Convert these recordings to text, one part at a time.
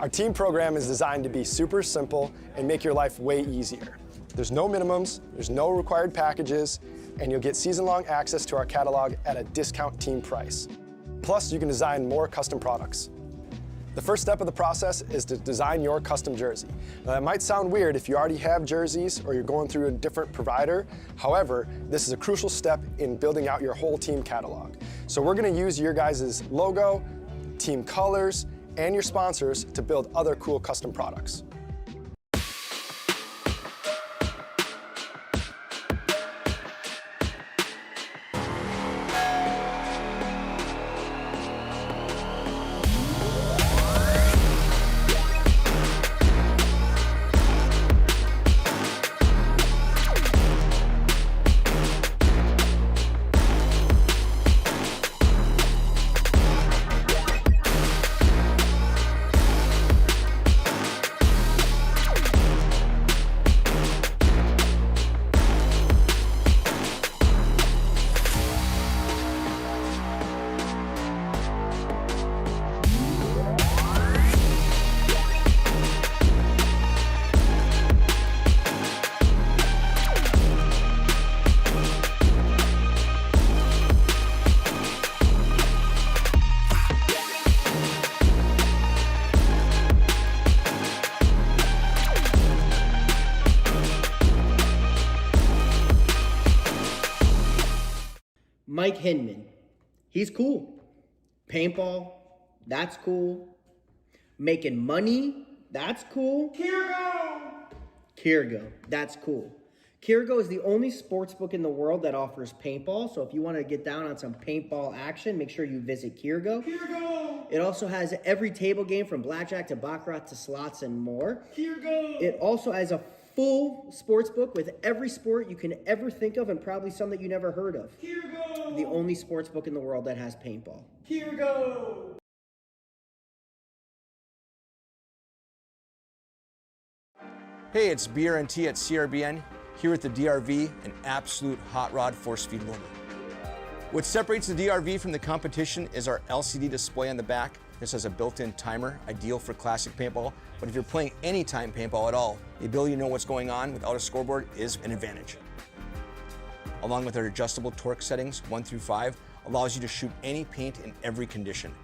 Our team program is designed to be super simple and make your life way easier. There's no minimums, there's no required packages, and you'll get season-long access to our catalog at a discount team price. Plus, you can design more custom products. The first step of the process is to design your custom jersey. Now, that might sound weird if you already have jerseys or you're going through a different provider. However, this is a crucial step in building out your whole team catalog. So we're going to use your guys' logo, team colors, and your sponsors to build other cool custom products. Mike Hinman, he's cool. Paintball, that's cool. Making money, that's cool. Kirgo, that's cool. Kirgo is the only sports book in the world that offers paintball, so if you want to get down on some paintball action, make sure you visit Kirgo. It also has every table game from blackjack to baccarat to slots and more. It also has a full sports book with every sport you can ever think of and probably some that you never heard of. The only sports book in the world that has paintball. Hey, it's BRNT at CRBN, here at the DRV, an absolute hot rod force feed loader. What separates the DRV from the competition is our LCD display on the back. This has a built-in timer, ideal for classic paintball, but if you're playing anytime paintball at all, the ability to know what's going on without a scoreboard is an advantage. Along with our adjustable torque settings, 1 through 5, allows you to shoot any paint in every condition.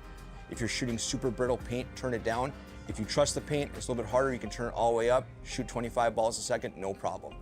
If you're shooting super brittle paint, turn it down. If you trust the paint, it's a little bit harder, you can turn it all the way up, shoot 25 balls a second, no problem.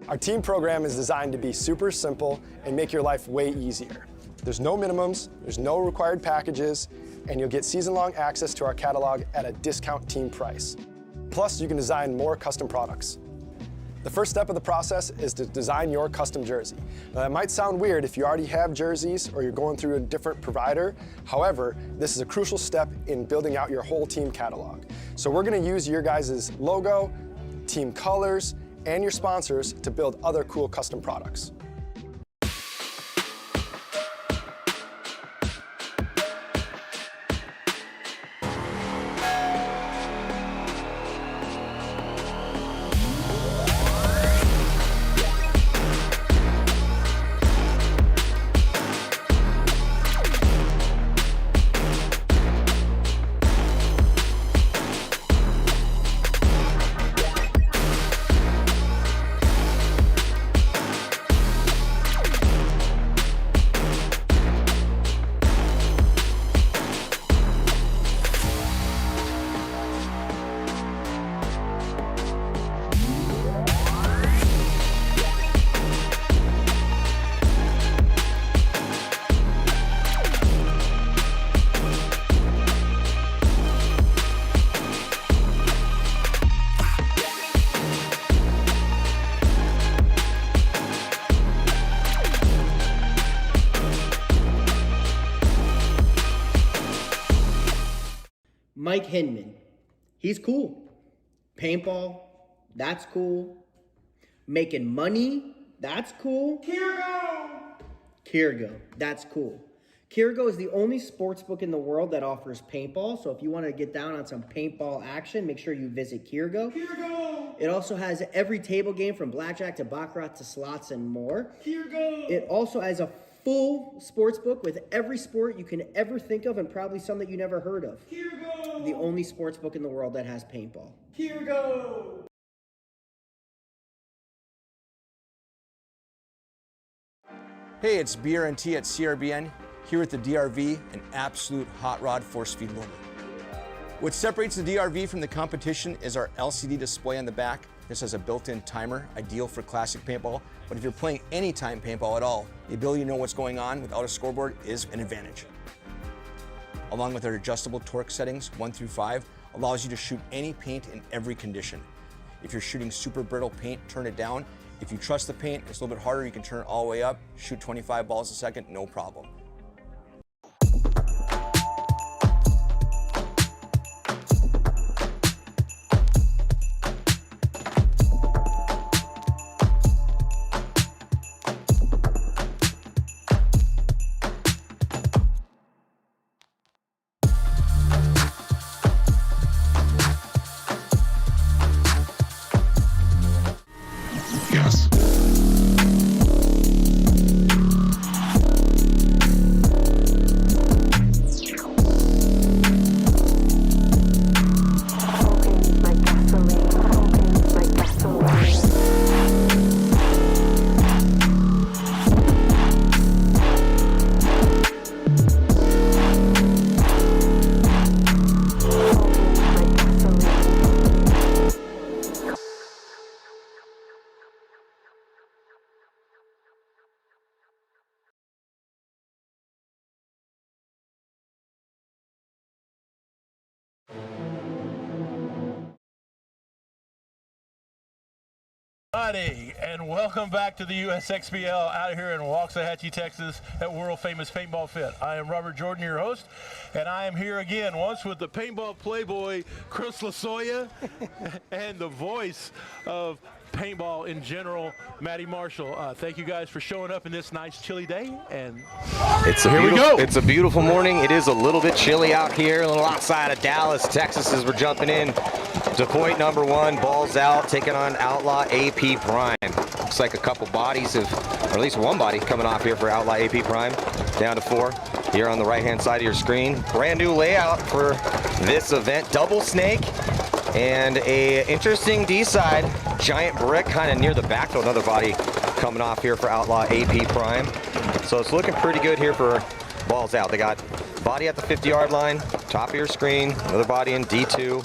Our team program is designed to be super simple and make your life way easier. There's no minimums, there's no required packages, and you'll get season-long access to our catalog at a discount team price. Plus, you can design more custom products. The first step of the process is to design your custom jersey. Now, that might sound weird if you already have jerseys or you're going through a different provider. However, this is a crucial step in building out your whole team catalog. So we're going to use your guys' logo, team colors, and your sponsors to build other cool custom products. Mike Hinman, he's cool. Paintball, that's cool. Making money, that's cool. Kirgo, that's cool. Kirgo is the only sports book in the world that offers paintball. So if you want to get down on some paintball action, make sure you visit Kirgo. It also has every table game from blackjack to baccarat to slots and more. It also has a full sports book with every sport you can ever think of and probably some that you never heard of. The only sports book in the world that has paintball. Hey, it's BRNT at CRBN, here at the DRV, an absolute hot rod force feed loader. What separates the DRV from the competition is our LCD display on the back. This has a built-in timer, ideal for classic paintball, but if you're playing anytime paintball at all, the ability to know what's going on without a scoreboard is an advantage. Along with our adjustable torque settings, 1 through 5, allows you to shoot any paint in every condition. If you're shooting super brittle paint, turn it down. If you trust the paint, it's a little bit harder, you can turn it all the way up, shoot 25 balls a second, no problem. And welcome back to the USXBL out here in Waxahachie, Texas at world famous Paintball Fit. I am Robert Jordan, your host, and I am here again once with the Paintball Playboy Chris Lasoya and the voice of paintball in general, Matty Marshall. Thank you guys for showing up in this nice chilly day, and here we go. It's a beautiful morning. It is a little bit chilly out here, a little outside of Dallas, Texas, as we're jumping in to point number 1, balls out, taking on Outlaw AP Prime. Looks like a couple bodies or at least one body coming off here for Outlaw AP Prime. Down to 4 here on the right-hand side of your screen. Brand new layout for this event, double snake. And a interesting D-side, giant brick kind of near the back to another body coming off here for Outlaw AP Prime. So it's looking pretty good here for balls out. They got body at the 50-yard line, top of your screen, another body in D2.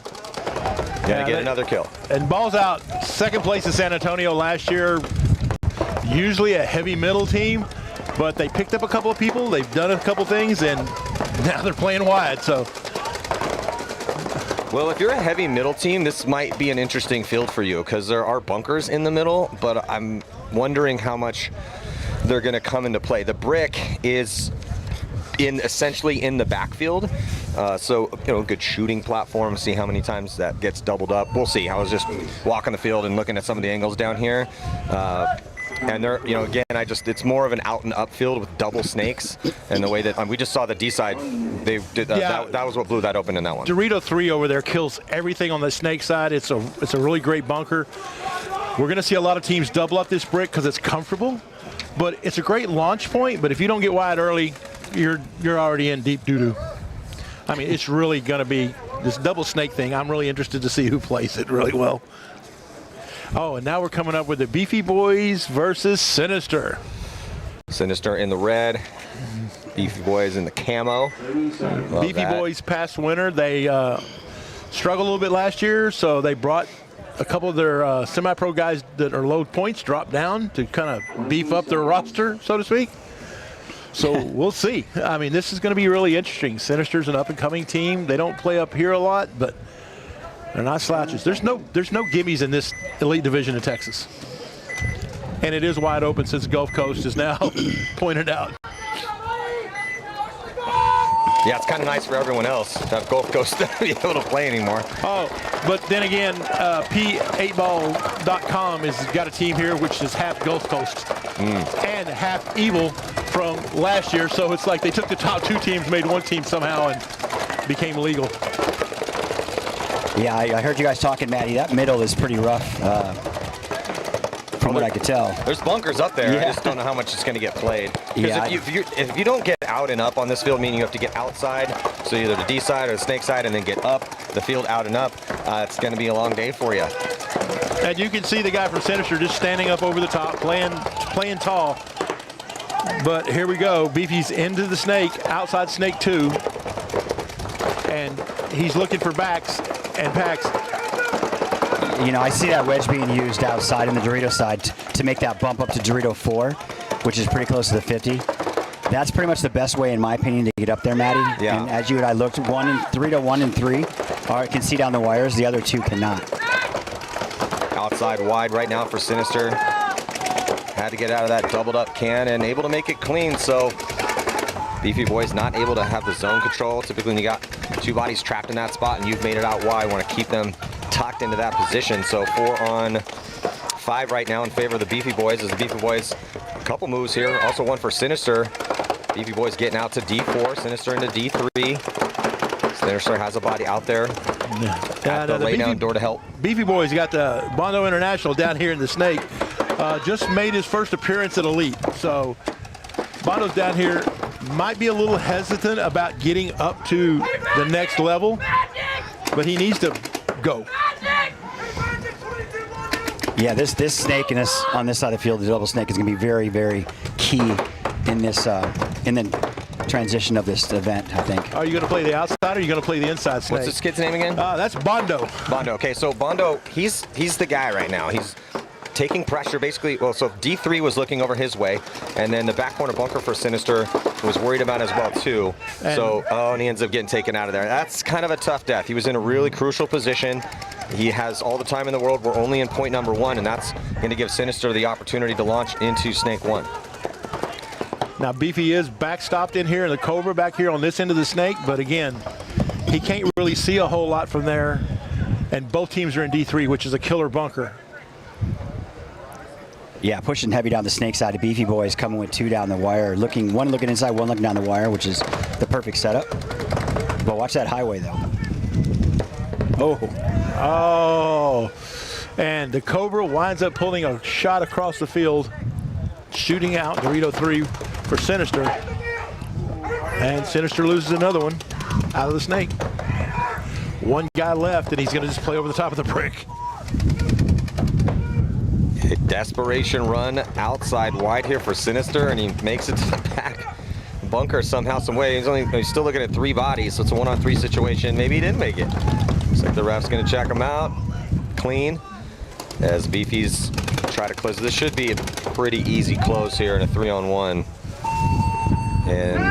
Gonna get another kill. And balls out, second place in San Antonio last year. usually a heavy middle team, but they picked up a couple of people, they've done a couple things, and now they're playing wide. So, well, if you're a heavy middle team, this might be an interesting field for you because there are bunkers in the middle, but I'm wondering how much they're going to come into play. The brick is essentially in the backfield, so good shooting platform. See how many times that gets doubled up. We'll see. I was just walking the field and looking at some of the angles down here, and they're again, it's more of an out and up field with double snakes, and the way that we just saw the D side, they did that was what blew that open in that one. Dorito 3 over there kills everything on the snake side. It's a really great bunker. We're going to see a lot of teams double up this brick because it's comfortable, but it's a great launch point. But if you don't get wide early, you're already in deep doo-doo. I mean, it's really going to be this double snake thing. I'm really interested to see who plays it really well. Oh, and now we're coming up with the Beefy Boys versus Sinister. Sinister in the red, Beefy Boys in the camo. Beefy Boys past winner. They struggled a little bit last year, so they brought a couple of their semi-pro guys that are low points drop down to kind of beef up their roster, so to speak. So we'll see. I mean, this is going to be really interesting. Sinister's an up-and-coming team. They don't play up here a lot, but they're not slouches. There's no gimmies in this elite division of Texas. And it is wide open since Gulf Coast is now pointed out. Yeah, it's kind of nice for everyone else to have Gulf Coast to be able to play anymore. Oh, but then again, P8ball.com has got a team here which is half Gulf Coast and half Evil from last year. So it's like they took the top two teams, made one team somehow, and became legal. Yeah, I heard you guys talking, Maddie. That middle is pretty rough, from what I could tell. There's bunkers up there. Yeah. I just don't know how much it's going to get played. Because Yeah, if you don't get out and up on this field, meaning you have to get outside, so either the D side or the snake side, and then get up the field out and up, it's going to be a long day for you. And you can see the guy from Sinister just standing up over the top, playing tall. But here we go. Beefy's into the snake, outside snake 2. And he's looking for backs and packs. I see that wedge being used outside in the Dorito side to make that bump up to Dorito 4, which is pretty close to the 50. That's pretty much the best way, in my opinion, to get up there, Maddie. Yeah. And as you and I looked, Dorito 1 and 3 can see down the wires. The other 2 cannot. Outside wide right now for Sinister. Had to get out of that doubled up can and able to make it clean. So Beefy Boys not able to have the zone control. Typically when you got two bodies trapped in that spot and you've made it out wide, want to keep them tucked into that position. So 4 on 5 right now in favor of the Beefy Boys, as the Beefy Boys a couple moves here. Also one for Sinister. Beefy Boys getting out to D4, Sinister into D3. Sinister has a body out there at the lay down door to help. Beefy Boys got the Bondo International down here in the snake. Just made his first appearance at Elite. So Bondo's down here, might be a little hesitant about getting up to the next level, but he needs to go. Yeah, this snake on this side of the field, the double snake, is going to be very, very key in this in the transition of this event, I think. Are you going to play the outside or are you going to play the inside snake? What's this kid's name again? That's Bondo. Bondo. Okay, so Bondo, he's the guy right now. He's taking pressure basically. Well, so D3 was looking over his way, and then the back corner bunker for Sinister was worried about as well too. And he ends up getting taken out of there. That's kind of a tough death. He was in a really crucial position. He has all the time in the world. We're only in point number 1, and that's going to give Sinister the opportunity to launch into Snake 1. Now Beefy is backstopped in here, and the Cobra back here on this end of the snake, but again, he can't really see a whole lot from there, and both teams are in D3, which is a killer bunker. Yeah, pushing heavy down the snake side of Beefy Boys, coming with 2 down the wire. One looking inside, one looking down the wire, which is the perfect setup. But watch that highway, though. Oh, and the Cobra winds up pulling a shot across the field, shooting out Dorito 3 for Sinister. And Sinister loses another one out of the snake. One guy left, and he's going to just play over the top of the brick. A desperation run outside wide here for Sinister, and he makes it to the back bunker somehow, some way. He's still looking at 3 bodies, so it's a 1-on-3 situation. Maybe he didn't make it. Looks like the ref's going to check him out. Clean. As Beefy's try try to close. This should be a pretty easy close here in a 3-on-1. And,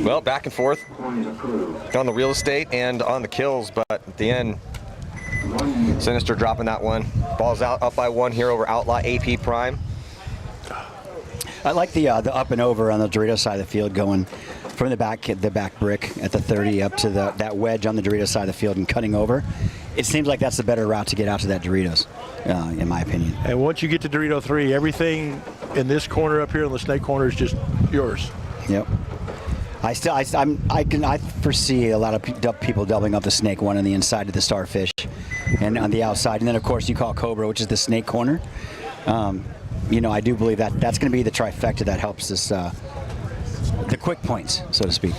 well, back and forth on the real estate and on the kills, but at the end, Sinister dropping that one. Ball's out, up by 1 here over Outlaw AP Prime. I like the up and over on the Dorito side of the field, going from the back brick at the 30 up to that wedge on the Dorito side of the field and cutting over. It seems like that's the better route to get out to that Doritos, in my opinion. And once you get to Dorito 3, everything in this corner up here in the snake corner is just yours. Yep. I foresee a lot of people doubling up the snake one on the inside of the starfish, and on the outside, and then of course you call Cobra, which is the snake corner. You know, I do believe that's going to be the trifecta that helps us, the quick points, so to speak.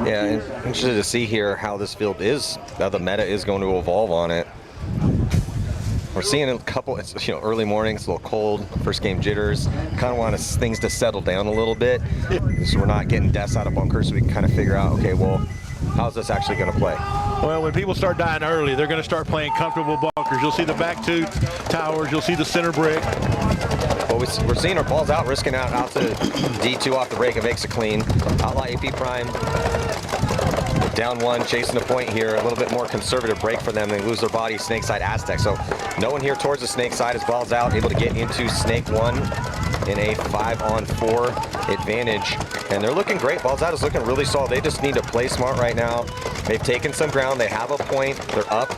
Yeah, and interested to see here how this field is, how the meta is going to evolve on it. We're seeing a couple, it's, early mornings, a little cold, first game jitters. Kind of want things to settle down a little bit, so we're not getting deaths out of bunkers, so we can kind of figure out, okay, well, how's this actually going to play? Well, when people start dying early, they're going to start playing comfortable bunkers. You'll see the back two towers, you'll see the center brick. Well, we're seeing our balls out, risking out to D2 off the break. It makes it clean. Outlaw AP Prime down 1, chasing the point here. A little bit more conservative break for them. They lose their body, snake side Aztec. So no one here towards the snake side as balls out, able to get into snake 1 in a 5-on-4 advantage. And they're looking great. Balls out is looking really solid. They just need to play smart right now. They've taken some ground. They have a point. They're up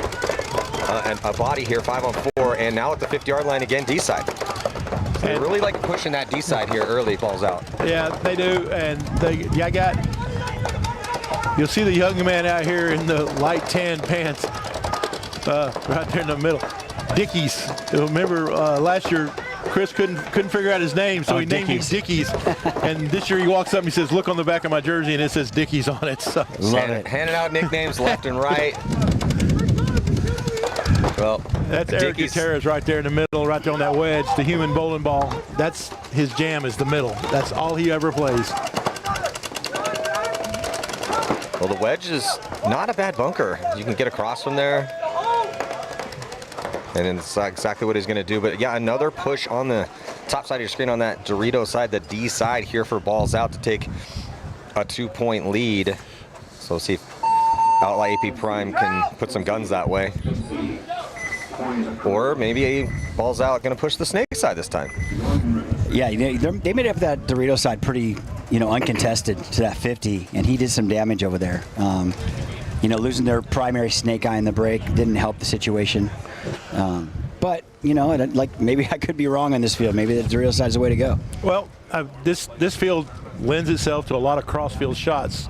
and a body here, 5-on-4. And now at the 50-yard line again, D side. So they really like pushing that D side here early, balls out. Yeah, they do. And you'll see the young man out here in the light tan pants right there in the middle. Dickies. Remember last year, Chris couldn't figure out his name, so he named him Dickies. And this year he walks up and he says, look on the back of my jersey, and it says Dickies on it. So. Handing out nicknames left and right. Well, that's Eric Gutierrez right there in the middle, right there on that wedge, the human bowling ball. That's his jam, is the middle. That's all he ever plays. Well, the wedge is not a bad bunker. You can get across from there. And it's exactly what he's going to do. But yeah, another push on the top side of your screen on that Dorito side, the D side here for balls out to take a 2-point lead. So let's see if Outlaw AP Prime can put some guns that way. Or maybe balls out going to push the snake side this time. Yeah, they made up that Dorito side pretty, uncontested to that 50, and he did some damage over there. Losing their primary snake eye in the break didn't help the situation. But, maybe I could be wrong on this field. Maybe the Dorito side is the way to go. Well, this field lends itself to a lot of cross-field shots.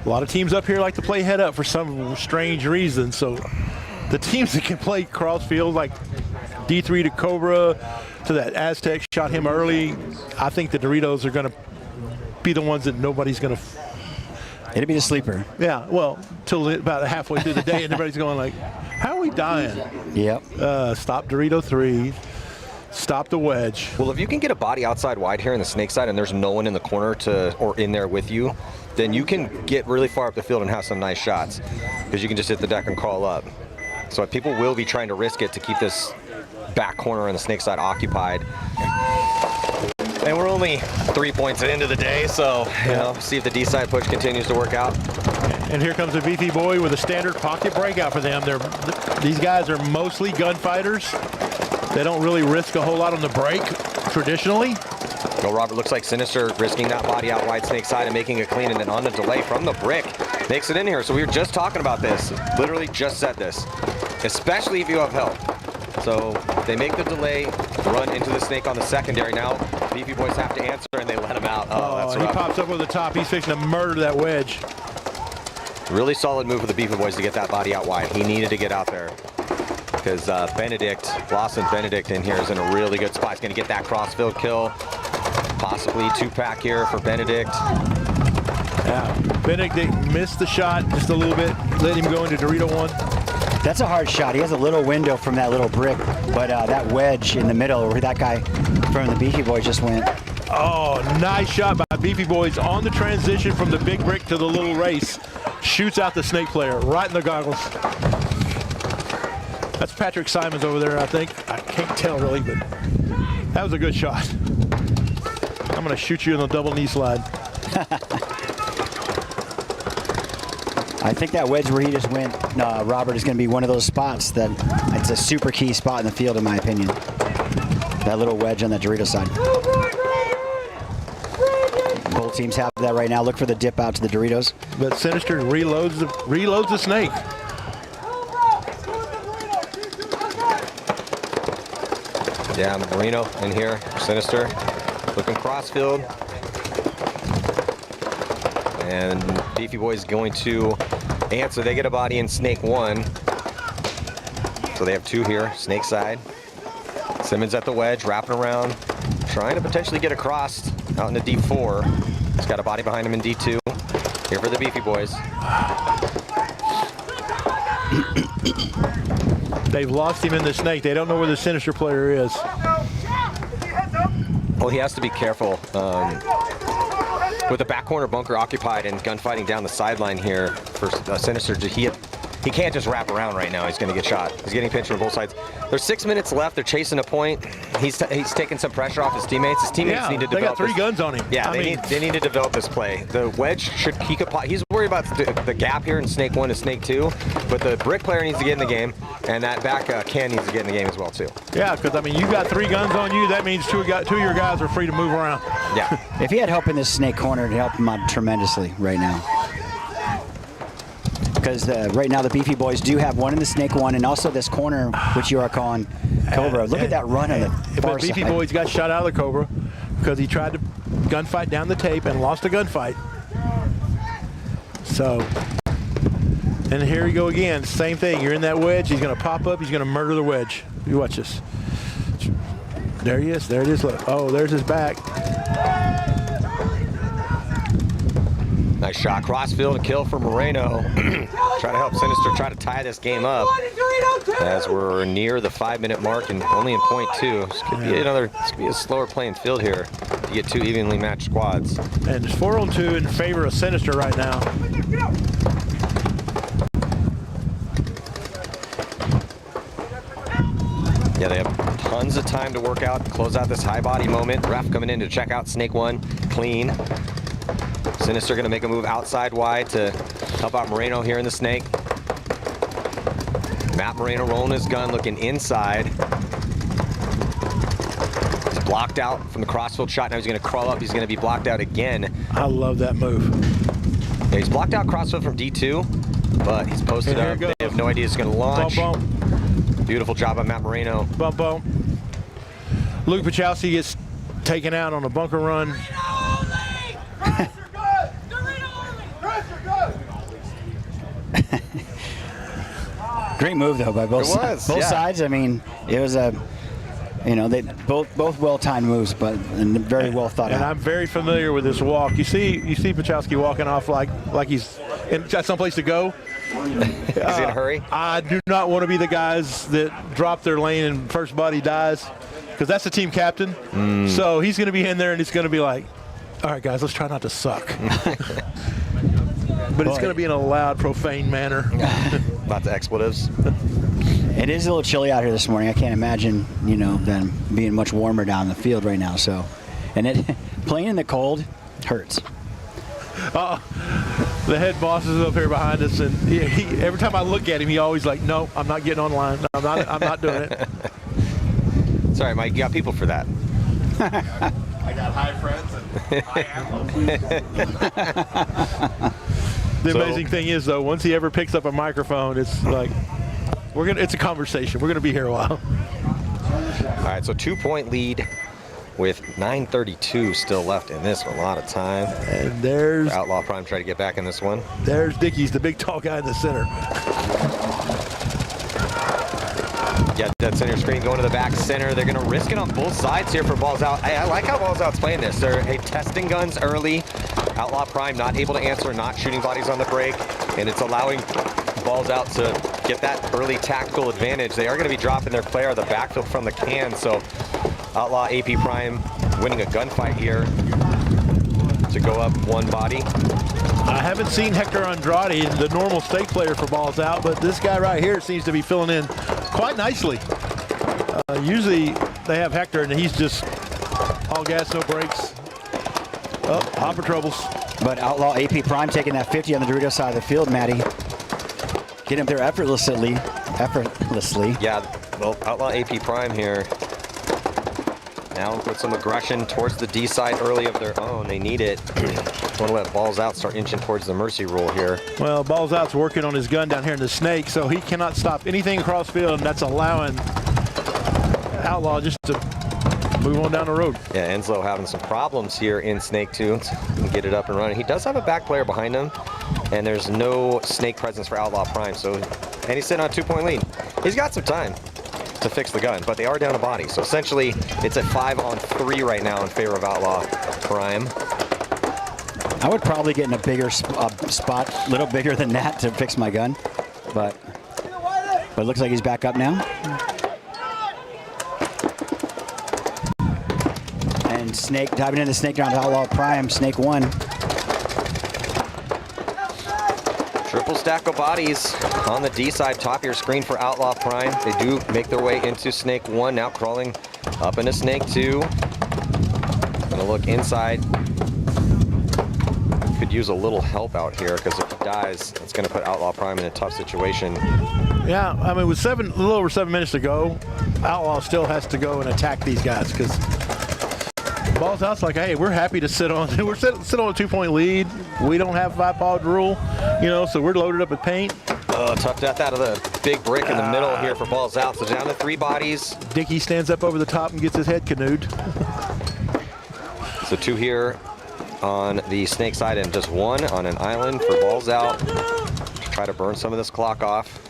A lot of teams up here like to play head up for some strange reason. So the teams that can play cross-field, like D3 to Cobra to that Aztec, shot him early. I think the Doritos are going to be the ones that nobody's going to. It'll be the sleeper. Yeah, well, till about halfway through the day, and everybody's going like, how are we dying? Yep. Stop Dorito 3. Stop the wedge. Well, if you can get a body outside wide here in the snake side and there's no one in the corner or in there with you, then you can get really far up the field and have some nice shots because you can just hit the deck and crawl up. So people will be trying to risk it to keep this back corner on the snake side occupied. And we're only 3 points into the day, so see if the D side push continues to work out. And here comes a beefy boy with a standard pocket breakout for them. These guys are mostly gunfighters. They don't really risk a whole lot on the break traditionally. Well, Robert, looks like Sinister risking that body out wide snake side and making it clean, and then on the delay from the brick makes it in here. So we were just talking about this, literally just said this, especially if you have help. So they make the delay, run into the snake on the secondary. Now beefy boys have to answer, and they let him out. Oh, that's rough. He pops up over the top. He's fixing to murder that wedge. Really solid move for the beefy boys to get that body out wide. He needed to get out there because Lawson Benedict in here is in a really good spot. He's going to get that crossfield kill. Possibly 2-pack here for Benedict. Yeah, Benedict missed the shot just a little bit. Let him go into Dorito 1. That's a hard shot. He has a little window from that little brick, but that wedge in the middle where that guy from the Beefy Boys just went. Oh, nice shot by Beefy Boys on the transition from the big brick to the little race. Shoots out the snake player right in the goggles. That's Patrick Simons over there, I think. I can't tell really, but that was a good shot. I'm going to shoot you in the double knee slide. I think that wedge where he just went, Robert, is going to be one of those spots that it's a super key spot in the field, in my opinion. That little wedge on the Dorito side. Both teams have that right now. Look for the dip out to the Doritos. But Sinister reloads the snake. Yeah, Marino in here. Sinister looking crossfield. And Beefy Boys going to answer. They get a body in Snake 1. So they have 2 here, Snake side. Simmons at the wedge, wrapping around, trying to potentially get across out into D4. He's got a body behind him in D2. Here for the Beefy Boys. They've lost him in the snake. They don't know where the Sinister player is. Well, he has to be careful. With the back corner bunker occupied and gunfighting down the sideline here for Sinister, he can't just wrap around right now. He's going to get shot. He's getting pinched from both sides. There's 6 minutes left. They're chasing a point. He's taking some pressure off his teammates. His teammates need to develop. They got 3 guns on him. Yeah, they need to develop this play. The wedge he's worried about the gap here in Snake 1 to Snake 2, but the brick player needs to get in the game, and that back Ken needs to get in the game as well too. Yeah, because I mean, you got 3 guns on you. That means two of your guys are free to move around. Yeah. If he had help in this snake corner, it'd help him out tremendously right now. Because right now the Beefy Boys do have one in the Snake 1 and also this corner, which you are calling Cobra. Look at that run on the far But Beefy side. Boys got shot out of the Cobra because he tried to gunfight down the tape and lost a gunfight. So, and here we go again. Same thing. You're in that wedge. He's going to pop up. He's going to murder the wedge. You watch this. There he is. There it is. Look. Oh, there's his back. Nice shot, crossfield, a kill for Moreno. Try to help Sinister try to tie this game up as we're near the 5-minute mark and only in point 2. This could be a slower playing field here to get 2 evenly matched squads. And it's 4-on-2 in favor of Sinister right now. Yeah, they have tons of time to work out, close out this high body moment. Ref coming in to check out Snake 1, clean. Sinister going to make a move outside wide to help out Moreno here in the snake. Matt Moreno rolling his gun, looking inside. He's blocked out from the crossfield shot. Now he's going to crawl up. He's going to be blocked out again. I love that move. Yeah, he's blocked out crossfield from D2, but he's posted up. They have no idea it's going to launch. Bump, bump. Beautiful job by Matt Moreno. Bump, bump. Luke Pachowski gets taken out on a bunker run. Great move though by both sides. I mean, it was a, they both well-timed moves, but very well thought out. And I'm very familiar with this walk. You see Pachowski walking off like he's got someplace to go. Is he in a hurry? I do not want to be the guys that drop their lane and first body dies, because that's the team captain. So he's going to be in there and he's going to be like, all right, guys, let's try not to suck. But it's going to be in a loud, profane manner. Lots of expletives. It is a little chilly out here this morning. I can't imagine, them being much warmer down the field right now. So, and playing in the cold hurts. The head boss is up here behind us, and every time I look at him, he always like, no, I'm not getting online. No, I'm not doing it. Sorry, Mike, you got people for that. I got high friends and high animals. The amazing thing is, though, once he ever picks up a microphone, it's like it's a conversation. We're gonna be here a while. All right, so 2-point lead with 9:32 still left in this one. A lot of time. And there's Outlaw Prime trying to get back in this one. There's Dickey's, the big tall guy in the center. Yeah, dead center screen going to the back center. They're going to risk it on both sides here for Balls Out. I like how Balls Out's playing this. They're testing guns early. Outlaw Prime not able to answer, not shooting bodies on the break, and it's allowing Balls Out to get that early tactical advantage. They are going to be dropping their player out of the backfield from the can, so Outlaw AP Prime winning a gunfight here to go up 1 body. I haven't seen Hector Andrade, the normal stake player for Balls Out, but this guy right here seems to be filling in quite nicely. Usually they have Hector, and he's just all gas, no brakes. Oh, hopper troubles. But Outlaw AP Prime taking that 50 on the Dorito side of the field, Matty. Get him there effortlessly. Yeah, well, Outlaw AP Prime here. Now with some aggression towards the D side early of their own. They need it. Want to let Balls Out start inching towards the mercy rule here. Well, Balls Out's working on his gun down here in the snake, so he cannot stop anything across field, and that's allowing Outlaw just to move on down the road. Yeah, Enslow having some problems here in Snake 2. Get it up and running. He does have a back player behind him, and there's no snake presence for Outlaw Prime, so, and he's sitting on a 2-point lead. He's got some time to fix the gun, but they are down a body. So essentially, it's a 5-on-3 right now in favor of Outlaw Prime. I would probably get in a bigger spot, a little bigger than that to fix my gun, but it looks like he's back up now. And Snake diving into the snake down to Outlaw Prime, Snake 1. Triple stack of bodies on the D side, top of your screen for Outlaw Prime. They do make their way into Snake 1, now crawling up into Snake 2. Gonna look inside. Could use a little help out here, because if he dies, it's gonna put Outlaw Prime in a tough situation. Yeah, I mean, with a little over 7 minutes to go, Outlaw still has to go and attack these guys, because Balls Out's like, hey, we're happy to sit on, we're sit on a 2-point lead. We don't have 5-pod rule, you know, so we're loaded up with paint. Tough death out of the big brick in the middle here for Balls Out. So down to 3 bodies. Dickie stands up over the top and gets his head canoed. So 2 here on the snake side and just 1 on an island for Balls Out. Try to burn some of this clock off.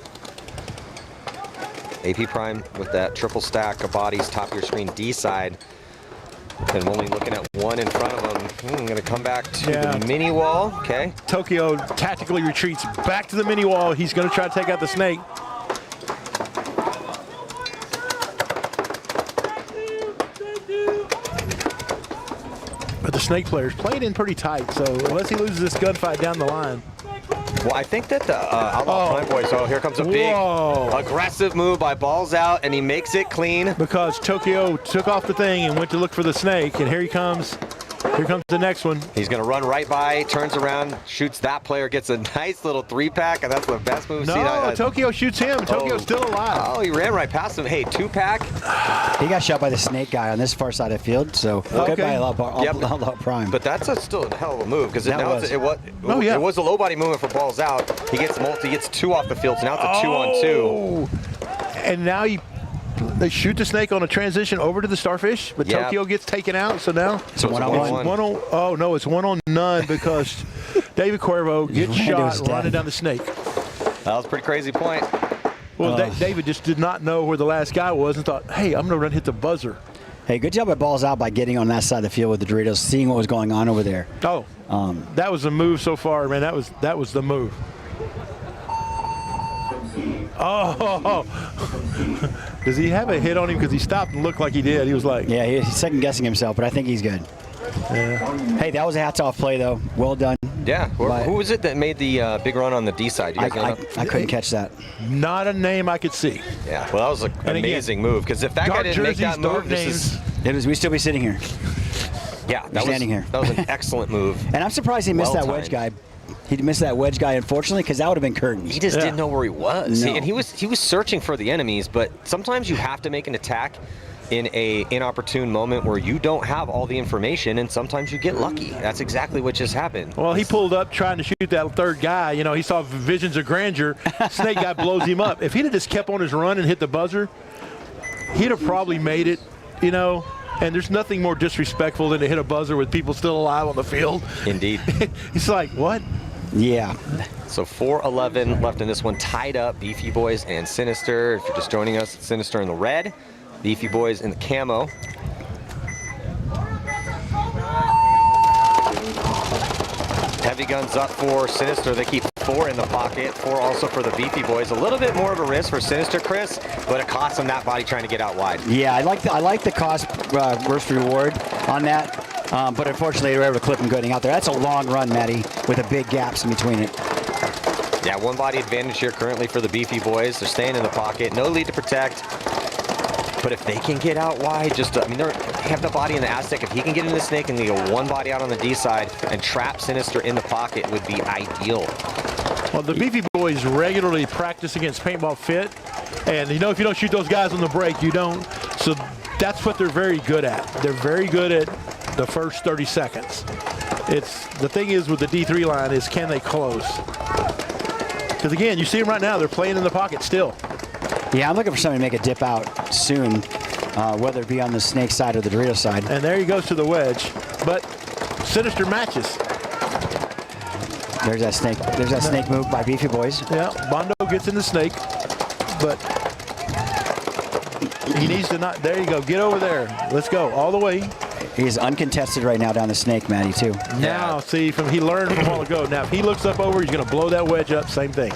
AP Prime with that triple stack of bodies, top of your screen D side. And only looking at 1 in front of him. I'm gonna come back to the mini wall, okay. Tokyo tactically retreats back to the mini wall. He's gonna try to take out the snake. But the snake player's playing in pretty tight, so unless he loses this gunfight down the line. Well, I think that the Outlaw Prime boys, here comes a big aggressive move by Balls Out, and he makes it clean. Because Tokyo took off the thing and went to look for the snake, and here he comes. Here comes the next one. He's gonna run right by, turns around, shoots that player, gets a nice little 3-pack, and that's the best move. No, Tokyo shoots him. Tokyo's still alive. Oh, he ran right past him. Hey, 2-pack. He got shot by the snake guy on this far side of the field, so good by Outlaw Prime. But that's still a hell of a move, because it was a low body movement for Balls Out. He gets 2 off the field, so now it's a 2-on-2. And now they shoot the snake on a transition over to the starfish, but Tokyo gets taken out, so now it's 1-on-1. Oh no, it's 1-on-none because David Cuervo gets shot running down the snake. That was a pretty crazy point. Well, David just did not know where the last guy was and thought, hey, I'm gonna hit the buzzer. Hey, good job by Balls Out by getting on that side of the field with the Doritos, seeing what was going on over there. Oh, that was the move so far, man. That was the move. Oh, does he have a hit on him? Because he stopped and looked like he did. He was like, yeah, he's second guessing himself, but I think he's good. Yeah. Hey, that was a hats off play though. Well done. Yeah. Who was it that made the big run on the D side? You guys I couldn't catch that. Not a name I could see. Yeah. Well, that was an amazing move, because if that guy didn't make that move, we'd still be sitting here. Yeah, standing here. That was an excellent move. And I'm surprised he missed that wedge guy. He missed that wedge guy, unfortunately, because that would have been curtains. He just didn't know where he was. No. And he was searching for the enemies, but sometimes you have to make an attack in a inopportune moment where you don't have all the information, and sometimes you get lucky. That's exactly what just happened. Well, he pulled up trying to shoot that third guy. You know, he saw visions of grandeur. Snake guy blows him up. If he'd have just kept on his run and hit the buzzer, he'd have probably made it, you know. And there's nothing more disrespectful than to hit a buzzer with people still alive on the field. Indeed. He's like, what? Yeah. So 4:11 left in this one, tied up. Beefy Boys and Sinister. If you're just joining us, it's Sinister in the red, Beefy Boys in the camo. Heavy guns up for Sinister. They keep 4 in the pocket, 4 also for the Beefy Boys. A little bit more of a risk for Sinister, Chris, but it costs him that body trying to get out wide. Yeah, I like the cost versus reward on that. But unfortunately, they were able to clip him good out there. That's a long run, Matty, with a big gaps in between it. Yeah, one body advantage here currently for the Beefy boys. They're staying in the pocket. No lead to protect. But if they can get out wide, I mean, they have the body in the Aztec. If he can get into the snake and go one body out on the D side and trap Sinister in the pocket would be ideal. Well, the Beefy boys regularly practice against Paintball Fit. And, you know, if you don't shoot those guys on the break, you don't. So that's what they're very good at. They're very good at the first 30 seconds. The thing is with the D3 line is, can they close? Because, again, you see them right now. They're playing in the pocket still. Yeah, I'm looking for somebody to make a dip out soon, whether it be on the snake side or the Dorito side. And there he goes to the wedge. But Sinister matches. There's that snake. There's that snake move by Beefy boys. Yeah, Bondo gets in the snake, but he needs to not. There you go. Get over there. Let's go all the way. He's uncontested right now down the snake, Matty, too. Now, see, he learned from a while ago. Now, if he looks up over, he's going to blow that wedge up. Same thing.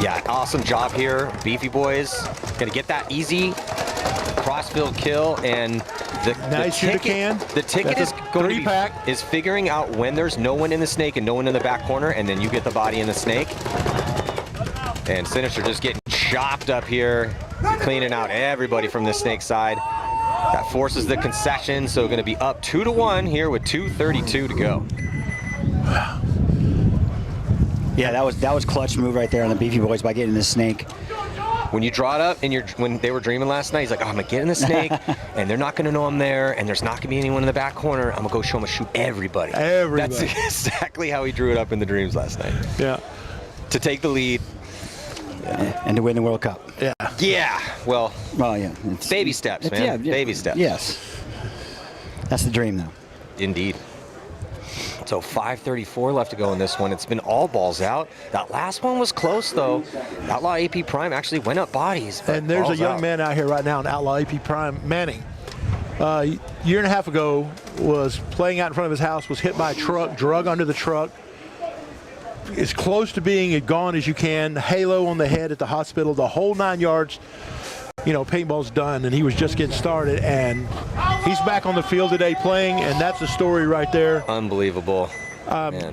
Yeah, awesome job here. Beefy boys going to get that easy crossfield kill, and the ticket is going to be figuring out when there's no one in the snake and no one in the back corner, and then you get the body in the snake. And Sinister just getting chopped up here, cleaning out everybody from the snake side. That forces the concession, so going to be up 2-1 here with 2:32 to go. Yeah, that was clutch move right there on the Beefy boys by getting the snake. When you draw it up and when they were dreaming last night, he's like, oh, I'm gonna get in the snake and they're not gonna know I'm there and there's not gonna be anyone in the back corner. I'm gonna go show him, shoot everybody. That's exactly how he drew it up in the dreams last night. Yeah. To take the lead. And to win the World Cup. Yeah. Yeah. Well, yeah. Baby steps, man. Yeah, baby steps. Yes. That's the dream, though. Indeed. So 5:34 left to go in this one. It's been all balls out. That last one was close, though. Outlaw AP Prime actually went up bodies. And there's a young man out here right now in Outlaw AP Prime, Manning. A year and a half ago was playing out in front of his house, was hit by a truck, drug under the truck. As close to being gone as you can. Halo on the head at the hospital, the whole 9 yards. You know, paintball's done, and he was just getting started, and he's back on the field today playing, and that's the story right there. Unbelievable.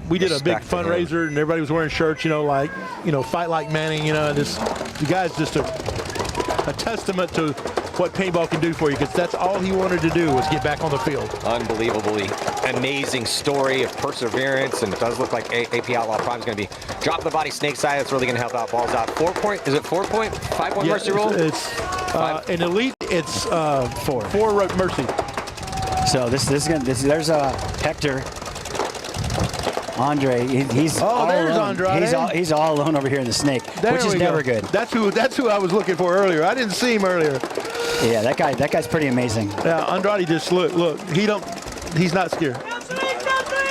We did a big fundraiser, and everybody was wearing shirts, you know, like, you know, fight like Manning, you know, the guy's just a testament to what paintball can do for you, because that's all he wanted to do was get back on the field. Unbelievably amazing story of perseverance, and it does look like AP Outlaw Prime is going to be dropping the body snake side. That's really going to help out. Balls out. 4 point. Is it 4 point? 5 point mercy roll? It's in elite. It's 4 mercy. So there's Hector. Andre, he's all alone. He's all alone over here in the snake, which is never good. That's who I was looking for earlier. I didn't see him earlier. Yeah, that guy's pretty amazing. Yeah, Andrade just look. He's not scared.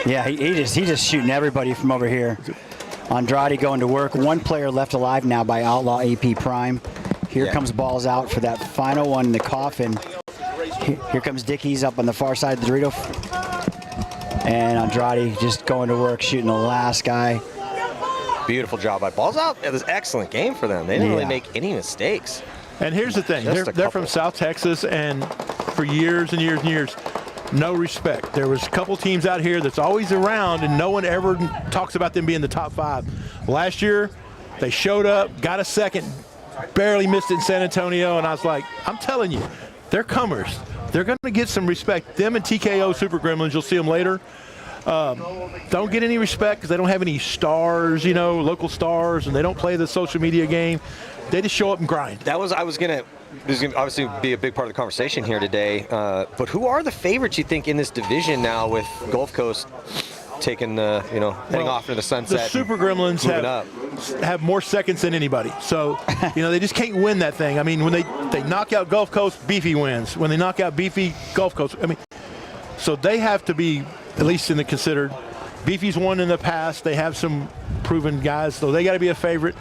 Yeah, he's just shooting everybody from over here. Andrade going to work. One player left alive now by Outlaw AP Prime. Here comes balls out for that final one in the coffin. Here comes Dickies up on the far side of the Dorito. And Andrade just going to work, shooting the last guy. Beautiful job by Balls Out. It was an excellent game for them. They didn't really make any mistakes. And here's the thing. They're from South Texas, and for years and years and years, no respect. There was a couple teams out here that's always around, and no one ever talks about them being the top 5. Last year, they showed up, got a second, barely missed it in San Antonio, and I was like, I'm telling you, they're comers. They're going to get some respect. Them and TKO Super Gremlins, you'll see them later. Don't get any respect because they don't have any stars, you know, local stars, and they don't play the social media game. They just show up and grind. This is going to obviously be a big part of the conversation here today. But who are the favorites you think in this division now with Gulf Coast taking, heading off into the sunset? The Super Gremlins have more seconds than anybody. So, they just can't win that thing. I mean, when they knock out Gulf Coast, Beefy wins. When they knock out Beefy, Gulf Coast. I mean, so they have to be at least in the considered. Beefy's won in the past. They have some proven guys, so they got to be a favorite.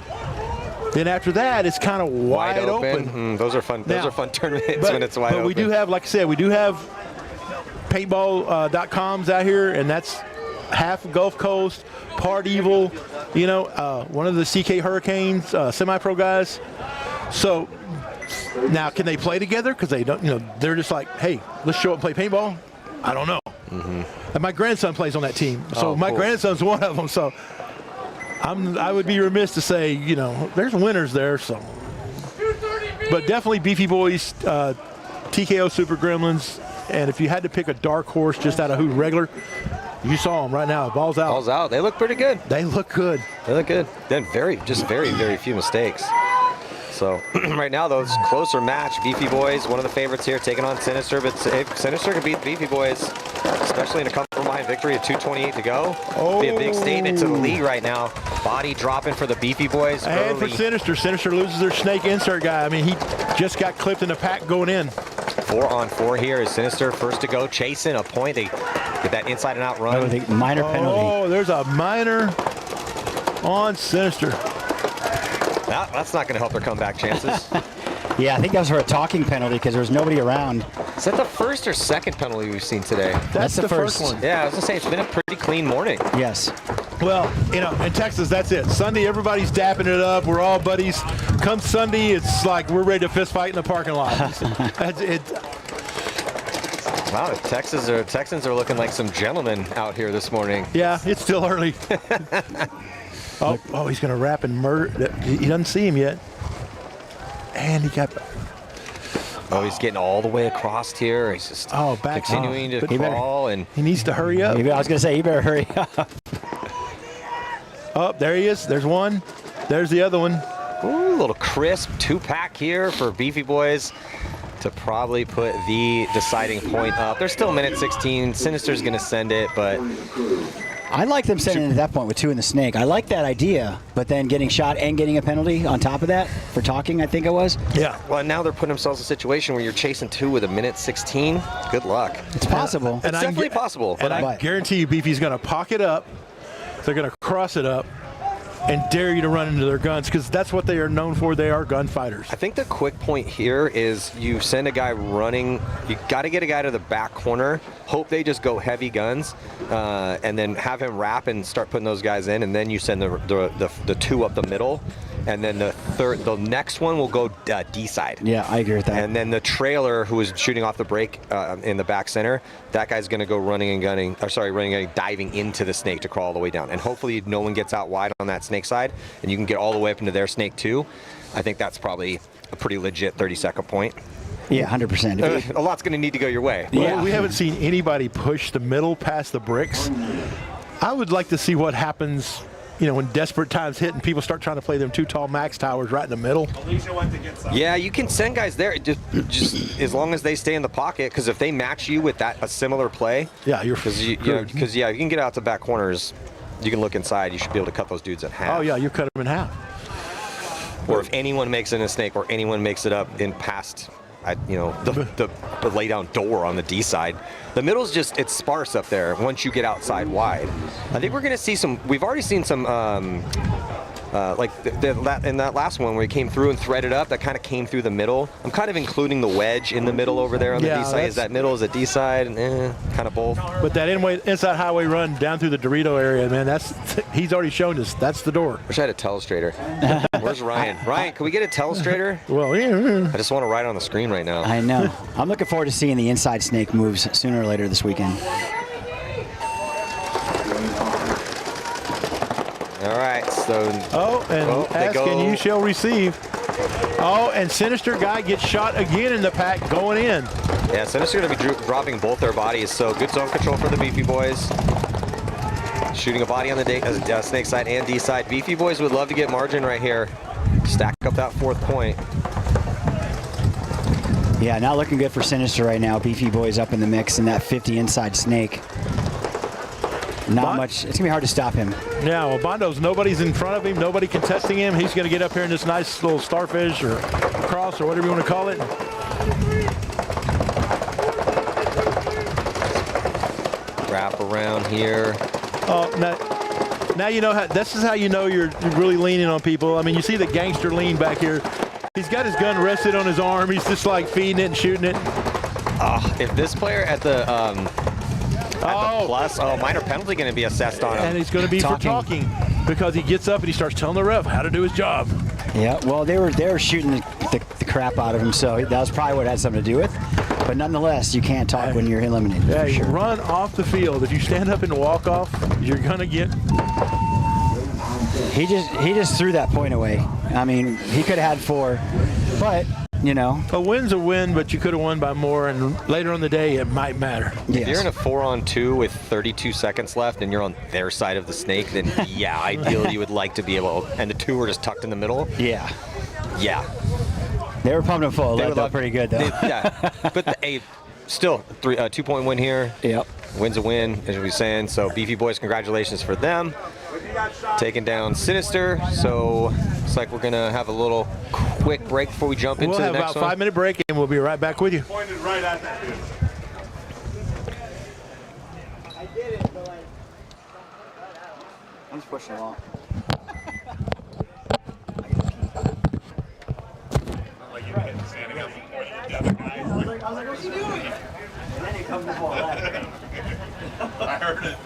Then after that, it's kind of wide open. Those are fun. Those are fun tournaments when it's wide open. But we do have, like I said, we do have paintball.coms out here, and that's half Gulf Coast, part Evil, one of the CK Hurricanes, semi-pro guys. So now, can they play together? Because they don't, they're just like, hey, let's show up and play paintball. I don't know. And my grandson plays on that team. So my cool. grandson's one of them. So I would be remiss to say, you know, there's winners there. So, but definitely Beefy Boys, TKO Super Gremlins. And if you had to pick a dark horse just out of who regular, you saw them right now. Ball's out. Ball's out. They look pretty good. They look good. They look good. Then very few mistakes. So right now, those closer match. Beefy Boys, one of the favorites here, taking on Sinister. But if Sinister can beat Beefy Boys, especially in a come-from-behind victory at 2:28 to go, be a big statement to the league right now. Body dropping for the Beefy Boys. And early. for Sinister, Sinister loses their snake insert guy. I mean, he just got clipped in the pack going in. 4-on-4 here is Sinister first to go, chasing a point. They get that inside and out run. Oh, the minor penalty. Oh, there's a minor on Sinister. That's not going to help their comeback chances. Yeah, I think that was for a talking penalty because there was nobody around. Is that the first or second penalty we've seen today? That's the first one. Yeah, I was going to say, it's been a pretty clean morning. Yes. Well, you know, in Texas, that's it. Sunday, everybody's dapping it up. We're all buddies. Come Sunday, it's like we're ready to fist fight in the parking lot. Wow, Texans are looking like some gentlemen out here this morning. Yeah, it's still early. Oh, he's going to wrap and murder. He doesn't see him yet. And he got... Oh, he's getting all the way across here. He's just continuing to crawl. And he needs to hurry up. I was going to say, you better hurry up. Oh, there he is. There's one. There's the other one. Ooh, a little crisp 2-pack here for Beefy Boys to probably put the deciding point up. There's still a minute 16. Sinister's going to send it, but... I like them sending it at that point with 2 in the snake. I like that idea, but then getting shot and getting a penalty on top of that for talking, I think it was. Yeah. Well, now they're putting themselves in a situation where you're chasing 2 with a minute 16. Good luck. It's possible. It's definitely possible. And I guarantee you Beefy's going to pocket up. They're going to cross it up and dare you to run into their guns because that's what they are known for. They are gunfighters. I think the quick point here is you send a guy running. You got to get a guy to the back corner. Hope they just go heavy guns, and then have him wrap and start putting those guys in, and then you send the 2 up the middle, and then the next one will go D side. Yeah, I agree with that. And then the trailer who is shooting off the break in the back center, that guy's going to go running and diving into the snake to crawl all the way down. And hopefully no one gets out wide on that snake side, and you can get all the way up into their snake too. I think that's probably a pretty legit 30-second point. Yeah, 100%. A lot's going to need to go your way. Well, we haven't seen anybody push the middle past the bricks. I would like to see what happens, you know, when desperate times hit and people start trying to play them 2 tall max towers right in the middle. Yeah, you can send guys there just as long as they stay in the pocket, because if they match you with a similar play, yeah, you can get out to back corners. You can look inside. You should be able to cut those dudes in half. Oh yeah, you cut them in half. Or if anyone makes it in a snake, or anyone makes it up in past, the lay down door on the D side. The middle's it's sparse up there once you get outside wide. I think we're going to see some. We've already seen some. In that last one where he came through and threaded up, that kind of came through the middle. I'm kind of including the wedge in the middle over there on the D side. Is that middle? Is it D side? Kind of both. But that inside highway run down through the Dorito area, man, he's already shown us that's the door. Wish I had a telestrator. Where's Ryan? Ryan, can we get a telestrator? Well, yeah. I just want to write on the screen right now. I know. I'm looking forward to seeing the inside snake moves sooner or later this weekend. All right, so... ask and you shall receive. Oh, and Sinister guy gets shot again in the pack going in. Yeah, Sinister going to be dropping both their bodies, so good zone control for the Beefy Boys. Shooting a body on the snake side and D side. Beefy Boys would love to get margin right here. Stack up that 4th point. Yeah, not looking good for Sinister right now. Beefy Boys up in the mix in that 50 inside snake. Not much. It's going to be hard to stop him. Yeah, well, Bondo's nobody's in front of him, nobody contesting him. He's going to get up here in this nice little starfish or cross or whatever you want to call it. Wrap around here. Oh, now you know how. This is how you know you're really leaning on people. I mean, you see the gangster lean back here. He's got his gun rested on his arm. He's just like feeding it and shooting it. If this player at the plus, minor penalty going to be assessed on him. And he's going to be for talking because he gets up and he starts telling the ref how to do his job. Yeah, well, they were shooting the crap out of him. So that was probably what it had something to do with. But nonetheless, you can't talk when you're eliminated. Yeah, for you sure. run off the field. If you stand up in the walk-off, you're going to get... He just threw that point away. I mean, he could have had 4, but, you know. A win's a win, but you could have won by more, and later on the day, it might matter. Yes. If you're in a 4-on-2 with 32 seconds left and you're on their side of the snake, then yeah, ideally you would like to be able, and the 2 were just tucked in the middle. Yeah. Yeah. They were pumped and full. That felt pretty good, though. Yeah, but still, 2-point win here. Yep. Win's a win, as we were saying. So Beefy Boys, congratulations for them. Taking down Sinister. So looks like we're going to have a little quick break before we jump into the next one. We'll have about a 5-minute break, and we'll be right back with you. Pointed right at that dude. I did it, but like, I'm just pushing along. Like you were standing up and pointing at the other guy. I was like, what's he doing? And then he comes the ball back. I heard it.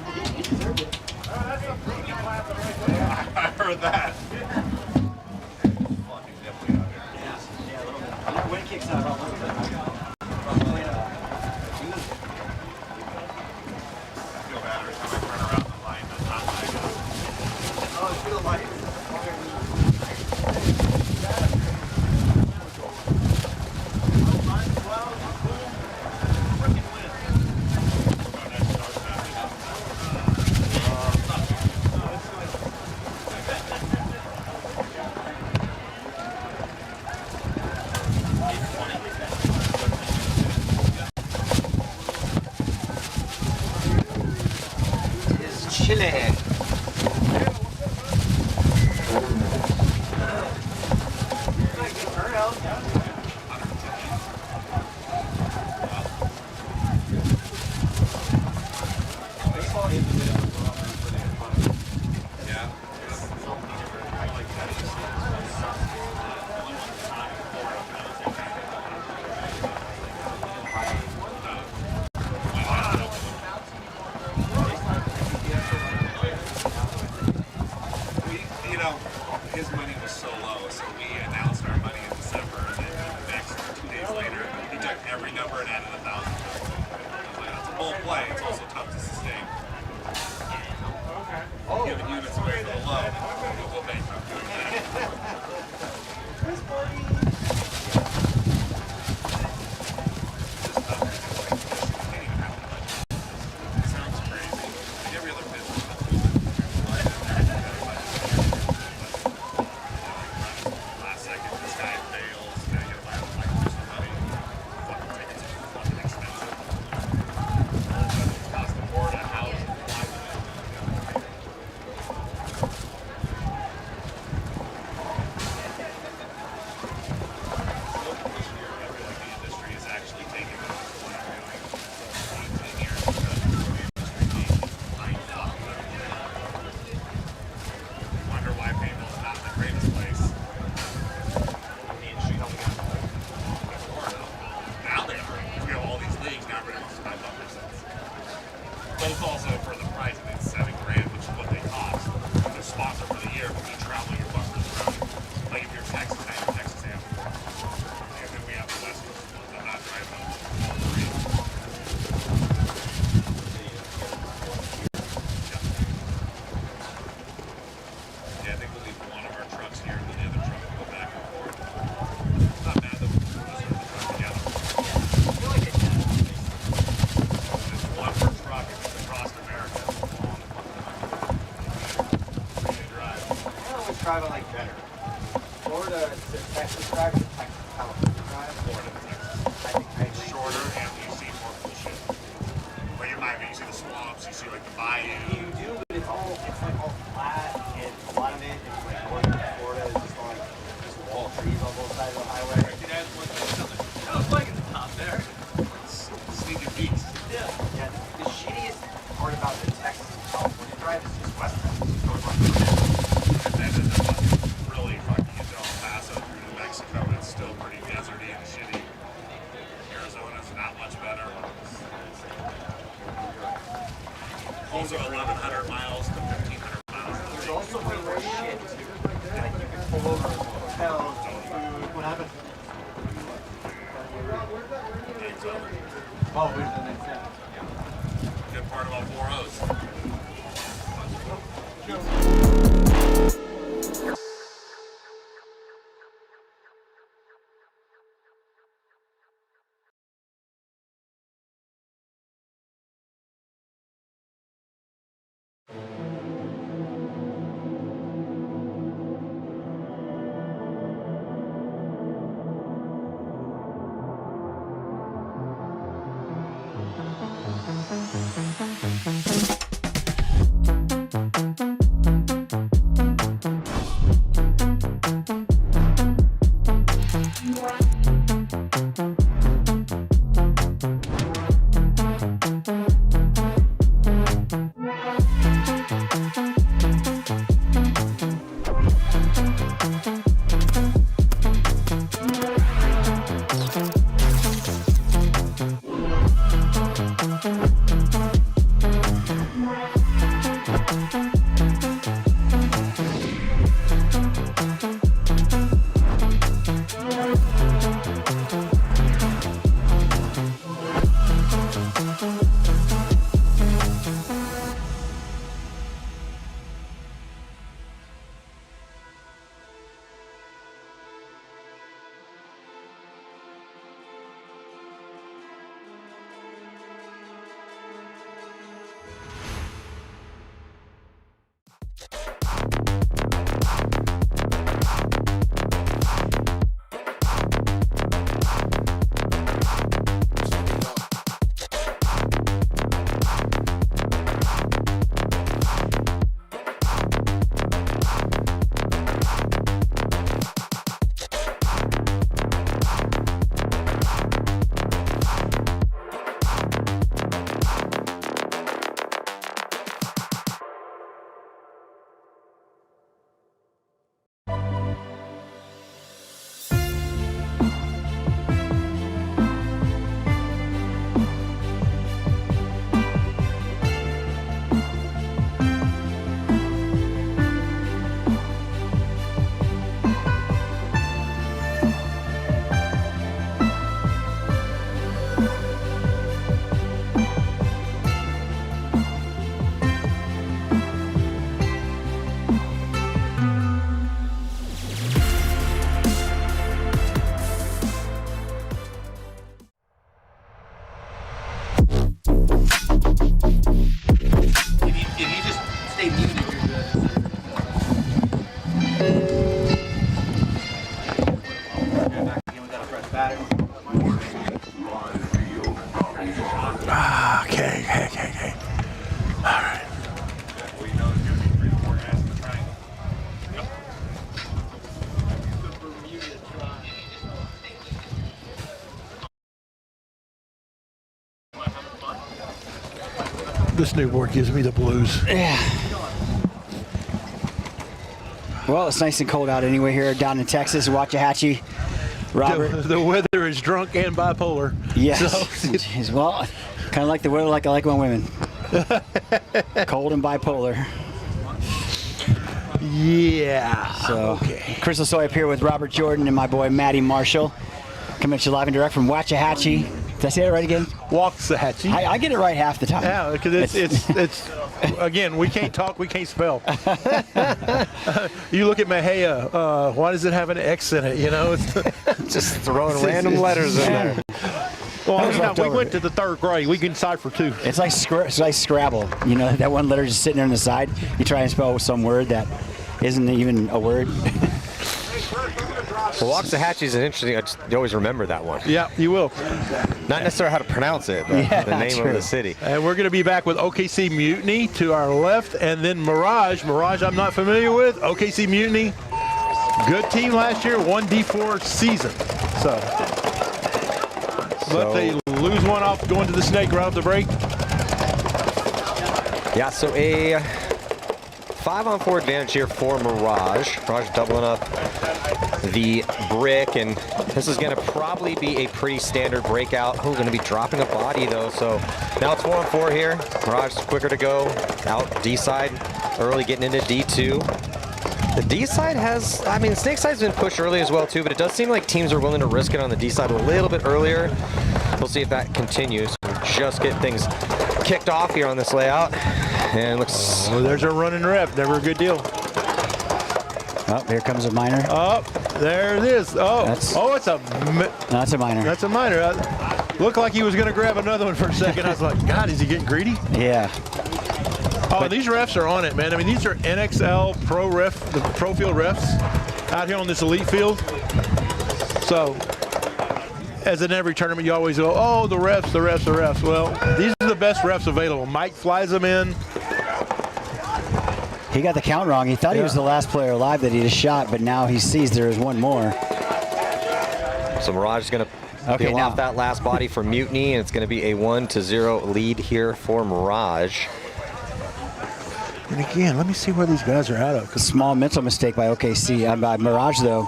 I heard that. Wind kicks out. Chilling. His money was so low, so we announced our money in December, and then the next 2 days later, he took every number and added 1,000. It's a bold play. It's also tough to sustain. Giving units away for the low, we'll go bankrupt doing that. Sounds crazy. Every other business. Last second, this guy fails. Now you gotta buy money. Fucking tickets are fucking expensive. It's cost the board a house. This year, I feel like the industry is actually taking over what I'm doing. 18 years ago, the industry lined up. Wonder why paintball's not the greatest place. Now they are. We have all these leagues, now everybody wants to buy bumper sets. But it's also for the price of it, $7 grand, which is what they cost. They're sponsored for the year, but you travel your bumpers around. Like if you're Texas, now you're Texas AM. And then we have the West Coast ones. I'm not driving up all three. Yeah, I think we'll leave one of our trucks here, and then the other truck will go back and forth. It's not bad that we can just sort of truck together. It's one per truck across America. They drive. I always drive it like better. Florida to Texas drive, to Texas to California drive. Florida to Texas. I Shorter, and you see more cool shit. Like in Miami, you see the swamps, you see like the bayou. You do, but it's like all flat, and a lot of it is like northern Florida is just all like just wall trees on both sides of the highway. I was like at the top there. Sneaking beats. Yeah, the shittiest part about the Texas and California drive is just West Texas. And then it's really fucking into El Paso through New Mexico. It's still pretty deserty and shitty. Arizona's not much better. Also 1,100 miles to 1,500 miles. There's also way more shit too. Like you can pull over hotels, food. What happened? Good part about 4 O's. If you just stay muted, you're good. Okay. All right. This new board gives me the blues. Yeah. Well, it's nice and cold out anyway here down in Texas, Waxahachie. Robert. The weather is drunk and bipolar. Yes. So, Jeez, well, kind of like the weather like I like my women. Cold and bipolar. yeah. So, okay. Chris Lasoy up here with Robert Jordan and my boy Matty Marshall. Coming at you live and direct from Waxahachie. Did I say it right again? Waxahachie. I get it right half the time. Yeah, because it's again, we can't talk, we can't spell. You look at Mahia, why does it have an X in it? You know, it's Just throwing random letters in there. well, you know, we went to the 3rd grade. We can decipher too. It's like Scrabble. You know, that one letter just sitting there on the side. You try and spell some word that isn't even a word. Well, Waxahachie is an interesting. You always remember that one. Yeah, you will. Not necessarily how to pronounce it, but Yeah, the name true. of the city. And we're going to be back with OKC Mutiny to our left, and then Mirage. Mirage, I'm not familiar with. OKC Mutiny, good team last year, won D4 season. But they lose one off going to the snake right off the break. Yeah, so a 5-on-4 advantage here for Mirage. Mirage doubling up the brick, and this is going to probably be a pretty standard breakout. Who's going to be dropping a body though? So now it's 4-on-4 here. Mirage is quicker to go out D side early, getting into D2. The D side has, I mean, Snake side's been pushed early as well too, but it does seem like teams are willing to risk it on the D side a little bit earlier. we'll see if that continues. Just get things kicked off here on this layout. And looks... Oh, there's a running ref. Never a good deal. Oh, here comes a minor. Oh, there it is. Oh, That's a minor. That's a minor. Looked like he was going to grab another one for a second. I was like, God, is he getting greedy? Yeah. Oh, these refs are on it, man. I mean, these are NXL the pro field refs out here on this elite field. So, as in every tournament, you always go, oh, the refs, the refs, the refs. Well, these are the best refs available. Mike flies them in. He got the count wrong. He thought he was the last player alive that he just shot, but now he sees there is one more. So Mirage is going to peel off that last body for Mutiny, and it's going to be a 1-0 lead here for Mirage. And again, let me see where these guys are out of. Small mental mistake by OKC. By Mirage, though.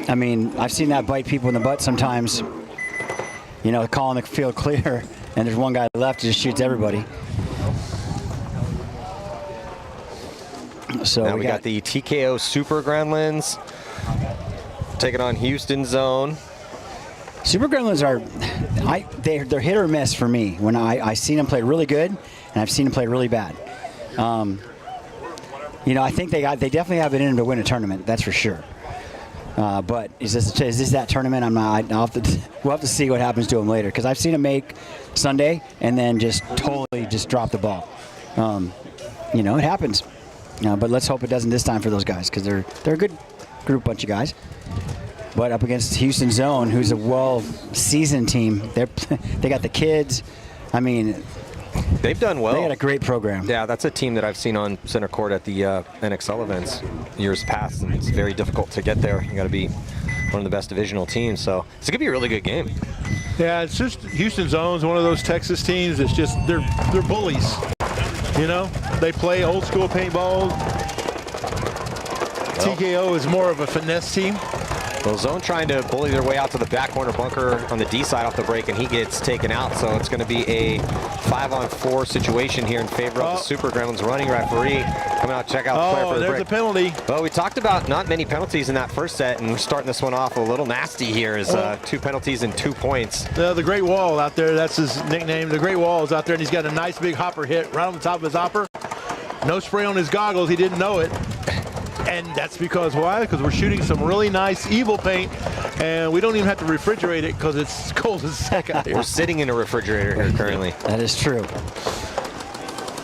I mean, I've seen that bite people in the butt sometimes. You know, calling the field clear, and there's one guy left who just shoots everybody. So now we got the TKO Super Gremlins taking on Houston Zone. Super Gremlins are, they're hit or miss for me. When I've seen them play really good, and I've seen them play really bad. You know, I think they definitely have it in them to win a tournament. That's for sure. But is this that tournament? we'll have to see what happens to them later, because I've seen them make Sunday and then just totally just drop the ball. You know, it happens. But let's hope it doesn't this time for those guys, because they're a good bunch of guys. But up against Houston Zone, who's a well-seasoned team, they got the kids. I mean, they've done well. They got a great program. Yeah, that's a team that I've seen on center court at the NXL events years past, and it's very difficult to get there. You got to be one of the best divisional teams, so it's gonna be a really good game. Yeah, it's just Houston Zone's one of those Texas teams that's just they're bullies. You know, they play old school paintball. TKO is more of a finesse team. Well, Zone trying to bully their way out to the back corner bunker on the D side off the break, and he gets taken out. So it's going to be a 5-on-4 situation here in favor of the Super Gremlins. Running referee coming out to check out the player for the break. There's a penalty. Well, we talked about not many penalties in that first set, and we're starting this one off a little nasty here. Is 2 penalties and 2 points. The Great Wall out there, that's his nickname. The Great Wall is out there, and he's got a nice big hopper hit right on the top of his hopper. No spray on his goggles. He didn't know it. And that's because why? Because we're shooting some really nice evil paint, and we don't even have to refrigerate it because it's cold as heck out here. We're sitting in a refrigerator here currently. That is true.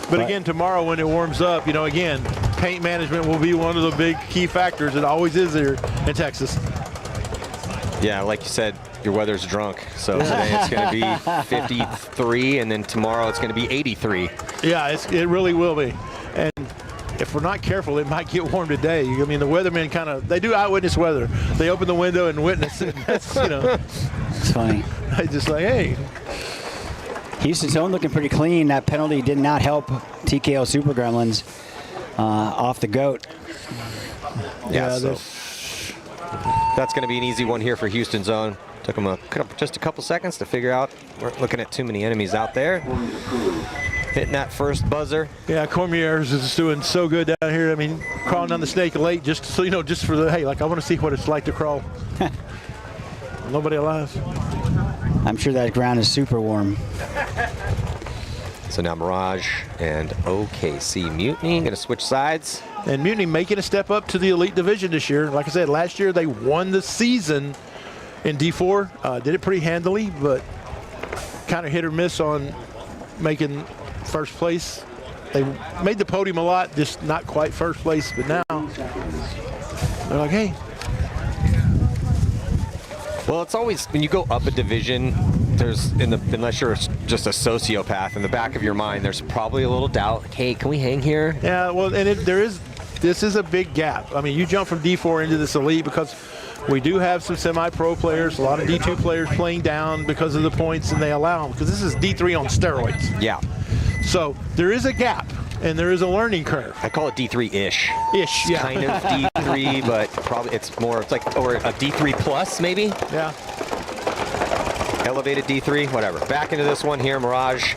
But again, tomorrow when it warms up, you know, again, paint management will be one of the big key factors. It always is here in Texas. Yeah, like you said, your weather's drunk. So today it's going to be 53, and then tomorrow it's going to be 83. Yeah, it really will be. And if we're not careful, it might get warm today. I mean, the weathermen they do eyewitness weather. They open the window and witness it. That's, you know. It's funny. They just like, hey. Houston Zone looking pretty clean. That penalty did not help TKO Super Gremlins off the goat. Yeah, so that's going to be an easy one here for Houston Zone. Took them just a couple seconds to figure out. We're looking at too many enemies out there. Hitting that first buzzer. Yeah, Cormier's is doing so good down here. I mean, crawling down the snake late just so, you know, just for the, hey, like I want to see what it's like to crawl. Nobody alive. I'm sure that ground is super warm. So now Mirage and OKC Mutiny going to switch sides. And Mutiny making a step up to the Elite Division this year. Like I said, last year they won the season in D4. Did it pretty handily, but kind of hit or miss on making first place. They made the podium a lot, just not quite first place, but now they're like, hey. Well, it's always, when you go up a division, unless you're just a sociopath, in the back of your mind, there's probably a little doubt. Hey, can we hang here? Yeah, well, and this is a big gap. I mean, you jump from D4 into this Elite because we do have some semi-pro players, a lot of D2 players playing down because of the points, and they allow them, because this is D3 on steroids. Yeah. So there is a gap, and there is a learning curve. I call it D3-ish. Ish, yeah. Kind of D3, but probably it's like, or a D3 plus, maybe? Yeah. Elevated D3, whatever. Back into this one here, Mirage.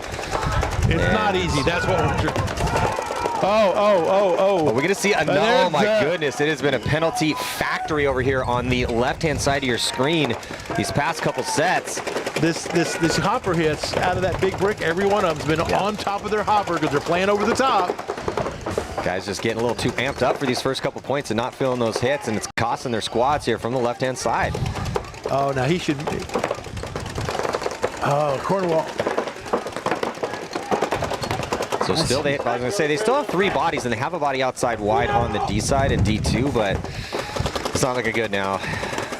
It's not easy. That's what we're doing. Oh. We're going to see another. Oh, my goodness. It has been a penalty factory over here on the left-hand side of your screen these past couple sets. This hopper hits out of that big brick. Every one of them's been on top of their hopper because they're playing over the top. Guys just getting a little too amped up for these first couple points and not feeling those hits, and it's costing their squads here from the left-hand side. Oh, now he should. Oh, corner wall. So still, I was going to say, they still have 3 bodies, and they have a body outside wide on the D side and D2, but it's not looking good now.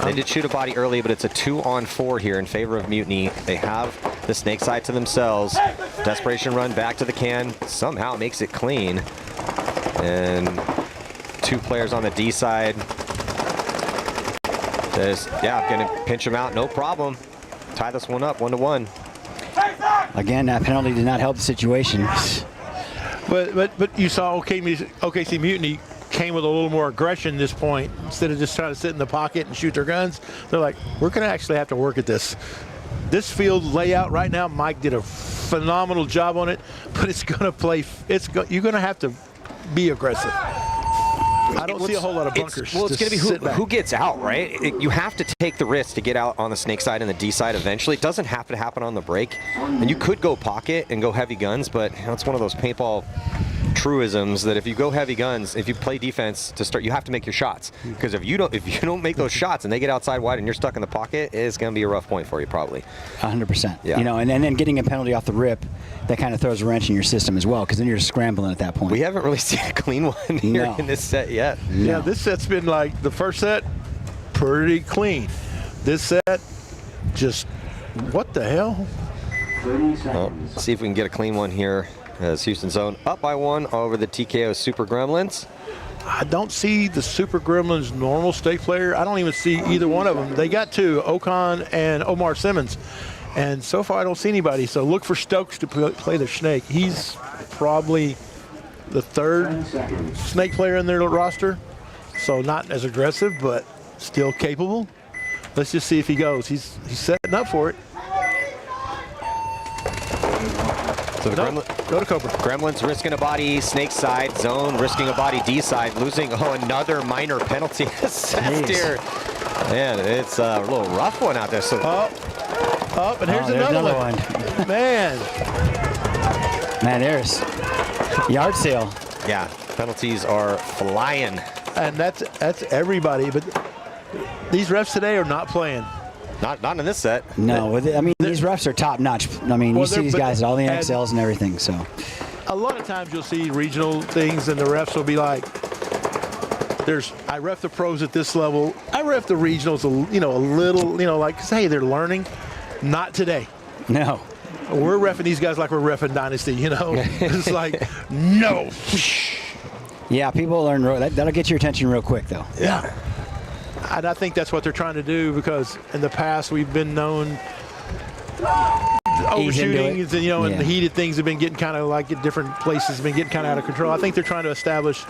They did shoot a body early, but it's a 2-on-4 here in favor of Mutiny. They have the snake side to themselves. Desperation run back to the can. Somehow makes it clean. And 2 players on the D side. Just, going to pinch them out, no problem. Tie this one up, 1-1. Again, that penalty did not help the situation. But you saw OKC Mutiny came with a little more aggression this point. Instead of just trying to sit in the pocket and shoot their guns, they're like, we're going to actually have to work at this. This field layout right now, Mike did a phenomenal job on it, but it's going to play. You're going to have to be aggressive. I don't see a whole lot of bunkers. Well, it's going to be who gets out, right? You have to take the risk to get out on the snake side and the D side eventually. It doesn't have to happen on the break. And you could go pocket and go heavy guns, but it's one of those paintball truisms that if you go heavy guns, if you play defense to start, you have to make your shots. Because if you don't make those shots and they get outside wide and you're stuck in the pocket, it's going to be a rough point for you probably. 100%. Yeah. You know, and then getting a penalty off the rip, that kind of throws a wrench in your system as well, because then you're just scrambling at that point. We haven't really seen a clean one here in this set yet. No. Yeah, this set's been like the first set, pretty clean. This set, just what the hell? Well, let's see if we can get a clean one here. As Houston Zone up by 1 over the TKO Super Gremlins. I don't see the Super Gremlins normal stake player. I don't even see either one of them. They got 2, Ocon and Omar Simmons. And so far I don't see anybody. So look for Stokes to play the snake. He's probably the 3rd snake player in their roster. So not as aggressive, but still capable. Let's just see if he goes. He's setting up for it. So the go to Cobra. Gremlins risking a body, snake side, Zone risking a body, D side, losing another minor penalty set here. Man, it's a little rough one out there. So and here's another one. Man, there's yard sale. Yeah, penalties are flying. And that's everybody. But these refs today are not playing. Not in this set. No, I mean, these refs are top notch. I mean, you see these guys at all the NXLs and everything, so. A lot of times you'll see regional things and the refs will be like, I ref the pros at this level. I ref the regionals, a little, like, hey, they're learning. Not today. No. We're reffing these guys like we're reffing Dynasty, It's like, no. Yeah, people learn. That'll get your attention real quick, though. Yeah. And I think that's what they're trying to do, because in the past we've been known overshooting, and the heated things have been getting kind of like at different places, been getting kind of out of control. I think they're trying to establish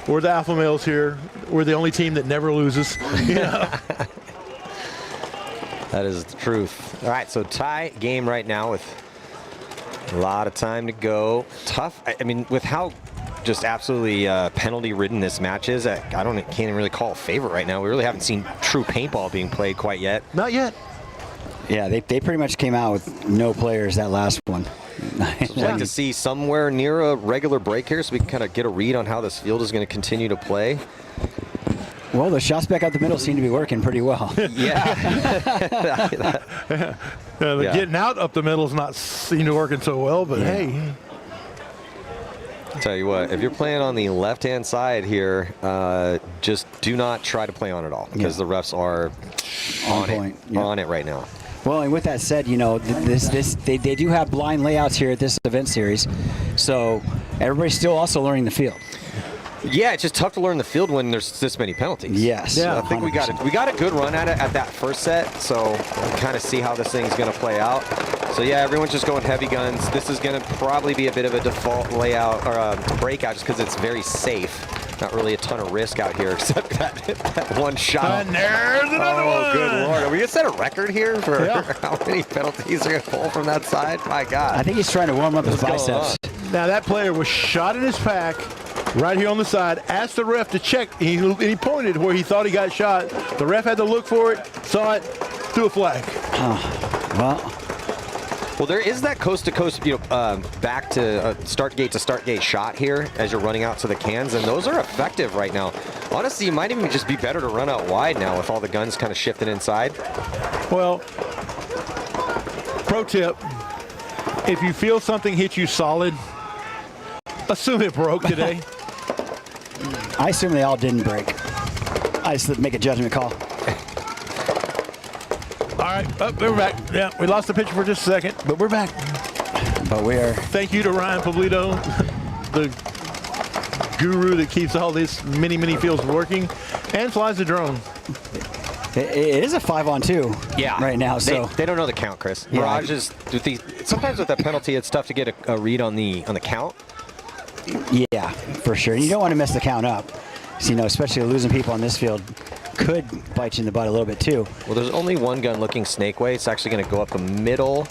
we're the alpha males here. We're the only team that never loses. That is the truth. All right, so tie game right now with a lot of time to go. Tough. I mean, with how just absolutely penalty-ridden this match is, can't even really call a favorite right now. We really haven't seen true paintball being played quite yet. Not yet. Yeah, they pretty much came out with no players that last one. So I'd like to see somewhere near a regular break here so we can kind of get a read on how this field is going to continue to play. Well, the shots back out the middle seem to be working pretty well. Yeah. Getting out up the middle is not seem to working so well, but hey. I'll tell you what, if you're playing on the left-hand side here, just do not try to play on it all, because the refs are on it right now. Well, and with that said, they do have blind layouts here at this event series, so everybody's still also learning the field. Yeah, it's just tough to learn the field when there's this many penalties. Yes. Yeah, I think we got a good run at it at that first set, so we'll kind of see how this thing's going to play out. So yeah, everyone's just going heavy guns. This is going to probably be a bit of a default layout or a breakout, just because it's very safe. Not really a ton of risk out here, except that one shot. And there's another one. Oh, good Lord. Are we going to set a record here for how many penalties are going to pull from that side? My God. I think he's trying to warm up his biceps. Now that player was shot in his pack right here on the side, asked the ref to check, and he pointed where he thought he got shot. The ref had to look for it, saw it, threw a flag. Well, there is that coast-to-coast, back to start gate shot here as you're running out to the cans, and those are effective right now. Honestly, you might even just be better to run out wide now with all the guns kind of shifting inside. Well, pro tip, if you feel something hit you solid, assume it broke today. I assume they all didn't break. I just make a judgment call. All right, we're back. Yeah, we lost the picture for just a second, but we're back. But we are. Thank you to Ryan Pablito, the guru that keeps all these mini fields working and flies the drone. It is a 5-on-2 right now. So they don't know the count, Chris. Yeah. Mirage is sometimes with that penalty, it's tough to get a read on the count. Yeah, for sure. And you don't want to mess the count up. So, especially losing people on this field could bite you in the butt a little bit too. Well, there's only one gun looking snake way. It's actually going to go up the middle.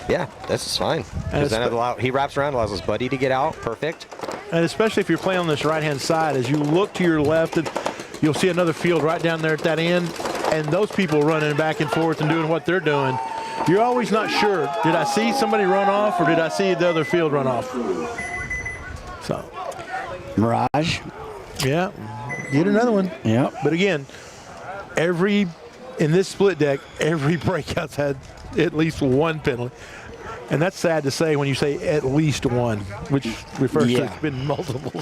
Yeah, this is fine. Because then he wraps around, allows his buddy to get out. Perfect. And especially if you're playing on this right-hand side, as you look to your left, and you'll see another field right down there at that end, and those people running back and forth and doing what they're doing. You're always not sure. Did I see somebody run off, or did I see the other field run off? So, Mirage. Yeah, get another one. Yeah. But again, in this split deck, every breakout's had at least one penalty. And that's sad to say when you say at least one, which refers to it's been multiple.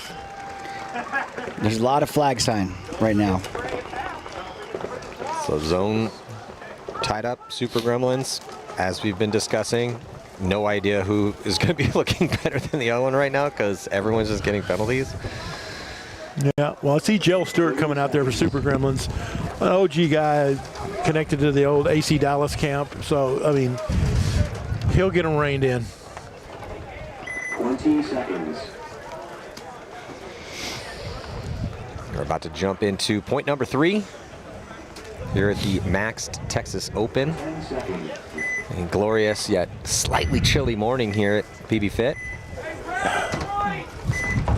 There's a lot of flag sign right now. So zone tied up, Super Gremlins, as we've been discussing. No idea who is going to be looking better than the other one right now because everyone's just getting penalties. Yeah, well, I see Joe Stewart coming out there for Super Gremlins, an OG guy connected to the old AC Dallas camp. So, I mean, he'll get them reined in. 20 seconds. We're about to jump into point number 3 here at the MAXT Texas Open. A glorious yet slightly chilly morning here at PB Fit.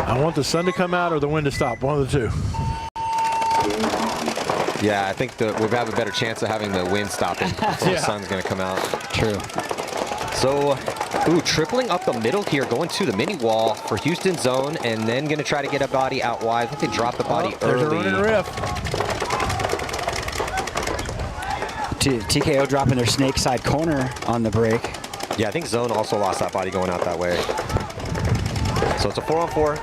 I want the sun to come out or the wind to stop, one of the two. Yeah, I think we'll have a better chance of having the wind stopping if the sun's going to come out. True. So, tripling up the middle here, going to the mini wall for Houston zone, and then going to try to get a body out wide. I think they dropped the body early. There's a running riff. TKO dropping their snake side corner on the break. Yeah, I think zone also lost that body going out that way. So it's a 4-on-4.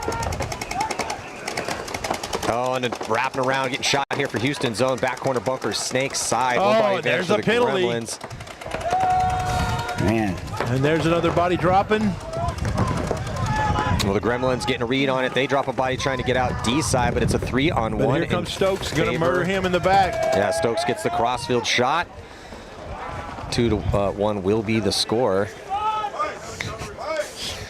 Oh, and then wrapping around, getting shot here for Houston zone. Back corner bunker, snake side. Oh, there's a penalty. Gremlins. Man. And there's another body dropping. Well, the Gremlins getting a read on it. They drop a body trying to get out D side, but it's a 3-on-1. But here comes Stokes, going to murder him in the back. Yeah, Stokes gets the crossfield shot. 2-1 will be the score.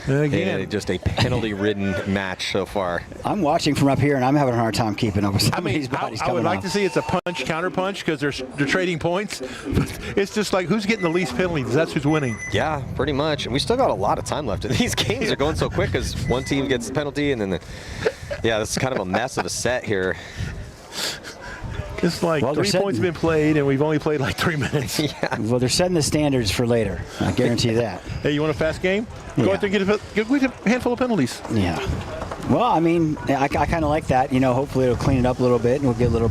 Again, just a penalty-ridden match so far. I'm watching from up here, and I'm having a hard time keeping up with some of these bodies I would like to see it's a punch, counter punch, because they're trading points. But it's just like who's getting the least penalties. That's who's winning. Yeah, pretty much. And we still got a lot of time left. And these games are going so quick because one team gets the penalty, and then this is kind of a mess of a set here. It's like 3 points been played, and we've only played like 3 minutes. Yeah. Well, they're setting the standards for later. I guarantee that. Hey, you want a fast game? Go out there and get a handful of penalties. Yeah. Well, I mean, I kind of like that. Hopefully it'll clean it up a little bit, and we'll get a little.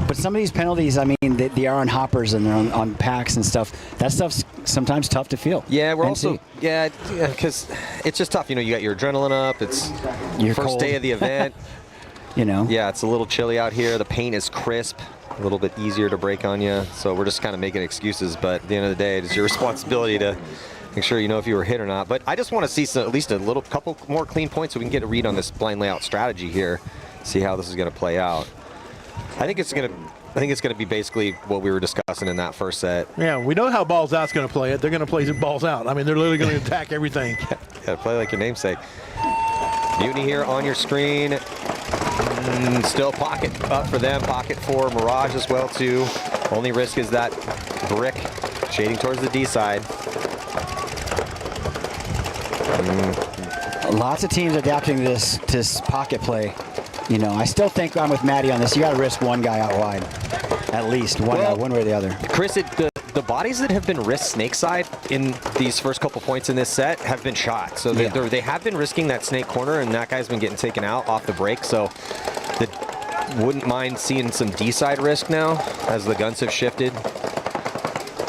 But some of these penalties, I mean, they are on hoppers and they're on packs and stuff. That stuff's sometimes tough to feel. Yeah, because it's just tough. You got your adrenaline up. It's your first day of the event. Yeah, it's a little chilly out here. The paint is crisp, a little bit easier to break on you. So we're just kind of making excuses. But at the end of the day, it's your responsibility to make sure you know if you were hit or not. But I just want to see at least a couple more clean points so we can get a read on this blind layout strategy here. See how this is going to play out. I think it's going to be basically what we were discussing in that first set. Yeah, we know how Balls Out's going to play it. They're going to play balls out. I mean, they're literally going to attack everything. Yeah, play like your namesake. Mutiny here on your screen. Still pocket up for them. Pocket for Mirage as well, too. Only risk is that brick shading towards the D side. Lots of teams adapting this pocket play. You know, I still think I'm with Maddie on this. You got to risk one guy out wide, at least one way or the other. Chris, the bodies that have been risked snake side in these first couple points in this set have been shot. So they have been risking that snake corner, and that guy's been getting taken out off the break. So wouldn't mind seeing some D-side risk now as the guns have shifted.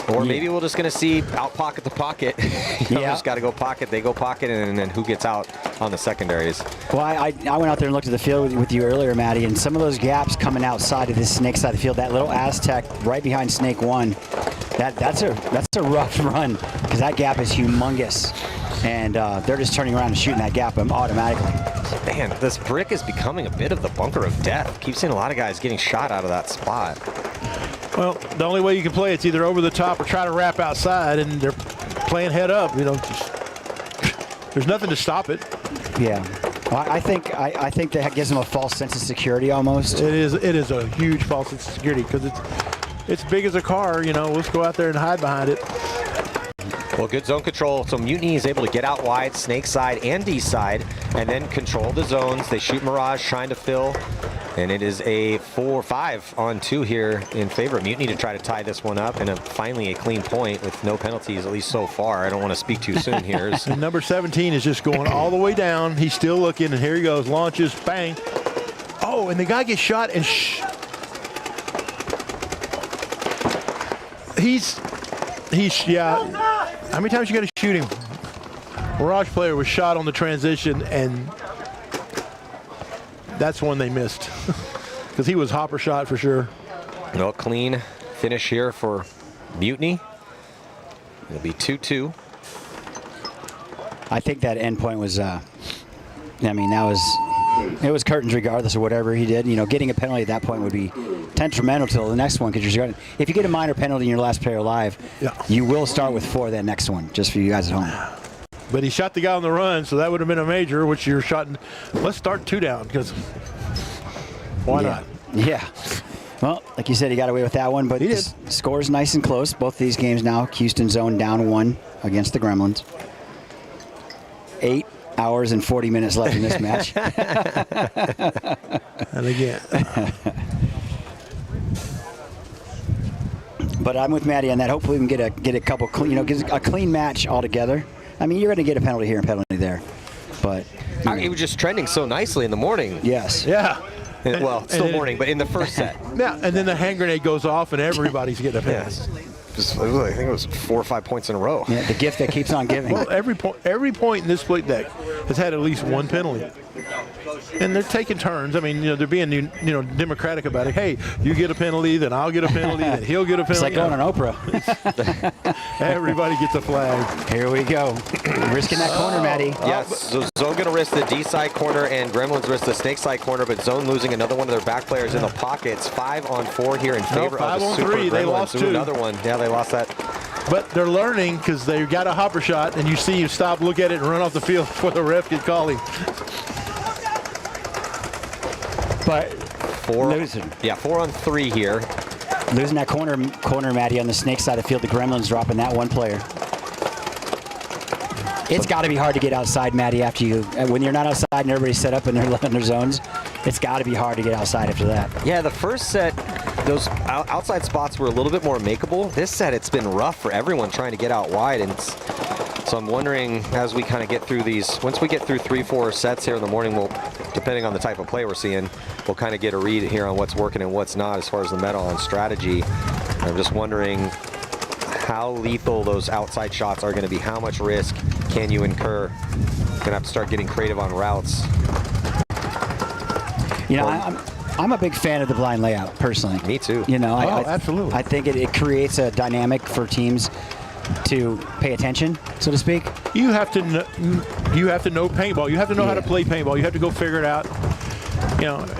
Or maybe we're just going to see out pocket to pocket. Just got to go pocket, they go pocket, and then who gets out on the secondaries. Well, I went out there and looked at the field with you earlier, Maddie, and some of those gaps coming outside of this snake side of the field, that little Aztec right behind snake one, that's a rough run because that gap is humongous. And they're just turning around and shooting that gap automatically. Man, this brick is becoming a bit of the bunker of death. Keep seeing a lot of guys getting shot out of that spot. Well, the only way you can play it's either over the top or try to wrap outside, and they're playing head up. You know, there's nothing to stop it. Yeah, well, I think that gives them a false sense of security almost. It is a huge false sense of security because it's big as a car. You know, let's go out there and hide behind it. Well, good zone control. So Mutiny is able to get out wide, snake side and D side, and then control the zones. They shoot Mirage, trying to fill. And it is a 4-5 on 2 here in favor of Mutiny to try to tie this one up, and finally a clean point with no penalties, at least so far. I don't want to speak too soon here. And number 17 is just going all the way down. He's still looking, and here he goes, launches, bang. Oh, and the guy gets shot, and yeah. How many times you got to shoot him? Mirage player was shot on the transition, and that's one they missed because he was hopper shot for sure. No, clean finish here for Mutiny. It'll be 2-2. I think that end point was, I mean, it was curtains regardless of whatever he did. You know, getting a penalty at that point would be detrimental to the next one because if you get a minor penalty in your last player alive, you will start with 4 that next one, just for you guys at home. But he shot the guy on the run, so that would have been a major, which you're shotting. Let's start 2 down, because why not? Yeah. Well, like you said, he got away with that one, but the score's nice and close. Both these games now, Houston zone down 1 against the Gremlins. 8 hours and 40 minutes left in this match. And again. But I'm with Maddie on that. Hopefully we can get a couple clean, get a clean match altogether. I mean, you're going to get a penalty here and penalty there, but it was just trending so nicely in the morning. Yes. Yeah. Well, still morning, but in the first set. Yeah, and then the hand grenade goes off, and everybody's getting a penalty. I think it was 4 or 5 points in a row. Yeah, the gift that keeps on giving. Well, every point in this split deck has had at least 1 penalty. And they're taking turns. I mean, they're being, democratic about it. Hey, you get a penalty, then I'll get a penalty, then he'll get a penalty. It's like going on Oprah. Everybody gets a flag. Here we go. Risking that corner, Maddie. Yes, so Zone going to risk the D-side corner, and Gremlins risk the snake side corner, but Zone losing another one of their back players in the pockets. 5 on 4 here in favor of the Super 5 on 3. Gremlins. They lost 2. Another one. Yeah, they lost that. But they're learning because they got a hopper shot, and you stop, look at it, and run off the field before the ref gets calling. But 4 on 3 here. Losing that corner, Maddie, on the snake side of the field. The Gremlins dropping that 1 player. It's got to be hard to get outside, Maddie, after when you're not outside and everybody's set up in their zones. It's got to be hard to get outside after that. Yeah, the first set, those outside spots were a little bit more makeable. This set, it's been rough for everyone trying to get out wide. And so I'm wondering, as we kind of get through these, once we get through 3-4 sets here in the morning, we'll, depending on the type of play we're seeing, we'll kind of get a read here on what's working and what's not as far as the meta on strategy. I'm just wondering how lethal those outside shots are going to be. How much risk can you incur? Going to have to start getting creative on routes. I'm a big fan of the blind layout, personally. Me too. Absolutely. I think it creates a dynamic for teams to pay attention, so to speak. You have to know paintball. You have to know how to play paintball. You have to go figure it out.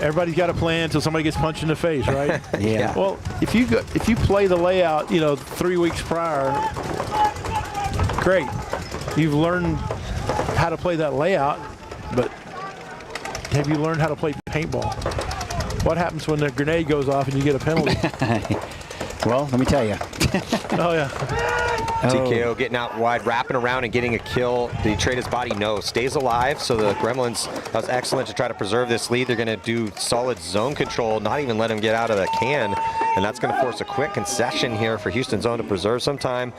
Everybody's got a plan until somebody gets punched in the face, right? Yeah. Well, if you play the layout, 3 weeks prior, great. You've learned how to play that layout, but have you learned how to play paintball? What happens when the grenade goes off and you get a penalty? Well, let me tell you. Oh, yeah. TKO getting out wide, wrapping around and getting a kill. Did he trade his body? No. Stays alive, so the Gremlins, that was excellent to try to preserve this lead. They're going to do solid zone control, not even let him get out of the can, and that's going to force a quick concession here for Houston Zone to preserve some time,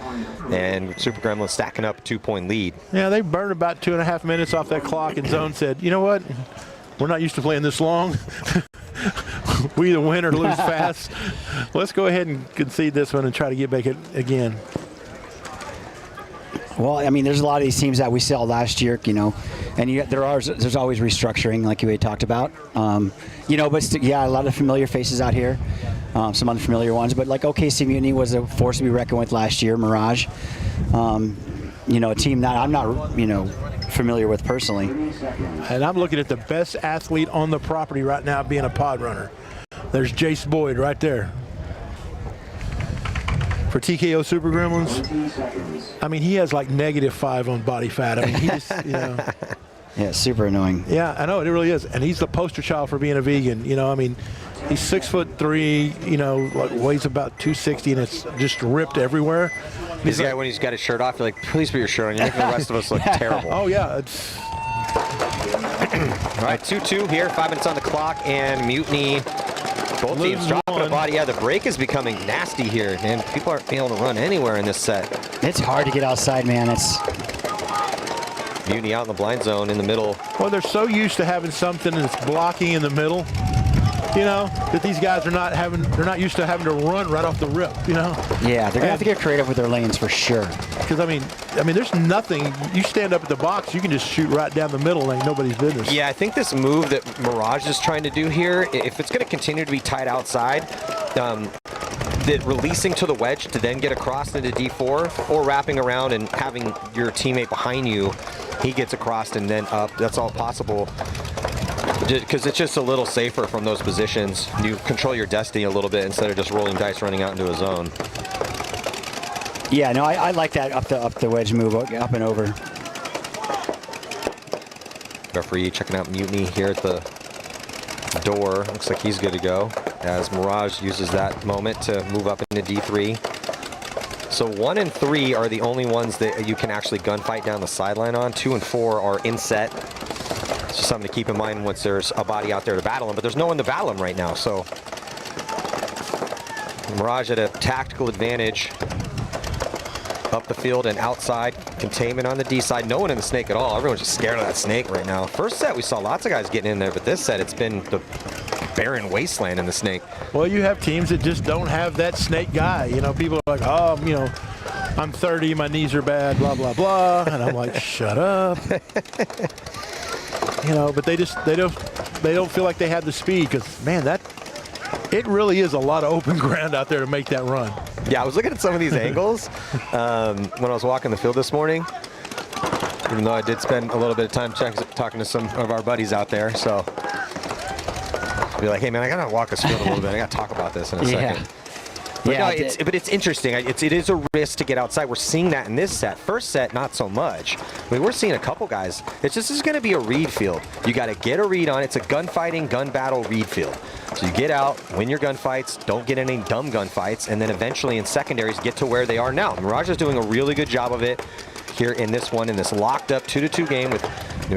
and Super Gremlins stacking up a 2-point lead. Yeah, they burned about 2.5 minutes off that clock, and Zone said, you know what? We're not used to playing this long. We either win or lose fast. Let's go ahead and concede this one and try to get back it again. Well, I mean, there's a lot of these teams that we saw last year, you know, and there's always restructuring, like we talked about. You know, but yeah, a lot of familiar faces out here, some unfamiliar ones. But like OKC Mutiny was a force to be reckoned with last year. Mirage, you know, a team that I'm not, you know, familiar with personally. And I'm looking at the best athlete on the property right now being a pod runner. There's Jace Boyd right there. For TKO Super Gremlins, I mean, he has like -5 on body fat. I mean, he just, you know. Yeah, super annoying. Yeah, I know, it really is. And he's the poster child for being a vegan. You know, I mean, he's 6'3", you know, like weighs about 260, and it's just ripped everywhere. This guy, when he's got his shirt off, you're like, please put your shirt on. You're making the rest of us look terrible. Oh, yeah. It's all right, 2-2 here, 5 minutes on the clock, and Mutiny. Both teams dropping a body. Yeah, the break is becoming nasty here, and people aren't being able to run anywhere in this set. It's hard to get outside, man. It's Mutiny out in the blind zone in the middle. Well, they're so used to having something that's blocking in the middle, you know, that these guys are they're not used to having to run right off the rip, you know. Yeah, they're gonna have to get creative with their lanes for sure. Because I mean, there's nothing. You stand up at the box, you can just shoot right down the middle, like nobody's business. Yeah, I think this move that Mirage is trying to do here, if it's going to continue to be tight outside, that releasing to the wedge to then get across into D4, or wrapping around and having your teammate behind you, he gets across and then up. That's all possible. Because it's just a little safer from those positions. You control your destiny a little bit instead of just rolling dice running out into a zone. Yeah, no, I like that up the wedge move, up and over. Referee checking out Mutiny here at the door. Looks like he's good to go, as Mirage uses that moment to move up into D3. So 1 and 3 are the only ones that you can actually gunfight down the sideline on. 2 and 4 are in set. It's just something to keep in mind once there's a body out there to battle him, but there's no one to battle him right now, so Mirage at a tactical advantage up the field and outside. Containment on the D side. No one in the snake at all. Everyone's just scared of that snake right now. First set, we saw lots of guys getting in there, but this set, it's been the barren wasteland in the snake. Well, you have teams that just don't have that snake guy. You know, people are like, oh, you know, I'm 30, my knees are bad, blah, blah, blah. And I'm like, shut up. You know, but they don't feel like they have the speed, because, man, it really is a lot of open ground out there to make that run. Yeah, I was looking at some of these angles when I was walking the field this morning, even though I did spend a little bit of time talking to some of our buddies out there. So be like, hey, man, I got to walk this field a little bit. I got to talk about this in a second. But yeah, no, but it's interesting. It is a risk to get outside. We're seeing that in this set. First set, not so much. I mean, we're seeing a couple guys. It's just, this is going to be a read field. You got to get a read on it. It's a gunfighting, gun battle read field. So you get out, win your gunfights, don't get any dumb gunfights, and then eventually in secondaries get to where they are now. Mirage is doing a really good job of it here in this one, in this locked up 2-2 game with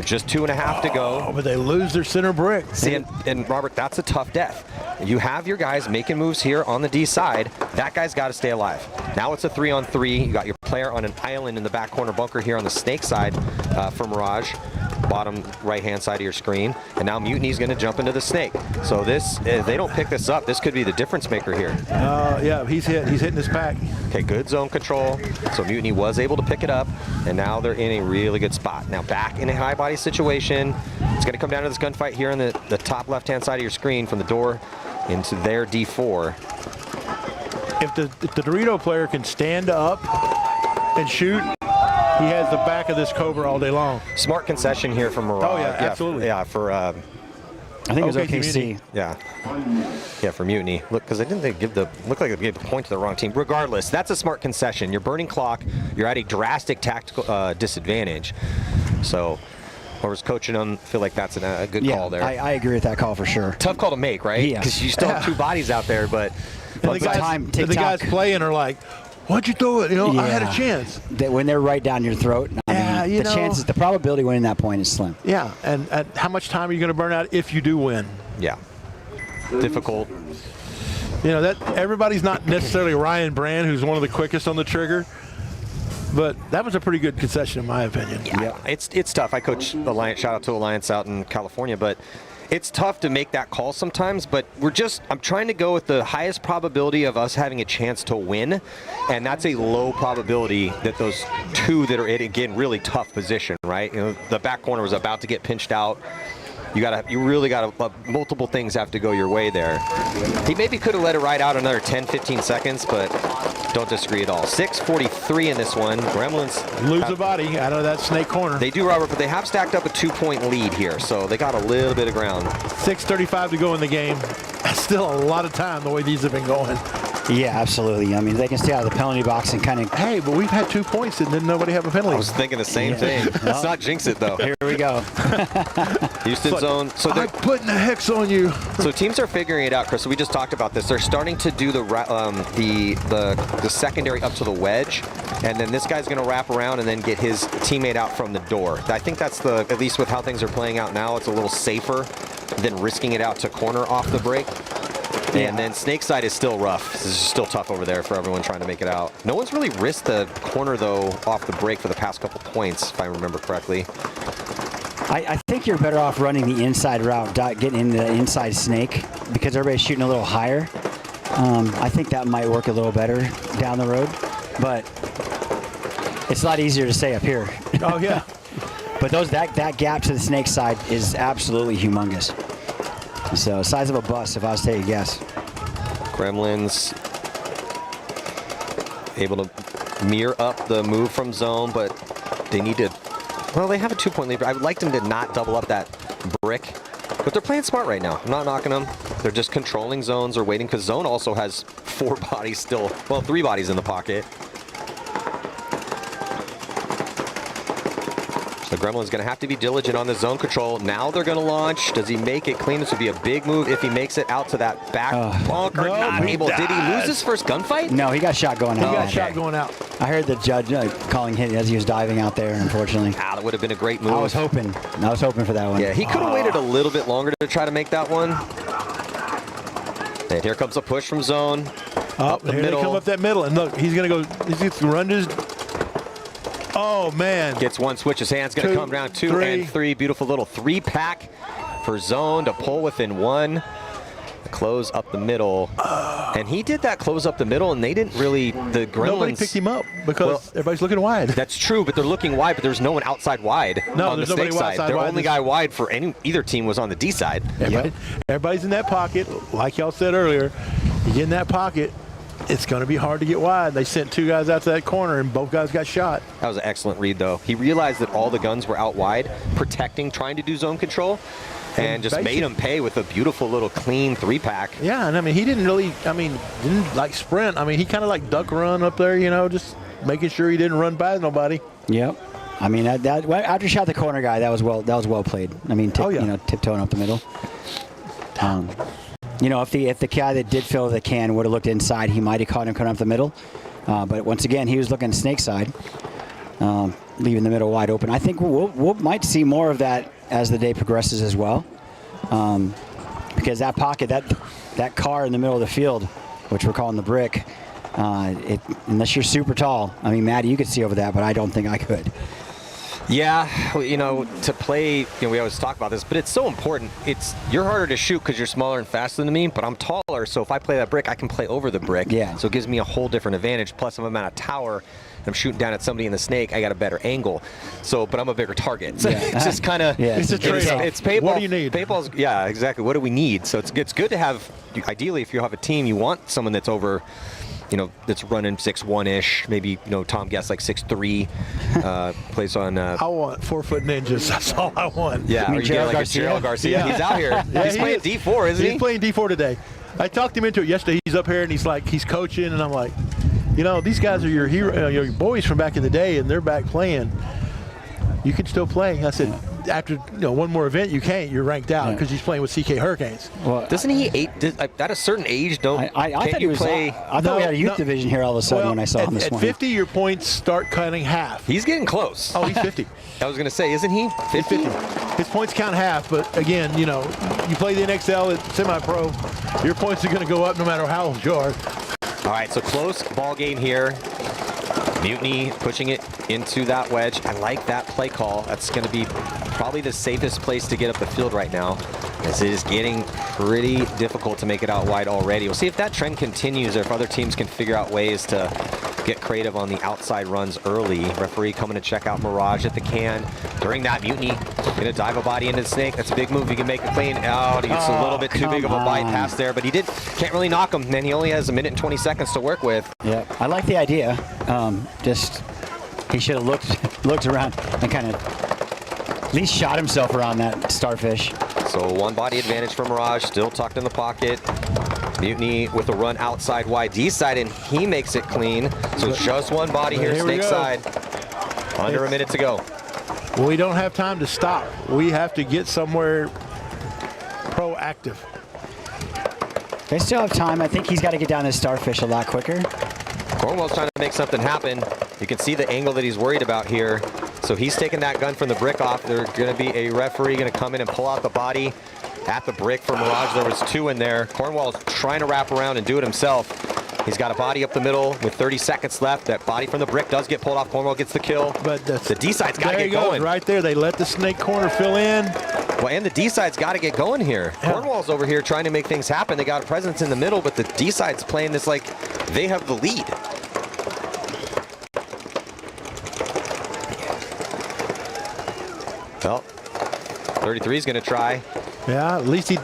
just 2.5 to go. Oh, but they lose their center brick. See, and Robert, that's a tough death. You have your guys making moves here on the D side. That guy's got to stay alive. Now it's a 3-on-3. You got your player on an island in the back corner bunker here on the snake side for Mirage. Bottom right-hand side of your screen. And now Mutiny's going to jump into the snake. So this, if they don't pick this up, this could be the difference maker here. Yeah, he's hitting his pack. Okay, good zone control. So Mutiny was able to pick it up, and now they're in a really good spot. Now back in a high body situation. It's going to come down to this gunfight here on the top left-hand side of your screen from the door into their D4. If the Dorito player can stand up and shoot, he has the back of this Cobra all day long. Smart concession here from Mirage. Oh, yeah, absolutely. Yeah, for I think it was OKC. Yeah, for Mutiny. Look, because they didn't look like they gave a point to the wrong team. Regardless, that's a smart concession. You're burning clock. You're at a drastic tactical disadvantage. So whoever's coaching them, feel like that's a good call there. I agree with that call for sure. Tough call to make, right? Yeah. Because you still have two bodies out there, but And the guys playing are like, why'd you throw it? You know, I had a chance. When they're right down your throat, I mean, the probability of winning that point is slim. Yeah, and how much time are you going to burn out if you do win? Yeah, difficult. You know, that everybody's not necessarily Ryan Brand, who's one of the quickest on the trigger, but that was a pretty good concession in my opinion. Yeah, it's tough. I coach Alliance. Shout out to Alliance out in California, but it's tough to make that call sometimes, but I'm trying to go with the highest probability of us having a chance to win, and that's a low probability that those two that are in, again, really tough position, right? You know, the back corner was about to get pinched out. You really got to, multiple things have to go your way there. He maybe could have let it ride out another 10, 15 seconds, but don't disagree at all. 6:43 in this one. Gremlins lose a body out of that snake corner. They do, Robert, but they have stacked up a 2-point lead here, so they got a little bit of ground. 6:35 to go in the game. That's still a lot of time the way these have been going. Yeah, absolutely. I mean, they can stay out of the penalty box and kind of... Hey, but we've had 2 points and didn't nobody have a penalty. I was thinking the same thing. Let's not jinx it, though. Here we go. Houston zone. So I'm putting the hex on you. So teams are figuring it out, Chris. So we just talked about this. They're starting to do the secondary up to the wedge, and then this guy's going to wrap around and then get his teammate out from the door. I think that's at least with how things are playing out now, it's a little safer than risking it out to corner off the break. Yeah. And then snake side is still rough. This is still tough over there for everyone trying to make it out. No one's really risked the corner, though, off the break for the past couple points, if I remember correctly. I think you're better off running the inside route, getting in the inside snake, because everybody's shooting a little higher. I think that might work a little better down the road, but it's a lot easier to say up here. Oh, yeah. But that gap to the snake side is absolutely humongous. So size of a bus, if I was to take a guess. Gremlins able to mirror up the move from zone, but they need to, well, they have a 2-point lead. I would like them to not double up that brick, but they're playing smart right now. I'm not knocking them. They're just controlling zones or waiting, because zone also has 4 bodies still, well, 3 bodies in the pocket. The Gremlin's going to have to be diligent on the zone control. Now they're going to launch. Does he make it clean? This would be a big move if he makes it out to that back bunker. No, not able. Did he lose his first gunfight? No, he got shot going out. He got shot going out. I heard the judge calling him as he was diving out there, unfortunately. That would have been a great move. I was hoping for that one. Yeah, he could have waited a little bit longer to try to make that one. And here comes a push from zone. Up the middle. They come up that middle, and look, he's going to go, he's going to run his... Oh, man. Gets one, switches hands, going to come down 2 and 3. Beautiful little 3-pack for zone to pull within 1. Close up the middle. And he did that close up the middle, and they didn't really, the Gremlins... Nobody picked him up because everybody's looking wide. That's true, but they're looking wide, but there's no one outside wide on the snake side. Their only guy wide for either team was on the D side. Everybody's in that pocket. Like y'all said earlier, you get in that pocket, it's going to be hard to get wide. They sent 2 guys out to that corner, and both guys got shot. That was an excellent read, though. He realized that all the guns were out wide, protecting, trying to do zone control, and just made him pay with a beautiful little clean 3-pack. Yeah, and I mean, he didn't really, didn't like sprint. I mean, he kind of like duck run up there, you know, just making sure he didn't run by nobody. Yep. I mean, after he shot the corner guy, that was well played. I mean, tiptoeing up the middle. You know, if the guy that did fill the can would have looked inside, he might have caught him coming up the middle. But once again, he was looking snake side, leaving the middle wide open. I think we might see more of that as the day progresses as well, because that pocket, that car in the middle of the field, which we're calling the brick, unless you're super tall. I mean, Maddie, you could see over that, but I don't think I could. Yeah, you know, to play, you know, we always talk about this, but it's so important. You're harder to shoot because you're smaller and faster than me, but I'm taller, so if I play that brick, I can play over the brick. Yeah. So it gives me a whole different advantage. Plus, if I'm at a tower, I'm shooting down at somebody in the snake, I got a better angle. So, but I'm a bigger target. So it's just kind of, it's a trade-off. It's paintball. What do you need? Paintball's, yeah, exactly. What do we need? So it's good to have, ideally, if you have a team, you want someone that's over, you know, that's running 6'1"-ish, maybe, you know, Tom guessed like 6'3", plays on... I want 4-foot ninjas, that's all I want. Yeah, or you get like a Gerald Garcia. He's out here. He's playing D4, isn't he? He's playing D4 today. I talked him into it yesterday. He's up here and he's coaching, and I'm like, you know, these guys are your hero, your boys from back in the day, and they're back playing. You can still play. I said, after one more event, you can't. You're ranked out because he's playing with CK Hurricanes. Well, doesn't he at a certain age? I thought he was. Play? I thought we had a youth division here all of a sudden when I saw him this morning. At 50, your points start cutting half. He's getting close. Oh, he's 50. I was going to say, isn't he 50? His points count half, but again, you play the NXL at semi-pro, your points are going to go up no matter how old you are. All right, so close ball game here. Mutiny pushing it into that wedge. I like that play call. That's going to be probably the safest place to get up the field right now, as it is getting pretty difficult to make it out wide already. We'll see if that trend continues or if other teams can figure out ways to get creative on the outside runs early. Referee coming to check out Mirage at the can. During that, Mutiny gonna dive a body into the snake. That's a big move. He can make it clean. Oh, it's a little bit too big of a bypass there, but he can't really knock him. And he only has 1 minute and 20 seconds to work with. Yeah, I like the idea. He should have looked around and kind of at least shot himself around that starfish. So one body advantage for Mirage, still tucked in the pocket. Mutiny with a run outside wide D side, and he makes it clean. So just one body here, snake side. Under a minute to go. We don't have time to stop. We have to get somewhere proactive. They still have time. I think he's got to get down this starfish a lot quicker. Cornwell's trying to make something happen. You can see the angle that he's worried about here. So he's taking that gun from the brick off. There's going to be a referee going to come in and pull out the body at the brick for Mirage. There was 2 in there. Cornwell's trying to wrap around and do it himself. He's got a body up the middle with 30 seconds left. That body from the brick does get pulled off. Cornwell gets the kill. But the D side's got to get going. Right there, they let the snake corner fill in. Well, and the D side's got to get going here. Yeah. Cornwell's over here trying to make things happen. They got a presence in the middle, but the D side's playing this like they have the lead. Well, 33 is going to try. Yeah, at least he.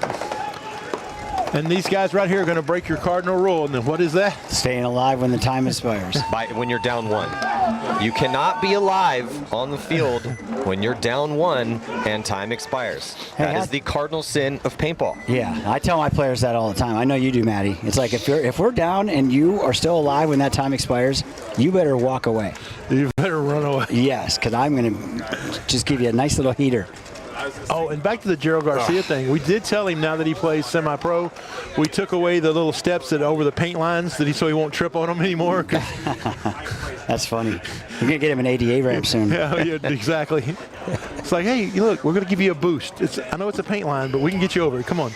And these guys right here are going to break your cardinal rule. And then what is that? Staying alive when the time expires. When you're down 1. You cannot be alive on the field when you're down 1 and time expires. That is the cardinal sin of paintball. Yeah, I tell my players that all the time. I know you do, Matty. It's like if we're down and you are still alive when that time expires, you better walk away. You better run away. Yes, because I'm going to just give you a nice little heater. Oh, and back to the Gerald Garcia thing. We did tell him now that he plays semi-pro, we took away the little steps that over the paint lines so he won't trip on them anymore. That's funny. You're going to get him an ADA ramp soon. Yeah, exactly. It's like, hey, look, we're going to give you a boost. I know it's a paint line, but we can get you over it. Come on.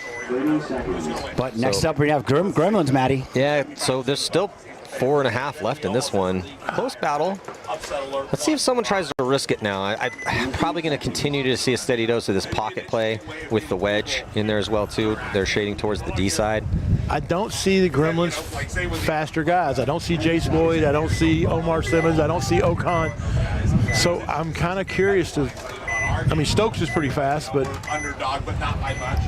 But next up, we have Gremlins, Matty. Yeah, so there's still 4.5 left in this one. Close battle. Let's see if someone tries to risk it now. I'm probably going to continue to see a steady dose of this pocket play with the wedge in there as well, too. They're shading towards the D side. I don't see the Gremlins faster guys. I don't see Jace Boyd. I don't see Omar Simmons. I don't see Ocon. So I'm kind of curious to. I mean, Stokes is pretty fast, but underdog, but not by much.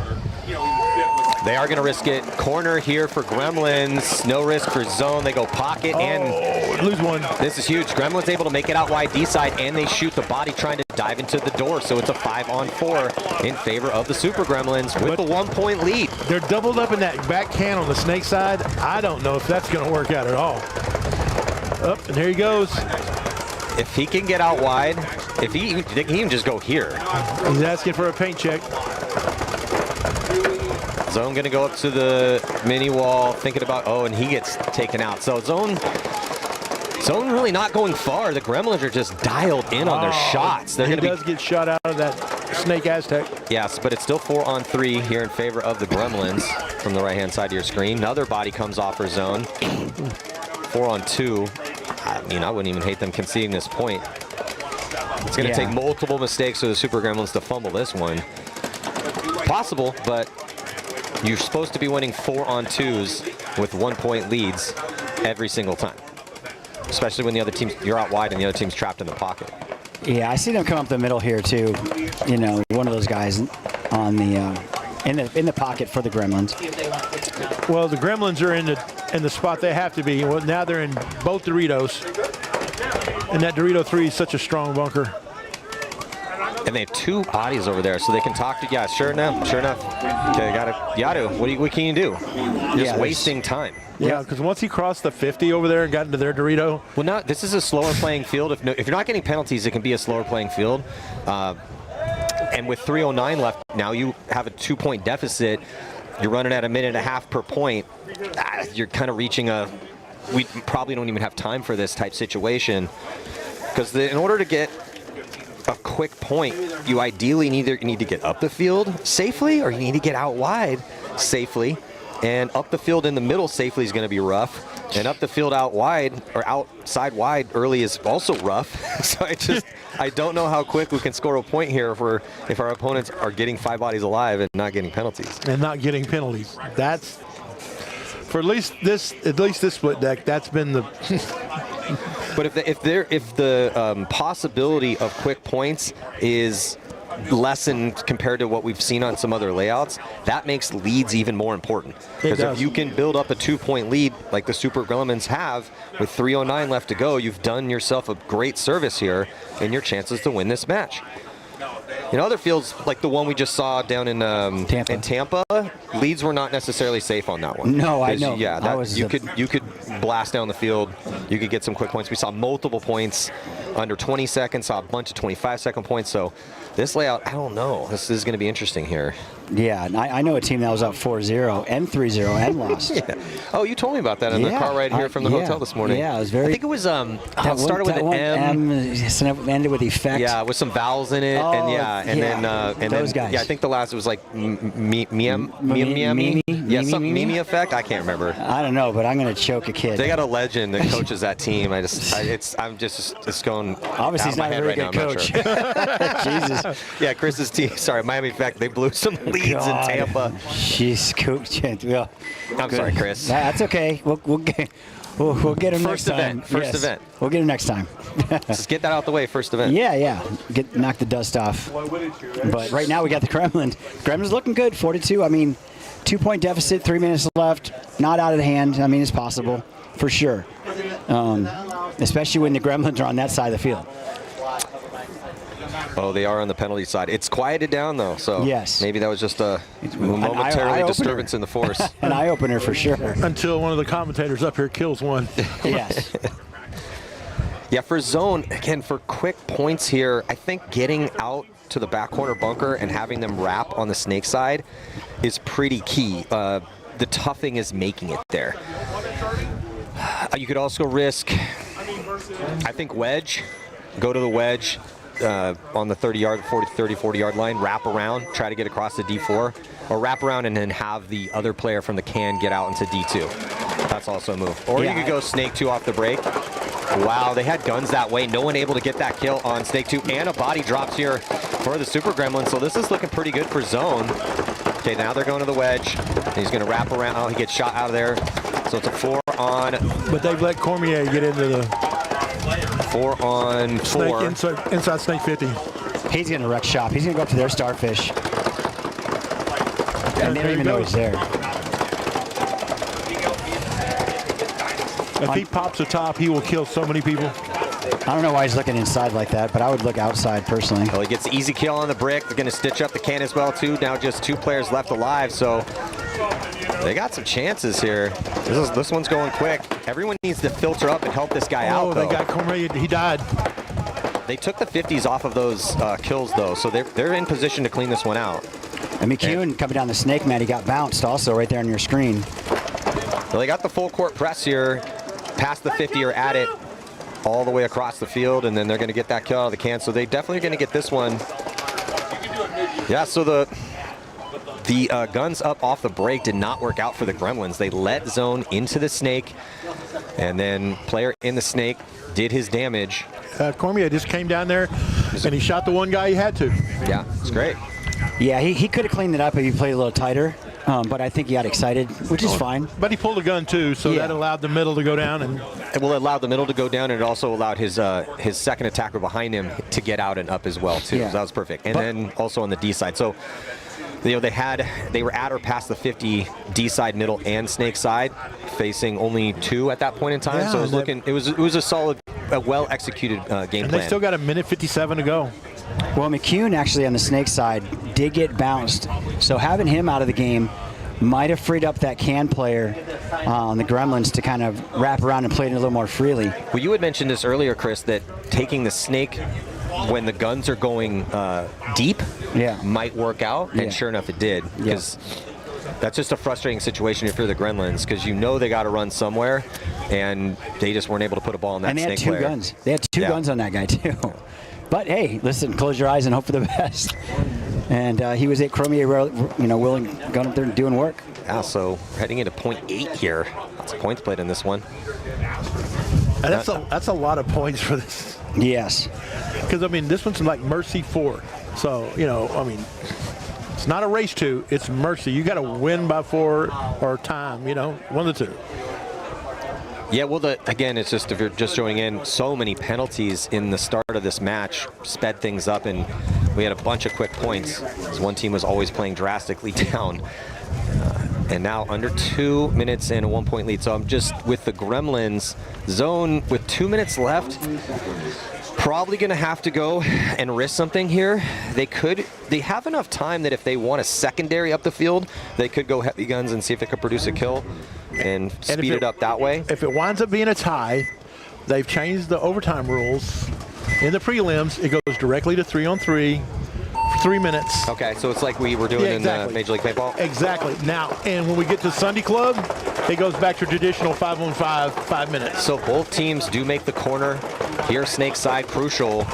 They are going to risk it. Corner here for Gremlins. No risk for zone. They go pocket and lose one. This is huge. Gremlins able to make it out wide D side, and they shoot the body trying to dive into the door. So it's a 5-on-4 in favor of the Super Gremlins with the 1-point lead. They're doubled up in that back can on the snake side. I don't know if that's going to work out at all. Up, and there he goes. If he can get out wide, if he can just go here. He's asking for a paint check. Zone going to go up to the mini wall, thinking about, and he gets taken out. So Zone really not going far. The Gremlins are just dialed in on their shots. He does get shot out of that Snake Aztec. Yes, but it's still 4-on-3 here in favor of the Gremlins from the right-hand side of your screen. Another body comes off for Zone. 4-on-2. I mean, I wouldn't even hate them conceding this point. It's going to take multiple mistakes for the Super Gremlins to fumble this one. Possible, but you're supposed to be winning 4-on-2s with 1-point leads every single time. Especially when the other team's, you're out wide and the other team's trapped in the pocket. Yeah, I see them come up the middle here too. You know, one of those guys on the in the pocket for the Gremlins. Well, the Gremlins are in the spot they have to be. Well, now they're in both Doritos, and that Dorito 3 is such a strong bunker. And they have 2 bodies over there, so they can talk to. Yeah, sure enough. Okay, gotta. What can you do? You're just wasting time. Yeah, because once he crossed the 50 over there and got into their Dorito. Well, now this is a slower playing field. If you're not getting penalties, it can be a slower playing field. And And with 3:09 left, now you have a 2-point deficit. You're running at a minute and a half per point. You're kind of reaching we probably don't even have time for this type situation. Because in order to get a quick point, you ideally need to get up the field safely, or you need to get out wide safely. And up the field in the middle safely is going to be rough. And up the field out wide, or outside wide early, is also rough. So I don't know how quick we can score a point here if our opponents are getting 5 bodies alive and not getting penalties. And not getting penalties. That's, for at least this split deck, that's been the But if the possibility of quick points is lessened compared to what we've seen on some other layouts, that makes leads even more important. Because if you can build up a 2-point lead like the Super Gremlins have with 3:09 left to go, you've done yourself a great service here in your chances to win this match. In other fields, like the one we just saw down in Tampa, leads were not necessarily safe on that one. No, I know. Yeah, you could blast down the field. You could get some quick points. We saw multiple points under 20 seconds, saw a bunch of 25-second points. So this layout, I don't know. This is going to be interesting here. Yeah, and I know a team that was up 4-0 and 3-0 and lost. Yeah. Oh, you told me about that in the car ride here from the hotel this morning. Yeah, it was very. I think it was it started with an M. Ended with effect. Yeah, with some vowels in it, and those guys. Yeah, I think the last was like Mimi effect. I can't remember. I don't know, but I'm gonna choke a kid. They got a legend that coaches that team. I'm just going. Obviously, he's not a very good coach. Jesus. Yeah, Chris's team. Sorry, Miami effect. They blew some leads in Tampa. She's coaching. Well, I'm sorry, Chris. That's okay. We'll get him next time. First event. We'll get him next time. Just get that out the way. First event. Yeah. Knock the dust off. But right now we got the Gremlins. Gremlins looking good. 42. I mean, 2-point deficit. 3 minutes left. Not out of the hand. I mean, it's possible for sure. Especially when the Gremlins are on that side of the field. Oh, they are on the penalty side. It's quieted down, though, so yes. Maybe that was just a momentary disturbance in the force. An eye-opener for sure. Until one of the commentators up here kills one. Yes. Yeah, for zone, again, for quick points here, I think getting out to the back corner bunker and having them wrap on the snake side is pretty key. The toughing is making it there. You could also risk, I think, wedge. Go to the wedge. On the 40-yard line, wrap around, try to get across the D4, or wrap around and then have the other player from the can get out into D2. That's also a move. Or you could go Snake 2 off the break. Wow, they had guns that way. No one able to get that kill on Snake 2, and a body drops here for the Super Gremlin. So this is looking pretty good for zone. Okay, now they're going to the wedge. He's going to wrap around. Oh, he gets shot out of there. So it's a 4-on. But they've let Cormier get into the 4-on-4. Snake inside Snake 50. He's going to wreck shop. He's going to go up to their starfish. And they don't even know he's there. If he pops a top, he will kill so many people. I don't know why he's looking inside like that, but I would look outside personally. Well, he gets the easy kill on the brick. They're going to stitch up the can as well, too. Now just 2 players left alive, so they got some chances here. This one's going quick. Everyone needs to filter up and help this guy out, though. They got Cormier. He died. They took the 50s off of those kills, though, so they're in position to clean this one out. And McEwen coming down the snake, man, he got bounced also right there on your screen. Well, they got the full court press here, past the 50 or at it, all the way across the field, and then they're going to get that kill out of the can. So they definitely are going to get this one. Yeah, so the guns up off the break did not work out for the Gremlins. They let zone into the snake, and then player in the snake did his damage. Cormier just came down there, and he shot the one guy he had to. Yeah, it's great. Yeah, he could have cleaned it up if he played a little tighter. But I think he got excited, which is fine. But he pulled a gun too, so that allowed the middle to go down. And it allowed the middle to go down, and it also allowed his second attacker behind him to get out and up as well too. So that was perfect. And then also on the D side, so they were at or past the 50 D side, middle, and snake side, facing only 2 at that point in time. So it was a solid, well executed game plan. They still got a minute 57 to go. Well, McEwen actually on the snake side did get bounced, so having him out of the game might have freed up that can player on the Gremlins to kind of wrap around and play it a little more freely. Well, you had mentioned this earlier, Chris, that taking the snake when the guns are going deep, might work out, and sure enough, it did. Because that's just a frustrating situation if you're the Gremlins, because you know they got to run somewhere, and they just weren't able to put a ball in that snake And they had two guns. They had two guns on that guy, too. But, hey, listen, close your eyes and hope for the best. And he was at Cormier, willing, going up there and doing work. Yeah, so heading into point 8 here. Lots of points played in this one. And that's a lot of points for this. Yes. Because, I mean, this one's like Mercy 4. So, I mean, it's not a race 2, it's Mercy. You got to win by 4 or time, one of the two. Yeah, well, again, it's just, if you're just joining in, so many penalties in the start of this match sped things up, and we had a bunch of quick points, as one team was always playing drastically down. And now under 2 minutes and a 1-point lead. So I'm just with the Gremlins zone with 2 minutes left. Probably going to have to go and risk something here. They have enough time that if they want a secondary up the field, they could go heavy guns and see if they could produce a kill and speed it up that way. If it winds up being a tie, they've changed the overtime rules. In the prelims, it goes directly to 3-on-3. 3 minutes. Okay, so it's like we were doing in Major League Paintball? Exactly. Now, and when we get to Sunday Club, it goes back to traditional 5-on-5, 5 minutes. So both teams do make the corner. Here, snake side, crucial.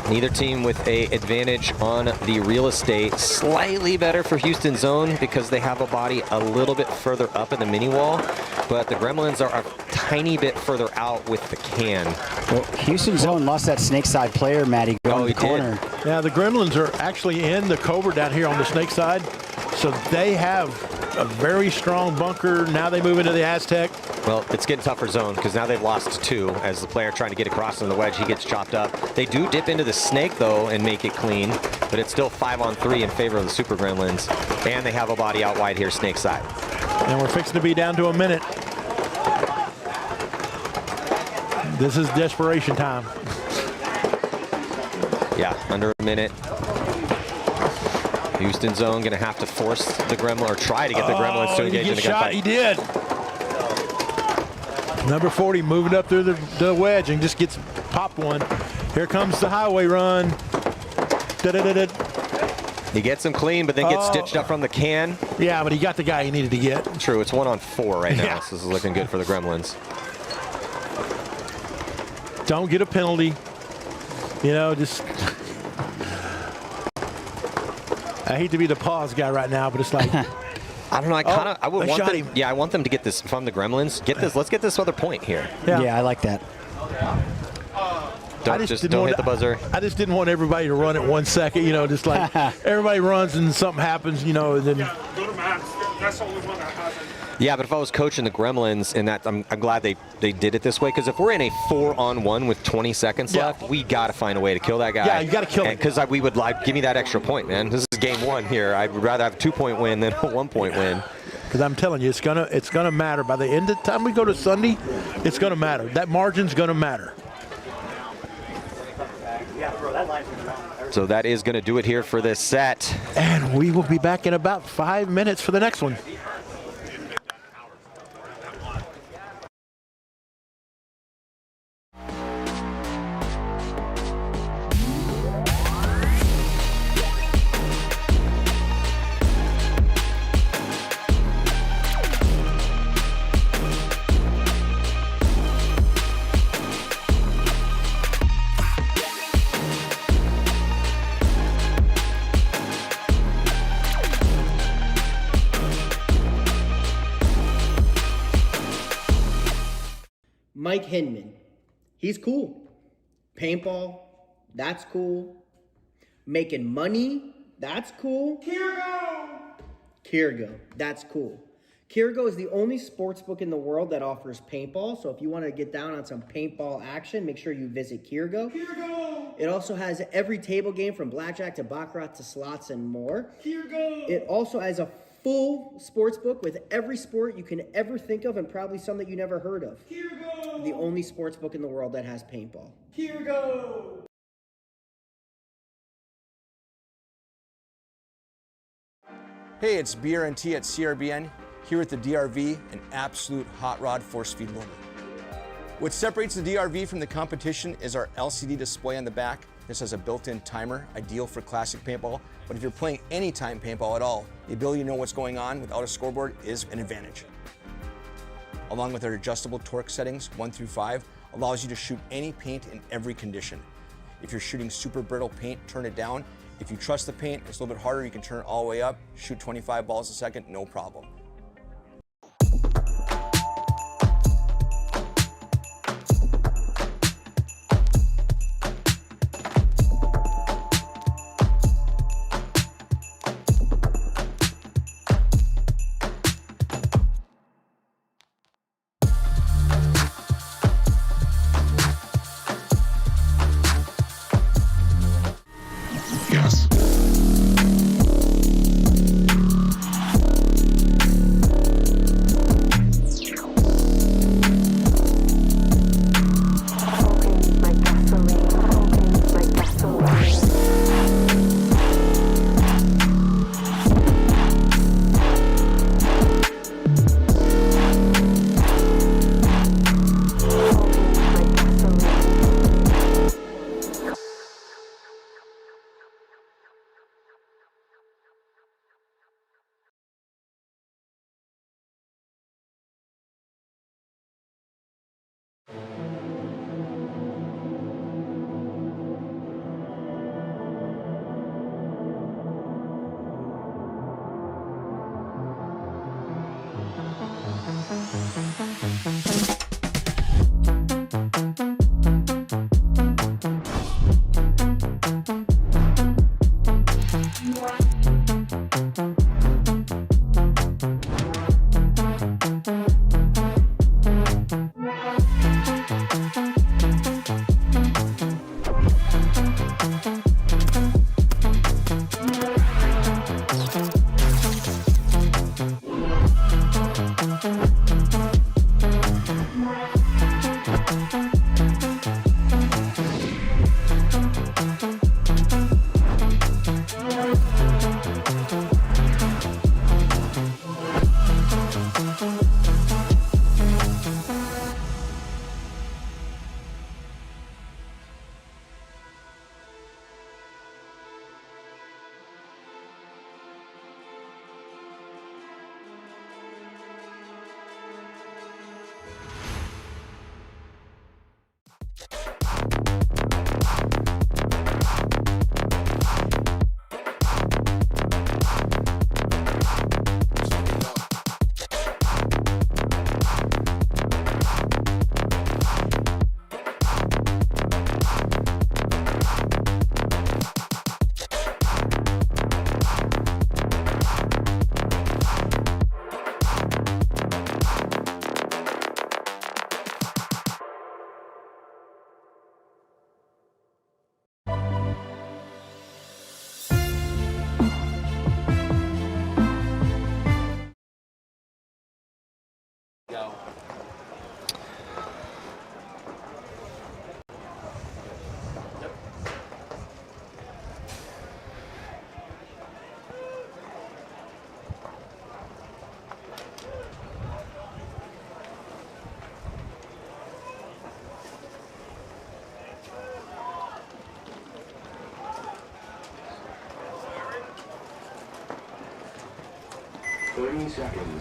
Neither team with a advantage on the real estate. Slightly better for Houston zone because they have a body a little bit further up in the mini wall, but the Gremlins are a tiny bit further out with the can. Well, Houston zone lost that snake side player, Matty, going to the corner. Yeah, the Gremlins are actually in the Cobra down here on the snake side, so they have a very strong bunker. Now they move into the Aztec. Well, it's getting tougher zone because now they've lost 2 as the player trying to get across in the wedge. He gets chopped up. They do dip into the snake, though, and make it clean, but it's still 5-on-3 in favor of the Super Gremlins, and they have a body out wide here, snake side. And we're fixing to be down to a minute. This is desperation time. Yeah, under a minute. Houston zone going to have to force the Gremlin, or try to get the Gremlins to engage in the gunfight. He did. Number 40 moving up through the wedge and just gets popped one. Here comes the highway run. He gets him clean, but then gets stitched up from the can. Yeah, but he got the guy he needed to get. True, it's 1-on-4 right now, so this is looking good for the Gremlins. Don't get a penalty. Just... I hate to be the pause guy right now, but it's like... I don't know. I would want them. Yeah, I want them to get this from the Gremlins. Let's get this other point here. Yeah, I like that. Don't hit the buzzer. I just didn't want everybody to run at 1 second. Just like everybody runs and something happens. And then go to MAXT. That's the only one that hasn't. Yeah, but if I was coaching the Gremlins, and I'm glad they did it this way, because if we're in a 4-on-1 with 20 seconds left, we got to find a way to kill that guy. Yeah, you got to kill him. Because we would give me that extra point, man. This is game 1 here. I'd rather have a 2-point win than a 1-point win. Because I'm telling you, it's gonna matter. By the end of the time we go to Sunday, it's gonna matter. That margin's gonna matter. So that is going to do it here for this set. And we will be back in about 5 minutes for the next one. Mike Hinman, he's cool. Paintball, that's cool. Making money, that's cool. Kirgo, that's cool. Kirgo is the only sports book in the world that offers paintball. So if you want to get down on some paintball action, make sure you visit Kirgo. It also has every table game from blackjack to baccarat to slots and more. It also has a full sports book with every sport you can ever think of and probably some that you never heard of. The only sports book in the world that has paintball. Hey, it's BRNT at CRBN, here at the DRV, an absolute hot rod force feed limit. What separates the DRV from the competition is our LCD display on the back. This has a built-in timer, ideal for classic paintball, but if you're playing anytime paintball at all, the ability to know what's going on without a scoreboard is an advantage. Along with our adjustable torque settings, 1 through 5, allows you to shoot any paint in every condition. If you're shooting super brittle paint, turn it down. If you trust the paint, it's a little bit harder, you can turn it all the way up, shoot 25 balls a second, no problem.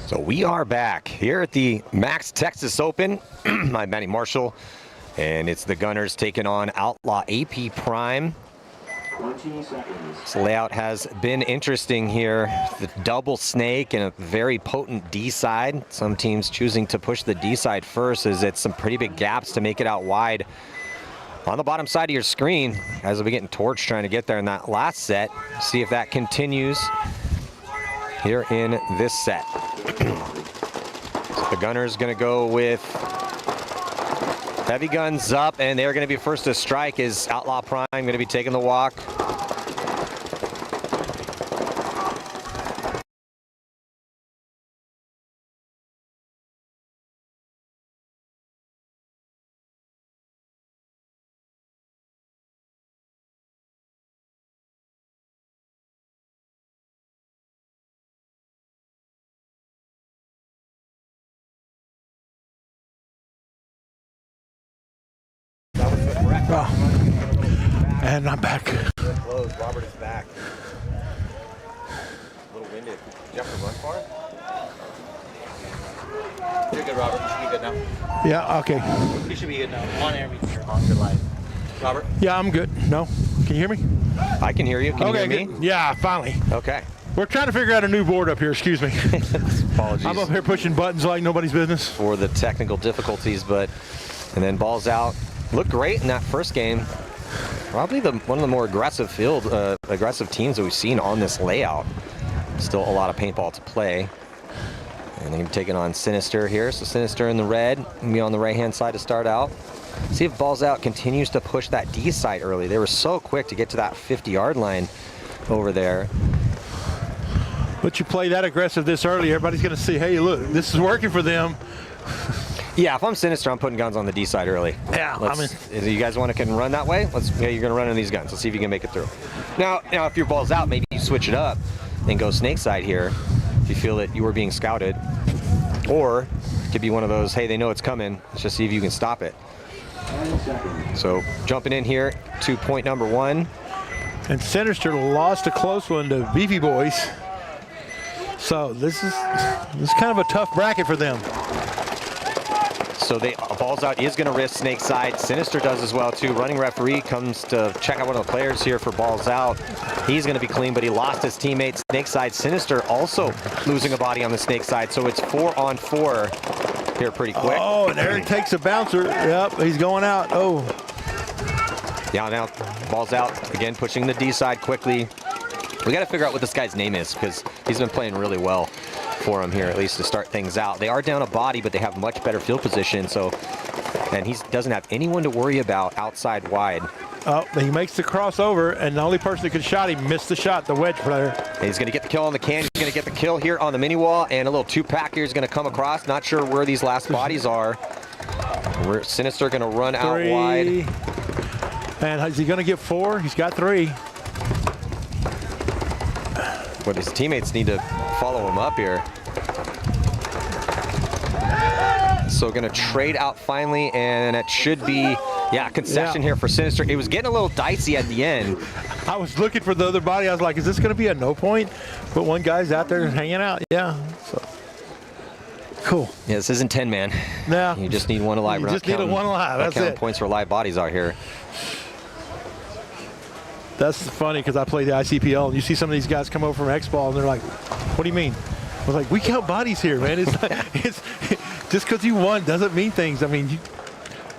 So we are back here at the MAXT Texas Open. I'm Matty Marshall, and it's the Gunners taking on Outlaw AP Prime. 20 seconds. This layout has been interesting here. The double snake and a very potent D side. Some teams choosing to push the D side first, as it's some pretty big gaps to make it out wide. On the bottom side of your screen, guys will be getting torched trying to get there in that last set. See if that continues here in this set. So the Gunners going to go with heavy guns up, and they're going to be first to strike. Is Outlaw Prime going to be taking the walk? And I'm back. Good close. Robert is back. A little winded. Did you have to run far? You're good, Robert. You should be good now. Yeah, okay. You should be good now. On air means you're on your live. Robert? Yeah, I'm good. No? Can you hear me? I can hear you. Can you hear me? Good. Yeah, finally. Okay. We're trying to figure out a new board up here. Excuse me. Apologies. I'm up here pushing buttons like nobody's business. For the technical difficulties, but and then balls out. Looked great in that first game. Probably one of the more aggressive teams that we've seen on this layout. Still a lot of paintball to play. And they're taking on Sinister here. So Sinister in the red, gonna be on the right-hand side to start out. See if balls out continues to push that D side early. They were so quick to get to that 50-yard line over there. But you play that aggressive this early, everybody's going to see, hey, look, this is working for them. Yeah, if I'm Sinister, I'm putting guns on the D side early. Yeah, you guys can run that way? You're going to run on these guns. Let's see if you can make it through. Now, if your ball's out, maybe you switch it up and go snake side here if you feel that you were being scouted. Or it could be one of those, hey, they know it's coming. Let's just see if you can stop it. So jumping in here to point number 1. And Sinister lost a close one to Beefy Boys. So this is kind of a tough bracket for them. So balls out is going to risk snake side. Sinister does as well too. Running referee comes to check out one of the players here for balls out. He's going to be clean, but he lost his teammate snake side. Sinister also losing a body on the snake side. So it's 4-on-4 here pretty quick. Oh, and Eric takes a bouncer. Yep, he's going out. Oh. Yeah, now balls out again, pushing the D side quickly. We got to figure out what this guy's name is because he's been playing really well for him here, at least to start things out. They are down a body, but they have much better field position. So, and he doesn't have anyone to worry about outside wide. Oh, he makes the crossover, and the only person that could shot him missed the shot, the wedge player. And he's going to get the kill on the can. He's going to get the kill here on the mini wall, and a little 2-pack here is going to come across. Not sure where these last bodies are. Sinister going to run out wide. And is he going to get 4? He's got 3. But his teammates need to follow him up here. So going to trade out finally, and it should be, concession here for Sinister. It was getting a little dicey at the end. I was looking for the other body. I was like, is this going to be a no point? But one guy's out there hanging out. Yeah. So cool. Yeah, this isn't 10-man. No. You just need one alive. You just need one alive. That's it. Points where live bodies are here. That's funny because I play the ICPL and you see some of these guys come over from XBall and they're like, what do you mean? I was like, we count bodies here, man. It's just because you won doesn't mean things. I mean,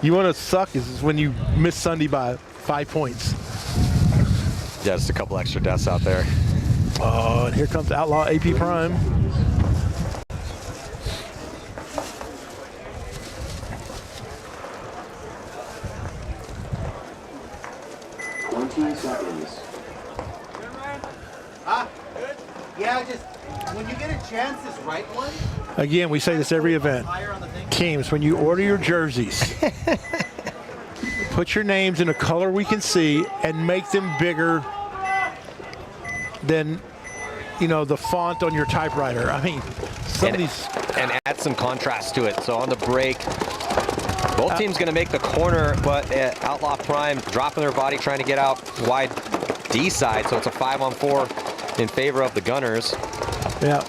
you want to suck is when you miss Sunday by 5 points. Yeah, just a couple extra deaths out there. Oh, and here comes Outlaw AP Prime. Seconds. Good? Yeah, just when you get a chance, this right one. Again, we say this every event. Teams, when you order your jerseys, put your names in a color we can see and make them bigger than, the font on your typewriter. I mean, and add some contrast to it. So on the break, both teams going to make the corner, but Outlaw Prime dropping their body, trying to get out wide D side. So it's a 5-on-4 in favor of the Gunners. Yeah.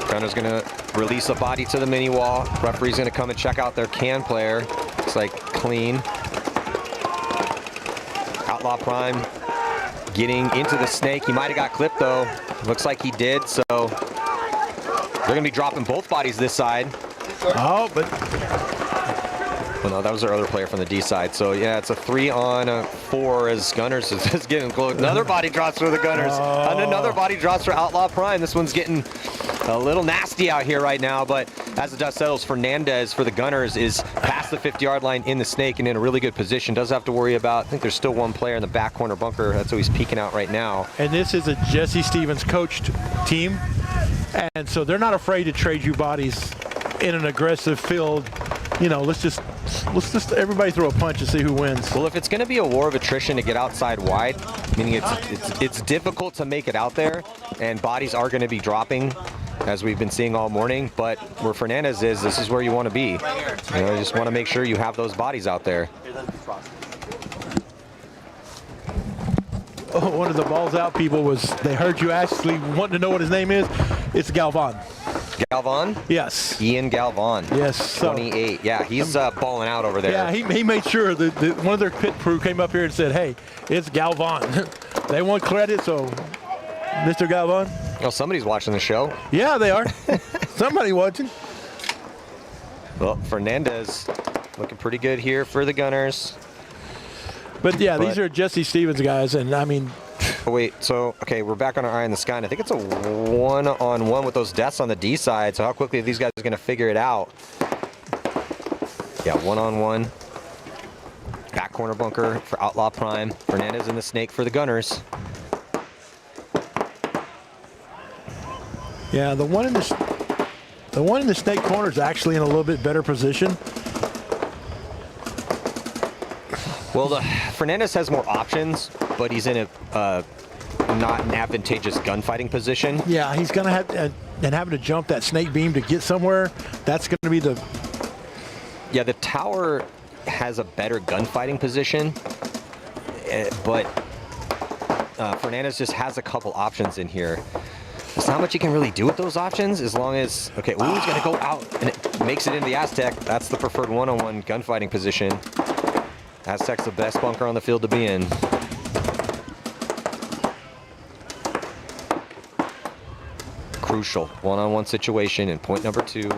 Gunners going to release a body to the mini wall. Referee's going to come and check out their can player. Looks like clean. Outlaw Prime getting into the snake. He might have got clipped though. Looks like he did. So they're going to be dropping both bodies this side. Oh, but... Well, no, that was our other player from the D side. So, yeah, it's a 3-on-4 as Gunners is just getting close. Another body drops for the Gunners. And another body drops for Outlaw Prime. This one's getting a little nasty out here right now. But as the dust settles, Fernandez for the Gunners is past the 50-yard line in the snake and in a really good position. Doesn't have to worry about, I think there's still one player in the back corner bunker. That's who he's peeking out right now. And this is a Jesse Stevens coached team. And so they're not afraid to trade you bodies in an aggressive field. Let's just everybody throw a punch and see who wins. Well, if it's going to be a war of attrition to get outside wide, meaning it's difficult to make it out there, and bodies are going to be dropping, as we've been seeing all morning. But where Fernandez is, this is where you want to be. You know, you just want to make sure you have those bodies out there. Oh, one of the balls out people was, they heard you actually wanting to know what his name is. It's Galvan. Galvan? Yes. Ian Galvan. Yes. So, 28. Yeah, he's balling out over there. yeah, he made sure that one of their pit crew came up here and said, hey, it's Galvan. They want credit, so Mr. Galvan. Oh, somebody's watching the show. Yeah, they are. Somebody watching. Well, Fernandez looking pretty good here for the Gunners. But yeah, these are Jesse Stevens guys, and I mean. Oh, wait, so, okay, we're back on our eye in the sky, and I think it's a one-on-one with those deaths on the D side, so how quickly are these guys going to figure it out? Yeah, one-on-one. Back corner bunker for Outlaw Prime. Fernandez and the Snake for the Gunners. Yeah, the one in the Snake corner is actually in a little bit better position. Well, Fernandez has more options, but he's in a not an advantageous gunfighting position. Yeah, he's going to have and having to jump that snake beam to get somewhere. That's going to be the. Yeah, the tower has a better gunfighting position, but Fernandez just has a couple options in here. There's not much you can really do with those options as long as, okay, ooh, he's going to go out and it makes it into the Aztec. That's the preferred one-on-one gunfighting position. Aztec's the best bunker on the field to be in. Crucial one-on-one situation in point number 2.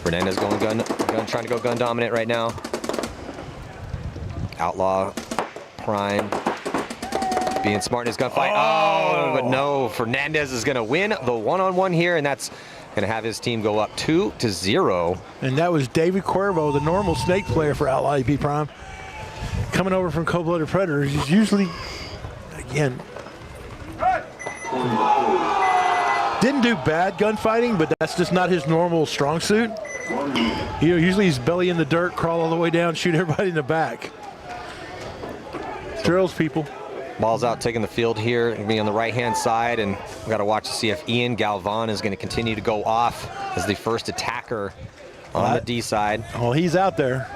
Fernandez going gun, trying to go gun dominant right now. Outlaw Prime being smart in his gunfight. Oh, but no, Fernandez is going to win the one-on-one here, and that's going to have his team go up 2-0. And that was David Cuervo, the normal snake player for Outlaw AP Prime, coming over from Cold-Blooded Predators. He's usually, again, didn't do bad gunfighting, but that's just not his normal strong suit. You know, usually he's belly in the dirt, crawl all the way down, shoot everybody in the back. Drills people. Ball's out, taking the field here. Gonna be on the right-hand side, and we got to watch to see if Ian Galvan is going to continue to go off as the first attacker on the D side. Oh, he's out there.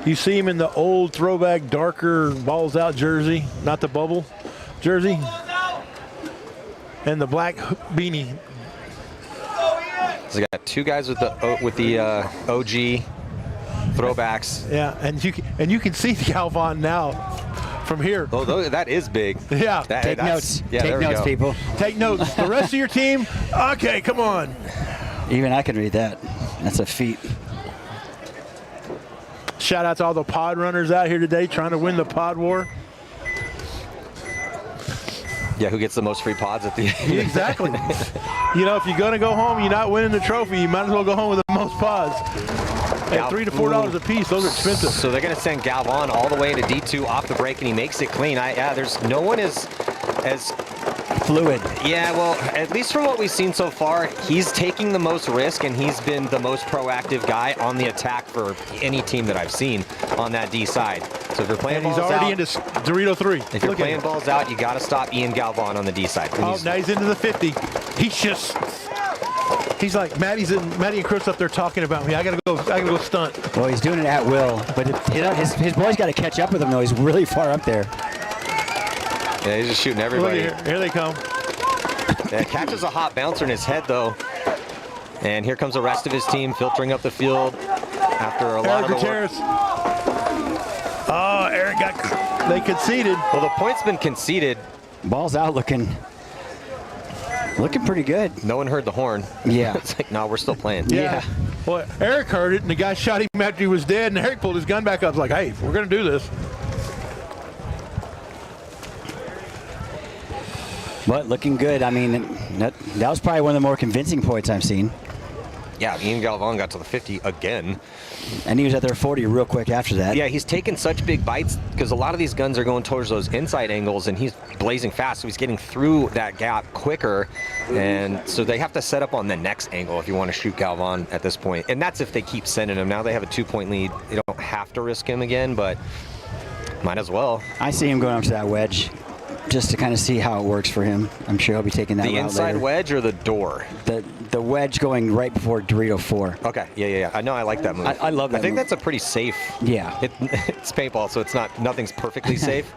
You see him in the old throwback, darker balls out jersey, not the bubble jersey, and the black beanie. So we got 2 guys with the OG throwbacks. Yeah, and you can see Galvan now. From here. Oh, that is big. Yeah. Take notes. Yeah, Take notes, people. Take notes. The rest of your team, okay, come on. Even I can read that. That's a feat. Shout out to all the pod runners out here today trying to win the pod war. Yeah, who gets the most free pods at the end? Exactly. You know, if you're going to go home, you're not winning the trophy, you might as well go home with the most pods. At $3 to $4 a piece, those are expensive. So they're going to send Galvan all the way into D2 off the break, and he makes it clean. There's no one as fluid. Yeah, well, at least from what we've seen so far, he's taking the most risk, and he's been the most proactive guy on the attack for any team that I've seen on that D side. So if you're playing balls out, he's already into Dorito 3. If you're playing balls out, you got to stop Ian Galvan on the D side. Oh, now he's into the 50. He's like, Maddie and Chris up there talking about me. I gotta go stunt. Well, he's doing it at will, but his boys got to catch up with him though. He's really far up there. Yeah, he's just shooting everybody. Here they come. Yeah, catches a hot bouncer in his head though, and here comes the rest of his team filtering up the field after a lot of the work. Oh, Eric they conceded. Well, the point's been conceded. Ball's out looking pretty good. No one heard the horn. Yeah. It's like, no, we're still playing. Yeah. Well, Eric heard it, and the guy shot him after he was dead, and Eric pulled his gun back up. Like, hey, we're going to do this. But looking good. I mean, that was probably one of the more convincing points I've seen. Yeah, Ian Galvan got to the 50 again. And he was at their 40 real quick after that. Yeah, he's taken such big bites because a lot of these guns are going towards those inside angles, and he's blazing fast, so he's getting through that gap quicker. And so they have to set up on the next angle if you want to shoot Galvan at this point. And that's if they keep sending him. Now they have a 2-point lead. They don't have to risk him again, but might as well. I see him going up to that wedge. just to kind of see how it works for him. I'm sure he'll be taking that The route inside later. wedge or the door? The wedge going right before Dorito 4. Okay, yeah. I know I like that move. I love that I think move. that's a pretty safe. Yeah. It's paintball, so it's nothing's perfectly safe.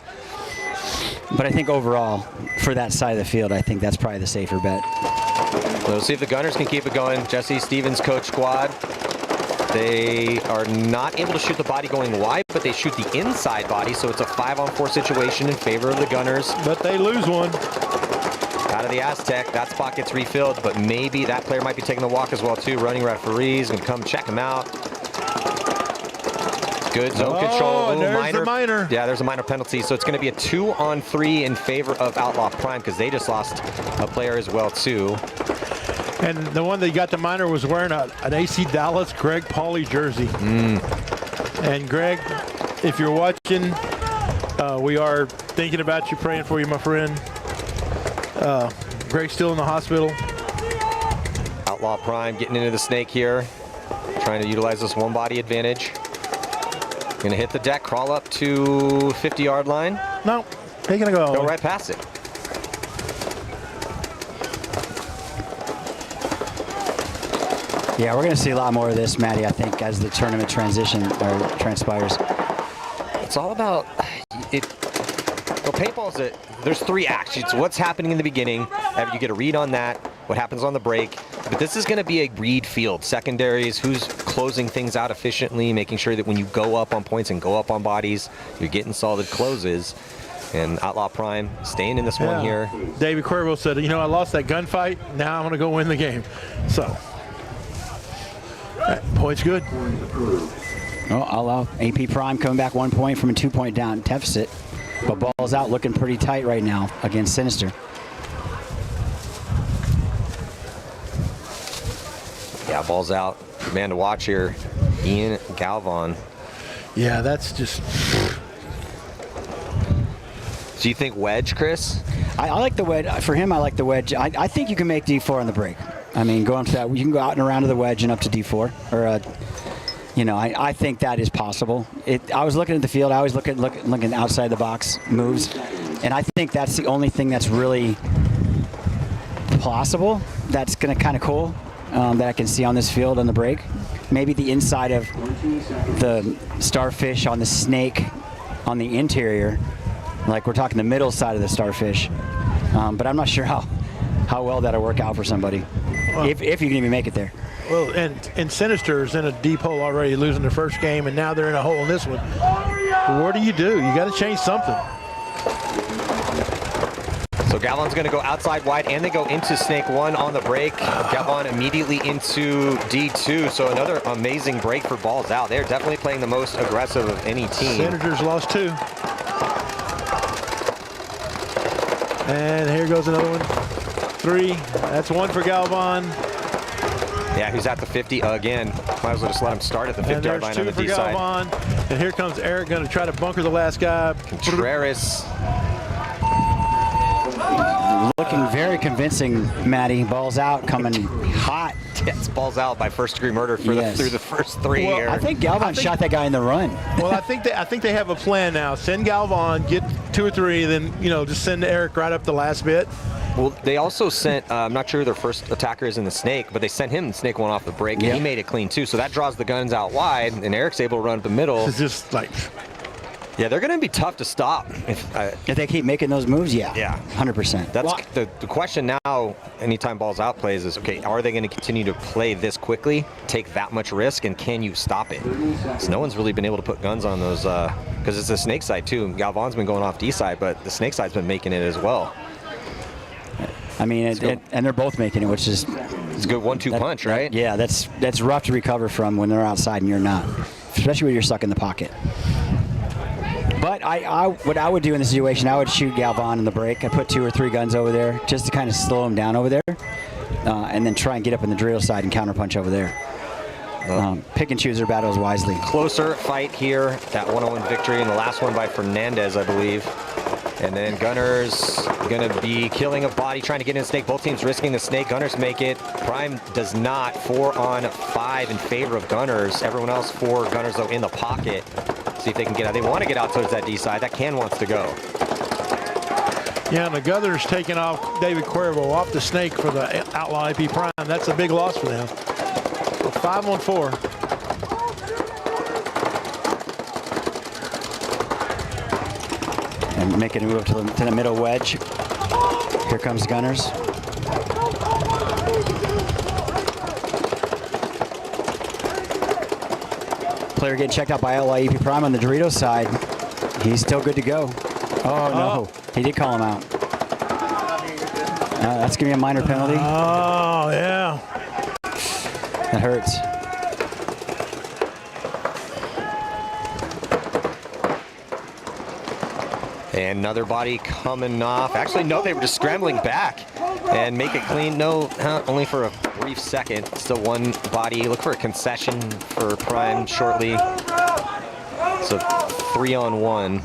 But I think overall, for that side of the field, I think that's probably the safer bet. We'll see if the Gunners can keep it going. Jesse Stevens, coach squad. They are not able to shoot the body going wide, but they shoot the inside body, so it's a 5-on-4 situation in favor of the Gunners. But they lose one. Out of the Aztec, that spot gets refilled, but maybe that player might be taking the walk as well too. Running referees gonna come check him out. Good zone control. And there's the minor. Yeah, there's a minor penalty, so it's gonna be a 2-on-3 in favor of Outlaw Prime because they just lost a player as well too. And the one that got the minor was wearing an AC Dallas Greg Pauly jersey. And Greg, if you're watching, we are thinking about you, praying for you, my friend. Greg's still in the hospital. Outlaw Prime getting into the snake here, trying to utilize this one body advantage. Gonna hit the deck, crawl up to 50-yard line. No, they're gonna go right past it. Yeah, we're going to see a lot more of this, Matty, I think, as the tournament transpires. It's all about it. Well, paintball's there's 3 acts. It's what's happening in the beginning. You get a read on that, what happens on the break. But this is going to be a read field. Secondaries, who's closing things out efficiently, making sure that when you go up on points and go up on bodies, you're getting solid closes. And Outlaw Prime staying in this one here. David Cuervo said, you know, I lost that gunfight. Now I'm going to go win the game. So, point's good. Well, I'll allow AP Prime coming back 1 point from a 2-point down deficit. But Ball's Out looking pretty tight right now against Sinister. Yeah, Ball's Out. Man to watch here, Ian Galvan. Yeah, that's just... Do you think wedge, Chris? I like the wedge. For him, I like the wedge. I think you can make D4 on the break. I mean, going to that, you can go out and around to the wedge and up to D4. Or, you know, I think that is possible. I was looking at the field. I always looking outside the box moves, and I think that's the only thing that's really possible. That's going to kind of cool that I can see on this field on the break. Maybe the inside of the starfish on the snake on the interior. Like we're talking the middle side of the starfish, but I'm not sure how well that'll work out for somebody, if you can even make it there. Well, and Sinister's in a deep hole already, losing their first game, and now they're in a hole in this one. What do? You got to change something. So Galvan's going to go outside wide, and they go into Snake 1 on the break. Galvan immediately into D2, so another amazing break for Balls Out. They're definitely playing the most aggressive of any team. Senators lost 2. And here goes another one. 3. That's 1 for Galvan. Yeah, he's at the 50 again. Might as well just let him start at the 50-yard line on the D side. Galvan. And here comes Eric, going to try to bunker the last guy. Contreras. Looking very convincing, Matty. Balls Out, coming hot. Yes, Balls Out by first-degree murder through the first 3 here. I think Galvan shot that guy in the run. Well, I think they have a plan now. Send Galvan, get 2 or 3, then just send Eric right up the last bit. Well, they also sent, I'm not sure who their first attacker is in the Snake, but they sent him Snake 1 off the break, and he made it clean too. So that draws the guns out wide, and Eric's able to run up the middle. It's just like... Yeah, they're going to be tough to stop. If they keep making those moves, yeah. 100%. That's the question now, anytime Balls Out plays is, okay, are they going to continue to play this quickly, take that much risk, and can you stop it? So no one's really been able to put guns on those, because it's the Snake side too. Galvan's been going off D side, but the Snake side's been making it as well. I mean, and they're both making it, which is... It's a good 1-2 punch, right? Yeah, that's rough to recover from when they're outside and you're not, especially when you're stuck in the pocket. But what I would do in this situation, I would shoot Galvan in the break. I put 2 or 3 guns over there just to kind of slow him down over there, and then try and get up in the Dorito side and counterpunch over there. Pick and choose their battles wisely. Closer fight here, that 1-0 victory, and the last one by Fernandez, I believe. And then Gunners going to be killing a body, trying to get in the Snake. Both teams risking the Snake. Gunners make it. Prime does not. 4-on-5 in favor of Gunners. Everyone else for Gunners, though, in the pocket. See if they can get out. They want to get out towards that D side. That can wants to go. Yeah, and the Governor's taking off David Cuervo off the snake for the Outlaw AP Prime. That's a big loss for them. So 5 on 4. And making a move to the middle wedge. Here comes Gunners. Player getting checked out by Outlaw AP Prime on the Dorito side. He's still good to go. Oh, no. He did call him out. That's going to be a minor penalty. Oh, yeah. That hurts. And another body coming off. Actually, no, they were just scrambling back and make it clean. No, only for a brief second. Still one body. Look for a concession for Prime shortly. So 3 on 1.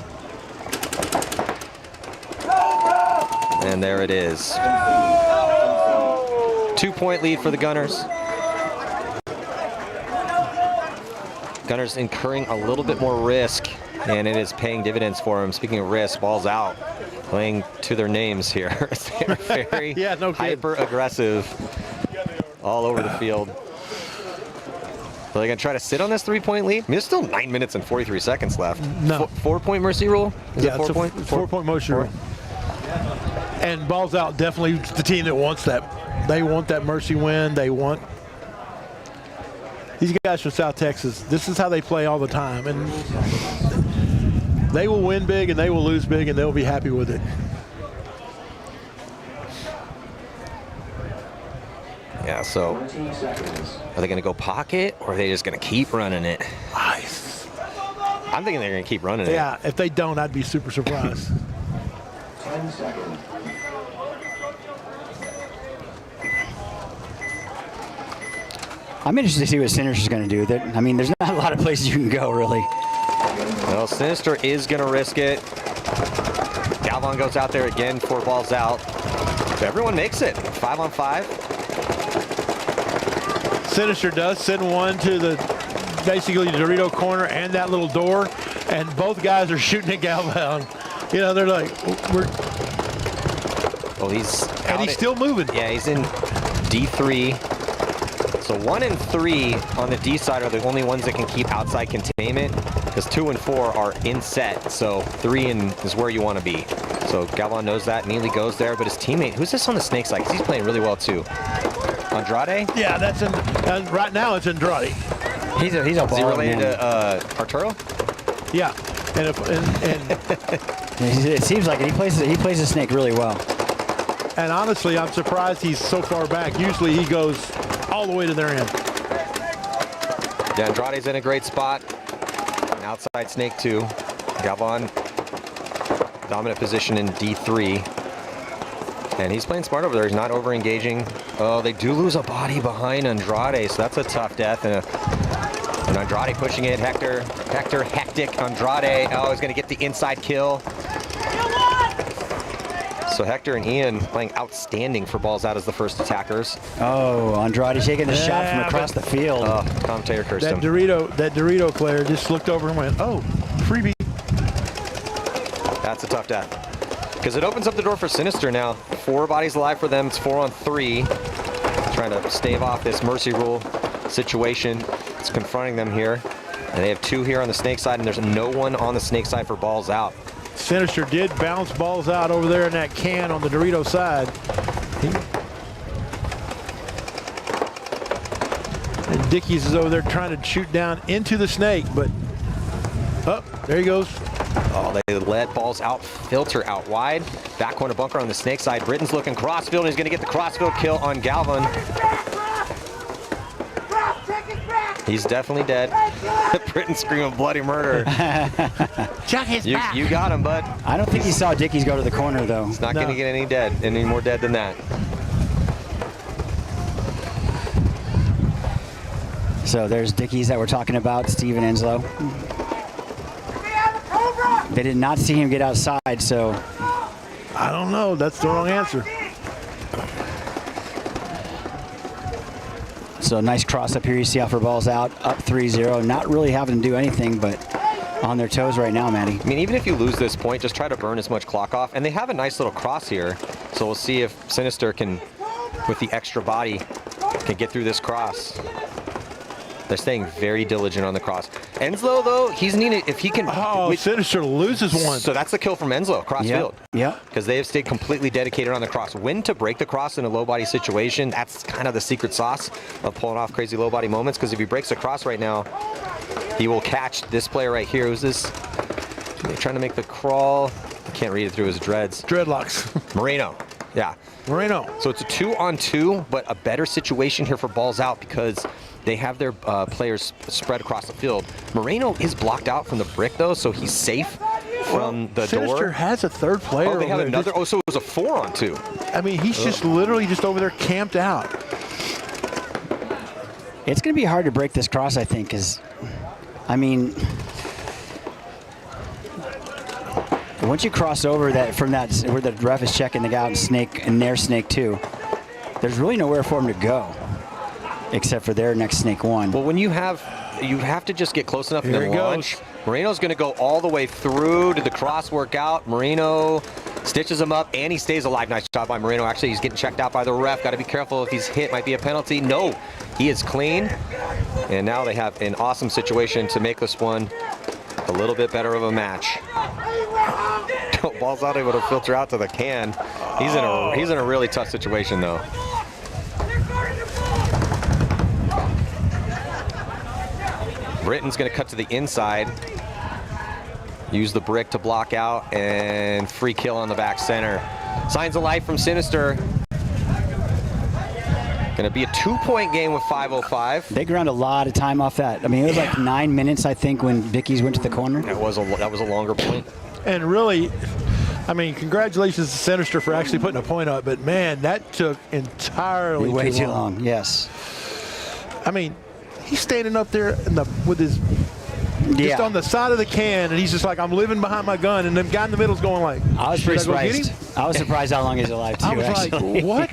And there it is. 2-point lead for the Gunners. Gunners incurring a little bit more risk, and it is paying dividends for them. Speaking of risk, ball's out, playing to their names here. They're very hyper aggressive all over the field. Are they gonna try to sit on this 3-point lead? I mean, there's still 9 minutes and 43 seconds left. No. 4-point mercy rule? Is it 4-point? 4-point mercy rule. And ball's out, definitely the team that wants that. They want that mercy win. They want these guys from South Texas. This is how they play all the time, and they will win big and they will lose big, and they'll be happy with it. Yeah, so are they going to go pocket, or are they just going to keep running it? I'm thinking they're going to keep running it. Yeah, if they don't, I'd be super surprised. 10 seconds. I'm interested to see what Sinister's going to do. I mean, there's not a lot of places you can go, really. Well, Sinister is going to risk it. Galvan goes out there again, 4 balls out. So everyone makes it. 5 on 5. Sinister does send one to the basically Dorito corner and that little door, and both guys are shooting at Galvan. You know, they're like, we're. Well, he's still moving. Yeah, he's in D3. So 1 and 3 on the D side are the only ones that can keep outside containment, because 2 and 4 are in set. So 3 is where you want to be. So Galvan knows that, neatly goes there, but his teammate, who's this on the snake side? Because he's playing really well too. Andrade? Yeah, that's right now it's Andrade. He's a Is he related to Arturo? Yeah, and it seems like it. He plays the snake really well. And honestly, I'm surprised he's so far back. Usually he goes all the way to their end. Yeah, Andrade's in a great spot. An outside snake too. Galvan, dominant position in D3. And he's playing smart over there. He's not over-engaging. Oh, they do lose a body behind Andrade, so that's a tough death. And Andrade pushing it. Hector, hectic Andrade. Oh, he's going to get the inside kill. So Hector and Ian playing outstanding for balls out as the first attackers. Oh, Andrade taking the shot from across the field. Oh, commentator cursed him. That Dorito player just looked over and went, oh, freebie. That's a tough death. Because it opens up the door for Sinister now. 4 bodies alive for them. It's 4 on 3. Trying to stave off this mercy rule situation. It's confronting them here. And they have 2 here on the snake side, and there's no one on the snake side for balls out. Sinister did bounce balls out over there in that can on the Dorito side. And Dickies is over there trying to shoot down into the snake, but there he goes. Oh, they let balls out, filter out wide. Back corner bunker on the snake side. Britton's looking crossfield, and he's going to get the crossfield kill on Galvan. He's definitely dead. Britton screaming bloody murder. Chuck his back. You got him, bud. I don't think he saw Dickies go to the corner, though. He's not going to get any more dead than that. So there's Dickies that we're talking about, Steven Enslow. They did not see him get outside, so. I don't know. That's the wrong answer. So nice cross up here. You see how for balls out, up 3-0. Not really having to do anything, but on their toes right now, Matty. I mean, even if you lose this point, just try to burn as much clock off. And they have a nice little cross here. So we'll see if Sinister can, with the extra body, can get through this cross. They're staying very diligent on the cross. Enslow, though, he's needed, if he can... Oh, Sinister loses one. So that's the kill from Enslow, cross field. Yeah. Because they have stayed completely dedicated on the cross. When to break the cross in a low body situation, that's kind of the secret sauce of pulling off crazy low body moments. Because if he breaks the cross right now, he will catch this player right here. Who's this? They're trying to make the crawl. I can't read it through his dreads. Dreadlocks. Moreno. Yeah. Moreno. So it's a 2-on-2, but a better situation here for balls out because they have their players spread across the field. Moreno is blocked out from the brick, though, so he's safe from the Sinister door. has a third player. Oh, they have over another. there. Oh, so it was a 4-on-2. I mean, he's just literally just over there camped out. It's going to be hard to break this cross, I think, because, I mean, once you cross over that from that where the ref is checking the guy out in snake and their snake 2, there's really nowhere for him to go except for their next snake 1. Well, when you have to just get close enough and Here then he launch. goes. Moreno's going to go all the way through. Did the cross work out? Moreno stitches him up, and he stays alive. Nice job by Moreno. Actually, he's getting checked out by the ref. Got to be careful if he's hit. Might be a penalty. No, he is clean. And now they have an awesome situation to make this one a little bit better of a match. Ball's not able to filter out to the can. He's in a really tough situation, though. Britton's going to cut to the inside. Use the brick to block out, and free kill on the back center. Signs of life from Sinister. Going to be a 2-point game with 5:05. They ground a lot of time off that. I mean, it was like 9 minutes, I think, when Vicky's went to the corner. That was a longer point. And really, I mean, congratulations to Sinister for actually putting a point up, but man, that took entirely Way too too long. Yes. I mean, he's standing up there with his just on the side of the can, and he's just like, I'm living behind my gun, and the guy in the middle's going like, I was pretty surprised. I was surprised how long he's alive too. I was actually. like, what?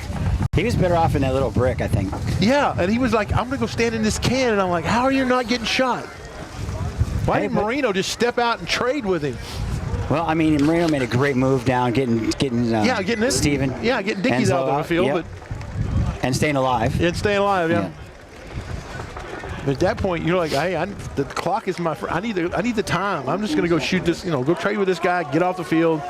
He was better off in that little brick, I think. Yeah, and he was like, I'm gonna go stand in this can, and I'm like, how are you not getting shot? Why didn't Moreno just step out and trade with him? Well, I mean, Moreno made a great move down, getting Steven. Yeah, getting Dickies out on the field, yep. And staying alive. And staying alive, yeah. But at that point, you're like, hey, the clock is my friend. I need the time. I'm just gonna go shoot this, go trade with this guy, get off the field,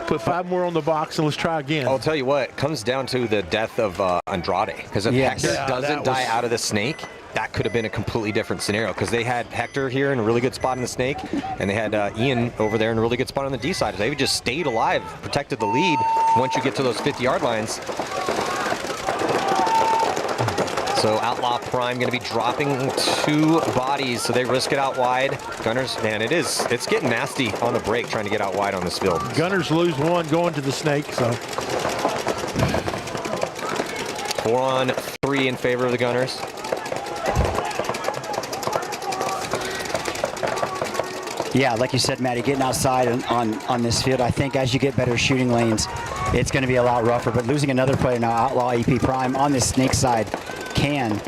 put 5 more on the box, and let's try again. I'll tell you what, it comes down to the death of Andrade. Because if Hector doesn't die out of the snake, that could have been a completely different scenario. Because they had Hector here in a really good spot in the snake, and they had Ian over there in a really good spot on the D side. They just stayed alive, protected the lead once you get to those 50-yard lines. So Outlaw Prime going to be dropping 2 bodies, so they risk it out wide. Gunners, man, it's getting nasty on the break trying to get out wide on this field. Gunners lose 1 going to the snake, so. 4-on-3 in favor of the Gunners. Yeah, like you said, Matty, getting outside on this field, I think as you get better shooting lanes, it's going to be a lot rougher. But losing another player now, Outlaw EP Prime, on this snake side, can.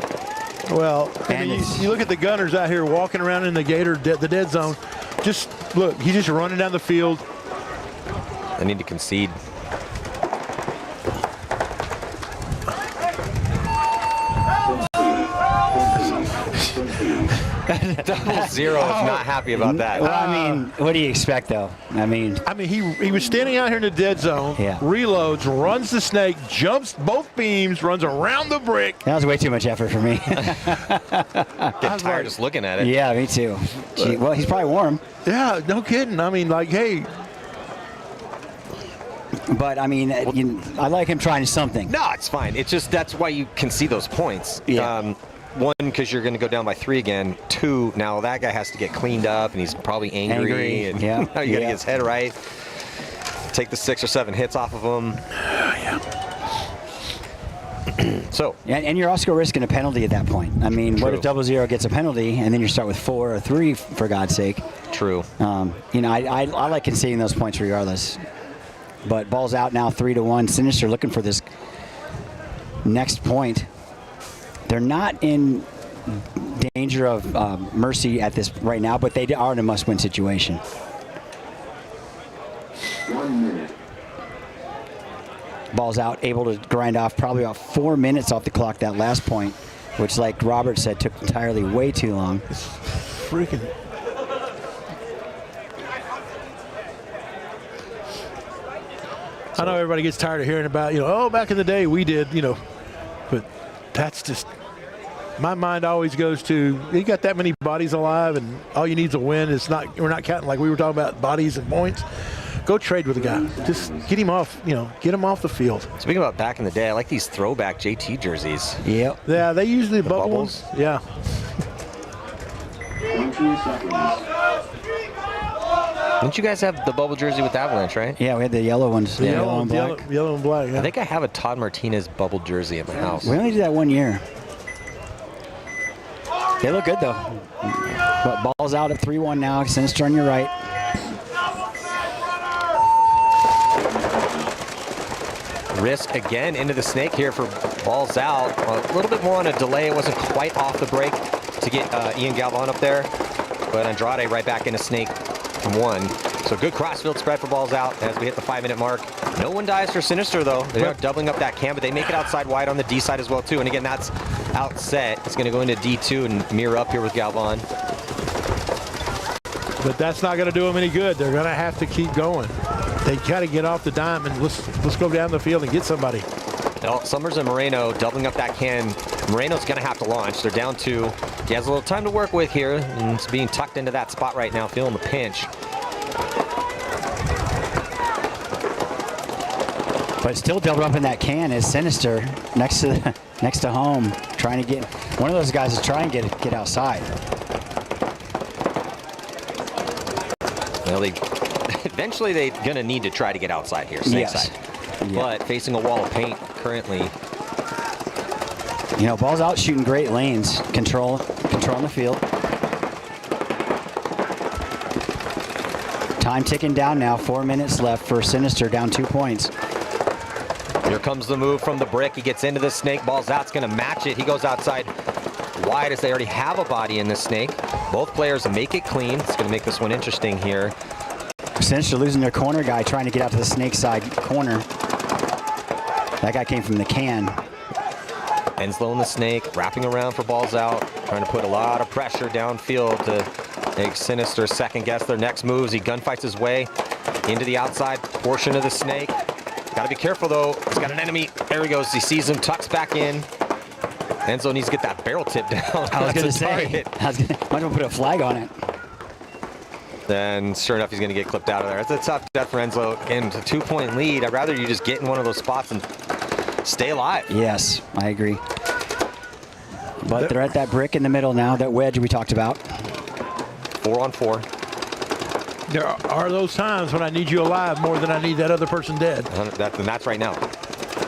Well, I mean, you look at the Gunners out here walking around in the the dead zone. Just look, he's just running down the field. They need to concede. Double zero is not happy about that. Well, I mean, what do you expect, though? I mean, he was standing out here in the dead zone, reloads, runs the snake, jumps both beams, runs around the brick. That was way too much effort for me. Get tired just looking at it. Yeah, me too. Gee, well, he's probably warm. Yeah, no kidding. I mean, like, hey. But, I mean, I like him trying something. No, it's fine. It's just that's why you can see those points. Yeah. 1, because you're going to go down by 3 again. 2, now that guy has to get cleaned up, and he's probably angry. And yeah. You got to get his head right. Take the 6 or 7 hits off of him. So. And you're also risking a penalty at that point. I mean, what if 00 gets a penalty, and then you start with 4 or 3, for God's sake? True. I like conceding those points regardless. But ball's out now, 3-1. Sinister looking for this next point. They're not in danger of mercy at this right now, but they are in a must-win situation. 1 minute. Ball's out, able to grind off probably about 4 minutes off the clock that last point, which, like Robert said, took entirely way too long. Freaking. I know everybody gets tired of hearing about, oh, back in the day we did, but that's just, my mind always goes to, you got that many bodies alive and all you need is a win. We're not counting like we were talking about bodies and points. Go trade with the guy. Just get him off, get him off the field. Speaking about back in the day, I like these throwback JT jerseys. Yep. Yeah, they usually The bubble bubbles. ones. Yeah. 20 seconds. Didn't you guys have the bubble jersey with Avalanche, right? Yeah, we had the yellow ones, the yellow and black. Yellow and black, yeah. I think I have a Todd Martinez bubble jersey at my house. We only did that 1 year. They look good, though. But ball's out at 3-1 now. Sinister on your right. Risk again into the snake here for balls out. A little bit more on a delay. It wasn't quite off the break to get Ian Galvan up there. But Andrade right back into snake from 1. So good crossfield spread for balls out as we hit the 5-minute mark. No one dies for Sinister, though. They are doubling up that cam, but they make it outside wide on the D side as well, too. And again, that's outset. It's going to go into D2 and mirror up here with Galvan. But that's not going to do them any good. They're going to have to keep going. They got to get off the dime and let's go down the field and get somebody. Well, Summers and Moreno doubling up that can. Moreno's going to have to launch. They're down 2. He has a little time to work with here. And it's being tucked into that spot right now, feeling the pinch. But still doubled up in that can is Sinister next to home, trying to get one of those guys is trying to get outside. Well, eventually they're going to need to try to get outside here, snake side. Yeah. But facing a wall of paint currently. Ball's out shooting great lanes, controlling the field. Time ticking down now, 4 minutes left for Sinister, down 2 points. Here comes the move from the brick. He gets into the snake. Ball's out. It's going to match it. He goes outside wide as they already have a body in the snake. Both players make it clean. It's going to make this one interesting here. Sinister losing their corner guy, trying to get out to the snake side corner. That guy came from the can. Enslow in the snake, wrapping around for balls out. Trying to put a lot of pressure downfield to make Sinister second guess their next moves. He gunfights his way into the outside portion of the snake. Got to be careful, though. He's got an enemy. There he goes. He sees him, tucks back in. Enzo needs to get that barrel tip down. I was going to say, might as well put a flag on it. Then, sure enough, he's going to get clipped out of there. It's a tough death for Enzo. And a 2-point lead. I'd rather you just get in one of those spots and stay alive. Yes, I agree. But they're at that brick in the middle now, that wedge we talked about. 4-on-4. There are those times when I need you alive more than I need that other person dead. And that's right now.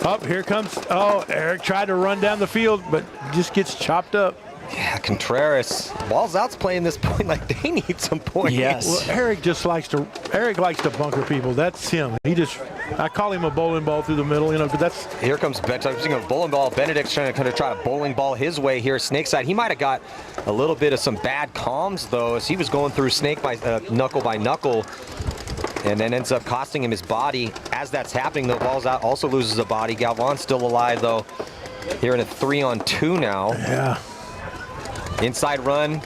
Up, here comes, Eric tried to run down the field, but just gets chopped up. Yeah, Contreras. Balls out's playing this point like they need some points. Yes. Well, Eric likes to bunker people. That's him. I call him a bowling ball through the middle, because that's. Here comes speaking of bowling ball, Benedict's trying to try to bowling ball his way here, snake side. He might have got a little bit of some bad comms, though, as he was going through snake by knuckle, and then ends up costing him his body. As that's happening, the ball's out also loses a body. Galvan's still alive, though. Here in a 3-on-2 now. Yeah. Inside run.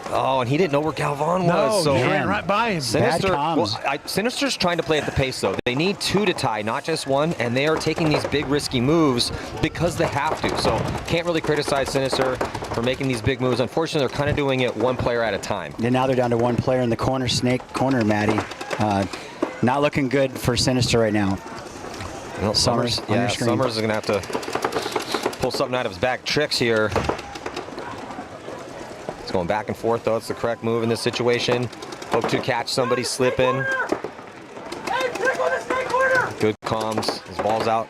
Oh, and he didn't know where Galvan was. No, so he ran right by him. Sinister, Sinister's trying to play at the pace, though. They need 2 to tie, not just 1, and they are taking these big, risky moves because they have to. So can't really criticize Sinister for making these big moves. Unfortunately, they're kind of doing it one player at a time. And now they're down to one player in the corner, snake corner, Maddie. Not looking good for Sinister right now. Well, Summers is going to have to pull something out of his bag. Tricks here. It's going back and forth, though. It's the correct move in this situation. Hope to catch somebody slipping. Good comms. His ball's out.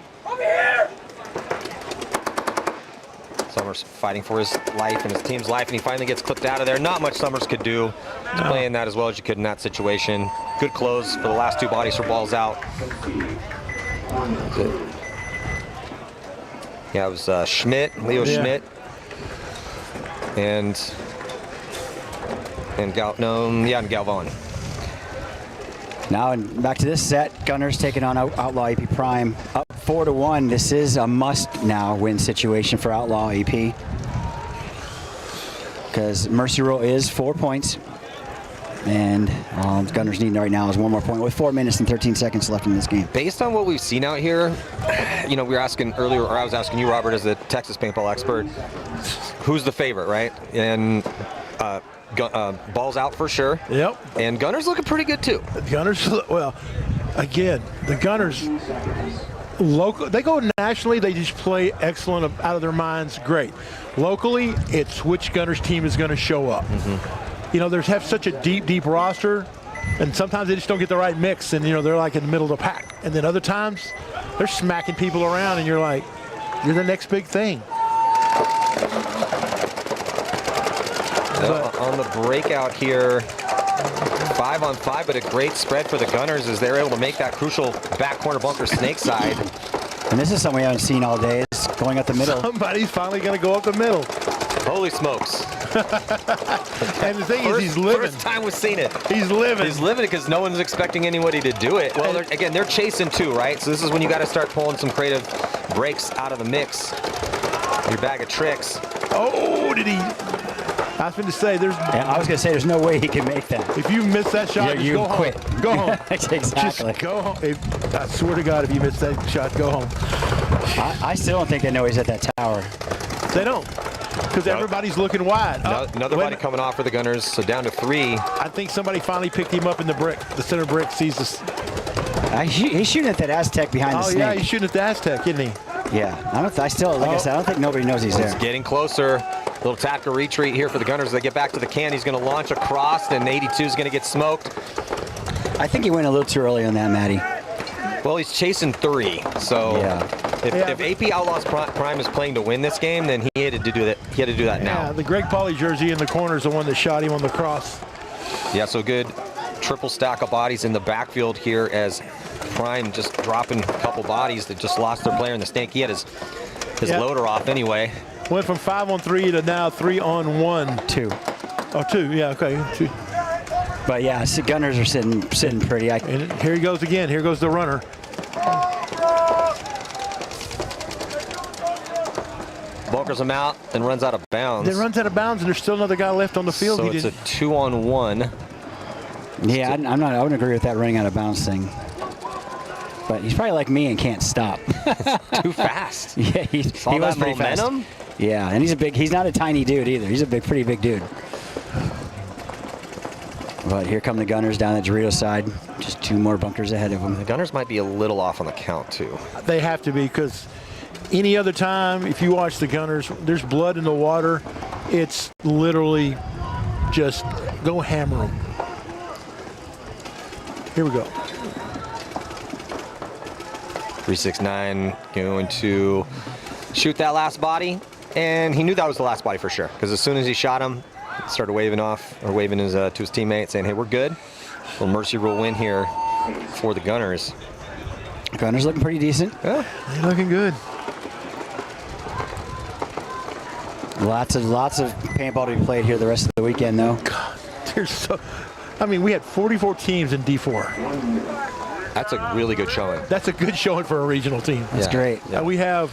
Summers fighting for his life and his team's life, and he finally gets clipped out of there. Not much Summers could do. He's playing that as well as you could in that situation. Good close for the last 2 bodies for balls out. Yeah, it was Schmidt, Leo Schmidt. and Galvan. Now and back to this set. Gunners taking on Outlaw AP Prime. Up 4-1. This is a must now win situation for Outlaw AP. Because Mercy Rule is 4 points. And all Gunners need right now is one more point with 4 minutes and 13 seconds left in this game. Based on what we've seen out here, we were asking earlier, or I was asking you, Robert, as the Texas paintball expert, who's the favorite, right? And Ball's out for sure. Yep. And Gunners looking pretty good too. Gunners, well, again, the Gunners, local, they go nationally, they just play excellent out of their minds, great. Locally, it's which Gunners team is going to show up. They have such a deep roster, and sometimes they just don't get the right mix, and they're like in the middle of the pack. And then other times, they're smacking people around, and you're like, you're the next big thing. On the breakout here, 5-on-5, but a great spread for the Gunners as they're able to make that crucial back corner bunker snake side. And this is something we haven't seen all day. It's going up the middle. Somebody's finally going to go up the middle. Holy smokes. And the thing is, he's living. First time we've seen it. He's living. He's living because no one's expecting anybody to do it. Well, they're chasing too, right? So this is when you got to start pulling some creative breaks out of the mix. Your bag of tricks. Oh, did he? I was going to say, there's no way he can make that. If you miss that shot, just go quit. Home. Go home. Exactly. Just go home. I swear to God, if you miss that shot, go home. I still don't think they know he's at that tower. They don't, because everybo's looking wide. Another body coming off for the Gunners, so down to 3. I think somebody finally picked him up in the brick. The center brick sees this. He's shooting at that Aztec behind the snake. Oh, yeah, he's shooting at the Aztec, isn't he? Yeah. I said, I don't think nobody knows he's there. He's getting closer. Little tactical retreat here for the Gunners. They get back to the can. He's going to launch across, and 82 is going to get smoked. I think he went a little too early on that, Matty. Well, he's chasing 3. So if AP Outlaws Prime is playing to win this game, then he had to do that. He had to do that now. Yeah, the Greg Pauly jersey in the corner is the one that shot him on the cross. Yeah, so good triple stack of bodies in the backfield here as Prime just dropping a couple bodies that just lost their player in the snake. He had his loader off anyway. Went from 5-on-3 to now 3-on-1. 2. Oh, 2. Yeah, okay. 2. But yeah, Gunners are sitting pretty. And here he goes again. Here goes the runner. Bunkers him out and runs out of bounds. Then runs out of bounds, and there's still another guy left on the field. So it's a 2-on-1. Yeah, I wouldn't agree with that running out of bounds thing. But he's probably like me and can't stop. Too fast. Yeah, he was pretty momentum. fast. Yeah, and he's not a tiny dude either. He's a pretty big dude. But here come the Gunners down the Dorito side. Just 2 more bunkers ahead of them. The Gunners might be a little off on the count too. They have to be, because any other time, if you watch the Gunners, there's blood in the water. It's literally just go hammer them. Here we go. 369 going to shoot that last body, and he knew that was the last body for sure, because as soon as he shot him, he started waving his to his teammate, saying, "Hey, we're good." Little Mercy Rule win here for the Gunners. Gunners looking pretty decent. Yeah, they're looking good. Lots of paintball to be played here the rest of the weekend, though. God, we had 44 teams in D4. That's a really good showing. That's a good showing for a regional team. That's great. Yeah. We have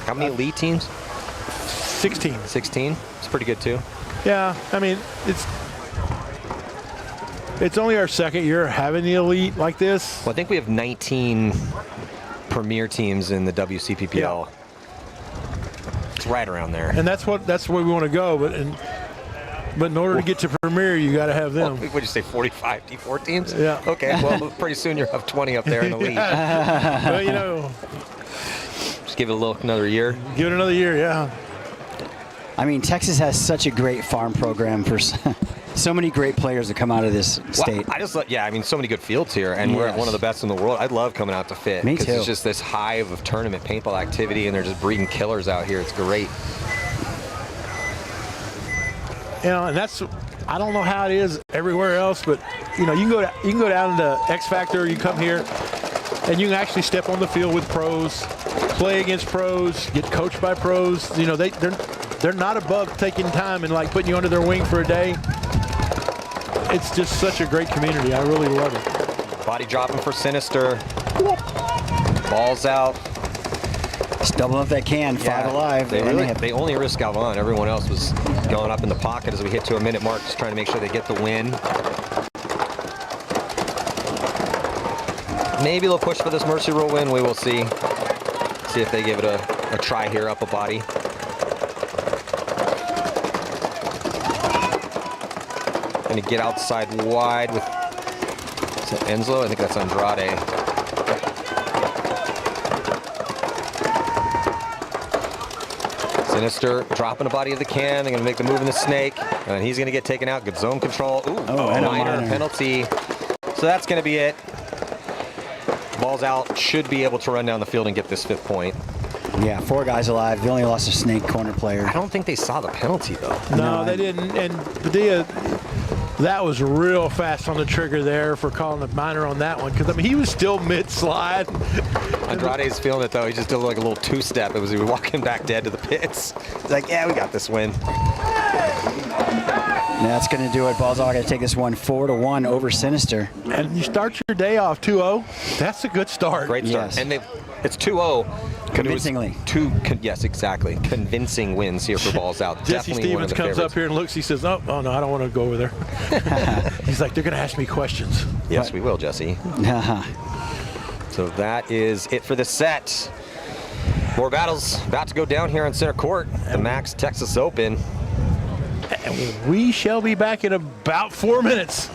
how many elite teams? 16. 16. It's pretty good too. Yeah, it's only our second year having the elite like this. Well, I think we have 19 premier teams in the WCPPL. Yeah. It's right around there. And that's where we want to go. But in order to get to premier, you got to have them. What did you say, 45 D4 teams? Yeah. Okay, well, pretty soon you'll have 20 up there in the league. Well, just give it another year. Give it another year, yeah. Texas has such a great farm program for so many great players that come out of this state. Well, so many good fields here, and we're one of the best in the world. I'd love coming out to FIT. Me too. Because it's just this hive of tournament paintball activity, and they're just breeding killers out here. It's great. And I don't know how it is everywhere else, but you can go down to X Factor. You come here, and you can actually step on the field with pros, play against pros, get coached by pros. They're they're not above taking time and like putting you under their wing for a day. It's just such a great community. I really love it. Body dropping for Sinister. Ball's out. Just double if they can. 5 alive. They only risk Galvan. Everyone else was going up in the pocket as we hit to a minute mark, just trying to make sure they get the win. Maybe they'll push for this Mercy Rule win. We will see. See if they give it a try here up a body. Going to get outside wide with, is that Enslow? I think that's Andrade. Sinister dropping a body of the can. They're going to make the move in the snake. And he's going to get taken out. Good zone control. Ooh, and a minor penalty. So that's going to be it. Ball's out. Should be able to run down the field and get this 5th point. Yeah, 4 guys alive. They only lost a snake corner player. I don't think they saw the penalty, though. No, they didn't. And Padilla, that was real fast on the trigger there for calling the minor on that one. Because, I mean, he was still mid-slide. Andrade's feeling it, though. He just did like a little 2-step. It was he was walking back dead to the pits. He's like, yeah, we got this win. That's going to do it. Balzac going to take this one 4-1 over Sinister. And you start your day off 2-0. That's a good start. Great start. Yes. And it's 2-0. Convincingly. Yes, exactly. Convincing wins here for Balls Out. Jesse Definitely one of Stevens the comes favorites. up here and looks. He says, oh no, I don't want to go over there. He's like, they're going to ask me questions. Yes, we will, Jesse. So that is it for the set. More battles about to go down here on center court. The MAXT Texas Open. And we shall be back in about 4 minutes.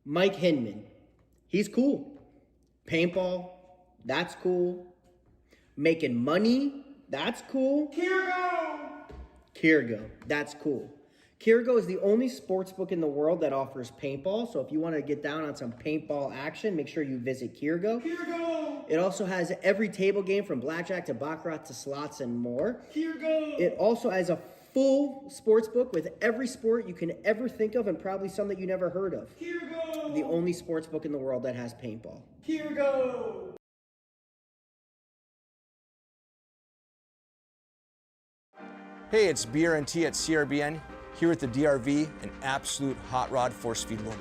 Mike Hinman, he's cool. Paintball, that's cool. Making money, that's cool. Kirgo, that's cool. Kirgo is the only sports book in the world that offers paintball. So if you want to get down on some paintball action, make sure you visit Kirgo. It also has every table game from blackjack to baccarat to slots and more. It also has a full sports book with every sport you can ever think of and probably some that you never heard of. The only sports book in the world that has paintball. Hey, it's BRNT at CRBN, here at the DRV, an absolute hot rod force feed loader.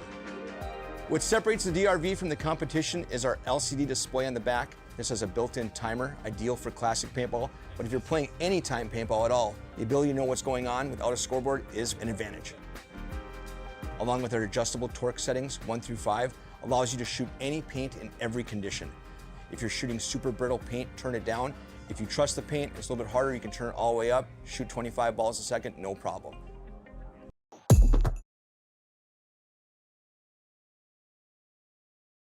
What separates the DRV from the competition is our LCD display on the back. This has a built-in timer, ideal for classic paintball, but if you're playing anytime paintball at all, the ability to know what's going on without a scoreboard is an advantage. Along with our adjustable torque settings, 1 through 5, allows you to shoot any paint in every condition. If you're shooting super brittle paint, turn it down. If you trust the paint, it's a little bit harder, you can turn it all the way up, shoot 25 balls a second, no problem.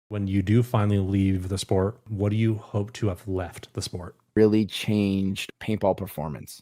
When you do finally leave the sport, what do you hope to have left the sport? Really changed paintball performance.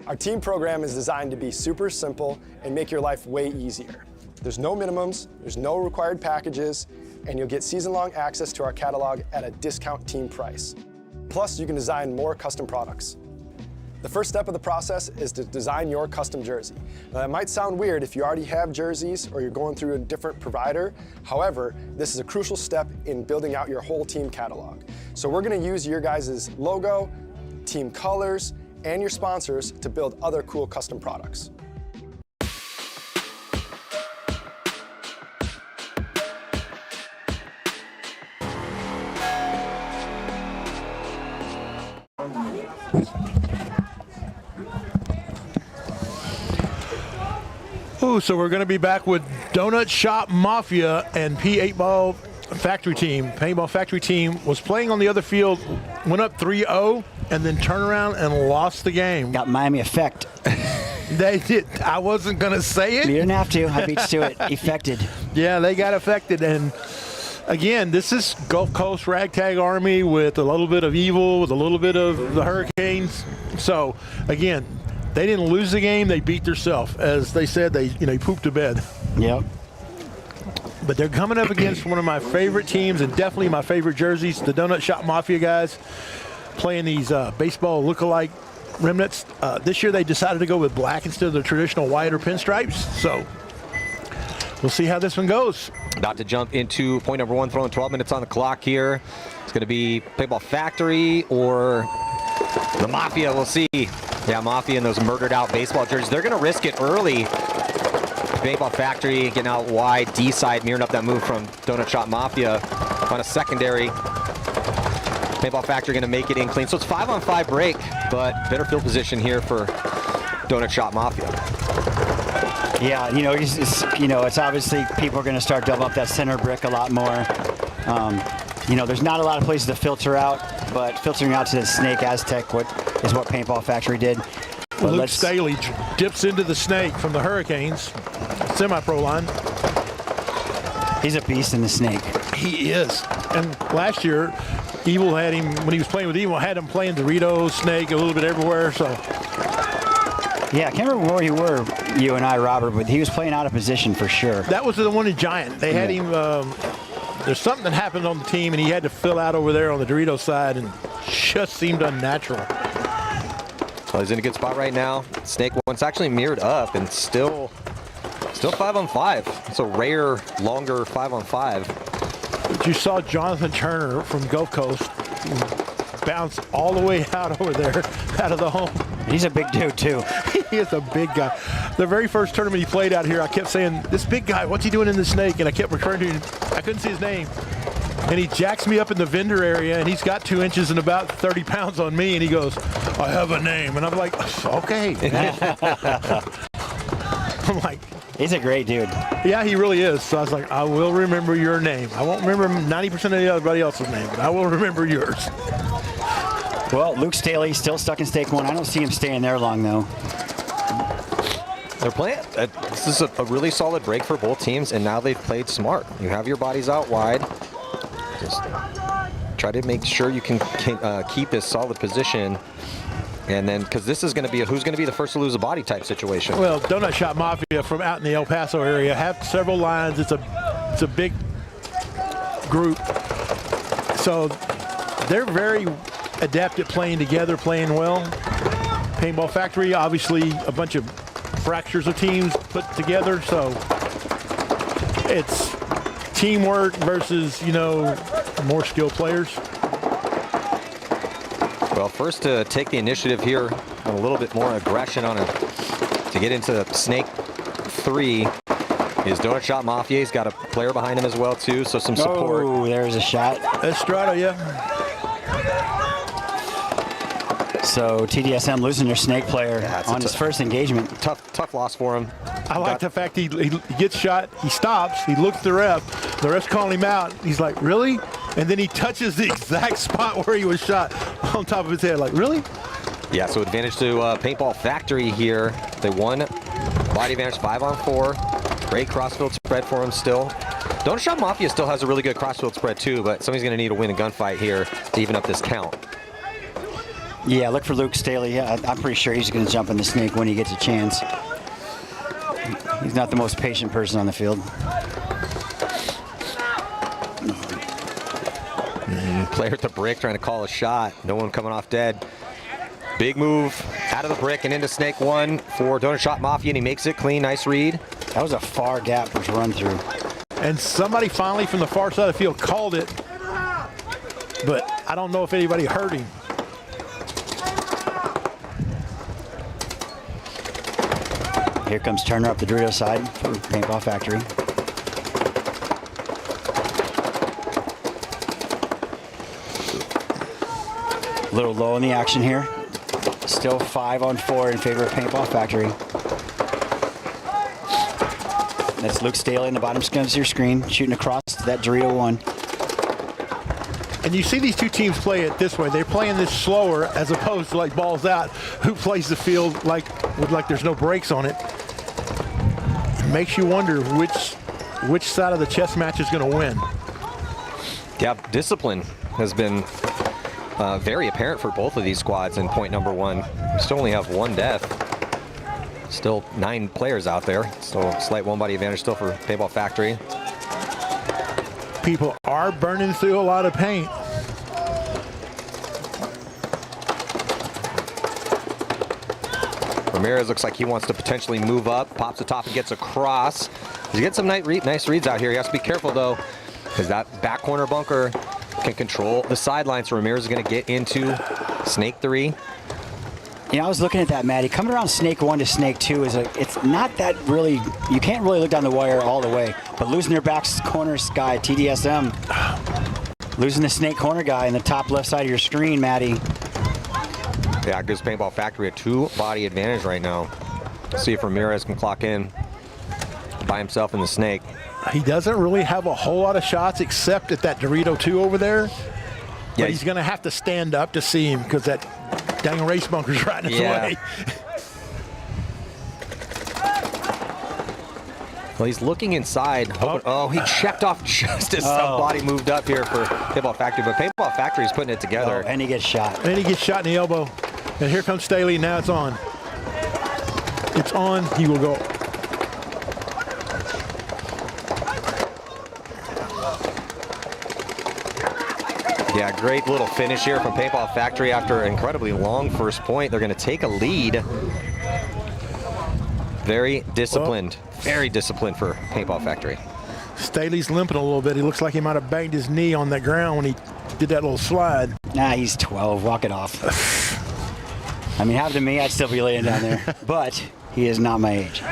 Our team program is designed to be super simple and make your life way easier. There's no minimums, there's no required packages, and you'll get season-long access to our catalog at a discount team price. Plus, you can design more custom products. The first step of the process is to design your custom jersey. Now, that might sound weird if you already have jerseys or you're going through a different provider. However, this is a crucial step in building out your whole team catalog. So we're going to use your guys' logo, team colors, and your sponsors to build other cool custom products. Ooh, so we're going to be back with Donut Shop Mafia and Paintball Factory Team. Paintball Factory Team was playing on the other field, went up 3-0, and then turned around and lost the game. Got Miami effect. They did. I wasn't going to say it. You didn't have to. I beat you to it. Affected. Yeah, they got affected. And again, this is Gulf Coast Ragtag Army with a little bit of evil, with a little bit of the Hurricanes. So, again, they didn't lose the game. They beat themselves. As they said, they pooped to bed. Yep. But they're coming up against one of my favorite teams and definitely my favorite jerseys, the Donut Shop Mafia guys, playing these baseball look-alike remnants. This year they decided to go with black instead of the traditional white or pinstripes. So we'll see how this one goes. About to jump into point number 1, throwing 12 minutes on the clock here. It's going to be Paintball Factory or the Mafia. We'll see. Yeah, Mafia and those murdered out baseball jerseys. They're going to risk it early. Paintball Factory getting out wide, D side, mirroring up that move from Donut Shop Mafia on a secondary. Paintball Factory going to make it in clean. So it's 5-on-5 break, but better field position here for Donut Shop Mafia. Yeah, it's obviously people are going to start double up that center brick a lot more. There's not a lot of places to filter out, but filtering out to the Snake Aztec is what Paintball Factory did. But Luke Staley dips into the Snake from the Hurricanes, semi-pro line. He's a beast in the Snake. He is. And last year, Evil had him, when he was playing with Evil, had him playing Doritos, Snake, a little bit everywhere. So. Yeah, I can't remember where you were, you and I, Robert, but he was playing out of position for sure. That was the one in Giant. They had him, there's something that happened on the team, and he had to fill out over there on the Doritos side, and just seemed unnatural. Well, he's in a good spot right now. Snake one's actually mirrored up and still 5-on-5. It's a rare, longer 5-on-5. But you saw Jonathan Turner from Gulf Coast bounce all the way out over there, out of the home. He's a big dude, too. He is a big guy. The very first tournament he played out here, I kept saying, this big guy, what's he doing in the Snake? And I kept referring to him. I couldn't see his name. And he jacks me up in the vendor area, and he's got 2 inches and about 30 pounds on me, and he goes, I have a name. And I'm like, okay. I'm like, he's a great dude. Yeah, he really is. So I was like, I will remember your name. I won't remember 90% of everybody else's name, but I will remember yours. Well, Luke Staley still stuck in Stake 1. I don't see him staying there long, though. They're playing. This is a really solid break for both teams, and now they've played smart. You have your bodies out wide. Just try to make sure you can keep this solid position. And then, because this is going to be who's going to be the first to lose a body type situation. Well, Donut Shop Mafia from out in the El Paso area have several lines. It's a big group. So they're very adept at playing together, playing well. Paintball Factory, obviously a bunch of fractures of teams put together. So it's teamwork versus, more skilled players. Well, first to take the initiative here on a little bit more aggression to get into Snake 3 is Donut Shop Mafia. He's got a player behind him as well, too, so some support. Oh, there's a shot. Estrada, yeah. So TDSM losing their Snake player on his first engagement. Tough loss for him. I like the fact he gets shot, he stops, he looks at the ref's calling him out. He's like, really? And then he touches the exact spot where he was shot on top of his head. Like, really? Yeah, so advantage to Paintball Factory here. They won body advantage 5-on-4. Great crossfield spread for him still. Donut Shop Mafia still has a really good crossfield spread too, but somebody's going to need to win a gunfight here to even up this count. Yeah, look for Luke Staley. Yeah, I'm pretty sure he's going to jump in the snake when he gets a chance. He's not the most patient person on the field. Player at the brick trying to call a shot. No one coming off dead. Big move out of the brick and into snake one for Donut Shot Mafia, and he makes it clean. Nice read. That was a far gap for run through. And somebody finally from the far side of the field called it, but I don't know if anybody heard him. Here comes Turner up the Dorito side for Paintball Factory. A little low in the action here. Still 5-on-4 in favor of Paintball Factory. That's Luke Staley in the bottom of your screen, shooting across to that Dorito 1. And you see these two teams play it this way. They're playing this slower as opposed to like balls out, who plays the field like there's no brakes on it. It makes you wonder which side of the chess match is going to win. Yeah, discipline has been very apparent for both of these squads in point number 1. We still only have 1 death. Still 9 players out there, so slight one-body advantage still for Paintball Factory. People are burning through a lot of paint. Ramirez looks like he wants to potentially move up, pops the top and gets across. He's getting some nice reads out here. He has to be careful though, because that back corner bunker can control the sideline, so Ramirez is going to get into snake 3. You know, I was looking at that, Matty. Coming around snake 1 to snake 2 it's not that really, you can't really look down the wire all the way, but losing your back corner guy, TDSM, losing the snake corner guy in the top left side of your screen, Matty. Yeah, gives Paintball Factory a 2-body advantage right now. See if Ramirez can clock in by himself in the snake. He doesn't really have a whole lot of shots except at that Dorito 2 over there. Yeah, but he's going to have to stand up to see him because that dang race bunker's right in his way. Well, he's looking inside. Oh, he checked off just as somebody moved up here for Paintball Factory, but Paintball Factory is putting it together. And he gets shot. And he gets shot in the elbow. And here comes Staley. Now it's on. It's on. He will go. Yeah, great little finish here from Paintball Factory after an incredibly long first point. They're going to take a lead. Very disciplined. Very disciplined for Paintball Factory. Staley's limping a little bit. He looks like he might have banged his knee on the ground when he did that little slide. Nah, he's 12. Walk it off. I mean, happened to me, I'd still be laying down there. But he is not my age.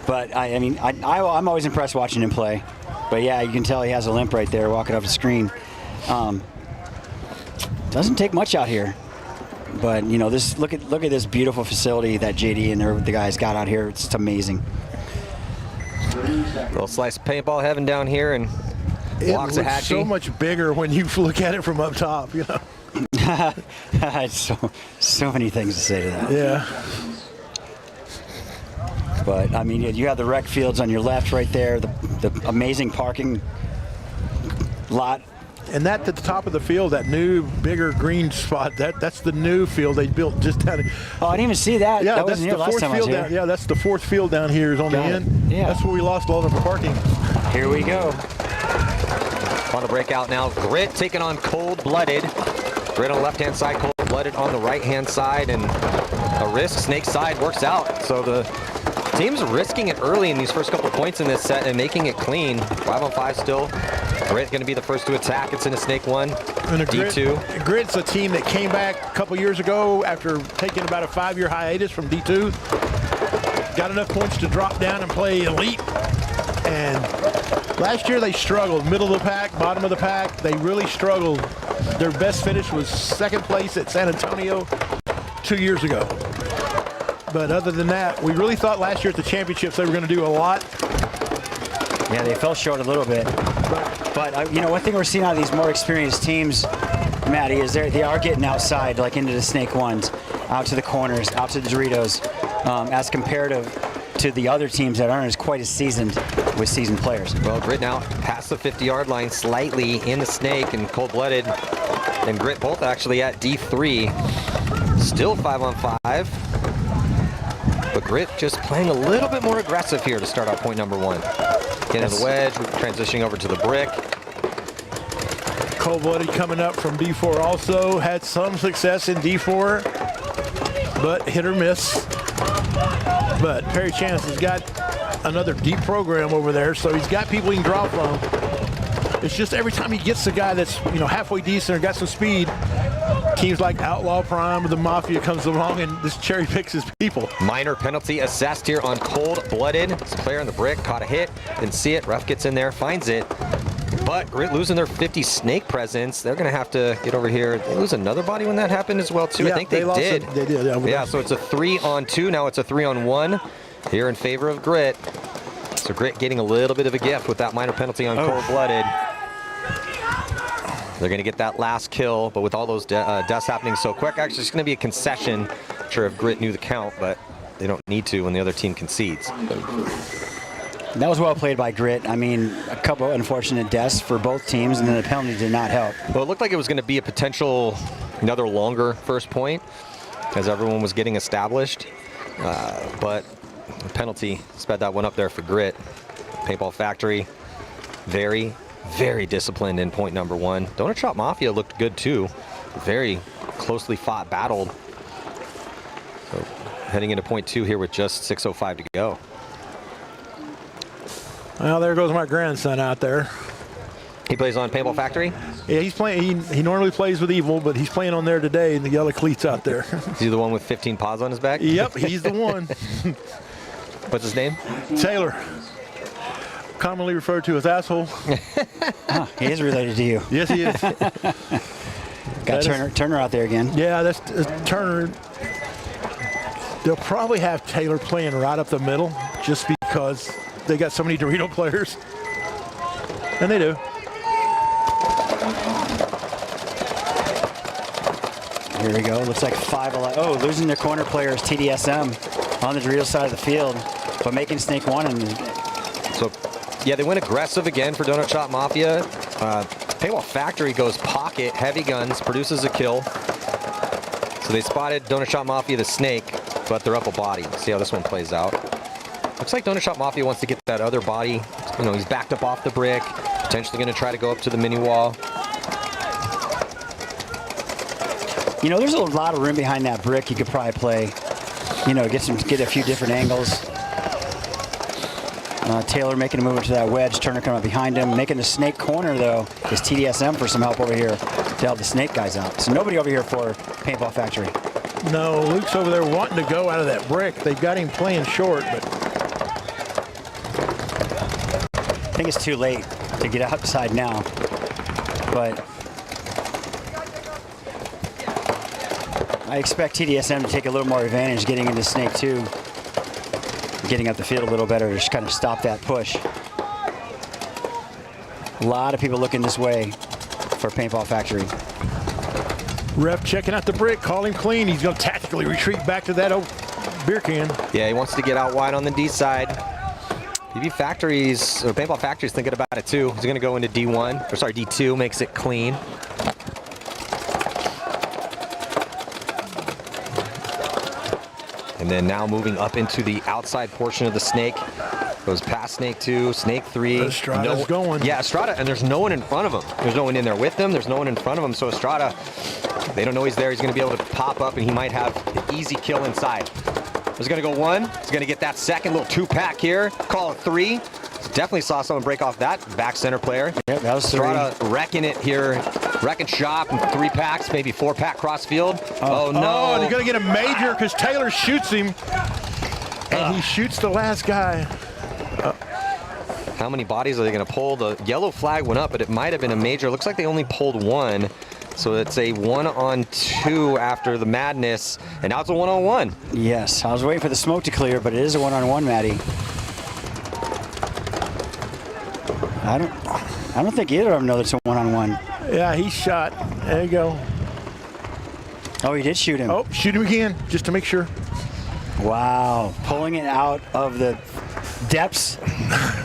But, I mean, I'm always impressed watching him play. But, yeah, you can tell he has a limp right there walking off the screen. Doesn't take much out here. But, you know, this look at this beautiful facility that JD and the guys got out here. It's just amazing. Little slice of paintball heaven down here, and it looks so much bigger when you look at it from up top, you know. so many things to say to that. Yeah. But I mean, you have the rec fields on your left right there, the amazing parking lot. And that at the top of the field, that new bigger green spot, that's the new field they built just down here. Oh, I didn't even see that. Yeah, that that's wasn't the last fourth time I was field here. down. Yeah, that's the fourth field down here is on the end. Yeah. That's where we lost a lot of our parking. Here we go. On the breakout now, Grit taking on Cold Blooded. Grit on the left-hand side, Cold Blooded on the right-hand side, and a risk snake side works out. So the team's risking it early in these first couple of points in this set and making it clean. 5-on-5 still. Grit going to be the first to attack. It's in a snake 1, D2. Grit's a team that came back a couple years ago after taking about a 5-year hiatus from D2. Got enough points to drop down and play elite. And last year they struggled. Middle of the pack, bottom of the pack. They really struggled. Their best finish was second place at San Antonio 2 years ago. But other than that, we really thought last year at the championships they were going to do a lot. Yeah, they fell short a little bit. But you know, one thing we're seeing out of these more experienced teams, Matty, is they are getting outside, like into the snake ones, out to the corners, out to the Doritos, as comparative to the other teams that aren't as quite as seasoned with seasoned players. Well, Grit now past the 50-yard line, slightly in the snake, and Cold-Blooded and Grit both actually at D3. Still 5-on-5. But Grit just playing a little bit more aggressive here to start out point number 1. Getting to the wedge, transitioning over to the brick. Cold-blooded coming up from D4 also. Had some success in D4, but hit or miss. But Perry Chance has got another deep program over there, so he's got people he can draw from. It's just every time he gets a guy that's, you know, halfway decent or got some speed, teams like Outlaw Prime or the Mafia comes along and just cherry picks his people. Minor penalty assessed here on Cold-Blooded. This player in the brick caught a hit, didn't see it. Ref gets in there, finds it. But Grit losing their 50 snake presence. They're going to have to get over here. They lose another body when that happened as well, too. Yeah, I think they did. They did, yeah. Yeah, so it's a 3-on-2. Now it's a 3-on-1 here in favor of Grit. So Grit getting a little bit of a gift with that minor penalty on Cold-Blooded. They're going to get that last kill, but with all those deaths happening so quick, actually it's going to be a concession. Not sure if Grit knew the count, but they don't need to when the other team concedes. That was well played by Grit. I mean, a couple unfortunate deaths for both teams, and then the penalty did not help. Well, it looked like it was going to be a potential, another longer first point, as everyone was getting established. But the penalty sped that one up there for Grit. Paintball Factory, very, very disciplined in point number 1. Donut Shop Mafia looked good too. Very closely fought, battled. So heading into point 2 here with just 6:05 to go. Well, there goes my grandson out there. He plays on Paintball Factory? Yeah, he's playing. He normally plays with Evil, but he's playing on there today in the yellow cleats out there. Is he the one with 15 paws on his back? Yep, he's the one. What's his name? Taylor. Commonly referred to as Asshole. Oh, he is related to you. Yes, he is. Got Turner out there again. Yeah, that's Turner. They'll probably have Taylor playing right up the middle just because they got so many Dorito players. And they do. Here we go. Looks like 5-11. Oh, losing their corner player is TDSM on the Dorito side of the field, but making Snake 1. And so, yeah, they went aggressive again for Donut Shop Mafia. Paintball Factory goes pocket, heavy guns, produces a kill. So they spotted Donut Shop Mafia the Snake, but they're up a body. See how this one plays out. Looks like Donut Shop Mafia wants to get that other body. You know, he's backed up off the brick, potentially going to try to go up to the mini wall. you know, there's a lot of room behind that brick. You could probably play, you know, get a few different angles. Taylor making a move to that wedge. Turner coming up behind him. Making the snake corner, though, is TDSM for some help over here to help the snake guys out. So nobody over here for Paintball Factory. No, Luke's over there wanting to go out of that brick. They've got him playing short, but I think it's too late to get outside now. But I expect TDSM to take a little more advantage getting into Snake 2. Getting up the field a little better to just kind of stop that push. A lot of people looking this way for Paintball Factory. Ref checking out the brick, call him clean. He's going to tactically retreat back to that old beer can. Yeah, he wants to get out wide on the D side. PB Factories, or Paintball Factories thinking about it too. He's going to go into D1, or sorry, D2, makes it clean. And then now moving up into the outside portion of the snake. Goes past Snake 2, Snake 3. Estrada's going. Yeah, Estrada, and there's no one in front of him. There's no one in there with him. There's no one in front of him. So Estrada, they don't know he's there. He's going to be able to pop up, and he might have an easy kill inside. He's going to go one. He's going to get that second little two-pack here. Call it three. Definitely saw someone break off that back center player. Yep, that was Estrada wrecking it here. Wrecking shop, and 3 packs, maybe 4-pack cross field. Oh no. Oh, and he's going to get a major because Taylor shoots him. And he shoots the last guy. How many bodies are they going to pull? The yellow flag went up, but it might have been a major. Looks like they only pulled one. So it's a 1-on-2 after the madness, and now it's a 1-on-1. Yes, I was waiting for the smoke to clear, but it is a 1-on-1, Matty. I don't think either of them know it's a 1-on-1. Yeah, he shot. There you go. Oh, he did shoot him. Oh, shoot him again, just to make sure. Wow, pulling it out of the depths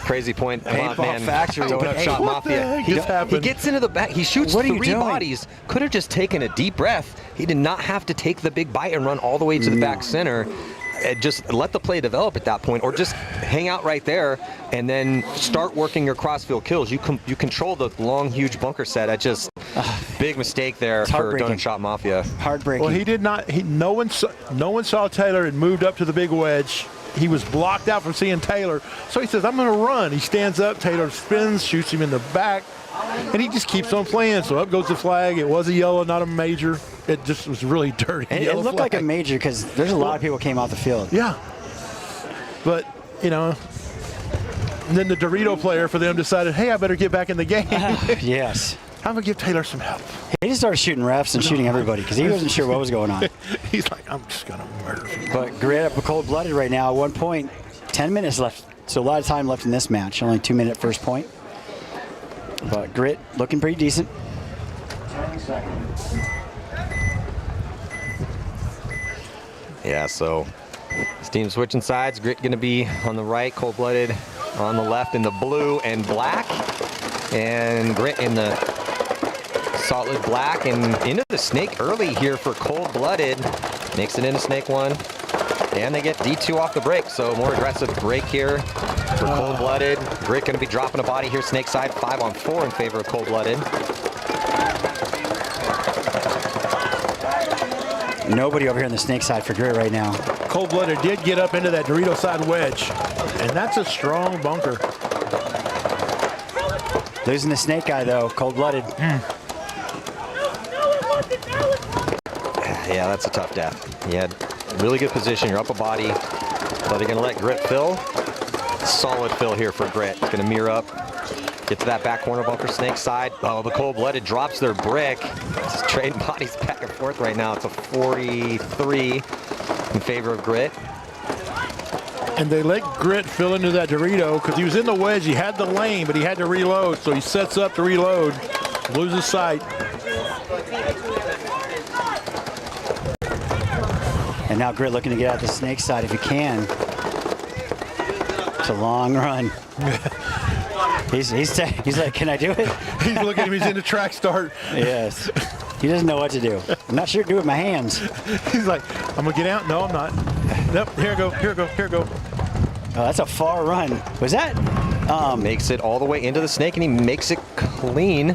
Crazy point. Paintball Factory. Donut Shop Mafia. He gets into the back. He shoots three bodies. Could have just taken a deep breath. He did not have to take the big bite and run all the way to the back center. Just let the play develop at that point, or just hang out right there and then start working your crossfield kills. You control the long, huge bunker set. At just big mistake there for Donut Shop Mafia. Heartbreaking. Well, he did not. No one saw Taylor and moved up to the big wedge. He was blocked out from seeing Taylor, so he says, "I'm going to run." He stands up. Taylor spins, shoots him in the back, and he just keeps on playing. So up goes the flag. It was a yellow, not a major. It just was really dirty. It looked like a major because there's a lot of people came off the field. Yeah. But, you know, and then the Dorito player for them decided, hey, I better get back in the game. Yes. I'm going to give Taylor some help. He just started shooting refs and shooting everybody because he wasn't sure what was going on. He's like, I'm just going to murder you. But Grit up cold-blooded right now. At 1 point, 10 minutes left. So a lot of time left in this match. Only 2-minute first point. But Grit looking pretty decent. 10 seconds. Yeah, so this team switching sides. Grit going to be on the right, Cold-Blooded on the left in the blue and black. And Grit in the solid black and into the snake early here for Cold-Blooded. Makes it into snake 1. And they get D2 off the break, so more aggressive break here for Cold-Blooded. Grit going to be dropping a body here, snake side, 5-on-4 in favor of Cold-Blooded. Nobody over here on the snake side for Grit right now. Cold-Blooded did get up into that Dorito side wedge, and that's a strong bunker. Losing the snake guy, though, Cold-Blooded. Yeah, that's a tough death. He had really good position. You're up a body, but they're going to let Grit fill. Solid fill here for Grit. Going to mirror up, get to that back corner bunker, snake side. Oh, the Cold-Blooded drops their brick. Just trading bodies back and forth right now. It's a 43 in favor of Grit. And they let Grit fill into that Dorito because he was in the wedge. He had the lane, but he had to reload. So he sets up to reload, loses sight. And now Grit looking to get out the snake side if he can. It's a long run. He's like, can I do it? He's looking at him. He's in the track start. Yes. He doesn't know what to do. I'm not sure to do it with my hands. He's like, I'm going to get out. No, I'm not. Nope, here I go, here I go, here I go. Oh, that's a far run. Was that? Makes it all the way into the snake, and he makes it clean.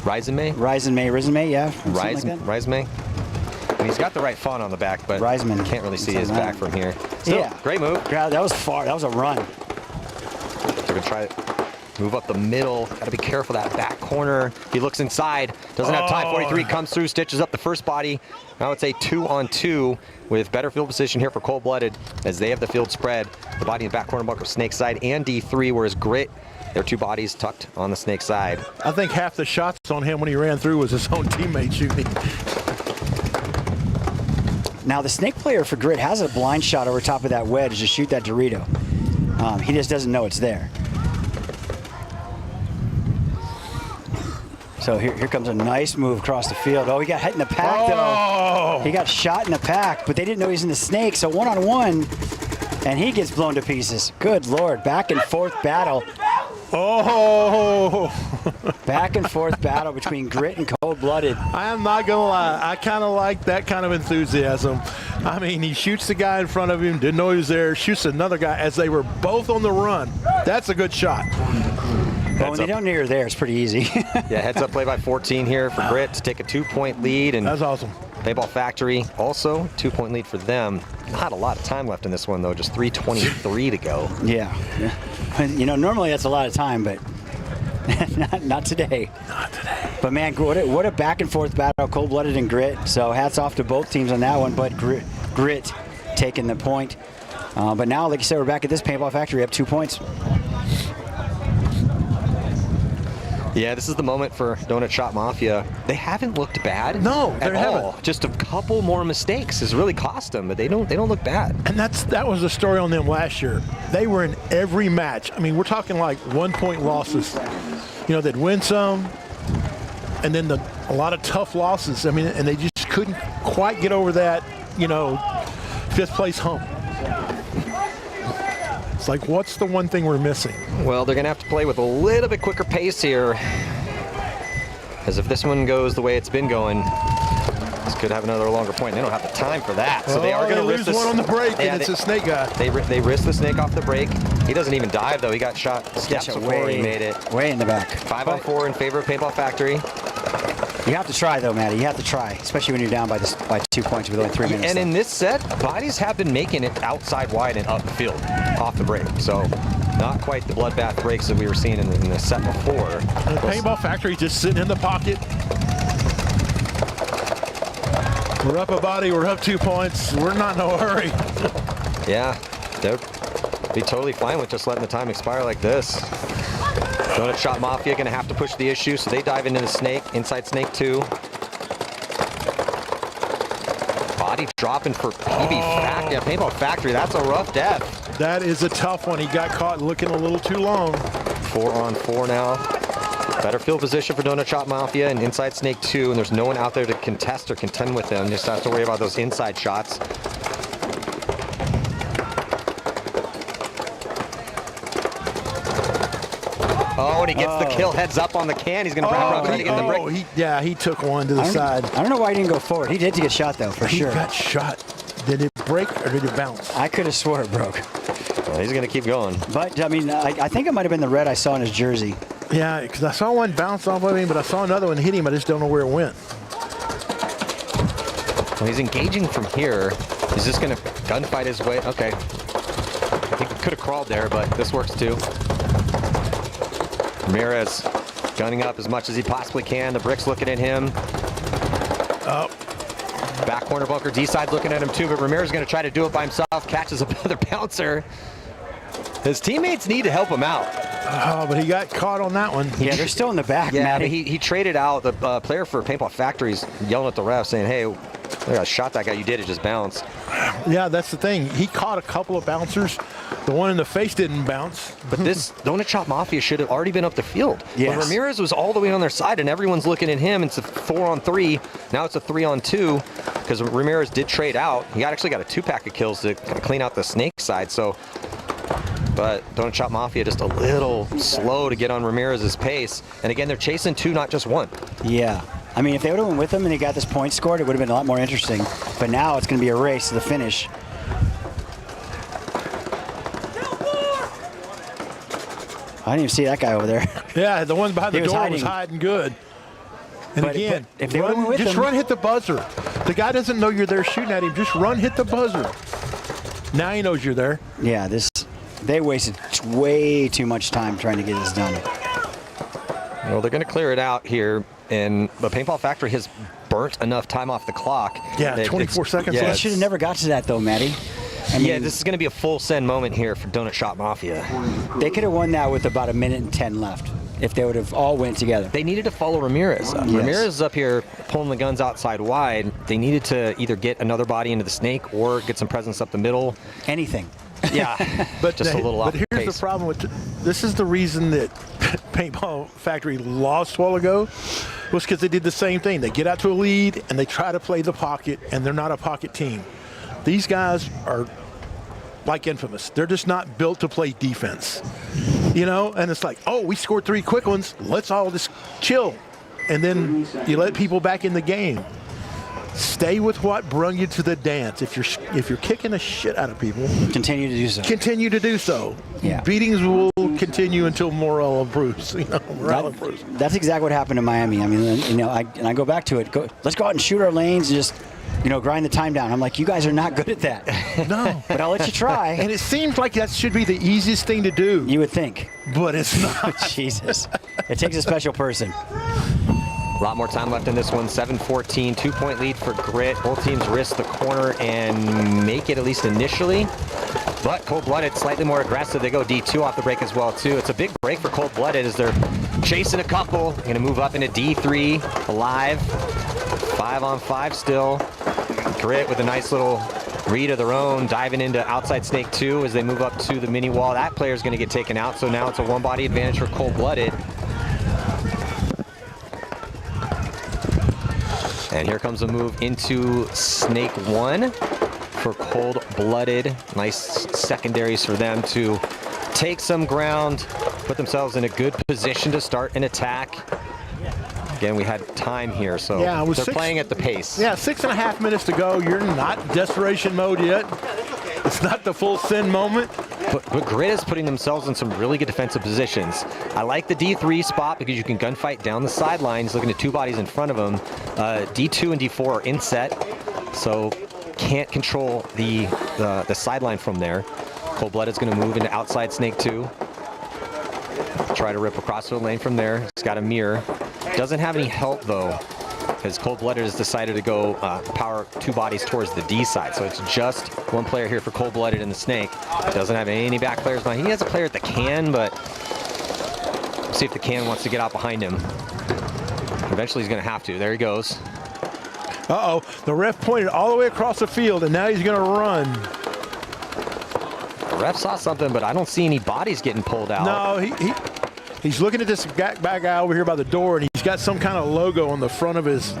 Risenmay? Risenmay, yeah. Risenmay. And he's got the right font on the back, but Reisman. Can't really see his back from here. Still, yeah. Great move. Yeah, that was far. That was a run. So we're going to try to move up the middle. Got to be careful that back corner. He looks inside. Doesn't have time. 43 comes through, stitches up the first body. Now it's a 2-on-2 with better field position here for Cold-Blooded as they have the field spread. The body in the back corner bunker, snake side and D3, whereas Grit, their 2 bodies tucked on the snake side. I think half the shots on him when he ran through was his own teammate shooting. Now the snake player for Grit has a blind shot over top of that wedge to shoot that Dorito. He just doesn't know it's there. So here comes a nice move across the field. Oh, he got hit in the pack, though. He got shot in the pack, but they didn't know he was in the snake, so 1-on-1, and he gets blown to pieces. Good Lord, back and forth battle. Oh! Back and forth battle between Grit and Cold-Blooded. I am not going to lie. I kind of like that kind of enthusiasm. I mean, he shoots the guy in front of him, didn't know he was there, shoots another guy as they were both on the run. That's a good shot. Well, when they don't know you're there, it's pretty easy. Yeah, heads up play by 14 here for Grit to take a 2-point lead. And that's awesome. Paintball Factory also 2-point lead for them. Not a lot of time left in this one, though. Just 3:23 to go. Yeah. You know, normally that's a lot of time, but not today. Not today. But, man, what a back-and-forth battle, Cold-Blooded and Grit. So hats off to both teams on that one, but Grit taking the point. But now, like you said, we're back at this Paintball Factory up 2 points. Yeah, this is the moment for Donut Shop Mafia. They haven't looked bad. No, at they all. haven't. Just a couple more mistakes has really cost them, but they don't look bad. And that was the story on them last year. They were in every match. I mean, we're talking like 1-point losses. You know, they'd win some, and then a lot of tough losses. I mean, and they just couldn't quite get over that you know, 5th place hump. It's like, what's the one thing we're missing? Well, they're going to have to play with a little bit quicker pace here. As if this one goes the way it's been going, this could have another longer point. They don't have the time for that. So they are going to risk lose one on the break, and it's a snake guy. They risk the snake off the break. He doesn't even dive, though. He got shot steps before he made it. Way in the back. 5 on 4 in favor of Paintball Factory. You have to try, though, Matty. You have to try, especially when you're down by 2 points with only 3 minutes. And in this set, bodies have been making it outside wide and up the field, off the break. So not quite the bloodbath breaks that we were seeing in the set before. And the Paintball Factory just sitting in the pocket. We're up a body, we're up 2 points. We're not in no hurry. Yeah, they'd be totally fine with just letting the time expire like this. Donut Shop Mafia going to have to push the issue, so they dive into the snake, inside snake 2. Body dropping for Paintball Factory. That's a rough death. That is a tough one. He got caught looking a little too long. 4 on 4 now. Better field position for Donut Shop Mafia and inside snake 2, and there's no one out there to contest or contend with them. Just have to worry about those inside shots. Oh, and he gets the kill, heads up on the can. He's going to wrap around trying to get the break. He took one to the side. I don't know why he didn't go forward. He did get shot, though, for sure. He got shot. Did it break or did it bounce? I could have swore it broke. Well, he's going to keep going. But, I mean, I think it might have been the red I saw in his jersey. Yeah, because I saw one bounce off of him, but I saw another one hit him. I just don't know where it went. Well, he's engaging from here. He's just going to gunfight his way. Okay. I think he could have crawled there, but this works too. Ramirez gunning up as much as he possibly can. The brick's looking at him. Oh. Back corner bunker, D-side looking at him too, but Ramirez is going to try to do it by himself. Catches another bouncer. His teammates need to help him out. Oh, but he got caught on that one. Yeah, they're still in the back, yeah, Matty. he traded out. The player for Paintball Factory's yelling at the ref saying, hey, I shot that guy, you did it, just bounced. Yeah, that's the thing. He caught a couple of bouncers. The one in the face didn't bounce. But this Donut Shop Mafia should have already been up the field. Yes. When Ramirez was all the way on their side and everyone's looking at him, it's a 4 on 3. Now it's a 3 on 2 because Ramirez did trade out. He actually got a 2-pack of kills to clean out the snake side. But Donut Shop Mafia just a little slow to get on Ramirez's pace. And again, they're chasing 2, not just 1. Yeah. I mean, if they would have went with him and they got this point scored, it would have been a lot more interesting. But now it's going to be a race to the finish. I didn't even see that guy over there. Yeah, the one behind the door was hiding good. And but, again, if they went with just him, run, hit the buzzer. The guy doesn't know you're there shooting at him. Just run, hit the buzzer. Now he knows you're there. Yeah, they wasted way too much time trying to get this done. Well, they're going to clear it out here. And the Paintball Factory has burnt enough time off the clock. Yeah, 24 seconds left. left. They should have never got to that, though, Matty. I mean, this is going to be a full send moment here for Donut Shop Mafia. They could have won that with about 1:10 left if they would have all went together. They needed to follow Ramirez. Yes. Ramirez is up here pulling the guns outside wide. They needed to either get another body into the snake or get some presence up the middle. Anything. Yeah, but just a little off But here's pace. the problem with this is the reason that Paintball Factory lost a while ago was because they did the same thing. They get out to a lead and they try to play the pocket, and they're not a pocket team. These guys are like Infamous. They're just not built to play defense, and it's like, oh, we scored 3 quick ones, let's all just chill, and then you let people back in the game. Stay with what brought you to the dance. If you're kicking the shit out of people, continue to do so. Continue to do so. Yeah. Beatings will continue until morale improves. Morale improves. That's exactly what happened in Miami. I mean, I go back to it. Let's go out and shoot our lanes and just, grind the time down. I'm like, you guys are not good at that. No. But I'll let you try. And it seems like that should be the easiest thing to do. You would think. But it's not. Jesus. It takes a special person. A lot more time left in this one. 7-14, 2-point lead for Grit. Both teams risk the corner and make it at least initially. But Cold-Blooded slightly more aggressive. They go D2 off the break as well, too. It's a big break for Cold-Blooded as they're chasing a couple. They're going to move up into D3, alive. 5 on 5 still. Grit with a nice little read of their own, diving into outside snake 2 as they move up to the mini wall. That player's going to get taken out, so now it's a 1-body advantage for Cold-Blooded. And here comes a move into Snake 1 for Cold-Blooded. Nice secondaries for them to take some ground, put themselves in a good position to start an attack. Again, we had time here, so they're playing at the pace. Yeah, 6.5 minutes to go. You're not in desperation mode yet. It's not the full send moment. But Grit is putting themselves in some really good defensive positions. I like the D3 spot because you can gunfight down the sidelines, looking at 2 bodies in front of them. D2 and D4 are in set, so can't control the sideline from there. Cold-Blooded's going to move into outside Snake 2. Try to rip across the lane from there. He's got a mirror. Doesn't have any help, though, because Cold-Blooded has decided to go power 2 bodies towards the D side. So it's just 1 player here for Cold-Blooded and the Snake. Doesn't have any back players behind. He has a player at the can, but see if the can wants to get out behind him. Eventually he's going to have to. There he goes. Uh-oh, the ref pointed all the way across the field, and now he's going to run. The ref saw something, but I don't see any bodies getting pulled out. No, he's looking at this bad guy over here by the door, and he's got some kind of logo on the front of his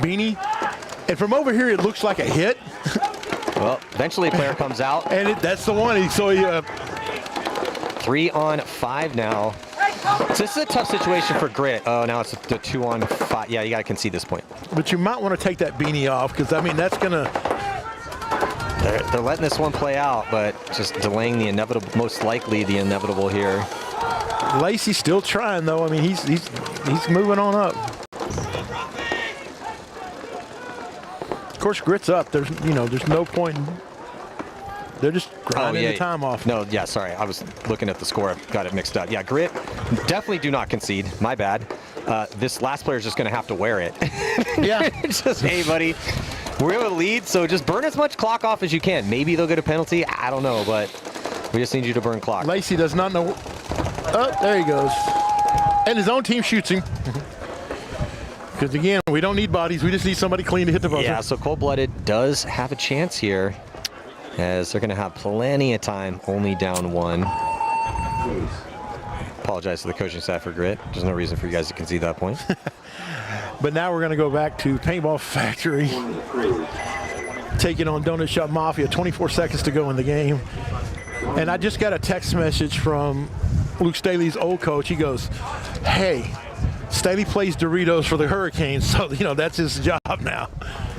beanie. And from over here, it looks like a hit. Well, eventually a player comes out. And that's the one. 3 on 5 now. So this is a tough situation for Grit. Oh, now it's the 2 on 5. Yeah, you got to concede this point. But you might want to take that beanie off, because, I mean, that's going to... They're letting this one play out, but just delaying the inevitable, most likely the inevitable here. Lacey's still trying, though. I mean, he's moving on up. Of course, Grit's up. There's no point. They're just grinding the time off. No, yeah, sorry. I was looking at the score. I got it mixed up. Yeah, Grit, definitely do not concede. My bad. This last player is just going to have to wear it. Yeah. Just, hey, buddy, we're in a lead, so just burn as much clock off as you can. Maybe they'll get a penalty. I don't know, but we just need you to burn clock. Lacey does not know. Oh, there he goes. And his own team shoots him. Because, again, we don't need bodies. We just need somebody clean to hit the buzzer. Yeah, so Cold-Blooded does have a chance here, as they're going to have plenty of time, only down 1. Apologize to the coaching staff for Grit. There's no reason for you guys to concede that point. But now we're going to go back to Paintball Factory, taking on Donut Shop Mafia. 24 seconds to go in the game. And I just got a text message from Luke Staley's old coach. He goes, hey, Staley plays Doritos for the Hurricanes, so, that's his job now.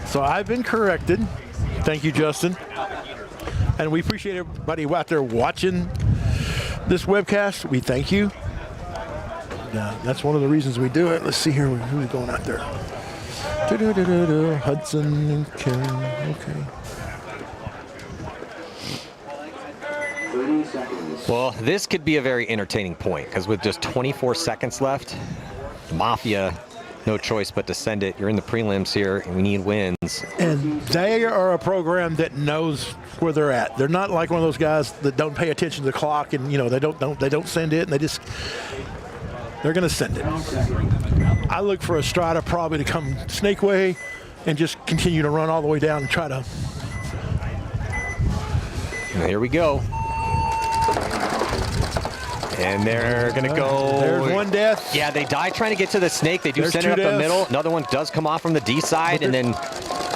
So I've been corrected. Thank you, Justin. And we appreciate everybody out there watching this webcast. We thank you. That's one of the reasons we do it. Let's see here who's going out there. Hudson and Kim. Okay. Well, this could be a very entertaining point, because with just 24 seconds left, Mafia, no choice but to send it. You're in the prelims here, and we need wins. And they are a program that knows where they're at. They're not like one of those guys that don't pay attention to the clock, and they don't send it, and they're going to send it. I look for Estrada probably to come Snake way and just continue to run all the way down and try to. And here we go. And they're going to go. There's one death. Yeah, they die trying to get to the Snake. They do send it up the middle. Another one does come off from the D side and then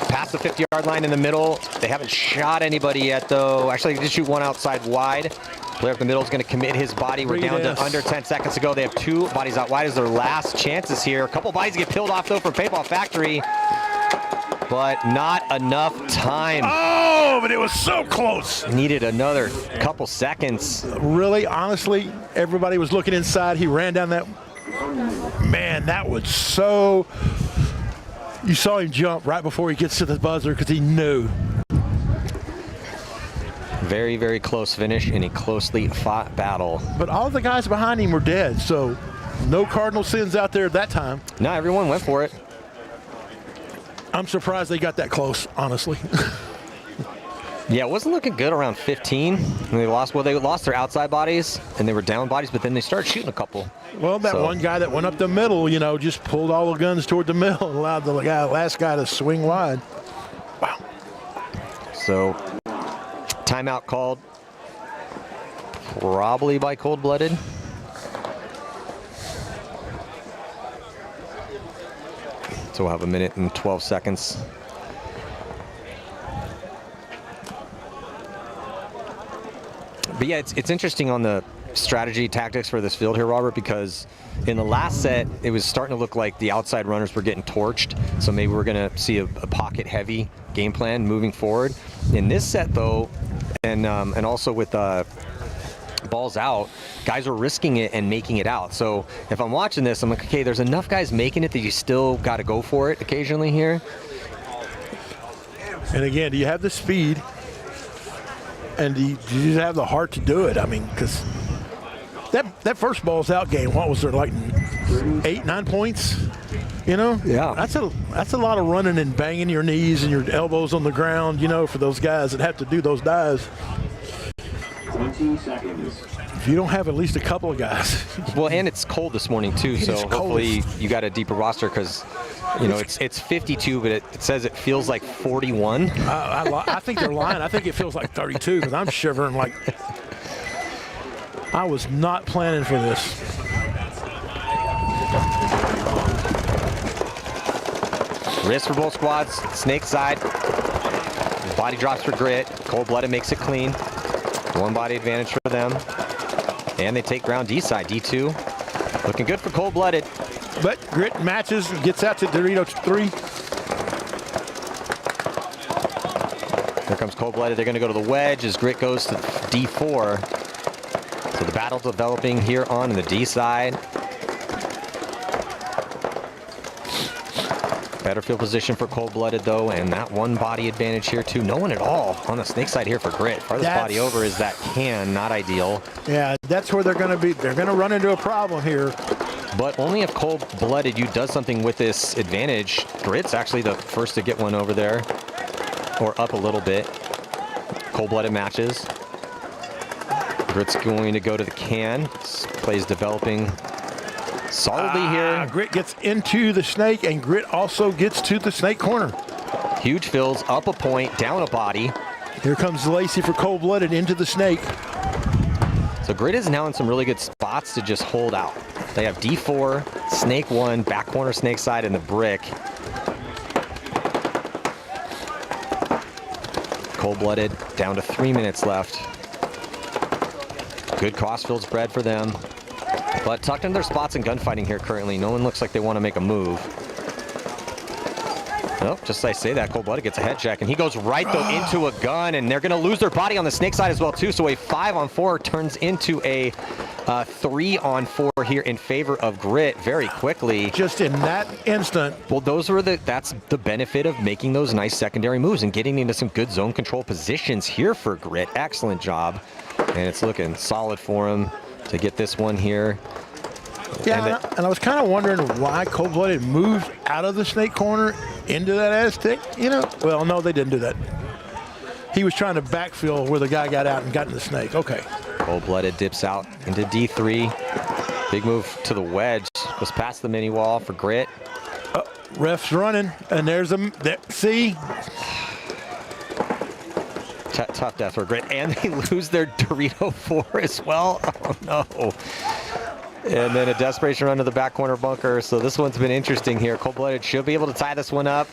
past the 50-yard line in the middle. They haven't shot anybody yet, though. Actually, they did shoot one outside wide. Player up the middle is going to commit his body. We're down to under 10 seconds to go. They have 2 bodies out wide as their last chances here. A couple bodies get peeled off, though, from Paintball Factory. But not enough time. Oh, but it was so close. Needed another couple seconds. Really, honestly, everybody was looking inside. He ran down that. Man, that was so. You saw him jump right before he gets to the buzzer because he knew. Very, very close finish in a closely fought battle. But all the guys behind him were dead, so no cardinal sins out there at that time. No, everyone went for it. I'm surprised they got that close, honestly. Yeah, it wasn't looking good around 15. And they lost their outside bodies, and they were down bodies, but then they started shooting a couple. Well, that one guy that went up the middle, just pulled all the guns toward the middle and allowed the last guy to swing wide. Wow. So, timeout called probably by Cold-Blooded. So so we'll have a minute and 12 seconds. But yeah, it's interesting on the strategy tactics for this field here, Robert, because in the last set, it was starting to look like the outside runners were getting torched. So maybe we're going to see a pocket heavy game plan moving forward. In this set though, and also with balls out, guys are risking it and making it out. So if I'm watching this, I'm like, okay, there's enough guys making it that you still got to go for it occasionally here. And again, do you have the speed? And do you have the heart to do it? I mean, because that first balls out game, what was there, like 8, 9 points? You know? Yeah. That's a lot of running and banging your knees and your elbows on the ground, you know, for those guys that have to do those dives. 20 seconds. If you don't have at least a couple of guys. Well, and it's cold this morning too, so hopefully you got a deeper roster, because you know it's 52, but it says it feels like 41. I think they're lying. I think it feels like 32, because I'm shivering like I was not planning for this. Wrist for both squads. Snake side. Body drops for Grit. Cold-blooded makes it clean. One body advantage for them. And they take ground D side. D2. Looking good for Cold-blooded. But Grit matches, gets out to Dorito 3. Here comes Cold-blooded. They're going to go to the wedge as Grit goes to D4. So the battle developing here on the D side. Better field position for Cold-blooded though, and that one body advantage here too. No one at all on the Snake side here for Grit. Farthest body over is that can, not ideal. Yeah, that's where they're going to be. They're going to run into a problem here. But only if Cold-blooded you does something with this advantage. Grit's actually the first to get one over there, or up a little bit. Cold-blooded matches. Grit's going to go to the can. This play's developing solidly here. Grit gets into the snake, and Grit also gets to the snake corner. Huge fills, up a point, down a body. Here comes Lacey for Cold-blooded into the snake. So Grit is now in some really good spots to just hold out. They have D4, snake 1, back corner snake side, and the brick. Cold-blooded down to 3 minutes left. Good cross-field spread for them. But tucked in their spots in gunfighting here currently. No one looks like they want to make a move. Nope, just as I say that, Cold-blooded gets a head check, and he goes right, though, into a gun, and they're going to lose their body on the snake side as well, too. So a 5-on-4 turns into a 3-on-4 here in favor of Grit very quickly. Just in that instant. Well, that's the benefit of making those nice secondary moves and getting into some good zone control positions here for Grit. Excellent job. And it's looking solid for him to get this one here. Yeah, and I was kind of wondering why Cold-blooded moved out of the snake corner into that Aztec. You know, well, no, they didn't do that. He was trying to backfill where the guy got out and got in the snake. Okay. Cold-blooded dips out into D3. Big move to the wedge. Goes past the mini wall for Grit. Ref's running, and there's a see. Tough death for Grit, and they lose their Dorito 4 as well. Oh no. And then a desperation run to the back corner bunker. So this one's been interesting here. Cold-blooded should be able to tie this one up.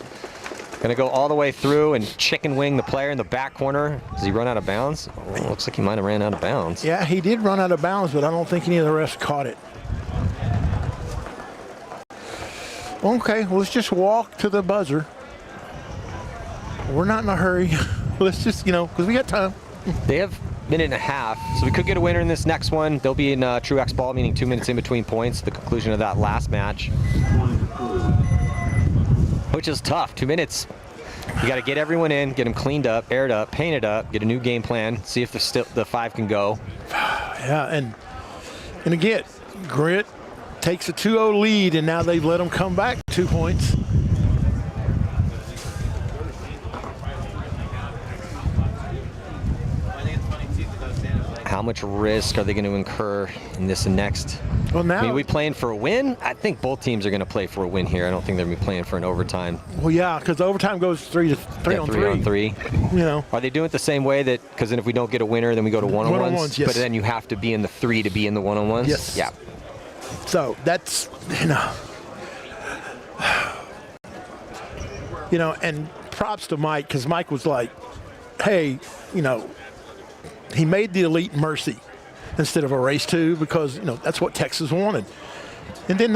Gonna go all the way through and chicken wing the player in the back corner. Does he run out of bounds? Oh, looks like he might have ran out of bounds. Yeah, he did run out of bounds, but I don't think any of the refs caught it. Okay, well, let's just walk to the buzzer. We're not in a hurry. Let's just, you know, because we got time. They have a minute and a half, so we could get a winner in this next one. They'll be in true X ball, meaning 2 minutes in between points, the conclusion of that last match. Which is tough, 2 minutes. You got to get everyone in, get them cleaned up, aired up, painted up, get a new game plan, see if the 5 can go. Yeah, and again, Grit takes a 2-0 lead, and now they've let them come back 2 points. How much risk are they going to incur in this and next? Well, now, I mean, we playing for a win? I think both teams are going to play for a win here. I don't think they're going to be playing for an overtime. Well, yeah, because overtime goes 3 on 3. You know. Are they doing it the same way that, because then if we don't get a winner, then we go to one-on-ones? One-on-ones, yes. But then you have to be in the 3 to be in the one-on-ones? Yes. Yeah. So that's, you know. You know, and props to Mike, because Mike was like, hey, you know, he made the Elite Mercy instead of a race 2 because, you know, that's what Texas wanted. And then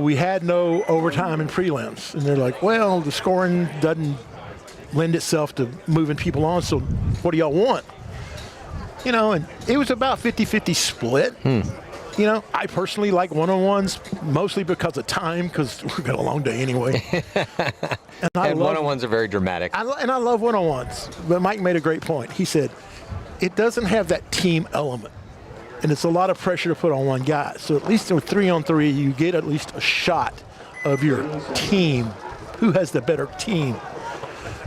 we had no overtime in prelims. And they're like, well, the scoring doesn't lend itself to moving people on, so what do y'all want? You know, and it was about 50-50 split. You know, I personally like one-on-ones mostly because of time, because we've got a long day anyway. And one-on-ones are very dramatic. And I love one-on-ones. But Mike made a great point. He said, it doesn't have that team element. And it's a lot of pressure to put on one guy. So at least with 3-on-3, you get at least a shot of your team. Who has the better team?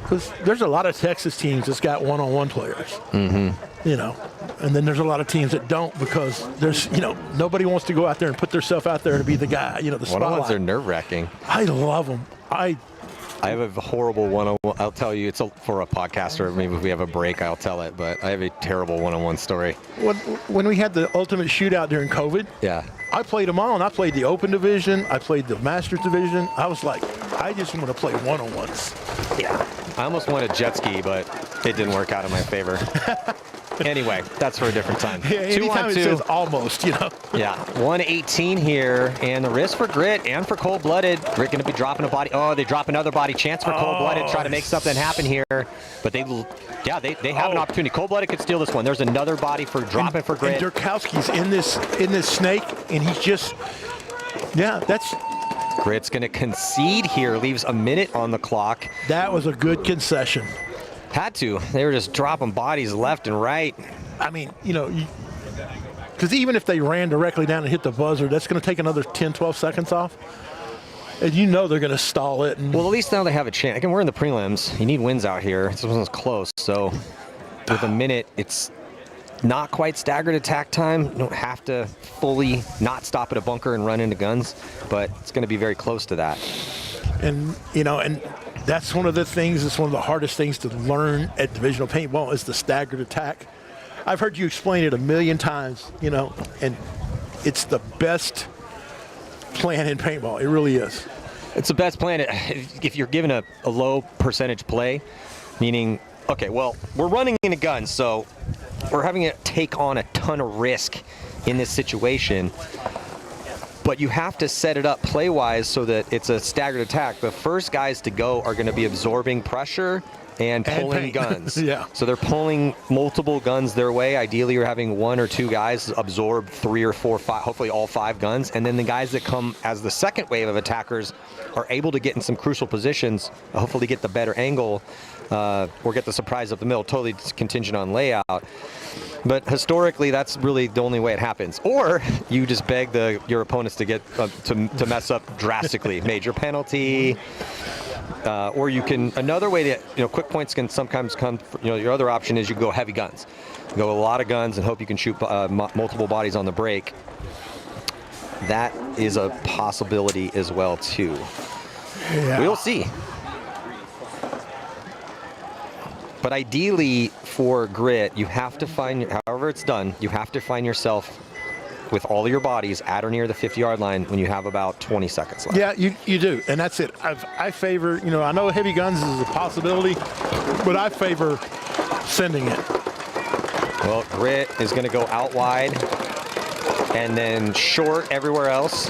Because there's a lot of Texas teams that's got one-on-one players. You know, and then there's a lot of teams that don't, because there's, you know, nobody wants to go out there and put themselves out there to be the guy, you know, the spotlight. One-on-ones are nerve-wracking. I love them. I have a horrible one-on-one. I'll tell you, for a podcaster. Maybe if we have a break, I'll tell it. But I have a terrible one-on-one story. When we had the Ultimate Shootout during COVID, I played them all. And I played the Open Division. I played the Masters Division. I was like, I just want to play one-on-ones. Yeah. I almost won a jet ski, but it didn't work out in my favor. Anyway, that's for a different time. Yeah, anytime it says almost, you know. Yeah, 118 here, and the risk for Grit and for Cold-Blooded. Grit going to be dropping a body. Oh, they drop another body. Chance for Cold-Blooded, try to make something happen here. But they have an opportunity. Cold-Blooded could steal this one. There's another body for dropping for Grit. And Durkowski's in this snake, and he's just, that's. Grit's going to concede here, leaves a minute on the clock. That was a good concession. Had to. They were just dropping bodies left and right. I mean, you know, because even if they ran directly down and hit the buzzer, that's going to take another 10, 12 seconds off. And you know they're going to stall it. Well, at least now they have a chance. Again, we're in the prelims. You need wins out here. This one's close. So with a minute, it's not quite staggered attack time. You don't have to fully not stop at a bunker and run into guns, but it's going to be very close to that. And, you know, and that's one of the things, it's one of the hardest things to learn at divisional paintball is the staggered attack. I've heard you explain it a million times, you know, and it's the best plan in paintball. It really is. It's the best plan if you're given a low percentage play, meaning, okay, well, we're running into guns, so we're having to take on a ton of risk in this situation. But you have to set it up play-wise so that it's a staggered attack. The first guys to go are going to be absorbing pressure and pulling guns. Yeah. So they're pulling multiple guns their way. Ideally, you're having 1 or 2 guys absorb 3 or 4, 5, hopefully all 5 guns. And then the guys that come as the second wave of attackers are able to get in some crucial positions, hopefully get the better angle, or get the surprise up the middle, totally contingent on layout. But historically, that's really the only way it happens. Or you just beg your opponents to get to mess up drastically, major penalty. Or you can, another way that, you know, quick points can sometimes come, you know, your other option is you go heavy guns. You go a lot of guns and hope you can shoot multiple bodies on the break. That is a possibility as well, too. Yeah. We'll see. But ideally, for Grit, you have to find, however it's done, you have to find yourself with all of your bodies at or near the 50-yard line when you have about 20 seconds left. Yeah, you do, and that's it. I favor, you know, I know heavy guns is a possibility, but I favor sending it. Well, Grit is going to go out wide and then short everywhere else.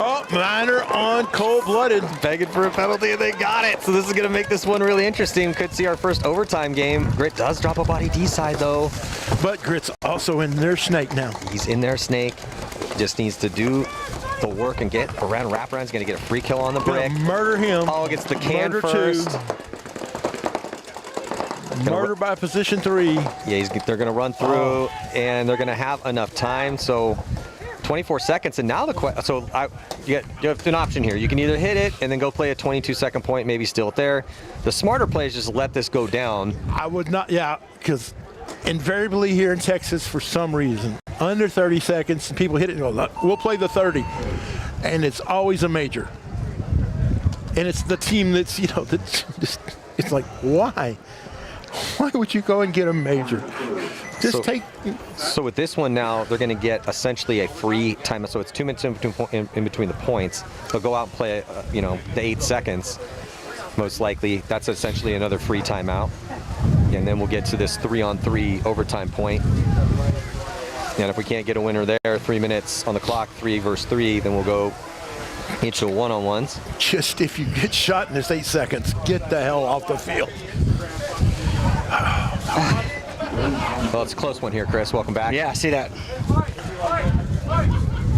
Oh, minor on Cold-Blooded. Begging for a penalty, and they got it. So this is going to make this one really interesting. Could see our first overtime game. Grit does drop a body D-side, though. But Grit's also in their snake now. He's in their snake. Just needs to do the work and get around wraparound. He's going to get a free kill on the brick. Murder him. Oh, gets the can murder first. Murder by position 3. Yeah, they're going to run through, and they're going to have enough time. So 24 seconds, and now you have an option here. You can either hit it and then go play a 22-second point, maybe steal it there. The smarter play is just let this go down. I would not, because invariably here in Texas, for some reason, under 30 seconds, people hit it and go, we'll play the 30. And it's always a major. And it's the team that's, you know, that's just, it's like, why? Why would you go and get a major? So with this one now, they're going to get essentially a free time. So it's 2 minutes in between the points. They'll go out and play, you know, the 8 seconds. most likely. That's essentially another free timeout. And then we'll get to this 3-on-3 overtime point. And if we can't get a winner there, 3 minutes on the clock, 3 versus 3, then we'll go into one-on-ones. Just if you get shot in this 8 seconds, get the hell off the field. Well, it's a close one here, Chris. Welcome back. Yeah, I see that.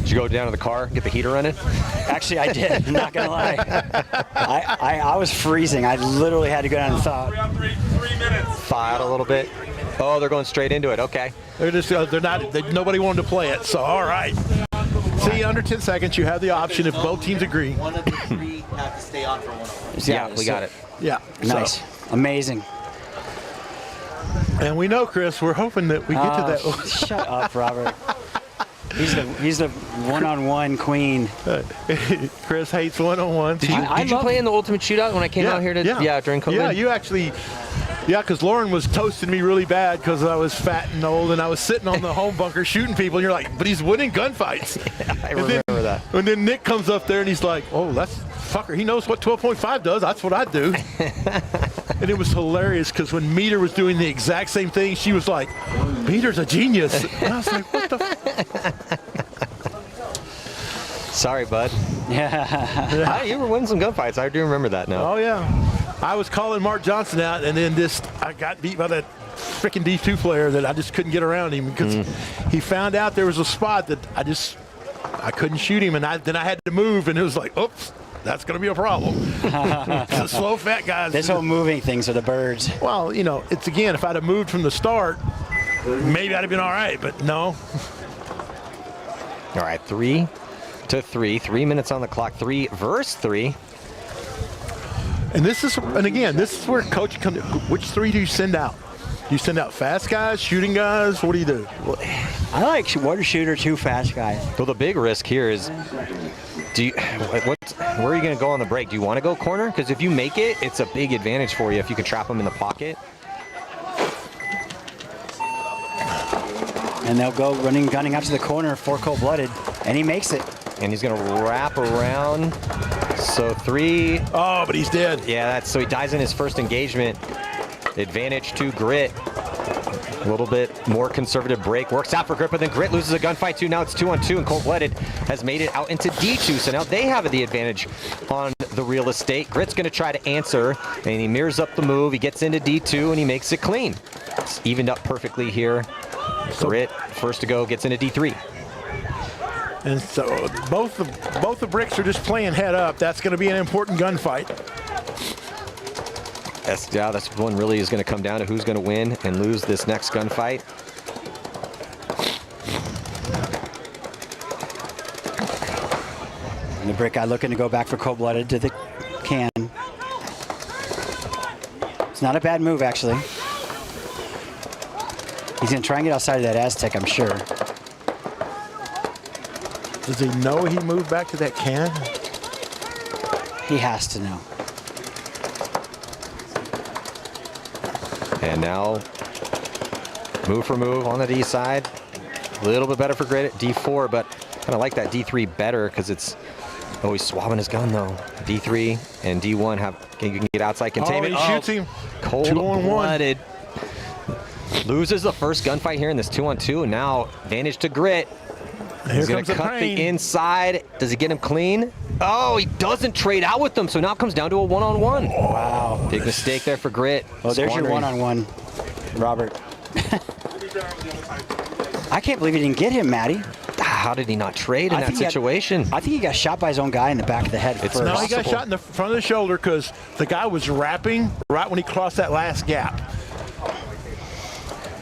Did you go down to the car, get the heater running? Actually, I did. I'm not gonna lie. I was freezing. I literally had to go down and thaw. 3 minutes. Thaw out a little bit. Oh, they're going straight into it. Okay. They're just nobody wanted to play it. So all right. See, under 10 seconds, you have the option if both teams agree. One of the 3 have to stay on for one. Yeah, we got it. Yeah. Nice. So, Amazing. and we know, Chris, we're hoping that we get to that. Shut up, Robert. He's the one-on-one queen. Chris hates one-on-one. Did you play in the Ultimate Shootout when I came out here during COVID? Yeah, you actually. Yeah, because Lauren was toasting me really bad because I was fat and old, and I was sitting on the home bunker shooting people, and you're like, but he's winning gunfights. I remember that. And then Nick comes up there, and he's like, oh, that's fucker. He knows what 12.5 does. That's what I do. And it was hilarious because when Meter was doing the exact same thing, she was like, Meter's a genius. And I was like, what the Sorry, bud. Yeah. You were winning some gunfights. I do remember that now. Oh, yeah. I was calling Mark Johnson out, and then I got beat by that freaking D2 player that I just couldn't get around him because he found out there was a spot that I couldn't shoot him, and then I had to move, and it was like, oops, that's going to be a problem. The slow, fat guys. This whole moving things are the birds. Well, it's again, if I'd have moved from the start, maybe I'd have been all right, but no. All right, 3 to 3. 3 minutes on the clock. 3 versus 3. And this is where coach comes. Which 3 do you send out? Do you send out fast guys, shooting guys? What do you do? Well, I like one shooter, 2 fast guys. Well, the big risk here is, where are you going to go on the break? Do you want to go corner? Because if you make it, it's a big advantage for you if you can trap them in the pocket. And they'll go gunning out to the corner for cold-blooded, and he makes it. And he's going to wrap around. So 3. Oh, but he's dead. Yeah, so he dies in his first engagement. Advantage to Grit. A little bit more conservative break. Works out for Grit, but then Grit loses a gunfight too. Now it's 2-on-2, and Cold-Blooded has made it out into D2. So now they have the advantage on the real estate. Grit's going to try to answer, and he mirrors up the move. He gets into D2, and he makes it clean. It's evened up perfectly here. Grit, first to go, gets into D3. And so both the bricks are just playing head up. That's going to be an important gunfight. That's one really is going to come down to who's going to win and lose this next gunfight. And the brick guy looking to go back for cold-blooded to the can. It's not a bad move, actually. He's going to try and get outside of that Aztec, I'm sure. Does he know he moved back to that can? He has to know. And now, move for move on the D side. A little bit better for Grit at D4, but kind of like that D3 better because it's always swabbing his gun though. D3 and D1 you can get outside containment. Oh, he shoots him. Cold-blooded. Loses the first gunfight here in this 2-on-2, and now advantage to Grit. He's going to cut the inside. Does he get him clean? Oh, he doesn't trade out with them, so now it comes down to a one-on-one. Wow. Big mistake there for Grit. Oh, there's your one-on-one, Robert. I can't believe he didn't get him, Matty. How did he not trade in that situation? I think he got shot by his own guy in the back of the head first. No, he got shot in the front of the shoulder because the guy was wrapping right when he crossed that last gap.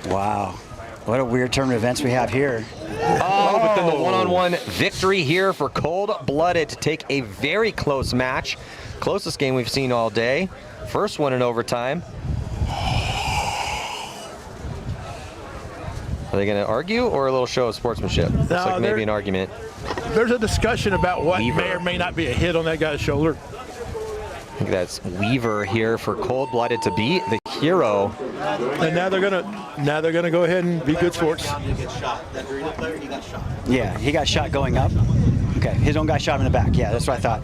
Wow. What a weird turn of events we have here. Oh, but then the one-on-one victory here for Cold-Blooded to take a very close match. Closest game we've seen all day. First one in overtime. Are they going to argue or a little show of sportsmanship? Looks like maybe an argument. There's a discussion about what may or may not be a hit on that guy's shoulder. I think that's Weaver here for Cold-Blooded to be the hero. And now they're gonna go ahead and be good sports. Yeah, he got shot going up. Okay, his own guy shot him in the back. Yeah, that's what I thought.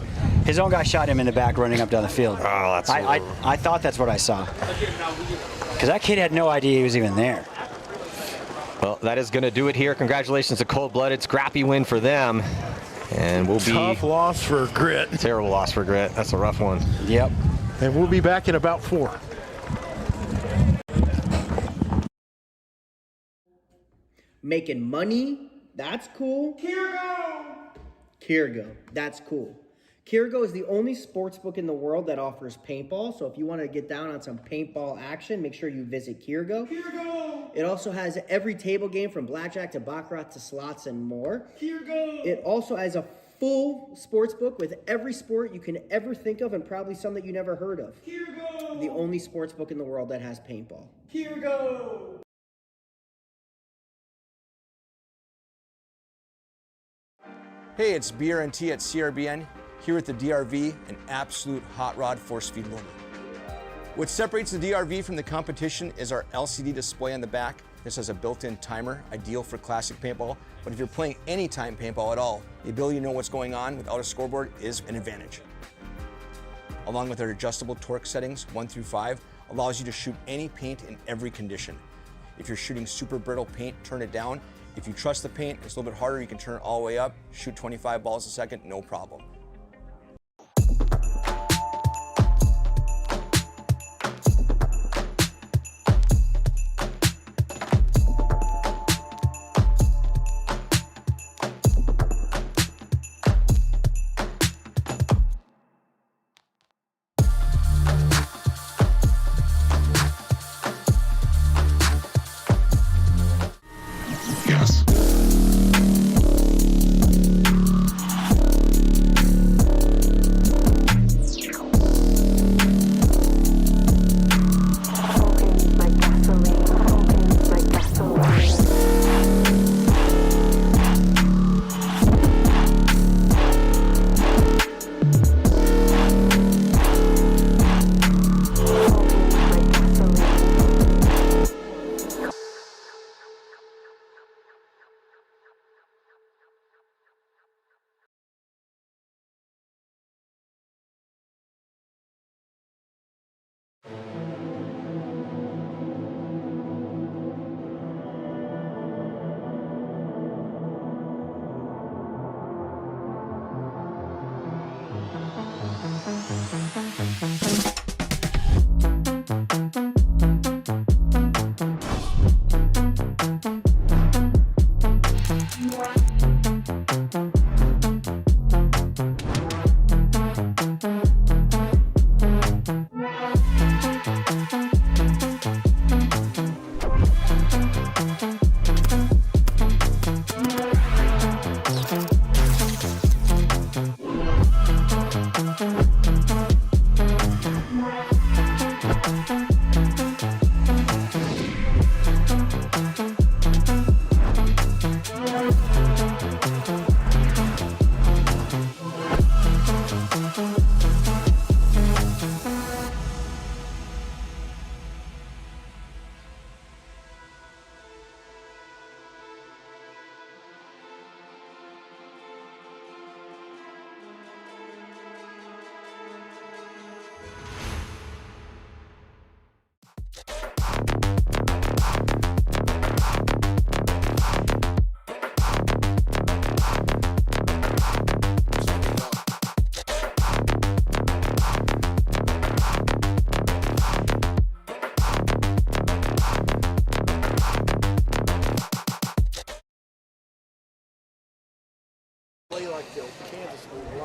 His own guy shot him in the back running up down the field. Oh, that's I thought that's what I saw. Because that kid had no idea he was even there. Well, that is going to do it here. Congratulations to Cold Blooded. Scrappy win for them. And we'll be... Tough loss for Grit. Terrible loss for Grit. That's a rough one. Yep. And we'll be back in about 4. Making money, that's cool. Kirgo, that's cool. Kirgo is the only sports book in the world that offers paintball. So if you want to get down on some paintball action, make sure you visit Kirgo. It also has every table game from blackjack to baccarat to slots and more. It also has a full sports book with every sport you can ever think of and probably some that you never heard of. The only sports book in the world that has paintball. Hey, it's BRNT at CRBN, here with the DRV, an absolute hot rod force feed limit. What separates the DRV from the competition is our LCD display on the back. This has a built-in timer, ideal for classic paintball, but if you're playing anytime paintball at all, the ability to know what's going on without a scoreboard is an advantage. Along with our adjustable torque settings, 1 through 5, allows you to shoot any paint in every condition. If you're shooting super brittle paint, turn it down. If you trust the paint, it's a little bit harder, you can turn it all the way up, shoot 25 balls a second, no problem.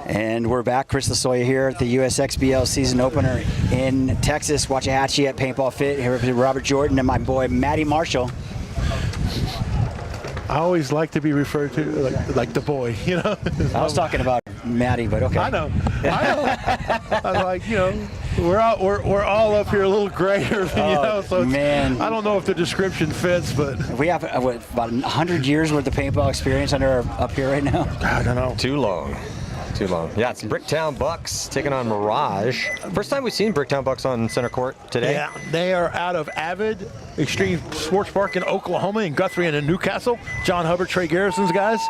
And we're back. Chris Lasoya here at the USXBL season opener in Texas. Waxahachie at Paintball Fit. Here with Robert Jordan and my boy Matty Marshall. I always like to be referred to like the boy, you know. I was talking about Matty, but okay. I know. I was like, you know, we're all up here a little grayer, you know. So man, I don't know if the description fits, but we have what, about 100 years worth of paintball experience up here right now. I don't know. Too long. Too long. Yeah, it's Bricktown Bucks taking on Mirage. First time we've seen Bricktown Bucks on center court today. Yeah, they are out of Avid Extreme Sports Park in Oklahoma, and Guthrie and in Newcastle. John Hubbard, Trey Garrison's guys.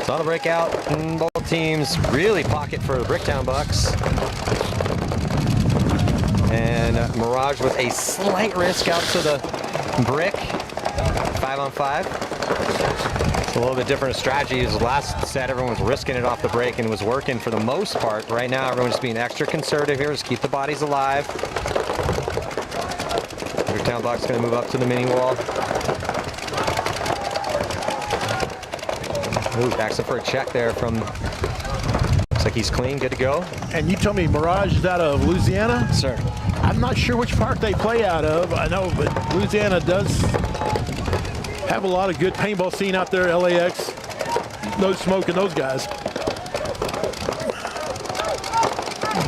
Saw the breakout in both Both teams really pocket for the Bricktown Bucks. And Mirage with a slight risk out to the brick. 5-on-5. It's a little bit different strategy. As last set, everyone was risking it off the break and it was working for the most part. Right now, everyone's being extra conservative here. Just keep the bodies alive. Bricktown Bucks going to move up to the mini wall. Ooh, backs up for a check there from. Looks like he's clean, good to go. And you told me Mirage is out of Louisiana? Sir. I'm not sure which park they play out of. I know, but Louisiana does have a lot of good paintball scene out there. LAX, no smoke and those guys.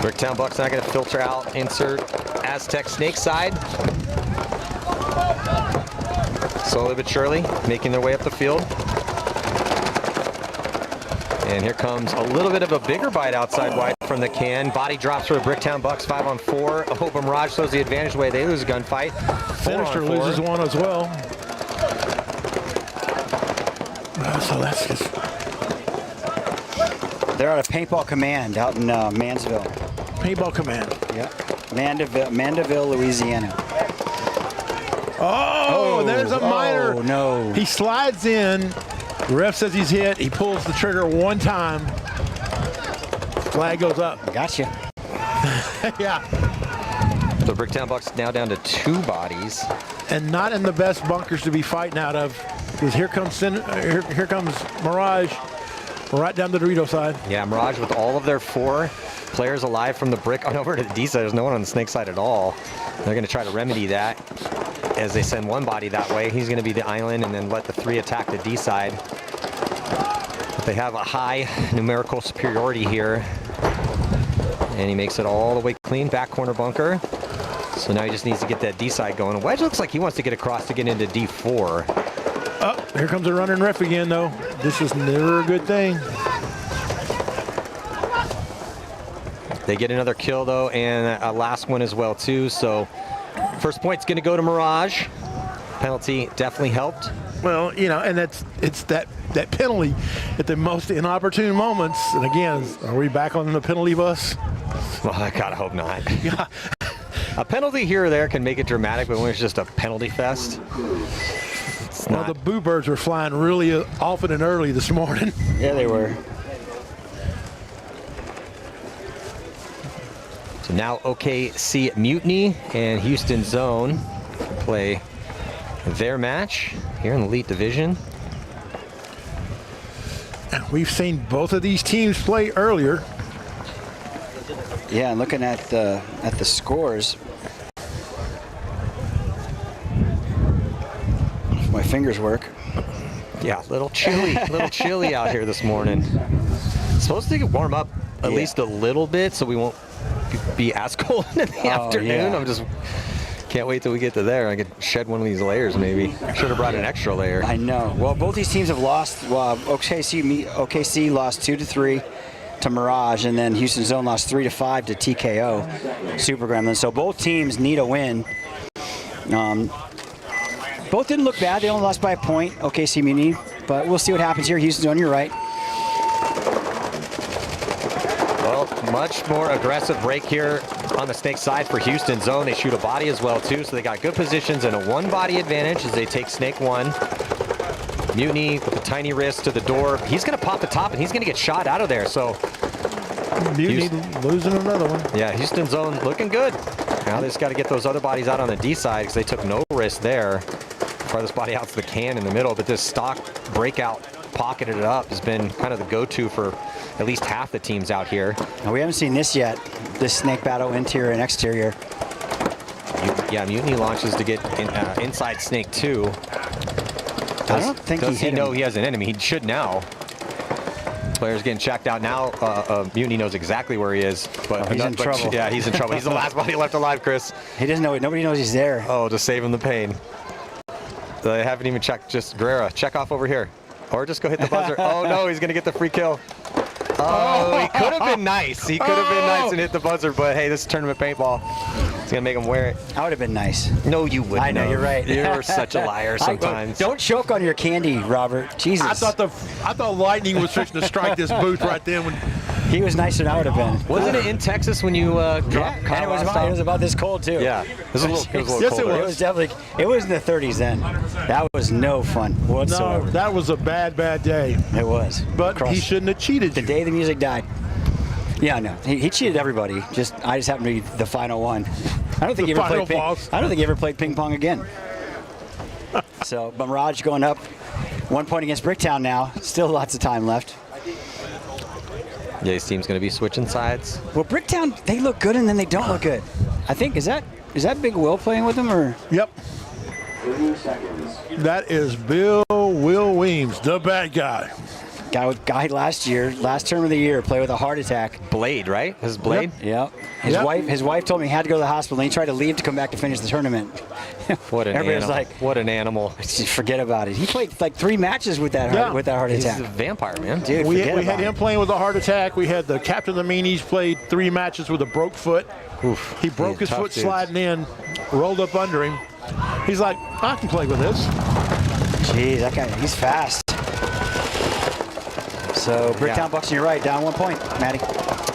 Bricktown Bucks not going to filter out. Insert Aztec Snake side. Slowly but surely, making their way up the field. And here comes a little bit of a bigger bite outside wide from the can. Body drops for the Bricktown Bucks, 5-on-4. Hope Mirage throws the advantage away. They lose a gunfight. Sinister loses one as well. So that's just... They're out of Paintball Command out in Mansville. Paintball Command. Yeah. Mandeville, Louisiana. Oh, there's a minor. Oh, no. He slides in. The ref says he's hit. He pulls the trigger one time. Flag goes up. Gotcha. Yeah. So Bricktown Bucks now down to 2 bodies. And not in the best bunkers to be fighting out of. Because here comes Mirage. Right down the Dorito side. Yeah, Mirage with all of their 4 players alive from the brick on over to the D side. There's no one on the snake side at all. They're going to try to remedy that as they send one body that way. He's going to be the island and then let the 3 attack the D side. But they have a high numerical superiority here. And he makes it all the way clean, back corner bunker. So now he just needs to get that D side going. Wedge looks like he wants to get across to get into D4. Oh, here comes a running ref again, though. This is never a good thing. They get another kill, though, and a last one as well, too. So first point's going to go to Mirage. Penalty definitely helped. Well, you know, and it's that penalty at the most inopportune moments. And again, are we back on the penalty bus? Well, I gotta hope not. Yeah. A penalty here or there can make it dramatic, but when it's just a penalty fest, it's well, not. the Boo Birds were flying really often and early this morning. Yeah, they were. So now OKC Mutiny and Houston Zone play their match here in the Elite Division. And we've seen both of these teams play earlier. Yeah, and looking at the scores, if my fingers work. Yeah, a little chilly out here this morning. It's supposed to warm up at least a little bit, so we won't be as cold in the afternoon. Yeah. I'm just can't wait till we get to there. I could shed one of these layers maybe. Should have brought an extra layer. I know. Well, both these teams have lost. OKC lost 2-3 to Mirage, and then Houston Zone lost 3-5 to TKO Super Gremlin. So both teams need a win. Both didn't look bad. They only lost by a point, OKC Muni, but we'll see what happens here. Houston Zone, you're right. Well, much more aggressive break here on the snake side for Houston Zone. They shoot a body as well too, so they got good positions and a 1-body advantage as they take snake 1. Mutiny with a tiny wrist to the door. He's going to pop the top and he's going to get shot out of there. So Mutiny losing another one. Yeah, Houston Zone looking good. Now they just got to get those other bodies out on the D side because they took no risk there. Farthest body out to the can in the middle, but this stock breakout pocketed it up has been kind of the go-to for at least half the teams out here. Now, we haven't seen this yet, this snake battle, interior and exterior. Yeah, Mutiny launches to get inside snake 2. I don't think does he know he has an enemy? He should now. Player's getting checked out now. Mutiny knows exactly where he is, but he's in trouble. Yeah, he's in trouble. He's the last body left alive, Chris. He doesn't know it. Nobody knows he's there. Oh, to save him the pain. They haven't even checked. Just Guerrera, check off over here, or just go hit the buzzer. Oh no, he's gonna get the free kill. Oh, he could have been nice. He could have been nice and hit the buzzer, but hey, this is tournament paintball. It's going to make him wear it. I would have been nice. No, you wouldn't. I know, have. you're right. You're such a liar sometimes. Don't choke on your candy, Robert. Jesus. I thought lightning was fixing to strike this booth right then. When he was nicer than I would have been. Wasn't it in Texas when you dropped? And it was about this cold too. Yeah, it was a little Yes, colder. it It was definitely. It was in the 30s then. That was no fun whatsoever. no, that was a bad day. It was. But he shouldn't have cheated. The day the music died. Yeah, no, he cheated everybody. I just happened to be the final one. I don't think he ever played. I don't think he ever played ping pong again. So, but Mirage going up, 1 point against Bricktown now. Still lots of time left. Yeah, his team's going to be switching sides. Well, Bricktown, they look good and then they don't look good. I think is that Big Will playing with them or? Yep. 30 seconds. That is Will Weems, the bad guy. Guy last term of the year, played with a heart attack. Blade, right? His Blade? Yep. His wife told me he had to go to the hospital, and he tried to leave to come back to finish the tournament. What an Everybody animal. was like, what an animal. Forget about it. He played like 3 matches with that heart He's attack. a vampire, man. Dude, We forget had about him it. playing with a heart attack. We had the captain of the Meanies played 3 matches with a broke foot. Oof. He broke his Tough foot dudes. sliding in, rolled up under him. He's like, I can play with this. Jeez, that guy, he's fast. So Bricktown Bucks on your right, down 1 point, Matty.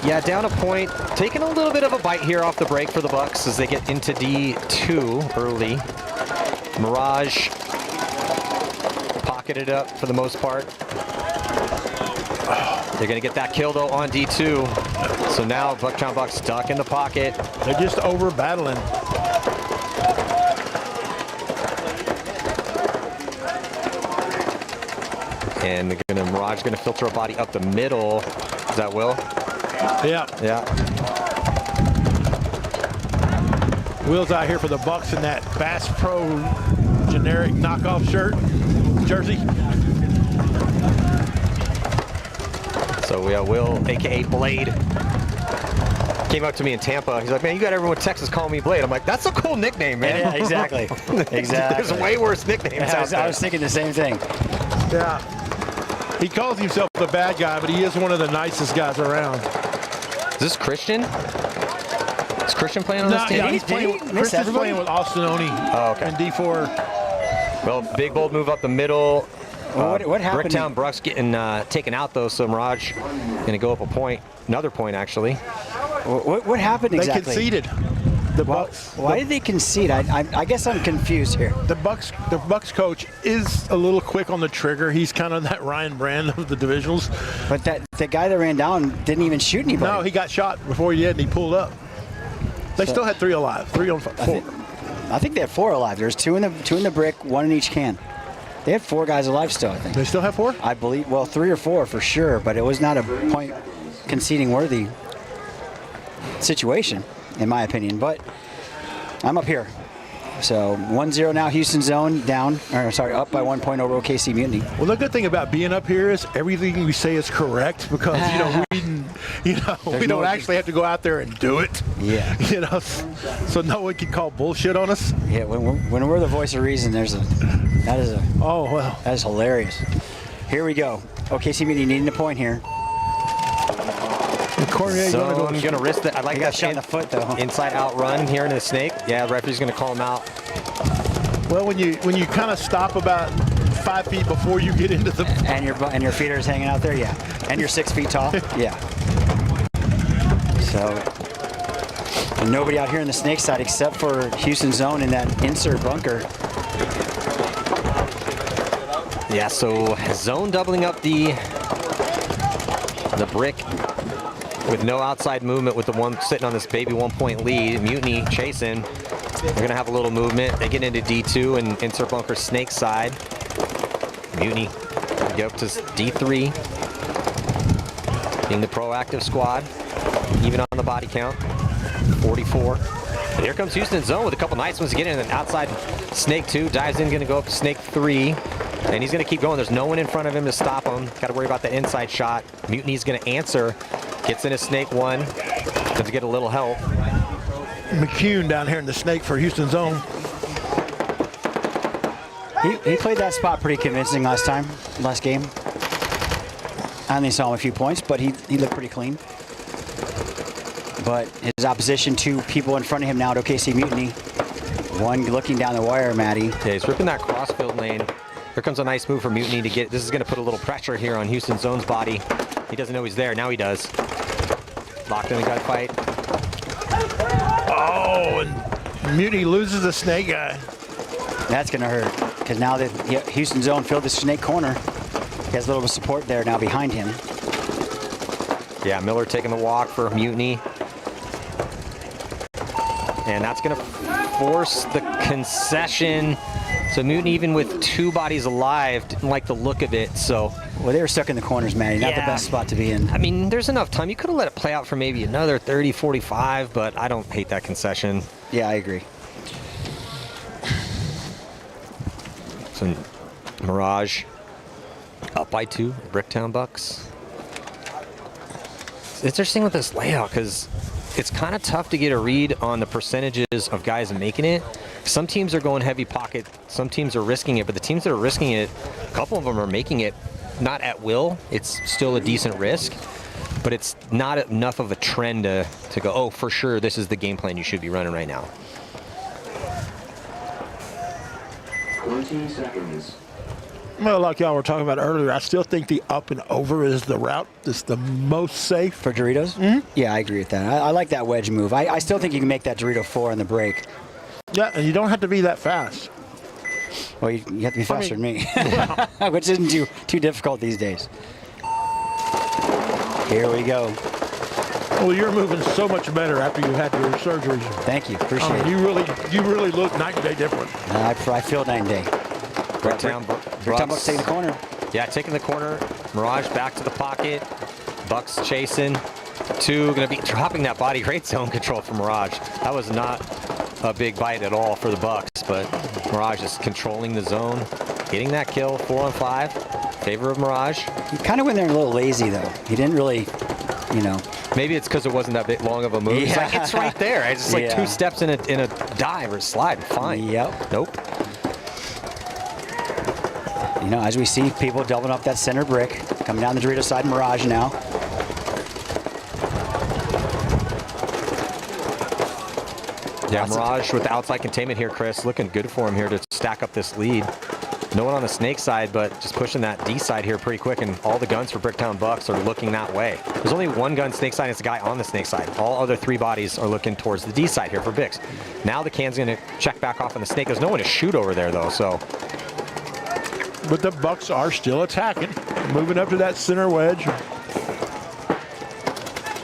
Yeah, down a point. Taking a little bit of a bite here off the break for the Bucks as they get into D2 early. Mirage pocketed up for the most part. They're going to get that kill, though, on D2. So now Bucktown Bucks stuck in the pocket. They're just over battling. And Mirage going to filter a body up the middle. Is that Will? Yeah. Yeah. Will's out here for the Bucks in that Bass Pro generic knockoff jersey. So we have Will, a.k.a. Blade. Came up to me in Tampa. He's like, man, you got everyone in Texas calling me Blade. I'm like, that's a cool nickname, man. Yeah, exactly. Exactly. There's way worse nicknames out there. I was thinking the same thing. Yeah. He calls himself the bad guy, but he is one of the nicest guys around. Is this Christian? Is Christian playing on this team? Yeah, he's playing. Christian's playing with Austin Oni in D4. Well, big bold move up the middle. What happened? Bricktown Bucks getting taken out, though, so Mirage going to go up a point. Another point, actually. What happened exactly? They conceded. The Bucks. Why did they concede? I guess I'm confused here. The Bucks coach is a little quick on the trigger. He's kind of that Ryan Brand of the divisionals. But the guy that ran down didn't even shoot anybody. No, he got shot before he did, and he pulled up. They still had 3 alive. 3 on 4. I think they had 4 alive. There's 2 in the brick, 1 in each can. They had 4 guys alive still, I think. They still have 4? I believe. Well, 3 or 4 for sure, but it was not a point conceding worthy situation, in my opinion. But I'm up here. So 1-0 now, Houston Zone down, or sorry, up by 1 point over OKC Mutiny. Well, the good thing about being up here is everything we say is correct because we don't actually have to go out there and do it. Yeah. So no one can call bullshit on us. Yeah, when we're the voice of reason, that is hilarious. Here we go. OKC Mutiny needing a point here. So I'm going to risk that. I like that shot in the foot, though. Inside out run here in the snake. Yeah, the referee's going to call him out. Well, when you kind of stop about 5 feet before you get into the and your feeder's hanging out there, yeah, and you're 6 feet tall, yeah. So and nobody out here in the snake side except for Houston Zone in that insert bunker. Yeah, so Zone doubling up the brick with no outside movement with the one sitting on this baby 1 point lead. Mutiny chasing. They're going to have a little movement. They get into D2 and insert bunker snake side. Mutiny go up to D3. Being the proactive squad. Even on the body count. 44. And here comes Houston Zone with a couple nice ones to get in. And outside snake 2 dives in, going to go up to snake 3. And he's going to keep going. There's no one in front of him to stop him. Got to worry about that inside shot. Mutiny's going to answer. Gets into snake 1. Does get a little help. McCune down here in the snake for Houston Zone. He played that spot pretty convincing last game. I only saw him a few points, but he looked pretty clean. But his opposition, two people in front of him now at OKC Mutiny. One looking down the wire, Matty. Yeah, he's ripping that crossfield lane. Here comes a nice move for Mutiny to get, this is gonna put a little pressure here on Houston Zone's body. He doesn't know he's there, now he does. Locked in a gunfight. Oh, and Mutiny loses the snake guy. That's gonna hurt, because now that Houston Zone filled the snake corner, he has a little bit of support there now behind him. Yeah, Miller taking the walk for Mutiny. And that's gonna force the concession. So Mutiny, even with two bodies alive, didn't like the look of it, so. Well, they were stuck in the corners, Matty. Not the best spot to be in. I mean, there's enough time. You could have let it play out for maybe another 30, 45, but I don't hate that concession. Yeah, I agree. So Mirage up by 2, Bricktown Bucks. It's interesting with this layout because it's kind of tough to get a read on the percentages of guys making it. Some teams are going heavy pocket, some teams are risking it, but the teams that are risking it, a couple of them are making it not at will. It's still a decent risk, but it's not enough of a trend to go, oh, for sure, this is the game plan you should be running right now. 20 seconds. Well, like y'all were talking about earlier, I still think the up and over is the route that's the most safe. For Doritos? Mm-hmm. Yeah, I agree with that. I like that wedge move. I still think you can make that Dorito 4 on the break. Yeah, and you don't have to be that fast. Well, you have to be faster than me, which isn't too difficult these days. Here we go. Well, you're moving so much better after you had your surgery. Thank you. Appreciate it. You really look night and day different. I feel night and day. Bricktown Bucks taking the corner. Yeah, taking the corner. Mirage back to the pocket. Bucks chasing. 2 going to be dropping that body. Great zone control for Mirage. That was not a big bite at all for the Bucks, but Mirage is controlling the zone, getting that kill. 4 on 5. Favor of Mirage. He kind of went there a little lazy though. He didn't really, you know. Maybe it's because it wasn't that bit long of a move. It's like, it's right there. It's just like 2 steps in a dive or slide. Fine. Yep. Nope. You know, as we see people doubling up that center brick, coming down the Dorito side, Mirage now. Yeah, Mirage with the outside containment here, Chris. Looking good for him here to stack up this lead. No one on the snake side, but just pushing that D side here pretty quick, and all the guns for Bricktown Bucks are looking that way. There's only one gun snake side, and it's a guy on the snake side. All other 3 bodies are looking towards the D side here for Bix. Now the can's gonna check back off on the snake. There's no one to shoot over there though, so. But the Bucks are still attacking, moving up to that center wedge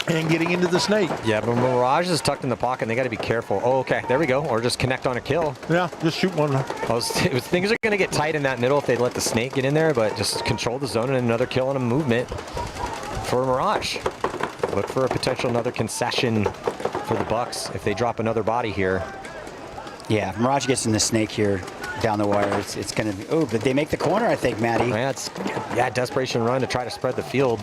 and getting into the snake. Yeah, but Mirage is tucked in the pocket, and they got to be careful. Oh, okay, there we go. Or just connect on a kill. Yeah, just shoot one. Things are going to get tight in that middle if they let the snake get in there, but just control the zone and another kill and a movement for Mirage. Look for a potential another concession for the Bucks if they drop another body here. Yeah, if Mirage gets in the snake here down the wire, it's going to be. Oh, but they make the corner, I think, Matty. Yeah, desperation run to try to spread the field.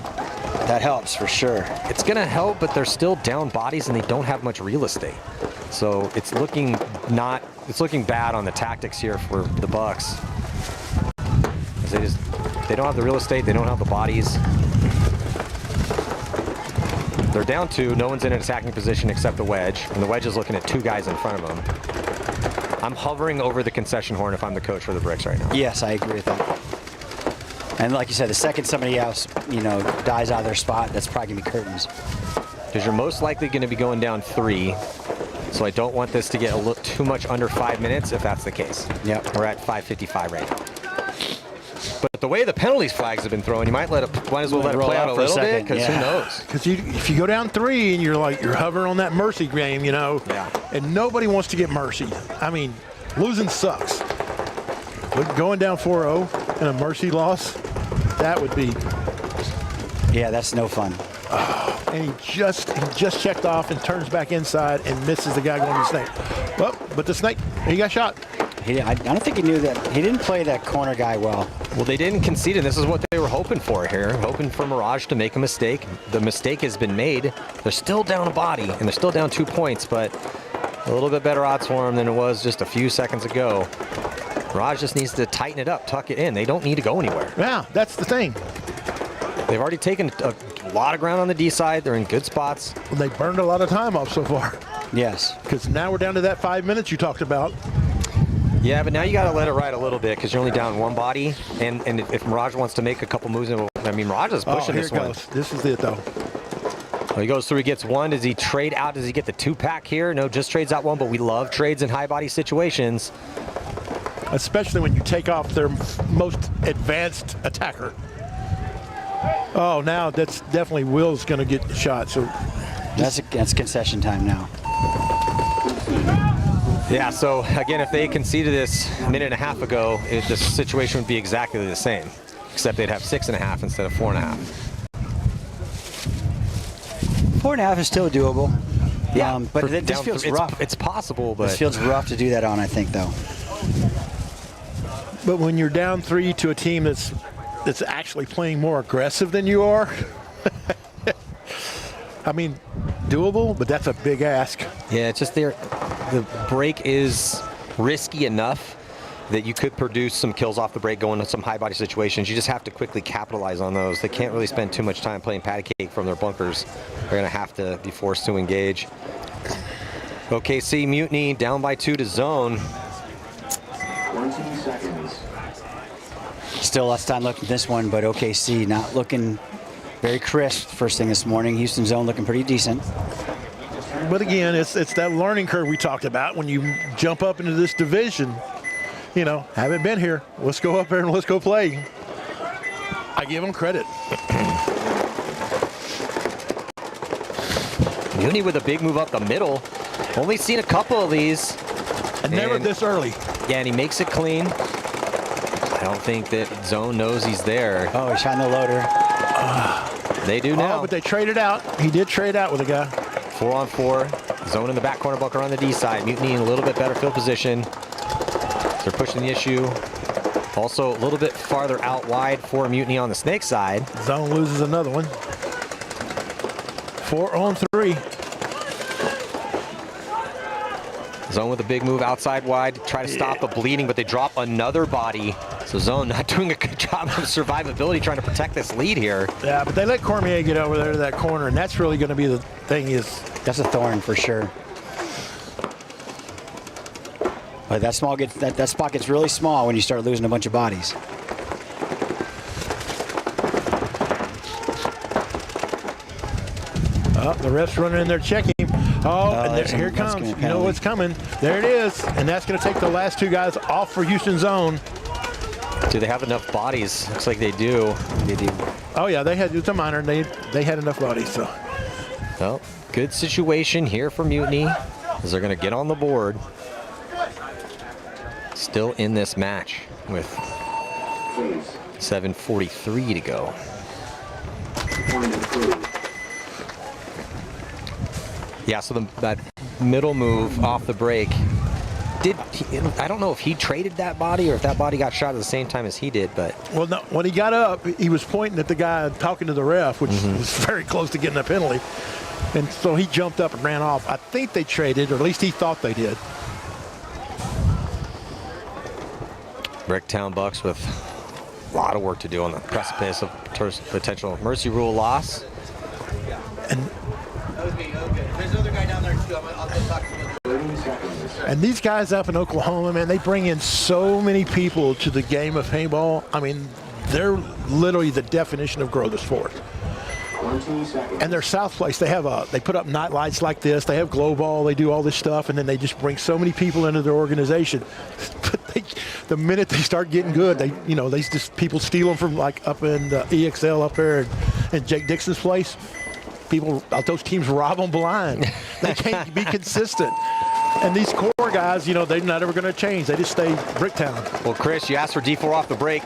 That helps for sure. It's going to help, but they're still down bodies and they don't have much real estate. So it's looking bad on the tactics here for the Bucks. They don't have the real estate, they don't have the bodies. They're down 2, no one's in an attacking position except the wedge, and the wedge is looking at 2 guys in front of him. I'm hovering over the concession horn if I'm the coach for the Bricks right now. Yes, I agree with that. And like you said, the second somebody else, you know, dies out of their spot, that's probably gonna be curtains. Because you're most likely gonna be going down 3. So I don't want this to get a little too much under 5 minutes if that's the case. Yep. We're at 5:55 right now. But the way the penalties flags have been thrown, you might as well let it play out a little bit, because who knows? Because if you go down 3 and you're hovering on that mercy game, you know, and nobody wants to get mercy. I mean, losing sucks. But going down 4-0 and a mercy loss, that would be. Yeah, that's no fun. And he just checked off and turns back inside and misses the guy going to the snake. Well, but the snake, he got shot. I don't think he knew that. He didn't play that corner guy well. Well, they didn't concede, and this is what they were hoping for here, hoping for Mirage to make a mistake. The mistake has been made. They're still down a body, and they're still down 2 points, but a little bit better odds for them than it was just a few seconds ago. Mirage just needs to tighten it up, tuck it in. They don't need to go anywhere. Yeah, that's the thing. They've already taken a lot of ground on the D side. They're in good spots. Well, they burned a lot of time off so far. Yes. Because now we're down to that 5 minutes you talked about. Yeah, but now you got to let it ride a little bit because you're only down one body. And if Mirage wants to make a couple moves, I mean, Mirage is pushing here this it one. goes. This is it, though. Well, he goes through, he gets one. Does he trade out? Does he get the 2-pack here? No, just trades out one, but we love trades in high body situations. Especially when you take off their most advanced attacker. Oh, now that's definitely Will's going to get shot. So that's concession time now. Yeah, so again, if they conceded this a minute and a half ago, the situation would be exactly the same, except they'd have 6.5 instead of 4.5. 4.5 is still doable. Yeah, but this feels rough. It's possible, but this feels rough to do that on, I think, though. But when you're down 3 to a team that's actually playing more aggressive than you are, I mean, doable, but that's a big ask. Yeah, it's just the break is risky enough that you could produce some kills off the break going to some high body situations. You just have to quickly capitalize on those. They can't really spend too much time playing patty cake from their bunkers. They're going to have to be forced to engage. OKC Mutiny down by 2 to zone. 20 seconds. Still less time left in this one, but OKC not looking very crisp first thing this morning. Houston zone looking pretty decent. But again, it's that learning curve we talked about. When you jump up into this division, you know, haven't been here. Let's go up there and let's go play. I give them credit. Mutiny with a big move up the middle. Only seen a couple of these. And never this early. Yeah, and he makes it clean. I don't think that zone knows he's there. Oh, he's trying the loader. They do now. Oh, but they traded out. He did trade out with a guy. 4-on-4. Zone in the back corner bunker on the D side. Mutiny in a little bit better field position. They're pushing the issue. Also a little bit farther out wide for Mutiny on the snake side. Zone loses another one. 4-on-3. Zone with a big move outside wide. Try to stop the bleeding, but they drop another body. So Zone not doing a good job of survivability trying to protect this lead here. Yeah, but they let Cormier get over there to that corner, and that's really going to be the thing is. That's a thorn for sure. But that spot gets really small when you start losing a bunch of bodies. Oh, the ref's running in there checking. Oh, and here it comes. You know what's coming. There it is. And that's going to take the last 2 guys off for Houston zone. Do they have enough bodies? Looks like they do. They do. Oh, yeah, it's a minor. They had enough bodies. So. Well, good situation here for Mutiny as they're going to get on the board. Still in this match with 7:43 to go. Yeah, so that middle move off the break, I don't know if he traded that body or if that body got shot at the same time as he did, but. Well, no, when he got up, he was pointing at the guy talking to the ref, which was very close to getting a penalty. And so he jumped up and ran off. I think they traded, or at least he thought they did. Bricktown Bucks with a lot of work to do on the precipice of potential Mercy Rule loss. That was me. Okay. There's another guy down there too. I'll go talk to him. And these guys up in Oklahoma, man, they bring in so many people to the game of paintball. I mean, they're literally the definition of grow the sport. And their South Place, they put up night lights like this. They have glow ball. They do all this stuff, and then they just bring so many people into their organization. But the minute they start getting good, they just people steal them from like up in the EXL up there and Jake Dixon's place. People, those teams rob them blind. They can't be consistent. And these core guys, they're not ever going to change. They just stay Bricktown. Well, Chris, you asked for D4 off the break,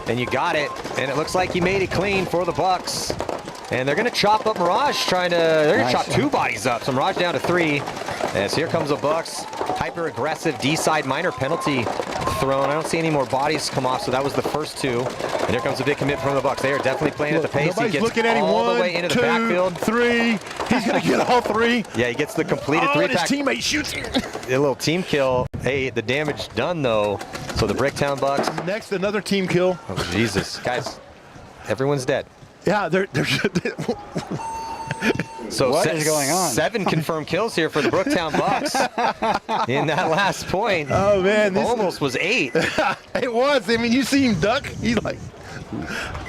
and you got it. And it looks like he made it clean for the Bucks. And they're going to chop up Mirage, they're going to chop 2 bodies up. So Mirage down to 3. As here comes the Bucks. Hyper-aggressive D-side minor penalty thrown. I don't see any more bodies come off, so that was the first 2. And here comes a big commit from the Bucks. They are definitely playing at the pace. Nobody's He gets looking at him. all 1, the way into 2, the backfield. 3. He's going to get all 3. Yeah, he gets the completed 3-pack. And his teammate shoots him. A little team kill. Hey, the damage done, though. So the Bricktown Bucks. Next, another team kill. Oh, Jesus. Guys, everyone's dead. Yeah, So what is going on? 7 confirmed kills here for the Brooktown Bucks in that last point. Oh, man. Almost was 8. It was. I mean, you see him duck.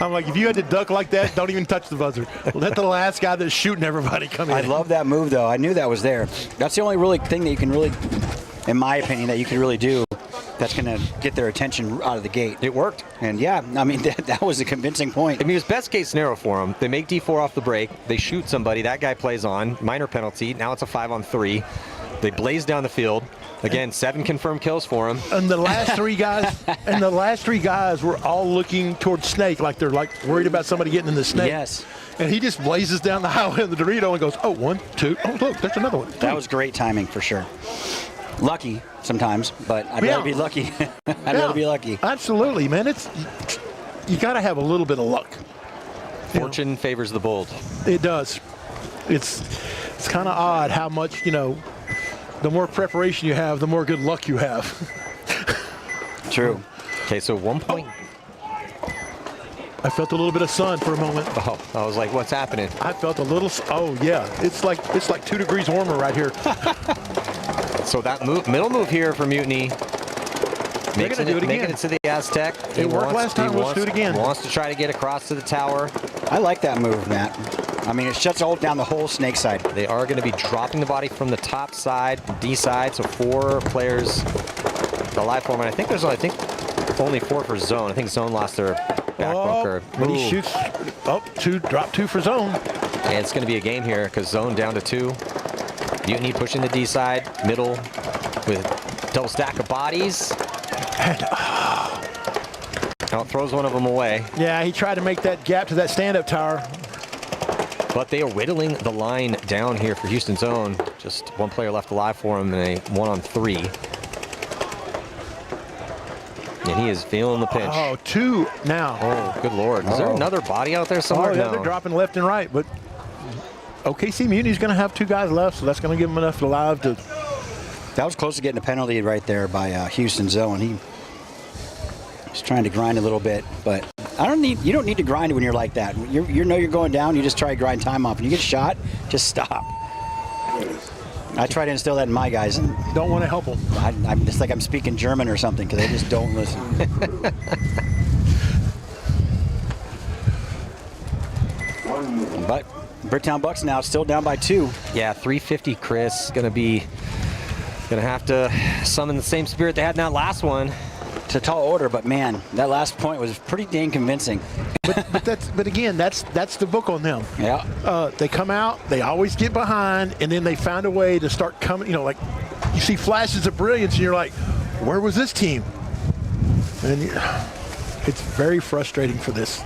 I'm like, if you had to duck like that, don't even touch the buzzer. Let the last guy that's shooting everybody come in. I love that move, though. I knew that was there. That's the only really thing that you can really, in my opinion, that you can really do that's going to get their attention out of the gate. It worked. And, yeah, I mean, that was a convincing point. I mean, it was best case scenario for them. They make D4 off the break. They shoot somebody. That guy plays on. Minor penalty. Now it's a 5-on-3. They blaze down the field. Again, 7 confirmed kills for him. And the last 3 guys, were all looking towards Snake, like they're worried about somebody getting in the Snake. Yes. And he just blazes down the highway in the Dorito and goes, oh, 1, 2, oh, look, there's another one. 3. That was great timing for sure. Lucky sometimes, but I'd rather be lucky. I'd rather be lucky. Absolutely, man. You got to have a little bit of luck. Fortune favors the bold. It does. It's kind of odd how much, the more preparation you have, the more good luck you have. True. Okay, so 1 point. I felt a little bit of sun for a moment. Oh, I was like, what's happening? I felt a little, oh yeah. It's like 2 degrees warmer right here. So that middle move here for Mutiny. Making it to the Aztec. It worked last time. Let's do it again. Wants to try to get across to the tower. I like that move, Matt. I mean, it shuts down the whole Snake side. They are going to be dropping the body from the top side, D side, so 4 players alive for him. And I think there's only 4 for Zone. I think Zone lost their back bunker. But he shoots drop 2 for Zone. And it's going to be a game here because Zone down to 2. Mutiny pushing the D side, middle with double stack of bodies. Now throws one of them away. Yeah, he tried to make that gap to that stand-up tower. But they are whittling the line down here for Houston's Zone. Just 1 player left alive for him in a 1-on-3. And he is feeling the pinch. Oh, 2 now. Oh, good Lord. Is there another body out there somewhere? Oh, yeah, they're dropping left and right. But OKC Mutiny's going to have 2 guys left, so that's going to give them enough alive to... That was close to getting a penalty right there by Houston's Zone. He's trying to grind a little bit, but you don't need to grind when you're like that. You know you're going down, you just try to grind time off. When you get shot, just stop. I try to instill that in my guys. And don't want to help them. I'm just like I'm speaking German or something because they just don't listen. But Bricktown Bucks now still down by 2. Yeah, 350, Chris. Gonna have to summon the same spirit they had in that last one. It's a tall order, but man, that last point was pretty dang convincing. But again, that's the book on them. Yeah. They come out, they always get behind, and then they found a way to start coming. Like you see flashes of brilliance, and you're like, where was this team? And it's very frustrating for this.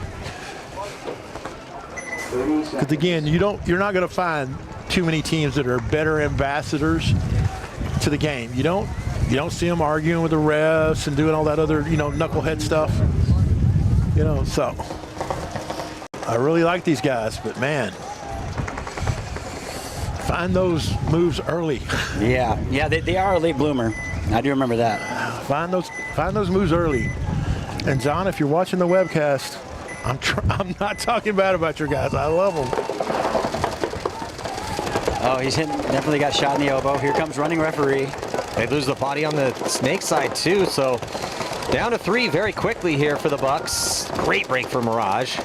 Because again, you're not going to find too many teams that are better ambassadors to the game. You don't see them arguing with the refs and doing all that other knucklehead stuff. So I really like these guys, but man, find those moves early. Yeah, they are a late bloomer. I do remember that. Find those moves early. And John, if you're watching the webcast, I'm not talking bad about your guys. I love them. Oh, he's definitely got shot in the elbow. Here comes running referee. They lose the body on the Snake side too, so down to 3 very quickly here for the Bucks. Great break for Mirage.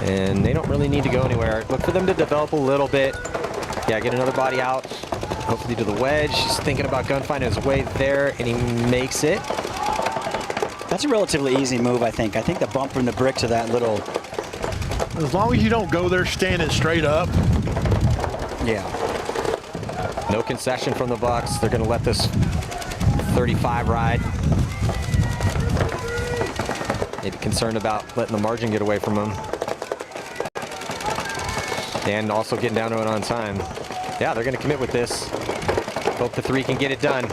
And they don't really need to go anywhere. Look for them to develop a little bit. Yeah, get another body out. Hopefully to the wedge. He's thinking about gunfighting his way there, and he makes it. That's a relatively easy move, I think. I think the bump from the brick to that little... As long as you don't go there standing straight up. Yeah. No concession from the Bucks. They're going to let this 35 ride. Maybe concerned about letting the margin get away from them. And also getting down to it on time. Yeah, they're going to commit with this. Hope the 3 can get it done.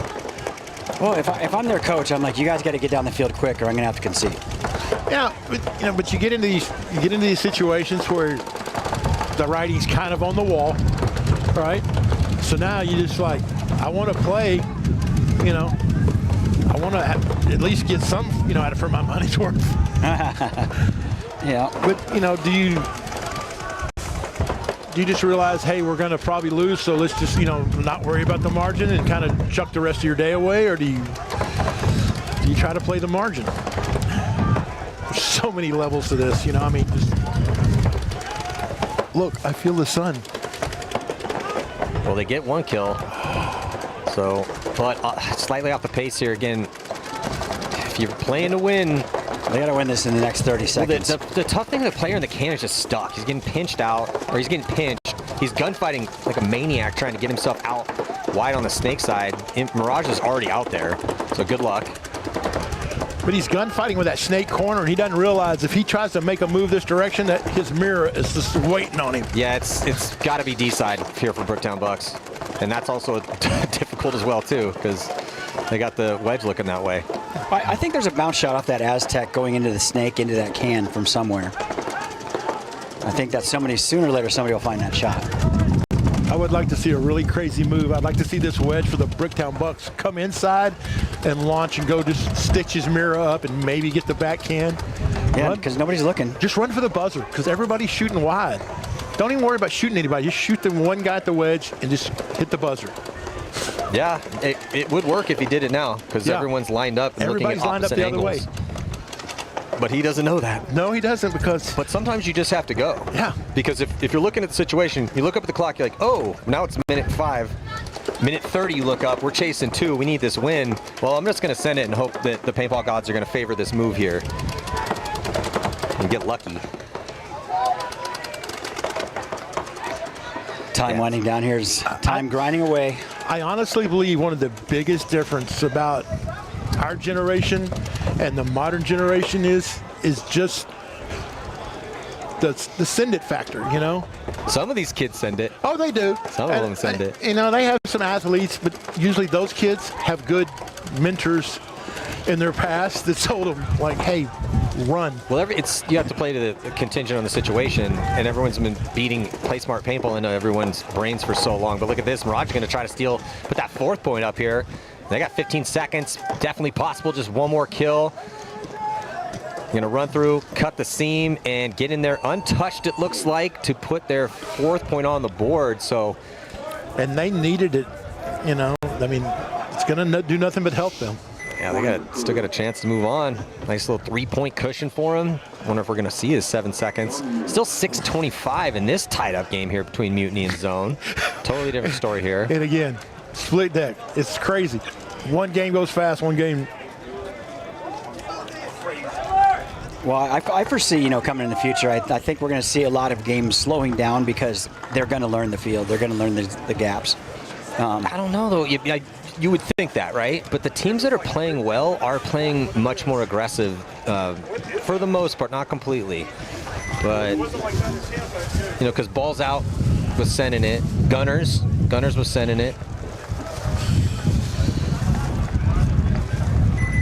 Well, if I'm their coach, I'm like, you guys got to get down the field quick, or I'm gonna have to concede. Yeah, but you get into these situations where the writing's kind of on the wall, right? So now you just like, I want to play, I want to at least get some, out of for my money's worth. Yeah. But, you know, do you just realize, hey, we're going to probably lose, so let's just, you know, not worry about the margin and kind of chuck the rest of your day away? Or do you try to play the margin? There's so many levels to this, you know. I mean, just look, I feel the sun. Well, they get one kill. So, but slightly off the pace here again. If you're playing to win, they got to win this in the next 30 seconds. Well, the tough thing, the player in the can is just stuck. He's getting pinched out, or he's getting pinched. He's gunfighting like a maniac, trying to get himself out wide on the snake side. Mirage is already out there, so good luck. But he's gunfighting with that snake corner, and he doesn't realize if he tries to make a move this direction, that his mirror is just waiting on him. Yeah, it's got to be D side here for Brooktown Bucks, and that's also difficult as well too, because they got the wedge looking that way. I think there's a bounce shot off that Aztec going into the snake, into that can from somewhere. I think that sooner or later somebody will find that shot. I would like to see a really crazy move. I'd like to see this wedge for the Brooktown Bucks come inside and launch and go just stitch his mirror up and maybe get the back can. Yeah, because nobody's looking. Just run for the buzzer, because everybody's shooting wide. Don't even worry about shooting anybody. Just shoot the one guy at the wedge and just hit the buzzer. Yeah, it would work if he did it now, because everyone's lined up and looking at opposite angles. But he doesn't know that. No, he doesn't, because... But sometimes you just have to go. Yeah. Because if you're looking at the situation, you look up at the clock, you're like, oh, now it's minute 5. Minute 30, you look up, we're chasing 2, we need this win. Well, I'm just going to send it and hope that the paintball gods are going to favor this move here. And get lucky. Time winding down here is time grinding away. I honestly believe one of the biggest difference about our generation and the modern generation is just the send it factor, you know? Some of these kids send it. Oh, they do. Some of them send it. You know, they have some athletes, but usually those kids have good mentors in their past that told them, like, hey, run. Well, you have to play to the contingent on the situation, and everyone's been beating Play Smart Paintball into everyone's brains for so long. But look at this, Mirage is going to try to put that 4th point up here. They got 15 seconds, definitely possible, just one more kill. Going to run through, cut the seam, and get in there untouched, it looks like, to put their 4th point on the board. So, and they needed it, you know. I mean, it's going to do nothing but help them. Yeah, they still got a chance to move on. Nice little 3-point cushion for him. Wonder if we're going to see his 7 seconds. Still 6:25 in this tied-up game here between Mutiny and Zone. Totally different story here. And again, split deck. It's crazy. One game goes fast, one game. Well, I foresee, you know, coming in the future, I think we're going to see a lot of games slowing down because they're going to learn the field. They're going to learn the gaps. I don't know, though. You would think that, right? But the teams that are playing well are playing much more aggressive for the most part, not completely. But, you know, because Balls Out was sending it. Gunners was sending it.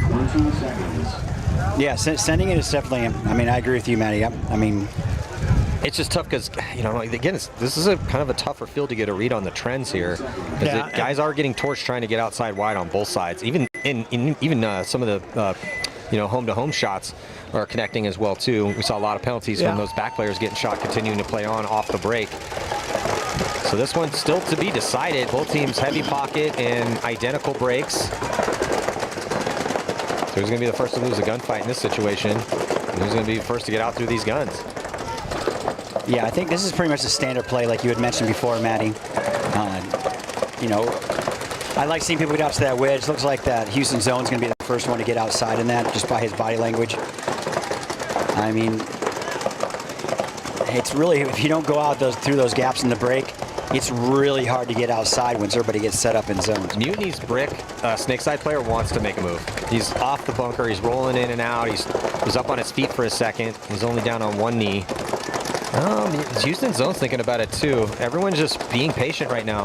20 seconds. Yeah, sending it is definitely, I mean, I agree with you, Matty. I mean, it's just tough because, you know, again, this is a kind of a tougher field to get a read on the trends here. Yeah, guys are getting torched trying to get outside wide on both sides. Even some of the, you know, home-to-home shots are connecting as well, too. We saw a lot of penalties from those back players getting shot, continuing to play on off the break. So this one's still to be decided. Both teams heavy pocket and identical breaks. So who's going to be the first to lose a gunfight in this situation? And who's going to be the first to get out through these guns? Yeah, I think this is pretty much a standard play like you had mentioned before, Matty. You know, I like seeing people get out to that wedge. Looks like that Houston zone's going to be the first one to get outside in that just by his body language. I mean, it's really, if you don't go out through those gaps in the break, it's really hard to get outside once everybody gets set up in zones. Mutiny's brick, Snakeside player wants to make a move. He's off the bunker, he's rolling in and out, he's up on his feet for a second, he's only down on one knee. Houston zone's thinking about it too. Everyone's just being patient right now.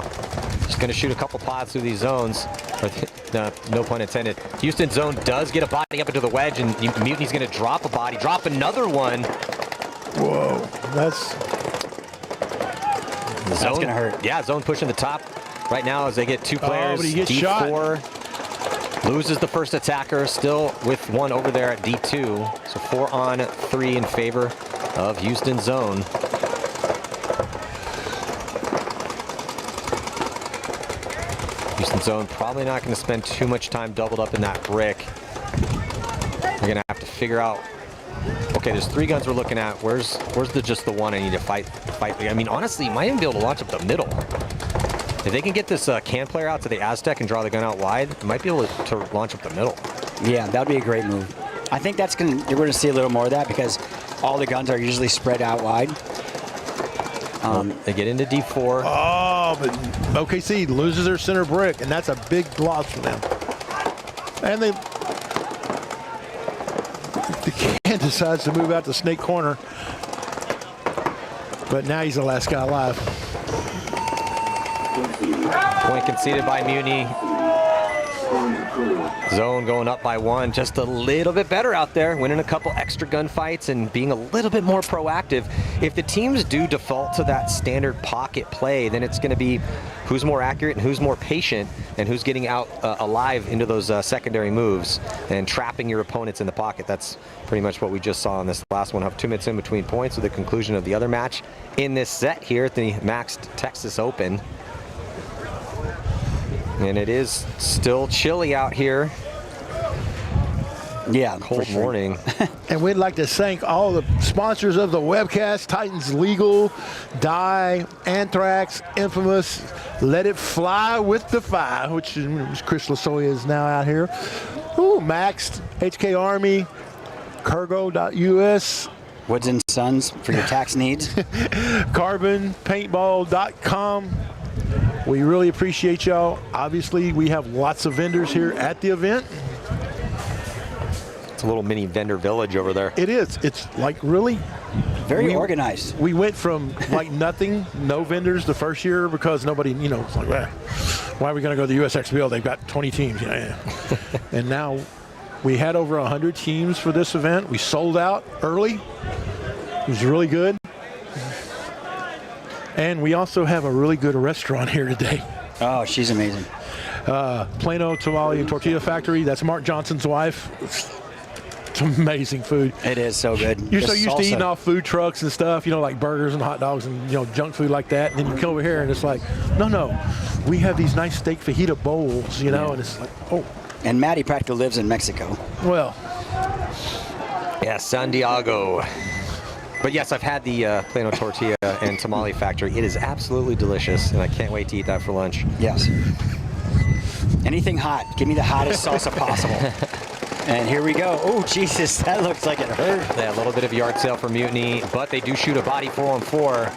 Just gonna shoot a couple pods through these zones. No pun intended. Houston zone does get a body up into the wedge, and Mutiny's gonna drop a body, drop another one. Whoa, that's gonna hurt. Yeah, zone pushing the top right now as they get two players. But he gets D4. shot. Loses the first attacker, still with one over there at D2. So 4 on 3 in favor of Houston Zone. Houston Zone probably not going to spend too much time doubled up in that brick. We're going to have to figure out. Okay, there's 3 guns we're looking at. Where's just the one I need to fight? I mean, honestly, you might even be able to launch up the middle. If they can get this can player out to the Aztec and draw the gun out wide, you might be able to launch up the middle. Yeah, that would be a great move. I think you're going to see a little more of that because all the guns are usually spread out wide. They get into D4. Oh, but OKC loses their center brick, and that's a big loss for them. And the can decides to move out to Snake Corner, but now he's the last guy alive. Point conceded by Mutiny. Zone going up by 1, just a little bit better out there, winning a couple extra gunfights and being a little bit more proactive. If the teams do default to that standard pocket play, then it's going to be who's more accurate and who's more patient and who's getting out alive into those secondary moves and trapping your opponents in the pocket. That's pretty much what we just saw in this last one. Have 2 minutes in between points with the conclusion of the other match in this set here at the MAXT Texas Open. And it is still chilly out here. Yeah, cold morning. And we'd like to thank all the sponsors of the webcast: Titans Legal, Dye, Anthrax, Infamous, Let It Fly with the Fire, which Chris Lasoya is now out here. Ooh, MAXT, HK Army, Kurgo.us, Woods and Sons for your tax needs. Carbon, Paintball.com. We really appreciate y'all. Obviously, we have lots of vendors here at the event. It's a little mini vendor village over there. It is. It's like really very organized. We went from like nothing, no vendors the first year because nobody, it's like, why are we going to go to the USXBL? They've got 20 teams. And now we had over 100 teams for this event. We sold out early. It was really good. And we also have a really good restaurant here today. Oh, she's amazing. Plano Tamale and Tortilla Factory. That's Mark Johnson's wife. It's amazing food. It is so good. You're so used to eating off food trucks and stuff, like burgers and hot dogs and, junk food like that. And then you come over here and it's like, no. We have these nice steak fajita bowls, and it's like, oh. And Maddie practically lives in Mexico. Well. Yeah, San Diego. But yes, I've had the Plano Tortilla and Tamale Factory. It is absolutely delicious, and I can't wait to eat that for lunch. Yes. Anything hot. Give me the hottest salsa possible. And here we go. Oh, Jesus, that looks like it hurt. Yeah, a little bit of yard sale for Mutiny, but they do shoot a body 4-on-4.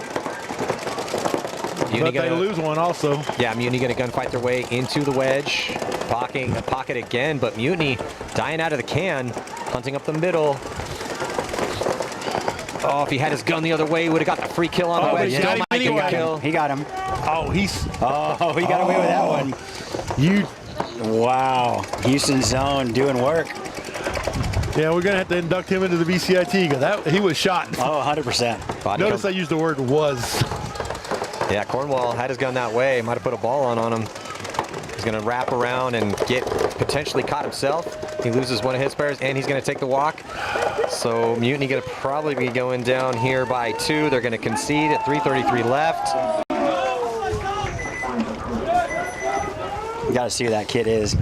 But they lose one also. Yeah, Mutiny going to gunfight their way into the wedge. Pocket again, but Mutiny dying out of the can, hunting up the middle. Oh, if he had his gun the other way, he would have got the free kill on the wedge. Yeah. He got him. Oh, he got away with that one. Wow. Houston Zone doing work. Yeah, we're going to have to induct him into the BCIT because he was shot. Oh, 100%. Notice I used the word was. Yeah, Cornwall had his gun that way. Might have put a ball on him. He's going to wrap around and get potentially caught himself. He loses one of his players, and he's going to take the walk. So Mutiny going to probably be going down here by 2. They're going to concede at 3:33 left. You got to see who that kid is.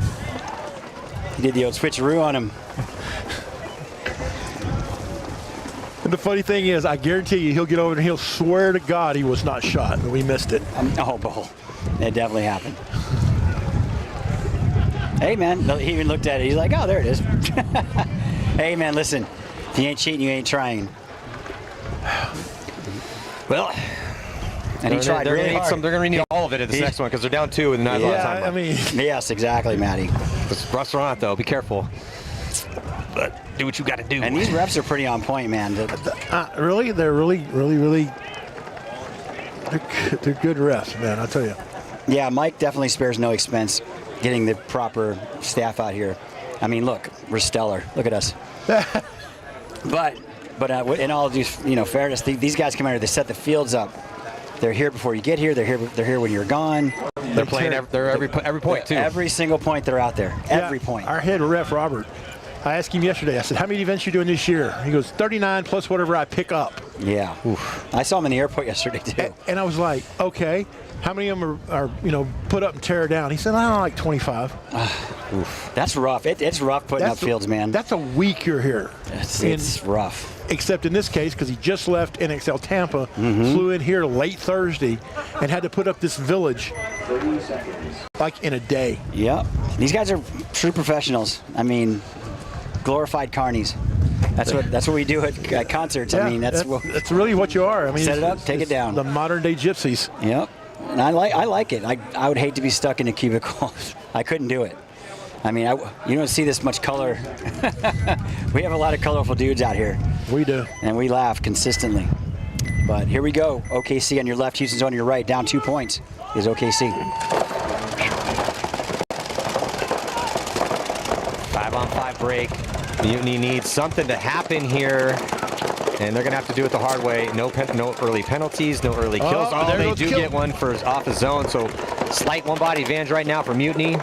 He did the old switcheroo on him. And the funny thing is, I guarantee you, he'll get over and he'll swear to God he was not shot, but we missed it. Bull. It definitely happened. Hey, man, he even looked at it. He's like, oh, there it is. Hey, man, listen. If you ain't cheating, you ain't trying. Well, and he tried really hard. They're going to need all of it at this next one because they're down 2 with not a lot of time left. Yes, exactly, Matty. This restaurant, though, be careful. But do what you got to do. And these reps are pretty on point, man. Really? They're really they're good refs, man, I'll tell you. Yeah, Mike definitely spares no expense getting the proper staff out here. I mean, look, we're stellar. Look at us. But in all due fairness, these guys come out here. They set the fields up. They're here before you get here. They're here when you're gone. They're playing every point too. Every single point they're out there. Every point. Our head ref, Robert, I asked him yesterday, I said, how many events you doing this year? He goes, 39 plus whatever I pick up. Yeah. Oof. I saw him in the airport yesterday, too. And I was like, okay, how many of them are put up and tear down? He said, I don't know, like 25. Oof. That's rough. It's rough putting up fields, man. That's a week you're here. It's rough. Except in this case, because he just left NXL Tampa, flew in here late Thursday, and had to put up this village 30 seconds. like in a day. Yep. These guys are true professionals. I mean, glorified carnies. That's what we do at concerts. Yeah, I mean, that's really what you are. I mean, set it up, take it down. The modern day gypsies. Yep. And I like it. I would hate to be stuck in a cubicle. I couldn't do it. I mean, you don't see this much color. We have a lot of colorful dudes out here. We do. And we laugh consistently. But here we go. OKC on your left, Houston's on your right. Down 2 points is OKC. 5-on-5 break. Mutiny needs something to happen here, and they're going to have to do it the hard way. No early penalties, no early kills. They do get one for off the zone, so slight one-body advantage right now for Mutiny.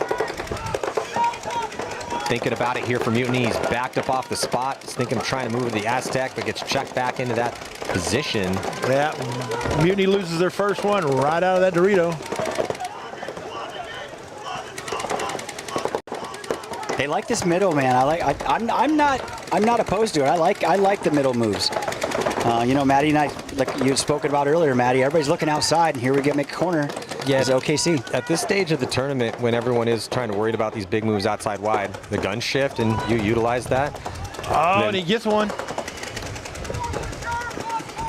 Thinking about it here for Mutiny. He's backed up off the spot. He's thinking of trying to move to the Aztec, but gets checked back into that position. Yeah, Mutiny loses their first one right out of that Dorito. They like this middle, man. I'm not opposed to it. I like the middle moves. Maddie and I, like you had spoken about earlier, Maddie, everybody's looking outside, and here we make a corner. Yeah, it's OKC. At this stage of the tournament, when everyone is trying to worry about these big moves outside wide, the gun shift, and you utilize that. And he gets one.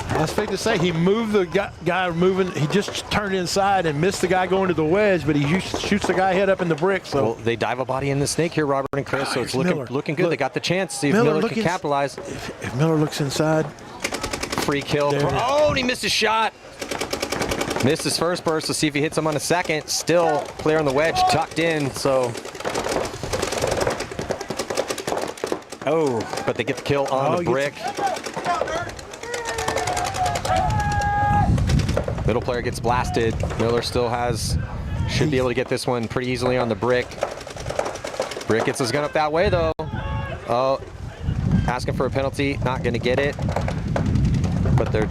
I was fake to say, he moved the guy moving. He just turned inside and missed the guy going to the wedge, but he shoots the guy head up in the brick. So they dive a body in the snake here, Robert and Chris. So it's looking good. They got the chance. See if Miller can capitalize. If Miller looks inside, free kill. Oh, and he missed his shot. Missed his first burst. Let's see if he hits him on a second. Still clear on the wedge, tucked in. So. Oh, but they get the kill on the brick. Middle player gets blasted. Miller still should be able to get this one pretty easily on the brick. Brick gets his gun up that way though. Oh, asking for a penalty, not gonna get it. But they're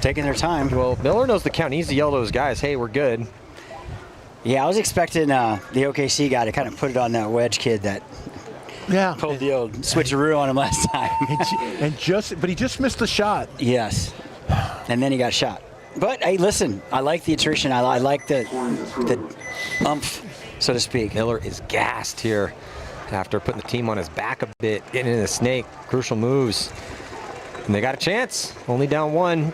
taking their time. Well, Miller knows the count. He needs to yell to those guys, hey, we're good. Yeah, I was expecting the OKC guy to kind of put it on that wedge kid that pulled the old switcheroo on him last time. But he just missed the shot. Yes, and then he got shot. But hey, listen, I like the attrition. I like the umph, so to speak. Miller is gassed here after putting the team on his back a bit, getting into the snake. Crucial moves. And they got a chance. Only down one.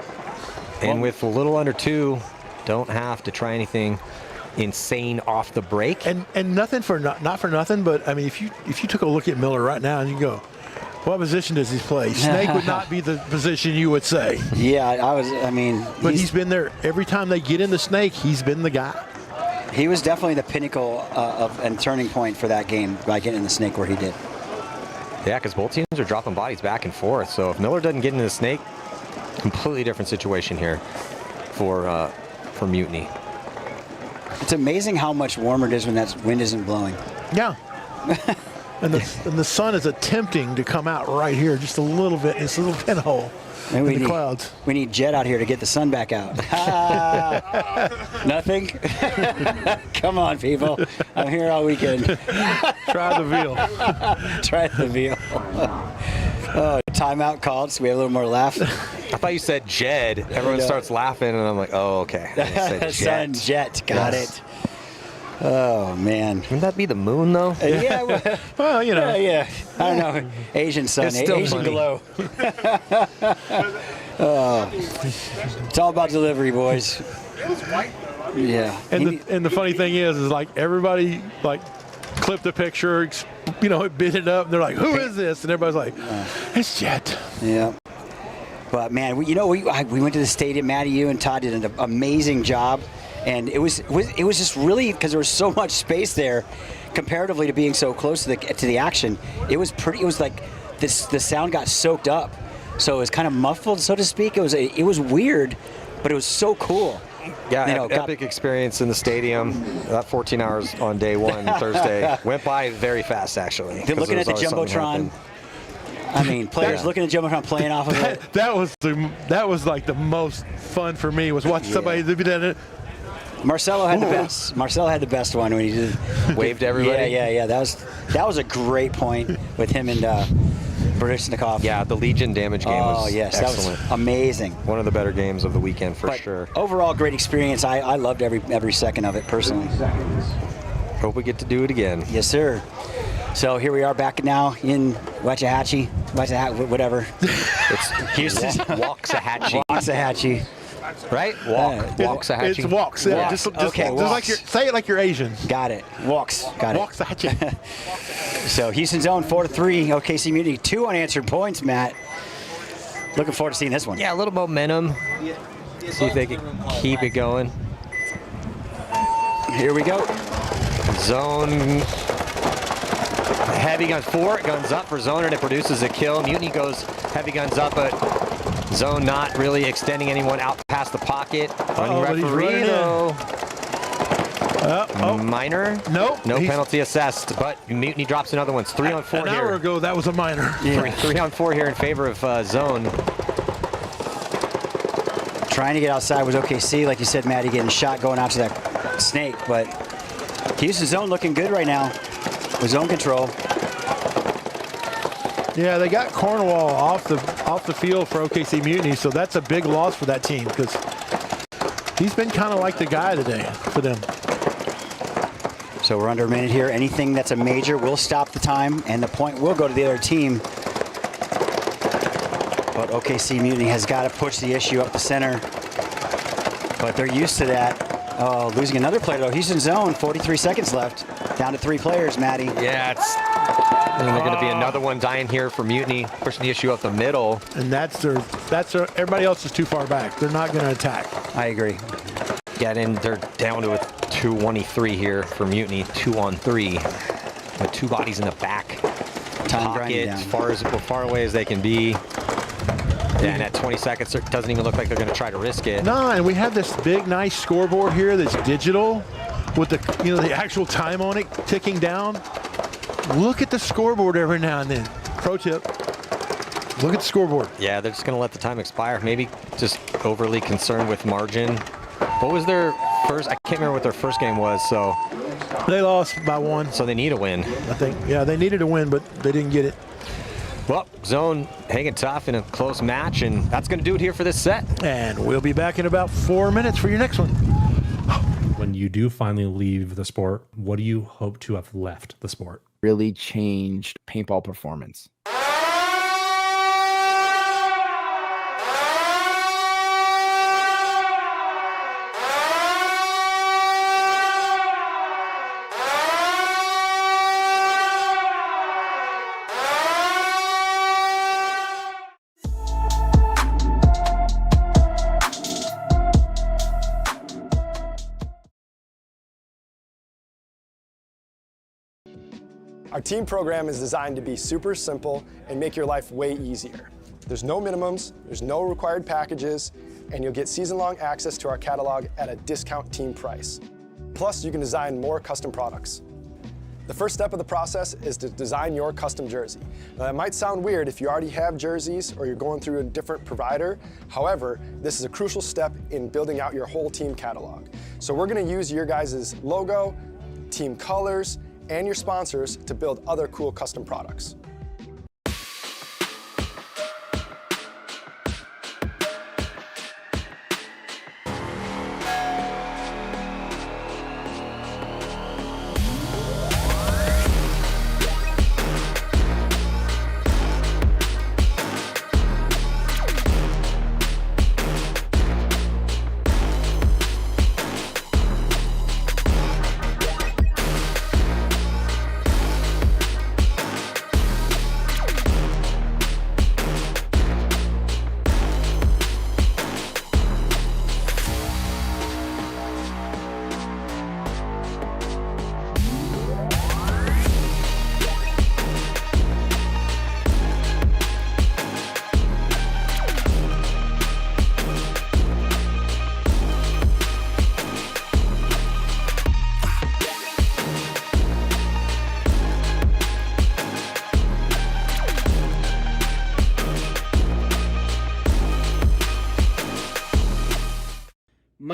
And with a little under 2, don't have to try anything insane off the break. And nothing for not for nothing, but I mean, if you took a look at Miller right now and you go, what position does he play? Snake would not be the position you would say. Yeah, But he's been there every time they get in the snake. He's been the guy. He was definitely the pinnacle and turning point for that game by getting in the snake where he did. Yeah, because both teams are dropping bodies back and forth. So if Miller doesn't get into the snake, completely different situation here for Mutiny. It's amazing how much warmer it is when that wind isn't blowing. Yeah. And the sun is attempting to come out right here just a little bit in this little pinhole in the clouds. We need Jet out here to get the sun back out. Nothing? Come on, people. I'm here all weekend. Try the veal. Try the veal. Oh, timeout called, so we have a little more laugh. I thought you said Jed. Everyone starts laughing, and I'm like, oh, okay. Sun Jet. Got it. Oh, man. Wouldn't that be the moon, though? Yeah. Well, Yeah. I don't know. Asian sun. Asian funny. glow. It's all about delivery, boys. Yeah. And the funny thing is like everybody clipped the picture, bit it up, and they're like, who is this? And everybody's like, it's Jet. Yeah. But, man, we went to the stadium. Maddie, you and Todd did an amazing job. And it was just really, because there was so much space there, comparatively to being so close to the action. It was like the sound got soaked up, so it was kind of muffled, so to speak. It was weird, but it was so cool. Yeah, epic experience in the stadium. That 14 hours on day one, Thursday, went by very fast, actually. They're looking at the Jumbotron. I mean, players looking at Jumbotron playing off of it. That was like the most fun for me, was watching somebody do that. Marcelo had the best. Marcelo had the best one when he did waved everybody. Yeah. That was a great point with him and Bereznikov. Yeah, the Legion damage game was excellent. That was amazing. One of the better games of the weekend for sure. Overall, great experience. I loved every second of it personally. Hope we get to do it again. Yes, sir. So here we are back now in Waxahachie, whatever. It's Houston. Waxahachie. Right? Waxahachie. It's walks. Yeah. Just okay. Just like say it like you're Asian. Got it. Walks. Got it. Waxahachie. So Houston's own 4-3. OKC Mutiny 2 unanswered points. Matt, looking forward to seeing this one. Yeah, a little momentum. See if they can keep it going. Here we go. Zone. Heavy guns 4, guns up for Zone, and it produces a kill. Mutiny goes heavy guns up, but Zone not really extending anyone out past the pocket. Running referee, though. Minor? Nope. No penalty assessed, but Mutiny drops another one. It's 3 on 4 here. An hour ago, that was a minor. Yeah. 3 on 4 here in favor of Zone. Trying to get outside was OKC, like you said, Matty, getting shot going out to that snake, but Houston's Zone looking good right now with zone control. Yeah, they got Cornwall off the field for OKC Mutiny, so that's a big loss for that team because he's been kind of like the guy today for them. So we're under a minute here. Anything that's a major will stop the time, and the point will go to the other team. But OKC Mutiny has got to push the issue up the center. But they're used to that. Oh, losing another player though. Houston Zone, 43 seconds left. Down to 3 players, Matty. Yeah, and they're going to be another one dying here for Mutiny, pushing the issue up the middle. And everybody else is too far back. They're not going to attack. I agree. Yeah, and they're down to a 2-1-3 here for Mutiny, 2 on 3, with 2 bodies in the back pocket, as far away as they can be. Yeah, and at 20 seconds, it doesn't even look like they're going to try to risk it. No, and we have this big, nice scoreboard here that's digital with the actual time on it ticking down. Look at the scoreboard every now and then. Pro tip, look at the scoreboard. Yeah, they're just going to let the time expire. Maybe just overly concerned with margin. What was their first? I can't remember what their first game was, so. They lost by 1. So they need a win. I think, yeah, they needed a win, but they didn't get it. Well, Zone hanging tough in a close match, and that's going to do it here for this set. And we'll be back in about 4 minutes for your next one. When you do finally leave the sport, what do you hope to have left the sport? Really changed paintball performance. Our team program is designed to be super simple and make your life way easier. There's no minimums, there's no required packages, and you'll get season-long access to our catalog at a discount team price. Plus, you can design more custom products. The first step of the process is to design your custom jersey. Now, that might sound weird if you already have jerseys or you're going through a different provider. However, this is a crucial step in building out your whole team catalog. So we're going to use your guys' logo, team colors, and your sponsors to build other cool custom products.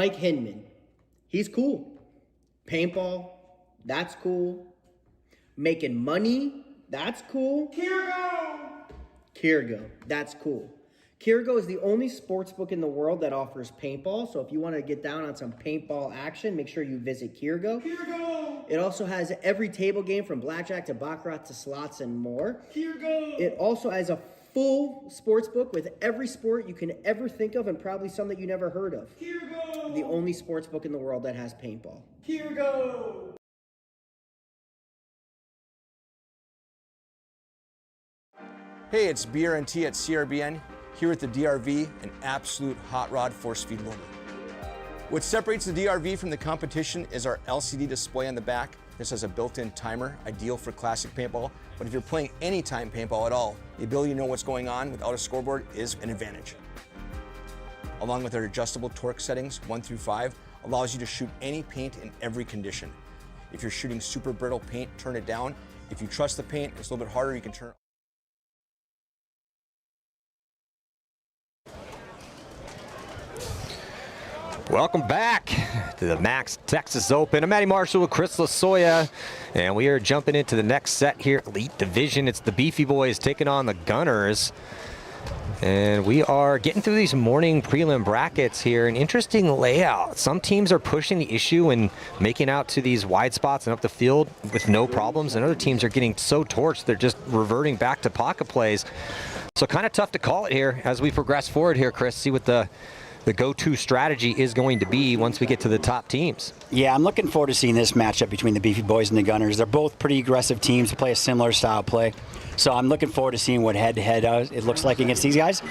Mike Hinman, he's cool. Paintball, that's cool. Making money, that's cool. Kirgo, that's cool. Kirgo is the only sports book in the world that offers paintball. So if you want to get down on some paintball action, make sure you visit Kirgo. It also has every table game from blackjack to baccarat to slots and more. It also has a full sports book with every sport you can ever think of and probably some that you never heard of. The only sports book in the world that has paintball. Hey, it's BRNT at CRBN, here at the DRV, an absolute hot rod force feed loader. What separates the DRV from the competition is our LCD display on the back. This has a built-in timer, ideal for classic paintball, but if you're playing anytime paintball at all, the ability to know what's going on without a scoreboard is an advantage. Along with our adjustable torque settings, 1 through 5, allows you to shoot any paint in every condition. If you're shooting super brittle paint, turn it down. If you trust the paint, it's a little bit harder, you can turn it. Welcome back to the MAXT Texas Open. I'm Matty Marshall with Chris Lasoya, and we are jumping into the next set here, Elite Division. It's the Beefy Boys taking on the Gunners. And we are getting through these morning prelim brackets here. An interesting layout. Some teams are pushing the issue and making out to these wide spots and up the field with no problems, and other teams are getting so torched they're just reverting back to pocket plays. So kind of tough to call it here as we progress forward here, Chris. See what the go-to strategy is going to be once we get to the top teams. Yeah, I'm looking forward to seeing this matchup between the Beefy Boys and the Gunners. They're both pretty aggressive teams that play a similar style play. So I'm looking forward to seeing what head-to-head it looks like against these guys.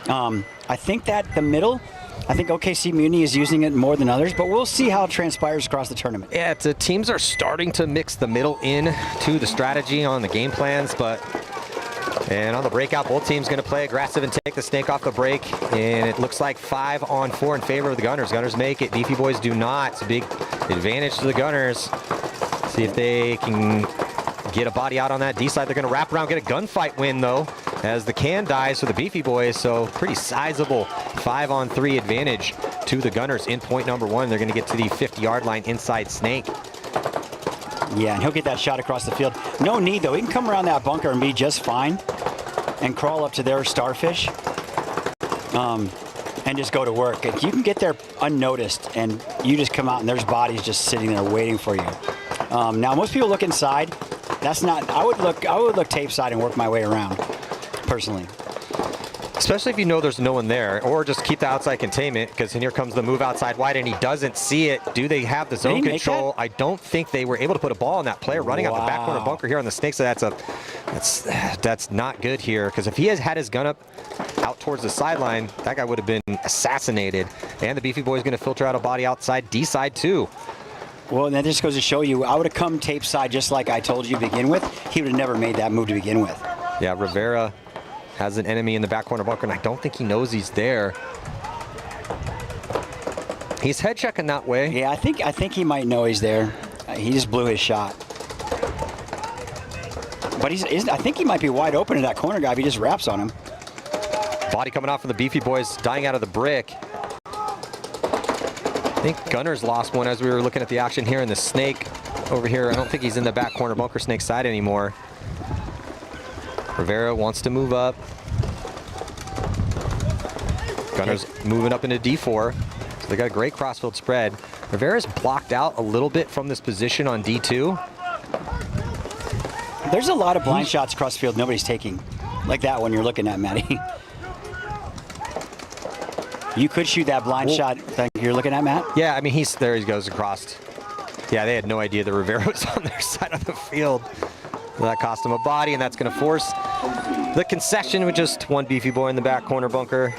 I think that the middle, I think OKC Muni is using it more than others, but we'll see how it transpires across the tournament. Yeah, the teams are starting to mix the middle in to the strategy on the game plans, and on the breakout, both teams going to play aggressive and take the snake off the break. And it looks like 5-on-4 in favor of the Gunners. Gunners make it. Beefy Boys do not. It's a big advantage to the Gunners. See if they can get a body out on that D side. They're going to wrap around, get a gunfight win, though, as the can dies for the Beefy Boys. So pretty sizable 5-on-3 advantage to the Gunners in point number 1. They're going to get to the 50-yard line inside snake. Yeah, and he'll get that shot across the field. No need, though. He can come around that bunker and be just fine and crawl up to their starfish and just go to work. If you can get there unnoticed and you just come out and there's bodies just sitting there waiting for you. Now, most people look inside. That's not, I would look tape side and work my way around, personally. Especially if you know there's no one there, or just keep the outside containment, because here comes the move outside wide and he doesn't see it. Do they have the zone control? I don't think they were able to put a ball on that player running out the back corner bunker here on the snake. So that's not good here, because if he has had his gun up out towards the sideline, that guy would have been assassinated. And the Beefy Boy is going to filter out a body outside D side too. Well, and that just goes to show you, I would have come tape side just like I told you to begin with. He would have never made that move to begin with. Yeah, Rivera has an enemy in the back corner bunker, and I don't think he knows he's there. He's head checking that way. Yeah, I think he might know he's there. He just blew his shot. But I think he might be wide open to that corner guy if he just wraps on him. Body coming off from the Beefy Boys, dying out of the brick. I think Gunners lost one as we were looking at the action here in the snake over here. I don't think he's in the back corner bunker snake side anymore. Rivera wants to move up. Gunners moving up into D4. So they got a great crossfield spread. Rivera's blocked out a little bit from this position on D2. There's a lot of blind shots across the field nobody's taking. Like that one you're looking at, Matty. You could shoot that blind shot that you're looking at, Matt? Yeah, I mean, there he goes across. Yeah, they had no idea that Rivera was on their side of the field. That cost him a body, and that's going to force the concession with just one Beefy Boy in the back corner bunker.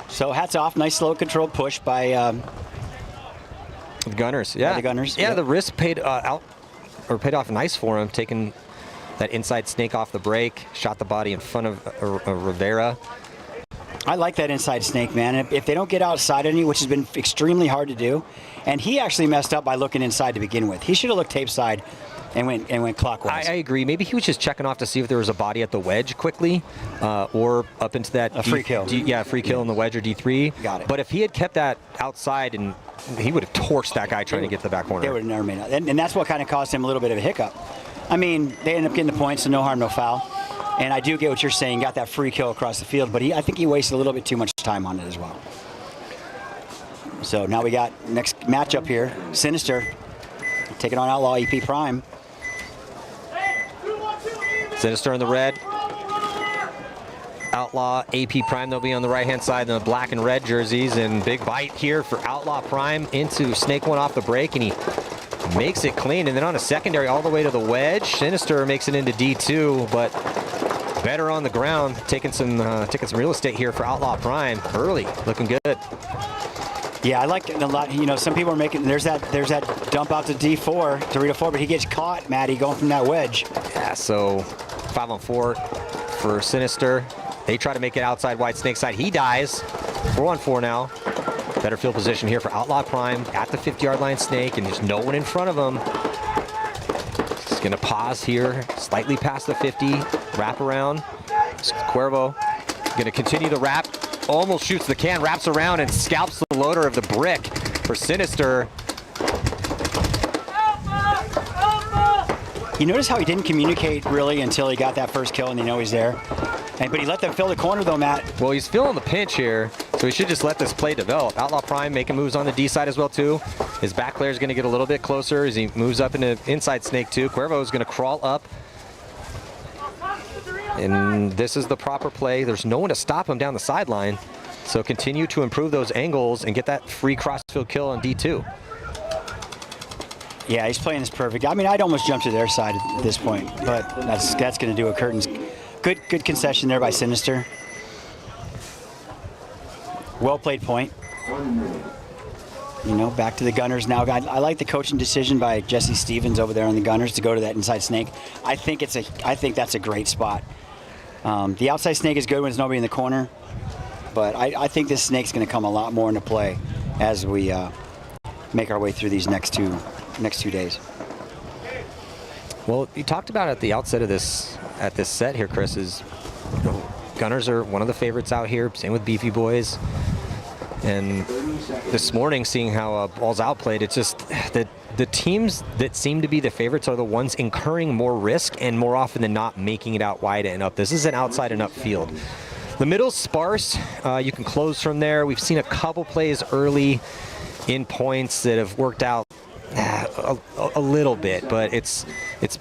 So hats off, nice slow controlled push by the Gunners. Yeah, the Gunners. Yeah, the risk paid off nice for him, taking that inside snake off the break, shot the body in front of Rivera. I like that inside snake, man. If they don't get outside any, which has been extremely hard to do, and he actually messed up by looking inside to begin with. He should have looked tape side and went clockwise. I agree. Maybe he was just checking off to see if there was a body at the wedge quickly, or up into that free kill. Free kill in the wedge or D3. Got it. But if he had kept that outside, and he would have torched that guy trying to get the back corner. They would have never made it. And that's what kind of caused him a little bit of a hiccup. I mean, they ended up getting the points, so no harm, no foul. And I do get what you're saying, got that free kill across the field, but I think he wasted a little bit too much time on it as well. So now we got next matchup here, Sinister taking on Outlaw EP Prime. Sinister in the red. Outlaw AP Prime, they'll be on the right-hand side in the black and red jerseys. And big bite here for Outlaw Prime into Snake One off the break, and he makes it clean. And then on a secondary all the way to the wedge, Sinister makes it into D2, but better on the ground, taking some real estate here for Outlaw Prime early, looking good. Yeah, I like it a lot. You know, some people are making, there's that dump out to D4, Dorito 4, but he gets caught, Matty, going from that wedge. Yeah, so 5-on-4 for Sinister. They try to make it outside wide Snake side. He dies. 4-on-4 now. Better field position here for Outlaw Prime at the 50-yard line Snake, and there's no one in front of him. He's gonna pause here, slightly past the 50, wrap around. Cuervo gonna continue the wrap. Almost shoots the can, wraps around, and scalps the loader of the brick for Sinister. You notice how he didn't communicate really until he got that first kill, and you know he's there. But he let them fill the corner though, Matt. Well, he's feeling the pinch here, so he should just let this play develop. Outlaw Prime making moves on the D side as well too. His back player is going to get a little bit closer as he moves up into inside Snake 2. Cuervo is going to crawl up. And this is the proper play. There's no one to stop him down the sideline. So continue to improve those angles and get that free crossfield kill on D2. Yeah, he's playing this perfect. I mean, I'd almost jump to their side at this point, but that's going to do a curtains. Good concession there by Sinister. Well played point. You know, back to the Gunners now. I like the coaching decision by Jesse Stevens over there on the Gunners to go to that inside Snake. I think that's a great spot. The outside Snake is good when there's nobody in the corner, but I think this Snake's going to come a lot more into play as we make our way through these next two days. Well, you talked about at the outset of this set here, Chris, is Gunners are one of the favorites out here. Same with Beefy Boys. And this morning, seeing how Balls Out played, it's just that the teams that seem to be the favorites are the ones incurring more risk and more often than not making it out wide and up. This is an outside and up field. The middle's sparse. You can close from there. We've seen a couple plays early in points that have worked out a little bit, but it's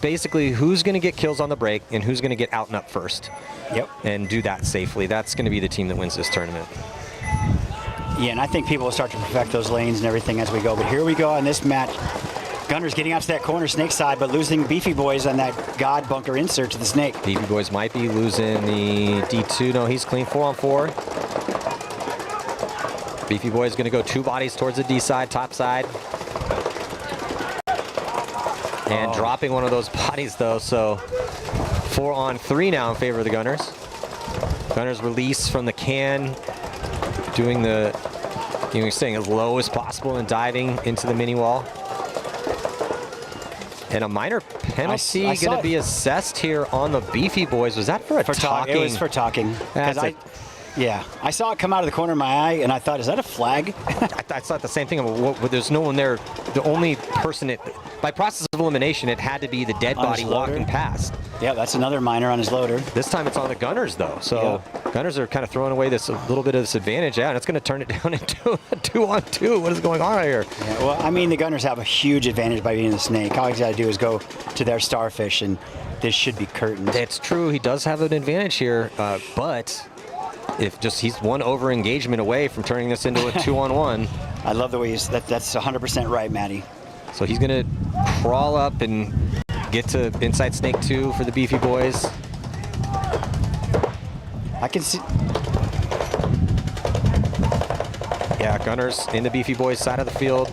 basically who's going to get kills on the break and who's going to get out and up first. Yep. And do that safely. That's going to be the team that wins this tournament. Yeah, and I think people will start to perfect those lanes and everything as we go. But here we go on this match. Gunners getting out to that corner Snake side, but losing Beefy Boys on that God bunker insert to the Snake. Beefy Boys might be losing the D2. No, he's clean 4-on-4. Beefy Boys going to go 2 bodies towards the D side, top side. And dropping one of those bodies though, so 4-on-3 now in favor of the Gunners. Gunners release from the can, doing the, staying as low as possible and diving into the mini wall. And a minor penalty going to be assessed here on the Beefy Boys. Was that for talking? It was for talking. Yeah, I saw it come out of the corner of my eye, and I thought, is that a flag? I thought the same thing. There's no one there. The only person, by process of elimination, it had to be the dead body walking past. Yeah, that's another minor on his loader. This time it's on the Gunners, though. So Gunners are kind of throwing away a little bit of this advantage. Yeah, and it's going to turn it down into a 2-on-2. What is going on here? Yeah, well, I mean, the Gunners have a huge advantage by being the Snake. All he's got to do is go to their Starfish, and this should be curtains. It's true. He does have an advantage here, but he's one over engagement away from turning this into a 2-on-1. I love the way that's 100% right, Matty. So he's going to crawl up and get to inside Snake 2 for the Beefy Boys. I can see. Yeah, Gunners in the Beefy Boys side of the field.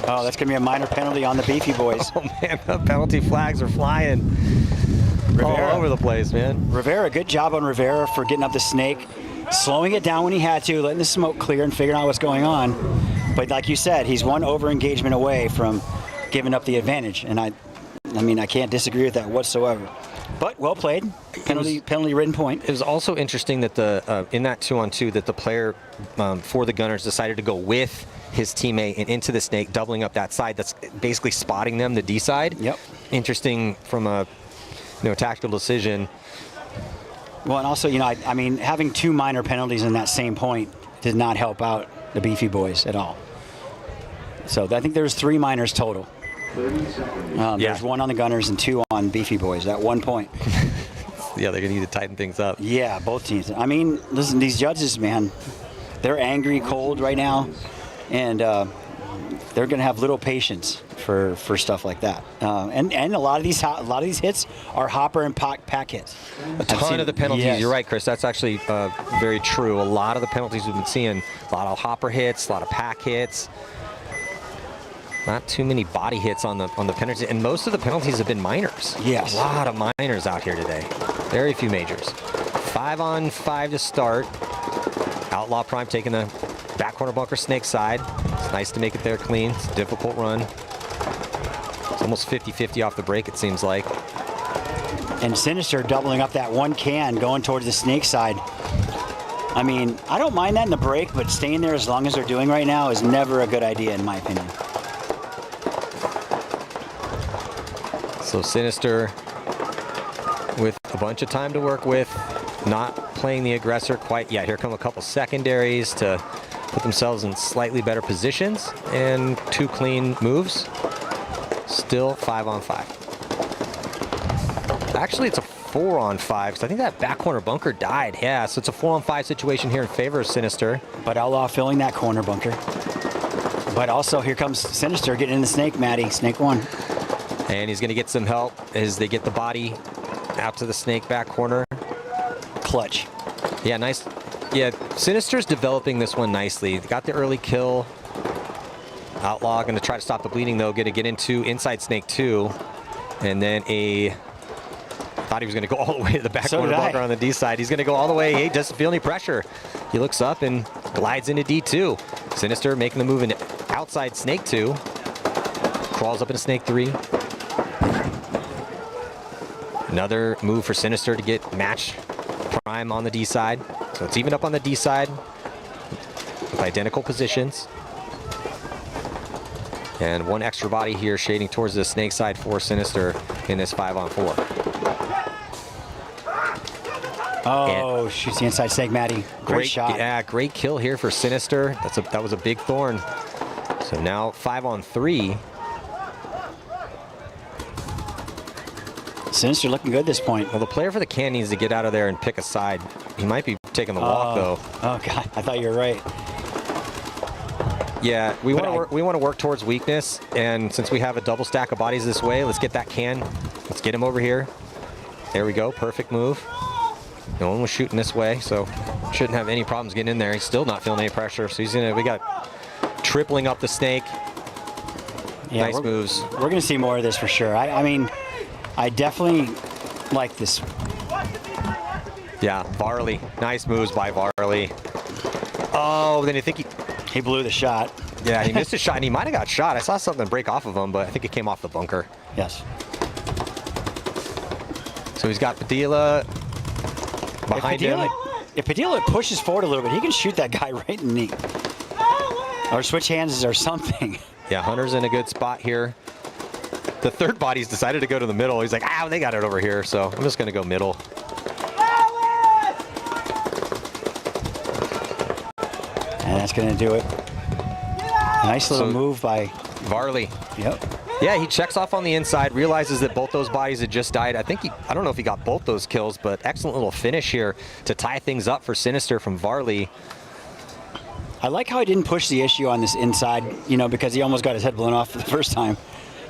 Oh, that's going to be a minor penalty on the Beefy Boys. Oh, man, the penalty flags are flying all over the place, man. Rivera, good job on Rivera for getting up the Snake, slowing it down when he had to, letting the smoke clear and figuring out what's going on. But like you said, he's one over engagement away from giving up the advantage. And I mean, I can't disagree with that whatsoever. But well played, penalty-ridden point. It was also interesting that the in that 2-on-2 that the player for the Gunners decided to go with his teammate and into the snake, doubling up that side. That's basically spotting them, the D side. Yep. Interesting from a tactical decision. Well, and also, I mean, having 2 minor penalties in that same point did not help out the Beefy boys at all. So I think there's 3 minors total. There's 1 on the Gunners and 2 on Beefy boys at 1 point. Yeah, they're going to need to tighten things up. Yeah, both teams. I mean, listen, these judges, man, they're angry, cold right now, and they're going to have little patience for stuff like that. And a lot of these hits are hopper and pack hits. A ton of the penalties. Yes. You're right, Chris. That's actually very true. A lot of the penalties we've been seeing, a lot of hopper hits, a lot of pack hits. Not too many body hits on the penalties, and most of the penalties have been minors. Yes. A lot of minors out here today. Very few majors. 5-on-5 to start. Outlaw Prime taking the back corner bunker snake side. It's nice to make it there clean. It's a difficult run. It's almost 50-50 off the break, it seems like. And Sinister doubling up that 1 can going towards the snake side. I mean, I don't mind that in the break, but staying there as long as they're doing right now is never a good idea, in my opinion. So Sinister with a bunch of time to work with, not playing the aggressor quite yet. Here come a couple secondaries to put themselves in slightly better positions, and 2 clean moves. Still 5-on-5. Actually, it's a 4-on-5, because I think that back corner bunker died. Yeah, so it's a 4-on-5 situation here in favor of Sinister. But Outlaw filling that corner bunker. But also, here comes Sinister getting in the snake, Maddie. Snake 1. And he's going to get some help as they get the body out to the snake back corner. Clutch. Yeah, nice. Yeah, Sinister's developing this one nicely. Got the early kill. Outlaw going to try to stop the bleeding, though. Going to get into inside snake 2. And then thought he was going to go all the way to the back corner bunker on the D side. He's going to go all the way. He doesn't feel any pressure. He looks up and glides into D2. Sinister making the move into outside snake 2. Crawls up into snake 3. Another move for Sinister to get match Prime on the D side. So it's even up on the D side with identical positions. And 1 extra body here shading towards the snake side for Sinister in this 5-on-4. Oh, shoots the inside snake, Maddie. Great shot. Yeah, great kill here for Sinister. That was a big thorn. So now 5-on-3. Sinister looking good at this point. Well, the player for the can needs to get out of there and pick a side. He might be taking the walk, though. Oh, God. I thought you were right. Yeah, we want to work towards weakness, and since we have a double stack of bodies this way, let's get that can. Let's get him over here. There we go. Perfect move. No one was shooting this way, so shouldn't have any problems getting in there. He's still not feeling any pressure, so we got tripling up the snake. Yeah, nice moves. We're going to see more of this for sure. I mean, I definitely like this. Yeah, Varley. Nice moves by Varley. Oh, then you think he blew the shot. Yeah, he missed a shot, and he might have got shot. I saw something break off of him, but I think it came off the bunker. Yes. So he's got Padilla behind him. If Padilla pushes forward a little bit, he can shoot that guy right in the knee. Or switch hands or something. Yeah, Hunter's in a good spot here. The third body's decided to go to the middle. He's like, they got it over here, so I'm just going to go middle. And that's going to do it. Nice little move by Varley. Yep. Yeah, he checks off on the inside, realizes that both those bodies had just died. I don't know if he got both those kills, but excellent little finish here to tie things up for Sinister from Varley. I like how he didn't push the issue on this inside, because he almost got his head blown off the first time.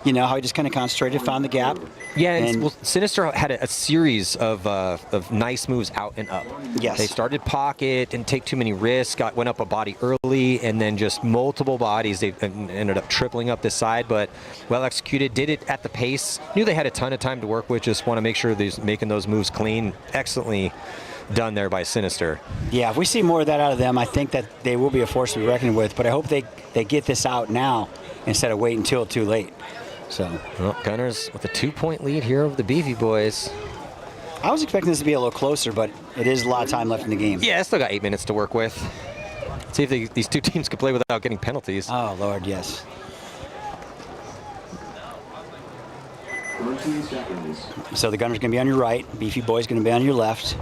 How he just kind of concentrated, found the gap. Yeah, and Sinister had a series of nice moves out and up. Yes. They started pocket, didn't take too many risks, went up a body early, and then just multiple bodies. They ended up tripling up this side, but well executed. Did it at the pace. Knew they had a ton of time to work with. Just want to make sure they're making those moves clean. Excellently done there by Sinister. Yeah, if we see more of that out of them, I think that they will be a force to be reckoned with, but I hope they get this out now instead of waiting until too late. So, well, Gunners with a 2-point lead here over the Beefy Boys. I was expecting this to be a little closer, but it is a lot of time left in the game. Yeah, I still got 8 minutes to work with. See if these two teams can play without getting penalties. Oh, Lord, yes. 13 seconds. So the Gunner's going to be on your right. Beefy Boy's going to be on your left.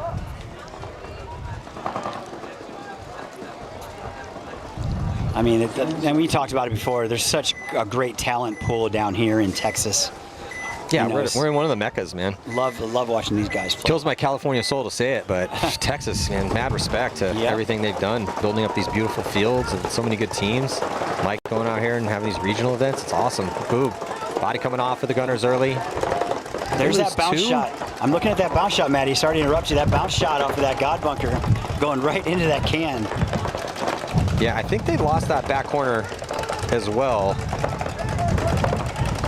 I mean, and we talked about it before. There's such a great talent pool down here in Texas. Yeah, we're in one of the meccas, man. Love watching these guys play. Kills my California soul to say it, but Texas, man, mad respect to everything they've done, building up these beautiful fields and so many good teams. Mike going out here and having these regional events, it's awesome. Boom. Body coming off for the Gunners early. There's that bounce shot. I'm looking at that bounce shot, Maddie. Sorry to interrupt you. That bounce shot off of that God bunker going right into that can. Yeah, I think they lost that back corner as well.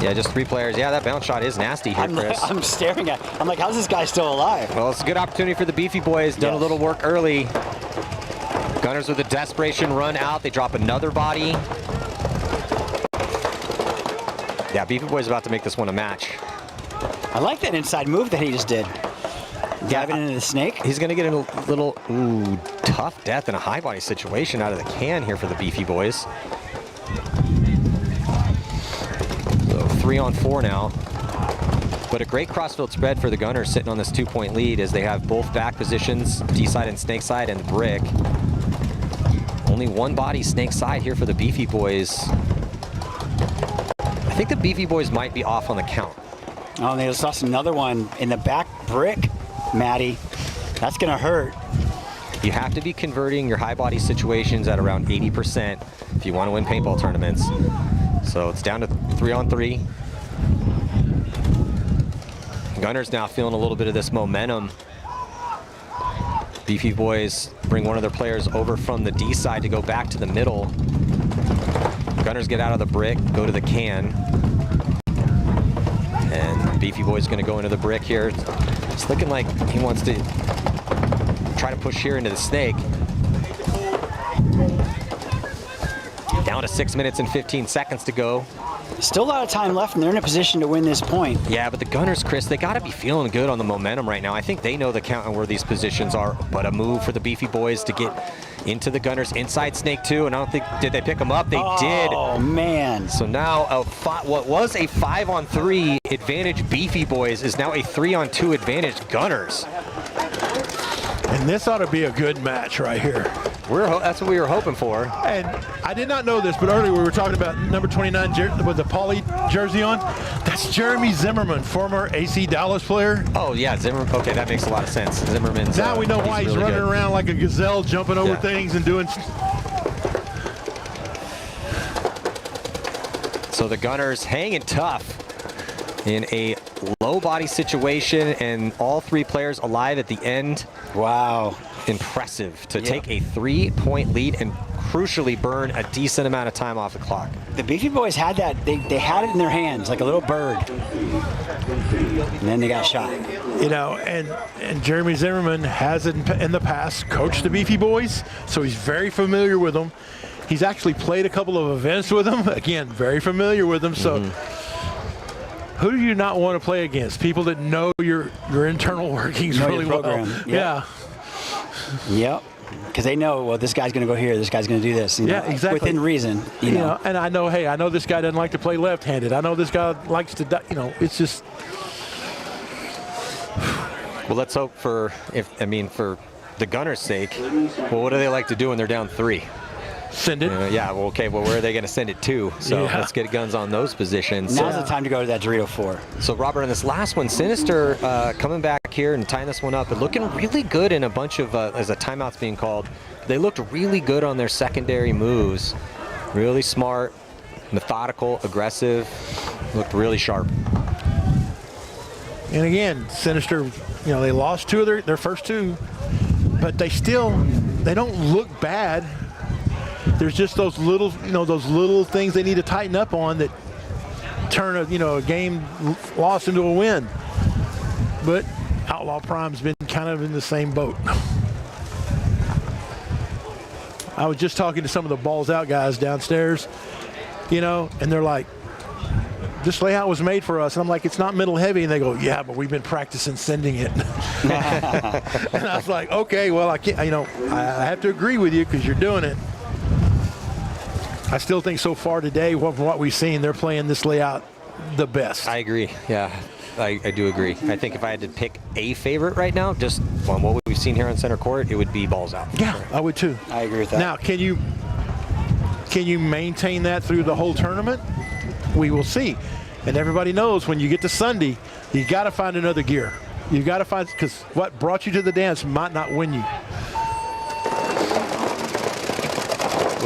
Yeah, just 3 players. Yeah, that bounce shot is nasty here, Chris. I'm staring at I'm like, how's this guy still alive? Well, it's a good opportunity for the Beefy Boys. Done a little work early. Gunners with a desperation run out. They drop another body. Yeah, Beefy Boys about to make this one a match. I like that inside move that he just did. Diving into the snake. He's going to get a little tough death in a high body situation out of the can here for the Beefy Boys. So 3-on-4 now. But a great crossfield spread for the Gunners sitting on this 2-point lead as they have both back positions, D side and snake side, and the brick. Only one body snake side here for the Beefy Boys. I think the Beefy Boys might be off on the count. Oh, and they just lost another one in the back brick, Maddie. That's going to hurt. You have to be converting your high body situations at around 80% if you want to win paintball tournaments. So it's down to 3-on-3. Gunners now feeling a little bit of this momentum. Beefy Boys bring one of their players over from the D side to go back to the middle. Gunners get out of the brick, go to the can. And Beefy Boy's going to go into the brick here. It's looking like he wants to try to push here into the snake. Down to 6 minutes and 15 seconds to go. Still a lot of time left, and they're in a position to win this point. Yeah, but the Gunners, Chris, they got to be feeling good on the momentum right now. I think they know the count and where these positions are, but a move for the Beefy Boys to get into the Gunners inside snake 2, and I don't think, did they pick them up? They did. Oh, man. So now what was a 5-on-3 advantage Beefy Boys is now a 3-on-2 advantage Gunners. And this ought to be a good match right here. That's what we were hoping for. And I did not know this, but earlier we were talking about number 29 with the Pauly jersey on. That's Jeremy Zimmerman, former AC Dallas player. Oh, yeah, Zimmerman. Okay, that makes a lot of sense. Zimmerman's now we know why he's really running around like a gazelle, jumping over things and doing. So the Gunners hanging tough in a low body situation, and all 3 players alive at the end. Wow. Impressive to take a 3-point lead and crucially burn a decent amount of time off the clock. The Beefy Boys had that. They had it in their hands like a little bird. And then they got shot. You know, and Jeremy Zimmerman has in the past coached the Beefy Boys, so he's very familiar with them. He's actually played a couple of events with them. Again, very familiar with them. So who do you not want to play against? People that know your internal workings really well. Yeah. Yep. Because they know, well, this guy's going to go here, this guy's going to do this. You know, exactly. Within reason. You know. And I know, hey, I know this guy doesn't like to play left-handed. I know this guy likes to, it's just. Well, let's hope for the Gunners' sake. Well, what do they like to do when they're down 3? Send it. Yeah, well, okay, well, where are they going to send it to? So let's get guns on those positions. Now's the time to go to that Dorito 4. So, Robert, in this last one, Sinister coming back here and tying this one up, but looking really good in a bunch of, as a timeout's being called, they looked really good on their secondary moves. Really smart, methodical, aggressive, looked really sharp. And again, Sinister, they lost 2 of their first 2, but they don't look bad. There's just those little things they need to tighten up on that turn a game loss into a win. But Outlaw Prime's been kind of in the same boat. I was just talking to some of the Balls Out guys downstairs, and they're like, this layout was made for us. And I'm like, it's not middle heavy. And they go, yeah, but we've been practicing sending it. And I was like, okay, well, I can't, I have to agree with you because you're doing it. I still think so far today, from what we've seen, they're playing this layout the best. I agree. Yeah, I do agree. I think if I had to pick a favorite right now, just on what we've seen here on center court, it would be balls out. Yeah, I would too. I agree with that. Now, can you maintain that through the whole tournament? We will see. And everybody knows when you get to Sunday, you got to find another gear. You got to find, because what brought you to the dance might not win you.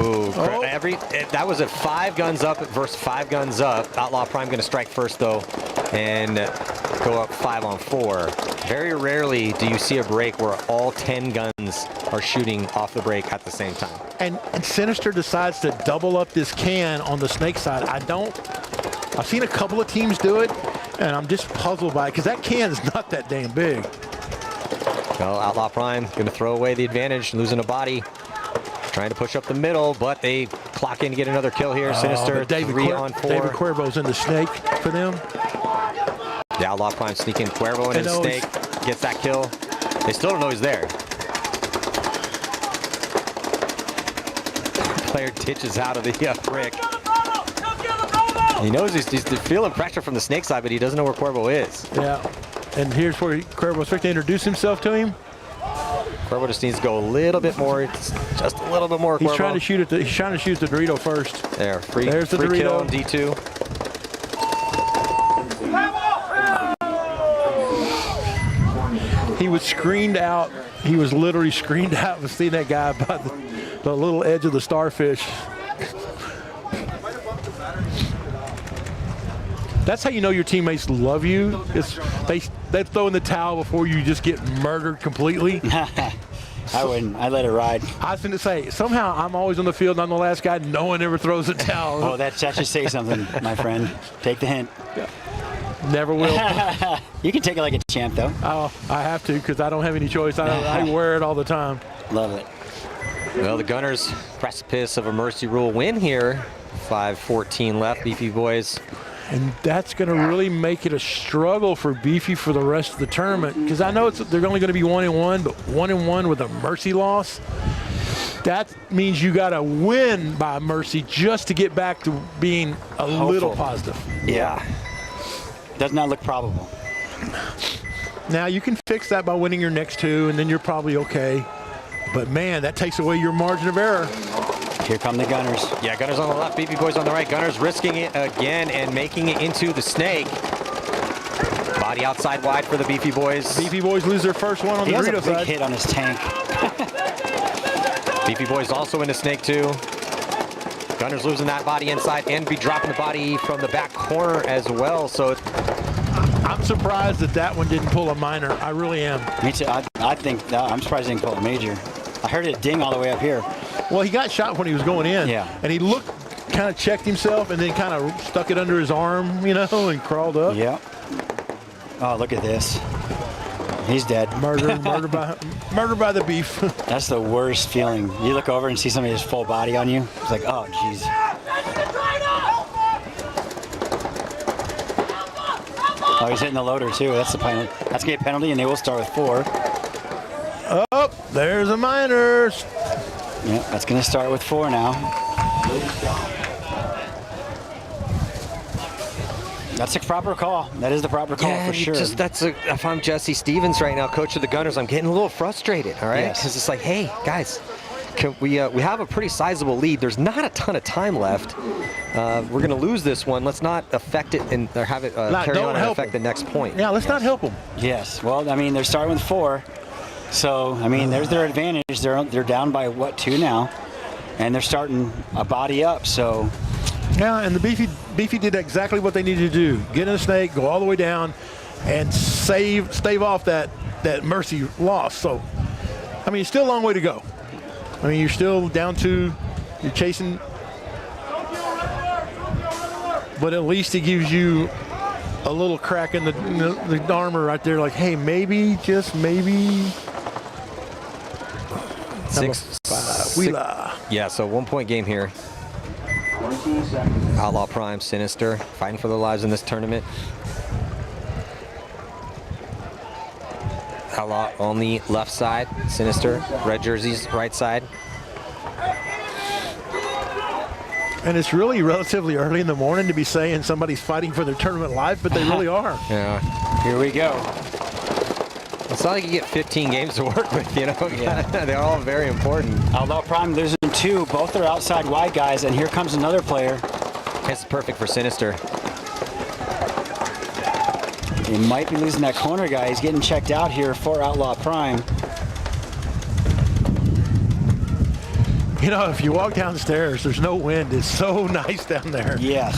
Ooh, that was at 5 guns up versus 5 guns up. Outlaw Prime going to strike first though, and go up 5 on 4. Very rarely do you see a break where all 10 guns are shooting off the break at the same time. And Sinister decides to double up this can on the snake side. I've seen a couple of teams do it, and I'm just puzzled by it because that can is not that damn big. Well, Outlaw Prime going to throw away the advantage, losing a body. Trying to push up the middle, but they clock in to get another kill here. Sinister, 3 on 4. David Cuervo's in the snake for them. The Outlaw Prime sneaking Cuervo in the snake, gets that kill. They still don't know he's there. Player ditches out of the brick. He knows he's feeling pressure from the snake side, but he doesn't know where Cuervo is. Yeah, and here's where Cuervo's trying to introduce himself to him. Cuervo just needs to go a little bit more, just a little bit more. He's Cuervo. trying to shoot he's trying to shoot the Dorito first. There, there's the free kill Dorito. on D2. He was screened out. He was literally screened out. We've seen that guy by the little edge of the starfish. That's how you know your teammates love you. They throw in the towel before you just get murdered completely. I wouldn't. I let it ride. I was going to say, somehow I'm always on the field and I'm the last guy. No one ever throws a towel. Oh, that should say something, my friend. Take the hint. Never will. You can take it like a champ, though. Oh, I have to because I don't have any choice. I wear it all the time. Love it. Well, the Gunners, precipice of a mercy rule win here. 5:14 left, Beefy boys. And that's going to really make it a struggle for Beefy for the rest of the tournament. Because I know they're only going to be 1-1, but 1-1 with a mercy loss, that means you got to win by mercy just to get back to being a little positive. Yeah. Does not look probable. Now, you can fix that by winning your next 2, and then you're probably okay. But, man, that takes away your margin of error. Here come the Gunners. Yeah, Gunners on the left, Beefy boys on the right. Gunners risking it again and making it into the snake. Body outside wide for the Beefy boys. Beefy boys lose their first one on the Dorito side. He has a big hit on his tank. Beefy boys also in the snake too. Gunners losing that body inside and be dropping the body from the back corner as well. So I'm surprised that one didn't pull a minor. I really am. Me too. I think I'm surprised he didn't pull a major. I heard it ding all the way up here. Well, he got shot when he was going in. Yeah. And he kind of checked himself and then kind of stuck it under his arm, and crawled up. Yeah. Oh, look at this. He's dead. Murder by the beef. That's the worst feeling. You look over and see somebody's full body on you. It's like, oh, jeez. Oh, he's hitting the loader too. That's the penalty. That's gonna be a penalty, and they will start with 4. Oh, there's a minor. Yeah, that's gonna start with 4 now. That's a proper call. That is the proper call for sure. If I'm Jesse Stevens right now, coach of the Gunners, I'm getting a little frustrated. All right, because it's like, hey guys, we have a pretty sizable lead. There's not a ton of time left. We're gonna lose this one. Let's not affect it or have it carry on and affect the next point. Yeah, let's not help them. Yes. Well, I mean, they're starting with 4. So, I mean, there's their advantage. They're down by, 2 now? And they're starting a body up, so. Yeah, and the Beefy did exactly what they needed to do. Get in the snake, go all the way down, and stave off that mercy loss. So, I mean, it's still a long way to go. I mean, you're still down 2. You're chasing. But at least it gives you a little crack in the armor right there. Like, hey, maybe, just maybe. 6-5. Yeah, so 1-point game here. 20 seconds. Outlaw Prime, Sinister, fighting for their lives in this tournament. Outlaw on the left side, Sinister, red jerseys, right side. And it's really relatively early in the morning to be saying somebody's fighting for their tournament life, but they really are. Yeah. Here we go. It's not like you get 15 games to work with, you know? Yeah. They're all very important. Outlaw Prime losing 2. Both are outside wide guys, and here comes another player. It's perfect for Sinister. He might be losing that corner guy. He's getting checked out here for Outlaw Prime. You know, if you walk downstairs, there's no wind. It's so nice down there. Yes.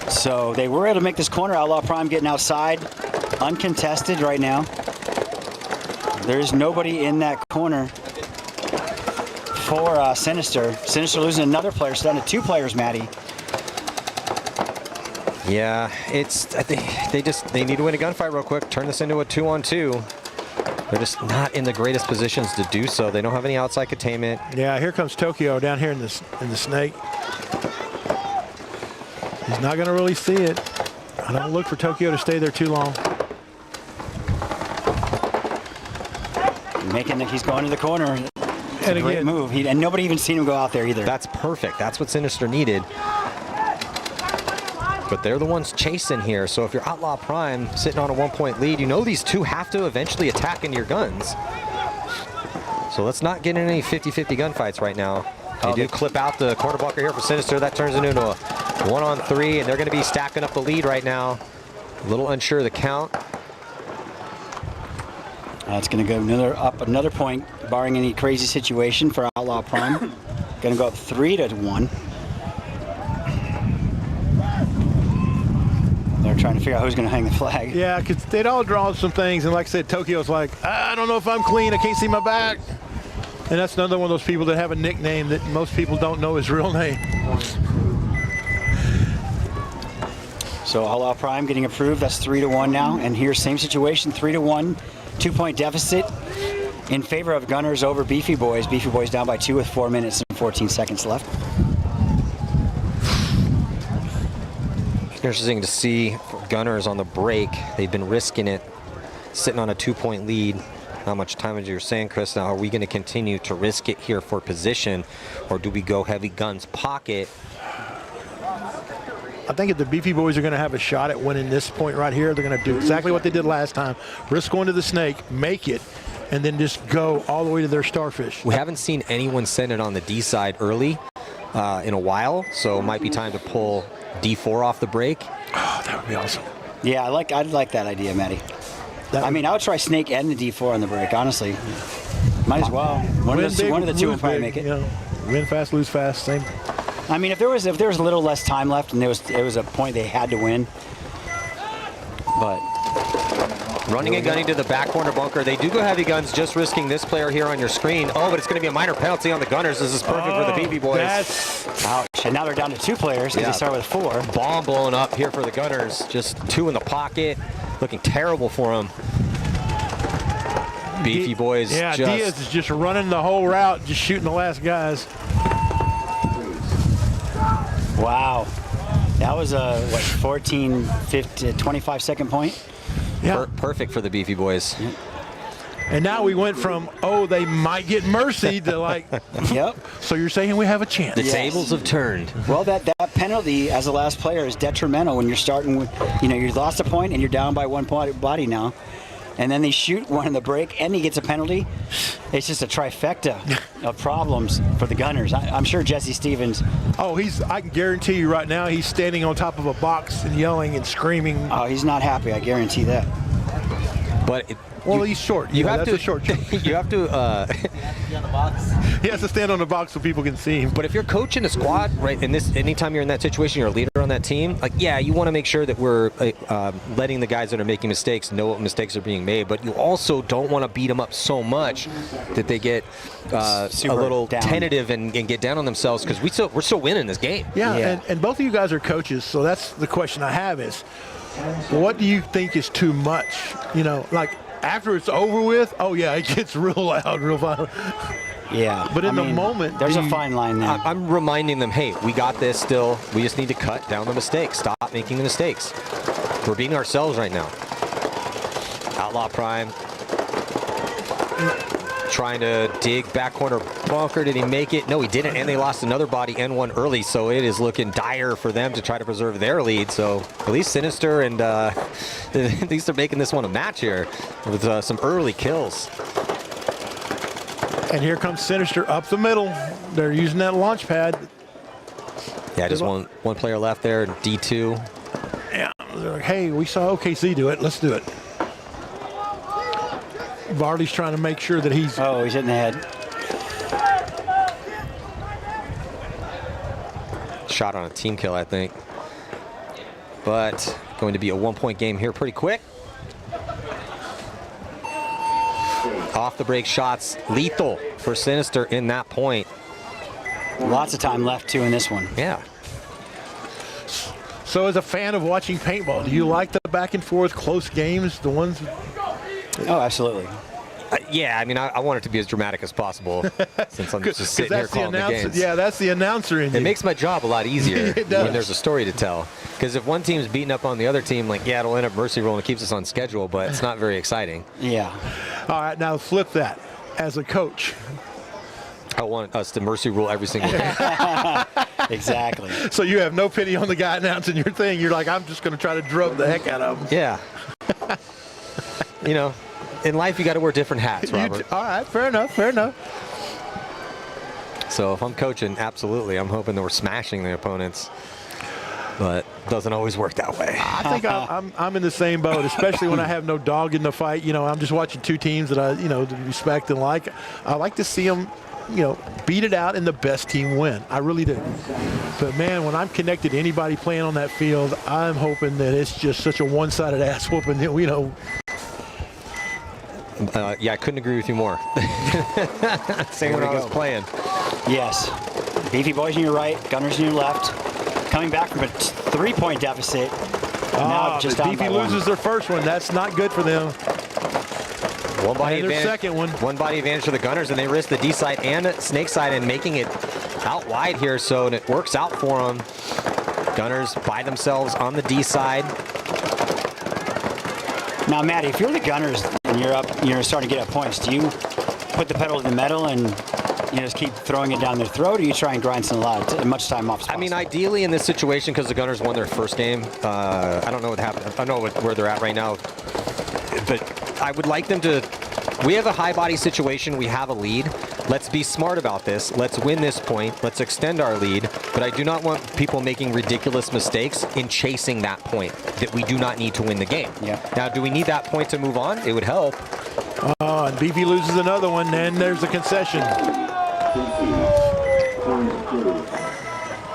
So they were able to make this corner. Outlaw Prime getting outside, uncontested right now. There's nobody in that corner for Sinister. Sinister losing another player, so down to 2 players, Maddie. Yeah, I think they need to win a gunfight real quick. Turn this into a 2-on-2. They're just not in the greatest positions to do so. They don't have any outside containment. Yeah, here comes Tokyo down here in the snake. He's not going to really see it. I don't look for Tokyo to stay there too long. He's going to the corner. It's and a great move. And nobody even seen him go out there either. That's perfect. That's what Sinister needed. But they're the ones chasing here. So if you're Outlaw Prime sitting on a 1-point lead, you know these two have to eventually attack into your guns. So let's not get in any 50-50 gunfights right now. They do clip out the corner blocker here for Sinister. That turns into a 1-on-3, and they're going to be stacking up the lead right now. A little unsure of the count. That's going to go up another point, barring any crazy situation for Outlaw Prime. Going to go up 3-1. They're trying to figure out who's going to hang the flag. Yeah, because they'd all drawn some things, and like I said, Tokyo's like, I don't know if I'm clean. I can't see my back. And that's another one of those people that have a nickname that most people don't know his real name. So Outlaw Prime getting approved. That's 3-1 now. And here's same situation, 3-1, 2-point deficit in favor of Gunners over Beefy Boys. Beefy Boys down by 2 with 4 minutes and 14 seconds left. Interesting to see Gunners on the break. They've been risking it, sitting on a 2-point lead. How much time, as you're saying, Chris, now are we going to continue to risk it here for position, or do we go heavy guns pocket? I think if the Beefy Boys are going to have a shot at winning this point right here, they're going to do exactly what they did last time. Risk going to the snake, make it, and then just go all the way to their starfish. We haven't seen anyone send it on the D side early in a while, so it might be time to pull D4 off the break. Oh, that would be awesome. Yeah, I'd like that idea, Matty. I mean, I would try snake and the D4 on the break, honestly. Might as well. One of the two will probably make it. You know, win fast, lose fast, same. I mean, if there was a little less time left and it was a point they had to win, but running and gunning to the back corner bunker. They do go heavy guns, just risking this player here on your screen. Oh, but it's going to be a minor penalty on the Gunners. This is perfect for the Beefy Boys. Ouch. And now they're down to 2 players because they started with 4. Bomb blowing up here for the Gunners. Just 2 in the pocket. Looking terrible for them. Beefy Boys. Yeah, Diaz is just running the whole route, just shooting the last guys. Wow. That was a, 14, 15, 25-second point? Yeah. Perfect for the Beefy Boys. Yep. And now we went from, oh, they might get mercy to like, yep. So you're saying we have a chance. The tables have turned. Well, that penalty as a last player is detrimental when you're starting with, you lost a point and you're down by 1 body now. And then they shoot one in the break and he gets a penalty. It's just a trifecta of problems for the Gunners. I'm sure Jesse Stevens. Oh, I can guarantee you right now he's standing on top of a box and yelling and screaming. Oh, he's not happy. I guarantee that. But he's short. You have that's to. A short joke. You have to. He has to stand on the box so people can see him. But if you're coaching a squad, right, anytime you're in that situation, you're a leader on that team. Like, yeah, you want to make sure that we're letting the guys that are making mistakes know what mistakes are being made. But you also don't want to beat them up so much that they get a little tentative and get down on themselves, because we're still winning this game. Yeah. And both of you guys are coaches, so that's the question I have is, what do you think is too much? Like, after it's over with, oh yeah, it gets real loud, real violent. Yeah. But in the moment, there's a fine line there. I'm reminding them, hey, we got this still. We just need to cut down the mistakes. Stop making the mistakes. We're beating ourselves right now. Outlaw Prime. Trying to dig back corner bunker. Did he make it? No, he didn't. And they lost another body and one early. So it is looking dire for them to try to preserve their lead. So at least Sinister and at least they're making this one a match here with some early kills. And here comes Sinister up the middle. They're using that launch pad. Yeah, just one player left there, D2. Yeah, they're like, hey, we saw OKC do it. Let's do it. Varley's trying to make sure that he's... Oh, he's hitting the head. Shot on a team kill, I think. But going to be a 1-point game here pretty quick. Off the break shots, lethal for Sinister in that point. Lots of time left, too, in this one. Yeah. So as a fan of watching paintball, do you like the back and forth close games, the ones... Oh, absolutely. Yeah, I mean, I want it to be as dramatic as possible since I'm just sitting here calling the games. Yeah, that's the announcer in you. It makes my job a lot easier It does. when there's a story to tell. Because if one team's beating up on the other team, like, yeah, it'll end up mercy roll and it keeps us on schedule, but it's not very exciting. Yeah. All right, now flip that. As a coach, I want us to mercy rule every single game. Exactly. So you have no pity on the guy announcing your thing. You're like, I'm just going to try to drug the heck out of him. Yeah. You know, in life you got to wear different hats, Robert. All right, fair enough, fair enough. So if I'm coaching, absolutely, I'm hoping that we're smashing the opponents. But it doesn't always work that way. I think I'm in the same boat, especially when I have no dog in the fight. You know, I'm just watching two teams that I, respect and like. I like to see them, beat it out and the best team win. I really do. But, man, when I'm connected to anybody playing on that field, I'm hoping that it's just such a one-sided ass whooping that, yeah, I couldn't agree with you more. Same when I was playing. Yes. Beefy boys on your right, Gunners on your left. Coming back from a 3-point deficit. Now just down Beefy by loses their first one. That's not good for them. One body And their advantage. second one. One body advantage for the Gunners, and they risk the D side and snake side and making it out wide here. So and it works out for them. Gunners by themselves on the D side. Now, Matty, if you're the Gunners and you're up, you're starting to get up points, do you put the pedal to the metal and just keep throwing it down their throat, or you try and grind some much time off as possible? I mean, ideally in this situation, because the Gunners won their first game, I don't know what happened. I don't know where they're at right now, but I would like them to. We have a high body situation. We have a lead. Let's be smart about this. Let's win this point. Let's extend our lead. But I do not want people making ridiculous mistakes in chasing that point that we do not need to win the game. Yeah. Now, do we need that point to move on? It would help. Oh, and Beefy loses another one, and there's the concession.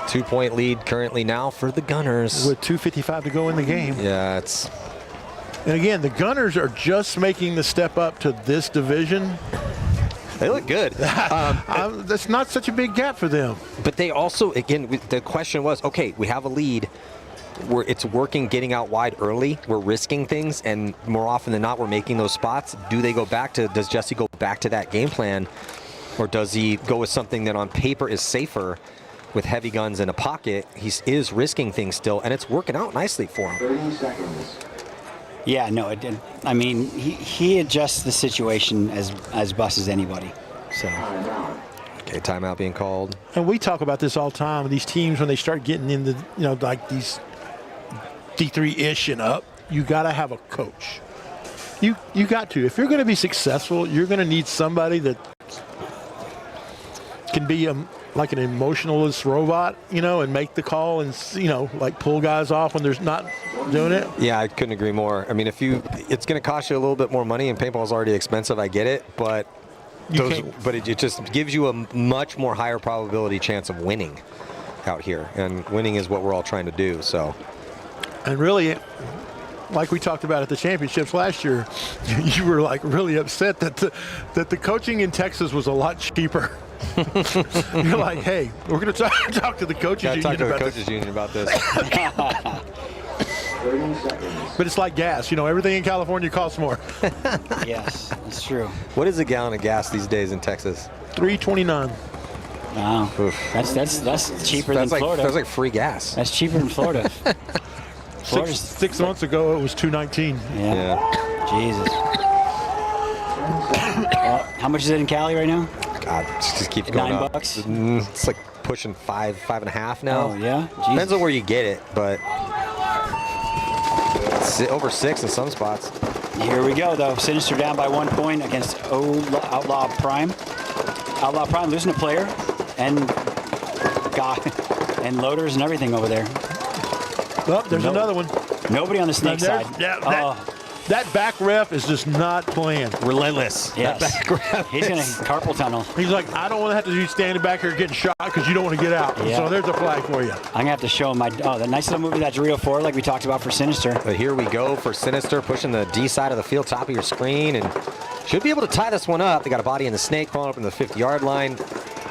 2-point lead currently now for the Gunners. With 2:55 to go in the game. Yeah, it's... And again, the Gunners are just making the step up to this division. They look good. That's not such a big gap for them. But they also, again, the question was, okay, we have a lead. It's working getting out wide early. We're risking things, and more often than not, we're making those spots. Does Jesse go back to that game plan, or does he go with something that on paper is safer with heavy guns in a pocket? He is risking things still, and it's working out nicely for him. 30 seconds. Yeah, no, it did. I mean, he adjusts the situation as bust as anybody. So. Okay, timeout being called. And we talk about this all the time. These teams, when they start getting into, like these D3-ish and up, you got to have a coach. You got to. If you're going to be successful, you're going to need somebody that can be like an emotionalist robot, and make the call and, like pull guys off when there's not doing it. Yeah, I couldn't agree more. I mean, it's going to cost you a little bit more money, and paintball is already expensive. I get it, but it just gives you a much more higher probability chance of winning out here, and winning is what we're all trying to do. So, and really, like we talked about at the championships last year, you were like really upset that the coaching in Texas was a lot cheaper. You're like, hey, we're going to talk to the coaches union about this. But it's like gas, everything in California costs more. Yes, that's true. What is a gallon of gas these days in Texas? $3.29. Wow, that's cheaper than Florida. That's like free gas. That's cheaper than Florida. Six months ago, it was $2.19. Yeah. Jesus. Well, how much is it in Cali right now? God, it just keeps going up. $9? It's like pushing 5.5 now. Oh yeah. Jesus. Depends on where you get it, but it's over 6 in some spots. Here we go, though. Sinister down by 1 point against Outlaw Prime. Outlaw Prime losing a player, and loaders and everything over there. Well, there's another one. Nobody on the snake side. That back ref is just not playing. Relentless. Yes. That back ref. He's going to carpal tunnel. He's like, I don't want to have to be standing back here getting shot because you don't want to get out. Yeah. So there's a flag for you. I'm going to have to show him the nice little movie, that Dorito 4, like we talked about for Sinister. But here we go for Sinister, pushing the D side of the field, top of your screen, and should be able to tie this one up. They got a body in the snake, crawling up in the 50-yard line.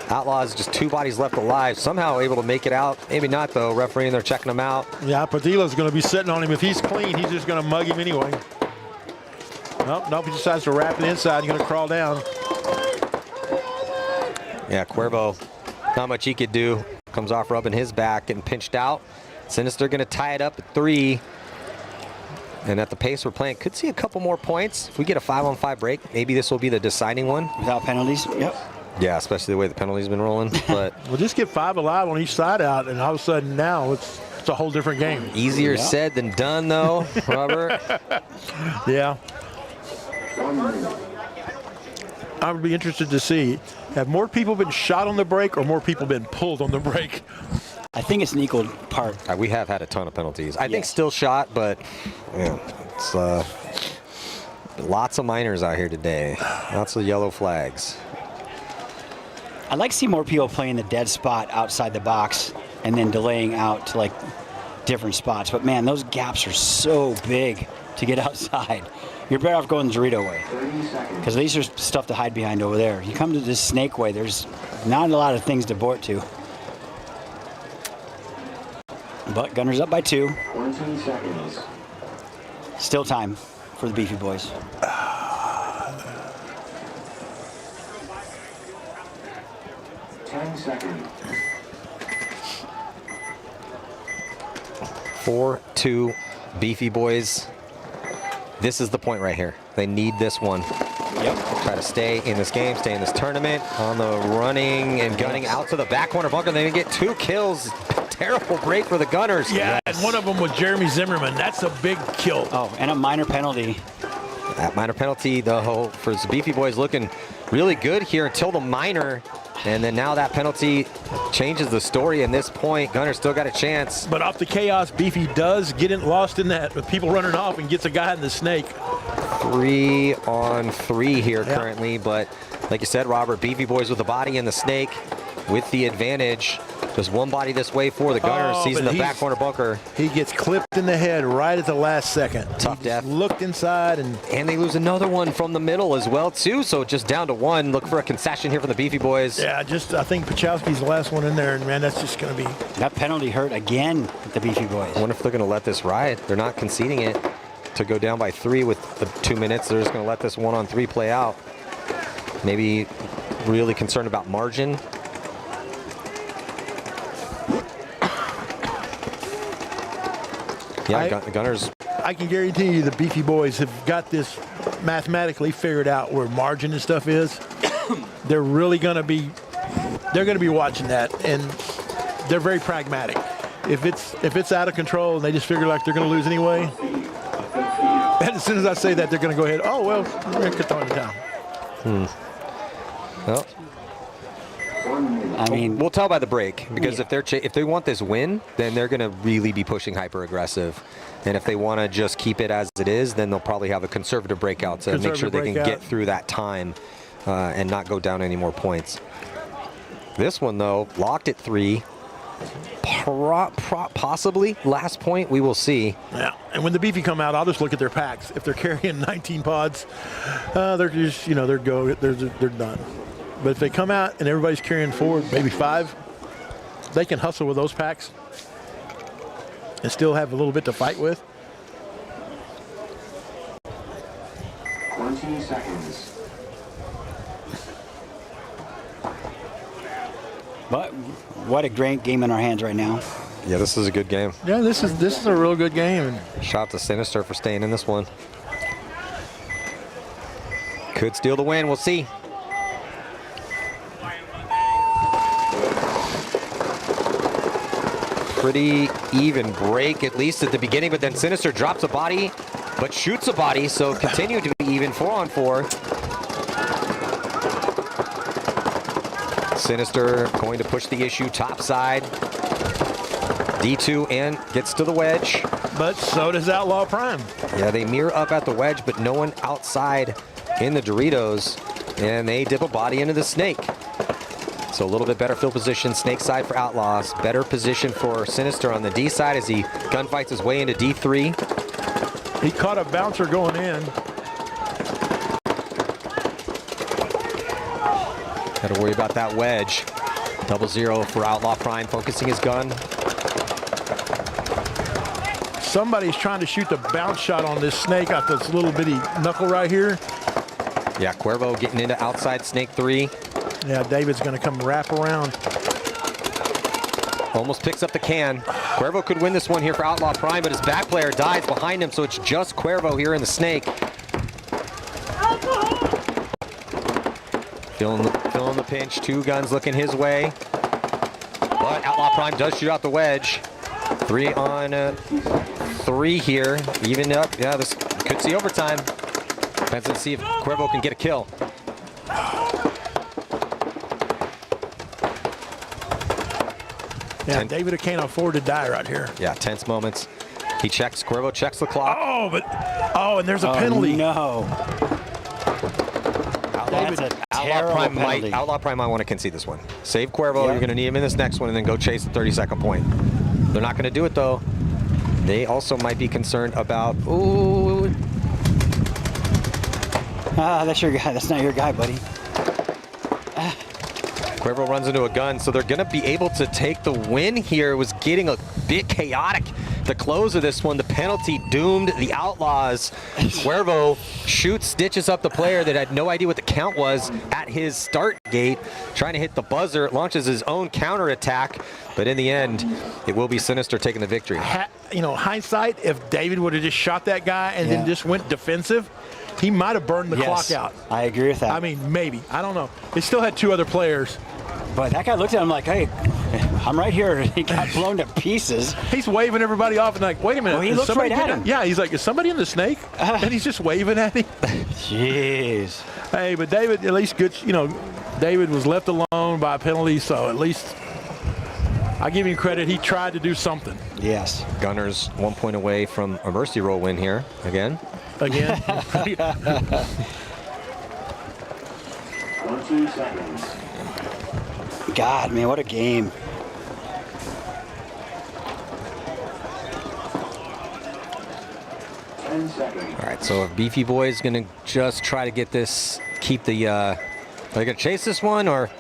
Outlaws, just 2 bodies left alive. Somehow able to make it out. Maybe not, though. Referee, they're checking him out. Yeah, Padilla's going to be sitting on him. If he's clean, he's just going to mug him anyway. Nope, he decides to wrap it inside. He's going to crawl down. Yeah, Cuervo, not much he could do. Comes off rubbing his back, getting pinched out. Sinister going to tie it up at 3. And at the pace we're playing, could see a couple more points. If we get a 5-on-5 break, maybe this will be the deciding one. Without penalties? Yep. Yeah, especially the way the penalty's been rolling. But we'll just get 5 alive on each side out, and all of a sudden now it's a whole different game. Easier said than done, though, Robert. Yeah. I would be interested to see, have more people been shot on the break or more people been pulled on the break? I think it's an equal part. We have had a ton of penalties. I think still shot, but yeah, it's lots of minors out here today. Lots of yellow flags. I'd like to see more people playing the dead spot outside the box and then delaying out to like different spots. But man, those gaps are so big to get outside. You're better off going the Dorito way, because at least there's stuff to hide behind over there. You come to this snake way, there's not a lot of things to board to. But Gunner's up by 2. 14 seconds. Still time for the Beefy Boys. 10 seconds. 4-2 Beefy Boys. This is the point right here. They need this one. Yep. Try to stay in this game, stay in this tournament. On the running and gunning out to the back corner bunker. They get 2 kills. Terrible break for the Gunners. Yeah, and one of them was Jeremy Zimmerman. That's a big kill. Oh, and a minor penalty. That minor penalty, though, for the Beefy Boys looking really good here until the minor. And then now that penalty changes the story. In this point, Gunners still got a chance. But off the chaos, Beefy does get lost in that with people running off and gets a guy in the snake. 3-on-3 here currently. But like you said, Robert, Beefy Boys with the body in the snake with the advantage. Just one body this way for the Gunners. Sees in the back corner bunker. He gets clipped in the head right at the last second. Tough death. Looked inside and they lose another one from the middle as well too. So just down to 1. Look for a concession here for the Beefy Boys. Yeah, I think Pachowski's the last one in there, and man, that's just going to be. That penalty hurt again with the Beefy Boys. I wonder if they're going to let this ride. They're not conceding it to go down by 3 with 2 minutes. They're just going to let this 1-on-3 play out. Maybe really concerned about margin. Yeah, Gunners. I can guarantee you the Beefy Boys have got this mathematically figured out where margin and stuff is. They're really going to be, watching that, and they're very pragmatic. If it's out of control and they just figure like they're going to lose anyway, and as soon as I say that, they're going to go ahead. Oh well, we're going to cut on down. Well, I mean, we'll tell by the break, because if they want this win, then they're going to really be pushing hyper aggressive. And if they want to just keep it as it is, then they'll probably have a conservative breakout to make sure they can get through that time and not go down any more points. This one, though, locked at 3. Possibly last point, we will see. Yeah, and when the Beefy come out, I'll just look at their packs. If they're carrying 19 pods, they're just, they're done. But if they come out and everybody's carrying 4, maybe 5, they can hustle with those packs and still have a little bit to fight with. 20 seconds. But what a great game in our hands right now. Yeah, this is a good game. Yeah, this is a real good game. Shout out to Sinister for staying in this one. Could steal the win. We'll see. Pretty even break, at least at the beginning, but then Sinister drops a body, but shoots a body, so continue to be even 4-on-4. Sinister going to push the issue top side. D2 and gets to the wedge. But so does Outlaw Prime. Yeah, they mirror up at the wedge, but no one outside in the Doritos, and they dip a body into the snake. So a little bit better field position, snake side for Outlaws. Better position for Sinister on the D side as he gunfights his way into D3. He caught a bouncer going in. Got to worry about that wedge. 0-0 for Outlaw Prime, focusing his gun. Somebody's trying to shoot the bounce shot on this snake out this little bitty knuckle right here. Yeah, Cuervo getting into outside snake 3. Yeah, David's going to come wrap around. Almost picks up the can. Cuervo could win this one here for Outlaw Prime, but his back player dies behind him, so it's just Cuervo here in the snake. Feeling the pinch, 2 guns looking his way. But Outlaw Prime does shoot out the wedge. 3-on-3 here, even up. Yeah, this could see overtime. Depends on see if Cuervo can get a kill. Yeah, David can't afford to die right here. Yeah, tense moments. He checks, Cuervo checks the clock. Oh, and there's a penalty. No. Outlaw Prime might want to concede this one. Save Cuervo, You're going to need him in this next one, and then go chase the 30-second point. They're not going to do it, though. They also might be concerned about, ooh. That's your guy. That's not your guy, buddy. Cuervo runs into a gun, so they're going to be able to take the win here. It was getting a bit chaotic. The close of this one, the penalty doomed the Outlaws. Cuervo shoots, stitches up the player that had no idea what the count was at his start gate, trying to hit the buzzer, launches his own counterattack, but in the end, it will be Sinister taking the victory. Hindsight, if David would have just shot that guy and then just went defensive, he might have burned the clock out. I agree with that. I mean, maybe. I don't know. They still had 2 other players. But that guy looked at him like, hey, I'm right here. He got blown to pieces. He's waving everybody off and like, wait a minute. Well, he looks right at him. Yeah, he's like, is somebody in the snake? And he's just waving at him. Jeez. Hey, but David, at least good, David was left alone by a penalty, so at least I give him credit. He tried to do something. Yes. Gunners 1 point away from a mercy roll win here again. 20 seconds. God, man, what a game. All right, so if Beefy Boy is going to just try to get this, keep the, are they going to chase this one or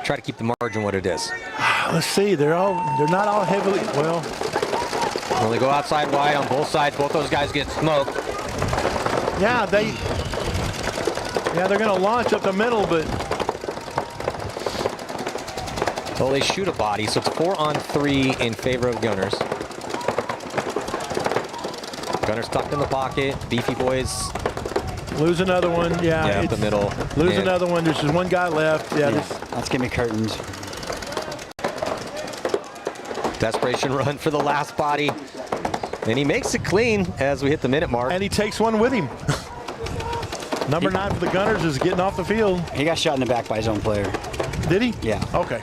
try to keep the margin what it is? Let's see, they're not all heavily, well. When they go outside wide on both sides, both those guys get smoked. Yeah, they're going to launch up the middle, but. Well, they shoot a body, so it's 4-on-3 in favor of Gunners. Gunners tucked in the pocket. Beefy Boys lose another one. Yeah, up the middle. Lose another one. There's just one guy left. Yeah, let's give me curtains. Desperation run for the last body. And he makes it clean as we hit the minute mark. And he takes one with him. Number 9 for the Gunners is getting off the field. He got shot in the back by his own player. Did he? Yeah. Okay.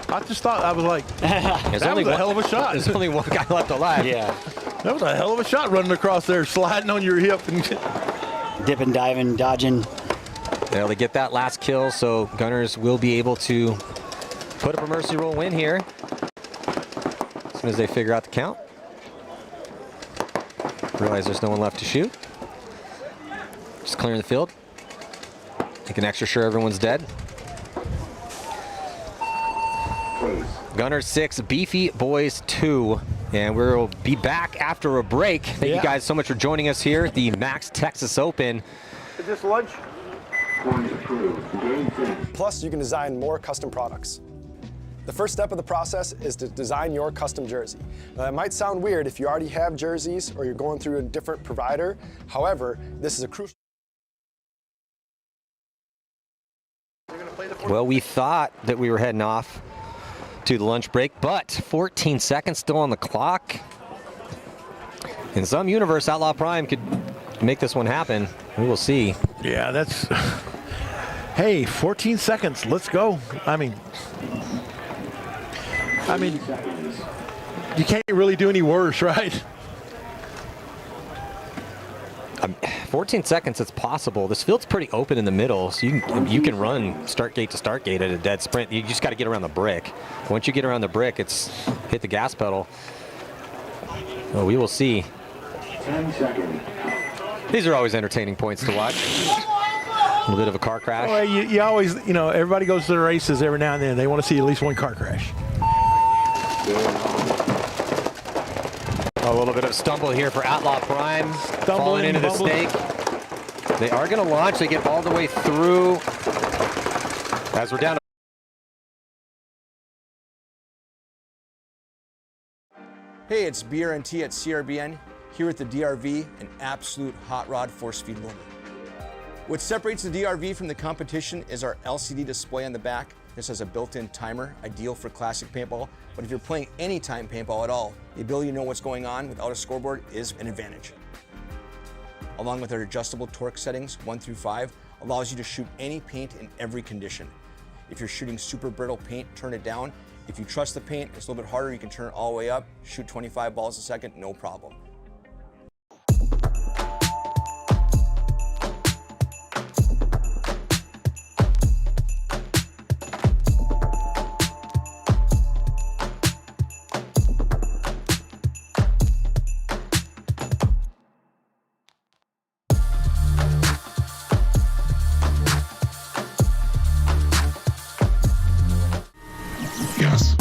I just thought, I was like, that was a hell of a shot. There's only one guy left alive. Yeah. That was a hell of a shot running across there, sliding on your hip. And dipping, diving, dodging. Well, they get that last kill, so Gunners will be able to put up a mercy roll win here. As soon as they figure out the count. Realize there's no one left to shoot. Just clearing the field. Making extra sure everyone's dead. Gunners 6, Beefy Boys 2. And we'll be back after a break. Thank you guys so much for joining us here at the MAXT Texas Open. Is this lunch? Plus, you can design more custom products. The first step of the process is to design your custom jersey. Now, that might sound weird if you already have jerseys or you're going through a different provider. However, this is a crucial. Well, we thought that we were heading off to the lunch break, but 14 seconds still on the clock. In some universe, Outlaw Prime could make this one happen. We will see. Yeah, that's... Hey, 14 seconds. Let's go. I mean, you can't really do any worse, right? 14 seconds, it's possible. This field's pretty open in the middle, so you can run start gate to start gate at a dead sprint. You just got to get around the brick. Once you get around the brick, it's hit the gas pedal. Well, we will see. 10 seconds. These are always entertaining points to watch. A little bit of a car crash. Well, you always, everybody goes to the races every now and then. They want to see at least one car crash. A little bit of a stumble here for Outlaw Prime. Falling into the stake. They are going to launch. They get all the way through. As we're down. Hey, it's BRNT at CRBN, here at the DRV, an absolute hot rod force feed limit. What separates the DRV from the competition is our LCD display on the back. This has a built-in timer, ideal for classic paintball, but if you're playing anytime paintball at all, the ability to know what's going on without a scoreboard is an advantage. Along with our adjustable torque settings, 1 through 5, allows you to shoot any paint in every condition. If you're shooting super brittle paint, turn it down. If you trust the paint, it's a little bit harder, you can turn it all the way up, shoot 25 balls a second, no problem. Yes.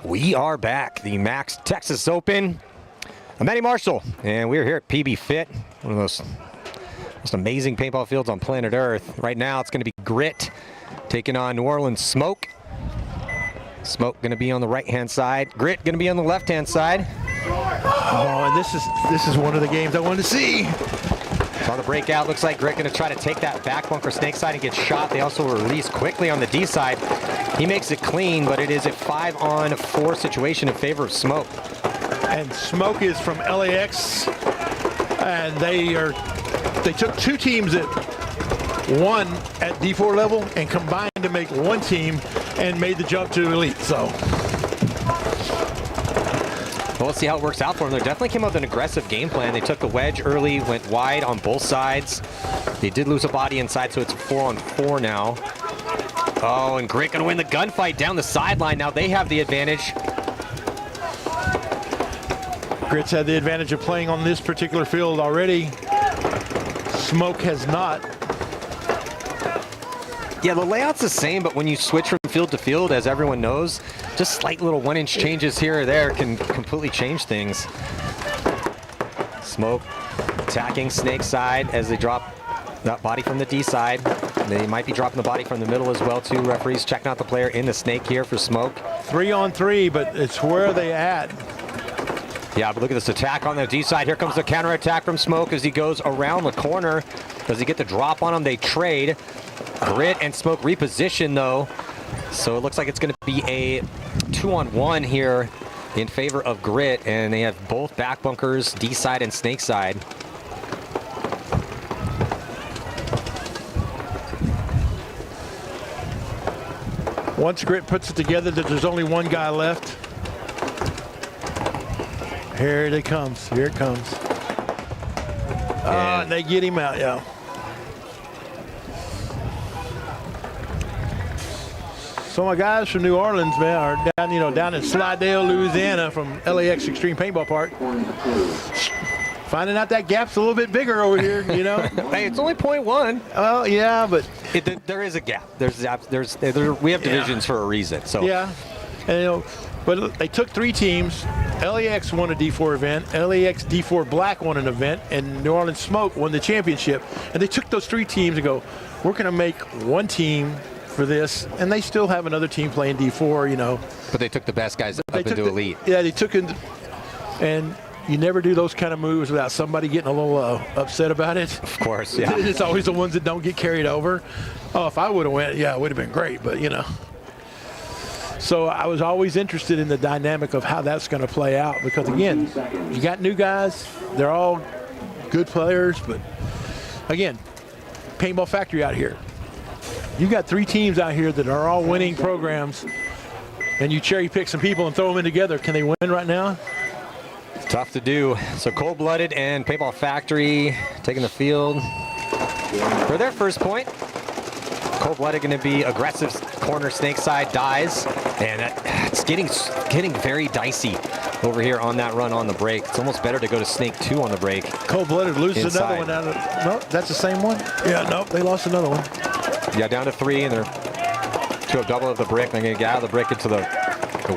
We are back, the MAXT Texas Open. I'm Matty Marshall, and we're here at PB Fit, one of those most amazing paintball fields on planet Earth. Right now, it's going to be Grit taking on New Orleans Smoke. Smoke going to be on the right-hand side. Grit going to be on the left-hand side. Oh, and this is one of the games I wanted to see. Saw the breakout. Looks like Grit going to try to take that back bunker snake side and get shot. They also release quickly on the D side. He makes it clean, but it is a 5-on-4 situation in favor of Smoke. And Smoke is from LAX, and they took two teams that won at D4 level and combined to make one team and made the jump to Elite. So, well, let's see how it works out for them. They definitely came up with an aggressive game plan. They took the wedge early, went wide on both sides. They did lose a body inside, so it's 4-on-4 now. Oh, and Grit going to win the gunfight down the sideline. Now they have the advantage. Grit's had the advantage of playing on this particular field already. Smoke has not. Yeah, the layout's the same, but when you switch from field to field, as everyone knows, just slight little 1-inch changes here or there can completely change things. Smoke attacking snake side as they drop that body from the D side. They might be dropping the body from the middle as well, too. Referees checking out the player in the snake here for Smoke. 3-on-3, but it's where they at. Yeah, but look at this attack on the D side. Here comes the counterattack from Smoke as he goes around the corner. Does he get the drop on him? They trade. Grit and Smoke reposition, though. So it looks like it's going to be a 2-on-1 here in favor of Grit, and they have both back bunkers, D side and snake side. Once Grit puts it together that there's only one guy left. Here it comes. Here it comes. And they get him out, yeah. So my guys from New Orleans, man, are down in Slidell, Louisiana, from LAX Extreme Paintball Park. Finding out that gap's a little bit bigger over here, you know. Hey, it's only 0.1. Well, yeah, but there is a gap. We have divisions for a reason. So yeah, and, but they took 3 teams. LAX won a D4 event. LAX D4 Black won an event, and New Orleans Smoke won the championship. And they took those 3 teams and go, we're going to make one team for this, and they still have another team playing D4, you know. But they took the best guys up into Elite. Yeah, they took it, and you never do those kind of moves without somebody getting a little upset about it. Of course, yeah. It's always the ones that don't get carried over. Oh, if I would have went, yeah, it would have been great, but you know. So I was always interested in the dynamic of how that's going to play out because, again, you got new guys. They're all good players, but, again, Paintball Factory out here. You got 3 teams out here that are all winning programs, and you cherry pick some people and throw them in together. Can they win right now? Tough to do. So Cold-Blooded and Paintball Factory taking the field for their first point. Cold-Blooded going to be aggressive corner snake side dies, and it's getting very dicey over here on that run on the break. It's almost better to go to snake 2 on the break. Cold-Blooded loses another one out of, no, that's the same one. Yeah, nope, they lost another one. Yeah, down to 3, and they're to a double of the brick. They're going to get out of the brick into the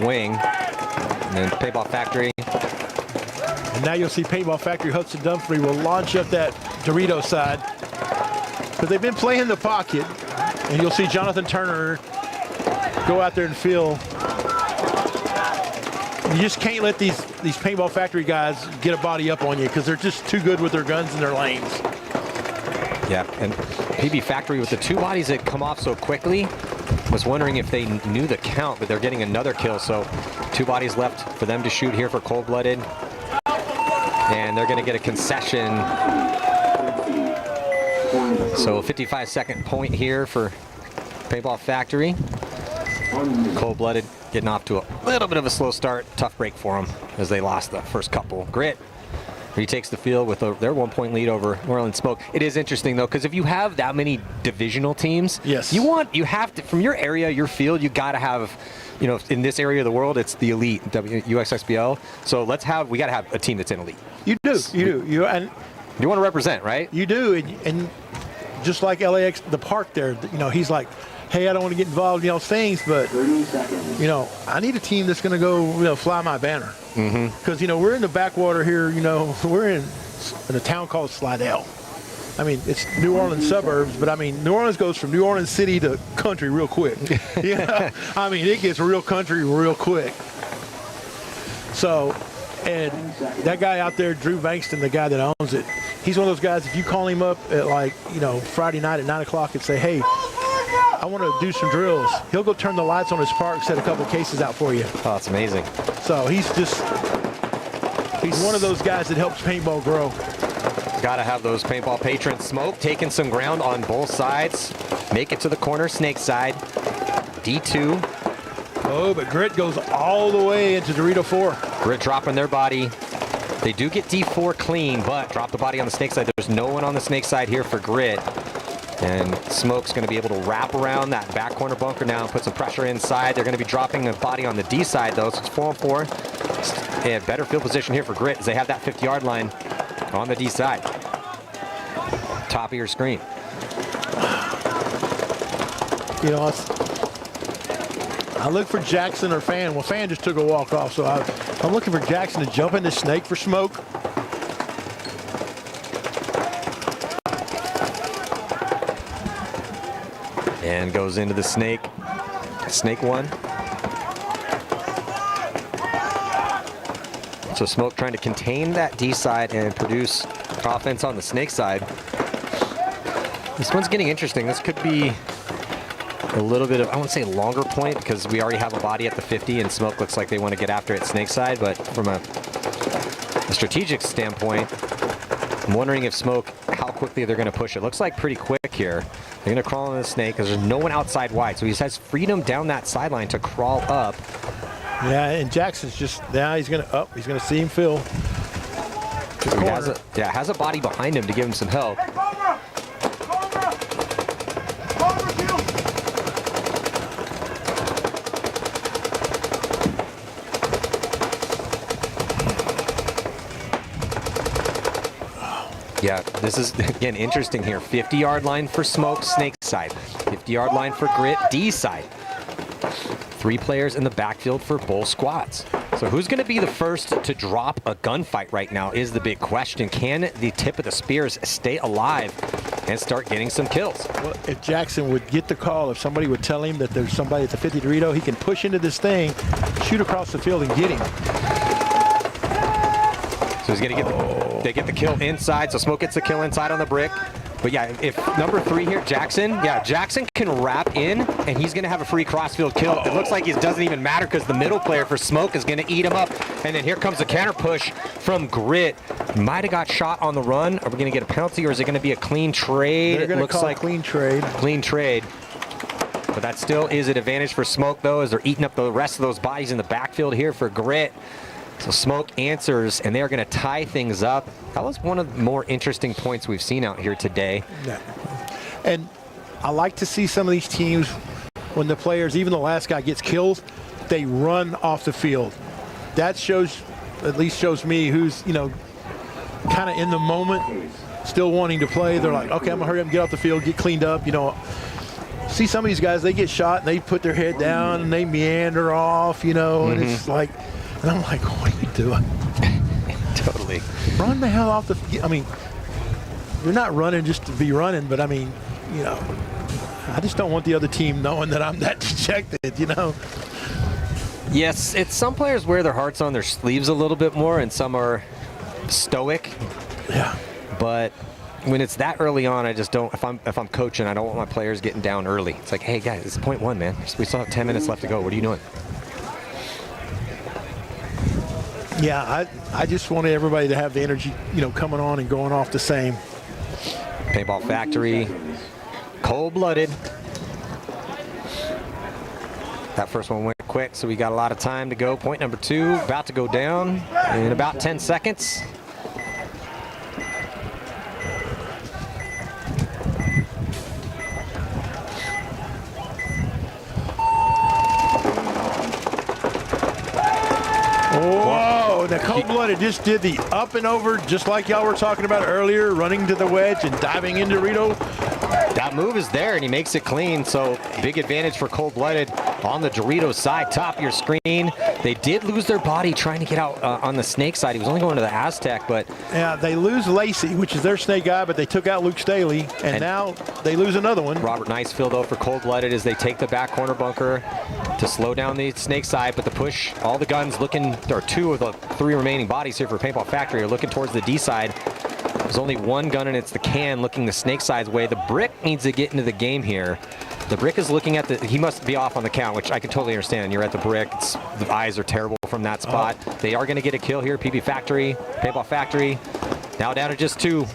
wing, and then Paintball Factory. And now you'll see Paintball Factory Hudson Dumfrey will launch up that Dorito side. But they've been playing the pocket, and you'll see Jonathan Turner go out there and feel. You just can't let these Paintball Factory guys get a body up on you because they're just too good with their guns and their lanes. Yeah, and PB Factory with the 2 bodies that come off so quickly. Was wondering if they knew the count, but they're getting another kill. So 2 bodies left for them to shoot here for Cold-Blooded. And they're going to get a concession. So 55-second point here for Paintball Factory. Cold-Blooded getting off to a little bit of a slow start. Tough break for them as they lost the first couple. Grit retakes the field with their 1-point lead over New Orleans Smoke. It is interesting, though, because if you have that many divisional teams, yes, you have to, from your area, your field, you got to have, you know, in this area of the world, it's the Elite, USXBL. So we got to have a team that's in Elite. You do, and you want to represent, right? You do, and just like LAX, the park there, you know, he's like, hey, I don't want to get involved in those things, but, you know, I need a team that's going to go, you know, fly my banner. Because, you know, we're in the backwater here, you know, we're in a town called Slidell. I mean, it's New Orleans suburbs, but I mean, New Orleans goes from New Orleans city to country real quick. You know? I mean, it gets real country real quick. So, and that guy out there, Drew Bankston, the guy that owns it, he's one of those guys, if you call him up at like, you know, Friday night at 9 o'clock and say, hey, I want to do some drills, he'll go turn the lights on his park, set a couple cases out for you. Oh, that's amazing. So he's one of those guys that helps paintball grow. Got to have those paintball patrons. Smoke taking some ground on both sides. Make it to the corner, snake side. D2. Oh, but Grit goes all the way into Dorito 4. Grit dropping their body. They do get D4 clean, but drop the body on the snake side. There's no one on the snake side here for Grit. And Smoke's going to be able to wrap around that back corner bunker now and put some pressure inside. They're going to be dropping the body on the D side, though, so it's 4-on-4. Yeah, better field position here for Grit as they have that 50-yard line on the D side. Top of your screen. You know, I look for Jackson or Fan. Well, Fan just took a walk off, so I'm looking for Jackson to jump in the snake for Smoke. And goes into the snake. Snake one. So Smoke trying to contain that D side and produce offense on the snake side. This one's getting interesting. This could be a little bit of, I won't say longer point because we already have a body at the 50 and Smoke looks like they want to get after it snake side, but from a strategic standpoint, I'm wondering if Smoke, how quickly they're going to push it. Looks like pretty quick here. They're going to crawl on the snake because there's no one outside wide, so he has freedom down that sideline to crawl up. Yeah, and Jackson's just, now he's going to see him fill. He has a body behind him to give him some help. Yeah, this is, again, interesting here. 50-yard line for Smoke, snake side. 50-yard line for Grit, D side. 3 players in the backfield for both squads. So who's going to be the first to drop a gunfight right now is the big question. Can the tip of the spears stay alive and start getting some kills? Well, if Jackson would get the call, if somebody would tell him that there's somebody at the 50 Dorito, he can push into this thing, shoot across the field and get him. So he's going to get they get the kill inside, so Smoke gets the kill inside on the brick. But yeah, if number 3 here, Jackson can wrap in, and he's going to have a free crossfield kill. It looks like it doesn't even matter because the middle player for Smoke is going to eat him up. And then here comes the counter push from Grit. Might have got shot on the run. Are we going to get a penalty, or is it going to be a clean trade? They're going to call a clean trade. Clean trade. But that still is an advantage for Smoke, though, as they're eating up the rest of those bodies in the backfield here for Grit. So Smoke answers, and they are going to tie things up. That was one of the more interesting points we've seen out here today. Yeah. And I like to see some of these teams, when the players, even the last guy gets killed, they run off the field. That shows, at least shows me who's, you know, kind of in the moment, still wanting to play. They're like, okay, I'm going to hurry up and get off the field, get cleaned up, you know. See some of these guys, they get shot, and they put their head down, and they meander off, you know, and it's like, and I'm like, what are you doing? Totally. Run the hell off the, I mean, you're not running just to be running, but I mean, you know, I just don't want the other team knowing that I'm that dejected, you know? Yes, it's some players wear their hearts on their sleeves a little bit more, and some are stoic. Yeah. But when it's that early on, I just don't, if I'm coaching, I don't want my players getting down early. It's like, hey guys, it's point 1, man. We still have 10 minutes left to go. What are you doing? Yeah, I just wanted everybody to have the energy, you know, coming on and going off the same. Paintball Factory, cold-blooded. That first one went quick, so we got a lot of time to go. Point number 2, about to go down in about 10 seconds. Whoa, the cold-blooded just did the up and over, just like y'all were talking about earlier, running to the wedge and diving into Dorito. That move is there, and he makes it clean, so big advantage for Cold-Blooded on the Doritos side. Top of your screen. They did lose their body trying to get out on the Snake side. He was only going to the Aztec, but... Yeah, they lose Lacey, which is their Snake guy, but they took out Luke Staley, and now they lose another one. Robert, nice fill, though, for Cold-Blooded as they take the back corner bunker to slow down the Snake side, but the push, all the guns looking, there are 2 of the 3 remaining bodies here for Paintball Factory are looking towards the D side. There's only 1 gun, and it's the Can looking the Snake side's way. The Brick needs to get into the game here. The Brick is looking at the, he must be off on the count, which I can totally understand. You're at the Brick, the eyes are terrible from that spot. They are going to get a kill here. PB Factory, Paintball Factory, now down to just 2.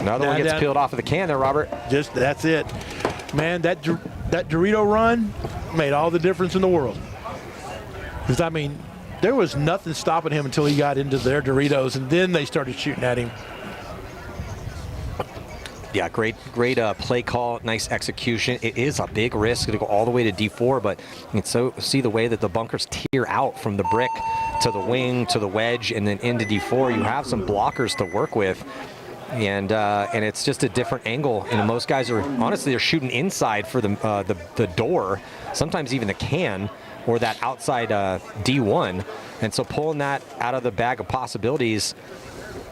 Another one gets peeled off of the Can there, Robert. Just, that's it. Man, that Dorito run made all the difference in the world. Because, I mean, there was nothing stopping him until he got into their Doritos, and then they started shooting at him. Yeah, great play call, nice execution. It is a big risk to go all the way to D4, but you can see the way that the bunkers tear out from the Brick to the wing, to the wedge, and then into D4. You have some blockers to work with, and it's just a different angle. And most guys are, honestly, they're shooting inside for the door, sometimes even the Can, or that outside D1. And so pulling that out of the bag of possibilities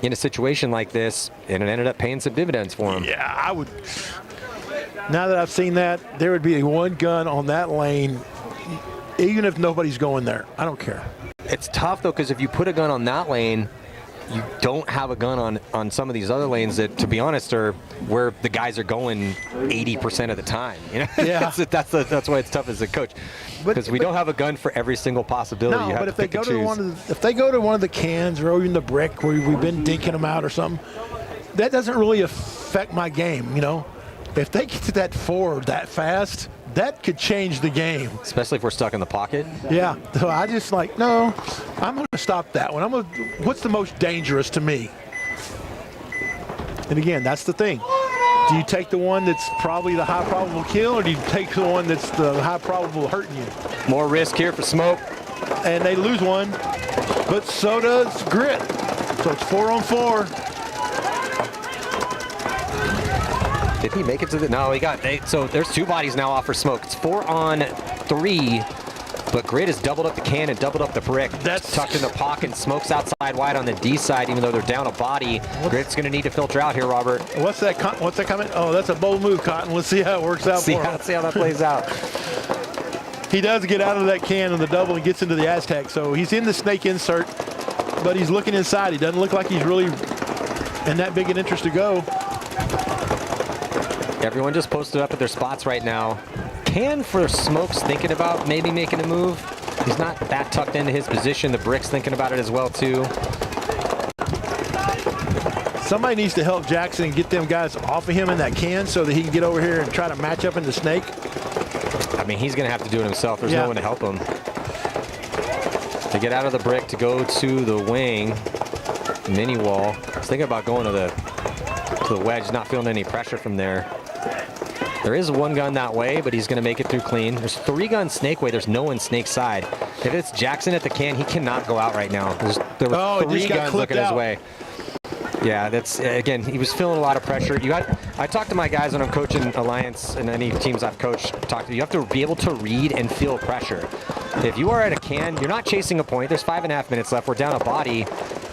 in a situation like this, and it ended up paying some dividends for him. Yeah, I would. Now that I've seen that, there would be 1 gun on that lane, even if nobody's going there. I don't care. It's tough, though, because if you put a gun on that lane, you don't have a gun on some of these other lanes that, to be honest, are where the guys are going 80% of the time. You know? Yeah. that's why it's tough as a coach, because we don't have a gun for every single possibility. No, but if they go to one of the Cans or even the Brick where we've been dinking them out or something, that doesn't really affect my game. You know, if they get to that 4 that fast, that could change the game. Especially if we're stuck in the pocket. Yeah, so I just no, I'm going to stop that one. What's the most dangerous to me? And again, that's the thing. Do you take the one that's probably the high probable kill, or do you take the one that's the high probable hurting you? More risk here for Smoke. And they lose one, but so does Grit. So it's 4 on 4. Did he make it to the? No, he got. So there's 2 bodies now off for Smoke. It's 4 on 3, but Grit has doubled up the Can and doubled up the Brick. That's tucked in the pocket. Smoke's outside wide on the D side, even though they're down a body. Grit's going to need to filter out here, Robert. What's that comment? Oh, that's a bold move, Cotton. Let's see how it works out for him. Let's see how that plays out. He does get out of that Can on the double and gets into the Aztec. So he's in the Snake insert, but he's looking inside. He doesn't look like he's really in that big an interest to go. Everyone just posted up at their spots right now. Can for Smoke's thinking about maybe making a move. He's not that tucked into his position. The Brick's thinking about it as well, too. Somebody needs to help Jackson and get them guys off of him in that Can so that he can get over here and try to match up in the Snake. I mean, he's going to have to do it himself. There's no one to help him. To get out of the Brick to go to the wing, mini wall. He's thinking about going to the wedge, not feeling any pressure from there. There is 1 gun that way, but he's going to make it through clean. There's 3 guns Snake way. There's no one Snake side. If it's Jackson at the Can, he cannot go out right now. There were 3 guns looking his way. Yeah, that's, again, he was feeling a lot of pressure. I talk to my guys when I'm coaching Alliance and any teams I've coached. You have to be able to read and feel pressure. If you are at a Can, you're not chasing a point. There's 5.5 minutes left. We're down a body.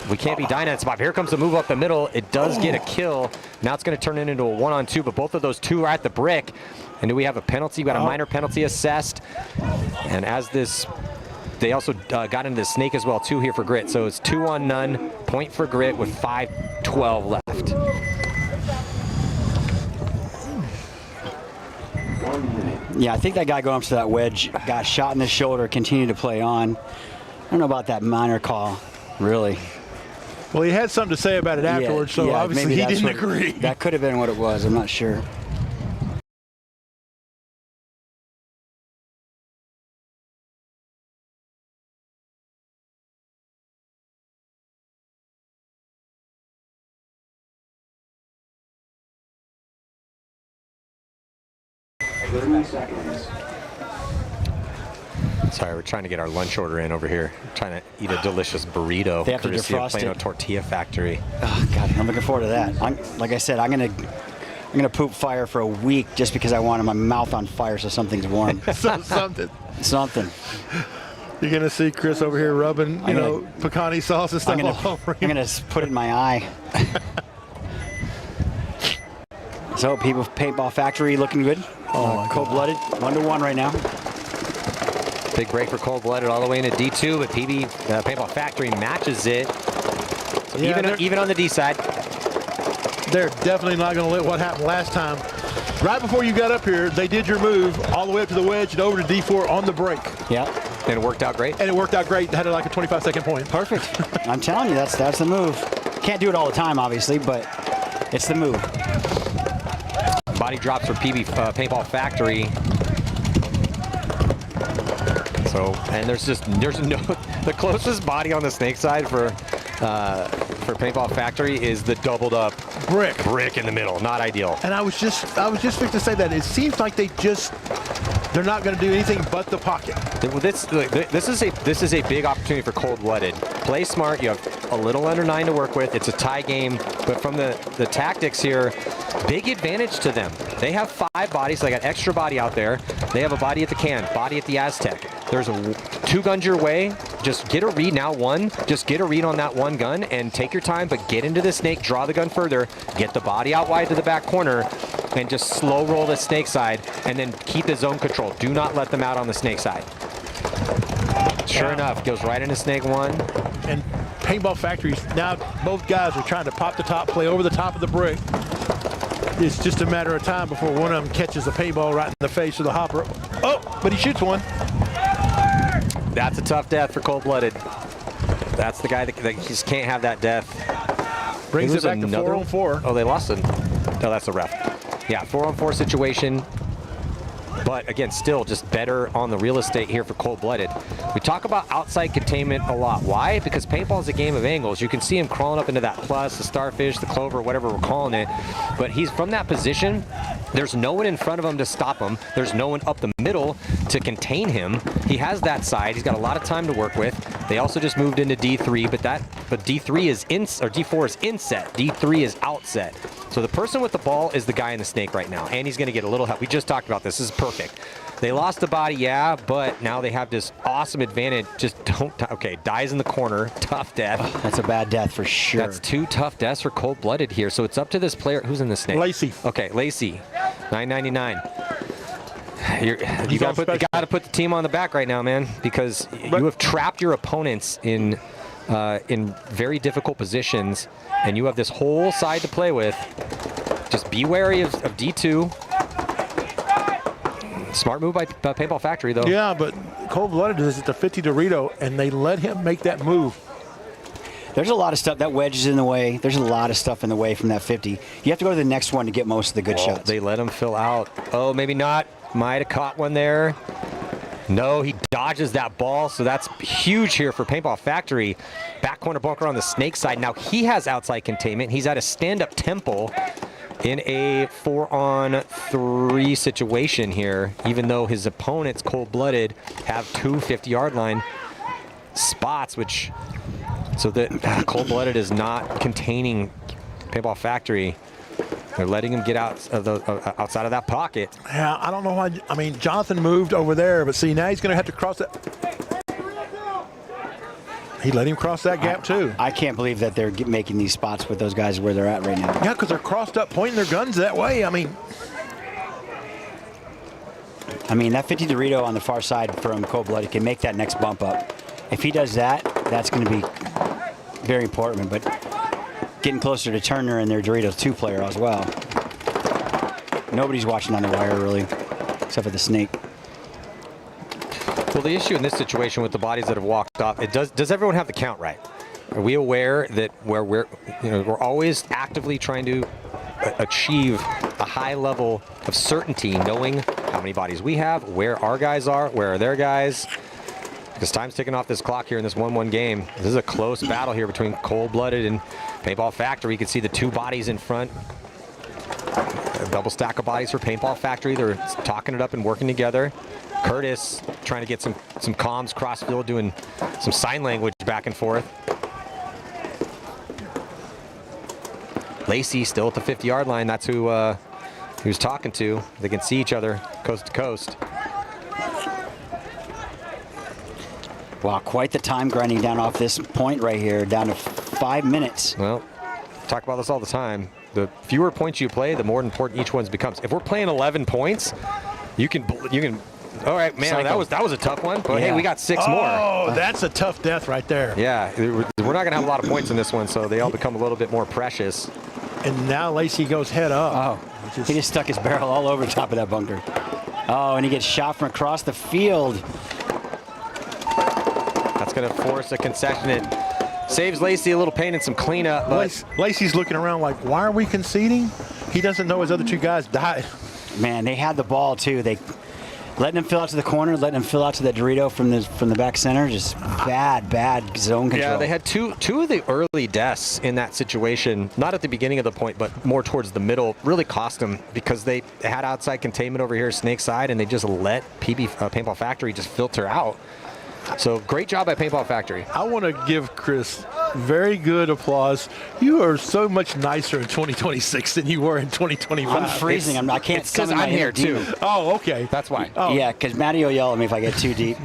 We can't be dying at spot. Here comes the move up the middle. It does get a kill. Now it's going to turn it into a 1-on-2, but both of those 2 are at the Brick. And do we have a penalty? We got a minor penalty assessed. And as this, they also got into the Snake as well, too, here for Grit. So it's 2 on none, point for Grit with 5:12 left. Yeah, I think that guy going up to that wedge got shot in the shoulder, continued to play on. I don't know about that minor call, really. Well, he had something to say about it afterwards, so obviously he didn't agree. That could have been what it was. I'm not sure. Sorry, we're trying to get our lunch order in over here. Trying to eat a delicious burrito. They have to courtesy of defrost Plano it. Tortilla Factory. Oh God, I'm looking forward to that. Like I said, I'm gonna poop fire for a week just because I wanted my mouth on fire so something's warm. Something. Something. You're gonna see Chris over here rubbing, pecani sauce and stuff all over him. I'm gonna put it in my eye. So, people, Paintball Factory looking good. Cold-blooded, 1-1 right now. Big break for Cold-Blooded all the way into D2, but Paintball Factory matches it. So even on the D side. They're definitely not going to let what happened last time. Right before you got up here, they did your move all the way up to the wedge and over to D4 on the break. Yeah. And it worked out great. And it worked out great. Had like a 25-second point. Perfect. I'm telling you, that's the move. Can't do it all the time, obviously, but it's the move. Body drops for Paintball Factory. So, and there's no, the closest body on the snake side for Paintball Factory is the doubled up brick in the middle. Not ideal. And I was just fixing to say that it seems like they're not going to do anything but the pocket. Well, this is a big opportunity for Cold-Blooded. Play smart. You have a little under 9 to work with. It's a tie game, but from the tactics here, big advantage to them. They have 5 bodies. So they got extra body out there. They have a body at the can, body at the Aztec. There's 2 guns your way. Just get a read now. Just get a read on that one gun and take your time, but get into the snake, draw the gun further, get the body out wide to the back corner, and just slow roll the snake side, and then keep the zone control. Do not let them out on the snake side. Sure enough, goes right into snake 1. And Paintball Factories, now both guys are trying to pop the top, play over the top of the brick. It's just a matter of time before one of them catches the paintball right in the face of the hopper. Oh, but he shoots one. That's a tough death for Cold-Blooded. That's the guy that just can't have that death. Brings it back to 4-on-4. Oh, they lost it. No, that's the ref. Yeah, 4-on-4 situation. But again, still just better on the real estate here for Cold-Blooded. We talk about outside containment a lot. Why? Because paintball is a game of angles. You can see him crawling up into that plus, the starfish, the clover, whatever we're calling it. But he's from that position. There's no one in front of him to stop him. There's no one up the middle to contain him. He has that side. He's got a lot of time to work with. They also just moved into D3, but D3 is D4 is inset. D3 is outset. So the person with the ball is the guy in the snake right now, and he's going to get a little help. We just talked about this. This is perfect. They lost the body, yeah, but now they have this awesome advantage. Just dies in the corner. Tough death. Oh, that's a bad death for sure. That's 2 tough deaths for Cold-Blooded here. So it's up to this player. Who's in the snake? Lacey. Okay, Lacey. 999. You got to put the team on the back right now, man, because you have trapped your opponents in very difficult positions, and you have this whole side to play with. Just be wary of D2. Smart move by Paintball Factory, though. Yeah, but Cold-Blooded is at the 50 Dorito, and they let him make that move. There's a lot of stuff. That wedge is in the way. There's a lot of stuff in the way from that 50. You have to go to the next one to get most of the good shots. They let him fill out. Oh, maybe not. Might have caught one there. No, he dodges that ball, so that's huge here for Paintball Factory. Back corner bunker on the snake side. Now he has outside containment. He's at a stand-up temple in a 4-on-3 situation here, even though his opponents, Cold-Blooded, have 2 50-yard line spots, which... So that Cold-Blooded is not containing Paintball Factory. They're letting him get out of outside of that pocket. Yeah, I don't know why. I mean, Jonathan moved over there, but see, now he's going to have to cross that. He let him cross that gap, too. I can't believe that they're making these spots with those guys where they're at right now. Yeah, because they're crossed up, pointing their guns that way. I mean, that 50 Dorito on the far side from Cold-Blooded can make that next bump up. If he does that, that's going to be very important, but getting closer to Turner and their Doritos 2 player as well. Nobody's watching on the wire, really, except for the snake. Well, the issue in this situation with the bodies that have walked off, does everyone have the count right? Are we aware that we're always actively trying to achieve a high level of certainty, knowing how many bodies we have, where our guys are, where are their guys? Because time's ticking off this clock here in this 1-1 game. This is a close battle here between Cold-Blooded and Paintball Factory. You can see the 2 bodies in front. A double stack of bodies for Paintball Factory. They're talking it up and working together. Curtis trying to get some comms cross field, doing some sign language back and forth. Lacey still at the 50-yard line. That's who he was talking to. They can see each other coast to coast. Wow, quite the time grinding down off this point right here, down to 5 minutes. Well, talk about this all the time. The fewer points you play, the more important each one becomes. If we're playing 11 points, you can. All right, man, that was a tough one. But hey, we got 6 more. Oh, that's a tough death right there. Yeah, we're not gonna have a lot of points in this one, so they all become a little bit more precious. And now Lacey goes head up. Oh, he just stuck his barrel all over the top of that bunker. Oh, and he gets shot from across the field. That's gonna force a concession. It saves Lacey a little pain and some cleanup. But Lacey's looking around like, why are we conceding? He doesn't know his other 2 guys died. Man, they had the ball too. They letting him fill out to the corner, letting him fill out to the Dorito from the back center. Just bad zone control. Yeah, they had two of the early deaths in that situation, not at the beginning of the point, but more towards the middle, really cost them because they had outside containment over here, snake side, and they just let Paintball Factory just filter out. So great job by Paintball Factory. I want to give Chris very good applause. You are so much nicer in 2026 than you were in 2025. I'm freezing. I can't. It's because I'm here too. Oh, okay. That's why. Oh. Yeah, because Matty will yell at me if I get too deep.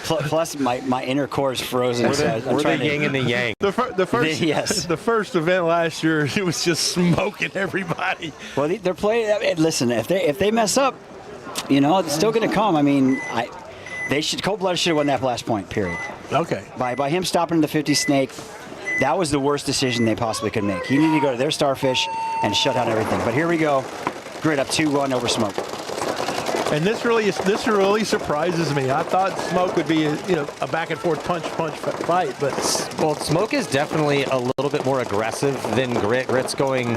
Plus, my inner core is frozen. We're the yin and the yang. The first event last year, it was just smoking everybody. Well, they're playing. Listen, if they mess up, it's still going to come. I mean, Cold-Blooded should have won that last point, period. Okay. By him stopping the 50 snake, that was the worst decision they possibly could make. He needed to go to their Starfish and shut down everything. But here we go. Grid up 2-1 over Smoke. And this really surprises me. I thought Smoke would be a back and forth punch fight, but Smoke is definitely a little bit more aggressive than Grit. Grit's going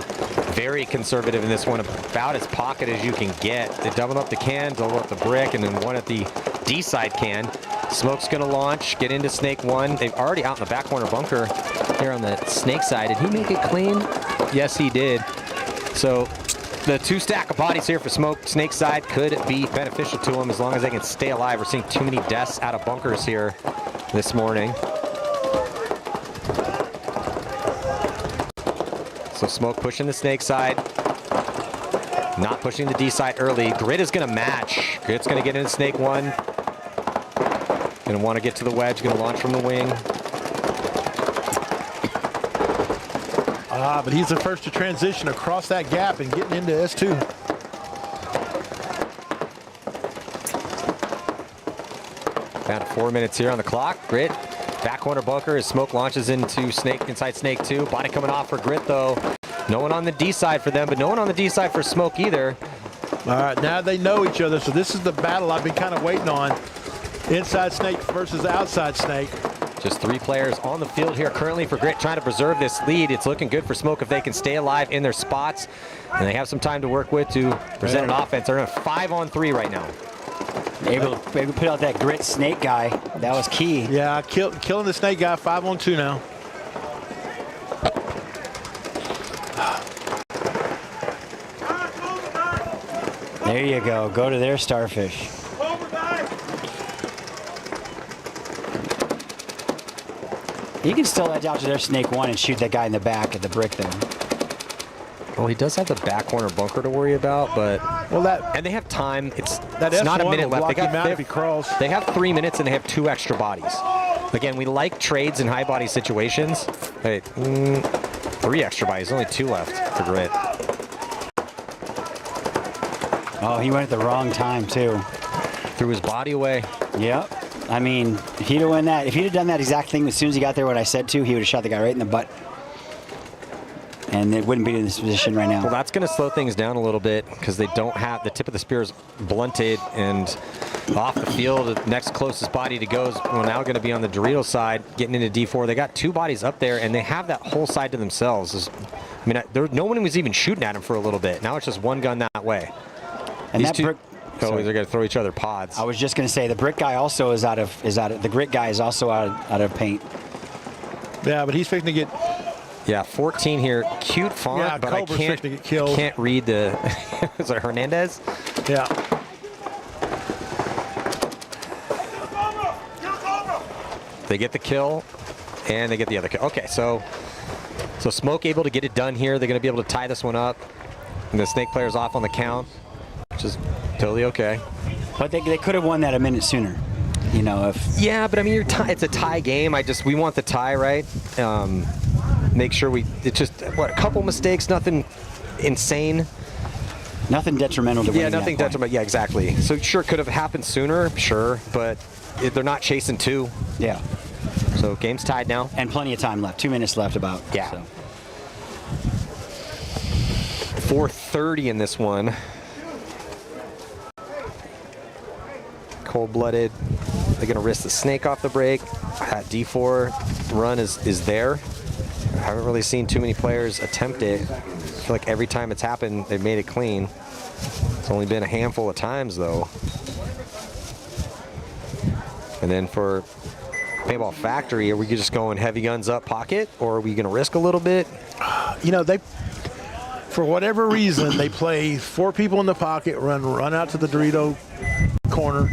very conservative in this one, about as pocket as you can get. They double up the can, double up the brick, and then one at the D side can. Smoke's gonna launch, get into Snake 1. They've already out in the back corner bunker here on the Snake side. Did he make it clean? Yes, he did. So the 2 stack of bodies here for Smoke, Snake side, could be beneficial to them as long as they can stay alive. We're seeing too many deaths out of bunkers here this morning. So Smoke pushing the Snake side, not pushing the D side early. Grit is gonna match. Grit's gonna get into Snake 1. Gonna wanna get to the wedge, gonna launch from the wing. But he's the first to transition across that gap and getting into S2. Down to 4 minutes here on the clock. Grit, back corner bunker as Smoke launches into Snake, inside Snake 2. Body coming off for Grit though. No one on the D side for them, but no one on the D side for Smoke either. All right, now they know each other, so this is the battle I've been kind of waiting on. Inside Snake versus outside Snake. Just 3 players on the field here currently for Grit, trying to preserve this lead. It's looking good for Smoke if they can stay alive in their spots, and they have some time to work with to present an offense. They're in a 5-on-3 right now. Able to put out that Grit Snake guy. That was key. Yeah, killing the Snake guy, 5-on-2 now. There you go. Go to their Starfish. You can still edge out to their Snake 1 and shoot that guy in the back at the brick there. Well, he does have the back corner bunker to worry about, but and they have time. It's not a minute left. They have 3 minutes and they have 2 extra bodies. Again, we like trades in high body situations. Hey, 3 extra bodies, only 2 left for Grit. Oh, he went at the wrong time too. Threw his body away. Yep. I mean, if he'd have done that exact thing as soon as he got there when I said to, he would have shot the guy right in the butt. And it wouldn't be in this position right now. Well, that's going to slow things down a little bit because they don't have the tip of the spear is blunted and off the field. The next closest body to go is now going to be on the Dorito side, getting into D4. They got 2 bodies up there, and they have that whole side to themselves. I mean, no one was even shooting at him for a little bit. Now it's just one gun that way. And they're going to throw each other pods. I was just going to say the brick guy also is out of the Grit guy is also out of paint. Yeah, but he's fixing to get. Yeah, 14 here. Cute font, yeah, but Culver's I fixing to get killed. can't read the. Is it Hernandez? Yeah. They get the kill, and they get the other kill. Okay, so Smoke able to get it done here. They're going to be able to tie this one up. And the Snake player's off on the count, which is totally okay. But they could have won that a minute sooner. You know, if... Yeah, but I mean, it's a tie game. We want the tie, right? Make sure it's just, a couple mistakes, nothing insane. Nothing detrimental to winning. Yeah, nothing detrimental. Yeah, exactly. So sure, could have happened sooner, sure, but they're not chasing 2. Yeah. So game's tied now. And plenty of time left. 2 minutes left about. Yeah. So. 4:30 in this one. Cold-blooded. They're going to risk the Snake off the break. That D4 run is there. I haven't really seen too many players attempt it. I feel like every time it's happened, they've made it clean. It's only been a handful of times, though. And then for Paintball Factory, are we just going heavy guns up pocket, or are we going to risk a little bit? You know, for whatever reason, they play 4 people in the pocket, run out to the Dorito corner,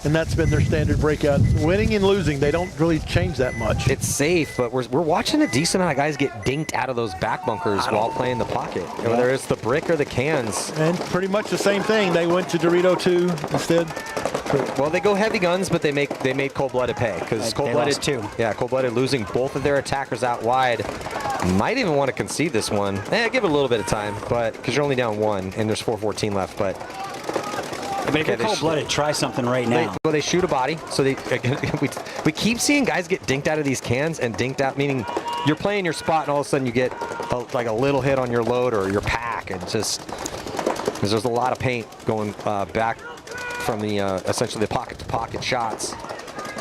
and that's been their standard breakout. Winning and losing, they don't really change that much. It's safe, but we're watching a decent amount of guys get dinked out of those back bunkers while playing the pocket, whether it's the brick or the cans. And pretty much the same thing. They went to Dorito 2 instead. Well, they go heavy guns, but they made Cold-Blooded pay, because Cold-Blooded, too. Yeah, Cold-Blooded losing both of their attackers out wide. Might even want to concede this one. Give it a little bit of time, but because you're only down 1 and there's 4:14 left, but. But if you're Cold-Blooded, try something right now. They shoot a body, so we keep seeing guys get dinked out of these cans, and dinked out meaning you're playing your spot and all of a sudden you get like a little hit on your load or your pack, and just because there's a lot of paint going back from the essentially the pocket to pocket shots.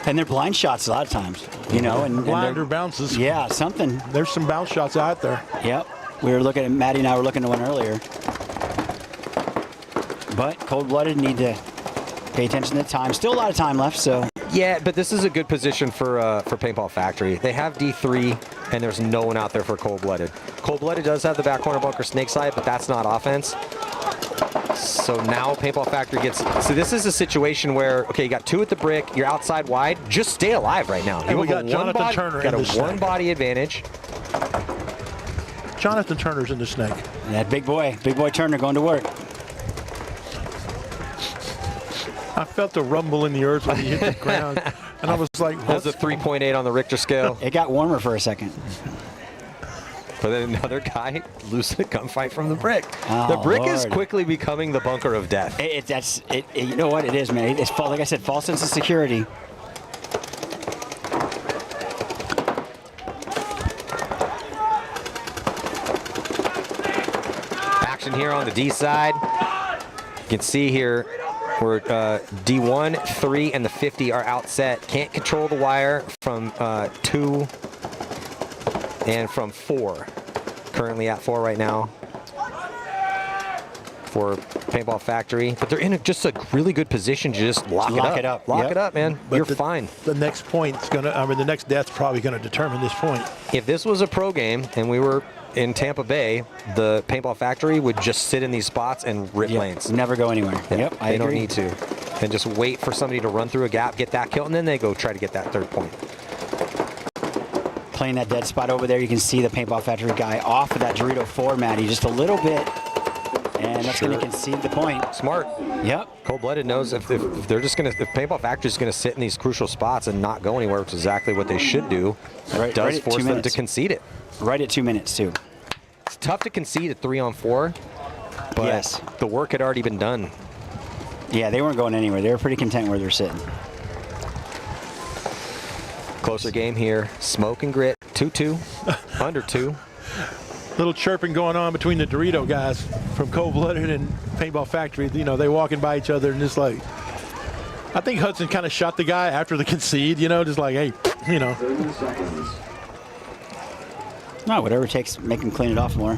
And they're blind shots a lot of times, you know. And blind or bounces. Yeah, something. There's some bounce shots out there. Yep. We were looking at, Maddie and I were looking at one earlier. But Cold-Blooded need to pay attention to the time. Still a lot of time left, so. Yeah, but this is a good position for Paintball Factory. They have D3, and there's no one out there for Cold-Blooded. Cold-Blooded does have the back corner bunker snake side, but that's not offense. So now Paintball Factory gets. So this is a situation where, okay, you got 2 at the brick, you're outside wide. Just stay alive right now. And we got Jonathan Turner in the snake. Got a 1-body advantage. Jonathan Turner's in the snake. And that big boy Turner going to work. I felt the rumble in the earth when he hit the ground, and I was like, "That's a 3.8 on the Richter scale." It got warmer for a second. But then another guy losing a gunfight from the brick. Oh, the brick Lord. is quickly becoming the bunker of death. You know what it is, man. It's like I said, false sense of security. Action here on the D side. You can see here where D1, 3, and the 50 are outset. Can't control the wire from 2 and from 4. Currently at 4 right now for Paintball Factory. But they're in just a really good position to just lock it up. Lock it up, man. But You're fine. The next point's the next death's probably gonna determine this point. If this was a pro game and we were in Tampa Bay, the Paintball Factory would just sit in these spots and rip lanes. Never go anywhere. Yeah, Yep, I they agree. don't need to. And just wait for somebody to run through a gap, get that kill, and then they go try to get that 3rd point. Playing that dead spot over there, you can see the Paintball Factory guy off of that Dorito 4, Maddie, just a little bit. And that's going to concede the point. Smart. Yep. Cold-blooded knows if they're just going to, if Paintball Factory is going to sit in these crucial spots and not go anywhere, which is exactly what they should do, it does force them to concede it. Right at 2 minutes, too. It's tough to concede at 3-on-4, but the work had already been done. Yeah, they weren't going anywhere. They were pretty content where they're sitting. Closer game here. Smoke and Grit, 2-2, under 2. Little chirping going on between the Dorito guys from Cold-Blooded and Paintball Factory. You know, they walking by each other and just like, I think Hudson kind of shot the guy after the concede, you know, just like, hey, you know. 30 seconds. No, whatever it takes, make them clean it off more.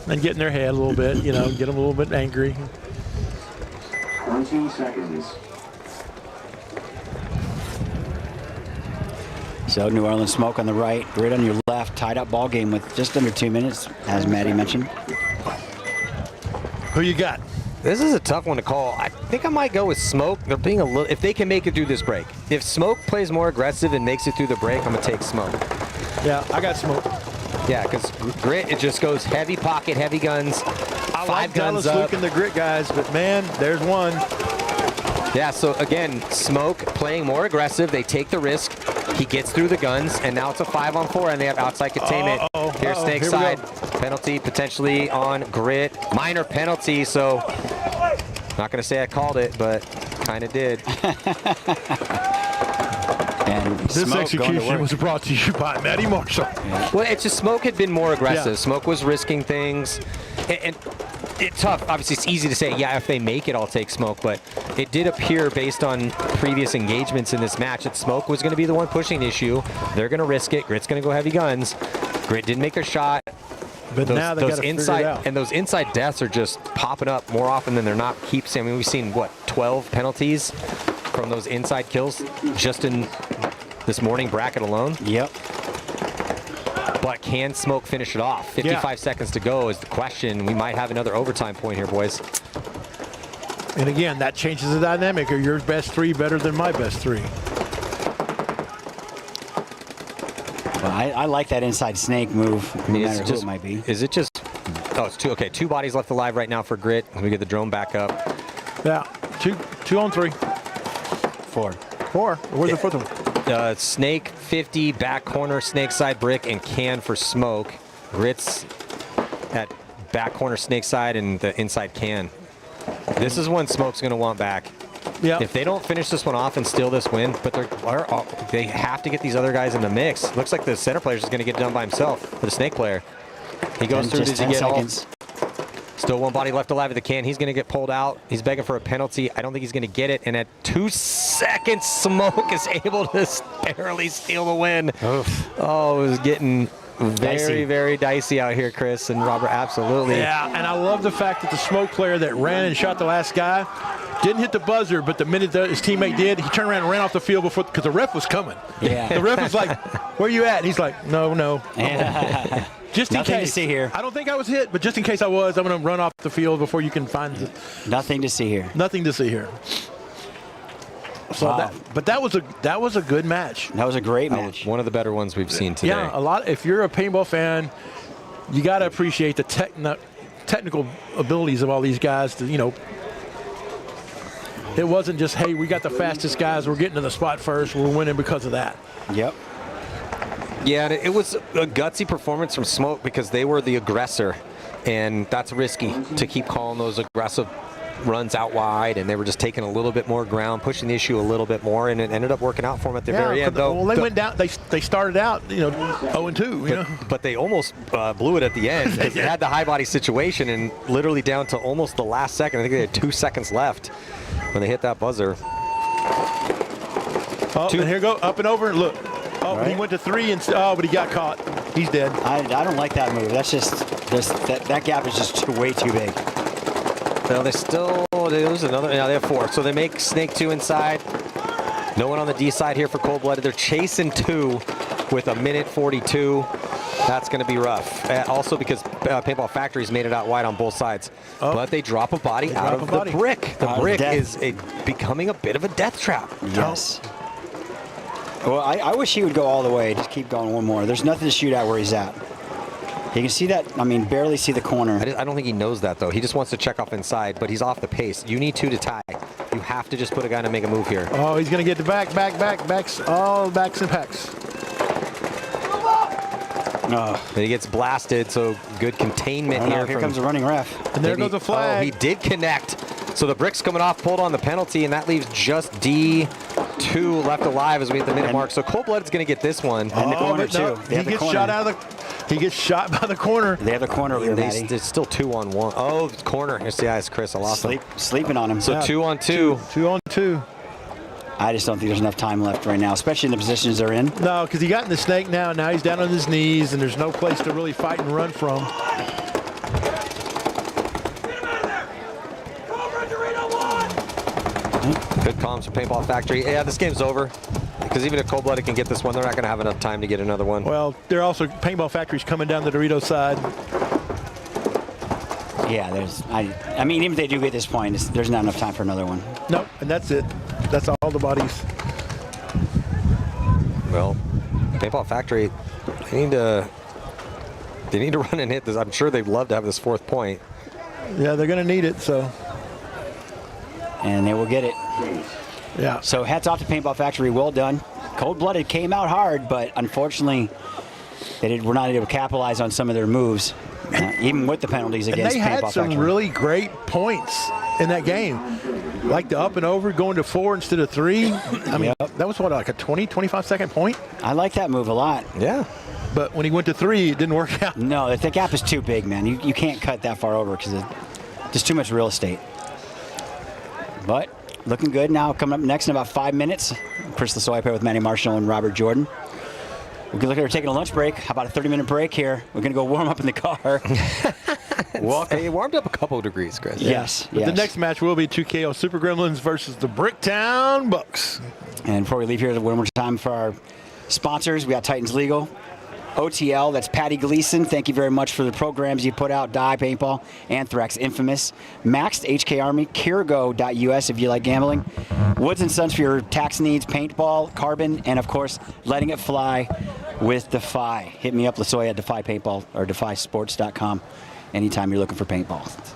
And get in their head a little bit, you know, get them a little bit angry. 20 seconds. So New Orleans Smoke on the right, Grit on your left, tied up ball game with just under 2 minutes, as Maddie mentioned. Who you got? This is a tough one to call. I think I might go with Smoke. They're being a little, if they can make it through this break. if Smoke plays more aggressive and makes it through the break, I'm going to take Smoke. Yeah, I got Smoke. Yeah, because Grit, it just goes heavy pocket, heavy guns. I five like guns Dallas up. Luke and the Grit guys, but man, there's one. Yeah, so again, Smoke playing more aggressive. They take the risk. He gets through the guns, and now it's a 5-on-4, and they have outside containment. Here's Snake side. Penalty potentially on Grit. Minor penalty, so not going to say I called it, but kind of did. And this execution was brought to you by Matty Marshall. Yeah. Well, it's just Smoke had been more aggressive. Yeah. Smoke was risking things. And it's tough. Obviously, it's easy to say, yeah, if they make it, I'll take Smoke. But it did appear, based on previous engagements in this match, that Smoke was going to be the one pushing the issue. They're going to risk it. Grit's going to go heavy guns. Grit did make a shot. But now they got to figure it out. And those inside deaths are just popping up more often than they're not. I mean, we've seen, what, 12 penalties from those inside kills just in this morning bracket alone? Yep. But can Smoke finish it off? 55 seconds to go is the question. We might have another overtime point here, boys. And again, that changes the dynamic. Are your best three better than my best three? Well, I like that inside snake move, no matter who it might be. Is it just... Oh, it's two. Okay, 2 bodies left alive right now for Grit. Let me get the drone back up. Yeah, two on 3. 4. Where's the fourth one? Snake 50, back corner, Snake side brick, and can for Smoke. Grit's at back corner, Snake side, and the inside can. This is when Smoke's going to want back. Yeah. If they don't finish this one off and steal this win, but they have to get these other guys in the mix. Looks like the center player is going to get done by himself for the Snake player. He goes through. Does he get all? Still 1 body left alive at the can. He's going to get pulled out. He's begging for a penalty. I don't think he's going to get it. And at 2 seconds, Smoke is able to barely steal the win. Oof. Oh, it was getting very, very dicey out here, Chris and Robert. Absolutely. Yeah, and I love the fact that the Smoke player that ran and shot the last guy didn't hit the buzzer, but the minute his teammate did, he turned around and ran off the field before, because the ref was coming. Yeah. The ref was like, "Where you at?" And he's like, "No." Yeah. Just in Nothing case. to see here. I don't think I was hit, but just in case I was, I'm going to run off the field before you can find it. Nothing to see here. Nothing to see here. So wow. that was a good match. That was a great match. One of the better ones we've seen today. Yeah, a lot. If you're a paintball fan, you got to appreciate the technical abilities of all these guys. To, it wasn't just, hey, we got the fastest guys, we're getting to the spot first, we're winning because of that. Yep. Yeah, and it was a gutsy performance from Smoke because they were the aggressor, and that's risky to keep calling those aggressive runs out wide, and they were just taking a little bit more ground, pushing the issue a little bit more, and it ended up working out for them at the very end. Well, they went down. They started out, 0-2. But they almost blew it at the end. They had the high body situation, and literally down to almost the last second. I think they had 2 seconds left when they hit that buzzer. Oh, and here go up and over. Look. Oh, right. He went to 3 and but he got caught. He's dead. I don't like that move. That's just that gap is just way too big. No, there's another. Yeah, they have 4. So they make Snake 2 inside. No one on the D side here for Cold Blooded. They're chasing 2 with 1:42. That's going to be rough. Also because Paintball Factory's made it out wide on both sides. Oh. But they drop a body out of the brick. The brick is becoming a bit of a death trap. Yes. Well, I wish he would go all the way. Just keep going one more. There's nothing to shoot at where he's at. You can see that. I mean, barely see the corner. I don't think he knows that, though. He just wants to check off inside, but he's off the pace. You need 2 to tie. You have to just put a guy to make a move here. Oh, he's going to get the backs. All backs and packs. And he gets blasted, so good containment here. Here comes a running ref. And there goes a flag. Oh, he did connect. So the brick's coming off, pulled on the penalty, and that leaves just D2 left alive as we hit the minute mark. So Cold Blooded's going to get this one. And the corner, too. He gets shot out of the... He gets shot by the corner. They have the corner over there, Matty. It's still 2-on-1. Oh, corner. Here's the eyes, Chris. I lost him. Sleeping on him. So 2-on-2. 2-on-2. I just don't think there's enough time left right now, especially in the positions they're in. No, because he got in the snake now. Now he's down on his knees, and there's no place to really fight and run from. Good comms from Paintball Factory. Yeah, this game's over. Because even if Cold Blooded can get this one, they're not going to have enough time to get another one. Well, they're also Paintball Factory's coming down the Dorito side. Yeah, I mean, even if they do get this point, there's not enough time for another one. Nope, and that's it. That's all the bodies. Well, Paintball Factory, they need to run and hit this. I'm sure they'd love to have this 4th point. Yeah, they're going to need it, so. And they will get it. Yeah. So hats off to Paintball Factory. Well done. Cold-blooded came out hard, but unfortunately, they were not able to capitalize on some of their moves, even with the penalties against Paintball Factory. And they had some really great points in that game. Like the up and over, going to 4 instead of 3. I mean, that was what, like a 20, 25-second point? I like that move a lot. Yeah. But when he went to 3, it didn't work out. No, the gap is too big, man. You can't cut that far over because there's too much real estate. But looking good now. Coming up next in about 5 minutes, Chris Lasoy pair with Manny Marshall and Robert Jordan. We're looking at taking a lunch break. How about a 30-minute break here? We're going to go warm up in the car. It warmed up a couple of degrees, Chris. Yes. But the next match will be 2KO Super Gremlins versus the Bricktown Bucks. And before we leave here, one more time for our sponsors, we got Titans Legal, OTL, that's Patty Gleason. Thank you very much for the programs you put out, Die, Paintball, Anthrax, Infamous, MAXT, HK Army, Kirgo.us if you like gambling, Woods & Sons for your tax needs, Paintball, Carbon, and of course, Letting It Fly with Defy. Hit me up, Lasoy at Defy Paintball or DefySports.com anytime you're looking for paintball.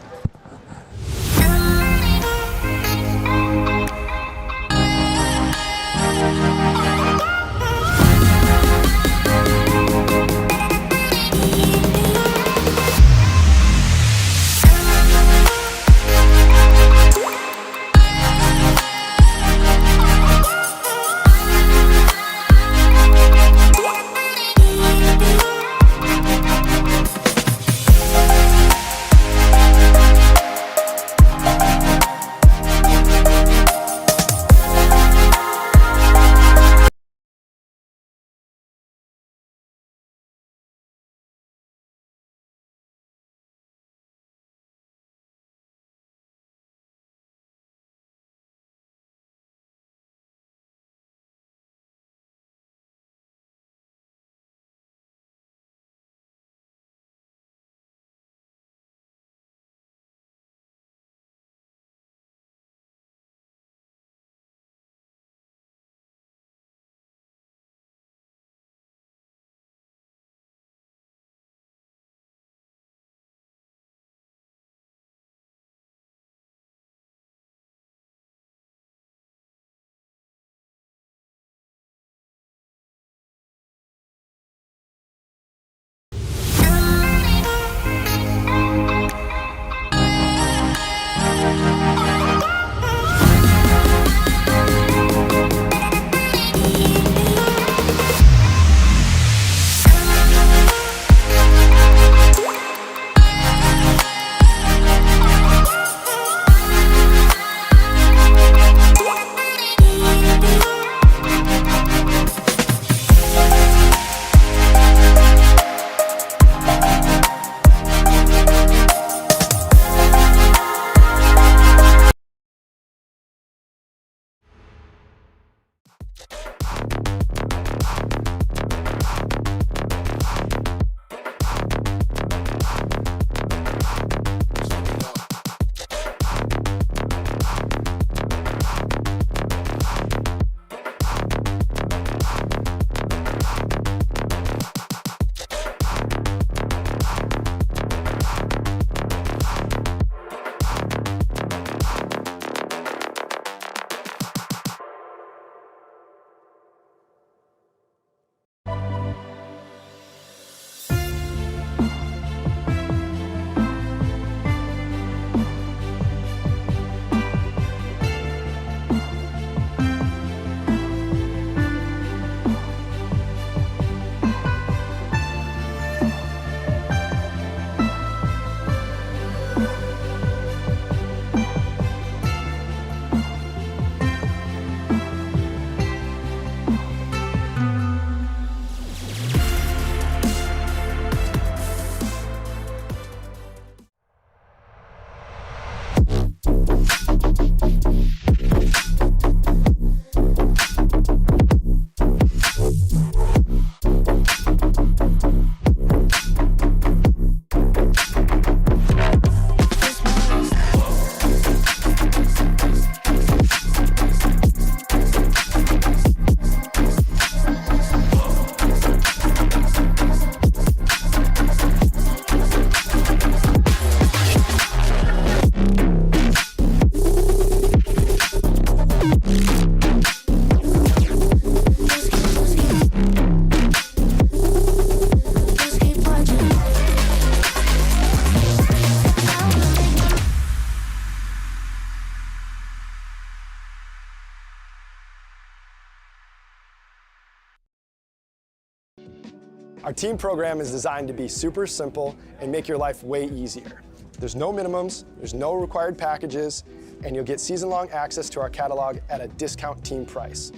Our team program is designed to be super simple and make your life way easier. There's no minimums, there's no required packages, and you'll get season-long access to our catalog at a discount team price.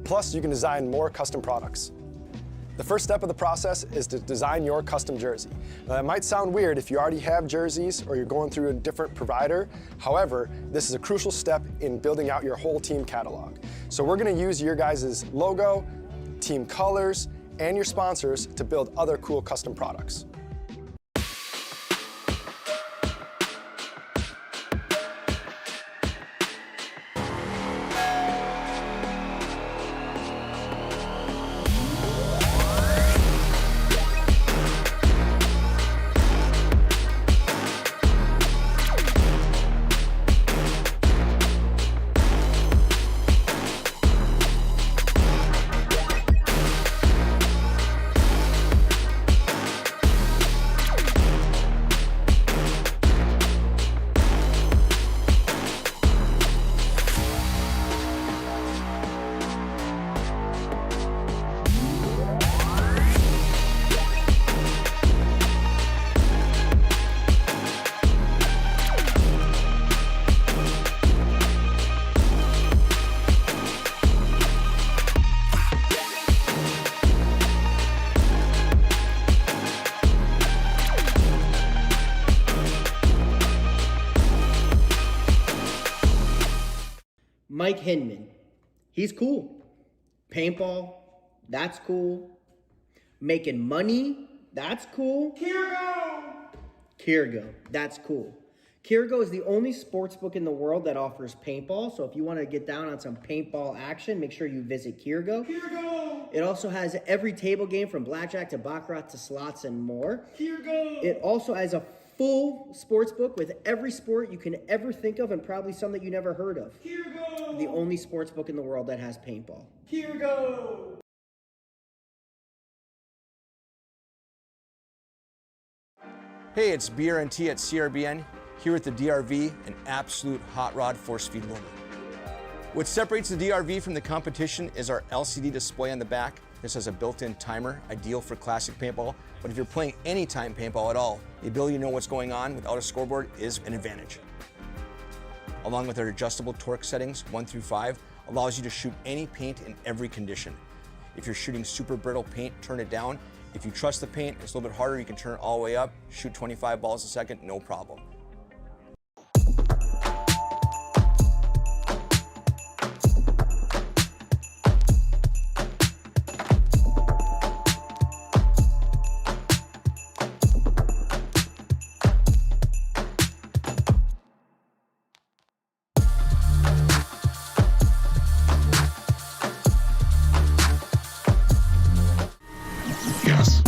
Plus, you can design more custom products. The first step of the process is to design your custom jersey. Now, that might sound weird if you already have jerseys or you're going through a different provider. However, this is a crucial step in building out your whole team catalog. So we're going to use your guys' logo, team colors, and your sponsors to build other cool custom products. Mike Hinman, he's cool. Paintball, that's cool. Making money, that's cool. Kirgo, that's cool. Kirgo is the only sports book in the world that offers paintball, so if you want to get down on some paintball action, make sure you visit Kirgo. It also has every table game from blackjack to baccarat to slots and more. It also has a full sports book with every sport you can ever think of and probably some that you never heard of. The only sports book in the world that has paintball. Hey, it's BRNT at CRBN, here with the DRV, an absolute hot rod force feed loader. What separates the DRV from the competition is our LCD display on the back. This has a built-in timer, ideal for classic paintball, but if you're playing anytime paintball at all, the ability to know what's going on without a scoreboard is an advantage. Along with our adjustable torque settings, 1 through 5, allows you to shoot any paint in every condition. If you're shooting super brittle paint, turn it down. If you trust the paint, it's a little bit harder, you can turn it all the way up, shoot 25 balls a second, no problem. Yes.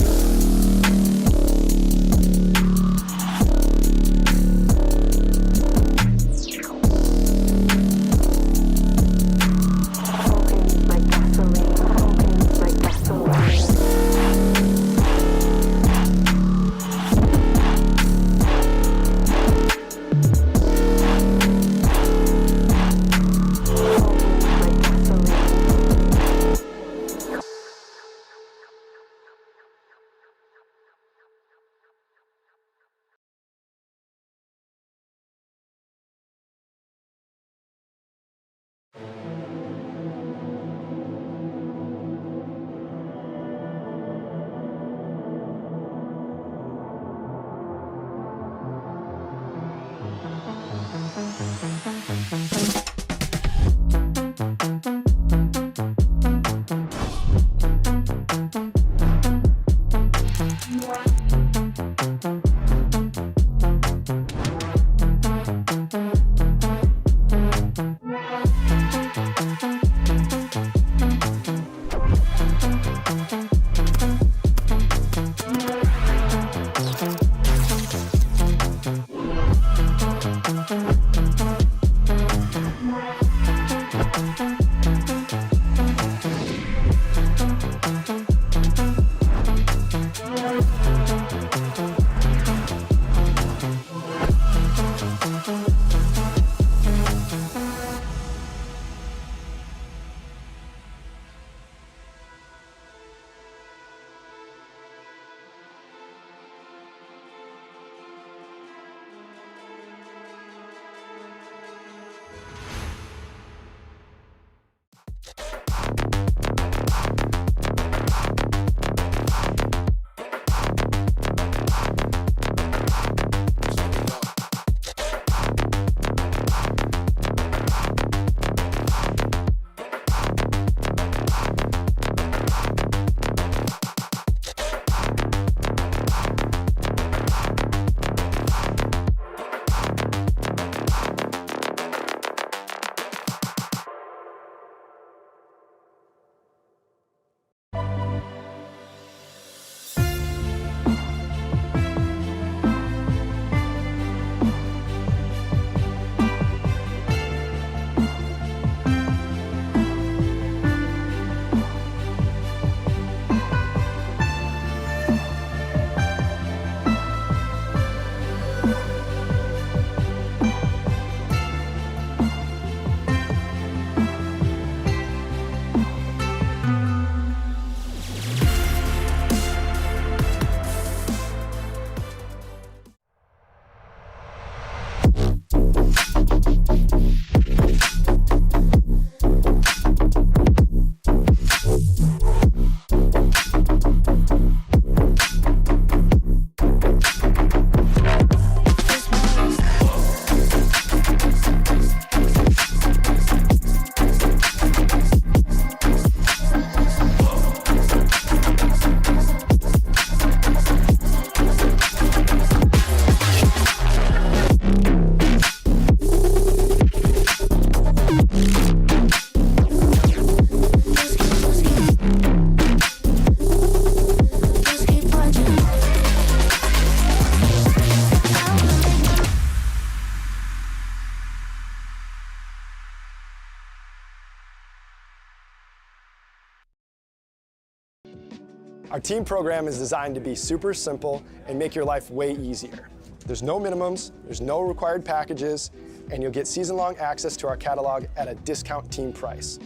Our team program is designed to be super simple and make your life way easier. There's no minimums, there's no required packages, and you'll get season-long access to our catalog at a discount team price.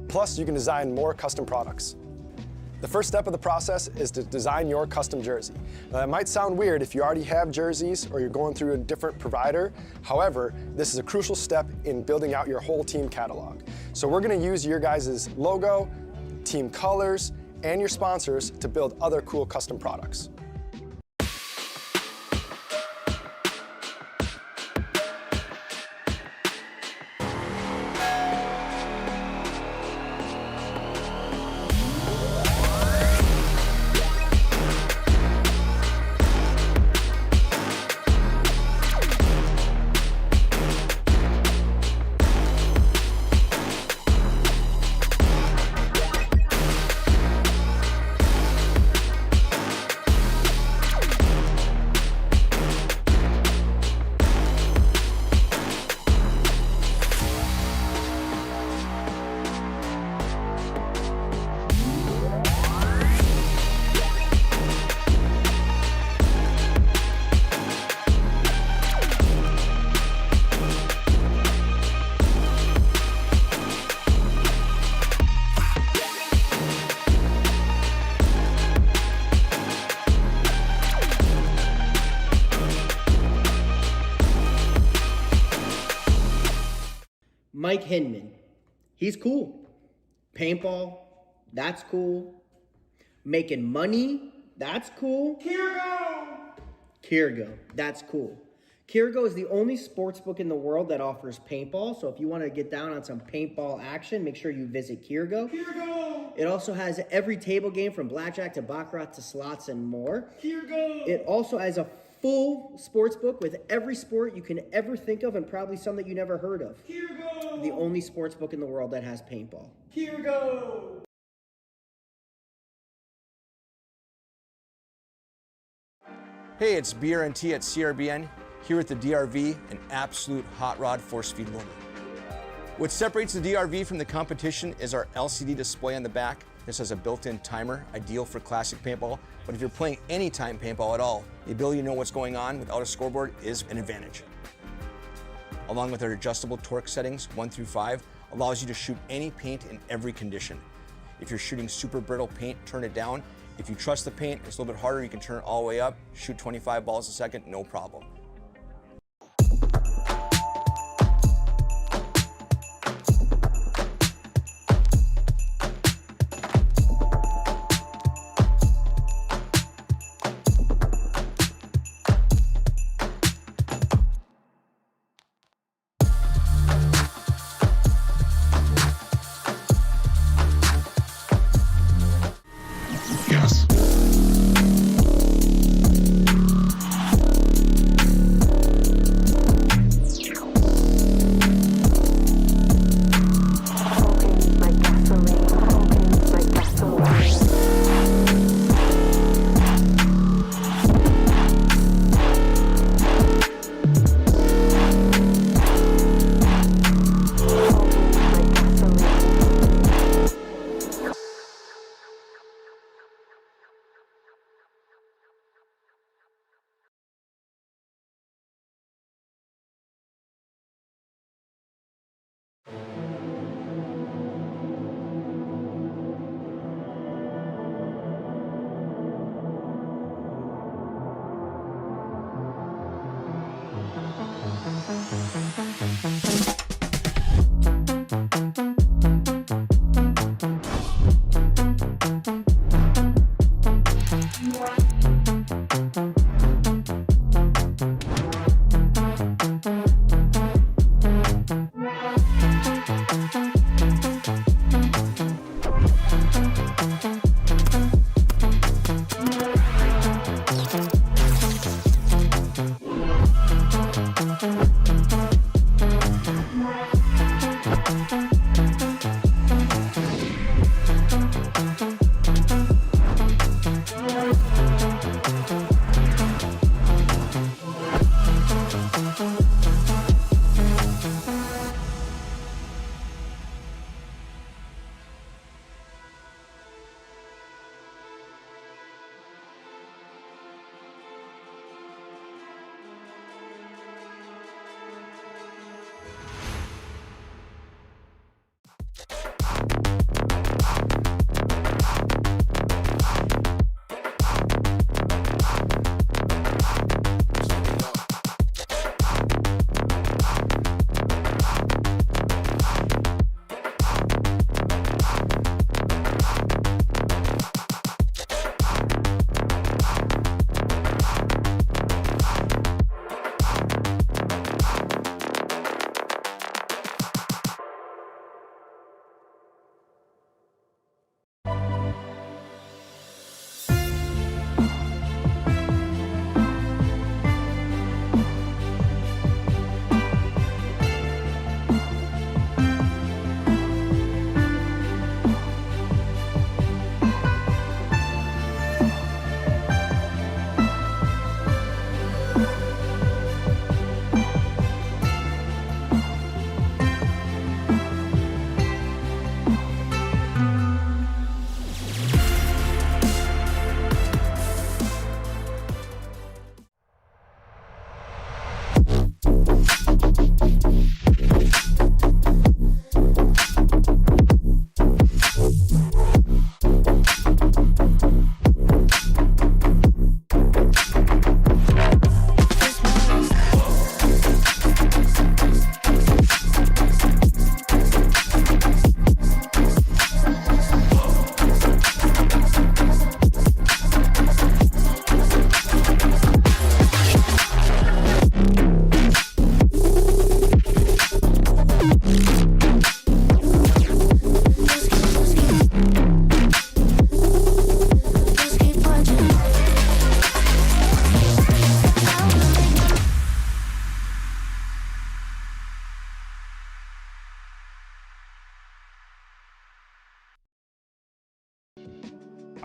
Plus, you can design more custom products. The first step of the process is to design your custom jersey. Now, that might sound weird if you already have jerseys or you're going through a different provider. However, this is a crucial step in building out your whole team catalog. So we're going to use your guys' logo, team colors, and your sponsors to build other cool custom products. Mike Hinman, he's cool. Paintball, that's cool. Making money, that's cool. Kirgo, that's cool. Kirgo is the only sports book in the world that offers paintball. So if you want to get down on some paintball action, make sure you visit Kirgo. It also has every table game from blackjack to baccarat to slots and more. It also has a full sports book with every sport you can ever think of and probably some that you never heard of. The only sports book in the world that has paintball. Hey, it's BRNT at CRBN, here at the DRV, an absolute hot rod force feed loader. What separates the DRV from the competition is our LCD display on the back. This has a built-in timer, ideal for classic paintball, but if you're playing anytime paintball at all, the ability to know what's going on without a scoreboard is an advantage. Along with our adjustable torque settings, 1 through 5, allows you to shoot any paint in every condition. If you're shooting super brittle paint, turn it down. If you trust the paint, it's a little bit harder, you can turn it all the way up, shoot 25 balls a second, no problem. Yes.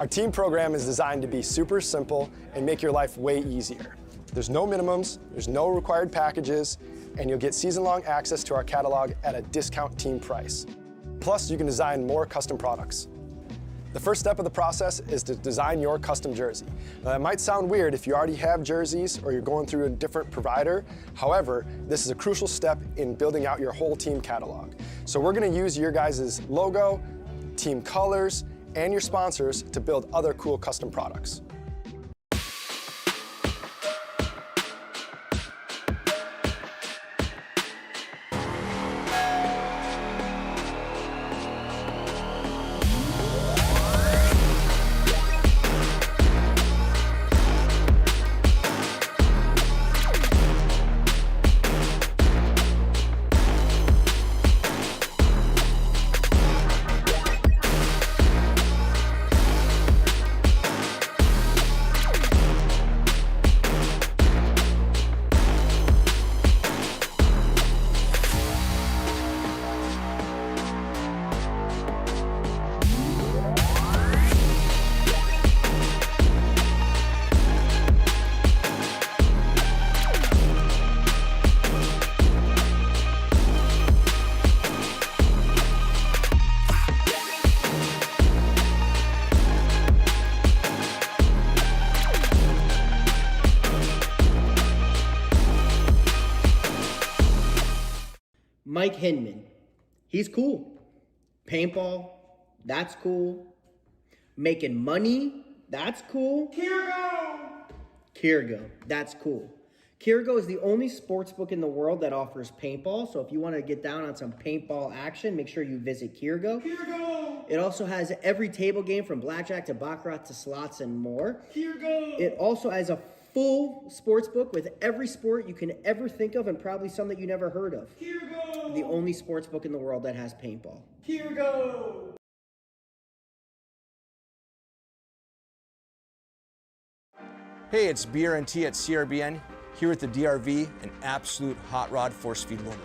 Our team program is designed to be super simple and make your life way easier. There's no minimums, there's no required packages, and you'll get season-long access to our catalog at a discount team price. Plus, you can design more custom products. The first step of the process is to design your custom jersey. Now, that might sound weird if you already have jerseys or you're going through a different provider. However, this is a crucial step in building out your whole team catalog. So we're going to use your guys' logo, team colors, and your sponsors to build other cool custom products. Mike Hinman, he's cool. Paintball, that's cool. Making money, that's cool. Kirgo, that's cool. Kirgo is the only sports book in the world that offers paintball. So if you want to get down on some paintball action, make sure you visit Kirgo. It also has every table game from blackjack to baccarat to slots and more. It also has a full sports book with every sport you can ever think of and probably some that you never heard of. The only sports book in the world that has paintball. Hey, it's BRNT at CRBN, here at the DRV, an absolute hot rod force feed loader.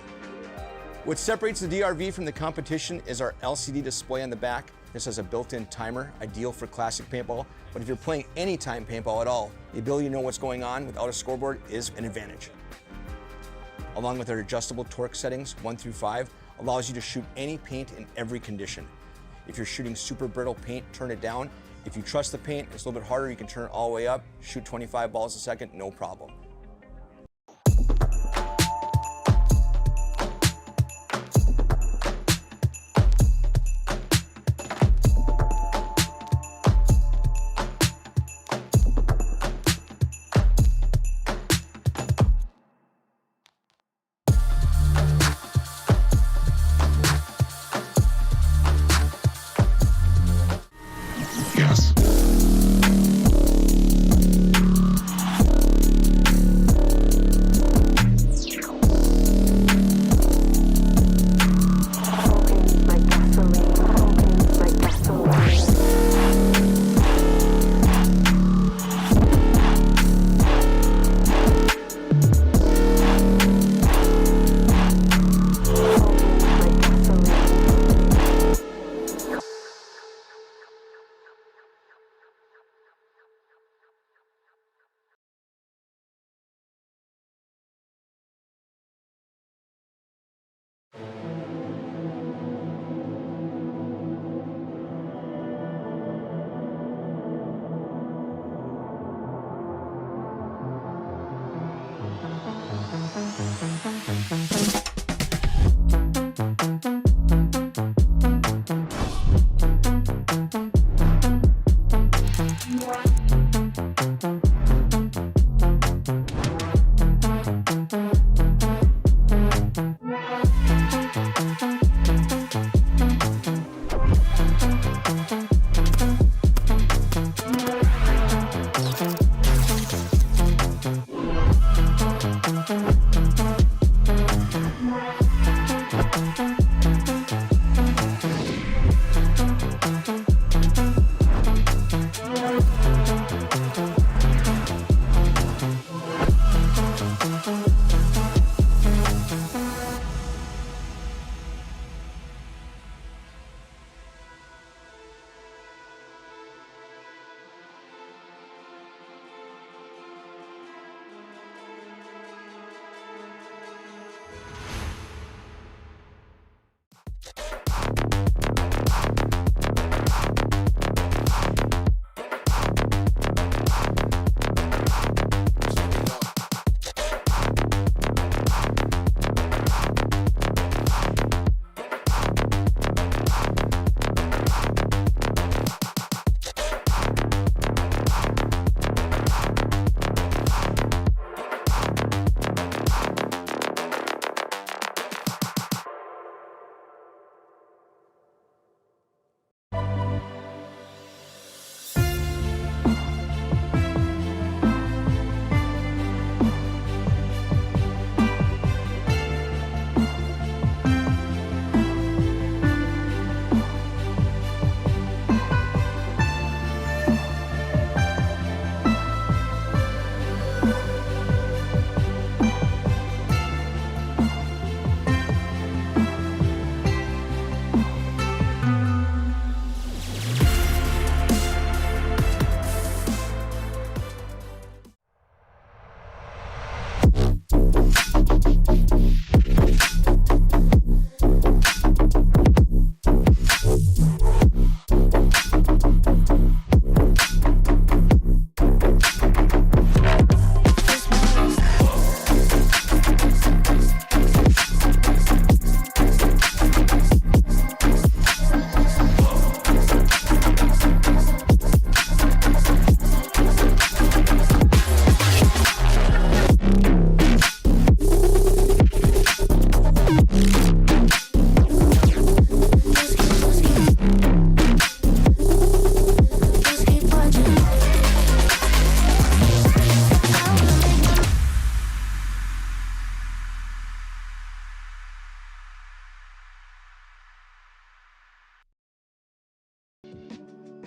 What separates the DRV from the competition is our LCD display on the back. This has a built-in timer, ideal for classic paintball, but if you're playing anytime paintball at all, the ability to know what's going on without a scoreboard is an advantage. Along with our adjustable torque settings, 1 through 5, allows you to shoot any paint in every condition. If you're shooting super brittle paint, turn it down. If you trust the paint, it's a little bit harder, you can turn it all the way up, shoot 25 balls a second, no problem. Yes.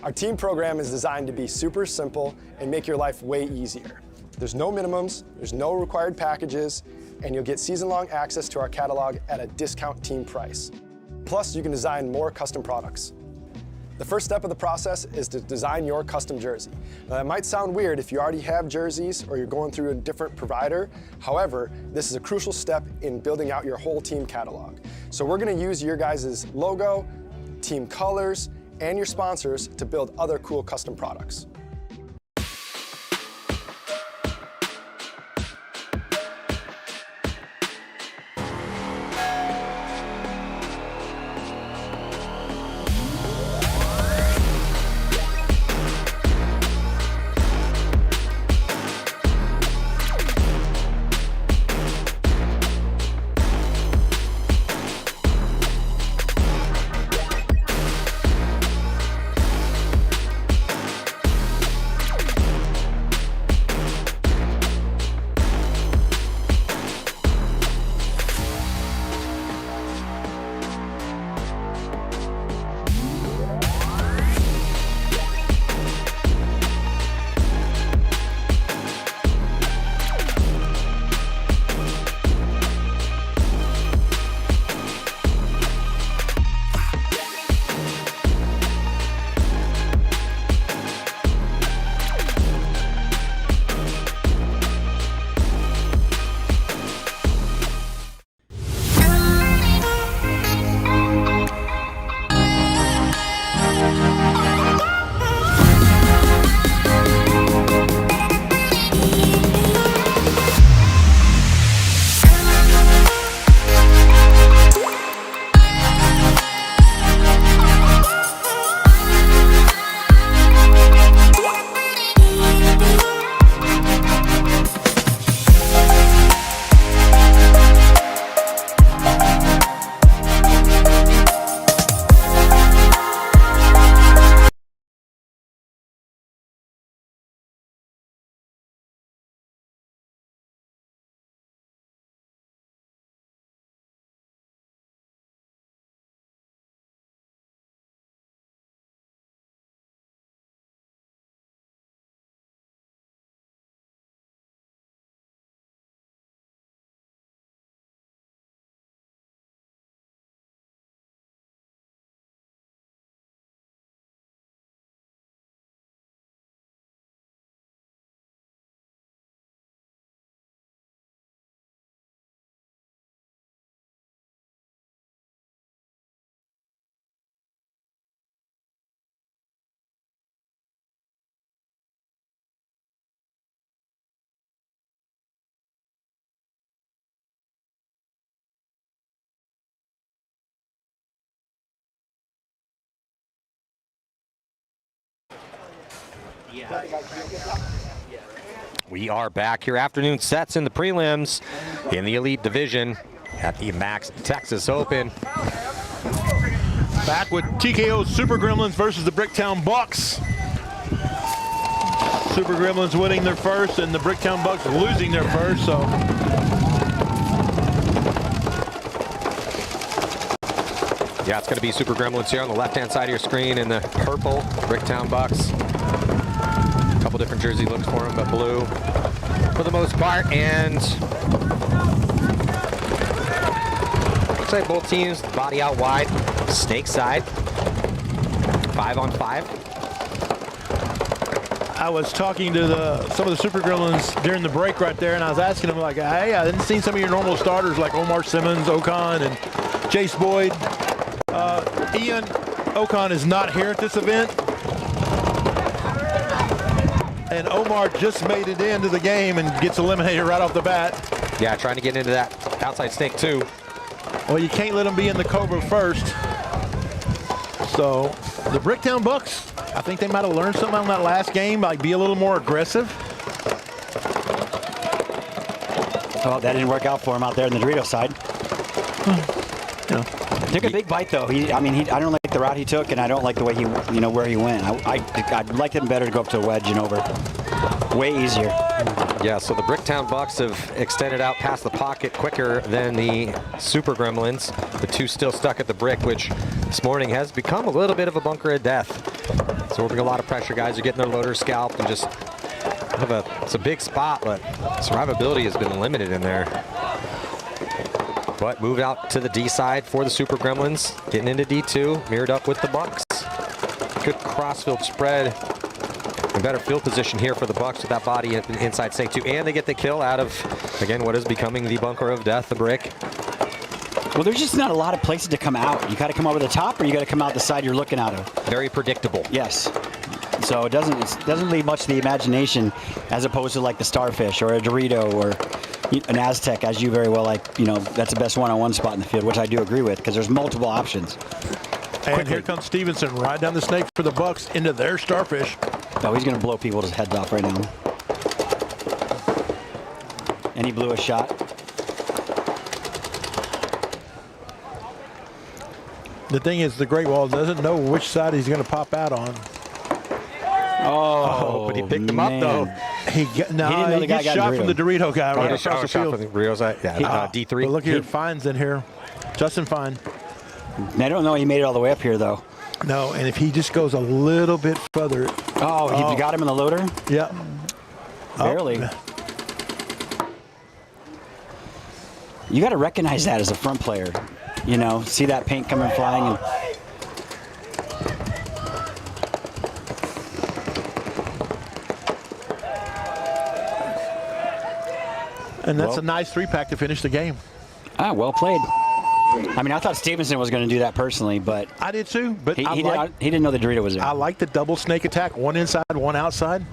Our team program is designed to be super simple and make your life way easier. There's no minimums, there's no required packages, and you'll get season-long access to our catalog at a discount team price. Plus, you can design more custom products. The first step of the process is to design your custom jersey. Now, that might sound weird if you already have jerseys or you're going through a different provider. However, this is a crucial step in building out your whole team catalog. So we're gonna use your guys' logo, team colors, and your sponsors to build other cool custom products. We are back here. Afternoon sets in the prelims in the Elite Division at the MAXT Texas Open. Back with TKO Super Gremlins versus the Bricktown Bucks. Super Gremlins winning their first and the Bricktown Bucks losing their first, so. Yeah, it's going to be Super Gremlins here on the left-hand side of your screen in the purple, Bricktown Bucks. A couple different jersey looks for them, but blue for the most part. And looks like both teams body out wide, snake side, 5-on-5. I was talking to some of the Super Gremlins during the break right there, and I was asking them, like, hey, I didn't see some of your normal starters like Omar Simmons, Ocon, and Jace Boyd. Ian Ocon is not here at this event. And Omar just made it into the game and gets eliminated right off the bat. Yeah, trying to get into that outside snake too. Well, you can't let him be in the Cobra first. So the Bricktown Bucks, I think they might have learned something on that last game, like be a little more aggressive. Well, that didn't work out for him out there in the Dorito side. Yeah. Took a big bite though. I don't like the route he took, and I don't like the way he, where he went. I'd like him better to go up to a wedge and over. Way easier. Yeah, so the Bricktown Bucks have extended out past the pocket quicker than the Super Gremlins. The two still stuck at the brick, which this morning has become a little bit of a bunker of death. As absorbing a lot of pressure. Guys are getting their loaders scalped and just it's a big spot, but survivability has been limited in there. But moved out to the D side for the Super Gremlins, getting into D2, mirrored up with the Bucks. Good crossfield spread. A better field position here for the Bucks with that body inside snake 2, and they get the kill out of, again, what is becoming the bunker of death, the brick. Well, there's just not a lot of places to come out. You got to come over the top, or you got to come out the side you're looking out of. Very predictable. Yes. So it doesn't leave much to the imagination, as opposed to like the Starfish or a Dorito or an Aztec, as you very well like. You know, that's the best one-on-one spot in the field, which I do agree with, because there's multiple options. And here comes Stevenson right down the snake for the Bucks into their Starfish. Oh, he's going to blow people's heads off right now. And he blew a shot. The thing is, the Great Wall doesn't know which side he's going to pop out on. Oh, but he picked him up, though. He gets shot from the Dorito guy right across the field. From the Dorito side. Yeah, D3. But look here, Fine's in here. Justin Fine. I don't know he made it all the way up here, though. No, and if he just goes a little bit further. Oh, he got him in the loader? Yep. Barely. You got to recognize that as a front player. You know, see that paint coming flying. And that's a nice 3-pack to finish the game. Ah, well played. I mean, I thought Stevenson was going to do that personally, but I did too. But he didn't know the Dorito was there. I like the double snake attack, one inside, one outside.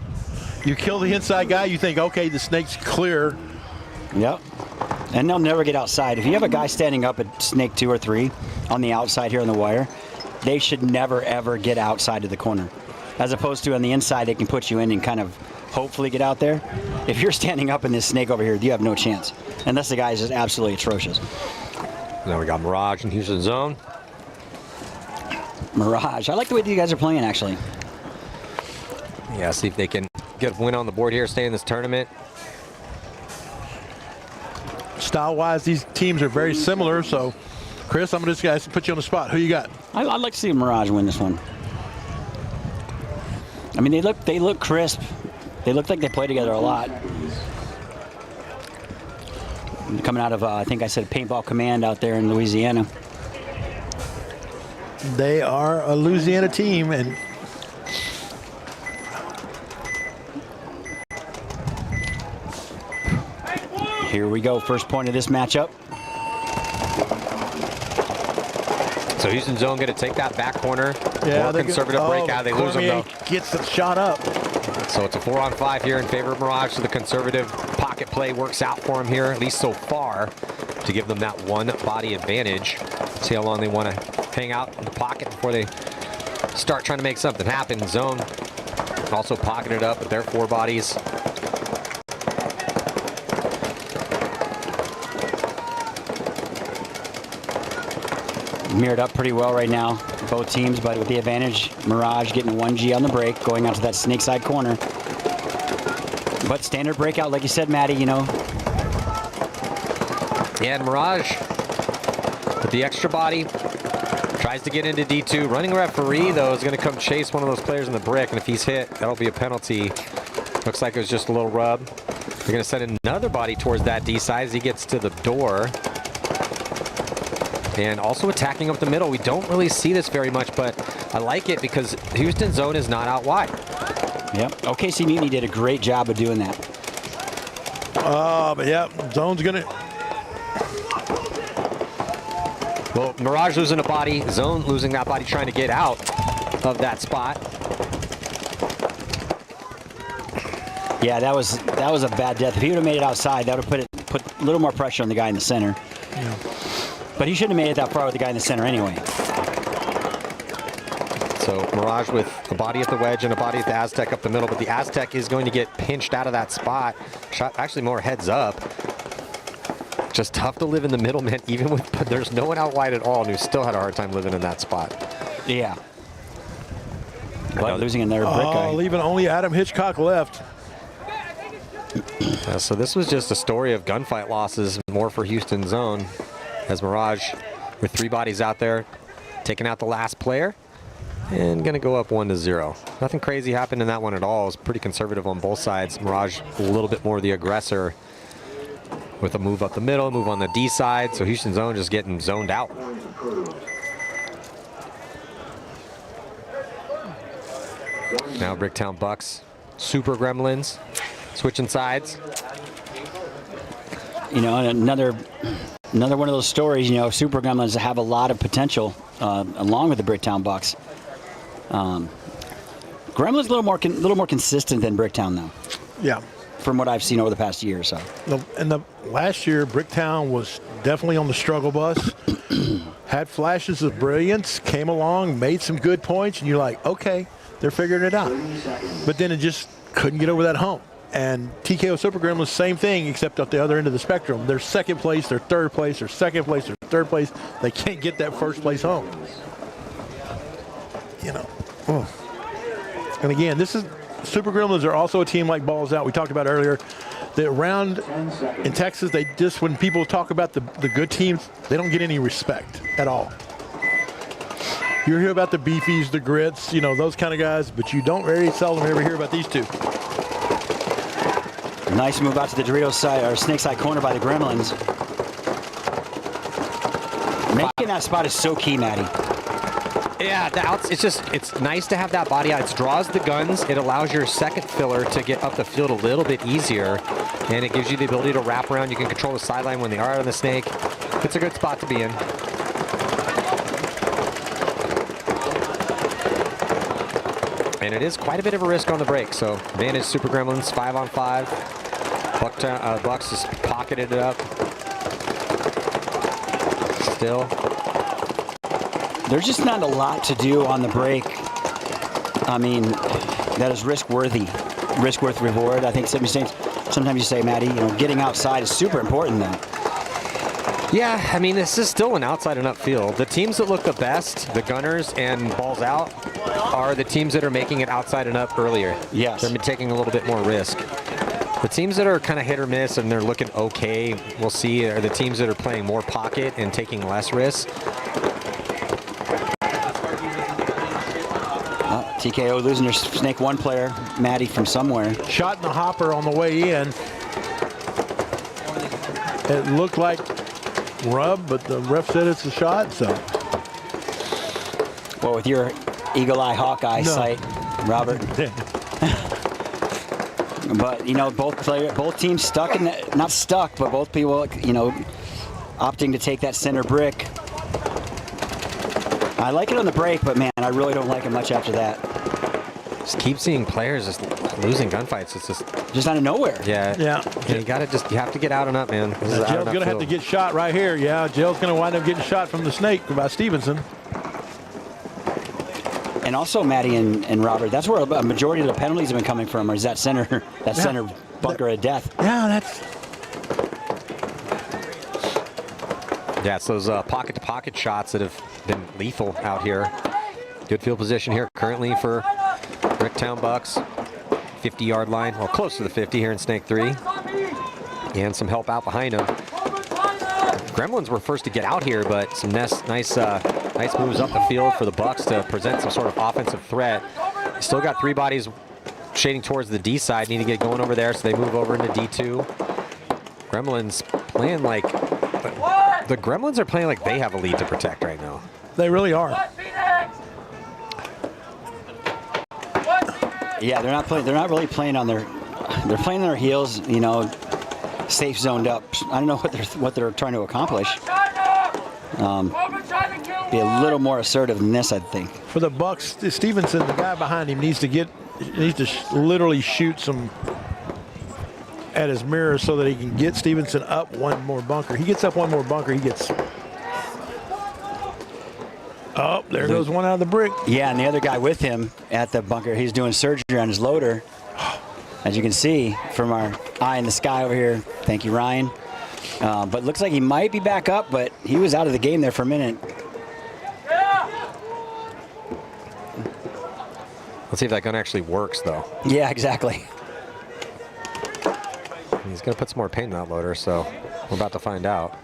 You kill the inside guy, you think, okay, the snake's clear. Yep. And they'll never get outside. If you have a guy standing up at snake 2 or 3 on the outside here on the wire, they should never, ever get outside to the corner. As opposed to on the inside, they can put you in and kind of hopefully get out there. If you're standing up in this snake over here, you have no chance. Unless the guy is just absolutely atrocious. Now we got Mirage in Houston zone. Mirage. I like the way you guys are playing, actually. Yeah, see if they can get a win on the board here, stay in this tournament. Style-wise, these teams are very similar, so Chris, I'm going to just put you on the spot. Who you got? I'd like to see Mirage win this one. I mean, they look crisp. They look like they play together a lot. Coming out of, I think I said Paintball Command out there in Louisiana. They are a Louisiana team, and here we go, first point of this matchup. So Houston zone going to take that back corner. Yeah, more conservative breakout. They lose them, though. Gets the shot up. So it's a 4-on-5 here in favor of Mirage. So the conservative pocket play works out for him here, at least so far, to give them that one body advantage. See how long they want to hang out in the pocket before they start trying to make something happen. Zone also pocketed up with their 4 bodies. Mirrored up pretty well right now, both teams, but with the advantage, Mirage getting 1G on the break, going out to that snake side corner. But standard breakout, like you said, Matty, you know. And Mirage with the extra body tries to get into D2. Running referee, though, is going to come chase one of those players in the brick, and if he's hit, that'll be a penalty. Looks like it was just a little rub. They're going to send another body towards that D side as he gets to the door. And also attacking up the middle. We don't really see this very much, but I like it because Houston zone is not out wide. Yep. OKC Mutiny did a great job of doing that. But yeah, zone's going to... Well, Mirage losing a body, zone losing that body, trying to get out of that spot. Yeah, that was a bad death. If he would have made it outside, that would have put a little more pressure on the guy in the center. Yeah. But he shouldn't have made it that far with the guy in the center anyway. So Mirage with a body at the wedge and a body at the Aztec up the middle, but the Aztec is going to get pinched out of that spot. Shot actually more heads up. Just tough to live in the middle, man, even with, there's no one out wide at all, and who still had a hard time living in that spot. Yeah. But losing another brick guy. Leaving only Adam Hitchcock left. Yeah, so this was just a story of gunfight losses, more for Houston zone, as Mirage with 3 bodies out there, taking out the last player. And gonna go up 1-0. Nothing crazy happened in that one at all. It was pretty conservative on both sides. Mirage a little bit more the aggressor with a move up the middle, move on the D side. So Houston's Own just getting zoned out. Now Bricktown Bucks, Super Gremlins, switching sides. You know, another one of those stories. You know, Super Gremlins have a lot of potential, along with the Bricktown Bucks. Gremlins a little more consistent than Bricktown, though. Yeah. From what I've seen over the past year or so. And the last year, Bricktown was definitely on the struggle bus. Had flashes of brilliance, came along, made some good points, and you're like, okay, they're figuring it out. But then it just couldn't get over that hump. And TKO Super Gremlins, same thing, except at the other end of the spectrum. They're second place, they're third place, they're second place, they're third place. They can't get that first place home. You know. Oh. And again, this is Super Gremlins are also a team like Balls Out. We talked about earlier. That around in Texas, they just, when people talk about the good teams, they don't get any respect at all. You hear about the Beefies, the Grits, you know, those kind of guys, but you don't very seldom ever hear about these two. Nice move out to the Doritos side, or snake side corner by the Gremlins. Making that spot is so key, Matty. Yeah, it's nice to have that body out. It draws the guns. It allows your second filler to get up the field a little bit easier, and it gives you the ability to wrap around. You can control the sideline when they are on the snake. It's a good spot to be in. And it is quite a bit of a risk on the break, so advantage Super Gremlins, 5-on-5. Bucks just pocketed it up. Still. There's just not a lot to do on the break. I mean, that is risk-worthy. Risk worth reward. I think sometimes you say, Matty, you know, getting outside is super important then. Yeah, I mean, this is still an outside and up field. The teams that look the best, the Gunners and Balls Out, are the teams that are making it outside and up earlier. Yes. They're taking a little bit more risk. The teams that are kind of hit or miss and they're looking okay, we'll see, are the teams that are playing more pocket and taking less risk. TKO losing their Snake 1 player, Matty, from somewhere. Shot in the hopper on the way in. It looked like rub, but the ref said it's a shot, so. Well, with your eagle eye Hawkeye sight, Robert. But, you know, both teams stuck in the, not stuck, but both people, you know, opting to take that center brick. I like it on the break, but man, I really don't like it much after that. Just keep seeing players just losing gunfights. It's just out of nowhere. Yeah. Yeah. And you have to get out and up, man. Jell's going to have to get shot right here. Yeah, Jell's going to wind up getting shot from the snake by Stevenson. And also, Matty and Robert, that's where a majority of the penalties have been coming from, or is that center bunker of death. Yeah, that's. Yeah, it's those pocket-to-pocket shots that have been lethal out here. Good field position here currently for Bricktown Bucks. 50-yard line, well, close to the 50 here in Snake 3. And some help out behind them. Gremlins were first to get out here, but some nice moves up the field for the Bucks to present some sort of offensive threat. Still got 3 bodies shading towards the D side. Need to get going over there, so they move over into D2. Gremlins playing like... The Gremlins are playing like they have a lead to protect right now. They really are. Yeah, they're not really playing on their. They're playing on their heels. You know, safe zoned up. I don't know what they're trying to accomplish. Be a little more assertive than this, I think. For the Bucks, Stevenson, the guy behind him, needs to literally shoot some at his mirror so that he can get Stevenson up one more bunker. He gets up one more bunker, he gets. Oh, there goes one out of the brick. Yeah, and the other guy with him at the bunker, he's doing surgery on his loader. As you can see from our eye in the sky over here. Thank you, Ryan. But looks like he might be back up, but he was out of the game there for a minute. Let's see if that gun actually works, though. Yeah, exactly. He's going to put some more paint in that loader, so we're about to find out.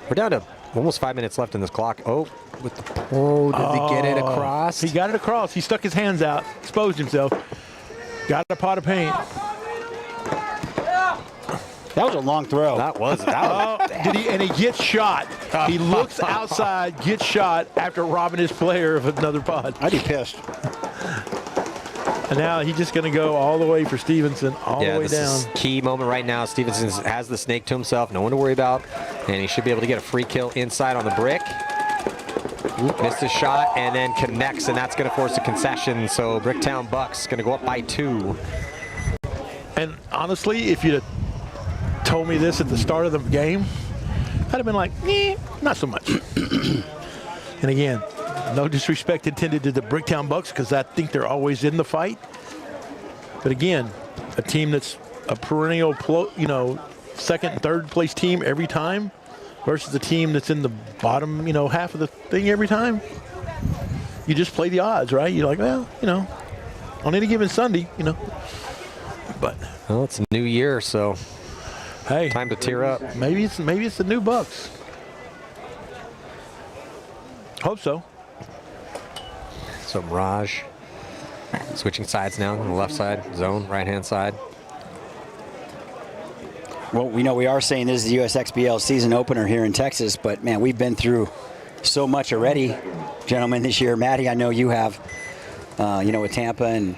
We're down to almost 5 minutes left in this clock. Oh, with the, did he get it across? He got it across. He stuck his hands out, exposed himself. Got a pot of paint. That was a long throw. That was. And he gets shot. He looks outside, gets shot after robbing his player of another pot. I'd be pissed. And now he's just going to go all the way for Stevenson, all the way this down. is key moment right now. Stevenson has the snake to himself, no one to worry about, and he should be able to get a free kill inside on the brick. Missed his shot and then connects, and that's going to force a concession. So Bricktown Bucks going to go up by 2. And honestly, if you'd have told me this at the start of the game, I'd have been like, not so much. And again, no disrespect intended to the Bricktown Bucks because I think they're always in the fight. But again, a team that's a perennial, second and third place team every time versus a team that's in the bottom, half of the thing every time. You just play the odds, right? You're like, well, on any given Sunday, But well, it's a new year, so hey, time to tear up. Maybe it's the new Bucks. Hope so. So Mirage switching sides now on the left side, zone, right-hand side. Well, we are saying this is the USXBL season opener here in Texas, but man, we've been through so much already, gentlemen, this year. Maddie, I know you have, with Tampa and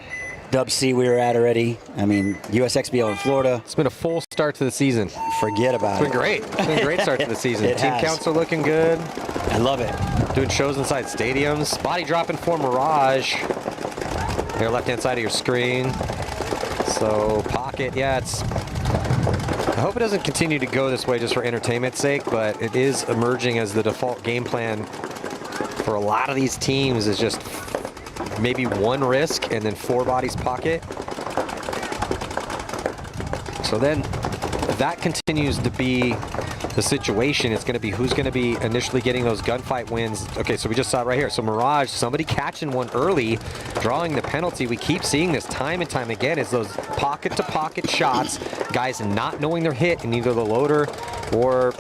Dub C we were at already. I mean, USXBL in Florida. It's been a full start to the season. Forget about it. It's been great. It's been a great start to the season. Team counts are looking good. I love it. Doing shows inside stadiums. Body dropping for Mirage. Here, left-hand side of your screen. So pocket, I hope it doesn't continue to go this way just for entertainment's sake, but it is emerging as the default game plan for a lot of these teams is just maybe one risk and then 4 bodies pocket. So then if that continues to be the situation, it's going to be who's going to be initially getting those gunfight wins. Okay, so we just saw it right here. So Mirage, somebody catching one early, drawing the penalty. We keep seeing this time and time again is those pocket-to-pocket shots, guys not knowing their hit in either the loader or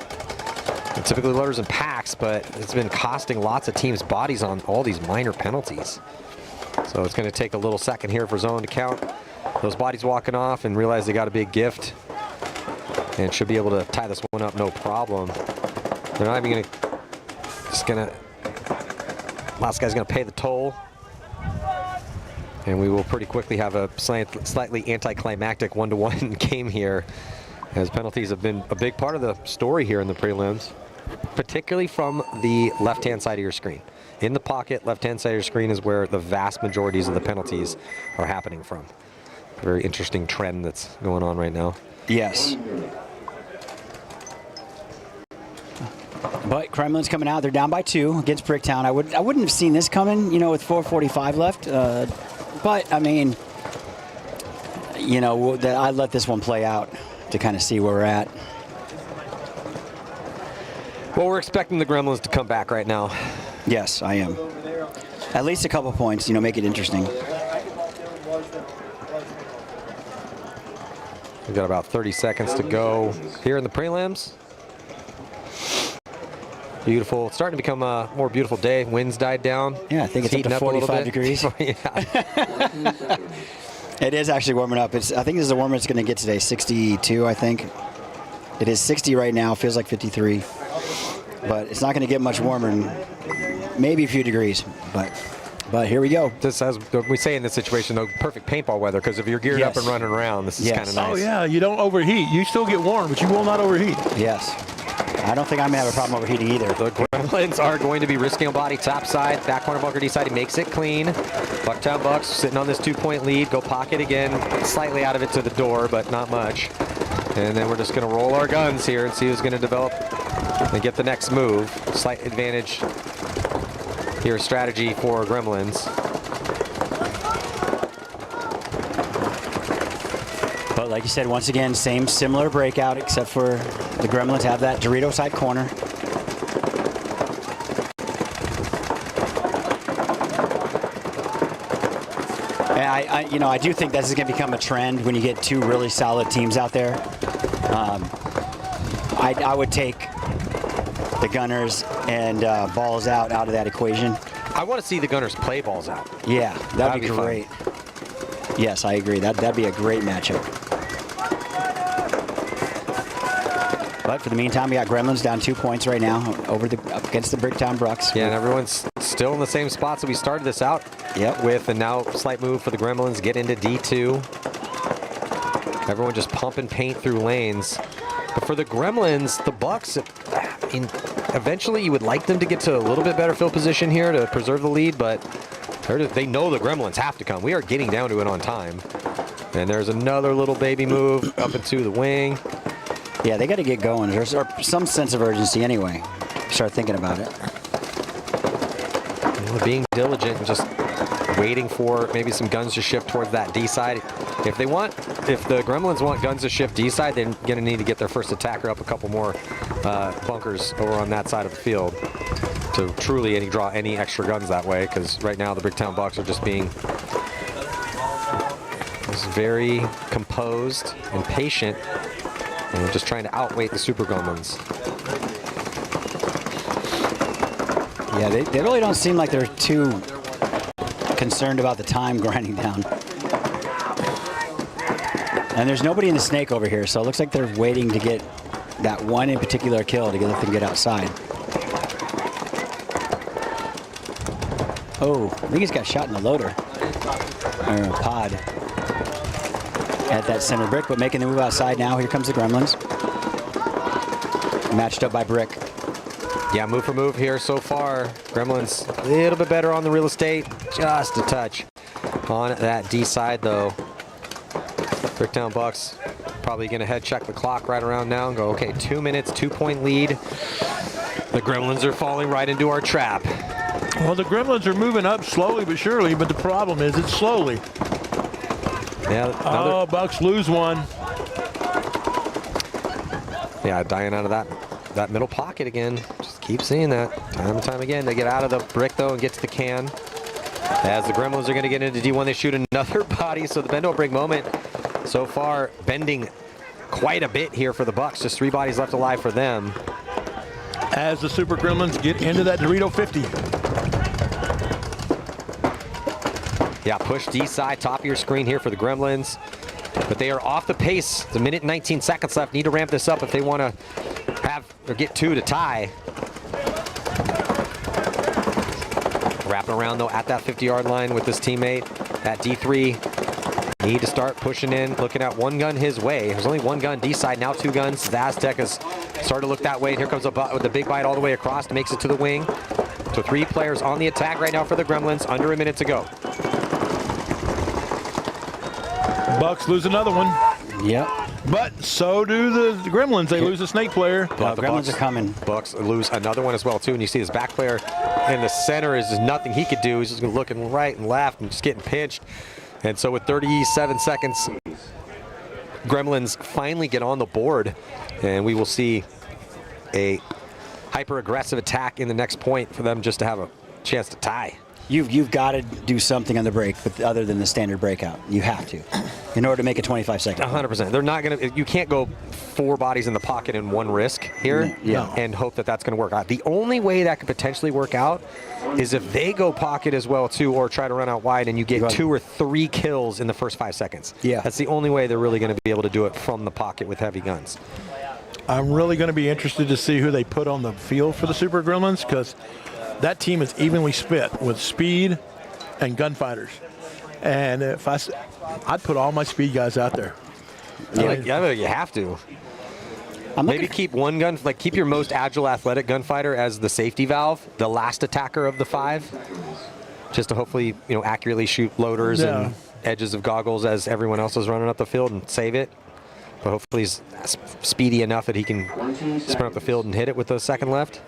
typically loaders and packs, but it's been costing lots of teams bodies on all these minor penalties. So it's going to take a little second here for zone to count those bodies walking off and realize they got a big gift. And should be able to tie this one up no problem. They're not even last guy's gonna pay the toll. And we will pretty quickly have a slightly anticlimactic 1-to-1 game here, as penalties have been a big part of the story here in the prelims, particularly from the left-hand side of your screen. In the pocket, left-hand side of your screen is where the vast majorities of the penalties are happening from. A very interesting trend that's going on right now. Yes. But Kremlin's coming out. They're down by 2 against Bricktown. I wouldn't have seen this coming, with 4:45 left. But I mean, I let this one play out to kind of see where we're at. Well, we're expecting the Gremlins to come back right now. Yes, I am. At least a couple points, make it interesting. We've got about 30 seconds to go here in the prelims. Beautiful. It's starting to become a more beautiful day. Winds died down. Yeah, I think it's up to 45 degrees. It is actually warming up. I think this is the warmest it's going to get today, 62, I think. It is 60 right now, feels like 53. But it's not going to get much warmer, maybe a few degrees. But here we go. This, as we say in this situation, though, perfect paintball weather, because if you're geared up and running around, this is kind of nice. Oh, yeah, you don't overheat. You still get warm, but you will not overheat. Yes. I don't think I'm going to have a problem overheating either. The Gremlins are going to be risking a body top side. Back corner bunker D side. He makes it clean. Bucktown Bucks sitting on this 2-point lead. Go pocket again. Slightly out of it to the door, but not much. And then we're just going to roll our guns here and see who's going to develop and get the next move. Slight advantage here, strategy for Gremlins. But like you said, once again, similar breakout, except for the Gremlins have that Dorito side corner. And I do think this is going to become a trend when you get 2 really solid teams out there. I would take the gunners and balls out of that equation. I want to see the gunners play balls out. Yeah, that'd be fun. great. Yes, I agree. That'd be a great matchup. But for the meantime, we got Gremlins down 2 points right now up against the Bricktown Brucks. Yeah, and everyone's still in the same spots that we started this out with, and now slight move for the Gremlins, get into D2. Everyone just pumping paint through lanes. But for the Gremlins, the Bucks, eventually you would like them to get to a little bit better field position here to preserve the lead, but they know the Gremlins have to come. We are getting down to it on time. And there's another little baby move up into the wing. Yeah, they got to get going. There's some sense of urgency anyway. Start thinking about it. Being diligent and just waiting for maybe some guns to shift towards that D side. If the Gremlins want guns to shift D side, they're going to need to get their first attacker up a couple more bunkers over on that side of the field to truly draw any extra guns that way, because right now the Bricktown Bucks are just being very composed and patient and just trying to outweight the Super Gremlins. Yeah, they really don't seem like they're too concerned about the time grinding down. And there's nobody in the snake over here, so it looks like they're waiting to get that one in particular kill to let them get outside. Oh, I think he's got shot in the loader. Or a pod. At that center brick, but making the move outside now. Here comes the Gremlins. Matched up by Brick. Yeah, move for move here so far. Gremlins a little bit better on the real estate. Just a touch on that D side, though. Bricktown Bucks probably going to head check the clock right around now and go, okay, 2 minutes, 2-point lead. The Gremlins are falling right into our trap. Well, the Gremlins are moving up slowly but surely, but the problem is it's slowly. Yeah, Bucks lose one. Yeah, dying out of that middle pocket again. Just keep seeing that time and time again. They get out of the brick, though, and get to the can. As the Gremlins are going to get into D1, they shoot another body, so the bend don't break moment so far bending quite a bit here for the Bucks. Just 3 bodies left alive for them. As the Super Gremlins get into that Dorito 50. Yeah, push D side, top of your screen here for the Gremlins. But they are off the pace. It's a minute and 19 seconds left. Need to ramp this up if they want to have or get 2 to tie. Wrapping around, though, at that 50-yard line with this teammate. That D3 need to start pushing in, looking at 1 gun his way. There's only 1 gun D side, now 2 guns. The Aztec has started to look that way. And here comes with the big bite all the way across, makes it to the wing. So 3 players on the attack right now for the Gremlins, under a minute to go. Bucks lose another one. Yep. But so do the Gremlins. They lose a snake player. The Gremlins are coming. Bucks lose another one as well, too. And you see this back player in the center is just nothing he could do. He's just looking right and left and just getting pinched. And so with 37 seconds, Gremlins finally get on the board. And we will see a hyper-aggressive attack in the next point for them just to have a chance to tie. You've got to do something on the break, but other than the standard breakout, you have to, in order to make it 25 seconds. 100%. They're not going to. You can't go 4 bodies in the pocket in 1 risk here, and hope that that's going to work out. The only way that could potentially work out is if they go pocket as well too, or try to run out wide, and you get 2 or 3 kills in the first 5 seconds. Yeah, that's the only way they're really going to be able to do it from the pocket with heavy guns. I'm really going to be interested to see who they put on the field for the Super Gremlins, because that team is evenly split with speed and gunfighters. And if I'd put all my speed guys out there. Yeah, you have to. Maybe keep 1 gun, keep your most agile athletic gunfighter as the safety valve, the last attacker of the 5, just to hopefully, accurately shoot loaders and edges of goggles as everyone else is running up the field and save it. But hopefully he's speedy enough that he can sprint up the field and hit it with the second left.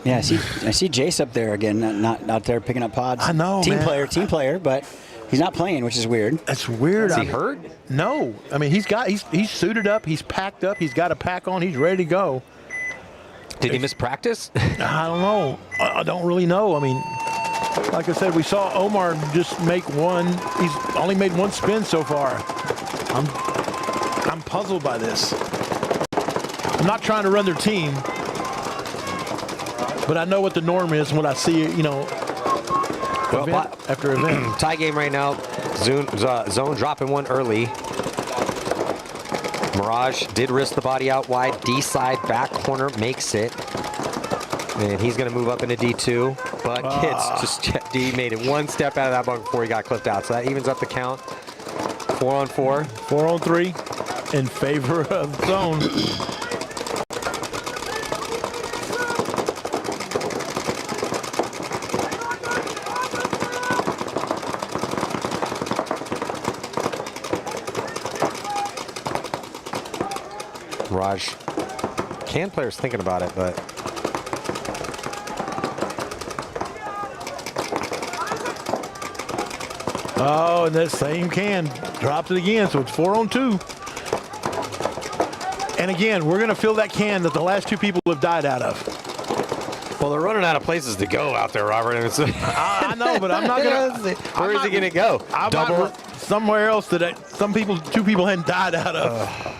Yeah, I see Jace up there again, not out there picking up pods. I know, team player, but he's not playing, which is weird. That's weird. Is he hurt? No. I mean, he's suited up, he's packed up, he's got a pack on, he's ready to go. Did he miss practice? I don't know. I don't really know. I mean, like I said, we saw Omar just make 1. He's only made 1 spin so far. I'm puzzled by this. I'm not trying to run their team. But I know what the norm is when I see it, you know, event after event. Tie game right now. Zone dropping one early. Mirage did risk the body out wide. D side back corner makes it. And he's going to move up into D2. But D made it one step out of that bunk before he got clipped out. So that evens up the count. 4-on-4. 4-on-3 in favor of Zone. Mirage. Can players thinking about it, but oh, and that same can drops it again, so it's 4-on-2. And again, we're going to fill that can that the last 2 people have died out of. Well, they're running out of places to go out there, Robert. I know, but I'm not going to. Where is he going to go? Double somewhere else that 2 people hadn't died out of.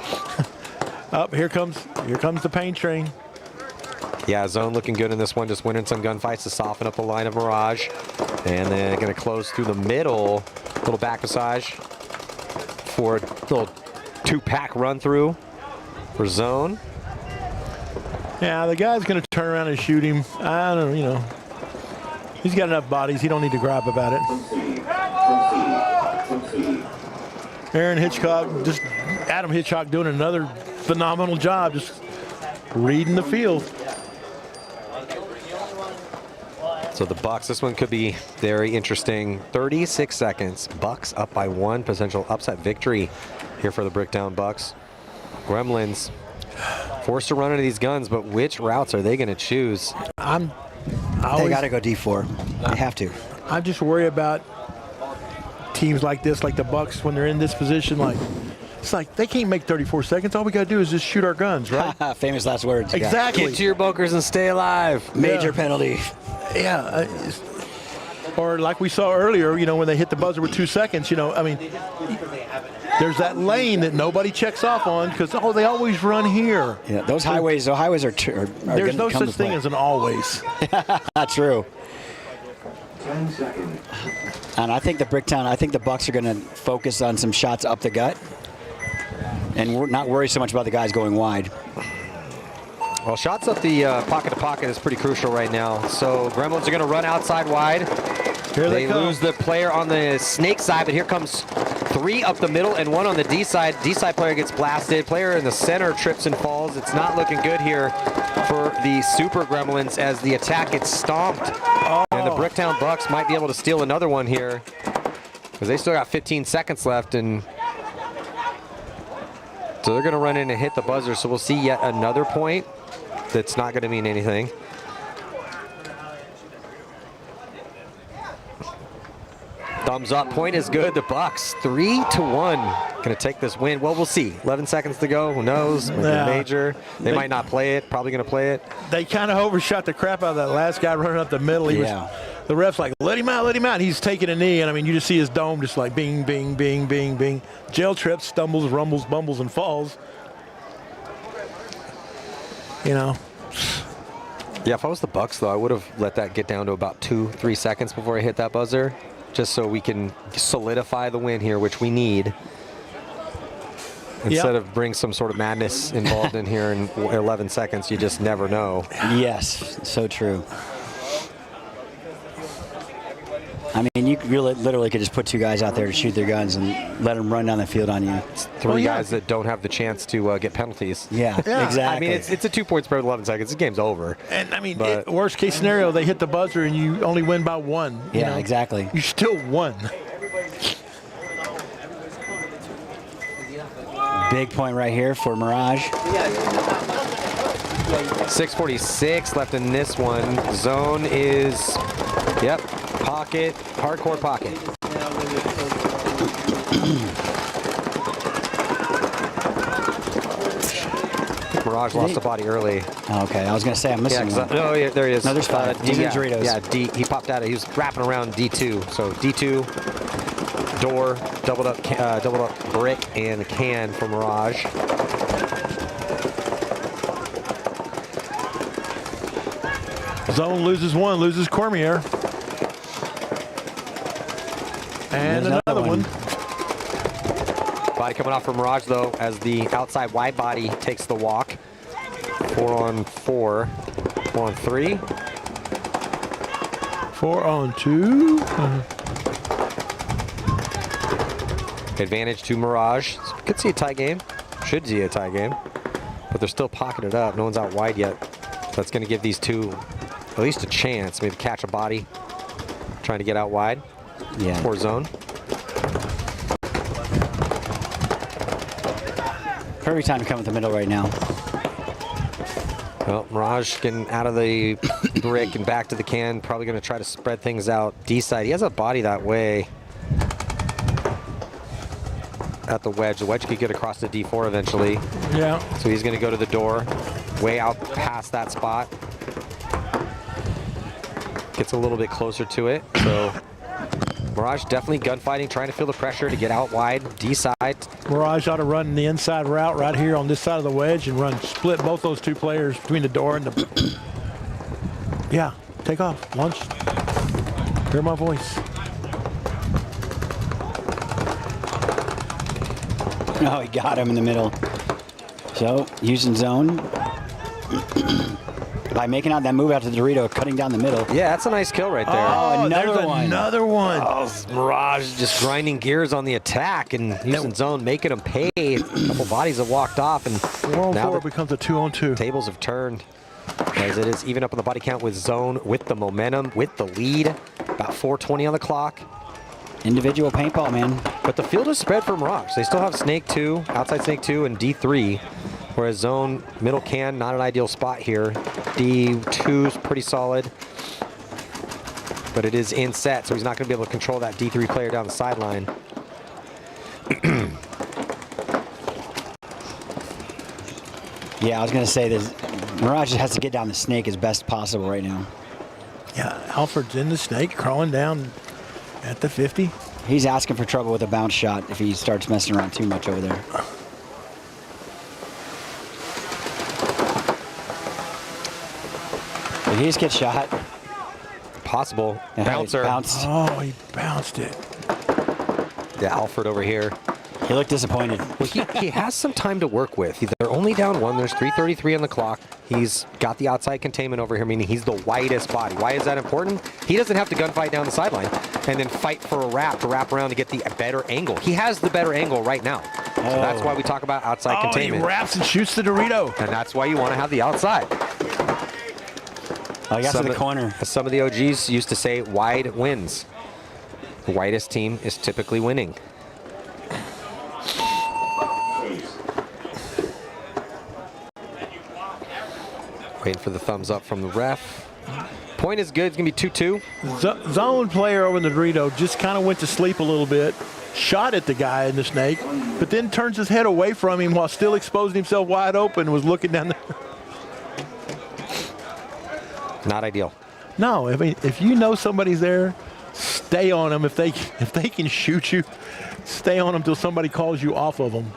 Up here comes the paint train. Yeah, Zone looking good in this one, just winning some gunfights to soften up the line of Mirage. And then going to close through the middle. Little back massage for a little 2-pack run through for Zone. Yeah, the guy's going to turn around and shoot him. I don't know, you know. He's got enough bodies. He don't need to gripe about it. Aaron Hitchcock, just Adam Hitchcock doing another phenomenal job, just reading the field. So the Bucks, this one could be very interesting. 36 seconds. Bucks up by 1. Potential upset victory here for the Bricktown Bucks. Gremlins forced to run into these guns, but which routes are they going to choose? They got to go D4. They have to. I just worry about teams like this, like the Bucks, when they're in this position. Like, it's like they can't make 34 seconds. All we got to do is just shoot our guns, right? Famous last words. Exactly. Get to your bunkers and stay alive. Major penalty. Yeah. Or like we saw earlier, you know, when they hit the buzzer with 2 seconds, you know, I mean, there's that lane that nobody checks off on because, oh, they always run here. Yeah, those highways are there's no such thing as an always. Not true. 10 seconds. And I think the Bucks are going to focus on some shots up the gut and we're not worry so much about the guys going wide. Well, shots up the pocket to pocket is pretty crucial right now. So Gremlins are going to run outside wide. Here they lose the player on the snake side, but here comes 3 up the middle and 1 on the D side. D side player gets blasted. Player in the center trips and falls. It's not looking good here for the Super Gremlins as the attack gets stomped. And the Bricktown Bucks might be able to steal another one here because they still got 15 seconds left. And so they're going to run in and hit the buzzer. So we'll see yet another point. That's not going to mean anything. Thumbs up. Point is good. The Bucks 3-1. Going to take this win. Well, we'll see. 11 seconds to go. Who knows? Might be major. They might not play it. Probably going to play it. They kind of overshot the crap out of that last guy running up the middle. The ref's like, let him out, let him out. He's taking a knee, and I mean, you just see his dome just like bing, bing, bing, bing, bing. Jail trips, stumbles, rumbles, bumbles, and falls. You know. Yeah, if I was the Bucks, though, I would have let that get down to about 2-3 seconds before I hit that buzzer, just so we can solidify the win here, which we need. Instead of bring some sort of madness involved in here in 11 seconds, you just never know. Yes, so true. I mean, you literally could just put 2 guys out there to shoot their guns and let them run down the field on you. It's 3 guys that don't have the chance to get penalties. Yeah, exactly. I mean, it's a 2-point spread with 11 seconds. The game's over. And I mean, worst case scenario, they hit the buzzer and you only win by 1. Yeah, exactly. You still won. Big point right here for Mirage. 6:46 left in this one. Zone is, pocket, hardcore pocket. Mirage lost the body early. Okay, I was going to say I'm missing one. Oh, yeah, there he is. No, there's 5. Doritos. Yeah, D. He popped out. He was wrapping around D2. So D2, door, doubled up brick and can for Mirage. Zone loses one, loses Cormier. And another one. Body coming off from Mirage, though, as the outside wide body takes the walk. 4-on-4. 4-on-3. 4-on-2. Advantage to Mirage. So could see a tie game. Should see a tie game. But they're still pocketed up. No one's out wide yet. That's going to give these two at least a chance. Maybe catch a body. Trying to get out wide. Yeah. For zone. Perfect time to come with the middle right now. Well, Mirage getting out of the brick and back to the can. Probably going to try to spread things out. D side, he has a body that way. At the wedge. The wedge could get across to D4 eventually. Yeah. So he's going to go to the door. Way out past that spot. Gets a little bit closer to it. So Mirage definitely gunfighting, trying to feel the pressure to get out wide. D side. Mirage ought to run the inside route right here on this side of the wedge and split both those two players between the door and the. Yeah, take off, launch. Hear my voice. No, he got him in the middle. So, using zone. By making out that move out to the Dorito, cutting down the middle. Yeah, that's a nice kill right there. Oh, another one. Another one. Oh, Mirage just grinding gears on the attack and using zone, making them pay. A couple bodies have walked off, and 4-on-4 becomes a 2-on-2. Tables have turned. As it is even up on the body count with zone, with the momentum, with the lead. About 4:20 on the clock. Individual paintball, man. But the field is spread for Mirage. They still have Snake 2, outside Snake 2, and D3. Whereas zone, middle can, not an ideal spot here. D2's pretty solid. But it is in set, so he's not going to be able to control that D3 player down the sideline. Yeah, I was going to say this. Mirage has to get down the snake as best possible right now. Yeah, Alfred's in the snake, crawling down at the 50. He's asking for trouble with a bounce shot if he starts messing around too much over there. Did he just get shot? Possible. Bouncer. Bounced. Oh, he bounced it. Yeah, Alfred over here. He looked disappointed. Well, he has some time to work with. They're only down one. There's 3:33 on the clock. He's got the outside containment over here, meaning he's the widest body. Why is that important? He doesn't have to gunfight down the sideline and then fight for a wrap to wrap around to get the better angle. He has the better angle right now. So that's why we talk about outside containment. He wraps and shoots the Dorito. And that's why you want to have the outside. Oh, he got to the corner. Some of the OGs used to say wide wins. The widest team is typically winning. Waiting for the thumbs up from the ref. Point is good. It's going to be 2-2. Zone player over in the Dorito just kind of went to sleep a little bit, shot at the guy in the snake, but then turns his head away from him while still exposing himself wide open and was looking down there. Not ideal. No, I mean, if you know somebody's there, stay on them. If they can shoot you, stay on them until somebody calls you off of them.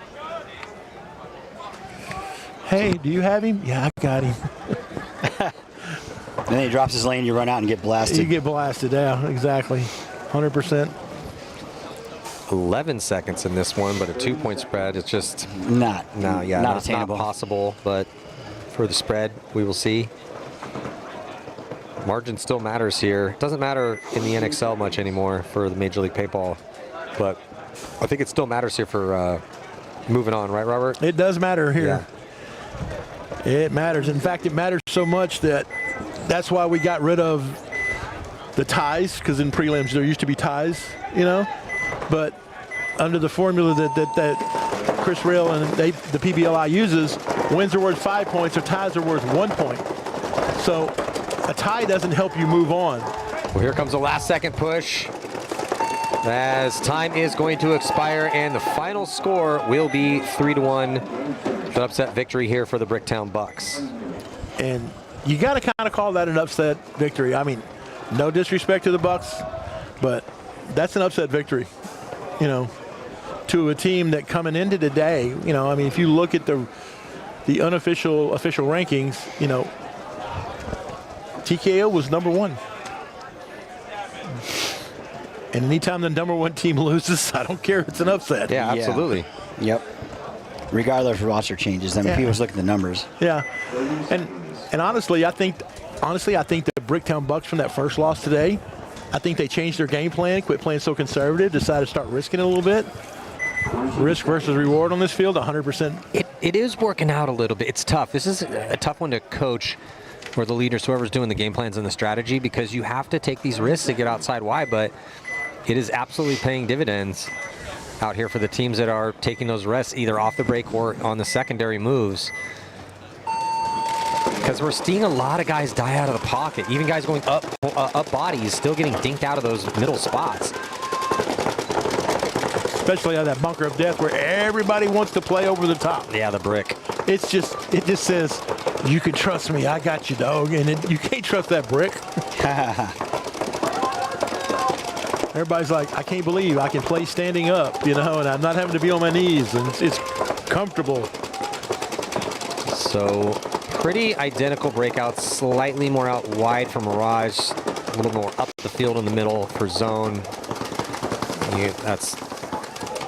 Hey, do you have him? Yeah, I got him. And then he drops his lane, you run out and get blasted. You get blasted, yeah, exactly. 100%. 11 seconds in this one, but a 2-point spread. It's just not attainable. Not possible, but for the spread, we will see. Margin still matters here. It doesn't matter in the NXL much anymore for the Major League Paintball, but I think it still matters here for moving on, right, Robert? It does matter here. Yeah. It matters. In fact, it matters so much that that's why we got rid of the ties, because in prelims there used to be ties, you know. But under the formula that Chris Rail and the PBLI uses, wins are worth 5 points, or ties are worth 1 point. So a tie doesn't help you move on. Well, here comes the last second push, as time is going to expire, and the final score will be 3-1. An upset victory here for the Bricktown Bucks. And you got to kind of call that an upset victory. I mean, no disrespect to the Bucks, but that's an upset victory, you know, to a team that coming into today, you know, I mean, if you look at the official rankings, you know, TKO was number 1. And anytime the number 1 team loses, I don't care if it's an upset. Yeah, absolutely. Yep. Regardless of roster changes, I mean, people just look at the numbers. Yeah, and honestly, I think the Bricktown Bucks from that first loss today, I think they changed their game plan, quit playing so conservative, decided to start risking it a little bit. Risk versus reward on this field, 100%. It is working out a little bit. It's tough. This is a tough one to coach, or the leaders, whoever's doing the game plans and the strategy, because you have to take these risks to get outside wide, but it is absolutely paying dividends out here for the teams that are taking those risks, either off the break or on the secondary moves. Because we're seeing a lot of guys die out of the pocket. Even guys going up bodies, still getting dinked out of those middle spots. Especially on that bunker of death where everybody wants to play over the top. Yeah, the brick. It just says, you can trust me, I got you, dog. And you can't trust that brick. Everybody's like, I can't believe I can play standing up, you know, and I'm not having to be on my knees, and it's comfortable. So pretty identical breakouts, slightly more out wide for Mirage, a little more up the field in the middle for zone. Yeah, that's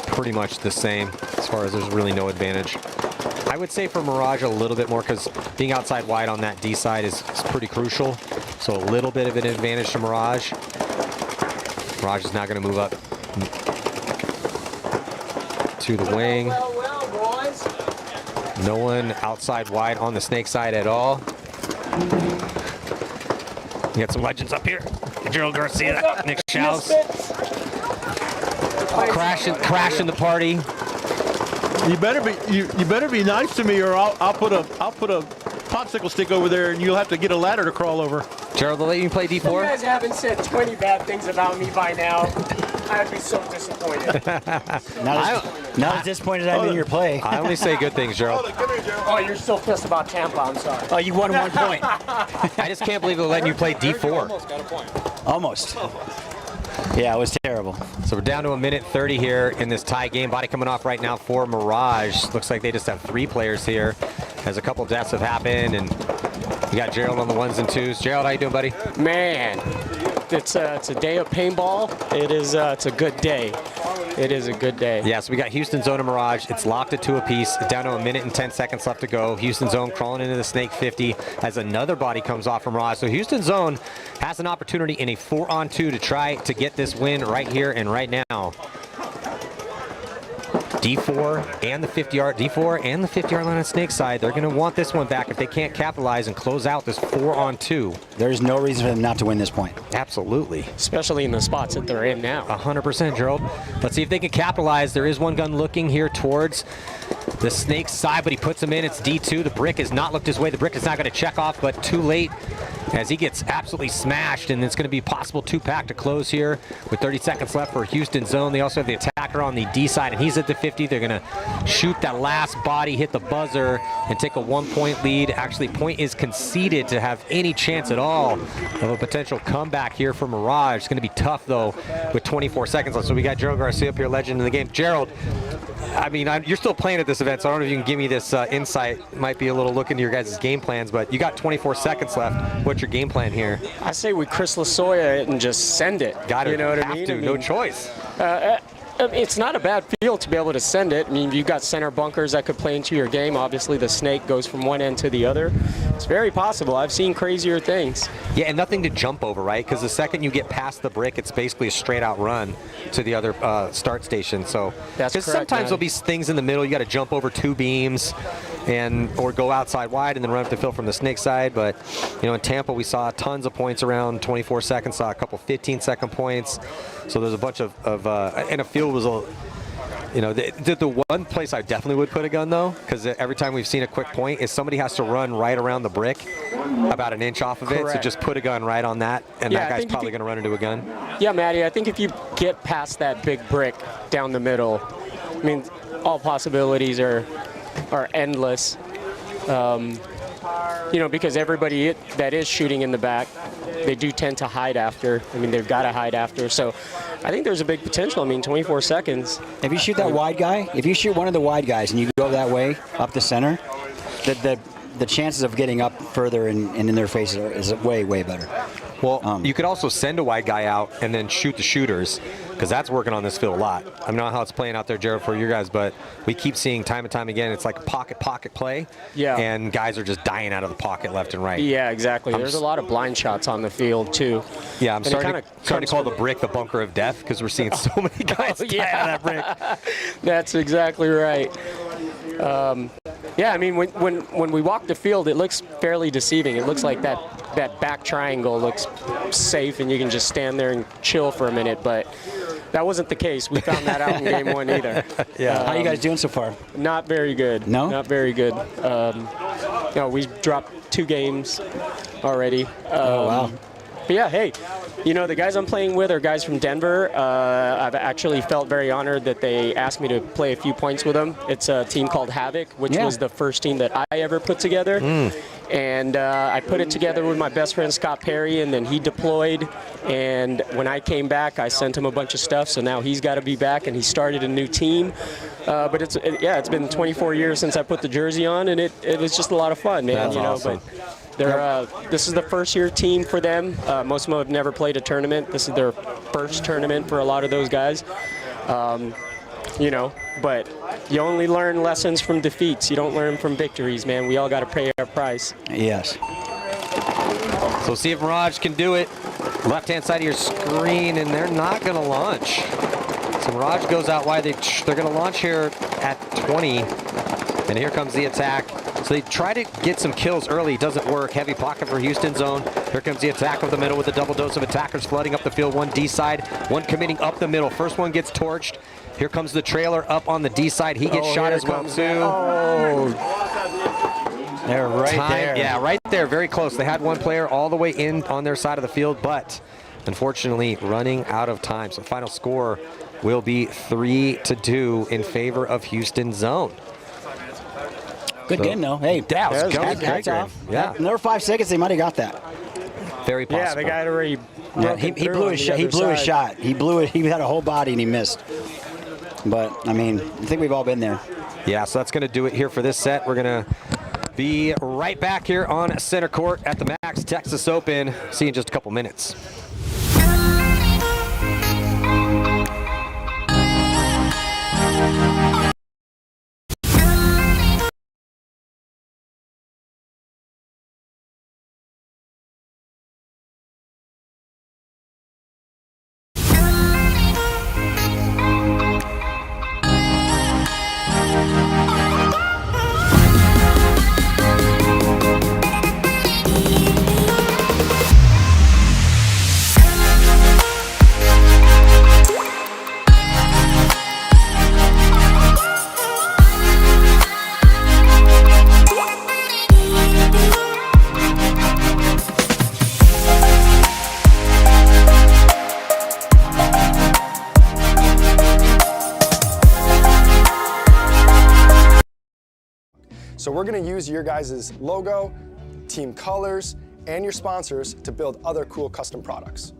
pretty much the same as far as there's really no advantage. I would say for Mirage a little bit more, because being outside wide on that D side is pretty crucial. So a little bit of an advantage to Mirage. Mirage is now going to move up to the wing. No one outside wide on the snake side at all. You got some legends up here. Gerald Garcia, Nick Schaus. Crashing the party. You better be nice to me, or I'll put a popsicle stick over there, and you'll have to get a ladder to crawl over. Gerald, they'll let you play D4? You guys haven't said 20 bad things about me by now. I'd be so disappointed. Not as disappointed I'm in your play. I only say good things, Gerald. Oh, you're still pissed about Tampa, I'm sorry. Oh, you won 1 point. I just can't believe they're letting you play D4. Almost got a point. Almost. Yeah, it was terrible. So we're down to 1:30 here in this tie game. Body coming off right now for Mirage. Looks like they just have 3 players here, as a couple deaths have happened, and we got Gerald on the 1s and 2s. Gerald, how you doing, buddy? Man, it's a day of paintball. It's a good day. It is a good day. Yeah, so we got Houston Zone and Mirage. It's locked at 2 apiece. Down to 1 minute and 10 seconds left to go. Houston Zone crawling into the Snake 50 as another body comes off from Mirage. So Houston Zone has an opportunity in a 4-on-2 to try to get this win right here and right now. D4 and the 50-yard line on Snake side. They're going to want this one back if they can't capitalize and close out this 4-on-2. There's no reason for them not to win this point. Absolutely. Especially in the spots that they're in now. 100%, Gerald. Let's see if they can capitalize. There is one gun looking here towards the Snake side, but he puts him in. It's D2. The brick has not looked his way. The brick is not going to check off, but too late as he gets absolutely smashed, and it's going to be possible 2-pack to close here with 30 seconds left for Houston Zone. They also have the attacker on the D side, and he's at the 50. They're going to shoot that last body, hit the buzzer, and take a 1-point lead. Actually, point is conceded to have any chance at all of a potential comeback here for Mirage. It's going to be tough, though, with 24 seconds left. So we got Gerald Garcia up here, legend in the game. Gerald, I mean, you're still playing at this event, so I don't know if you can give me this insight. It might be a little look into your guys' game plans, but you got 24 seconds left. What's your game plan here? I say we Chris Lasoya it and just send it. Got it. You know what I mean? No choice. It's not a bad feel to be able to send it. I mean, you've got center bunkers that could play into your game. Obviously, the snake goes from one end to the other. It's very possible. I've seen crazier things. Yeah, and nothing to jump over, right? Because the second you get past the brick, it's basically a straight-out run to the other start station. So, because sometimes there'll be things in the middle. You got to jump over 2 beams, or go outside wide and then run up the field from the snake side. But you know, in Tampa, we saw tons of points around 24 seconds. Saw a couple 15-second points. So there's a bunch of and a field was a, you know, the one place I definitely would put a gun though, because every time we've seen a quick point is somebody has to run right around the brick, about an inch off of it. So just put a gun right on that, and that guy's probably going to run into a gun. Yeah, Matty, I think if you get past that big brick down the middle, I mean, all possibilities are endless. You know, because everybody that is shooting in the back, they do tend to hide after. I mean, they've got to hide after. So I think there's a big potential. I mean, 24 seconds. If you shoot that wide guy, if you shoot one of the wide guys and you go that way up the center, the the chances of getting up further and in their faces is way, way better. Well, you could also send a wide guy out and then shoot the shooters, because that's working on this field a lot. I don't know how it's playing out there, Jared, for you guys, but we keep seeing time and time again, it's like pocket play. Yeah. And guys are just dying out of the pocket left and right. Yeah, exactly. There's a lot of blind shots on the field, too. Yeah, I'm starting to call the brick the bunker of death, because we're seeing so many guys die out of that brick. That's exactly right. Yeah, I mean, when we walk the field, it looks fairly deceiving. It looks like that back triangle looks safe, and you can just stand there and chill for a minute, but that wasn't the case. We found that out in game one either. Yeah. How are you guys doing so far? Not very good. No? Not very good. We dropped 2 games already. Oh, wow. But yeah, hey, the guys I'm playing with are guys from Denver. I've actually felt very honored that they asked me to play a few points with them. It's a team called Havoc, which was the first team that I ever put together. And I put it together with my best friend Scott Perry, and then he deployed. And when I came back, I sent him a bunch of stuff. So now he's got to be back, and he started a new team. But it's been 24 years since I put the jersey on, and it was just a lot of fun, man. That's awesome. But this is the first-year team for them. Most of them have never played a tournament. This is their first tournament for a lot of those guys. But you only learn lessons from defeats. You don't learn from victories, man. We all got to pay our price. Yes. So see if Mirage can do it. Left-hand side of your screen, and they're not going to launch. So Mirage goes out wide. They're going to launch here at 20, and here comes the attack. So they try to get some kills early. Doesn't work. Heavy pocket for Houston zone. Here comes the attack of the middle with a double dose of attackers flooding up the field. One D side, one committing up the middle. First one gets torched. Here comes the trailer up on the D side. He gets shot as well, too. They're right there. Yeah, right there. Very close. They had one player all the way in on their side of the field, but unfortunately running out of time. So final score will be 3-2 in favor of Houston zone. Good game, though. Hey, Dallas, hats off. Yeah. Another 5 seconds, they might have got that. Very possible. Yeah, the guy had already he blew his shot. He blew his shot. He blew it. He had a whole body, and he missed. But, I mean, I think we've all been there. Yeah, so that's going to do it here for this set. We're going to be right back here on center court at the MAXT Texas Open. See you in just a couple minutes. So we're going to use your guys' logo, team colors, and your sponsors to build other cool custom products.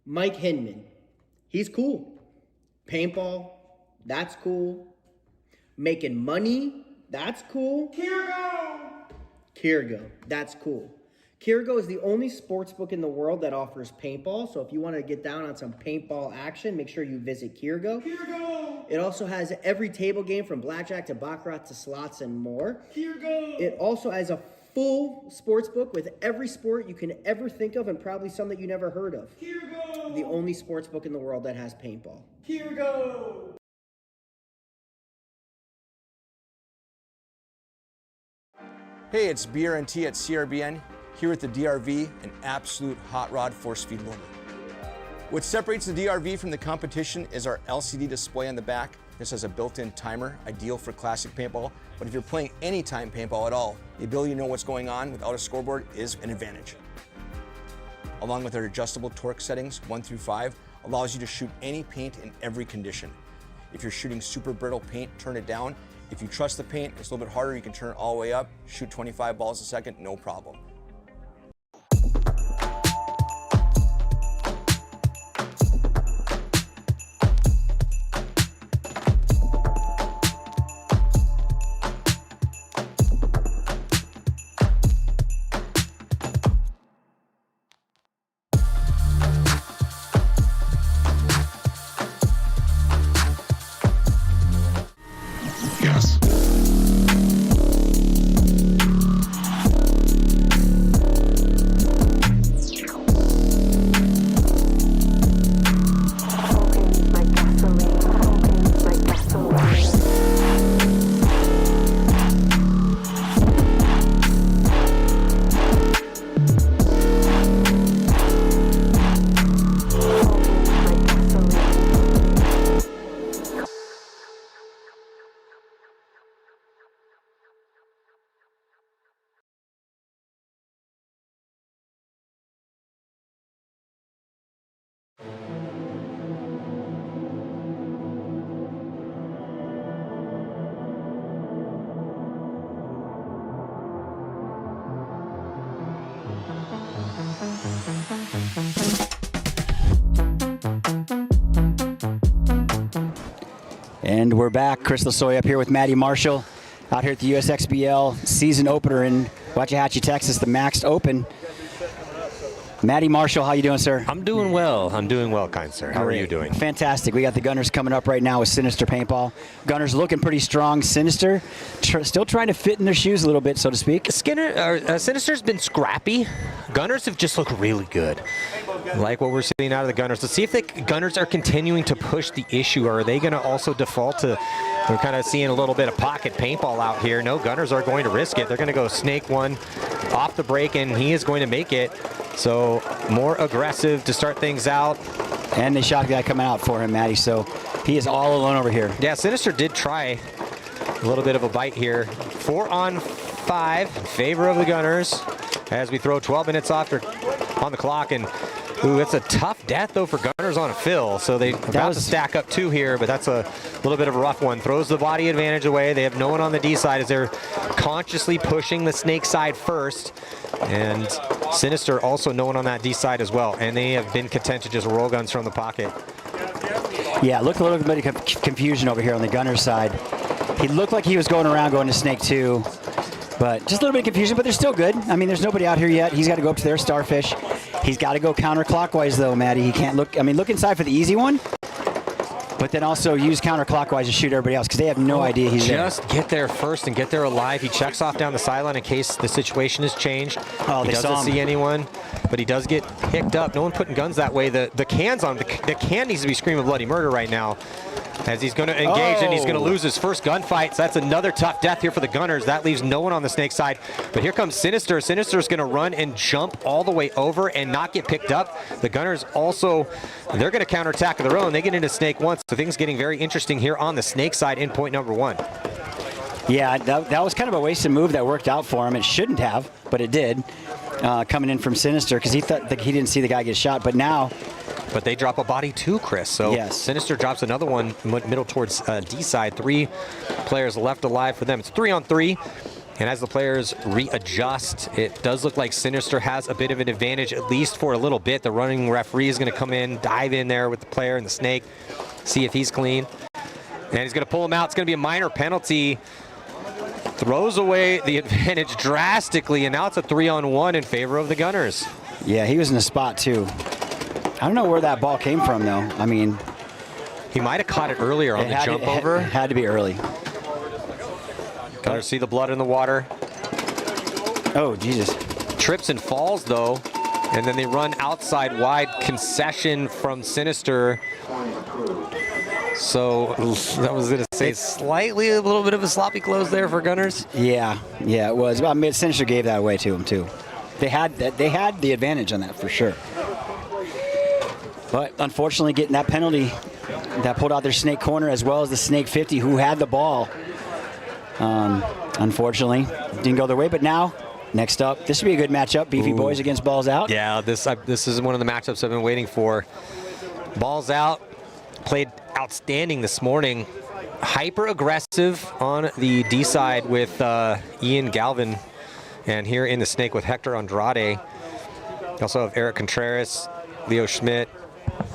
Mike Hinman, he's cool. Paintball, that's cool. Making money, that's cool. Kirgo, that's cool. Kirgo is the only sports book in the world that offers paintball. So if you want to get down on some paintball action, make sure you visit Kirgo. It also has every table game from blackjack to baccarat to slots and more. It also has a full sports book with every sport you can ever think of and probably some that you never heard of. The only sports book in the world that has paintball. Hey, it's BRNT at CRBN, here at the DRV, an absolute hot rod force feed loader. What separates the DRV from the competition is our LCD display on the back. This has a built-in timer, ideal for classic paintball, but if you're playing anytime paintball at all, the ability to know what's going on without a scoreboard is an advantage. Along with our adjustable torque settings, 1 through 5, allows you to shoot any paint in every condition. If you're shooting super brittle paint, turn it down. If you trust the paint, it's a little bit harder, you can turn it all the way up, shoot 25 balls a second, no problem. Yes. And we're back. Chris Lasoy up here with Matty Marshall out here at the USXBL season opener in Waxahachie, Texas, the MAXT Open. Matty Marshall, how you doing, sir? I'm doing well. I'm doing well, kind sir. How are you doing? Fantastic. We got the Gunners coming up right now with Sinister Paintball. Gunners looking pretty strong. Sinister still trying to fit in their shoes a little bit, so to speak. Sinister's been scrappy. Gunners have just looked really good. Like what we're seeing out of the Gunners. Let's see if the Gunners are continuing to push the issue, or are they going to also default to, we're kind of seeing a little bit of pocket paintball out here. No, Gunners are going to risk it. They're going to go snake one off the break, and he is going to make it. So more aggressive to start things out. And the shot guy coming out for him, Matty, so he is all alone over here. Yeah, Sinister did try a little bit of a bite here. 4 on 5 in favor of the Gunners as we throw 12 minutes off on the clock. And ooh, it's a tough death, though, for Gunners on a fill. So they about to stack up 2 here, but that's a little bit of a rough one. Throws the body advantage away. They have no one on the D side as they're consciously pushing the snake side first. And Sinister also no one on that D side as well. And they have been content to just roll guns from the pocket. Yeah, looked a little bit of confusion over here on the Gunner side. He looked like he was going around going to snake 2. But just a little bit of confusion, but they're still good. I mean, there's nobody out here yet. He's got to go up to their starfish. He's got to go counterclockwise, though, Matty. He can't look. I mean, look inside for the easy one, but then also use counterclockwise to shoot everybody else because they have no idea he's there. Just get there first and get there alive. He checks off down the sideline in case the situation has changed. Oh, he doesn't see anyone, but he does get picked up. No one putting guns that way. The can's on. The can needs to be screaming bloody murder right now, as he's going to engage and he's going to lose his first gunfight. So that's another tough death here for the Gunners. That leaves no one on the snake side. But here comes Sinister. Sinister's going to run and jump all the way over and not get picked up. The Gunners also, they're going to counterattack of their own. They get into snake once. So things getting very interesting here on the snake side in point number 1. Yeah, that was kind of a wasted move that worked out for him. It shouldn't have, but it did. Coming in from Sinister because he thought that he didn't see the guy get shot, but now. But they drop a body too, Chris. So yes. Sinister drops another one middle towards D side. 3 players left alive for them. It's 3 on 3. And as the players readjust, it does look like Sinister has a bit of an advantage, at least for a little bit. The running referee is going to come in, dive in there with the player and the snake, see if he's clean. And he's going to pull him out. It's going to be a minor penalty throws away the advantage drastically, and now it's a 3-on-1 in favor of the Gunners. Yeah, he was in a spot too. I don't know where that ball came from though. I mean, he might have caught it earlier on the jump over. It had to be early. Gunners see the blood in the water. Oh, Jesus. Trips and falls though, and then they run outside wide. Concession from Sinister. So that was going to say slightly a little bit of a sloppy close there for Gunners. Yeah, it was. I mean, Sinister gave that away to him too. They had the advantage on that for sure. But unfortunately, getting that penalty that pulled out their snake corner as well as the snake 50 who had the ball. Unfortunately, didn't go their way. But now, next up, this would be a good matchup. Beefy Boys against Balls Out. Yeah, this is one of the matchups I've been waiting for. Balls Out played outstanding this morning. Hyper aggressive on the D side with Ian Galvin, and here in the snake with Hector Andrade. You also have Eric Contreras, Leo Schmidt,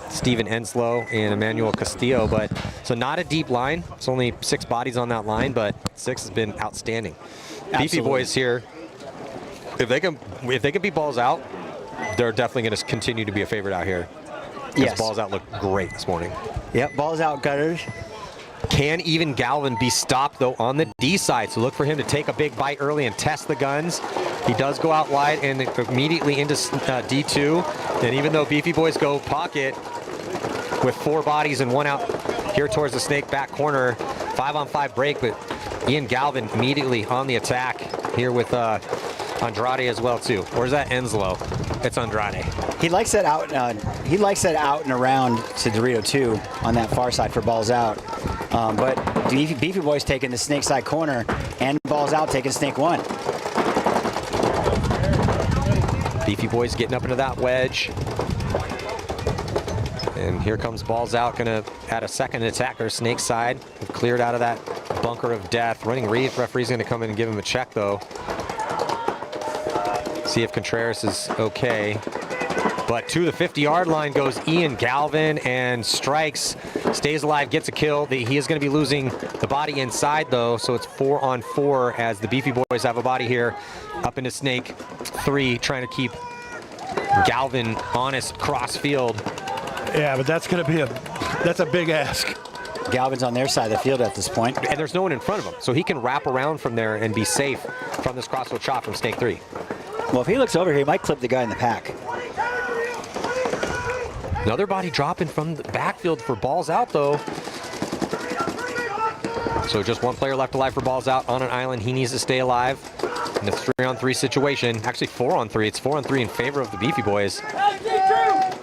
Steven Enslow, and Emmanuel Castillo. But so not a deep line. It's only 6 bodies on that line, but 6 has been outstanding. Beefy Boys here. If they can beat Balls Out, they're definitely going to continue to be a favorite out here. Yes. Balls Out looked great this morning. Yep, Balls Out Gunners. Can even Galvin be stopped though on the D side? So look for him to take a big bite early and test the guns. He does go out wide and immediately into D2. And even though Beefy Boys go pocket with 4 bodies and 1 out here towards the snake back corner, 5-on-5 break, but Ian Galvin immediately on the attack here with Andrade as well too. Or is that Enslow? It's Andrade. He likes that out. He likes that out and around to Dorito 2 on that far side for Balls Out. But Beefy Boys taking the snake side corner and Balls Out taking snake 1. Beefy Boys getting up into that wedge. And here comes Balls Out, gonna add a second attacker, snake side. Cleared out of that bunker of death. Running referee's gonna come in and give him a check though. See if Contreras is okay. But to the 50-yard line goes Ian Galvin and strikes, stays alive, gets a kill. He is going to be losing the body inside though, so it's 4-on-4 as the Beefy Boys have a body here up into snake 3, trying to keep Galvin honest cross field. Yeah, but that's going to be that's a big ask. Galvin's on their side of the field at this point. And there's no one in front of him, so he can wrap around from there and be safe from this crossfield shot from snake 3. Well, if he looks over here, he might clip the guy in the pack. Another body dropping from the backfield for Balls Out, though. So just 1 player left alive for Balls Out on an island. He needs to stay alive in a 3-on-3 situation. Actually, 4-on-3. It's 4-on-3 in favor of the Beefy Boys. A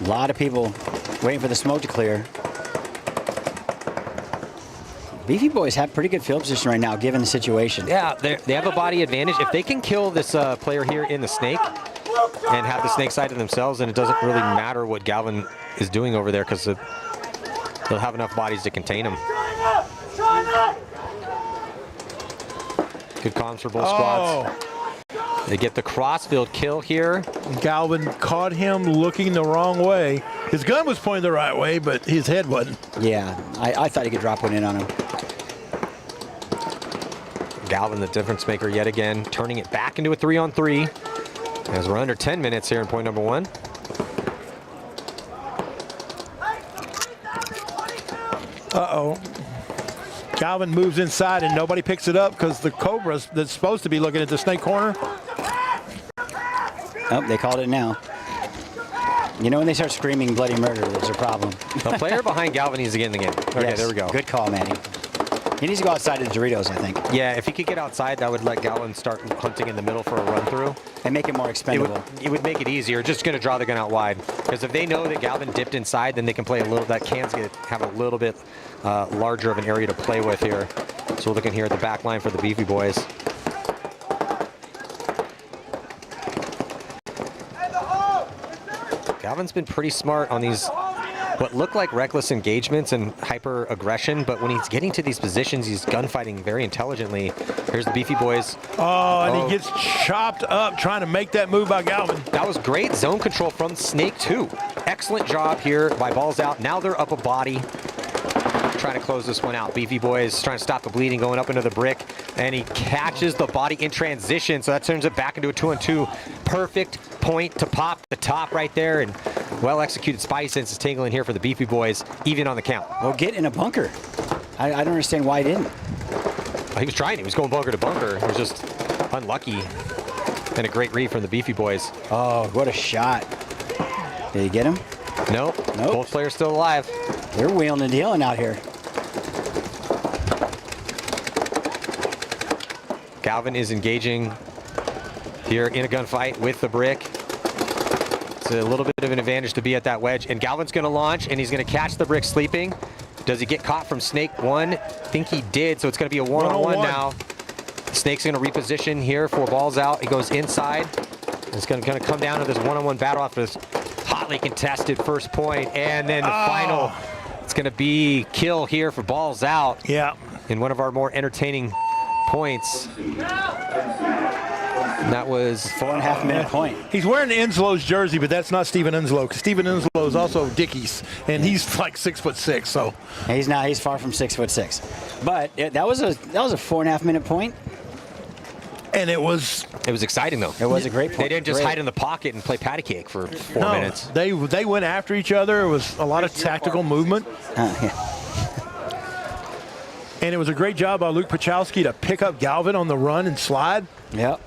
lot of people waiting for the smoke to clear. Beefy Boys have pretty good field position right now, given the situation. Yeah, they have a body advantage. If they can kill this player here in the snake and have the snake side to themselves, then it doesn't really matter what Galvin is doing over there because they'll have enough bodies to contain him. Good comms for both squads. They get the crossfield kill here. Galvin caught him looking the wrong way. His gun was pointed the right way, but his head wasn't. Yeah, I thought he could drop one in on him. Galvin, the difference maker yet again, turning it back into a 3-on-3 as we're under 10 minutes here in point number 1. Uh-oh. Galvin moves inside and nobody picks it up because the Cobra that's supposed to be looking at the snake corner. Oh, they called it now. You know when they start screaming bloody murder, there's a problem. The player behind Galvin needs to get in the game. Okay, yes, there we go. Good call, Manny. He needs to go outside of the Doritos, I think. Yeah, if he could get outside, that would let Galvin start hunting in the middle for a run-through. And make it more expendable. It would make it easier. Just going to draw the gun out wide. Because if they know that Galvin dipped inside, then they can play a little, that can's going to have a little bit larger of an area to play with here. So we're looking here at the back line for the Beefy Boys. Galvin's been pretty smart on these what look like reckless engagements and hyper aggression, but when he's getting to these positions, he's gunfighting very intelligently. Here's the Beefy Boys. Oh, and he gets chopped up trying to make that move by Galvin. That was great zone control from Snake 2. Excellent job here by Balls Out. Now they're up a body, trying to close this one out. Beefy Boys trying to stop the bleeding, going up into the brick, and he catches the body in transition, so that turns it back into a 2-on-2. Perfect point to pop the top right there, and well-executed spy sense is tingling here for the Beefy Boys, even on the count. Well, get in a bunker. I don't understand why he didn't. He was trying. He was going bunker to bunker. It was just unlucky. And a great read from the Beefy Boys. Oh, what a shot. Did he get him? Nope. Both players still alive. They're wheeling and dealing out here. Galvin is engaging here in a gunfight with the brick. It's a little bit of an advantage to be at that wedge. And Galvin's going to launch, and he's going to catch the brick sleeping. Does he get caught from Snake 1? I think he did, so it's going to be a one-on-one now. Snake's going to reposition here for balls out. He goes inside. It's going to come down to this one-on-one battle after this hotly contested first point. And then the final, it's going to be kill here for balls out. Yeah. In one of our more entertaining points. And that was 4.5 minute point. He's wearing Inslow's jersey, but that's not Steven Inslow, because Steven Inslow is also Dickies, and he's like 6'6", so. He's not. He's far from 6'6". But that was a 4.5 minute point. And it was exciting though. It was a great point. They didn't just hide in the pocket and play patty cake for 4 minutes. They went after each other. It was a lot of tactical movement. Yeah. And it was a great job by Luke Pachowski to pick up Galvin on the run and slide. Yep.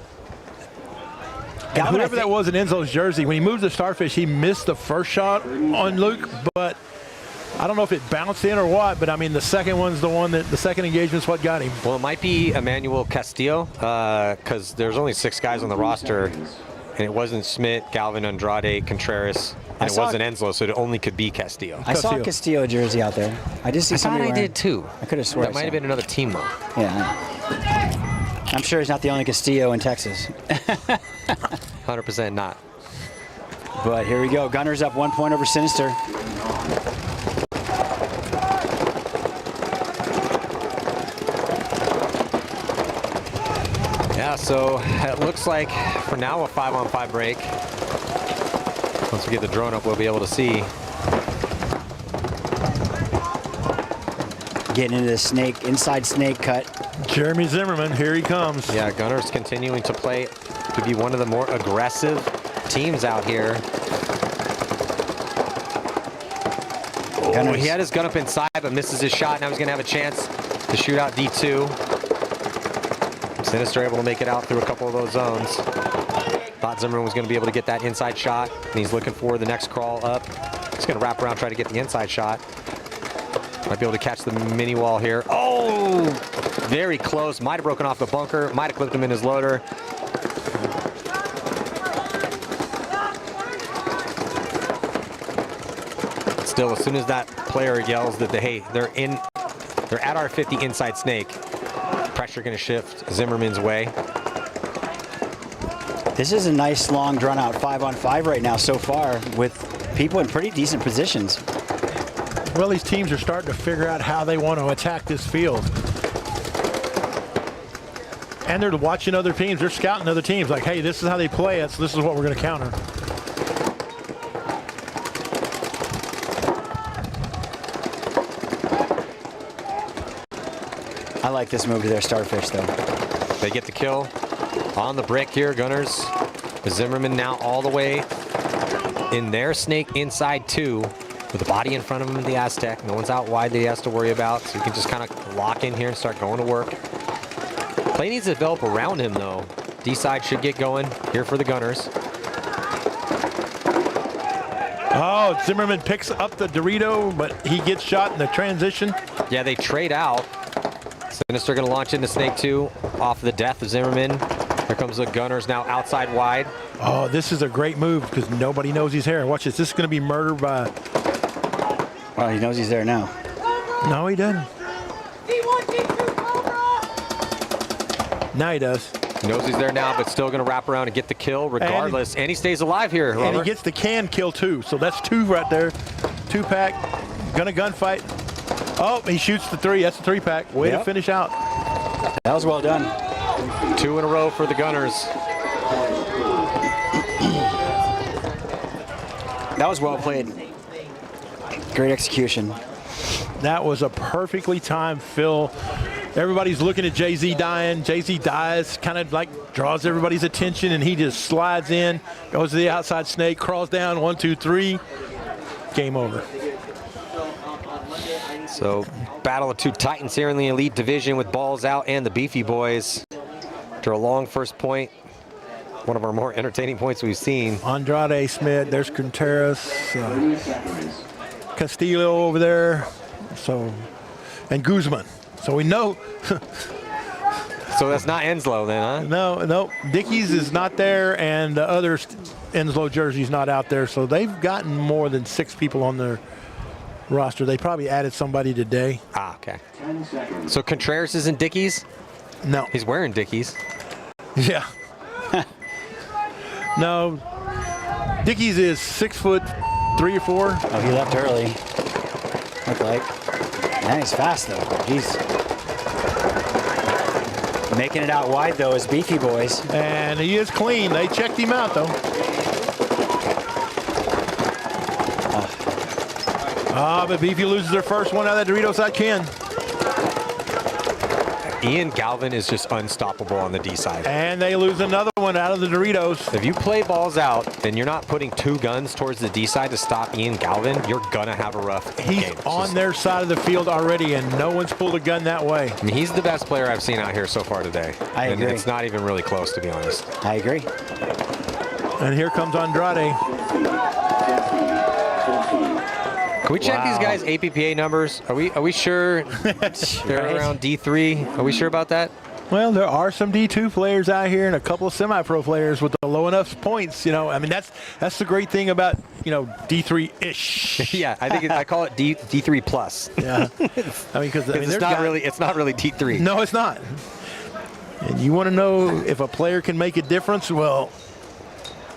And whoever that was in Enzo's jersey, when he moved the Starfish, he missed the first shot on Luke, but I don't know if it bounced in or what, but I mean, the second one's the one that the second engagement's what got him. Well, it might be Emmanuel Castillo, because there's only 6 guys on the roster, and it wasn't Schmidt, Galvin, Andrade, Contreras, and it wasn't Enslow, so it only could be Castillo. I saw a Castillo jersey out there. I just see somebody wearing. I did too. I could have sworn. That might have been another team though. Yeah. I'm sure he's not the only Castillo in Texas. 100% not. But here we go. Gunners up 1 point over Sinister. Yeah, so it looks like for now a 5-on-5 break. Once we get the drone up, we'll be able to see. Getting into the snake, inside snake cut. Jeremy Zimmerman, here he comes. Yeah, Gunners continuing to play to be one of the more aggressive teams out here. Oh, he had his gun up inside, but misses his shot. Now he's going to have a chance to shoot out D2. Sinister able to make it out through a couple of those zones. Thought Zimmerman was going to be able to get that inside shot, and he's looking for the next crawl up. He's going to wrap around, try to get the inside shot. Might be able to catch the mini wall here. Oh, very close. Might have broken off the bunker. Might have clipped him in his loader. Still, as soon as that player yells that they're at our 50 inside snake, pressure going to shift Zimmerman's way. This is a nice, long, drawn-out 5-on-5 right now so far, with people in pretty decent positions. Well, these teams are starting to figure out how they want to attack this field. And they're watching other teams. They're scouting other teams like, hey, this is how they play us. This is what we're going to counter. I like this move to their Starfish, though. They get the kill on the brick here, Gunners. Zimmerman now all the way in their snake inside 2. With the body in front of him, the Aztec. No one's out wide that he has to worry about, so he can just kind of lock in here and start going to work. Play needs to develop around him, though. D-side should get going here for the Gunners. Oh, Zimmerman picks up the Dorito, but he gets shot in the transition. Yeah, they trade out. Sinister going to launch into Snake 2 off the death of Zimmerman. Here comes the Gunners now outside wide. Oh, this is a great move because nobody knows he's here. Watch this. This is going to be murdered by... Well, he knows he's there now. No, he doesn't. Now he does. He knows he's there now, but still going to wrap around and get the kill regardless. And he stays alive here, Robert. And he gets the can kill, too. So that's 2 right there. 2-pack. Gonna gunfight. Oh, he shoots the 3. That's the 3-pack. Way to finish out. That was well done. 2 in a row for the Gunners. That was well played. Great execution. That was a perfectly timed fill. Everybody's looking at Jay-Z dying. Jay-Z dies, kind of like draws everybody's attention, and he just slides in, goes to the outside snake, crawls down, 1, 2, 3. Game over. So, battle of two titans here in the elite division with Balls Out and the Beefy Boys. After a long first point, one of our more entertaining points we've seen. Andrade Smith, there's Contreras, Castillo over there, so, and Guzman. So we know. So that's not Enslow then, huh? No. Dickies is not there, and the other Enslow jersey's not out there. So they've gotten more than 6 people on their roster. They probably added somebody today. Ah, okay. So Contreras isn't Dickies? No. He's wearing Dickies. Yeah. No. Dickies is 6'3" or 4. Oh, he left early. Looked like. Man, he's fast though. He's making it out wide though, as Beefy Boys. And he is clean. They checked him out though. But Beefy loses their first one out of that Dorito side can. Ian Galvin is just unstoppable on the D side. And they lose another one out of the Doritos. If you play Balls Out and you're not putting 2 guns towards the D side to stop Ian Galvin, you're going to have a rough game. He's on their side of the field already, and no one's pulled a gun that way. I mean, he's the best player I've seen out here so far today. I agree. And it's not even really close, to be honest. I agree. And here comes Andrade. Can we check these guys' APPA numbers? Are we sure they're around D3? Are we sure about that? Well, there are some D2 players out here and a couple of semi-pro players with the low enough points. You know, I mean, that's the great thing about, you know, D3-ish. Yeah, I think I call it D3 plus. Yeah, I mean, because it's not really D3. No, it's not. And you want to know if a player can make a difference? Well,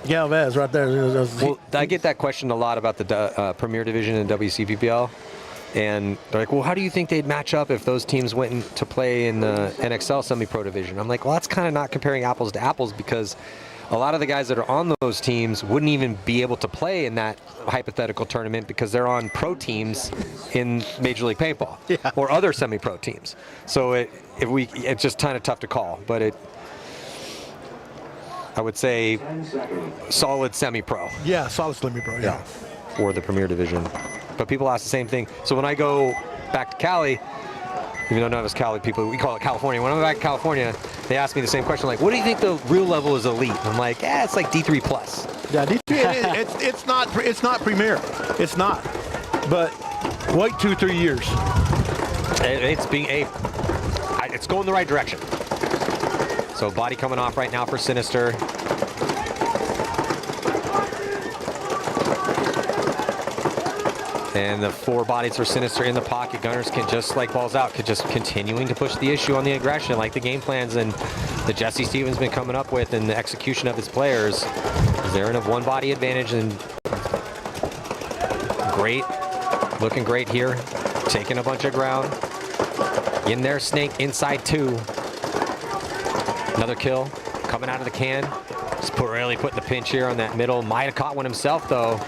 Galvez right there. Well, I get that question a lot about the Premier Division in WCPPL. And they're like, well, how do you think they'd match up if those teams went in to play in the NXL semi-pro division? I'm like, well, that's kind of not comparing apples to apples, because a lot of the guys that are on those teams wouldn't even be able to play in that hypothetical tournament because they're on pro teams in Major League Paintball or other semi-pro teams. So it's just kind of tough to call, but I would say solid semi-pro. Yeah, solid semi-pro, yeah. For the Premier Division. But people ask the same thing. So when I go back to Cali, even though none of us Cali people, we call it California. When I'm back in California, they ask me the same question, like, what do you think the real level is elite? I'm like, yeah, it's like D3 plus. Yeah, D3, it's not Premier. It's not. But wait 2-3 years. It's going the right direction. So body coming off right now for Sinister. And the 4 bodies for Sinister in the pocket. Gunners can, just like Balls Out, just continuing to push the issue on the aggression, like the game plans and the Jesse Stevens been coming up with, and the execution of his players. They're in a 1-body advantage, and great, looking great here, taking a bunch of ground. In there, Snake inside 2. Another kill coming out of the can. Just really putting the pinch here on that middle. Might have caught one himself though.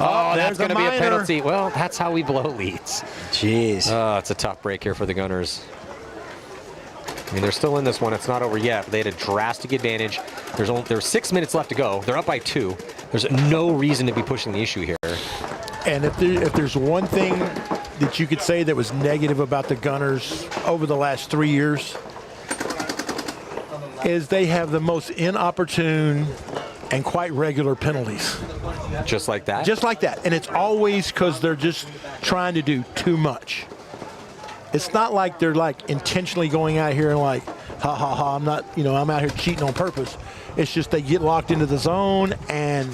Oh, that's going to be a penalty. Well, that's how we blow leads. Jeez. Oh, it's a tough break here for the Gunners. I mean, they're still in this one. It's not over yet. They had a drastic advantage. There's 6 minutes left to go. They're up by 2. There's no reason to be pushing the issue here. And if there's one thing that you could say that was negative about the Gunners over the last 3 years, is they have the most inopportune and quite regular penalties. Just like that? Just like that. And it's always because they're just trying to do too much. It's not like they're like intentionally going out here and like, ha ha ha, I'm not, you know, I'm out here cheating on purpose. It's just they get locked into the zone and,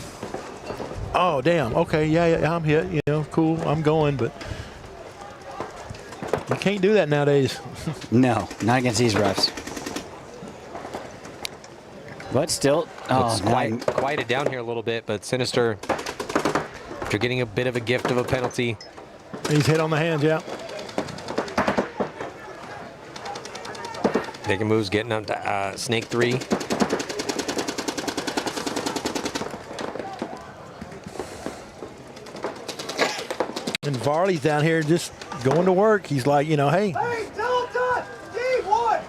oh damn, okay, yeah, I'm hit, you know, cool, I'm going, but you can't do that nowadays. No, not against these refs. But still, it's quieted down here a little bit, but Sinister, after getting a bit of a gift of a penalty. He's hit on the hands, yeah. Taking moves, getting up to Snake 3. And Varley's down here just going to work. He's like, you know, hey. Hey, Delta, D1.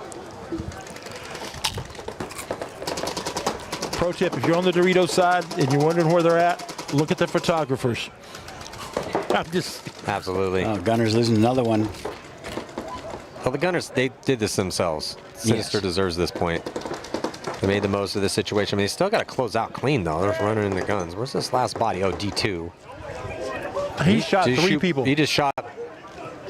Pro tip, if you're on the Doritos side and you're wondering where they're at, look at the photographers. I'm just. Absolutely. Oh, Gunners losing another one. Well, the Gunners, they did this themselves. Sinister deserves this point. They made the most of this situation. I mean, they still got to close out clean, though. They're running in the guns. Where's this last body? Oh, D2. He shot three people. He just shot.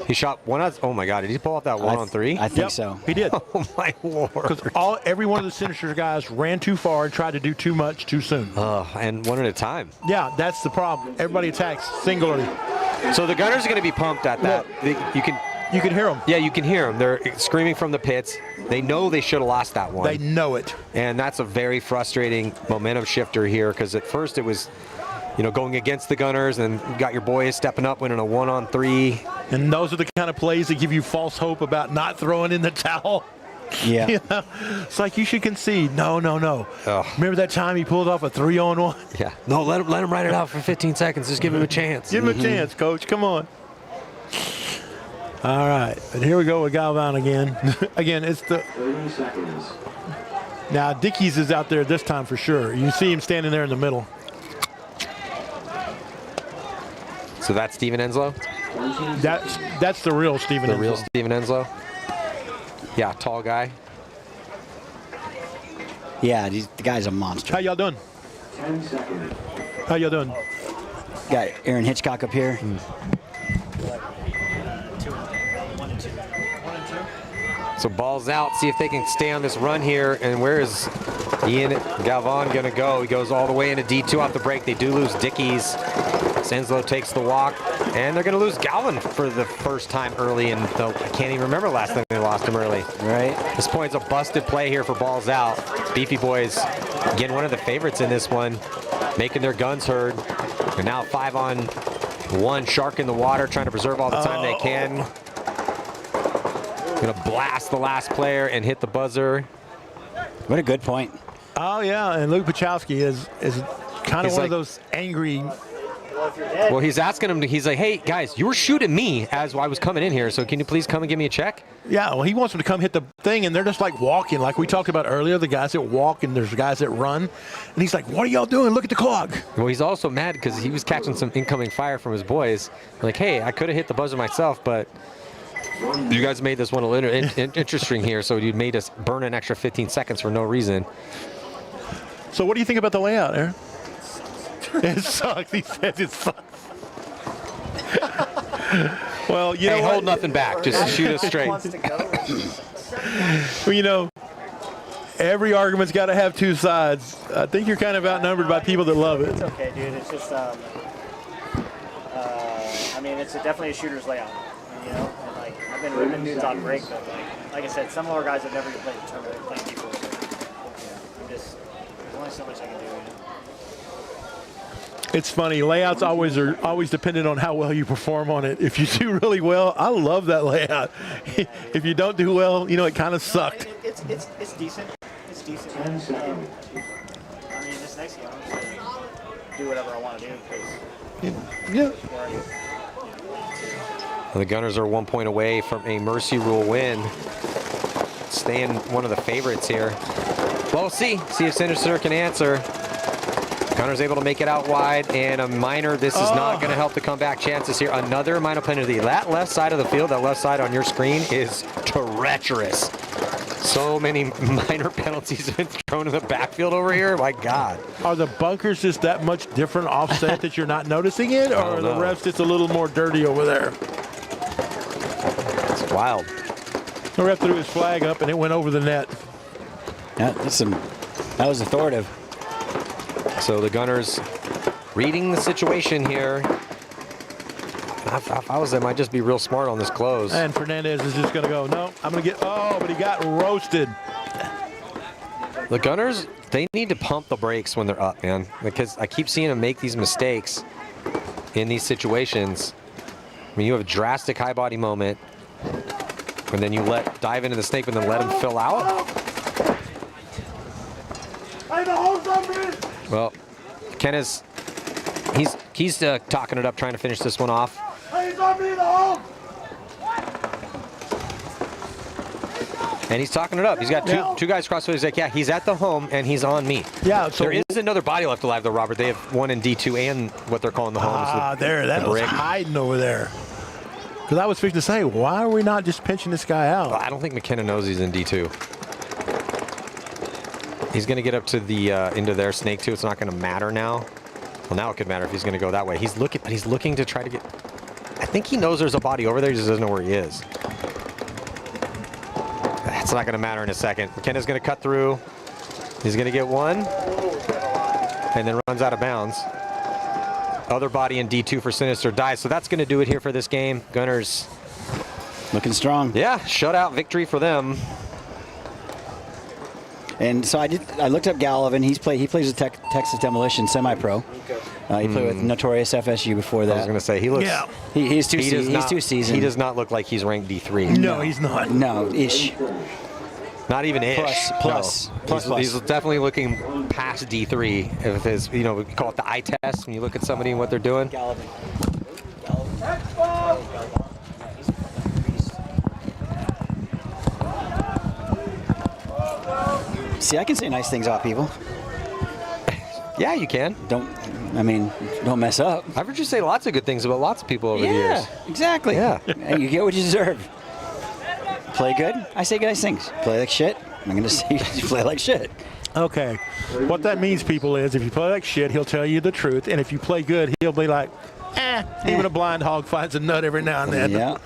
He shot one. Oh my God! Did he pull off that 1-on-3? I think so. He did. Oh my Lord! Because every one of the Sinister guys ran too far and tried to do too much too soon. And one at a time. Yeah, that's the problem. Everybody attacks singularly. So the Gunners are going to be pumped at that. You can hear them. Yeah, you can hear them. They're screaming from the pits. They know they should have lost that one. They know it. And that's a very frustrating momentum shifter here, because at first it was, you know, going against the Gunners, and you got your boys stepping up, winning a 1-on-3. And those are the kind of plays that give you false hope about not throwing in the towel. Yeah. You know? It's like you should concede. No, no, no. Remember that time he pulled off a 3-on-1? Yeah. No, let him ride it out for 15 seconds. Just give him a chance. Give him a chance, coach. Come on. All right. And here we go with Galvan again. Again, it's the. 30 seconds. Now, Dickies is out there this time for sure. You see him standing there in the middle. So that's Steven Enslow? That's the real Steven Enslow. The real Steven Enslow? Yeah, tall guy. Yeah, the guy's a monster. How y'all doing? 10 seconds. How y'all doing? Got Aaron Hitchcock up here. So ball's out. See if they can stay on this run here. And where is Ian Galvan going to go? He goes all the way into D2 off the break. They do lose Dickies. Enslow takes the walk. And they're going to lose Galvan for the first time early. And I can't even remember last time they lost him early. Right. This point's a busted play here for balls out. Beefy Boys, again, one of the favorites in this one, making their guns heard. And now 5-on-1, shark in the water, trying to preserve all the time they can. Gonna blast the last player and hit the buzzer. What a good point. Oh, yeah, and Luke Pachowski is kind of one of those angry. Well, he's asking him, he's like, hey, guys, you were shooting me as I was coming in here, so can you please come and give me a check? Yeah, well, he wants them to come hit the thing, and they're just like walking, like we talked about earlier, the guys that walk and there's guys that run. And he's like, what are y'all doing? Look at the clock. Well, he's also mad because he was catching some incoming fire from his boys. Like, hey, I could have hit the buzzer myself, but you guys made this one a little interesting here, so you made us burn an extra 15 seconds for no reason. So what do you think about the layout, Aaron? It sucks. He says it sucks. Well, you know what? Hold nothing back. Just shoot us straight. Well, you know, every argument's got to have two sides. I think you're kind of outnumbered by people that love it. It's okay, dude. It's just, I mean, it's definitely a shooter's layout, you know? And, like, I've been ripping dudes on break, but, like I said, some of our guys have never played the tournament playing people. So, there's only so much I can do. It's funny. Layouts are always dependent on how well you perform on it. If you do really well, I love that layout. If you don't do well, you know, it kind of sucked. It's decent. It's decent. I mean, this next game, I'm just gonna do whatever I want to do. Yeah. The Gunners are 1 point away from a Mercy Rule win. Staying one of the favorites here. Well, we'll see if Sinister can answer. Gunners able to make it out wide, and a minor. This is not going to help the comeback chances here. Another minor penalty. That left side of the field, that left side on your screen, is treacherous. So many minor penalties have been thrown in the backfield over here. My God. Are the bunkers just that much different offset that you're not noticing it, or are the refs just a little more dirty over there? It's wild. The ref threw his flag up, and it went over the net. Yeah, that was authoritative. So the Gunners reading the situation here. If I was them, I'd just be real smart on this close. And Fernandez is just going to go, no, I'm going to get, but he got roasted. The Gunners, they need to pump the brakes when they're up, man. Because I keep seeing them make these mistakes in these situations. I mean, you have a drastic high body moment, and then you dive into the snake and then let him fill out. Well, Ken has He's talking it up, trying to finish this one off. Hey, he's on me in the home. And he's talking it up. He's got two guys across the way. He's like, yeah, he's at the home and he's on me. Yeah. So there is another body left alive though, Robert. They have one in D2 and what they're calling the homes. That was hiding over there. Because I was fixing to say, why are we not just pinching this guy out? Well, I don't think McKenna knows he's in D2. He's going to get up to the into their snake too. It's not going to matter now. Well, now it could matter if he's going to go that way. He's looking to try to get. I think he knows there's a body over there. He just doesn't know where he is. That's not going to matter in a second. McKenna's going to cut through. He's going to get one, and then runs out of bounds. Other body in D2 for Sinister dies. So that's going to do it here for this game. Gunners looking strong. Yeah, shutout victory for them. And so I looked up Gallivan. He plays with Texas Demolition semi-pro. He played with Notorious FSU before that. I was going to say he looks. Yeah. He's too seasoned. He does not look like he's ranked D3. No, he's not. No, ish. Not even ish. Plus. He's definitely looking past D3. If it's, we call it the eye test when you look at somebody and what they're doing. See, I can say nice things about people. Yeah, you can. Don't mess up. I've heard you say lots of good things about lots of people over the years. Exactly. Yeah. And you get what you deserve. Play good, I say nice things. Play like shit, I'm going to say you play like shit. Okay. What that means, people, is if you play like shit, he'll tell you the truth. And if you play good, he'll be like, even a blind hog finds a nut every now and then. Yeah.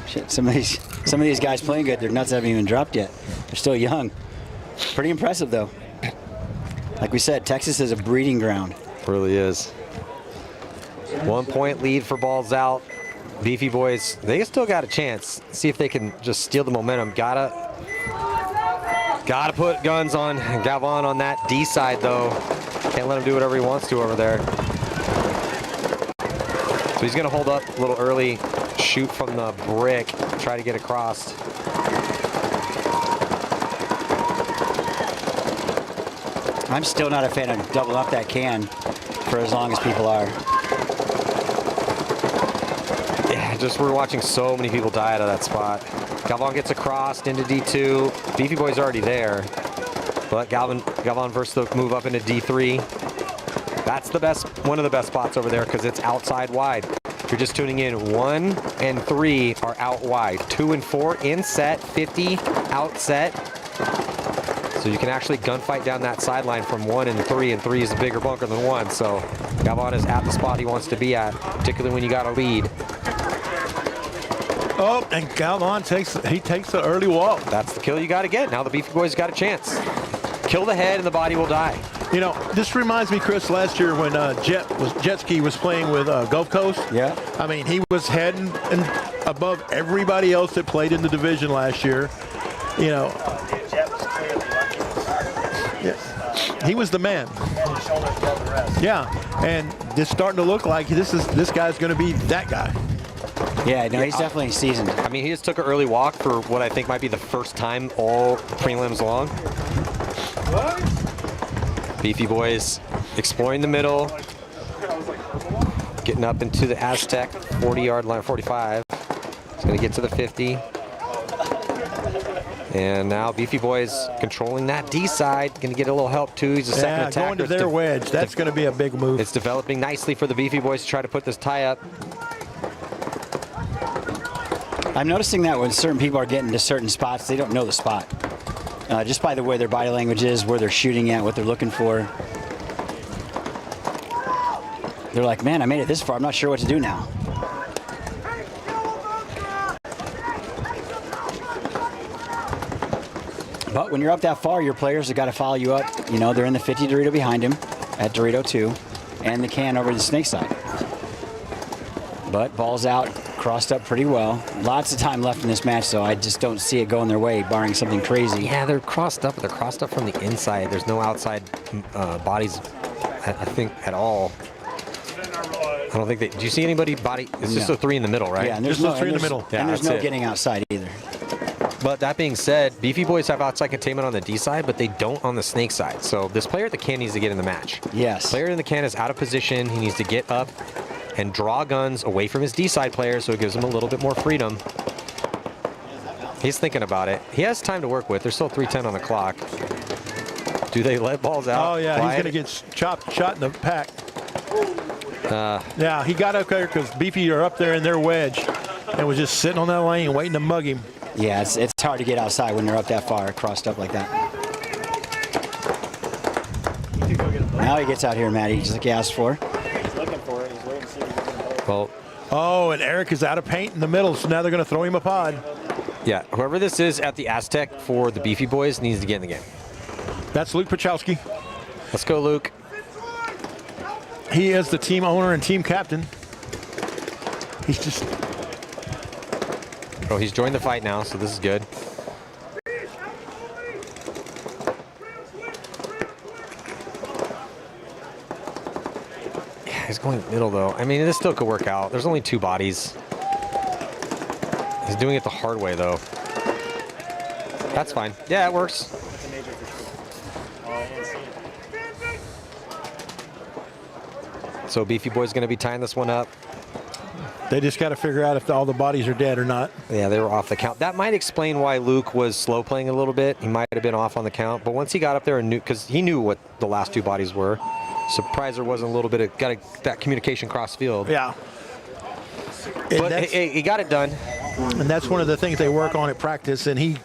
Shit, some of these guys playing good, their nuts haven't even dropped yet. They're still young. Pretty impressive, though. Like we said, Texas is a breeding ground. Really is. 1 point lead for Balls Out. Beefy Boys, they still got a chance. See if they can just steal the momentum. Gotta put guns on Gavon on that D side, though. Can't let him do whatever he wants to over there. So he's gonna hold up a little early, shoot from the brick, try to get across. I'm still not a fan of doubling up that can for as long as people are. Yeah, we're watching so many people die out of that spot. Galvan gets across into D2. Beefy Boy's already there. But Galvan versus the move up into D3. That's one of the best spots over there because it's outside wide. If you're just tuning in, 1 and 3 are out wide. 2 and 4 in set, 50 out set. So you can actually gunfight down that sideline from 1 and 3 is a bigger bunker than 1. So Galvan is at the spot he wants to be at, particularly when you got a lead. Oh, and Galvan takes the early walk. That's the kill you got to get. Now the Beefy Boys got a chance. Kill the head and the body will die. This reminds me, Chris, last year when Jet Ski was playing with Gulf Coast. Yeah. I mean, he was heading above everybody else that played in the division last year. Yeah. He was the man. Yeah, and it's starting to look like this guy's going to be that guy. Yeah, no, he's definitely seasoned. I mean, he just took an early walk for what I think might be the first time all prelims long. Beefy Boys exploring the middle, getting up into the Aztec 40-yard line, 45. He's going to get to the 50. And now Beefy Boys controlling that D side. Going to get a little help too. He's a second attacker. Going to their wedge. That's going to be a big move. It's developing nicely for the Beefy Boys to try to put this tie up. I'm noticing that when certain people are getting to certain spots, they don't know the spot. Just by the way their body language is, where they're shooting at, what they're looking for. They're like, man, I made it this far. I'm not sure what to do now. But when you're up that far, your players have got to follow you up. They're in the 50 Dorito behind him at Dorito 2 and the can over the snake side. But Balls Out, crossed up pretty well. Lots of time left in this match, so I just don't see it going their way, barring something crazy. Yeah, they're crossed up, but they're crossed up from the inside. There's no outside bodies, I think, at all. I don't think they. Do you see anybody body? It's just a 3 in the middle, right? Yeah, and there's just a 3 in the middle. And there's no getting outside either. But that being said, Beefy Boys have outside containment on the D side, but they don't on the snake side. So this player at the can needs to get in the match. Yes. Player in the can is out of position. He needs to get up and draw guns away from his D side player, so it gives him a little bit more freedom. He's thinking about it. He has time to work with. There's still 3:10 on the clock. Do they let balls out? Oh, yeah, he's going to get shot in the pack. Yeah, he got up there because Beefy are up there in their wedge and was just sitting on that lane waiting to mug him. Yeah, it's hard to get outside when you're up that far, crossed up like that. Now he gets out here, Matty, just like he asked for. He's looking for it. He's waiting to see if he can Well, oh, and Eric is out of paint in the middle, so now they're going to throw him a pod. yeah, whoever this is at the Aztec for the Beefy Boys needs to get in the game. That's Luke Pachowski. Let's go, Luke. He is the team owner and team captain. He's just... Oh, he's joined the fight now, so this is good. Yeah, he's going middle, though. I mean, this still could work out. There's only 2 bodies. He's doing it the hard way, though. That's fine. Yeah, it works. So Beefy Boy's going to be tying this one up. They just got to figure out if all the bodies are dead or not. Yeah, they were off the count. That might explain why Luke was slow playing a little bit. He might have been off on the count, but once he got up there and knew, because he knew what the last 2 bodies were. Surprised there wasn't a little bit of that communication cross field. Yeah. But he got it done. And that's one of the things they work on at practice, and he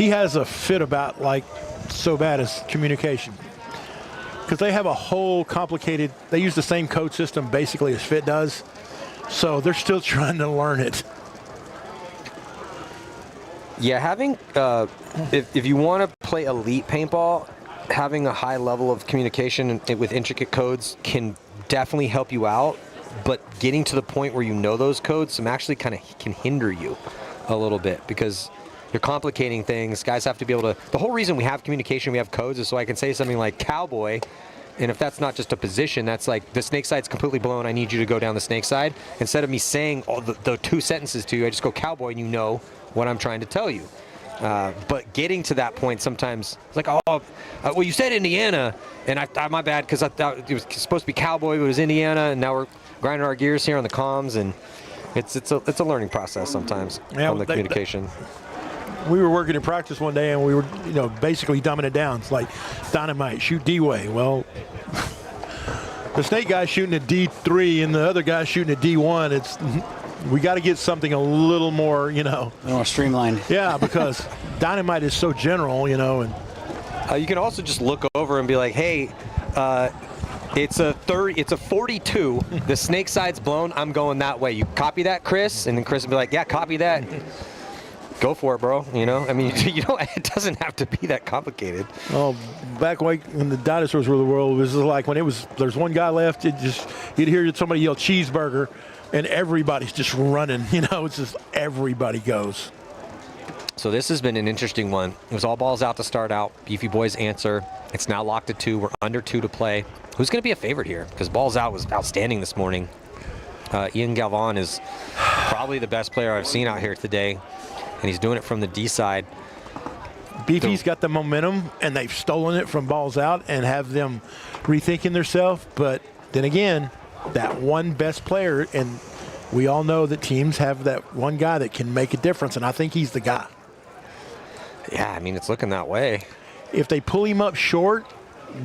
has a fit about like so bad as communication. Because they have a whole complicated, they use the same code system basically as Fit does. So they're still trying to learn it. Yeah, having, if you want to play elite paintball, having a high level of communication with intricate codes can definitely help you out. But getting to the point where you know those codes actually kind of can hinder you a little bit because you're complicating things. Guys have to be able to, the whole reason we have communication, we have codes is so I can say something like cowboy. And if that's not just a position, that's like the snake side's completely blown. I need you to go down the snake side. Instead of me saying all the 2 sentences to you, I just go cowboy and you know what I'm trying to tell you. But getting to that point sometimes, it's like, well, you said Indiana, and I my bad, because I thought it was supposed to be cowboy, but it was Indiana, and now we're grinding our gears here on the comms, and it's a learning process sometimes on the communication. We were working in practice one day, and we were, basically dumbing it down. It's like dynamite, shoot D-way. Well, the snake guy's shooting at D3, and the other guy's shooting at D1. We got to get something a little more, A little more streamlined. Yeah, because dynamite is so general, and you can also just look over and be like, hey, it's a 42. The snake side's blown. I'm going that way. You copy that, Chris? And then Chris will be like, yeah, copy that. Go for it, bro. I mean, it doesn't have to be that complicated. Oh, back when the dinosaurs were the world, it was like when there's one guy left, you'd hear somebody yell cheeseburger, and everybody's just running. It's just everybody goes. So this has been an interesting one. It was all balls out to start out. Beefy Boys answer. It's now locked at 2. We're under 2 to play. Who's going to be a favorite here? Because balls out was outstanding this morning. Ian Galvan is probably the best player I've seen out here today. And he's doing it from the D side. Beefy's got the momentum, and they've stolen it from balls out and have them rethinking themselves. But then again, that one best player, and we all know that teams have that one guy that can make a difference, and I think he's the guy. Yeah, I mean, it's looking that way. If they pull him up short,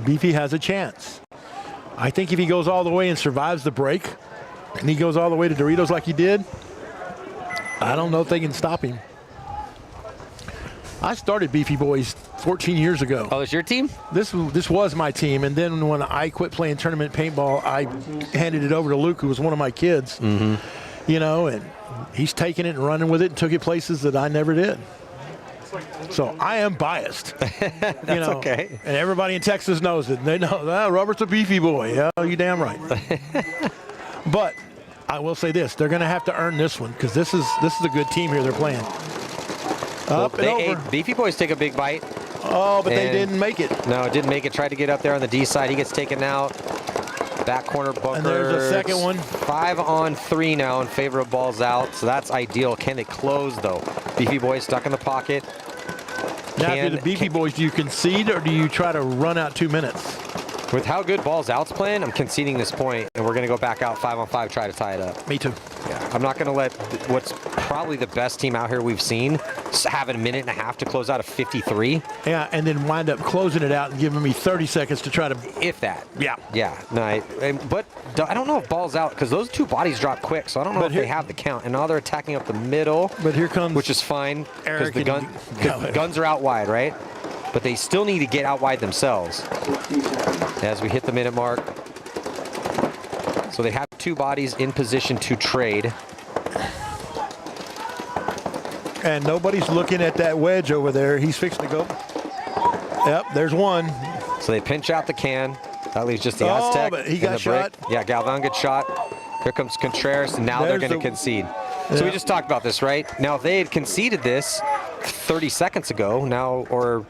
Beefy has a chance. I think if he goes all the way and survives the break, and he goes all the way to Doritos like he did, I don't know if they can stop him. I started Beefy Boys 14 years ago. Oh, it's your team? This was my team, and then when I quit playing tournament paintball, I handed it over to Luke, who was one of my kids. Mm-hmm. And he's taken it and running with it and took it places that I never did. So I am biased. That's okay. And everybody in Texas knows it. They know, Robert's a Beefy boy. Yeah, you damn right. But I will say this: they're going to have to earn this one because this is a good team here they're playing. Up and over. Beefy Boys take a big bite. Oh, but they didn't make it. No, it didn't make it. Tried to get up there on the D side. He gets taken out. Back corner bunker. And there's a second one. 5 on 3 now in favor of balls out. So that's ideal. Can they close though? Beefy Boys stuck in the pocket. Now, if you're the Beefy Boys, do you concede or do you try to run out 2 minutes? With how good Balls Out's playing, I'm conceding this point, and we're going to go back out 5-on-5, try to tie it up. Me too. Yeah, I'm not going to let what's probably the best team out here we've seen have a minute and a half to close out a 53. Yeah, and then wind up closing it out and giving me 30 seconds to try to... If that. Yeah. Yeah. No, but I don't know if Balls Out, because those two bodies drop quick, so I don't know if they have the count. And now they're attacking up the middle. But here comes... Which is fine, because the Galvan. guns are out wide, right? But they still need to get out wide themselves as we hit the minute mark. So they have two bodies in position to trade. And nobody's looking at that wedge over there. He's fixing to go. Yep, there's one. So they pinch out the can. That leaves just the Aztec. But he got shot. shot. Yeah, Galvan gets shot. Here comes Contreras, and now they're going to concede. So we just talked about this, right? Now, if they had conceded this 30 seconds ago, now, or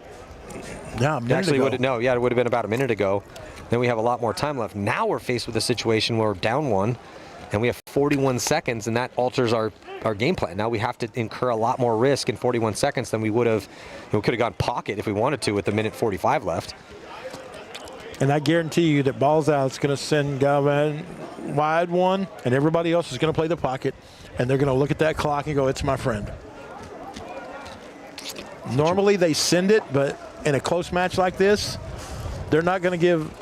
yeah, actually, it would have been about a minute ago. Then we have a lot more time left. Now we're faced with a situation where we're down one, and we have 41 seconds, and that alters our game plan. Now we have to incur a lot more risk in 41 seconds than we would have. We could have gone pocket if we wanted to with a minute 45 left. And I guarantee you that Balls Out's going to send Galvan wide one, and everybody else is going to play the pocket, and they're going to look at that clock and go, it's my friend. Normally they send it, but in a close match like this, they're not going to give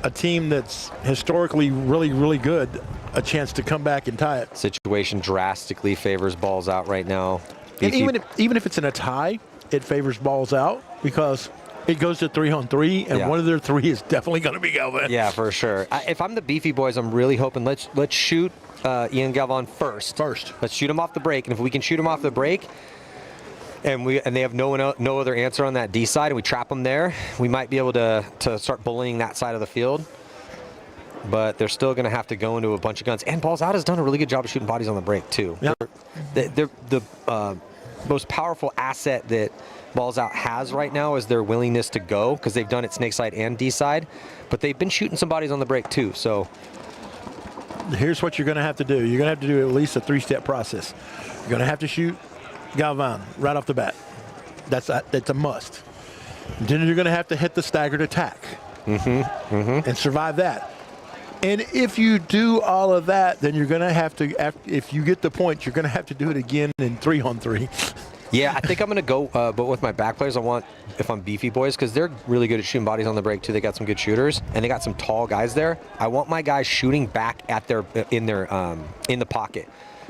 a team that's historically really, really good a chance to come back and tie it. Situation drastically favors Balls Out right now. And even if it's in a tie, it favors Balls Out because it goes to 3-on-3, and one of their three is definitely going to be Galvan. Yeah, for sure. If I'm the Beefy Boys, I'm really hoping let's shoot Ian Galvan first. Let's shoot him off the break, and if we can shoot him off the break, and they have no other answer on that D side, and we trap them there, we might be able to start bullying that side of the field. But they're still going to have to go into a bunch of guns. And Balls Out has done a really good job of shooting bodies on the break, too. Yep. They're the most powerful asset that Balls Out has right now is their willingness to go, because they've done it snake side and D side. But they've been shooting some bodies on the break, too. So here's what you're going to have to do. You're going to have to do at least a 3-step process. You're going to have to shoot Galvan right off the bat. That's a must. Then you're going to have to hit the staggered attack and survive that. And if you do all of that, then you're going to have to, if you get the point, you're going to have to do it again in 3-on-3. Yeah, I think I'm going to go, but with my back players, I want, if I'm Beefy Boys, because they're really good at shooting bodies on the break too. They got some good shooters, and they got some tall guys there. I want my guys shooting back at in the pocket.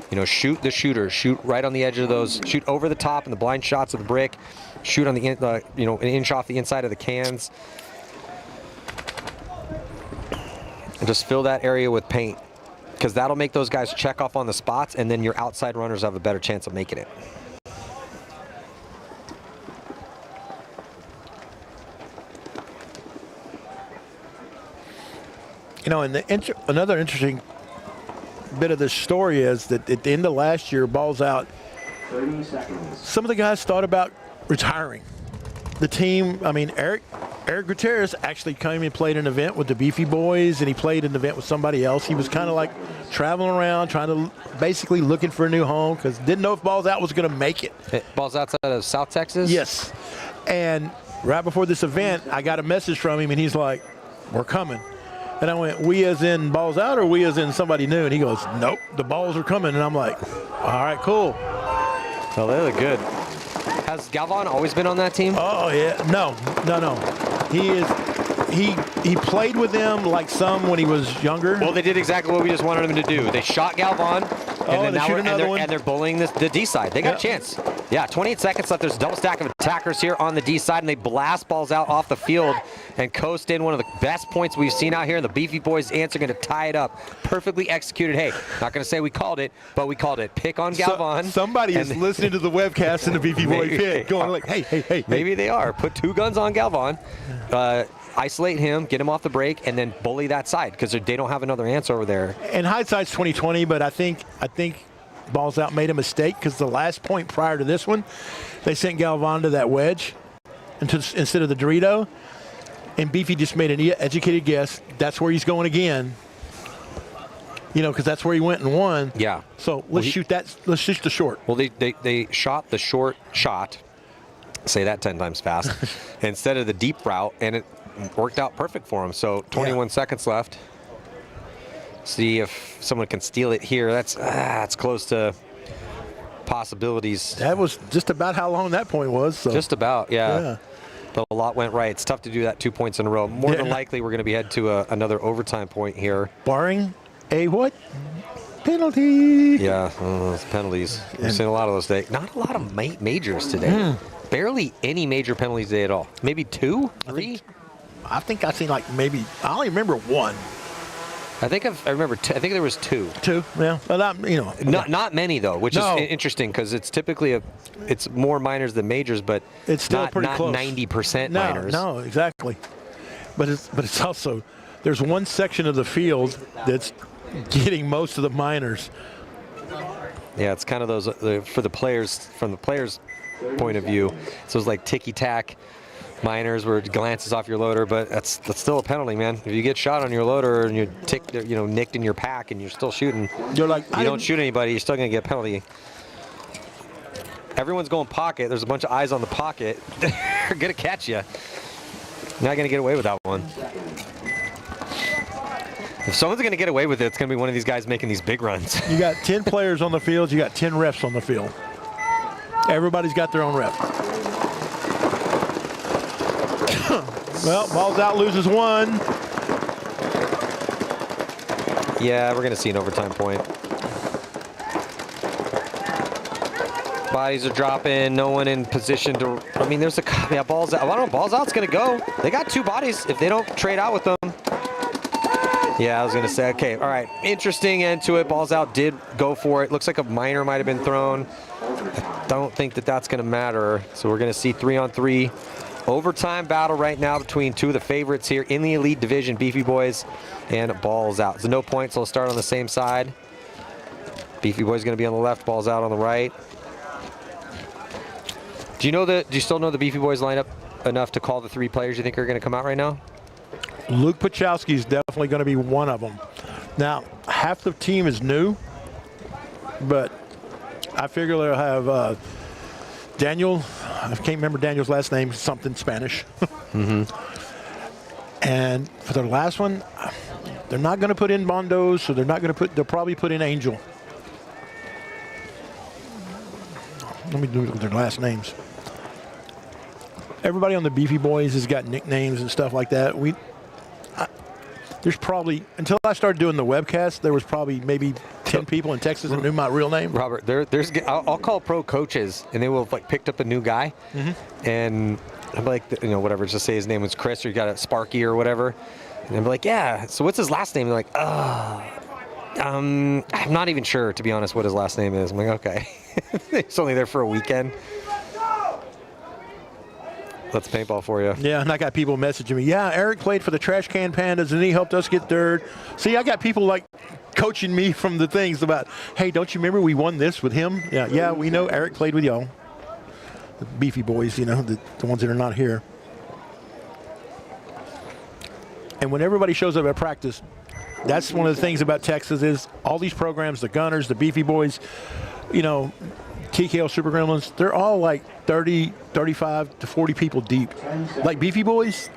You know, shoot the shooters, shoot right on the edge of those, shoot over the top and the blind shots of the brick, shoot on the an inch off the inside of the cans. And just fill that area with paint, because that'll make those guys check off on the spots, and then your outside runners have a better chance of making it. You know, and another interesting bit of this story is that at the end of last year, Balls Out, 30 seconds. Some of the guys thought about retiring. The team, I mean, Eric Gutierrez actually came and played an event with the Beefy Boys, and he played an event with somebody else. He was kind of like traveling around, trying to basically looking for a new home, because didn't know if Balls Out was going to make it. Balls Outside of South Texas? Yes. And right before this event, I got a message from him, and he's like, we're coming. And I went, we as in Balls Out or we as in somebody new? And he goes, nope, the balls are coming. And I'm like, all right, cool. Well, they look good. Has Galvan always been on that team? Oh, yeah. No. He played with them like some when he was younger. Well, they did exactly what we just wanted them to do. They shot Galvan, and they're bullying the D side. They got a chance. Yeah, 28 seconds left. There's a double stack of attackers here on the D side, and they blast Balls Out off the field and coast in one of the best points we've seen out here. And the Beefy Boys answer going to tie it up. Perfectly executed. Hey, not going to say we called it, but we called it. Pick on Galvan. Somebody is listening to the webcast in the Beefy Boy pit, going like, hey. Maybe they are. Put two guns on Galvan. Isolate him, get him off the break, and then bully that side, because they don't have another answer over there. And hindsight's 20/20, but I think Balls Out made a mistake, because the last point prior to this one, they sent Galvan to that wedge instead of the Dorito, and Beefy just made an educated guess. That's where he's going again. You know, because that's where he went and won. Yeah. So let's shoot that. Let's shoot the short. Well, they shot the short shot. Say that 10 times fast. Instead of the deep route, and it worked out perfect for him. So 21 seconds left. See if someone can steal it here. That's close to possibilities. That was just about how long that point was. So. Just about, yeah. But a lot went right. It's tough to do that 2 points in a row. More than likely, we're going to be headed to another overtime point here. Barring a what? Penalty. Yeah, penalties. We've seen a lot of those today. Not a lot of majors today. Barely any major penalties today at all. Maybe 2, 3? I think I've seen like maybe, I only remember 1. I think I remember. I think there was 2. 2, yeah. But not many though, which is interesting because it's typically it's more minors than majors, but it's still not, pretty close. 90% minors. No, exactly. But it's also there's one section of the field that's getting most of the minors. Yeah, it's kind of those for the players from the players' point of view. So it's like ticky-tack minors where it glances off your loader, but that's still a penalty, man. If you get shot on your loader and you're nicked in your pack and you're still shooting, you're like, you don't shoot anybody, you're still gonna get a penalty. Everyone's going pocket. There's a bunch of eyes on the pocket. They're gonna catch you. Not gonna get away with that one. If someone's gonna get away with it, it's gonna be one of these guys making these big runs. You got 10 players on the field. You got 10 refs on the field. Everybody's got their own ref. Well, ball's out, loses 1. Yeah, we're going to see an overtime point. Bodies are dropping. No one in position to. I mean, there's balls out. I don't know. Balls out's going to go. They got 2 bodies. If they don't trade out with them. Yeah, I was going to say. Okay, all right. Interesting end to it. Balls out did go for it. Looks like a minor might have been thrown. I don't think that's going to matter. So we're going to see 3-on-3. Overtime battle right now between 2 of the favorites here in the elite division, Beefy Boys and Balls Out. So no points, so we'll start on the same side. Beefy Boys going to be on the left, Balls Out on the right. Do you still know the Beefy Boys lineup enough to call the 3 players you think are going to come out right now? Luke Pachowski is definitely going to be one of them. Now, half the team is new, but I figure they'll have Daniel, I can't remember Daniel's last name, something Spanish. And for the last one, they're not going to put in Bondos, so they'll probably put in Angel. Let me do it with their last names. Everybody on the Beefy Boys has got nicknames and stuff like that. There's probably, until I started doing the webcast, there was probably maybe 10 people in Texas that knew my real name. Robert, I'll call pro coaches, and they will have picked up a new guy, and I'm like, whatever, just say his name was Chris, or you got a Sparky or whatever, and I'm like, yeah, so what's his last name? They're like, I'm not even sure, to be honest, what his last name is. I'm like, okay. He's only there for a weekend. That's paintball for you. Yeah, and I got people messaging me. Yeah, Eric played for the Trash Can Pandas, and he helped us get third. See, I got people coaching me from the things about, hey, don't you remember we won this with him? Yeah, we know Eric played with y'all. The Beefy Boys, the ones that are not here. And when everybody shows up at practice, that's one of the things about Texas is all these programs, the Gunners, the Beefy Boys, TKO Super Gremlins, they're all 30, 35 to 40 people deep. Like Beefy Boys,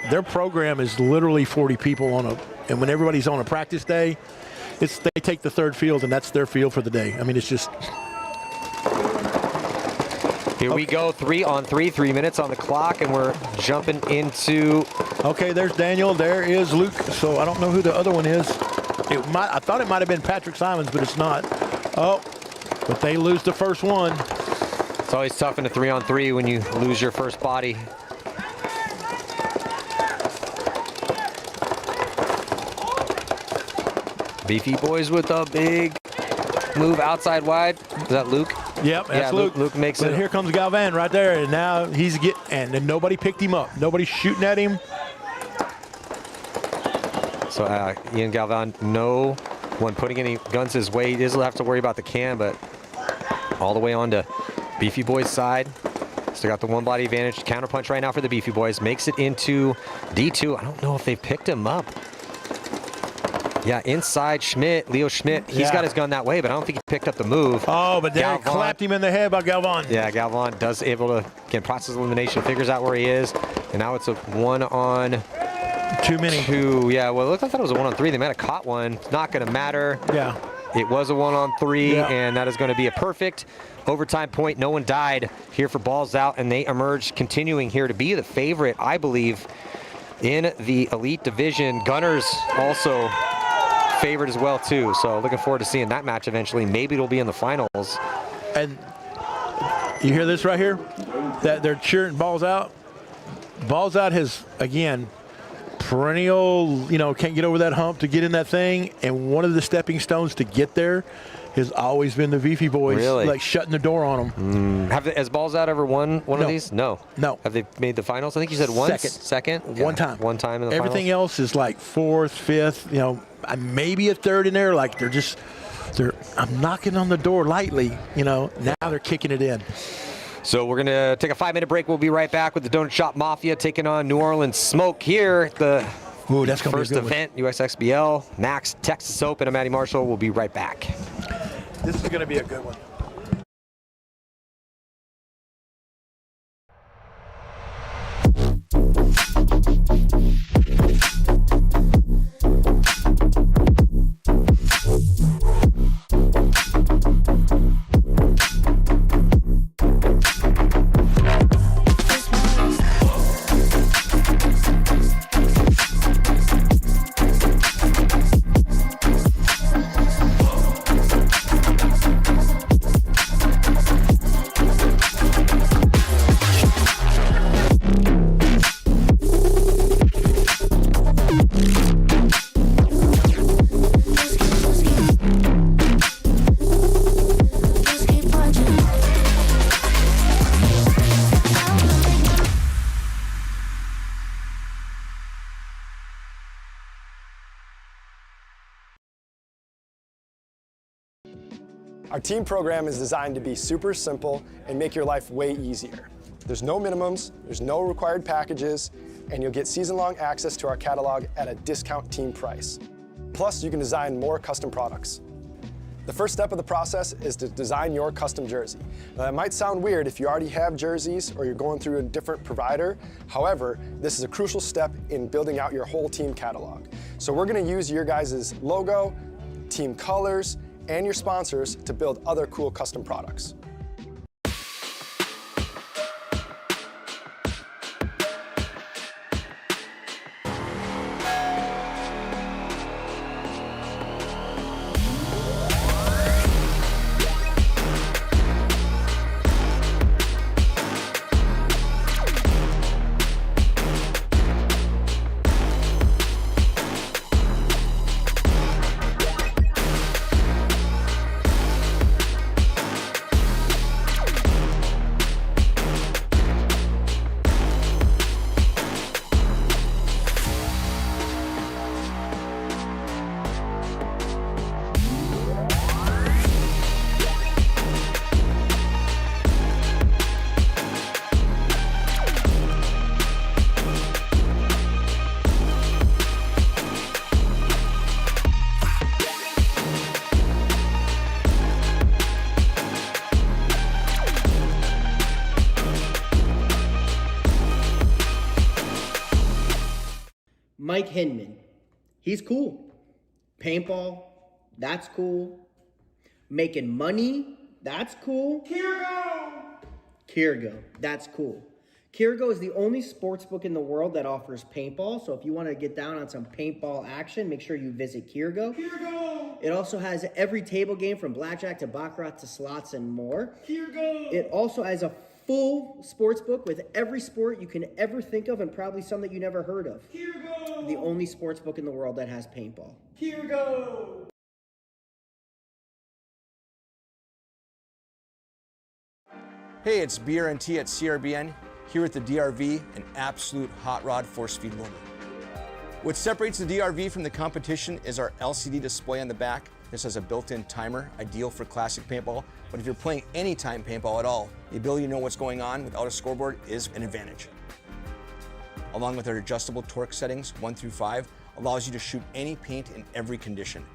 their program is literally 40 people and when everybody's on a practice day, they take the third field and that's their field for the day. I mean, it's just. Here we go, 3-on-3, 3 minutes on the clock, and we're jumping into. Okay, there's Daniel, there is Luke. So I don't know who the other one is. I thought it might have been Patrick Simons, but it's not. Oh, but they lose the first one. It's always tough in a 3-on-3 when you lose your first body. Beefy Boys with a big move outside wide. Is that Luke? Yep, that's Luke. Luke makes it. But here comes Galvan right there, and now and then nobody picked him up. Nobody's shooting at him. So Ian Galvan, no one putting any guns his way. He doesn't have to worry about the can, but all the way on to Beefy Boys' side. Still got the one body advantage. Counter punch right now for the Beefy Boys. Makes it into D2. I don't know if they've picked him up. Yeah, inside Schmidt, Leo Schmidt. He's got his gun that way, but I don't think he picked up the move. Oh, but then clapped him in the head by Galvan. Yeah, Galvan does able to, again, process elimination, figures out where he is. And now it's a 1-on-2. Too many. Yeah, well, I thought it was a 1-on-3. They might have caught one. Not going to matter. Yeah. It was a 1-on-3, and that is going to be a perfect overtime point. No one died here for Balls Out, and they emerged continuing here to be the favorite, I believe, in the elite division. Gunners also favored as well too, so looking forward to seeing that match eventually. Maybe it'll be in the finals. And you hear this right here? That they're cheering Balls Out. Balls Out has, again, perennial, can't get over that hump to get in that thing, and one of the stepping stones to get there has always been the Vifi boys, like shutting the door on them. Has Balls Out ever won one of these? No. No. Have they made the finals? I think you said once. Second? One time. One time in the Everything finals? else is like fourth, fifth, maybe a third in there. Like I'm knocking on the door lightly, now they're kicking it in. So we're going to take a 5-minute break. We'll be right back with the Donut Shop Mafia taking on New Orleans Smoke here at the first event, USXBL, MAXT Texas Open. I'm Matty Marshall. We'll be right back. This is going to be a good one. Our team program is designed to be super simple and make your life way easier. There's no minimums, there's no required packages, and you'll get season-long access to our catalog at a discount team price. Plus, you can design more custom products. The first step of the process is to design your custom jersey. Now, that might sound weird if you already have jerseys or you're going through a different provider. However, this is a crucial step in building out your whole team catalog. So we're going to use your guys' logo, team colors, and your sponsors to build other cool custom products. Mike Hinman, he's cool. Paintball, that's cool. Making money, that's cool. Kirgo, that's cool. Kirgo is the only sports book in the world that offers paintball. So if you want to get down on some paintball action, make sure you visit Kirgo. It also has every table game from blackjack to baccarat to slots and more. It also has a full sports book with every sport you can ever think of and probably some that you never heard of. The only sports book in the world that has paintball. Hey, it's BRNT at CRBN, here at the DRV, an absolute hot rod force feed loader. What separates the DRV from the competition is our LCD display on the back. This has a built-in timer, ideal for classic paintball, but if you're playing anytime paintball at all, the ability to know what's going on without a scoreboard is an advantage. Along with our adjustable torque settings, 1 through 5, allows you to shoot any paint in every condition.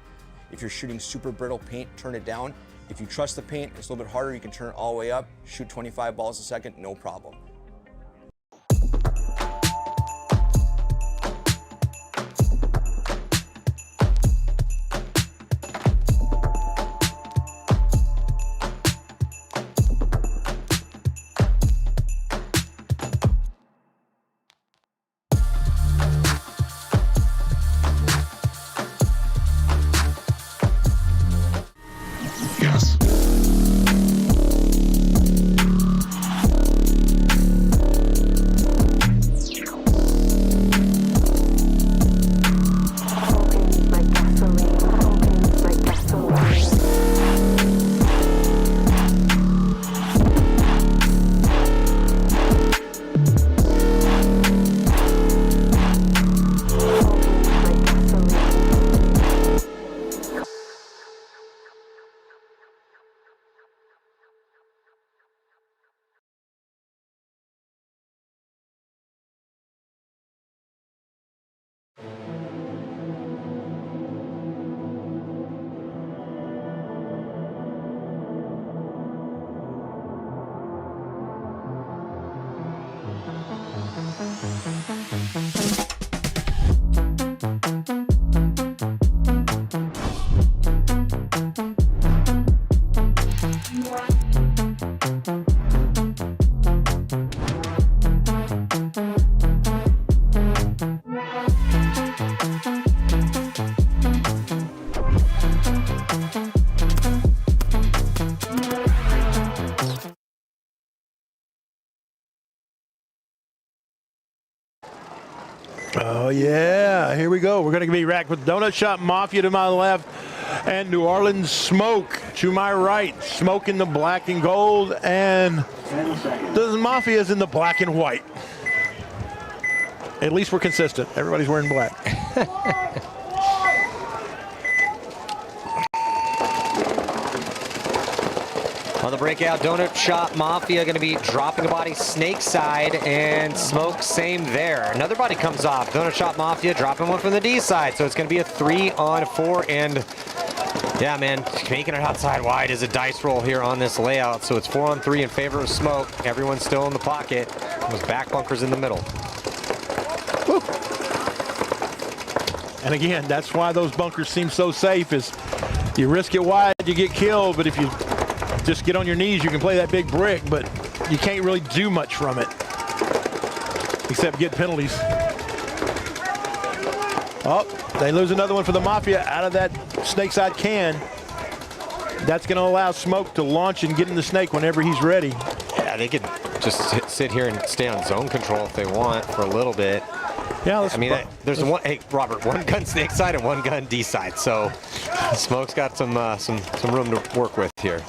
If you're shooting super brittle paint, turn it down. If you trust the paint, it's a little bit harder, you can turn it all the way up, shoot 25 balls a second, no problem. Oh, yeah. Here we go. We're going to be racked with Donut Shop Mafia to my left and New Orleans Smoke to my right. Smoke in the black and gold, and the Mafia is in the black and white. At least we're consistent. Everybody's wearing black. On the breakout, Donut Shop Mafia going to be dropping a body snake side, and Smoke same there. Another body comes off. Donut Shop Mafia dropping one from the D side, so it's going to be a 3-on-4, and yeah, man, making it outside wide is a dice roll here on this layout, so it's 4-on-3 in favor of Smoke. Everyone's still in the pocket. Those back bunkers in the middle. Woo. And again, that's why those bunkers seem so safe, is you risk it wide, you get killed, but if you just get on your knees, you can play that big brick, but you can't really do much from it except get penalties. Oh, they lose another one for the Mafia out of that snake side can. That's going to allow Smoke to launch and get in the snake whenever he's ready. Yeah, they could just sit here and stay on zone control if they want for a little bit. Yeah, I mean, there's one. Hey, Robert, one gun snake side and one gun D side, so Smoke's got some room to work with here.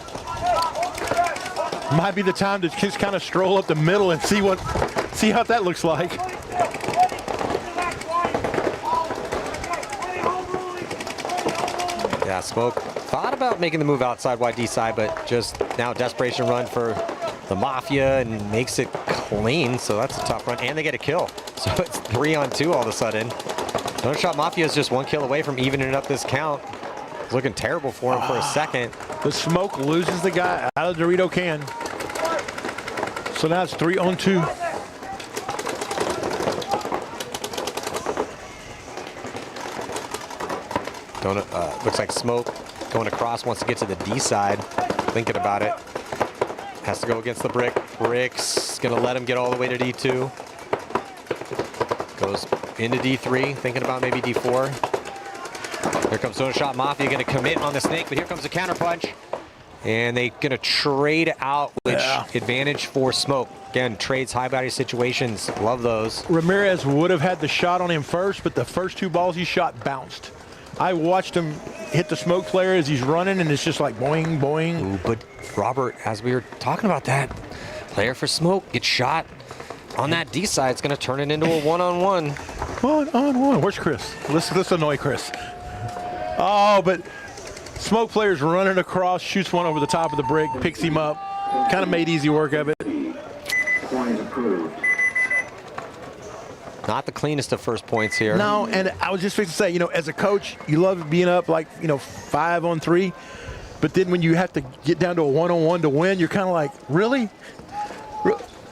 Might be the time to just kind of stroll up the middle and see what that looks like. Yeah, Smoke thought about making the move outside wide D side, but just now desperation run for the Mafia and makes it clean, so that's a tough run, and they get a kill. So it's 3-on-2 all of a sudden. Donut Shop Mafia is just one kill away from evening up this count. It's looking terrible for him for a second. The Smoke loses the guy out of the Dorito can. So now it's 3-on-2. Looks like Smoke going across, wants to get to the D side, thinking about it. Has to go against the brick. Brick's gonna let him get all the way to D2. Goes into D3, thinking about maybe D4. Here comes Donut Shop Mafia, gonna commit on the snake, but here comes a counter punch. And they're gonna trade out, which advantage for Smoke. Again, trades high body situations, love those. Ramirez would have had the shot on him first, but the first two balls he shot bounced. I watched him hit the Smoke player as he's running, and it's just like boing, boing. Ooh, but Robert, as we were talking about that, player for Smoke gets shot on that D side. It's gonna turn it into a one-on-one. One-on-one. Where's Chris? Let's annoy Chris. Oh, but Smoke player's running across, shoots one over the top of the brick, picks him up. Kind of made easy work of it. Point approved. Not the cleanest of first points here. No, and I was just fixing to say, you know, as a coach, you love being up like, you know, 5-on-3. But then when you have to get down to a 1-on-1 to win, you're kind of like, really?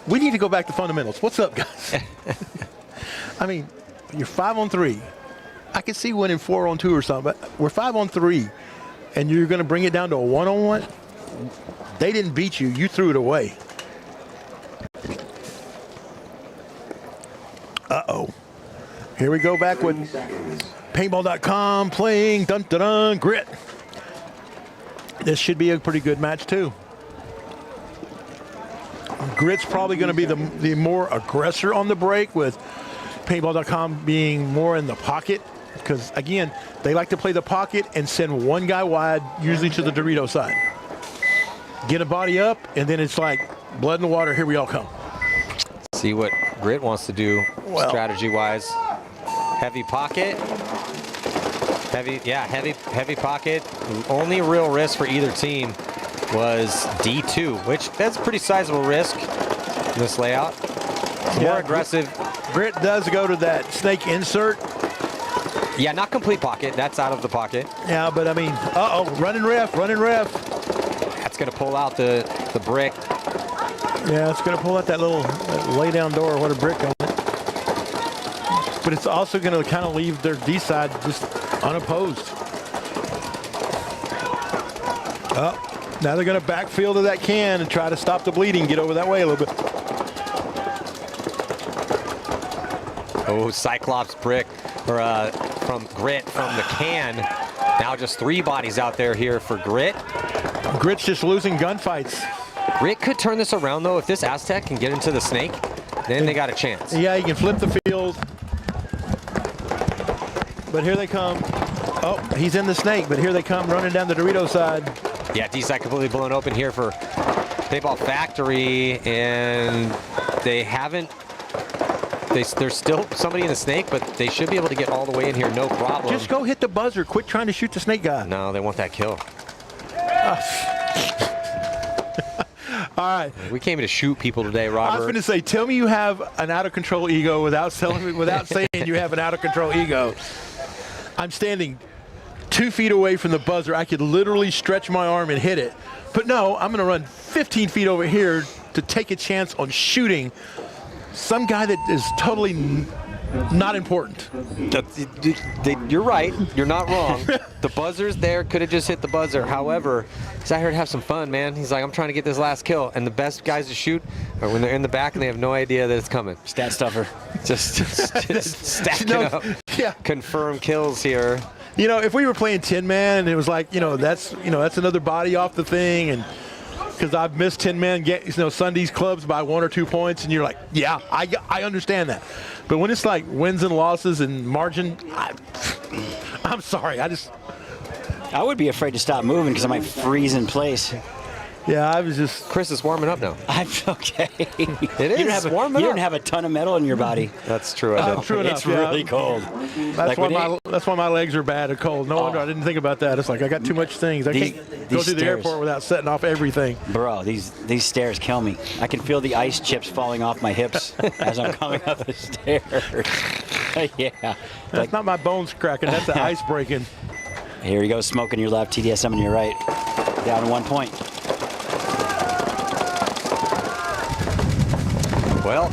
We need to go back to fundamentals. What's up, guys? I mean, you're 5-on-3. I could see winning 4-on-2 or something, but we're 5-on-3, and you're going to bring it down to a 1-on-1? They didn't beat you. You threw it away. Uh-oh. Here we go back with Paintball.com playing dun-dun-dun Grit. This should be a pretty good match, too. Grit's probably going to be the more aggressor on the break, with Paintball.com being more in the pocket. Because, again, they like to play the pocket and send one guy wide, usually to the Dorito side. Get a body up, and then it's like blood in the water, here we all come. See what Grit wants to do strategy-wise. Heavy pocket. Heavy pocket. Only real risk for either team was D2, which that's a pretty sizable risk in this layout. It's more aggressive. Grit does go to that snake insert. Yeah, not complete pocket. That's out of the pocket. Yeah, but I mean, running ref. That's going to pull out the brick. Yeah, it's going to pull out that little lay down door with a brick on it. But it's also going to kind of leave their D side just unopposed. Now they're going to backfield to that can and try to stop the bleeding, get over that way a little bit. Oh, Cyclops brick from Grit from the can. Now just 3 bodies out there here for Grit. Grit's just losing gunfights. Grit could turn this around, though. If this Aztec can get into the snake, then they got a chance. Yeah, he can flip the field. But here they come. Oh, he's in the snake, but here they come running down the Dorito side. Yeah, D-side completely blown open here for Paintball Factory, and they haven't. There's still somebody in the snake, but they should be able to get all the way in here, no problem. Just go hit the buzzer. Quit trying to shoot the snake guy. No, they want that kill. All right. We came in to shoot people today, Robert. I was going to say, tell me you have an out-of-control ego without saying you have an out-of-control ego. I'm standing 2 feet away from the buzzer. I could literally stretch my arm and hit it. But no, I'm going to run 15 feet over here to take a chance on shooting some guy that is totally not important. You're right. You're not wrong. The buzzer's there. Could have just hit the buzzer. However, he's out here to have some fun, man. He's like, I'm trying to get this last kill. And the best guys to shoot are when they're in the back and they have no idea that it's coming. Stat stuffer. Just stacking up. Yeah. Confirm kills here. You know, if we were playing 10-man and it was like, that's another body off the thing, and because I've missed 10-man Sundays clubs by 1 or 2 points, and you're like, yeah, I understand that. But when it's like wins and losses and margin, I'm sorry. I would be afraid to stop moving because I might freeze in place. Yeah, I was just. Chris is warming up now. I'm okay. It is warming up. You don't have a ton of metal in your body. That's true. True enough. It's really cold. That's why my legs are bad and cold. No wonder I didn't think about that. It's like I got too much things. I can't go to the airport without setting off everything. Bro, these stairs kill me. I can feel the ice chips falling off my hips as I'm coming up the stairs. Yeah. That's not my bones cracking. That's the ice breaking. Here you go, smoke on your left, TDSM on your right. Down 1 point. Well,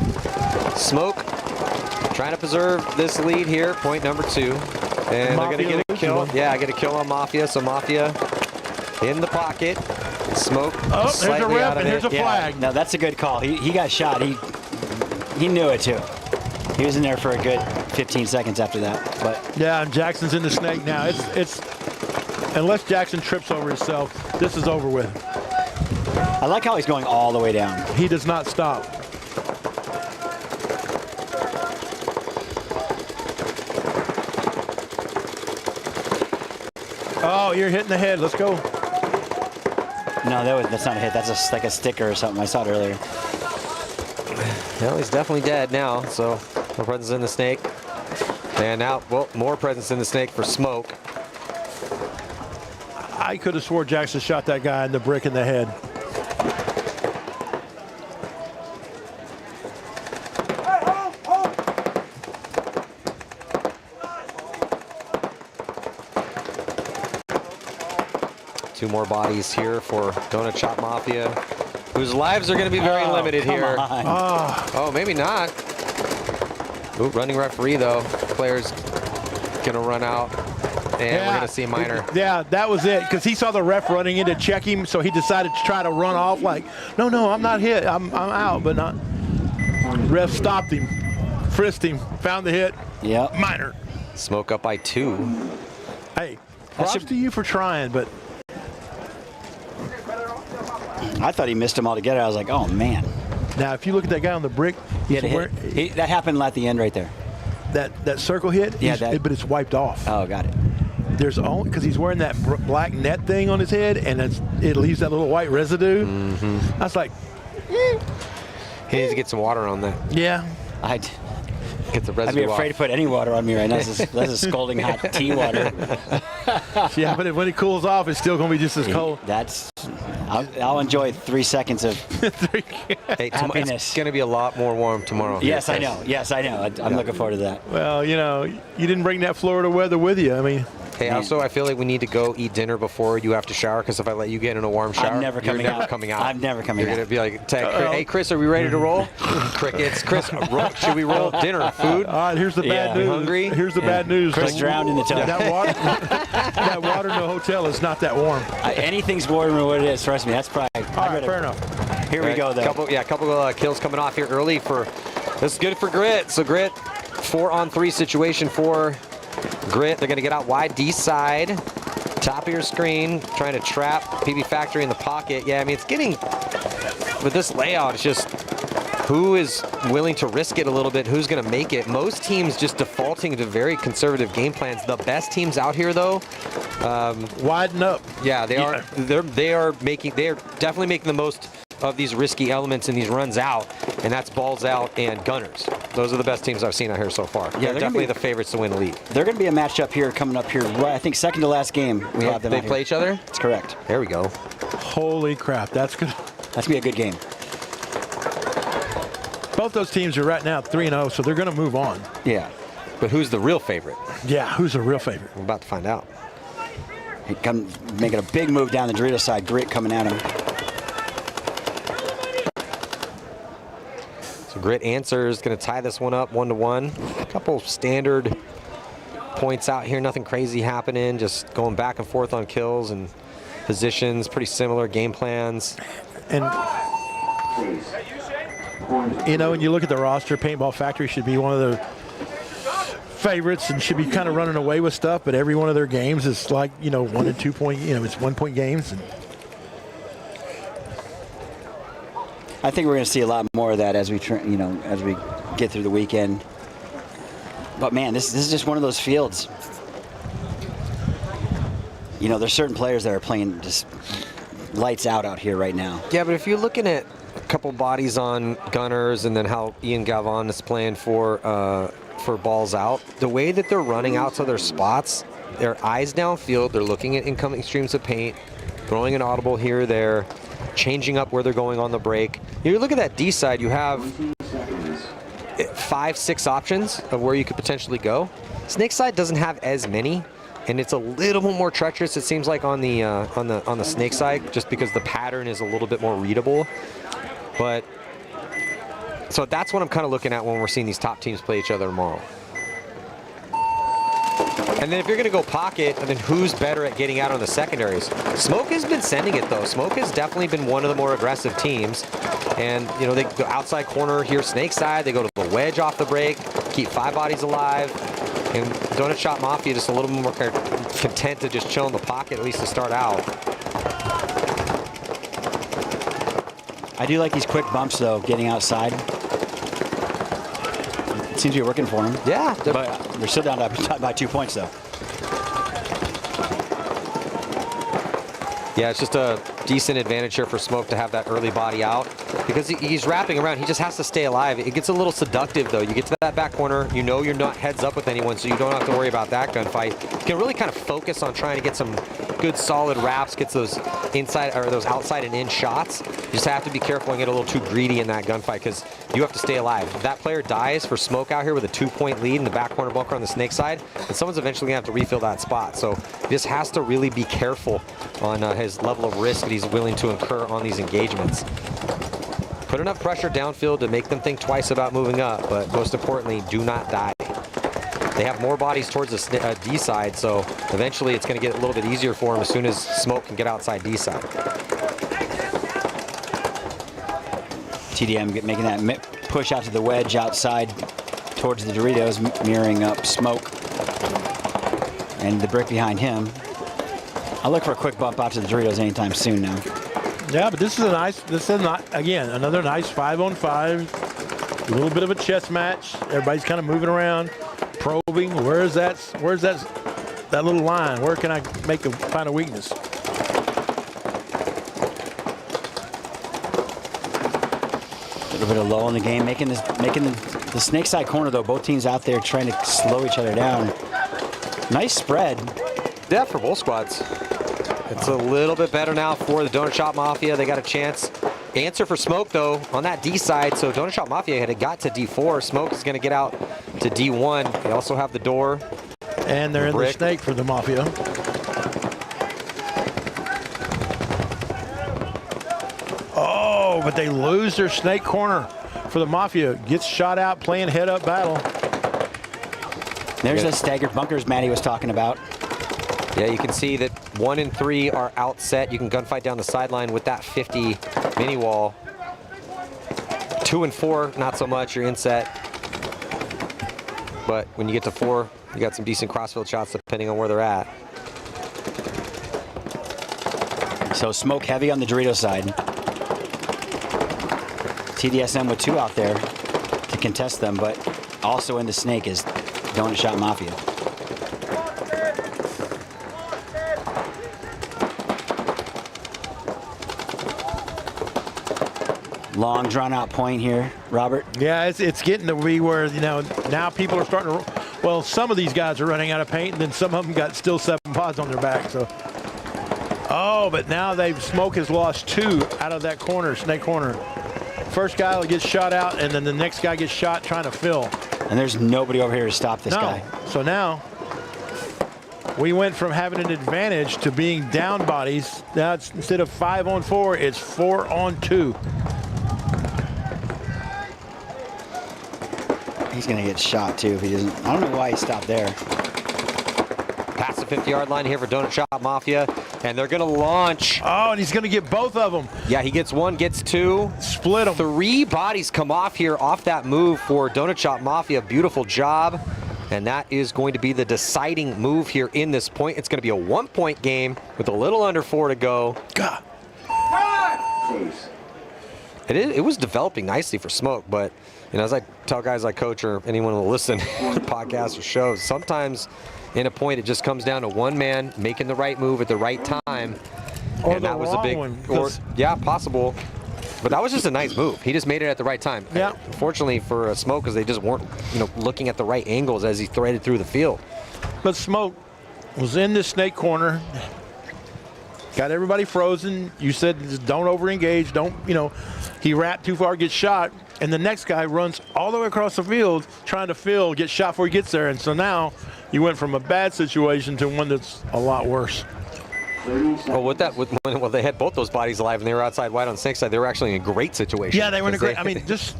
Smoke trying to preserve this lead here, point number 2. And they're going to get a kill. Yeah, I get a kill on Mafia. So Mafia in the pocket. Smoke there's a ref and here's a flag. No, that's a good call. He got shot. He knew it too. He was in there for a good 15 seconds after that. But yeah, and Jackson's in the snake now. It's unless Jackson trips over himself, this is over with. I like how he's going all the way down. He does not stop. Oh, you're hitting the head. Let's go. No, that's not a hit. That's like a sticker or something. I saw it earlier. Well, he's definitely dead now. So more presence in the snake. And now, well, more presence in the snake for Smoke. I could have swore Jackson shot that guy in the brick in the head. 2 more bodies here for Donut Shop Mafia, whose lives are going to be very limited here. Oh, maybe not. Ooh, running referee, though. Player's going to run out, and we're going to see a minor. Yeah, that was it, because he saw the ref running in to check him, so he decided to try to run off like, no, I'm not hit. I'm out, but not. Ref stopped him, frisked him, found the hit. Yeah. Minor. Smoke up by 2. Hey, props to you for trying, but. I thought he missed him altogether. I was like, oh, man. Now, if you look at that guy on the brick. That happened at the end right there. That circle hit, but it's wiped off. Oh, got it. There's only because he's wearing that black net thing on his head, and it leaves that little white residue. I was like, he needs to get some water on that. Yeah. Get the residue I'd be afraid to put any water on me right now. This is scalding hot tea water. Yeah, but when it cools off, it's still going to be just as cold. I'll enjoy 3 seconds of happiness. It's going to be a lot more warm tomorrow. Yes, I know. Yes, I know. I'm looking forward to that. Well, you didn't bring that Florida weather with you. I mean. Hey, also, I feel like we need to go eat dinner before you have to shower, because if I let you get in a warm shower, I'm never coming out. I'm never coming out. You're going to be like, hey, Chris, are we ready to roll? Crickets. Chris, should we roll dinner, food? All right, here's the bad news. Hungry? Here's the bad news. Chris drowned in the tub. That water in the hotel is not that warm. Anything's warmer than what it is. Trust me, that's probably. All right, fair enough. Here we go, though. Couple kills coming off here early this is good for Grit. So Grit, 4-on-3 situation for Grit. They're going to get out wide D side, top of your screen, trying to trap PB Factory in the pocket. Yeah, I mean, it's getting, with this layout, it's just who is willing to risk it a little bit, who's going to make it. Most teams just defaulting to very conservative game plans. The best teams out here, though, widen up. Yeah, they are. They are definitely making the most of these risky elements and these runs out, and that's balls out and gunners. Those are the best teams I've seen out here so far. Yeah, they're definitely the favorites to win the league. They're going to be a matchup here coming up here. Right, I think second to last game we have them. They play each other? That's correct. There we go. Holy crap, that's good. That's going to be a good game. Both those teams are right now 3-0, so they're going to move on. Yeah. But who's the real favorite? Yeah, who's the real favorite? We're about to find out. Making a big move down the Dorito side. Grit coming at him. So Grit answers, going to tie this one up 1-1. A couple standard points out here, nothing crazy happening, just going back and forth on kills and positions, pretty similar game plans. And when you look at the roster, Paintball Factory should be one of the favorites and should be kind of running away with stuff, but every one of their games is like, 1 and 2 point, it's 1 point games. And I think we're going to see a lot more of that as we, as we get through the weekend. But man, this is just one of those fields. There's certain players that are playing just lights out here right now. Yeah, but if you're looking at a couple bodies on gunners and then how Ian Galvan is playing for balls out, the way that they're running out to their spots, their eyes downfield, they're looking at incoming streams of paint, throwing an audible here or there, changing up where they're going on the break. You look at that D side, you have 5-6 options of where you could potentially go. Snake side doesn't have as many, and it's a little bit more treacherous, it seems like, on the snake side, just because the pattern is a little bit more readable. But so that's what I'm kind of looking at when we're seeing these top teams play each other tomorrow. And then if you're going to go pocket, then who's better at getting out on the secondaries? Smoke has been sending it, though. Smoke has definitely been one of the more aggressive teams. And, they go outside corner here, snake side. They go to the wedge off the break, keep 5 bodies alive. And Donut Shop Mafia just a little more content to just chill in the pocket, at least to start out. I do like these quick bumps, though, getting outside. It seems to be working for them. Yeah. But they're still down by 2 points, though. Yeah, it's just a decent advantage here for Smoke to have that early body out. Because he's wrapping around, he just has to stay alive. It gets a little seductive, though. You get to that back corner, you're not heads up with anyone, so you don't have to worry about that gunfight. You can really kind of focus on trying to get some good solid wraps, gets those inside or those outside and in shots. You just have to be careful and get a little too greedy in that gunfight because you have to stay alive. If that player dies for Smoke out here with a 2-point lead in the back corner bunker on the snake side, then someone's eventually gonna have to refill that spot. So he just has to really be careful on his level of risk that he's willing to incur on these engagements. Put enough pressure downfield to make them think twice about moving up, but most importantly, do not die. They have more bodies towards the D side, so eventually it's going to get a little bit easier for them as soon as Smoke can get outside D side. TDM making that push out to the wedge outside towards the Doritos, mirroring up Smoke. And the brick behind him. I'll look for a quick bump out to the Doritos anytime soon now. Yeah, but this is not, again, another nice 5-on-5. A little bit of a chess match. Everybody's kind of moving around, probing. Where's that little line? Where can I find a weakness? A little bit of lull in the game, making the snake side corner though. Both teams out there trying to slow each other down. Nice spread. Yeah, for both squads. It's a little bit better now for the Donut Shop Mafia. They got a chance. Answer for Smoke, though, on that D side. So Donut Shop Mafia had got to D4. Smoke is going to get out to D1. They also have the door. And they're in the snake for the Mafia. Oh, but they lose their snake corner for the Mafia. Gets shot out playing head-up battle. There's those staggered bunkers Matty was talking about. Yeah, you can see that 1 and 3 are outset. You can gunfight down the sideline with that 50 mini wall. 2 and 4, not so much. You're inset. But when you get to 4, you got some decent crossfield shots depending on where they're at. So Smoke heavy on the Dorito side. TDSM with 2 out there to contest them, but also in the snake is Donut Shop Mafia. Long drawn out point here, Robert. Yeah, it's getting to be where, you know, now people are starting to, well, some of these guys are running out of paint, and then some of them got still 7 pods on their back. So, oh, but now Smoke has lost 2 out of that corner, snake corner. First guy gets shot out, and then the next guy gets shot trying to fill. And there's nobody over here to stop this guy. So now we went from having an advantage to being down bodies. Now it's, instead of 5-on-4, it's 4-on-2. He's going to get shot, too, if he doesn't. I don't know why he stopped there. Past the 50-yard line here for Donut Shop Mafia, and they're going to launch. Oh, and he's going to get both of them. Yeah, he gets 1, gets 2. Split them. 3 bodies come off here, off that move for Donut Shop Mafia. Beautiful job. And that is going to be the deciding move here in this point. It's going to be a 1-point game with a little under 4 to go. God. It was developing nicely for Smoke, but you know, as I tell guys I coach or anyone who will listen to podcasts or shows, sometimes in a point it just comes down to one man making the right move at the right time. Or and the that was a big one. yeah, possible. But that was just a nice move. He just made it at the right time. Yeah. Unfortunately for Smoke, because they just weren't, you know, looking at the right angles as he threaded through the field. But Smoke was in the snake corner. Got everybody frozen. You said just don't over-engage. Don't, you know, he wrapped too far, gets shot. And the next guy runs all the way across the field trying to fill, gets shot before he gets there. And so now you went from a bad situation to one that's a lot worse. Well, when they had both those bodies alive and they were outside wide on the snake side, they were actually in a great situation. Yeah, they were in a great, I mean, just,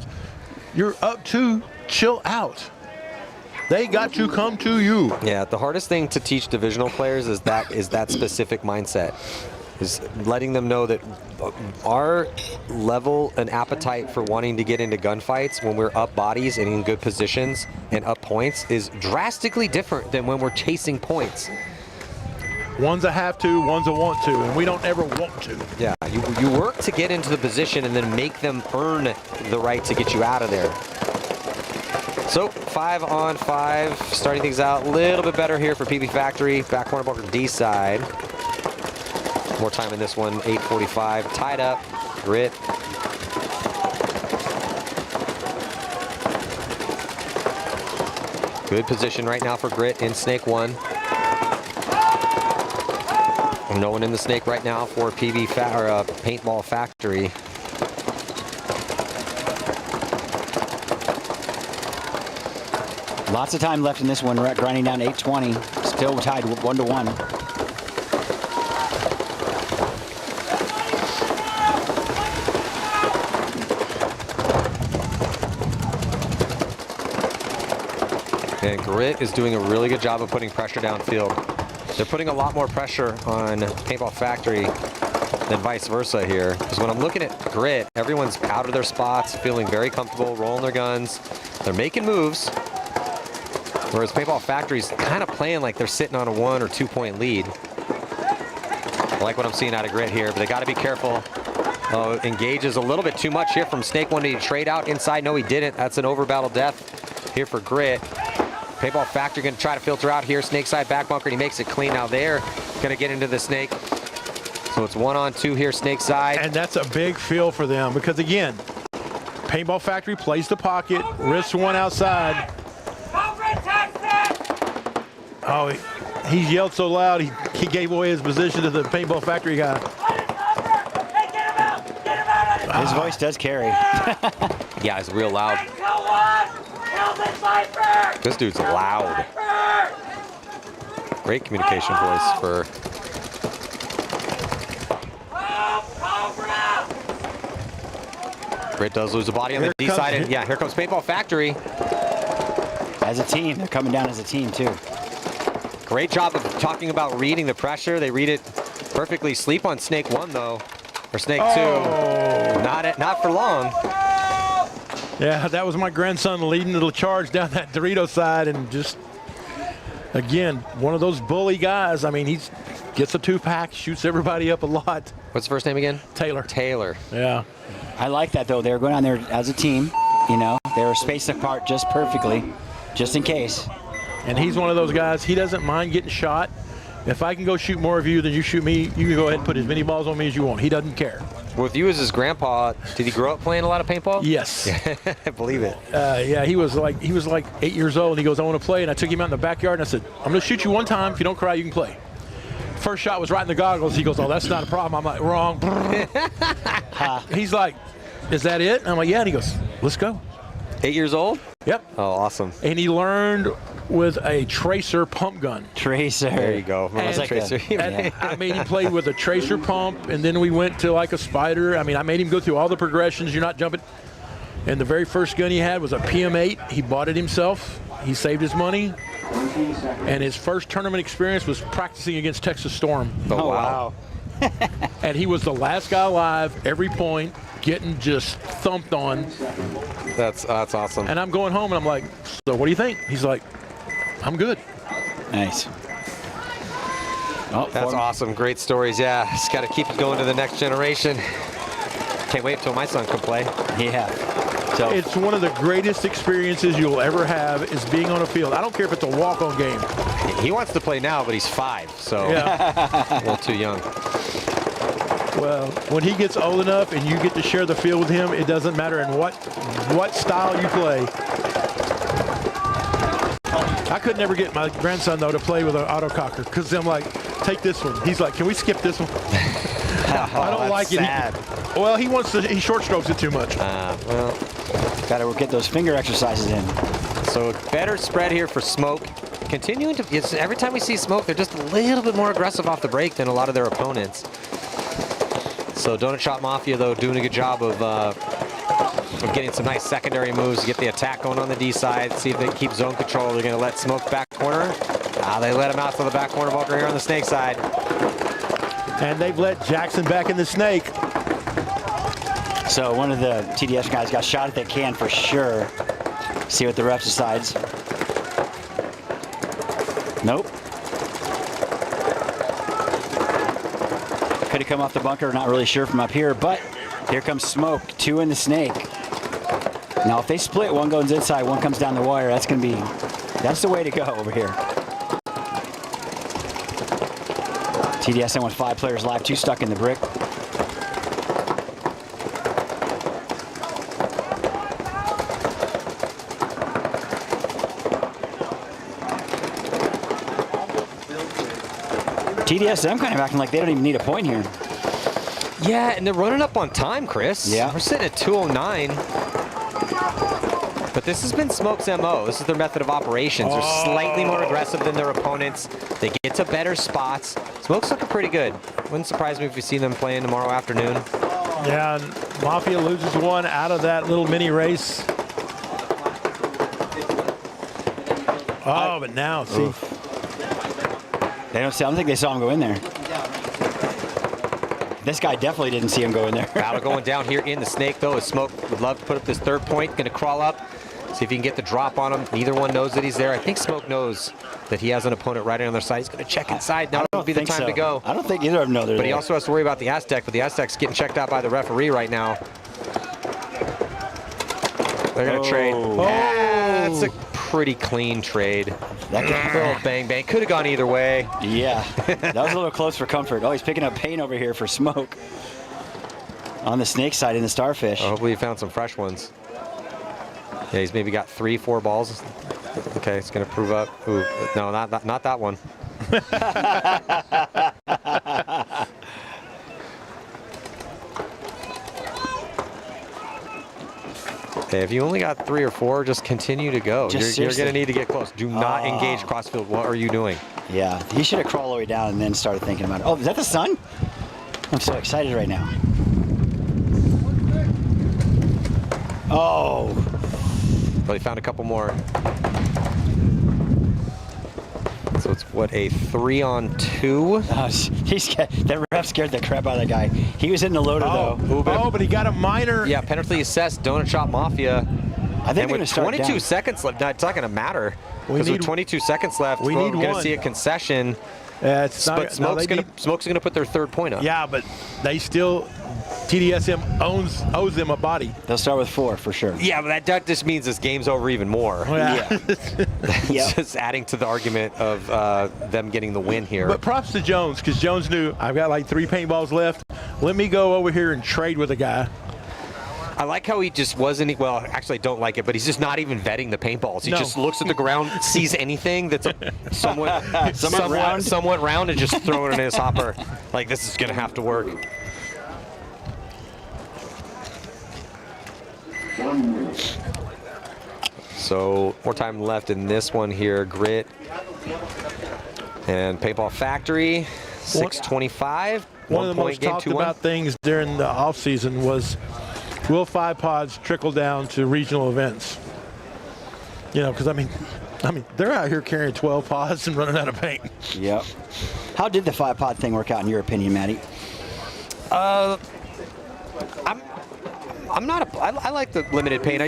you're up to, chill out. They got to come to you. Yeah, the hardest thing to teach divisional players is that specific mindset. Is letting them know that our level and appetite for wanting to get into gunfights when we're up bodies and in good positions and up points is drastically different than when we're chasing points. One's a have to, one's a want to, and we don't ever want to. Yeah, you work to get into the position and then make them earn the right to get you out of there. So 5-on-5, starting things out a little bit better here for PB Factory. Back corner bunker D side. More time in this one, 8:45, tied up, Grit. Good position right now for Grit in Snake 1. No one in the snake right now for Paintball Factory. Lots of time left in this one. We're grinding down 8:20. Still tied 1-1. And Grit is doing a really good job of putting pressure downfield. They're putting a lot more pressure on Paintball Factory than vice versa here. Because when I'm looking at Grit, everyone's out of their spots, feeling very comfortable, rolling their guns. They're making moves. Whereas Paintball Factory's kind of playing like they're sitting on a 1 or 2 point lead. I like what I'm seeing out of Grit here, but they got to be careful. Oh, engages a little bit too much here from Snake. Wanted to trade out inside. No, he didn't. That's an over battle death here for Grit. Paintball Factory going to try to filter out here. Snake side back bunker, and he makes it clean. Now they're going to get into the Snake. So it's 1-on-2 here, Snake side. And that's a big feel for them because, again, Paintball Factory plays the pocket, risks one outside. Oh, he yelled so loud, he gave away his position to the Paintball Factory guy. His voice does carry. Yeah, it's real loud. This dude's loud. Great communication voice for... Grit does lose a body on the D side, and yeah, here comes Paintball Factory. As a team, they're coming down as a team too. Great job of talking about reading the pressure. They read it perfectly. Sleep on Snake 1 though, or Snake 2. Not for long. Yeah, that was my grandson leading the charge down that Dorito side, and just, again, one of those bully guys. I mean, he gets a 2-pack, shoots everybody up a lot. What's the first name again? Taylor. Taylor. Yeah. I like that though. They were going on there as a team. You know, they were spaced apart just perfectly, just in case. And he's one of those guys, he doesn't mind getting shot. If I can go shoot more of you than you shoot me, you can go ahead and put as many balls on me as you want. He doesn't care. With you as his grandpa, did he grow up playing a lot of paintball? Yes. I believe it. Yeah, he was like 8 years old, and he goes, I want to play. And I took him out in the backyard, and I said, I'm going to shoot you one time. If you don't cry, you can play. First shot was right in the goggles. He goes, oh, that's not a problem. I'm like, wrong. He's like, is that it? And I'm like, yeah. And he goes, let's go. 8 years old? Yep. Oh, awesome. And he learned with a Tracer pump gun. Tracer. There you go. And, Tracer. And I made him play with a Tracer pump, and then we went to like a Spider. I mean, I made him go through all the progressions. You're not jumping. And the very first gun he had was a PM8. He bought it himself. He saved his money. And his first tournament experience was practicing against Texas Storm. Oh, wow. And he was the last guy alive, every point, getting just thumped on. That's awesome. And I'm going home, and I'm like, so what do you think? He's like, I'm good. Nice. Oh, that's awesome. Great stories. Yeah, just got to keep it going to the next generation. Can't wait till my son can play. Yeah. So it's one of the greatest experiences you'll ever have is being on a field. I don't care if it's a walk-on game. He wants to play now, but he's 5, so yeah. A little too young. Well, when he gets old enough and you get to share the field with him, it doesn't matter in what style you play. I could never get my grandson, though, to play with an autococker because I'm like, take this one. He's like, can we skip this one? I don't like it. Well, he short strokes it too much. Well, got to get those finger exercises in. So better spread here for Smoke. Continuing to, every time we see Smoke, they're just a little bit more aggressive off the break than a lot of their opponents. So Donut Shop Mafia, though, doing a good job of getting some nice secondary moves to get the attack going on the D side, see if they can keep zone control. They're going to let Smoke back corner. They let him out to the back corner bunker here on the Snake side. And they've let Jackson back in the Snake. So one of the TDS guys got shot if they can for sure. See what the ref decides. Nope. Could have come off the bunker, not really sure from up here, but here comes Smoke, 2 in the Snake. Now if they split, one goes inside, one comes down the wire, that's the way to go over here. TDSN with 5 players live, 2 stuck in the brick. TDSM kind of acting like they don't even need a point here. Yeah, and they're running up on time, Chris. Yeah. We're sitting at 2:09. But this has been Smoke's MO. This is their method of operations. They're slightly more aggressive than their opponents. They get to better spots. Smoke's looking pretty good. Wouldn't surprise me if we see them playing tomorrow afternoon. Yeah, and Mafia loses one out of that little mini race. Oh, but now, see. They don't see, I don't think they saw him go in there. This guy definitely didn't see him go in there. Battle going down here in the snake, though, as Smoke would love to put up this third point. Going to crawl up, see if he can get the drop on him. Neither one knows that he's there. I think Smoke knows that he has an opponent right on their side. He's going to check inside. Now would be the time to go. I don't think either of them know they're But there. he also has to worry about the Aztec, but the Aztec's getting checked out by the referee right now. They're going to trade. That's a pretty clean trade. That little bang bang could have gone either way. Yeah, that was a little close for comfort. Oh, he's picking up paint over here for Smoke on the snake side in the starfish. Oh, hopefully he found some fresh ones. Yeah, he's maybe got 3-4 balls. Okay, it's going to prove up. Ooh, no, not that one. Okay, if you only got 3 or 4, just continue to go. You're going to need to get close. Do not engage crossfield. What are you doing? Yeah, he should have crawled all the way down and then started thinking about it. Oh, is that the sun? I'm so excited right now. Oh. Well, he found a couple more. So it's what, a 3-on-2? That ref scared the crap out of that guy. He was in the loader though. But he got a minor. Yeah, penalty assessed. Donut shot Mafia. I think and with 22 seconds left, it's not going to matter. Because with 22 seconds left, we're going to see a concession. Yeah, it's not. But Smoke's going to put their third point up. Yeah, but they still. TDSM owes them a body. They'll start with 4 for sure. Yeah, but that just means this game's over even more. Yeah. It's just adding to the argument of them getting the win here. But props to Jones, because Jones knew I've got like 3 paintballs left. Let me go over here and trade with a guy. I like how he just wasn't, well, actually I don't like it, but he's just not even vetting the paintballs. He just looks at the ground, sees anything that's somewhat round and just throw it in his hopper. Like, this is going to have to work. So more time left in this one here. Grit and Paintball Factory, 6:25. One of the most talked about things during the off season was, will 5 pods trickle down to regional events? You know, because I mean, they're out here carrying 12 pods and running out of paint. Yep. How did the 5-pod thing work out in your opinion, Matty? I like the limited paint.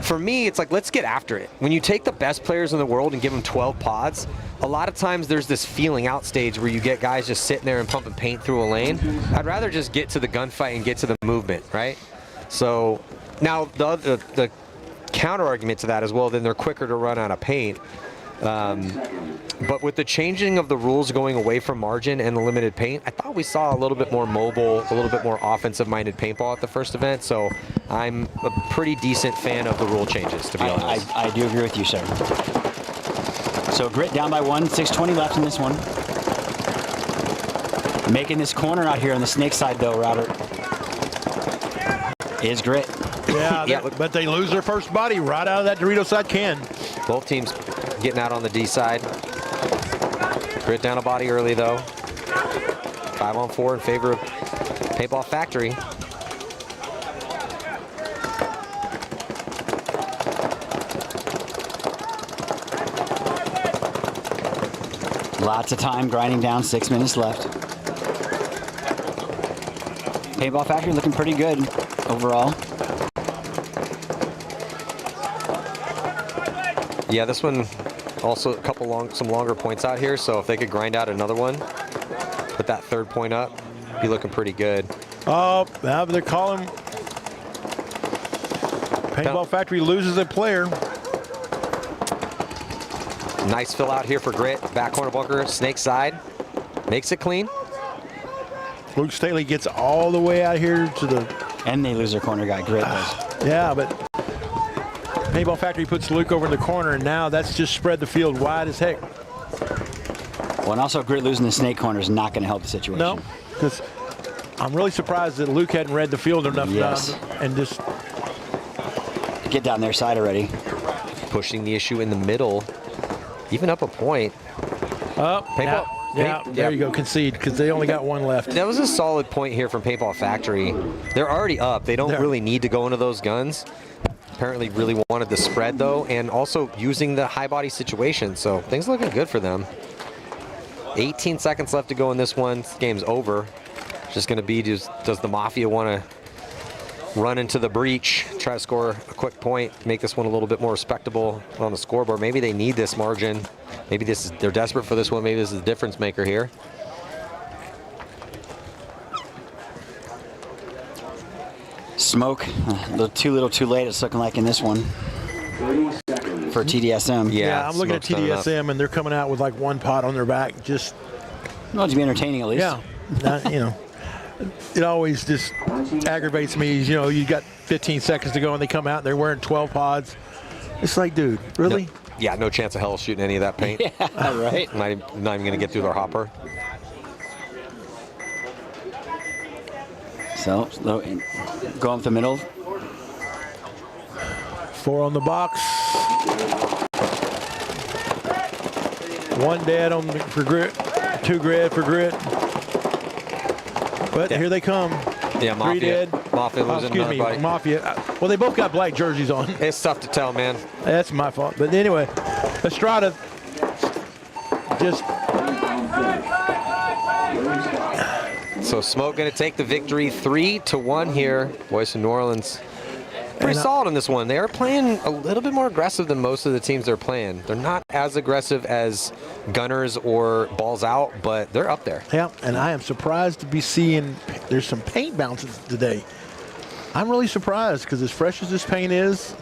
For me, it's like, let's get after it. When you take the best players in the world and give them 12 pods, a lot of times there's this feeling out stage where you get guys just sitting there and pumping paint through a lane. I'd rather just get to the gunfight and get to the movement, right? So now the counter argument to that as well, then they're quicker to run out of paint. But with the changing of the rules going away from margin and the limited paint, I thought we saw a little bit more mobile, a little bit more offensive-minded paintball at the first event. So I'm a pretty decent fan of the rule changes, to be honest. I do agree with you, sir. So Grit down by 1, 6:20 left in this one. Making this corner out here on the snake side, though, Robert, is Grit. Yeah, but they lose their first body right out of that Dorito side can. Both teams getting out on the D side. Grit down a body early, though. 5-on-4 in favor of Paintball Factory. Lots of time grinding down, 6 minutes left. Paintball Factory looking pretty good overall. Yeah, this one also some longer points out here, so if they could grind out another one, put that third point up, be looking pretty good. Oh, now they're calling. Paintball Factory loses a player. Nice fill out here for Grit. Back corner bunker, snake side. Makes it clean. Luke Staley gets all the way out here to the... And they lose their corner guy, Grit does. Yeah, but Paintball Factory puts Luke over in the corner, and now that's just spread the field wide as heck. Well, and also Grit losing the snake corner is not going to help the situation. No, because I'm really surprised that Luke hadn't read the field enough and just get down their side already. Pushing the issue in the middle, even up a point. Paintball. Yeah, there you go, concede, because they only got one left. That was a solid point here from Paintball Factory. They're already up. They don't really need to go into those guns. Apparently really wanted the spread, though, and also using the high body situation. So things looking good for them. 18 seconds left to go in this one. This game's over. It's just going to be, does the Mafia want to run into the breach, try to score a quick point, make this one a little bit more respectable on the scoreboard? Maybe they need this margin. Maybe they're desperate for this one. Maybe this is the difference maker here. Smoke, a little too late, it's looking like in this one. 30 seconds. For TDSM. Yeah, I'm looking at TDSM, and they're coming out with like one pot on their back. Just, well, to be entertaining at least. Yeah, you know, it always just aggravates me. You know, you got 15 seconds to go, and they come out, and they're wearing 12 pods. It's like, dude, really? No, yeah, no chance of hell shooting any of that paint. Yeah, right. Not even going to get through their hopper. So, go up the middle. 4 on the box. 1 dead for Grit. 2 grid for Grit. But here they come. Yeah, Mafia. 3 dead. Mafia losing another body. Mafia. Well, they both got black jerseys on. It's tough to tell, man. That's my fault. But anyway, Estrada just... So Smoke going to take the victory 3-1 here. Boys from New Orleans. Pretty solid in this one. They are playing a little bit more aggressive than most of the teams they're playing. They're not as aggressive as Gunners or Balls Out, but they're up there. Yeah, and I am surprised to be seeing there's some paint bounces today. I'm really surprised because as fresh as this paint is.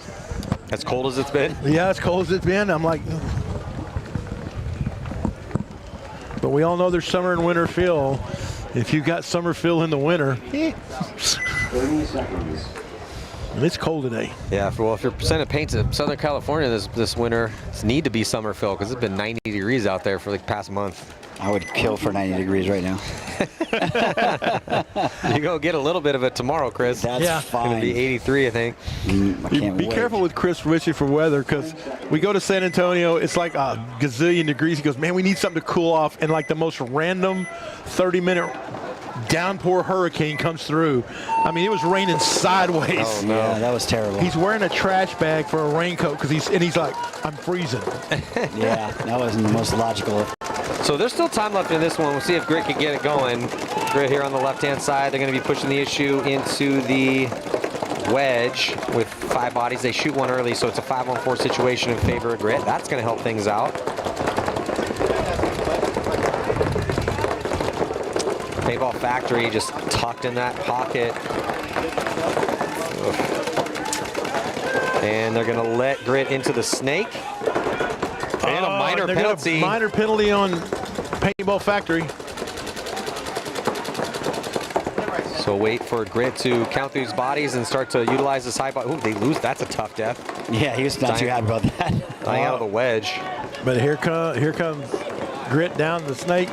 As cold as it's been? Yeah, as cold as it's been. I'm like, but we all know there's summer and winter fill. If you got summer fill in the winter, 30 seconds. And it's cold today. Yeah, well, if you're sending paint to Southern California this winter, it's need to be summer fill because it's been 90 degrees out there for the past month. I would kill for 90 degrees right now. You go get a little bit of it tomorrow, Chris. That's fine. It's going to be 83, I think. I can't Be wait. careful with Chris Ritchie for weather because we go to San Antonio, it's like a gazillion degrees. He goes, man, we need something to cool off. And like the most random 30-minute downpour hurricane comes through. I mean, it was raining sideways. Oh, no. Yeah, that was terrible. He's wearing a trash bag for a raincoat because he's like, I'm freezing. Yeah, that wasn't the most logical. So there's still time left in this one. We'll see if Grit can get it going. Grit here on the left-hand side. They're going to be pushing the issue into the wedge with 5 bodies. They shoot one early, so it's a 5-on-4 situation in favor of Grit. That's going to help things out. Paintball Factory just tucked in that pocket. And they're going to let Grit into the snake. And a minor penalty. Minor penalty on Paintball Factory. So wait for Grit to count these bodies and start to utilize this high body. Ooh, they lose. That's a tough death. Yeah, he was not too happy about that. Dying out of the wedge. But here comes Grit down the snake.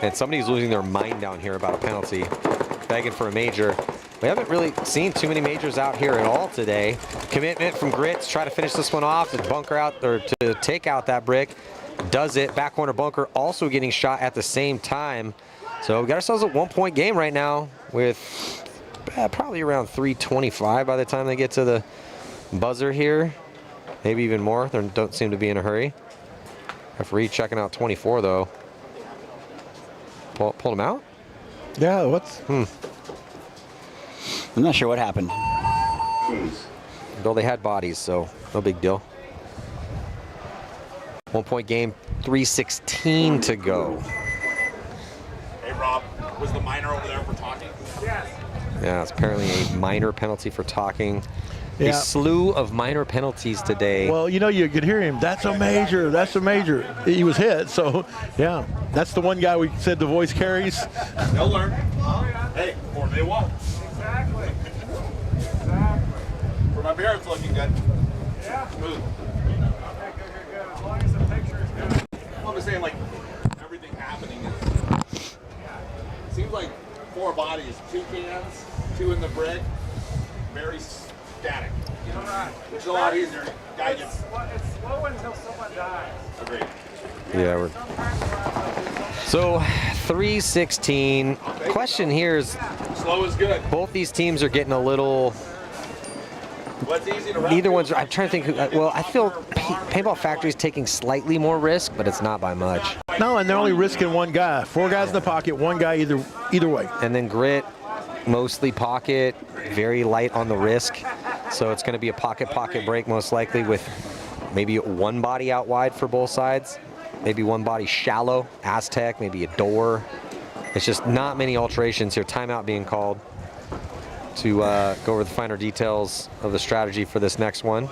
And somebody's losing their mind down here about a penalty. Begging for a major. We haven't really seen too many majors out here at all today. Commitment from Grit to try to finish this one off, to bunker out or to take out that brick. Does it. Back corner bunker also getting shot at the same time. So we got ourselves a 1-point game right now with probably around 3:25 by the time they get to the buzzer here. Maybe even more. They don't seem to be in a hurry. Referee checking out 24 though. Pulled him out? Yeah, what's... I'm not sure what happened. Well, they had bodies, so no big deal. 1-point game, 3:16 to go. Hey, Rob, was the minor over there for talking? Yes. Yeah, it's apparently a minor penalty for talking. Yeah. A slew of minor penalties today. Well, you know, you could hear him. That's a major. That's a major. He was hit, so, yeah. That's the one guy we said the voice carries. They'll learn. Hey, or they won't. Exactly. For my beer, it's looking good. Smooth. Good. As long as the picture is good. I'm just saying, like, everything happening is, seems like 4 bodies, 2 cans, 2 in the brick, very static. You know, which is a lot easier. Guy gets. It's slow until someone dies. Agreed. Yeah, we're. So 3:16. Question here is, slow is good. Both these teams are getting a little. What's easy to Neither one's. I'm trying to think. Well, I feel Paintball Factory is taking slightly more risk, but it's not by much. No, and they're only risking 1 guy. 4 guys in the pocket, 1 guy either way. And then Grit, mostly pocket, very light on the risk. So it's going to be a pocket break most likely, with maybe 1 body out wide for both sides, maybe 1 body shallow, Aztec, maybe a door. It's just not many alterations here. Timeout being called to go over the finer details of the strategy for this next one.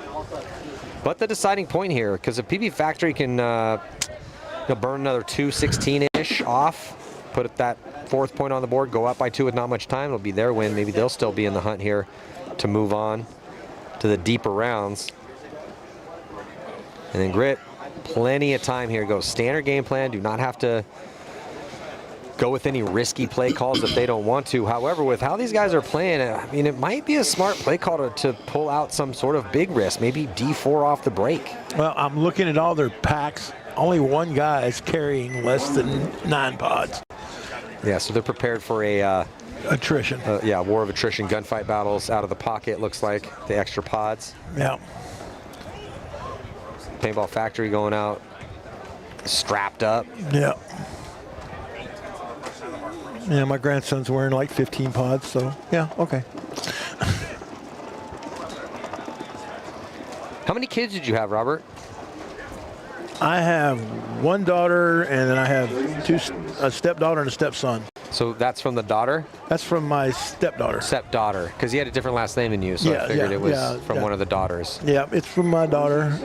But the deciding point here, because if PB Factory can burn another 2:16-ish off, put that 4th point on the board, go up by 2 with not much time, it'll be their win. Maybe they'll still be in the hunt here to move on to the deeper rounds. And then Grit, plenty of time here. Go standard game plan. Do not have to go with any risky play calls if they don't want to. However, with how these guys are playing, I mean, it might be a smart play call to pull out some sort of big risk, maybe D4 off the break. Well, I'm looking at all their packs. Only 1 guy is carrying less than 9 pods. Yeah, so they're prepared for a attrition. Yeah, war of attrition, gunfight battles out of the pocket, looks like, the extra pods. Yeah. Paintball Factory going out strapped up. Yeah. Yeah, my grandson's wearing like 15 pods, so yeah, okay. How many kids did you have, Robert? I have 1 daughter, and then I have a stepdaughter and a stepson. So that's from the daughter? That's from my stepdaughter. Stepdaughter, because he had a different last name than you, so I figured it was from one of the daughters. Yeah, it's from my daughter,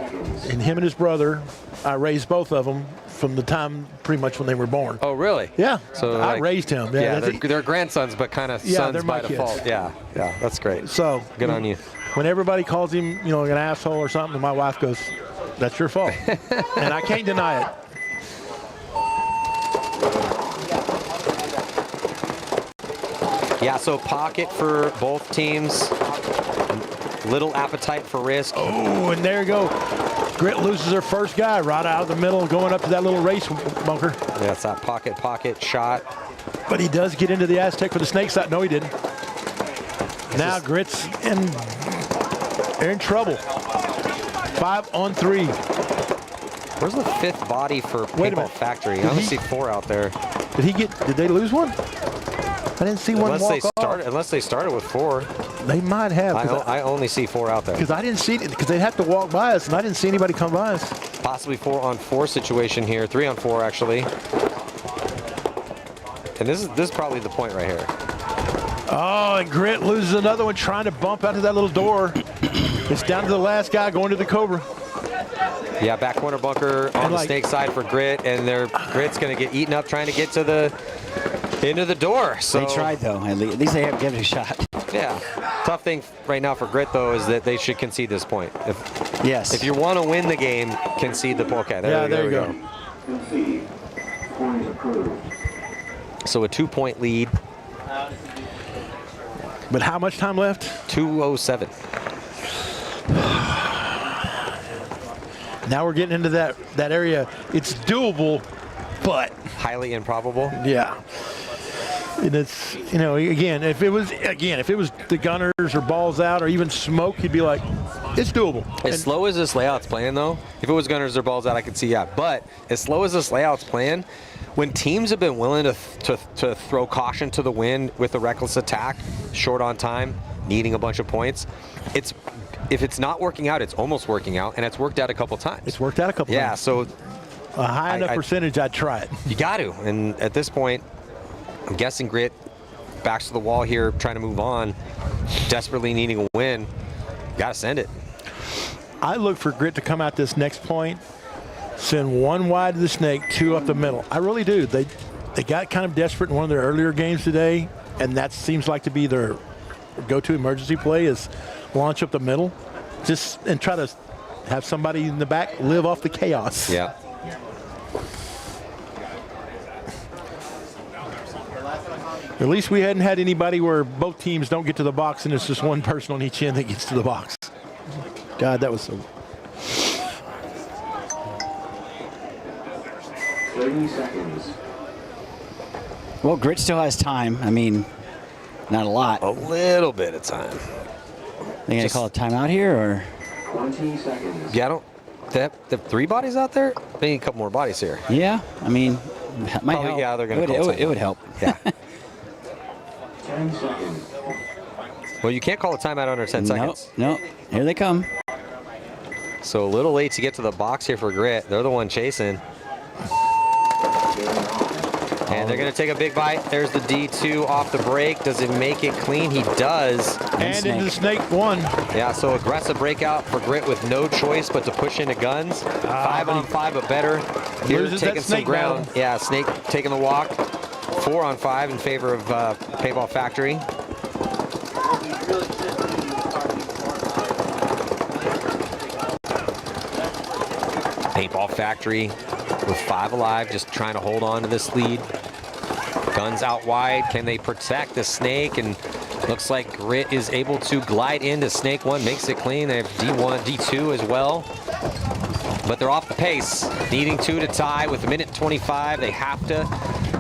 and him and his brother. I raised both of them from the time pretty much when they were born. Oh, really? Yeah. So I raised him. Yeah, they're grandsons, but kind of sons by default. Kids. Yeah, that's great. So good on you. When everybody calls him, an asshole or something, my wife goes, "That's your fault," and I can't deny it. Yeah, so pocket for both teams. Little appetite for risk. Oh, and there you go. Grit loses her first guy right out of the middle, going up to that little race bunker. Yeah, it's that pocket shot. But he does get into the Aztec for the snake side. No, he didn't. Now Grit's they're in trouble. 5 on 3. Where's the 5th body for Paintball Factory? I only see 4 out there. Did they lose one? I didn't see one walk off. Unless they started with 4. They might have. I only see 4 out there. Because I didn't see it, because they have to walk by us, and I didn't see anybody come by us. Possibly 4 on 4 situation here. 3 on 4 actually. And this is probably the point right here. Oh, and Grit loses another one trying to bump out of that little door. It's down to the last guy going to the Cobra. Yeah, back corner bunker on the snake side for Grit, and Grit's going to get eaten up trying to get to the into the door. So they tried though. At least they have given it a shot. Yeah. Tough thing right now for Grit though is that they should concede this point. If you want to win the game, concede the point. Okay, there we go. So a 2-point lead. But how much time left? 2:07. Now we're getting into that area. It's doable, but highly improbable. Yeah. And it's, again, if it was the gunners or balls out or even smoke, you'd be like, it's doable. As slow as this layout's playing, though, if it was gunners or balls out, I could see, yeah. But as slow as this layout's playing, when teams have been willing to throw caution to the wind with a reckless attack, short on time, needing a bunch of points, if it's not working out, it's almost working out, and it's worked out a couple times. It's worked out a couple times. Yeah, so a high enough percentage, I'd try it. You got to, and at this point, I'm guessing Grit backs to the wall here, trying to move on, desperately needing a win. Got to send it. I look for Grit to come out this next point, send 1 wide to the snake, 2 up the middle. I really do. They got kind of desperate in one of their earlier games today, and that seems like to be their go-to emergency play is launch up the middle, and try to have somebody in the back live off the chaos. Yeah. At least we hadn't had anybody where both teams don't get to the box and it's just one person on each end that gets to the box. God, that was so. 30 seconds. Well, Grit still has time. I mean, not a lot. A little bit of time. They gonna call a timeout here, or? 20 seconds. Yeah, I don't. They have 3 bodies out there? They need a couple more bodies here. Yeah, I mean, that might help. Yeah, they're going to It would help. Yeah. 10 seconds. Well, you can't call a timeout under 10 seconds. No, here they come. So a little late to get to the box here for Grit. They're the one chasing. And they're going to take a big bite. There's the D2 off the break. Does it make it clean? He does. And into the snake 1. Yeah, so aggressive breakout for Grit with no choice but to push into guns. 5-on-5, but better. Here taking some ground. Battle. Yeah, Snake taking the walk. 4-on-5 in favor of Paintball Factory. Paintball Factory with 5 alive, just trying to hold on to this lead. Guns out wide. Can they protect the Snake? And looks like Grit is able to glide into Snake 1, makes it clean. They have D1, D2 as well. But they're off the pace, needing 2 to tie with 1:25. They have to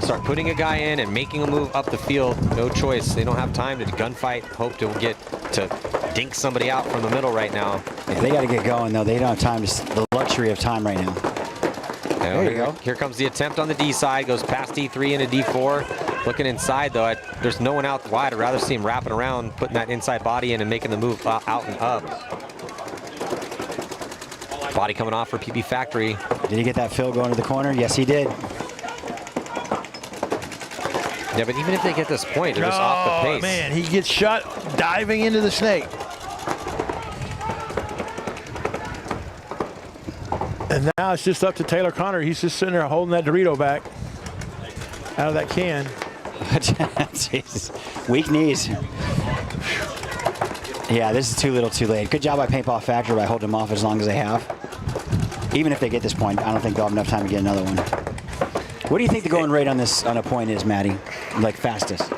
start putting a guy in and making a move up the field. No choice. They don't have time to gunfight. Hope to get to dink somebody out from the middle right now. Yeah, they got to get going, though. They don't have time, the luxury of time right now. There you go. Here comes the attempt on the D side. Goes past D3 into D4. Looking inside, though, there's no one out wide. I'd rather see him wrapping around, putting that inside body in and making the move out and up. Body coming off for PB Factory. Did he get that fill going to the corner? Yes, he did. Yeah, but even if they get this point, they're just off the pace. Oh, man, he gets shot diving into the Snake. And now it's just up to Taylor Connor. He's just sitting there holding that Dorito back out of that can. Jesus. Weak knees. Yeah, this is too little too late. Good job by Paintball Factory by holding them off as long as they have. Even if they get this point, I don't think they'll have enough time to get another one. What do you think the going rate on this on a point is, Maddie? Like fastest?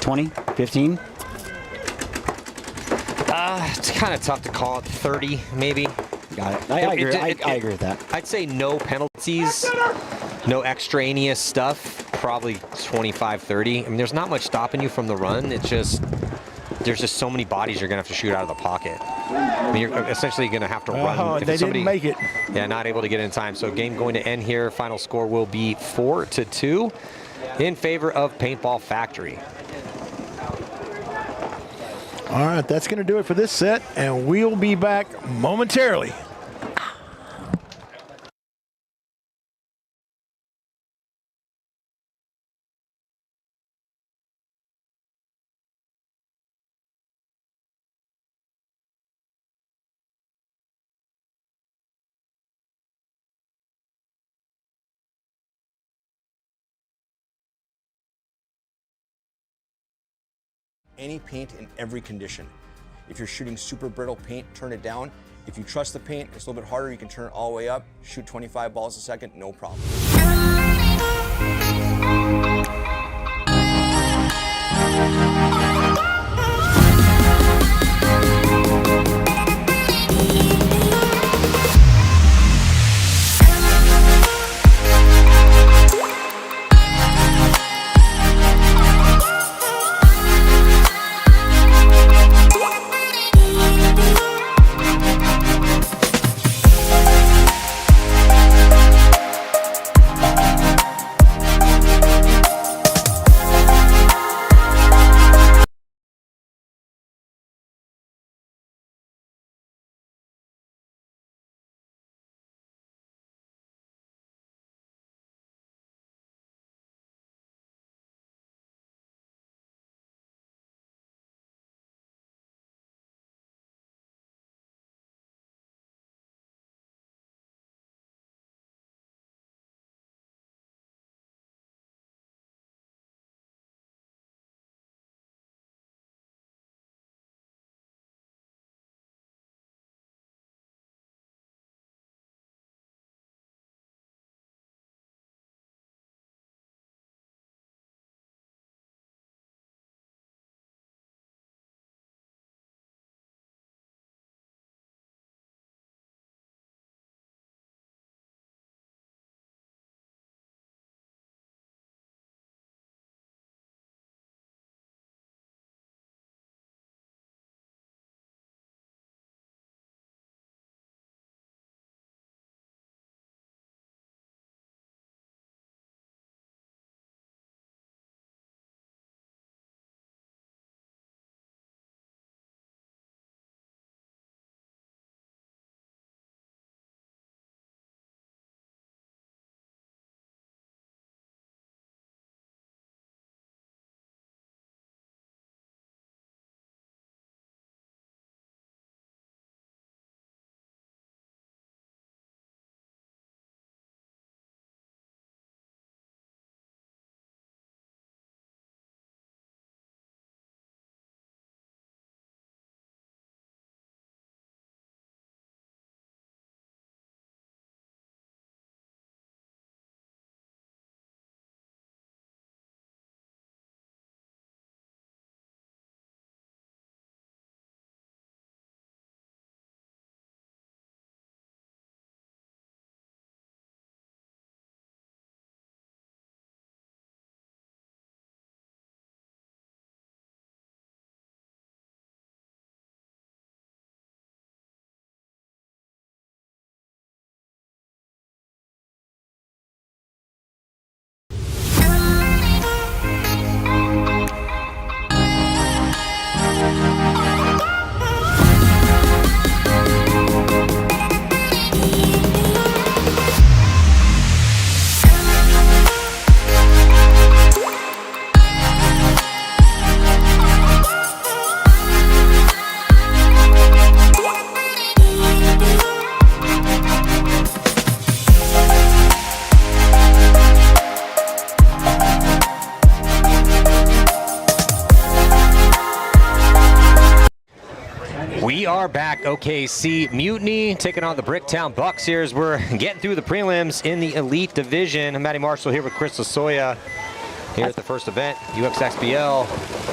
20? 15? It's kind of tough to call it. 30, maybe. Got it. I agree. I agree with that. I'd say no penalties, no extraneous stuff. Probably 25, 30. I mean, there's not much stopping you from the run. It's just there's just so many bodies you're gonna have to shoot out of the pocket. I mean, you're essentially gonna have to run. Oh, they didn't make it. Yeah, not able to get in time. So game going to end here. Final score will be 4-2 in favor of Paintball Factory. All right, that's going to do it for this set, and we'll be back momentarily. Any paint in every condition. If you're shooting super brittle paint, turn it down. If you trust the paint, it's a little bit harder. You can turn it all the way up, shoot 25 balls a second, no problem. We are back. OKC Mutiny taking on the Bricktown Bucks here as we're getting through the prelims in the Elite Division. I'm Matty Marshall here with Chris Lasoya here at the first event, USXBL.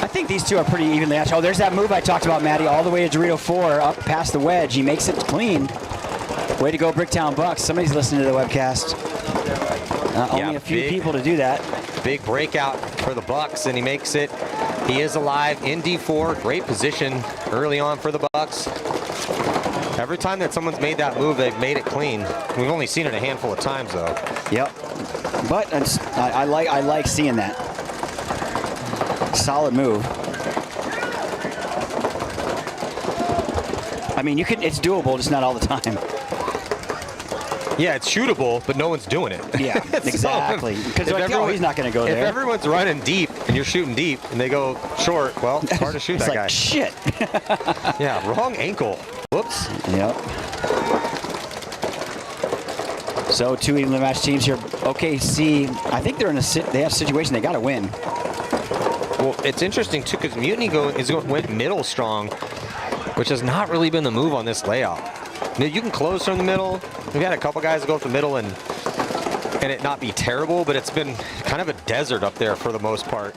I think these two are pretty evenly matched. Oh, there's that move I talked about, Matty, all the way to Dorito 4, up past the wedge. He makes it clean. Way to go, Bricktown Bucks. Somebody's listening to the webcast. Only a few people to do that. Big breakout for the Bucks, and he makes it. He is alive in D4. Great position early on for the Bucks. Every time that someone's made that move, they've made it clean. We've only seen it a handful of times, though. Yep. But I like seeing that. Solid move. I mean, it's doable, just not all the time. Yeah, it's shootable, but no one's doing it. Yeah, exactly. Because he's not going to go there. If everyone's running deep and you're shooting deep and they go short, well, it's hard to shoot that guy. Shit. Yeah, wrong ankle. Whoops. Yep. So 2 evenly matched teams here. OKC, I think they have a situation they got to win. Well, it's interesting too because Mutiny went middle strong, which has not really been the move on this layout. You can close from the middle. We've had a couple guys go up the middle and it not be terrible, but it's been kind of a desert up there for the most part.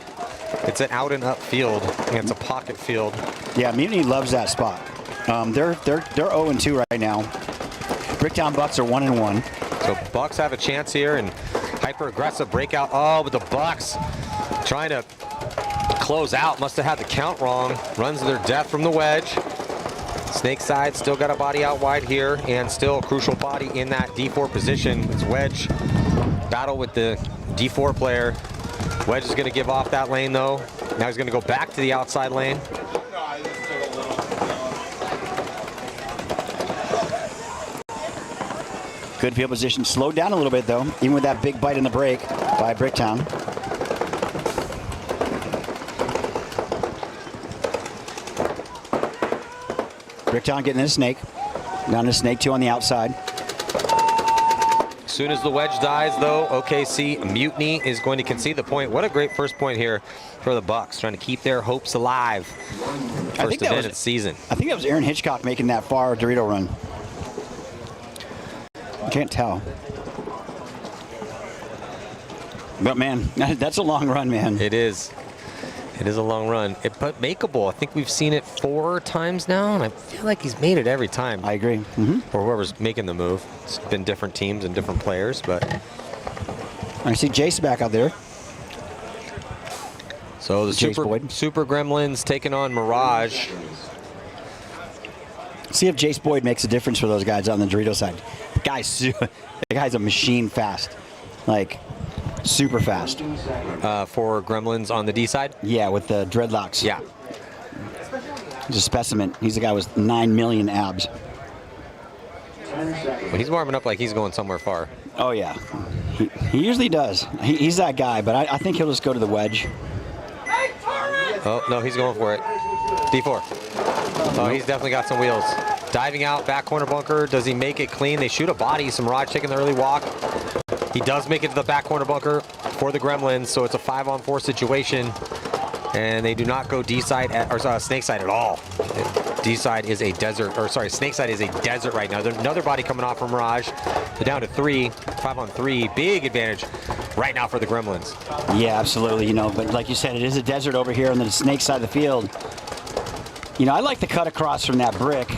It's an out and up field, and it's a pocket field. Yeah, Mutiny loves that spot. They're 0-2 right now. Bricktown Bucks are 1-1. So Bucks have a chance here, and hyper aggressive breakout. Oh, but the Bucks trying to close out. Must have had the count wrong. Runs to their death from the wedge. Snake side still got a body out wide here, and still a crucial body in that D4 position. It's wedge battle with the D4 player. Wedge is going to give off that lane though. Now he's going to go back to the outside lane. Good field position. Slowed down a little bit though, even with that big bite in the break by Bricktown. Bricktown getting in a snake. Down to snake 2 on the outside. As soon as the wedge dies, though, OKC Mutiny is going to concede the point. What a great first point here for the Bucks, trying to keep their hopes alive. First event of the season. I think that was Aaron Hitchcock making that far Dorito run. Can't tell. But man, that's a long run, man. It is. It is a long run, but makeable. I think we've seen it 4 times now, and I feel like he's made it every time. I agree. Or whoever's making the move. It's been different teams and different players, but. I see Jace back out there. So the Super Gremlins taking on Mirage. See if Jace Boyd makes a difference for those guys on the Dorito side. The guy's a machine fast. Like, super fast. For Gremlins on the D side? Yeah, with the dreadlocks. Yeah. He's a specimen. He's a guy with 9 million abs. Well, he's warming up like he's going somewhere far. Oh, yeah. He usually does. He's that guy, but I think he'll just go to the wedge. Oh, no, he's going for it. D4. Oh, he's definitely got some wheels. Diving out, back corner bunker. Does he make it clean? They shoot a body. Some Mirage taking the early walk. He does make it to the back corner bunker for the Gremlins, so it's a 5-on-4 situation. And they do not go D side or snake side at all. D side is a desert, or sorry, snake side is a desert right now. There's another body coming off from Mirage. They're down to 3, 5-on-3. Big advantage right now for the Gremlins. Yeah, absolutely. You know, but like you said, it is a desert over here on the snake side of the field. You know, I like the cut across from that brick.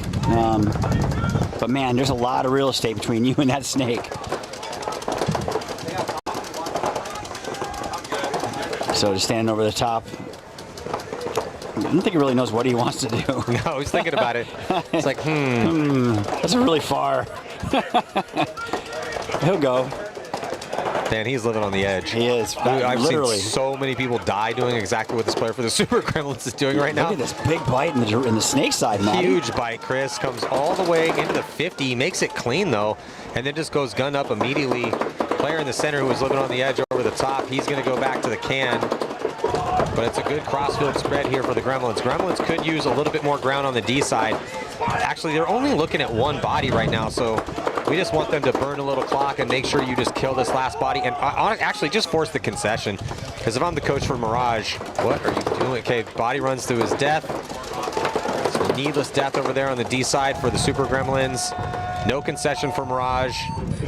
But man, there's a lot of real estate between you and that snake. So just standing over the top. I don't think he really knows what he wants to do. No, he's thinking about it. It's like, That's really far. He'll go. Man, he's living on the edge. He is. I've literally seen so many people die doing exactly what this player for the Super Gremlins is doing right now. Look at this big bite in the snake side, man. Huge bite, Chris. Comes all the way into the 50. Makes it clean, though, and then just goes gun up immediately. Player in the center who was living on the edge over the top. He's going to go back to the can. But it's a good crossfield spread here for the Gremlins. Gremlins could use a little bit more ground on the D side. Actually, they're only looking at one body right now, so we just want them to burn a little clock and make sure you just kill this last body and actually just force the concession. Because if I'm the coach for Mirage, what are you doing? Okay, body runs to his death. So Needless death over there on the D side for the Super Gremlins. No concession for Mirage.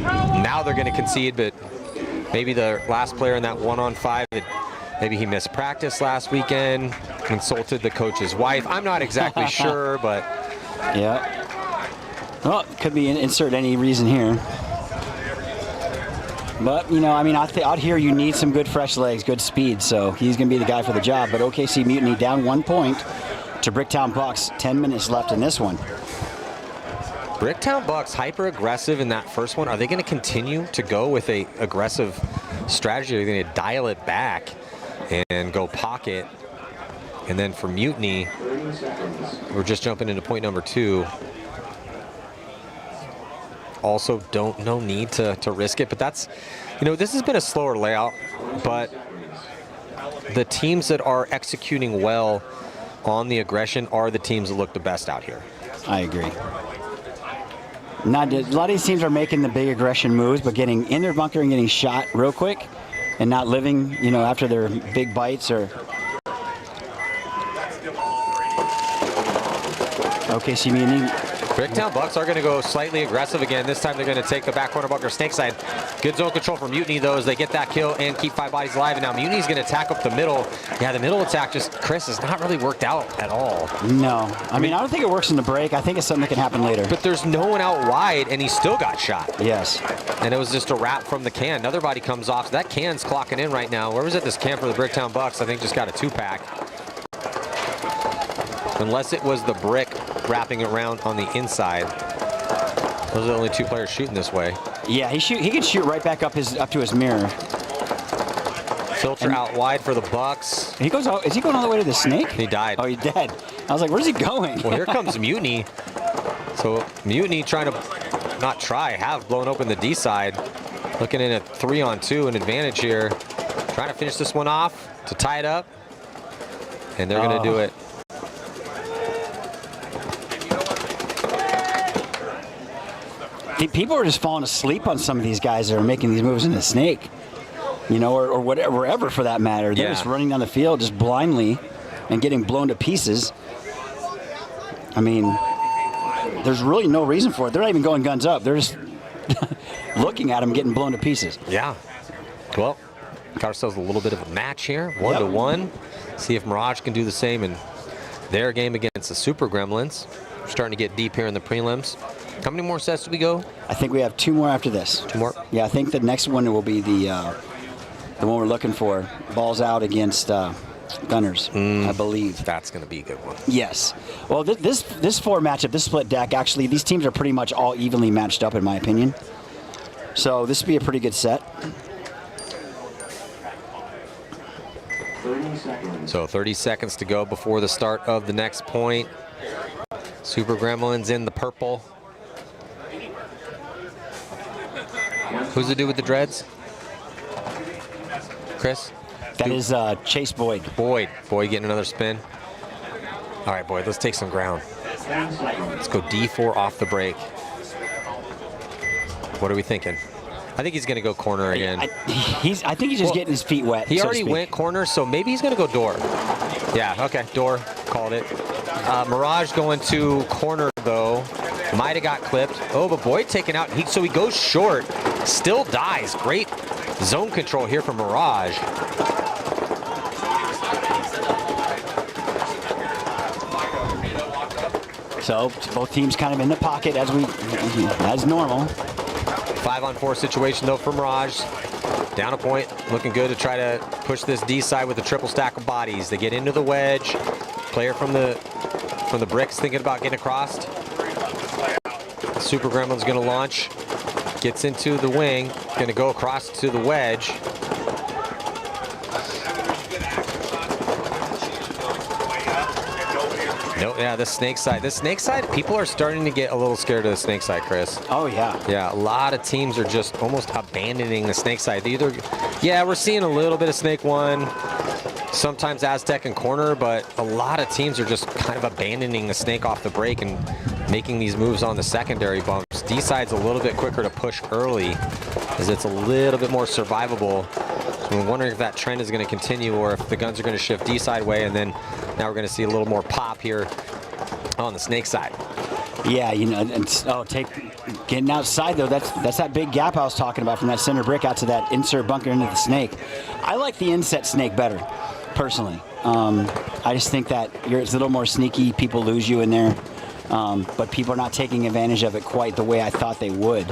Now they're going to concede, but maybe the last player in that 1-on-5, maybe he missed practice last weekend, consulted the coach's wife. I'm not exactly sure, but... Yeah. Well, could be insert any reason here. But, you know, I mean, out here you need some good fresh legs, good speed, so he's going to be the guy for the job. But OKC Mutiny down 1 point to Bricktown Bucks. 10 minutes left in this one. Bricktown Bucks hyper aggressive in that first one. Are they going to continue to go with a aggressive strategy? Are they going to dial it back and go pocket? And then for Mutiny, we're just jumping into point number 2. Also, no need to risk it, but that's, you know, this has been a slower layout, but the teams that are executing well on the aggression are the teams that look the best out here. I agree. A lot of these teams are making the big aggression moves, but getting in their bunker and getting shot real quick and not living, you know, after their big bites or... OKC Mutiny. Bricktown Bucks are going to go slightly aggressive again. This time they're going to take the back corner bunker snake side. Good zone control for Mutiny, though, as they get that kill and keep 5 bodies alive. And now Mutiny's going to attack up the middle. Yeah, the middle attack just, Chris, has not really worked out at all. No. I mean, I don't think it works in the break. I think it's something that can happen later. But there's no one out wide, and he still got shot. Yes. And it was just a wrap from the can. Another body comes off. So that can's clocking in right now. Where was it? This can for the Bricktown Bucks, I think, just got a 2-pack. Unless it was the brick wrapping around on the inside. Those are the only 2 players shooting this way. Yeah, he can shoot right back up to his mirror. Filter out wide for the Bucks. He goes out. Is he going all the way to the snake? He died. Oh, he's dead. I was like, where's he going? Well, here comes Mutiny. So Mutiny trying to have blown open the D side. Looking in a 3-on-2, an advantage here. Trying to finish this one off to tie it up. And they're going to do it. People are just falling asleep on some of these guys that are making these moves in the snake, you know, or whatever, wherever for that matter. They're just running down the field just blindly and getting blown to pieces. I mean, there's really no reason for it. They're not even going guns up. They're just looking at them getting blown to pieces. Yeah. Well, got ourselves a little bit of a match here, 1-1. See if Mirage can do the same in their game against the Super Gremlins. We're starting to get deep here in the prelims. How many more sets do we go? I think we have 2 more after this. 2 more? Yeah, I think the next one will be the one we're looking for. Balls out against Gunners, I believe. That's going to be a good one. Yes. Well, this 4 matchup, this split deck, actually, these teams are pretty much all evenly matched up, in my opinion. So this would be a pretty good set. 30 seconds. So 30 seconds to go before the start of the next point. Super Gremlins in the purple. Who's the dude with the dreads? Chris? That is Chase Boyd. Boyd getting another spin. All right, Boyd, let's take some ground. Let's go D4 off the break. What are we thinking? I think he's going to go corner again. I think he's just getting his feet wet. He already went corner, so maybe he's going to go door. Yeah, okay, door. Called it. Mirage going to corner, though. Might have got clipped. Oh, but Boyd taken out. So he goes short. Still dies. Great zone control here from Mirage. So both teams kind of in the pocket as normal. 5-on-4 situation, though, for Mirage. Down a point, looking good to try to push this D side with a triple stack of bodies. They get into the wedge. Player from the bricks thinking about getting across. Super Gremlin's going to launch. Gets into the wing. Going to go across to the wedge. Nope, yeah, the snake side. The snake side, people are starting to get a little scared of the snake side, Chris. Oh, yeah. Yeah, a lot of teams are just almost abandoning the snake side. Yeah, we're seeing a little bit of snake one, sometimes Aztec and corner, but a lot of teams are just kind of abandoning the snake off the break and making these moves on the secondary bumps. D side's a little bit quicker to push early, as it's a little bit more survivable. So I'm wondering if that trend is going to continue, or if the guns are going to shift D side way, and then now we're going to see a little more pop here on the snake side. Yeah, you know, getting outside though. That's that big gap I was talking about from that center brick out to that insert bunker into the snake. I like the inset snake better, personally. I just think that it's a little more sneaky. People lose you in there, but people are not taking advantage of it quite the way I thought they would.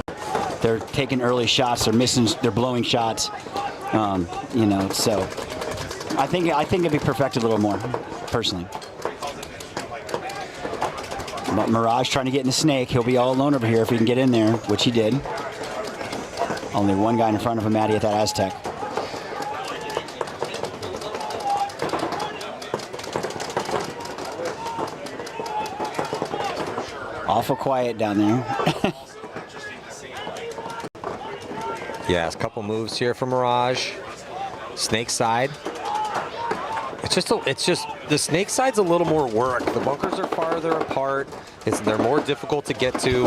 They're taking early shots. They're missing. They're blowing shots. You know, so I think it'd be perfected a little more, personally. But Mirage trying to get in the snake. He'll be all alone over here if he can get in there, which he did. Only one guy in front of him, Matty, at that Aztec. Awful quiet down there. Yeah, a couple moves here from Mirage. Snake side. It's just the snake side's a little more work. The bunkers are farther apart. They're more difficult to get to.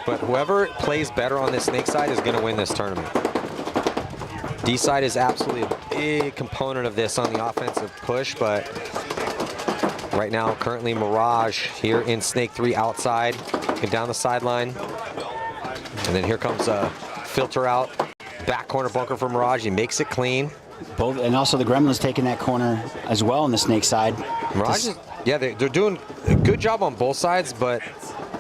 But whoever plays better on this snake side is going to win this tournament. D side is absolutely a big component of this on the offensive push, but right now, currently Mirage here in snake 3 outside, looking down the sideline. And then here comes a filter out, back corner bunker for Mirage. He makes it clean. Both, and also the Gremlins taking that corner as well on the snake side. Mirage is, yeah, they're doing a good job on both sides, but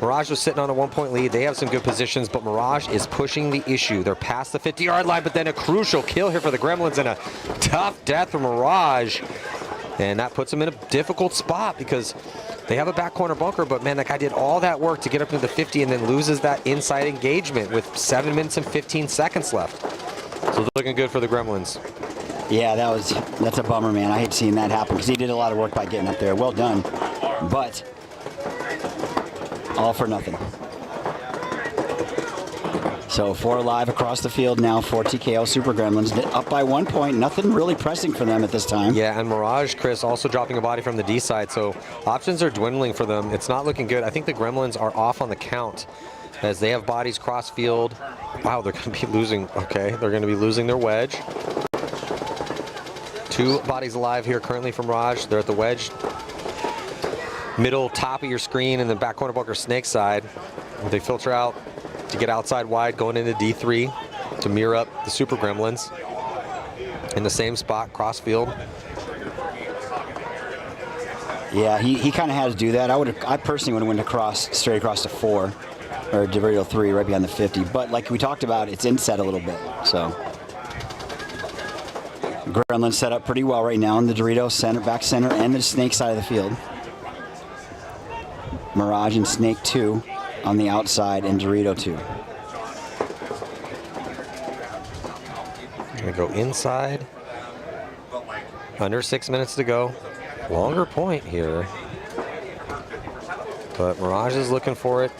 Mirage was sitting on a 1-point lead. They have some good positions, but Mirage is pushing the issue. They're past the 50-yard line, but then a crucial kill here for the Gremlins and a tough death for Mirage. And that puts them in a difficult spot because they have a back corner bunker, but man, that guy did all that work to get up to the 50 and then loses that inside engagement with 7 minutes and 15 seconds left. So it's looking good for the Gremlins. Yeah, that's a bummer, man. I hate seeing that happen because he did a lot of work by getting up there. Well done, but all for nothing. So 4 alive across the field now for TKO Super Gremlins, up by 1 point. Nothing really pressing for them at this time. Yeah, and Mirage, Chris, also dropping a body from the D side, so options are dwindling for them. It's not looking good. I think the Gremlins are off on the count as they have bodies cross field. Wow, they're going to be losing. Okay, they're going to be losing their wedge. 2 bodies alive here currently from Mirage. They're at the wedge. Middle, top of your screen, and then back corner bunker snake side. They filter out to get outside wide, going into D3 to mirror up the Super Gremlins in the same spot, cross field. Yeah, he kind of had to do that. I personally would have went straight across to 4 or Dorito 3 right behind the 50. But like we talked about, it's inset a little bit. So Gremlins set up pretty well right now in the Dorito center, back center, and the snake side of the field. Mirage and Snake 2 on the outside, and Dorito 2. Gonna go inside. Under 6 minutes to go. Longer point here. But Mirage is looking for it.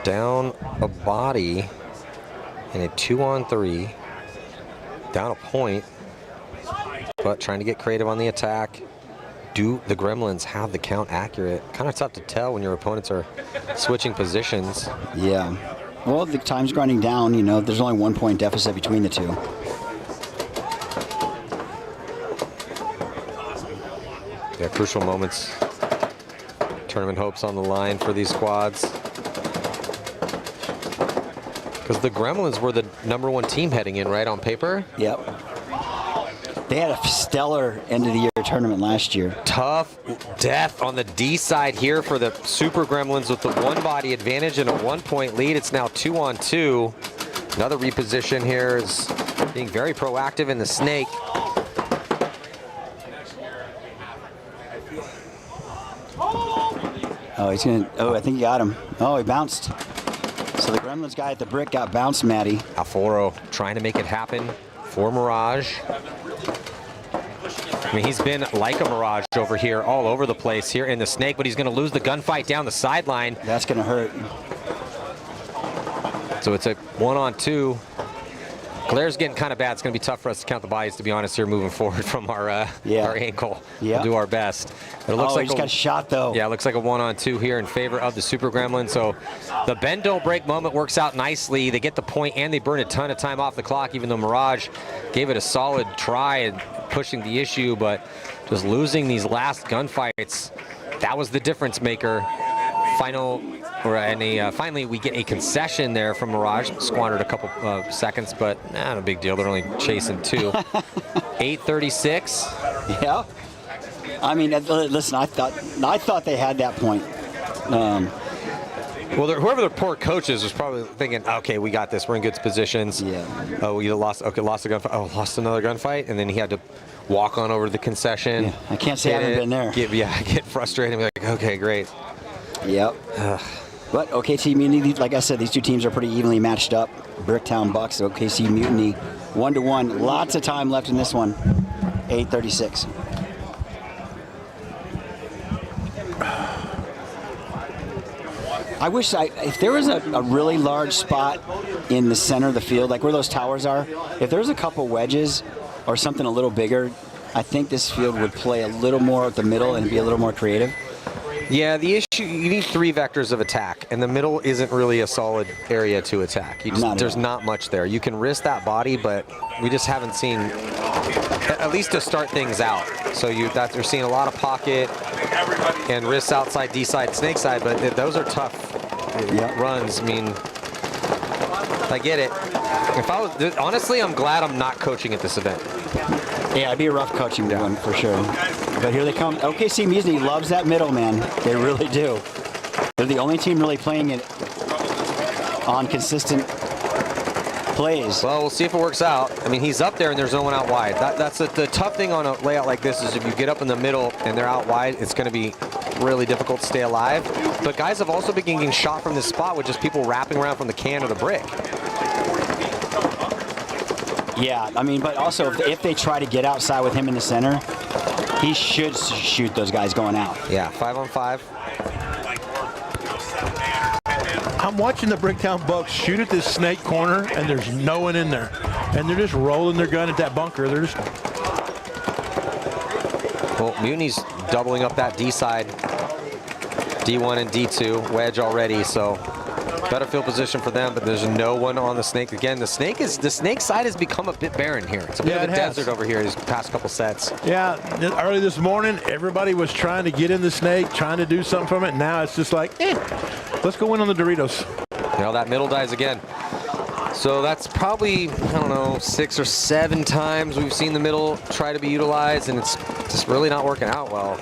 Down a body in a 2-on-3. Down a point. But trying to get creative on the attack. Do the Gremlins have the count accurate? Kind of tough to tell when your opponents are switching positions. Yeah. Well, the time's grinding down. You know, there's only 1 point deficit between the 2. Yeah, crucial moments. Tournament hopes on the line for these squads. Because the Gremlins were the #1 team heading in, right, on paper? Yep. They had a stellar end of the year tournament last year. Tough death on the D side here for the Super Gremlins with the 1 body advantage and a 1 point lead. It's now 2-on-2. Another reposition here is being very proactive in the snake. Oh, he's gonna. Oh, I think he got him. Oh, he bounced. So the Gremlins guy at the brick got bounced, Matty. Alforo trying to make it happen for Mirage. I mean, he's been like a Mirage over here, all over the place here in the snake, but he's going to lose the gunfight down the sideline. That's going to hurt. So it's a 1-on-2. Glaire's getting kind of bad. It's going to be tough for us to count the bodies, to be honest, here moving forward from our ankle. Yeah. We'll do our best. But it looks like he just got shot, though. Yeah, it looks like a 1-on-2 here in favor of the Super Gremlin. So the bend don't break moment works out nicely. They get the point and they burn a ton of time off the clock, even though Mirage gave it a solid try and pushing the issue, but just losing these last gunfights that was the difference maker. Finally, we get a concession there from Mirage. Squandered a couple seconds, but not a big deal. They're only chasing 2. 8:36. Yeah. I mean, listen, I thought they had that point. Well, whoever their poor coach is was probably thinking, okay, we got this. We're in good positions. Yeah. Oh, we lost a gunfight. Oh, lost another gunfight. And then he had to walk on over to the concession. Yeah, I can't say I haven't been there. Get frustrated and be like, okay, great. Yep. But OKC Mutiny, like I said, these two teams are pretty evenly matched up. Bricktown Bucks, OKC Mutiny, 1-1. Lots of time left in this one. 8:36. I wish if there was a really large spot in the center of the field, like where those towers are, if there was a couple wedges or something a little bigger, I think this field would play a little more at the middle and be a little more creative. Yeah, the issue, you need 3 vectors of attack, and the middle isn't really a solid area to attack. There's not much there. You can risk that body, but we just haven't seen, at least to start things out. So you're seeing a lot of pocket and risks outside, D side, snake side, but those are tough runs. I mean, I get it. Honestly, I'm glad I'm not coaching at this event. Yeah, it'd be a rough coaching one for sure. But here they come. OKC Mutiny loves that middle, man. They really do. They're the only team really playing it on consistent plays. Well, we'll see if it works out. I mean, he's up there and there's no one out wide. That's the tough thing on a layout like this is if you get up in the middle and they're out wide, it's going to be really difficult to stay alive. But guys have also been getting shot from this spot with just people wrapping around from the can or the brick. Yeah, I mean, but also if they try to get outside with him in the center, he should shoot those guys going out. Yeah, 5-on-5. I'm watching the Bricktown Bucks shoot at this snake corner, and there's no one in there. And they're just rolling their gun at that bunker. They're just... Well, Mutiny's doubling up that D side, D1 and D2 wedge already, so better field position for them, but there's no one on the snake. Again, the snake side has become a bit barren here. It's a bit of a desert over here these past couple sets. Yeah, early this morning, everybody was trying to get in the snake, trying to do something from it. Now it's just like, let's go in on the Doritos. You know, that middle dies again. So that's probably, I don't know, 6 or 7 times we've seen the middle try to be utilized, and it's just really not working out well.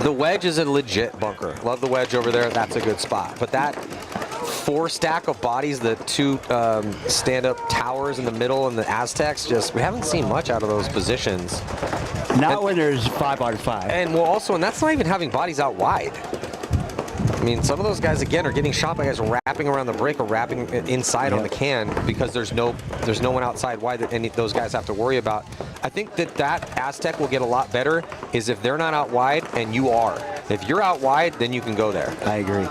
The wedge is a legit bunker. Love the wedge over there. That's a good spot. But that 4 stack of bodies, the 2 stand-up towers in the middle and the Aztecs, we haven't seen much out of those positions. Not when there's 5-on-5. And well, also, and that's not even having bodies out wide. I mean, some of those guys, again, are getting shot by guys wrapping around the brick or wrapping inside on the can because there's no one outside wide that any of those guys have to worry about. I think that Aztec will get a lot better is if they're not out wide and you are. If you're out wide, then you can go there. I agree.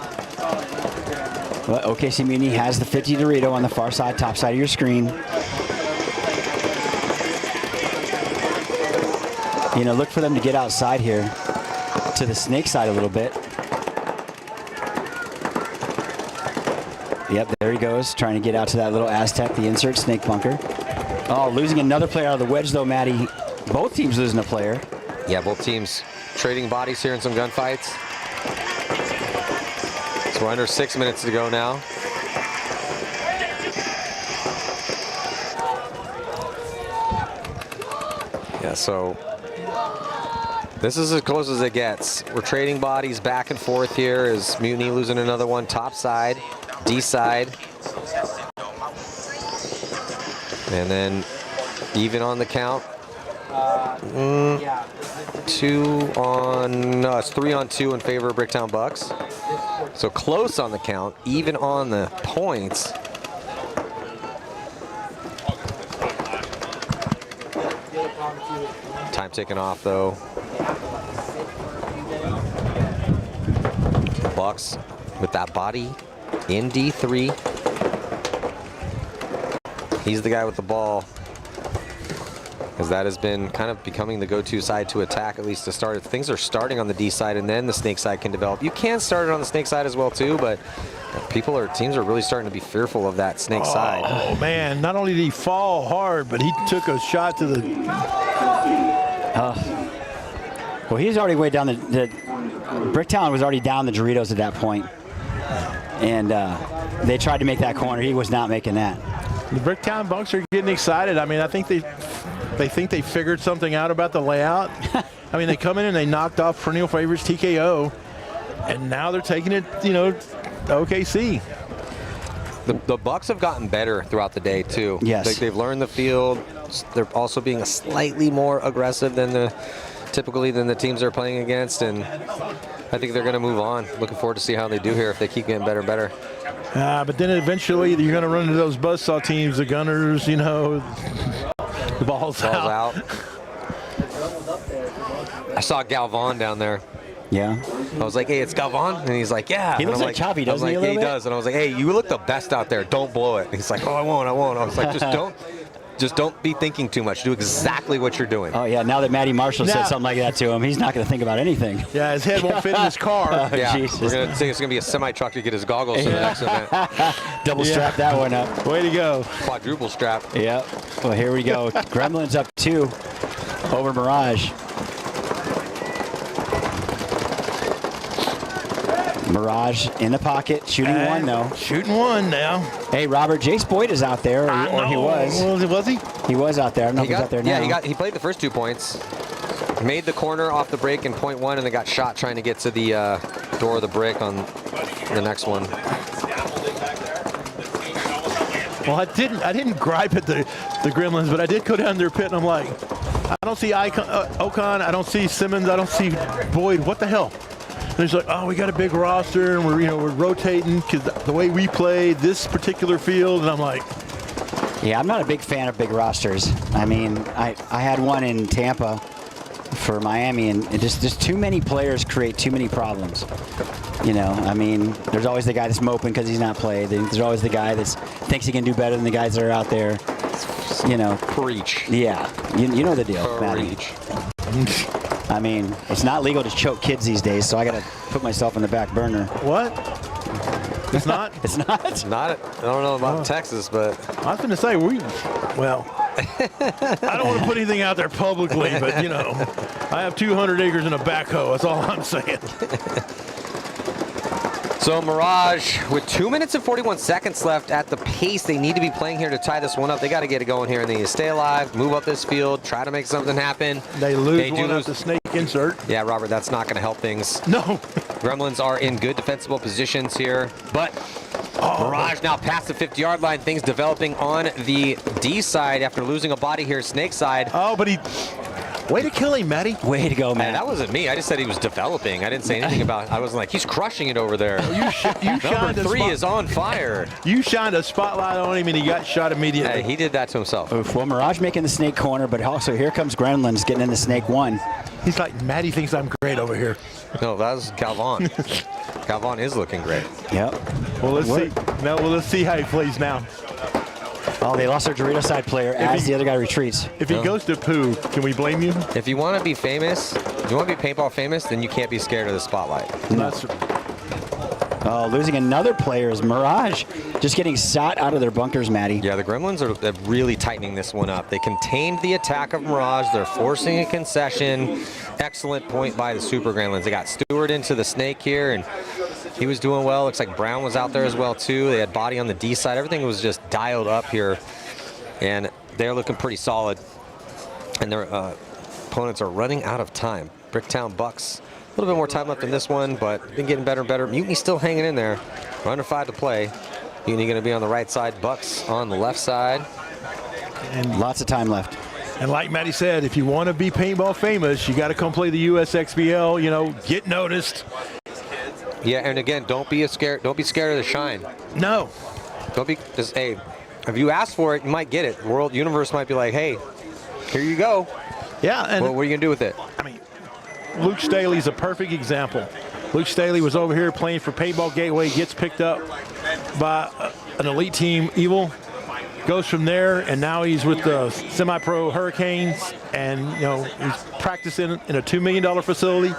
Well, OKC Mutiny has the 50 Dorito on the far side, top side of your screen. You know, look for them to get outside here to the snake side a little bit. Yep, there he goes, trying to get out to that little Aztec, the insert snake bunker. Oh, losing another player out of the wedge, though, Matty. Both teams losing a player. Yeah, both teams trading bodies here in some gunfights. So we're under 6 minutes to go now. Yeah, so this is as close as it gets. We're trading bodies back and forth here as Mutiny losing another one, top side. D side, and then even on the count. 3 on 2 in favor of Bricktown Bucks. So close on the count, even on the points. Time ticking off though. Bucks with that body. In D3. He's the guy with the ball. Because that has been kind of becoming the go-to side to attack, at least to start. If things are starting on the D side and then the snake side can develop. You can start it on the snake side as well too, but teams are really starting to be fearful of that snake side. Oh man, not only did he fall hard, but he took a shot to the... Well, he was already way down the Bricktown was already down the Doritos at that point. And they tried to make that corner. He was not making that. The Bricktown Bucks are getting excited. I mean, I think they think they figured something out about the layout. I mean, they come in and they knocked off perennial favorites TKO, and now they're taking it, you know, to OKC. The Bucks have gotten better throughout the day too. Yes. They've learned the field. They're also being slightly more aggressive than the teams they're playing against, and I think they're going to move on. Looking forward to see how they do here if they keep getting better and better. But then eventually you're going to run into those buzzsaw teams, the Gunners, you know, the ball's out. I saw Galvan down there. Yeah. I was like, hey, it's Galvan? And he's like, yeah. He looks like choppy, doesn't he? I was like, yeah, he does. And I was like, hey, you look the best out there. Don't blow it. And he's like, oh, I won't. I was like, just don't be thinking too much. Do exactly what you're doing. Oh, yeah. Now that Matty Marshall said something like that to him, he's not going to think about anything. Yeah, his head won't fit in his car. Yeah, Jesus. we're going to say it's going to be a semi-truck to get his goggles for the next event. Double strap that one up. Way to go. Quadruple strap. Yep. Well, here we go. Gremlins up 2 over Mirage. Mirage in the pocket, shooting one though. Shooting one now. Hey, Robert, Jace Boyd is out there, or he was. Was he? He was out there. I don't know if he's out there now. Yeah, he played the first 2 points. Made the corner off the break in point 1, and then got shot trying to get to the door of the brick on the next one. Well, I didn't gripe at the Gremlins, but I did go down their pit, and I'm like, I don't see Ocon, I don't see Simmons, I don't see Boyd. What the hell? And he's like, oh, we got a big roster, and we're rotating because the way we play this particular field. And I'm like, yeah, I'm not a big fan of big rosters. I mean, I had one in Tampa for Miami, and just too many players create too many problems. You know, I mean, there's always the guy that's moping because he's not played. There's always the guy that thinks he can do better than the guys that are out there. You know, preach. Yeah, you know the deal, preach. I mean, it's not legal to choke kids these days, so I got to put myself in the back burner. What? It's not? It's not? It's not. I don't know about Texas, but I was going to say, well, I don't want to put anything out there publicly, but, you know, I have 200 acres and a backhoe. That's all I'm saying. So Mirage, with 2 minutes and 41 seconds left at the pace they need to be playing here to tie this one up, they got to get it going here. They need to stay alive, move up this field, try to make something happen. They lose the snake insert. Yeah, Robert, that's not going to help things. No. Gremlins are in good defensible positions here, but Mirage now past the 50-yard line. Things developing on the D side after losing a body here, Snake side. Oh, but way to kill him, Matty. Way to go, man. That wasn't me. I just said he was developing. I didn't say anything about I wasn't like, he's crushing it over there. Number 3 is on fire. You shined a spotlight on him, and he got shot immediately. Hey, he did that to himself. Oof, well, Mirage making the snake corner, but also here comes Gremlins getting into snake 1. He's like, Matty thinks I'm great over here. No, that was Galvan. Galvan is looking great. Yep. Well, let's see. No, well, let's see how he plays now. Oh, they lost their Dorito side player as the other guy retreats. If he goes to poo, can we blame you? If you want to be famous, if you want to be paintball famous, then you can't be scared of the spotlight. No. Oh, losing another player is Mirage. Just getting shot out of their bunkers, Matty. Yeah, the Gremlins are really tightening this one up. They contained the attack of Mirage. They're forcing a concession. Excellent point by the Super Gremlins. They got Stewart into the snake here, and he was doing well. Looks like Brown was out there as well, too. They had body on the D side. Everything was just dialed up here, and they're looking pretty solid. And their opponents are running out of time. Bricktown Bucks, a little bit more time left in this one, but been getting better and better. Mutiny still hanging in there. Under 5 to play. Mutiny going to be on the right side, Bucks on the left side. And lots of time left. And like Matty said, if you want to be paintball famous, you got to come play the USXBL, you know, get noticed. Yeah, and again, don't be scared of the shine. No. Don't be just, hey, if you ask for it, you might get it. World Universe might be like, hey, here you go. Yeah, and what are you going to do with it? I mean, Luke Staley's a perfect example. Luke Staley was over here playing for Paintball Gateway, gets picked up by an elite team, Evil, goes from there, and now he's with the semi-pro Hurricanes, and, you know, he's practicing in a $2 million facility.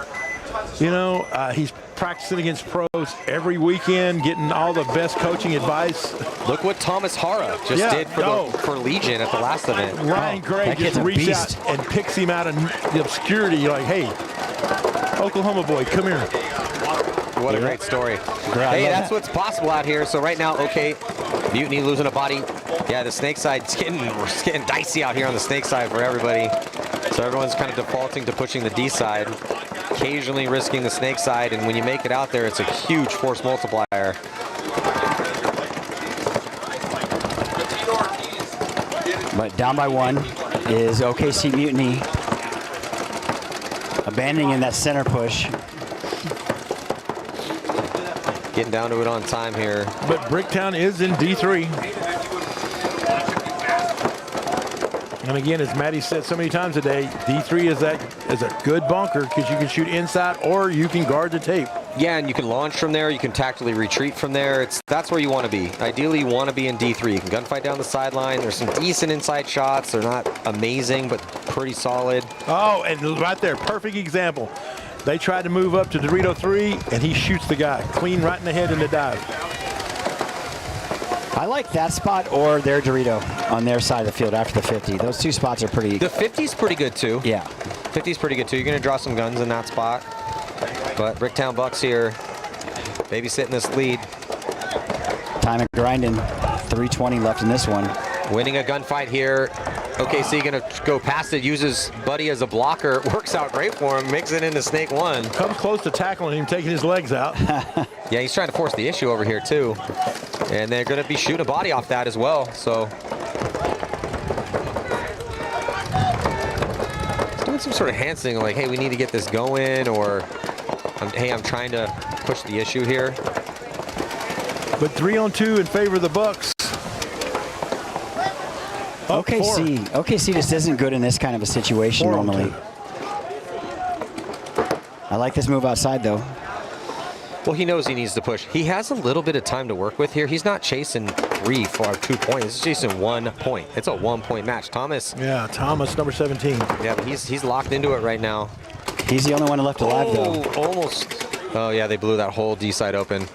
You know, he's practicing against pros every weekend, getting all the best coaching advice. Look what Thomas Hara just did for Legion at the last event. Ryan Gray just reached out and picks him out of the obscurity. You're like, hey, Oklahoma boy, come here. What a great story. Hey, that's what's possible out here. So right now, okay, Mutiny losing a body. Yeah, the snake side's getting dicey out here on the snake side for everybody. So everyone's kind of defaulting to pushing the D side, occasionally risking the snake side, and when you make it out there, it's a huge force multiplier. But down by 1 is OKC Mutiny, abandoning that center push. Getting down to it on time here. But Bricktown is in D3. And again, as Maddie said so many times today, D3 is a good bunker because you can shoot inside or you can guard the tape. Yeah, and you can launch from there. You can tactically retreat from there. That's where you want to be. Ideally, you want to be in D3. You can gunfight down the sideline. There's some decent inside shots. They're not amazing, but pretty solid. Oh, and right there, perfect example. They tried to move up to Dorito 3, and he shoots the guy clean right in the head in the dive. I like that spot or their Dorito on their side of the field after the 50. Those two spots are pretty. The 50's pretty good too. Yeah. 50's pretty good too. You're going to draw some guns in that spot. But Bricktown Bucks here, babysitting this lead. Time of grinding. 3:20 left in this one. Winning a gunfight here. OKC going to go past it, uses Buddy as a blocker. Works out great for him, makes it into Snake 1. Comes close to tackling him, taking his legs out. Yeah, he's trying to force the issue over here too. And they're going to be shooting a body off that as well. So doing some sort of hand signal like, hey, we need to get this going, or hey, I'm trying to push the issue here. But 3-on-2 in favor of the Bucks. OKC just isn't good in this kind of a situation normally. I like this move outside though. Well, he knows he needs to push. He has a little bit of time to work with here. He's not chasing 3 for 2 points. He's chasing 1 point. It's a 1-point match. Thomas. Yeah, Thomas, number 17. Yeah, but he's locked into it right now. He's the only one left alive though. Almost. Oh yeah, they blew that whole D side open.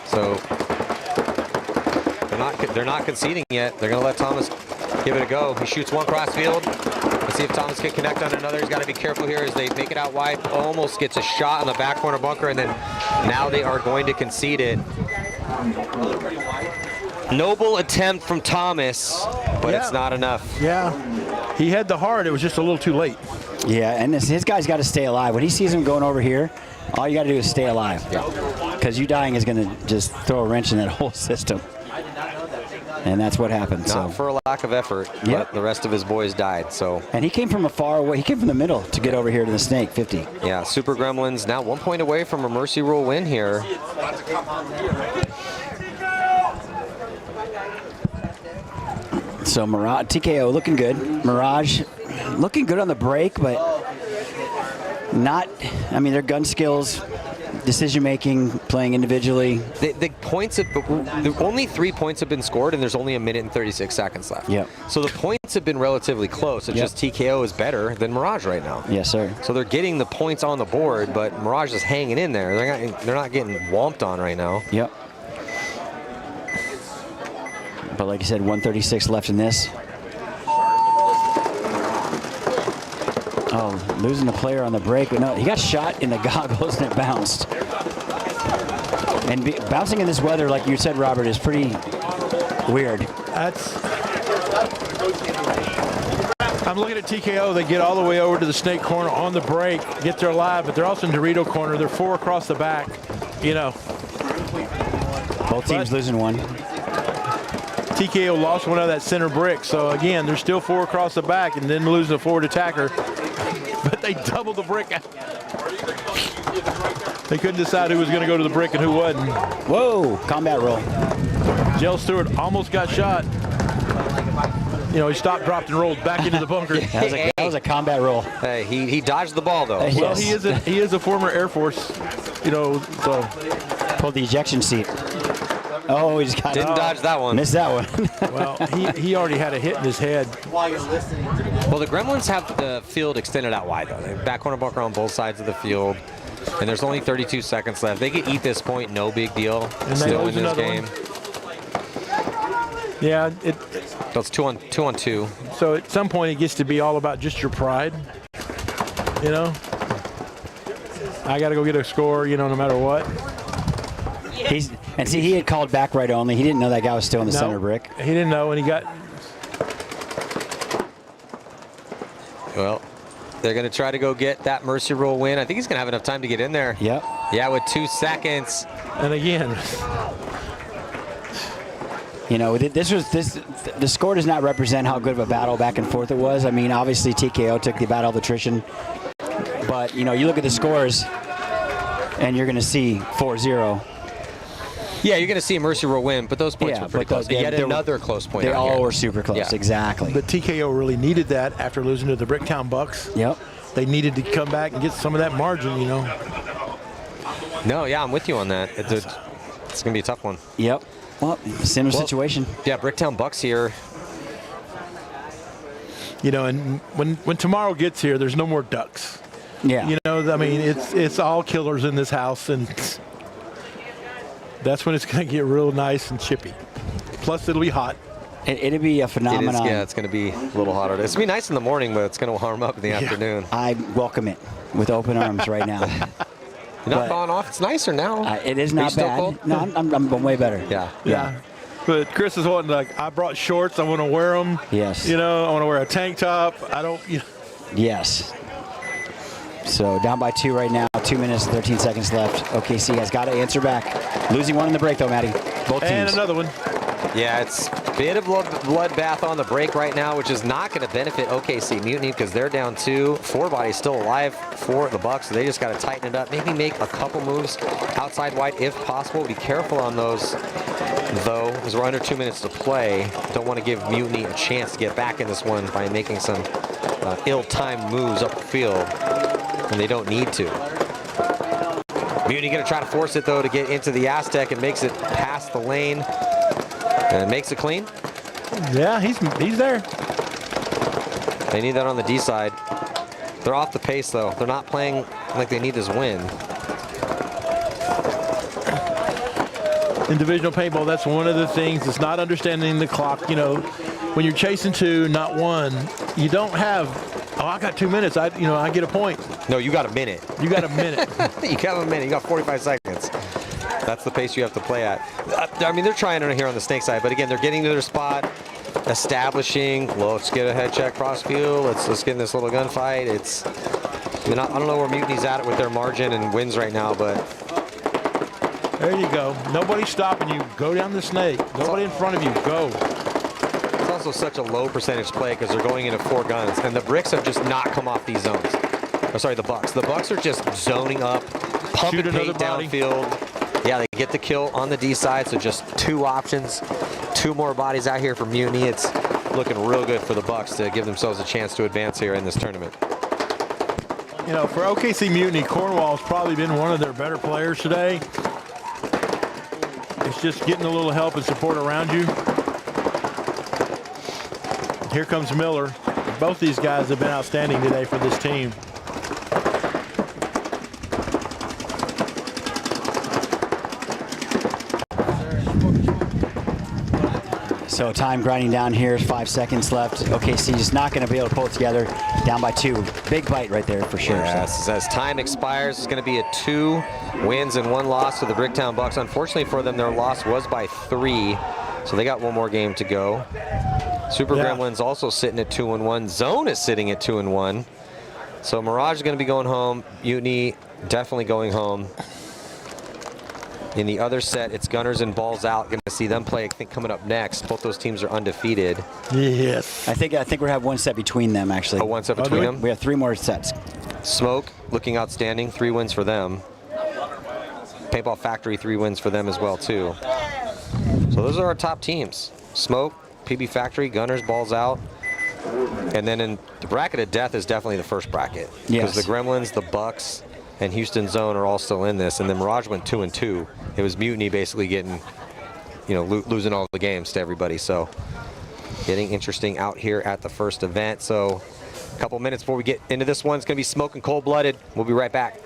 So they're not conceding yet. They're gonna let Thomas give it a go. He shoots one cross field. Let's see if Thomas can connect on another. He's got to be careful here as they make it out wide. Almost gets a shot in the back corner bunker, and then now they are going to concede it. Noble attempt from Thomas, but it's not enough. Yeah, he had the heart. It was just a little too late. Yeah, and his guy's got to stay alive. When he sees him going over here, all you got to do is stay alive. Because you dying is going to just throw a wrench in that whole system. And that's what happened. Not for a lack of effort, but the rest of his boys died. So. And he came from a far away. He came from the middle to get over here to the Snake 50. Yeah, Super Gremlins now 1 point away from a mercy rule win here. So Mirage, TKO looking good. Mirage looking good on the break, but not. I mean, their gun skills. Decision making, playing individually. The points have, the only 3 points have been scored, and there's only 1 minute and 36 seconds left. Yep. So the points have been relatively close. It's just TKO is better than Mirage right now. Yes, sir. So they're getting the points on the board, but Mirage is hanging in there. They're not getting whomped on right now. Yep. But like I said, 136 left in this. Oh, losing a player on the break, but no, he got shot in the goggles and it bounced. And bouncing in this weather, like you said, Robert, is pretty weird. I'm looking at TKO. They get all the way over to the Snake corner on the break, get there alive, but they're also in Dorito corner. They're 4 across the back, you know. Both teams losing one. TKO lost one out of that center brick. So again, they're still 4 across the back and then losing a forward attacker. But they doubled the brick. They couldn't decide who was going to go to the brick and who wasn't. Whoa, combat roll. Jell Stewart almost got shot. You know, he stopped, dropped, and rolled back into the bunker. That was a combat roll. Hey, he dodged the ball, though. Well, he is a former Air Force, you know, so. Pulled the ejection seat. Oh, he just got Didn't dodge that one. Missed that one. Well, he already had a hit in his head. Well, the Gremlins have the field extended out wide, though. They have back corner bunker on both sides of the field, and there's only 32 seconds left. They could eat this point, no big deal. And still win this game. Yeah, so it's 2 on 2. So at some point, it gets to be all about just your pride, you know. I got to go get a score, no matter what. And see, he had called back right only. He didn't know that guy was still in the center brick. He didn't know, and he got. Well, they're going to try to go get that mercy rule win. I think he's going to have enough time to get in there. Yep. Yeah, with 2 seconds. And again. The score does not represent how good of a battle back and forth it was. I mean, obviously TKO took the battle of attrition. But, you look at the scores, and you're going to see 4-0. Yeah, you're going to see a mercy rule win, but those points were pretty close. Yet another close point. They all were super close, exactly. But TKO really needed that after losing to the Bricktown Bucks. Yep. They needed to come back and get some of that margin, No, yeah, I'm with you on that. It's going to be a tough one. Yep. Well, similar situation. Yeah, Bricktown Bucks here. And when tomorrow gets here, there's no more ducks. Yeah. I mean, it's all killers in this house, and that's when it's going to get real nice and chippy. Plus, it'll be hot. It'll be a phenomenon. It's going to be a little hotter. It's going to be nice in the morning, but it's going to warm up in the afternoon. I welcome it with open arms right now. You're not falling off. It's nicer now. It is not bad. Cold? No, I'm way better. Yeah. But Chris is wanting, I brought shorts. I want to wear them. Yes. I want to wear a tank top. I don't. Yes. So down by 2 right now. 2 minutes, 13 seconds left. OKC has got to answer back. Losing one in the break, though, Matty. Both teams. And another one. Yeah, it's a bit of bloodbath on the break right now, which is not going to benefit OKC Mutiny because they're down 2. 4 bodies still alive for the Bucks, so they just got to tighten it up. Maybe make a couple moves outside wide if possible. Be careful on those, though, because we're under 2 minutes to play. Don't want to give Mutiny a chance to get back in this one by making some ill-timed moves up the field when they don't need to. Mutiny going to try to force it, though, to get into the Aztec and makes it past the lane. And makes it clean. Yeah, he's there. They need that on the D side. They're off the pace, though. They're not playing like they need this win. In divisional paintball, that's one of the things. It's not understanding the clock. When you're chasing 2, not 1, you don't have, I got 2 minutes. I get a point. No, you got a minute. You got a minute. You got a minute. You got 45 seconds. That's the pace you have to play at. I mean, they're trying on here on the snake side, but again, they're getting to their spot, establishing. Well, let's get a head check cross view. Let's get in this little gunfight. I don't know where Mutiny's at with their margin and wins right now, but there you go. Nobody's stopping you. Go down the snake. Nobody in front of you. Go. It's also such a low percentage play because they're going into 4 guns, and the bricks have just not come off these zones. Oh, sorry, the Bucks. The Bucks are just zoning up, pumping paint downfield. Yeah, they get the kill on the D side, so just 2 options, 2 more bodies out here for Mutiny. It's looking real good for the Bucks to give themselves a chance to advance here in this tournament. For OKC Mutiny, Cornwall's probably been one of their better players today. It's just getting a little help and support around you. Here comes Miller. Both these guys have been outstanding today for this team. So time grinding down here, 5 seconds left. OKC is not going to be able to pull it together. Down by 2. Big bite right there for sure. Yes, as time expires, it's going to be a 2 wins and 1 loss to the Bricktown Bucks. Unfortunately for them, their loss was by 3, so they got 1 more game to go. Super Gremlins also sitting at 2-1. Zone is sitting at 2-1. So Mirage is going to be going home. Mutiny definitely going home. In the other set, it's Gunners and Balls Out. Going to see them play, I think, coming up next. Both those teams are undefeated. Yes. I think we have 1 set between them, actually. Oh, 1 set between them? We have 3 more sets. Smoke looking outstanding. 3 wins for them. Paintball Factory, 3 wins for them as well, too. So those are our top teams. Smoke, PB Factory, Gunners, Balls Out. And then in the bracket of death is definitely the first bracket. Yes. Because the Gremlins, the Bucks, and Houston Zone are all still in this. And then Mirage went 2-2. It was Mutiny basically getting, losing all the games to everybody. So getting interesting out here at the first event. So a couple minutes before we get into this one, it's going to be Smoke and Cold Blooded. We'll be right back.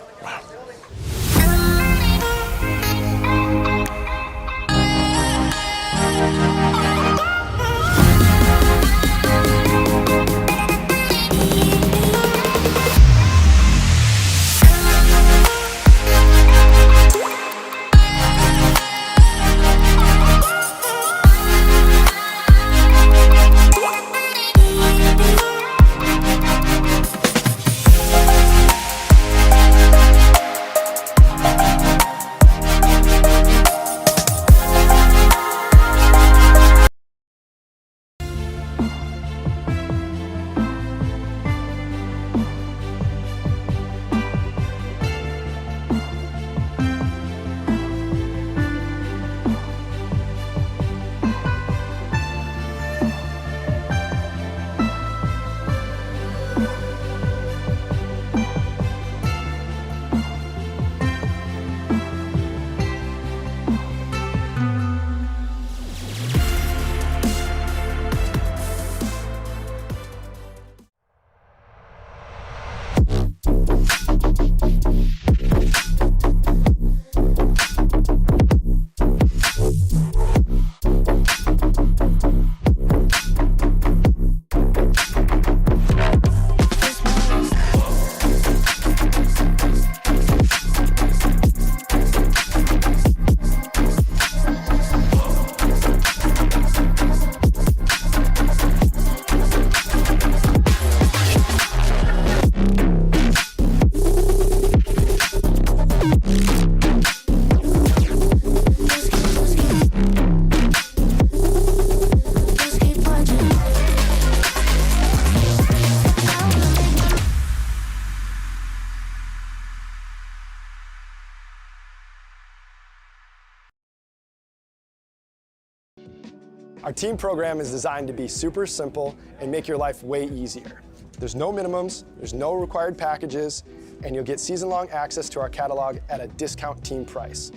Our team program is designed to be super simple and make your life way easier. There's no minimums, there's no required packages, and you'll get season-long access to our catalog at a discount team price.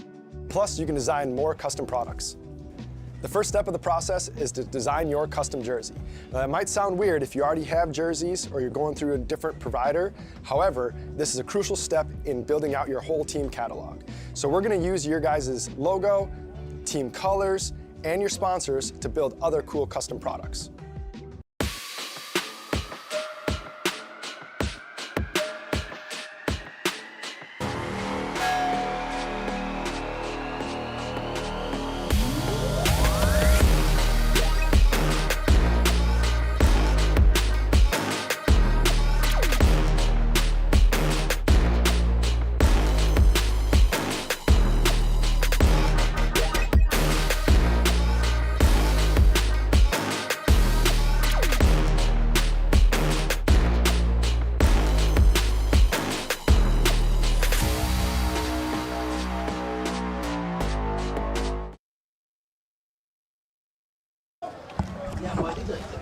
Plus, you can design more custom products. The first step of the process is to design your custom jersey. Now, that might sound weird if you already have jerseys or you're going through a different provider. However, this is a crucial step in building out your whole team catalog. So we're gonna use your guys' logo, team colors, and your sponsors to build other cool custom products.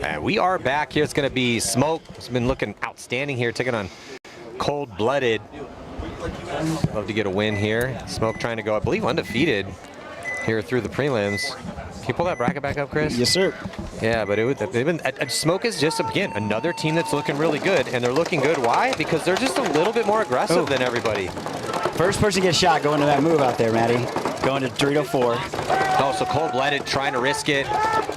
And we are back here. It's going to be Smoke. It's been looking outstanding here, taking on Cold Blooded. Love to get a win here. Smoke trying to go, I believe, undefeated here through the prelims. Can you pull that bracket back up, Chris? Yes, sir. Yeah, but Smoke is just, again, another team that's looking really good, and they're looking good. Why? Because they're just a little bit more aggressive than everybody. First person gets shot going to that move out there, Matty. Going to Dorito 4. Oh, so Cold-Blooded trying to risk it.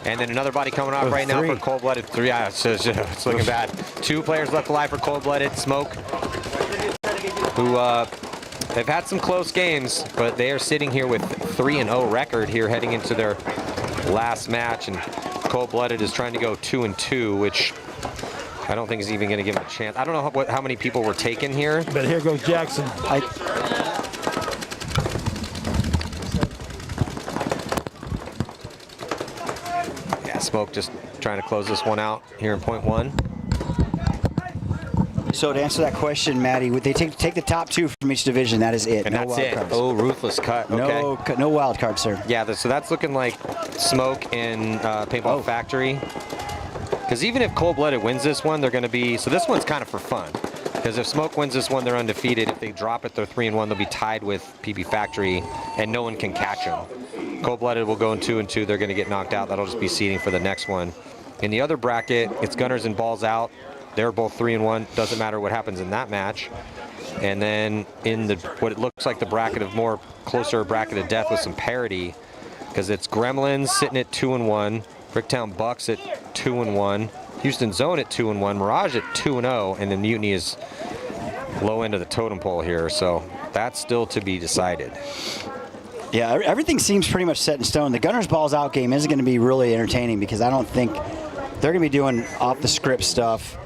And then another body coming off right now for Cold-Blooded. 3, yeah, it's looking bad. 2 players left alive for Cold-Blooded. Smoke, who they've had some close games, but they are sitting here with 3-0 record here heading into their last match. And Cold-Blooded is trying to go 2-2, which I don't think is even going to give him a chance. I don't know how many people were taken here. But here goes Jackson. Smoke just trying to close this one out here in point 1. So to answer that question, Matty, would they take the top 2 from each division? That is it. And no that's it. Cards. Oh, ruthless cut. Okay. No wild cards, sir. Yeah, so that's looking like Smoke and Paintball Factory. Because even if Cold-Blooded wins this one, they're going to be, so this one's kind of for fun. Because if Smoke wins this one, they're undefeated. If they drop it, they're 3-1. They'll be tied with PB Factory, and no one can catch them. Cold-Blooded will go in 2-2. They're going to get knocked out. That'll just be seeding for the next one. In the other bracket, it's Gunners and Balls Out. They're both 3-1. Doesn't matter what happens in that match. And then in the what it looks like the bracket of more closer bracket of death with some parity, because it's Gremlins sitting at 2-1, Bricktown Bucks at 2-1, Houston Zone at 2-1, Mirage at 2-0, and then Mutiny is low end of the totem pole here. So that's still to be decided. Yeah, everything seems pretty much set in stone. The Gunners Balls Out game is going to be really entertaining because I don't think they're going to be doing off-the-script stuff,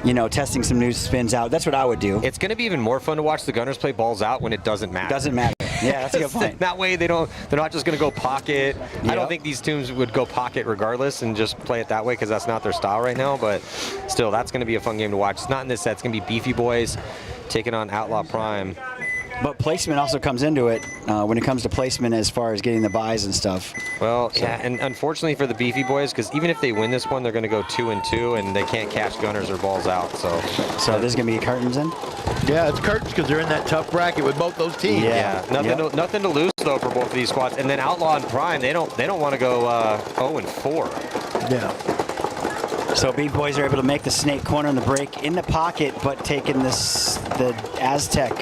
you know, testing some new spins out. That's what I would do. It's going to be even more fun to watch the Gunners play Balls Out when it doesn't matter. Doesn't matter. Yeah, that's a good point. That way they're not just going to go pocket. Yep. I don't think these teams would go pocket regardless and just play it that way because that's not their style right now. But still, that's going to be a fun game to watch. It's not in this set. It's going to be Beefy Boys taking on Outlaw Prime. But placement also comes into it when it comes to placement as far as getting the buys and stuff. Well, so. Yeah, and unfortunately for the Beefy Boys, because even if they win this one, they're going to go 2-2, and they can't catch Gunners or Balls Out. So this is going to be curtains in? Yeah, it's curtains because they're in that tough bracket with both those teams. Yeah, nothing to lose though for both of these squads. And then Outlaw and Prime, they don't want to go 0-4. Yeah. So Beefy Boys are able to make the snake corner in the break in the pocket, but taking the Aztec.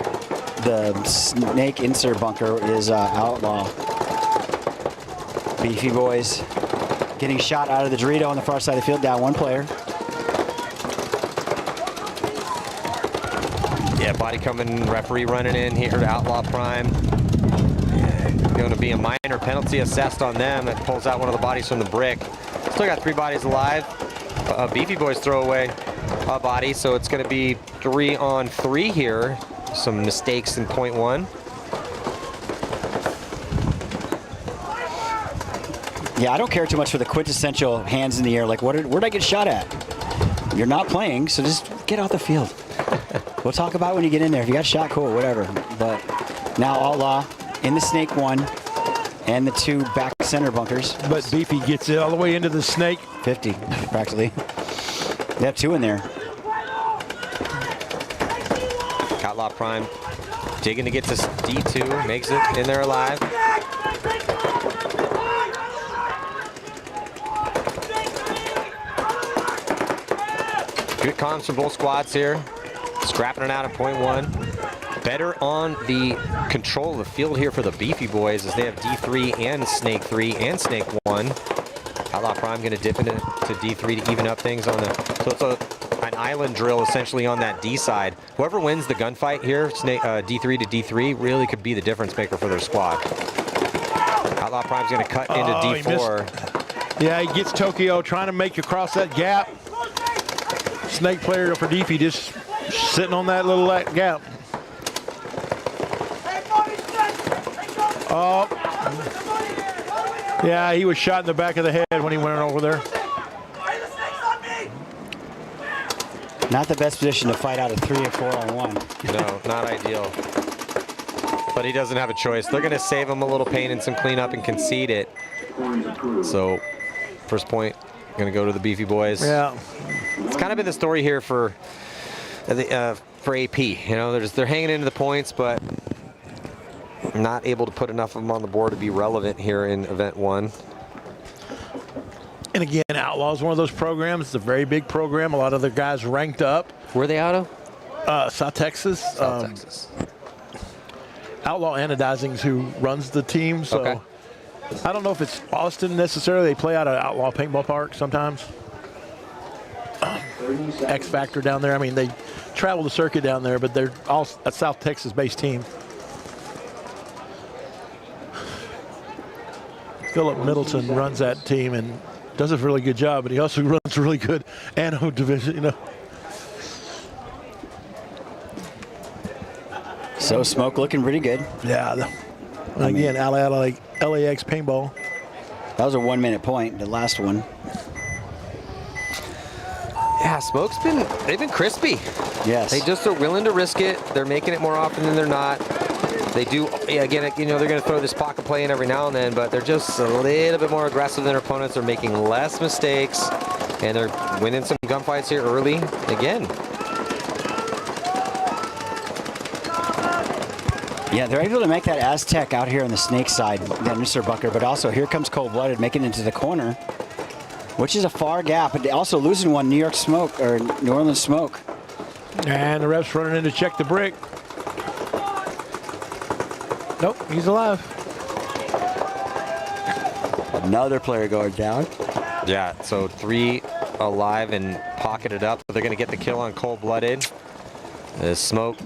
The snake insert bunker is Outlaw. Beefy Boys getting shot out of the Dorito on the far side of the field, down 1 player. Yeah, body coming, referee running in here to Outlaw Prime. Going to be a minor penalty assessed on them. That pulls out one of the bodies from the brick. Still got 3 bodies alive. Beefy Boys throw away a body, so it's going to be 3-on-3 here. Some mistakes in point 1. Yeah, I don't care too much for the quintessential hands in the air. Like, where'd I get shot at? You're not playing, so just get off the field. We'll talk about when you get in there. If you got shot, cool, whatever. But now Outlaw in the snake 1 and the 2 back center bunkers. But Beefy gets it all the way into the snake. 50, practically. They have 2 in there. Outlaw Prime digging to get to D2, makes it in there alive. Good comms from both squads here. Scrapping it out at point 1. Better on the control of the field here for the Beefy boys as they have D3 and Snake 3 and Snake 1. Outlaw Prime going to dip into D3 to even up things on the... So it's an island drill essentially on that D side. Whoever wins the gunfight here, Snake, D3 to D3, really could be the difference maker for their squad. Outlaw Prime's going to cut into D4. Yeah, he gets Tokyo trying to make across that gap. Snake player for Beefy just sitting on that little gap. Oh, yeah, he was shot in the back of the head when he went over there. Not the best position to fight out of 3 or 4 on 1. No, not ideal. But he doesn't have a choice. They're going to save him a little pain and some cleanup and concede it. So, first point going to go to the Beefy boys. Yeah. It's kind of been the story here for AP. You know, they're hanging into the points, but not able to put enough of them on the board to be relevant here in event 1. And again, Outlaw is one of those programs. It's a very big program. A lot of the guys ranked up. Where are they out of? South Texas. South Texas. Outlaw Anodizing is who runs the team. So okay. I don't know if it's Austin necessarily. They play out of Outlaw Paintball Park sometimes. X Factor down there. I mean, they travel the circuit down there, but they're all a South Texas-based team. Philip Middleton runs that team and does a really good job, but he also runs a really good anode division, you know. So Smoke looking pretty good. Yeah. Again, LAX Paintball. That was a 1-minute point, the last one. Yeah, Smoke's they've been crispy. Yes. They just are willing to risk it. They're making it more often than they're not. They do, again, you know, they're going to throw this pocket play in every now and then, but they're just a little bit more aggressive than their opponents. They're making less mistakes, and they're winning some gunfights here early. Again. Yeah, they're able to make that Aztec out here on the Snake side, that Mr. Bunker, but also here comes Cold Blooded making it into the corner, which is a far gap, but also losing one New Orleans Smoke. And the ref's running in to check the brick. Nope, he's alive. Another player going down. Yeah, so 3 alive and pocketed up. They're going to get the kill on Cold Blooded. Smoke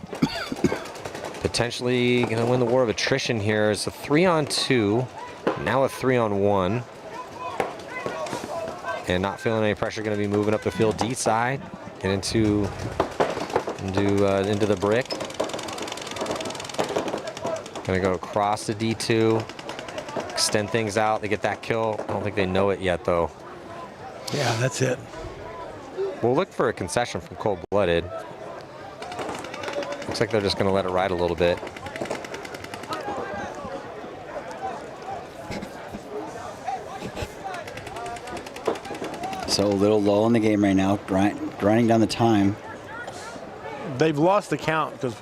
potentially going to win the war of attrition here. It's a 3-on-2, now a 3-on-1. And not feeling any pressure, going to be moving up the field D side and into the brick. Going to go across the D2, extend things out. They get that kill. I don't think they know it yet, though. Yeah, that's it. We'll look for a concession from Cold Blooded. Looks like they're just going to let it ride a little bit. So a little low in the game right now, grinding down the time. They've lost the count because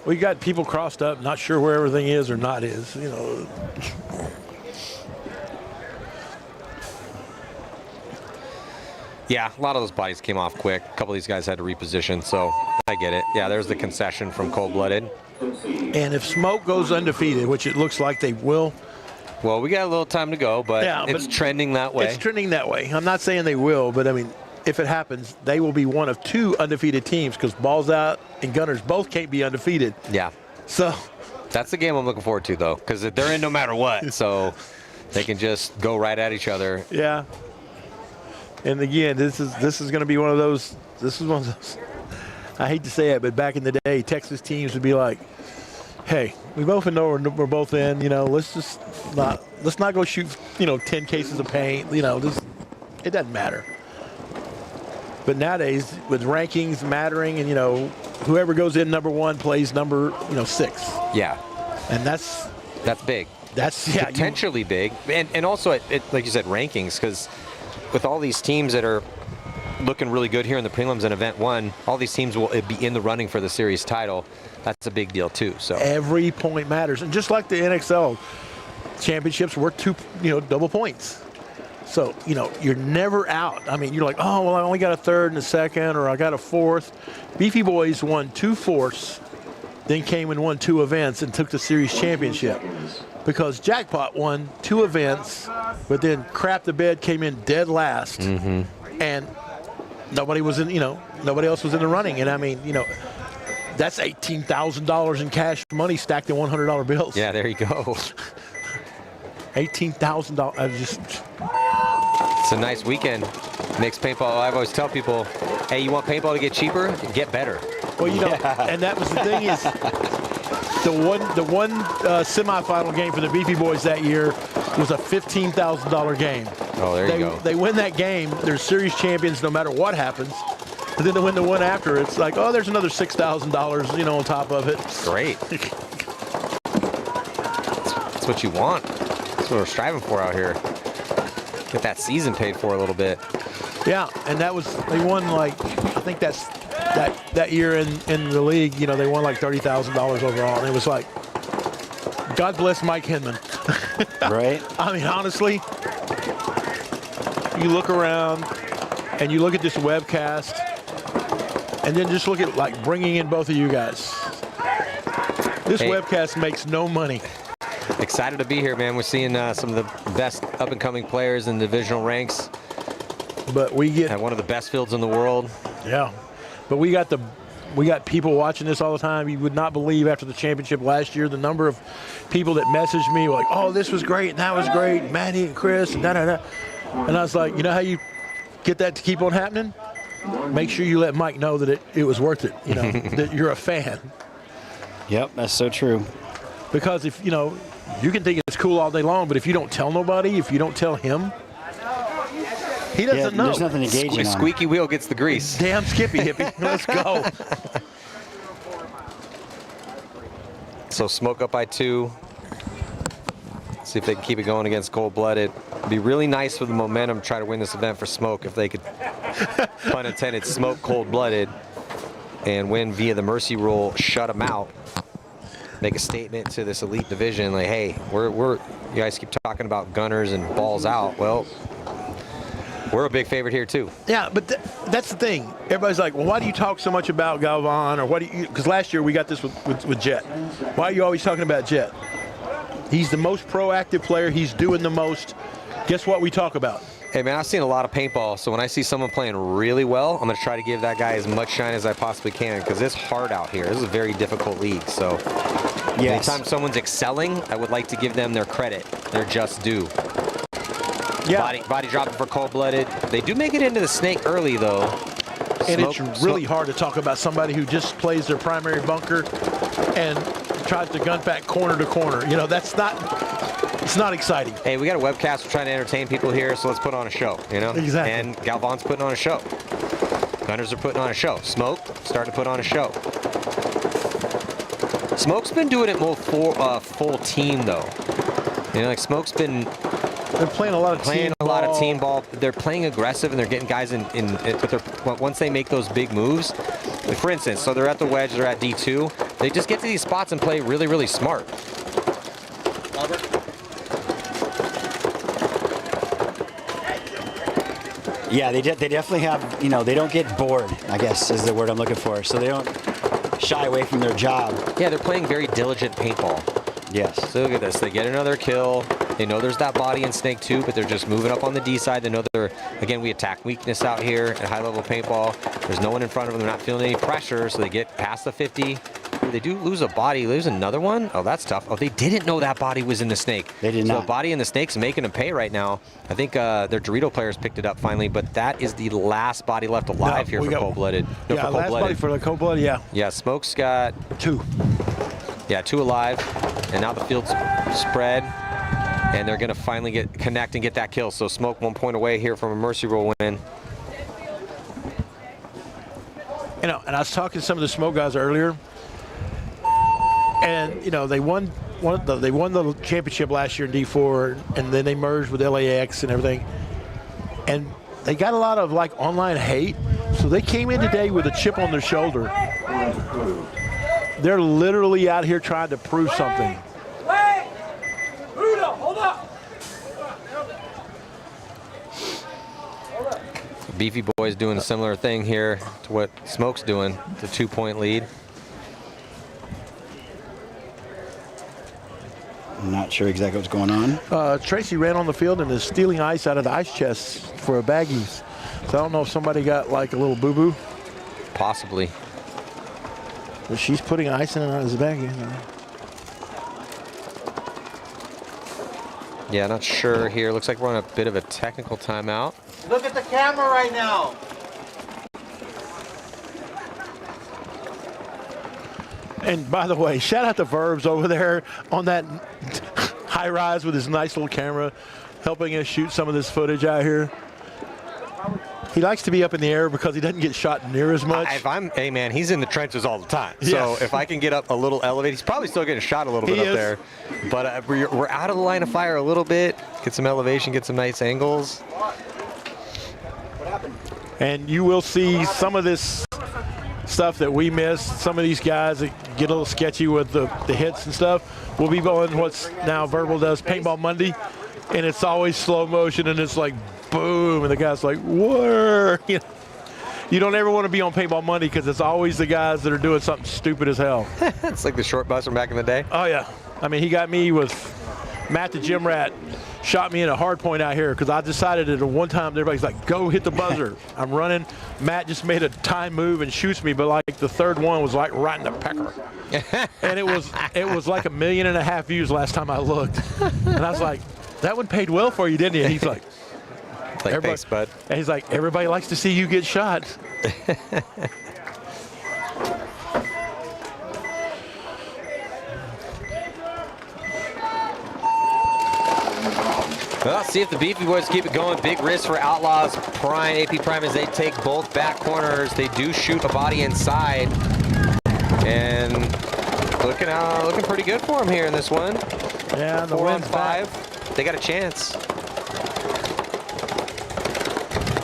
we got people crossed up, not sure where everything is or not is, you know. Yeah, a lot of those bodies came off quick. A couple of these guys had to reposition, so I get it. Yeah, there's the concession from Cold Blooded. And if Smoke goes undefeated, which it looks like they will. Well, we got a little time to go, but it's trending that way. It's trending that way. I'm not saying they will, but I mean, if it happens, they will be one of 2 undefeated teams because Balls Out and Gunners both can't be undefeated. Yeah. So that's the game I'm looking forward to, though, because they're in no matter what, so they can just go right at each other. Yeah. And again, this is going to be one of those. This is one of those. I hate to say it, but back in the day, Texas teams would be like, "Hey, we both know we're both in. You know, let's not go shoot 10 cases of paint. You know, it doesn't matter." But nowadays, with rankings mattering, and whoever goes in number 1 plays number 6. Yeah. And that's big. That's potentially big. And also, like you said, rankings, because with all these teams that are looking really good here in the prelims and event 1, all these teams will be in the running for the series title. That's a big deal too. So every point matters, and just like the NXL championships, we're double points. So you're never out. I mean, you're like, oh well, I only got a third and a second, or I got a fourth. Beefy Boys won 2 fourths, then came and won 2 events and took the series championship. Because Jackpot won 2 events, but then Crap the Bed came in dead last, and nobody was in. Nobody else was in the running. And I mean, that's $18,000 in cash money stacked in $100 bills. Yeah, there you go. $18,000. It's a nice weekend. Makes paintball. I always tell people, hey, you want paintball to get cheaper? Get better. Well, and that was the thing is, the one semifinal game for the Beefy Boys that year was a $15,000 game. Oh, there you go. They win that game. They're series champions no matter what happens. And then to win the one after, it's like, oh, there's another $6,000, on top of it. Great. That's what you want. That's what we're striving for out here. Get that season paid for a little bit. Yeah, and they won I think that year in the league, they won like $30,000 overall, and it was like, God bless Mike Hinman. Right. I mean, honestly, you look around and you look at this webcast, and then just look at bringing in both of you guys. This webcast makes no money. Excited to be here, man. We're seeing some of the best up-and-coming players in divisional ranks. But we get one of the best fields in the world. Yeah, but we got people watching this all the time. You would not believe after the championship last year the number of people that messaged me like, "Oh, this was great, and that was great, Maddie and Chris, and da-da-da." And I was like, you know how you get that to keep on happening? Make sure you let Mike know that it was worth it. That you're a fan. Yep, that's so true. Because if you can think it's cool all day long, but if you don't tell nobody, if you don't tell him, he doesn't know. There's nothing to gauge on. Squeaky wheel gets the grease. Damn Skippy hippie. Let's go. So Smoke up by 2. See if they can keep it going against Cold Blooded. It'd be really nice for the momentum to try to win this event for Smoke if they could, pun intended, smoke Cold Blooded and win via the mercy rule, shut them out. Make a statement to this elite division like, hey, you guys keep talking about gunners and balls out. Well, we're a big favorite here too. Yeah, but that's the thing. Everybody's like, well, why do you talk so much about Galvan, or what do you? Because last year we got this with Jet. Why are you always talking about Jet? He's the most proactive player. He's doing the most. Guess what we talk about? Hey man, I've seen a lot of paintball, so when I see someone playing really well, I'm gonna try to give that guy as much shine as I possibly can, because it's hard out here. This is a very difficult league, so anytime someone's excelling, I would like to give them their credit, their just due. Yeah. Body dropping for Cold Blooded. They do make it into the snake early though. And it's really hard to talk about somebody who just plays their primary bunker and tries to gun pack corner to corner. It's not exciting. Hey, we got a webcast. We're trying to entertain people here, so let's put on a show, Exactly. And Galvan's putting on a show. Gunners are putting on a show. Smoke starting to put on a show. Smoke's been doing it more full team though. Smoke's been. They're playing a lot of team ball. They're playing aggressive and they're getting guys but once they make those big moves, for instance, so they're at the wedge, they're at D2, they just get to these spots and play really, really smart. Robert? Yeah, they definitely have, they don't get bored, I guess is the word I'm looking for. So they don't shy away from their job. Yeah, they're playing very diligent paintball. Yes. So look at this. They get another kill. They know there's that body in Snake 2, but they're just moving up on the D side. They know again, we attack weakness out here at high-level paintball. There's no one in front of them. They're not feeling any pressure, so they get past the 50. They do lose a body. Lose another one? Oh, that's tough. Oh, they didn't know that body was in the Snake. They did not. So the body in the Snake's making them pay right now. I think their Dorito players picked it up finally, but that is the last body left alive here for Cold-Blooded. No, yeah, for last body for the Cold-Blooded, yeah. Yeah, Smoke's got 2. Yeah, 2 alive, and now the field's spread, and they're going to finally connect and get that kill. So Smoke 1 point away here from a mercy roll win. And I was talking to some of the Smoke guys earlier, and they won they won the championship last year in D4, and then they merged with LAX and everything. And they got a lot of like online hate, so they came in today with a chip on their shoulder. They're literally out here trying to prove something. Wait! Hold up! Beefy Boys doing a similar thing here to what Smoke's doing, the 2-point lead. I'm not sure exactly what's going on. Tracy ran on the field and is stealing ice out of the ice chest for a baggies. So I don't know if somebody got like a little boo-boo. Possibly. But she's putting ice in and out of his baggie. Yeah, not sure here. Looks like we're on a bit of a technical timeout. Look at the camera right now. And by the way, shout out to Verbs over there on that high rise with his nice little camera, helping us shoot some of this footage out here. He likes to be up in the air because he doesn't get shot near as much. Hey man, he's in the trenches all the time. Yes. So if I can get up a little elevated, he's probably still getting shot a little bit up there. But we're out of the line of fire a little bit. Get some elevation, get some nice angles. And you will see some of this stuff that we missed. Some of these guys that get a little sketchy with the hits and stuff. We'll be going what's now Verbal does Paintball Monday, and it's always slow motion, and it's like boom, and the guy's like, whoa. You don't ever want to be on Paintball Monday because it's always the guys that are doing something stupid as hell. It's like the short bus from back in the day. Oh yeah, I mean he got me with Matt the Gym Rat. Shot me in a hard point out here because I decided at one time everybody's like, go hit the buzzer. I'm running. Matt just made a time move and shoots me, but like the third one was like right in the pecker. And it was like 1.5 million views last time I looked. And I was like, that one paid well for you, didn't it? And he's like, thanks, bud. And he's like, everybody likes to see you get shot. Well, see if the Beefy Boys keep it going. Big risk for Outlaws Prime, AP Prime, as they take both back corners. They do shoot a body inside. And looking pretty good for them here in this one. Yeah, the 4 on 5. They got a chance.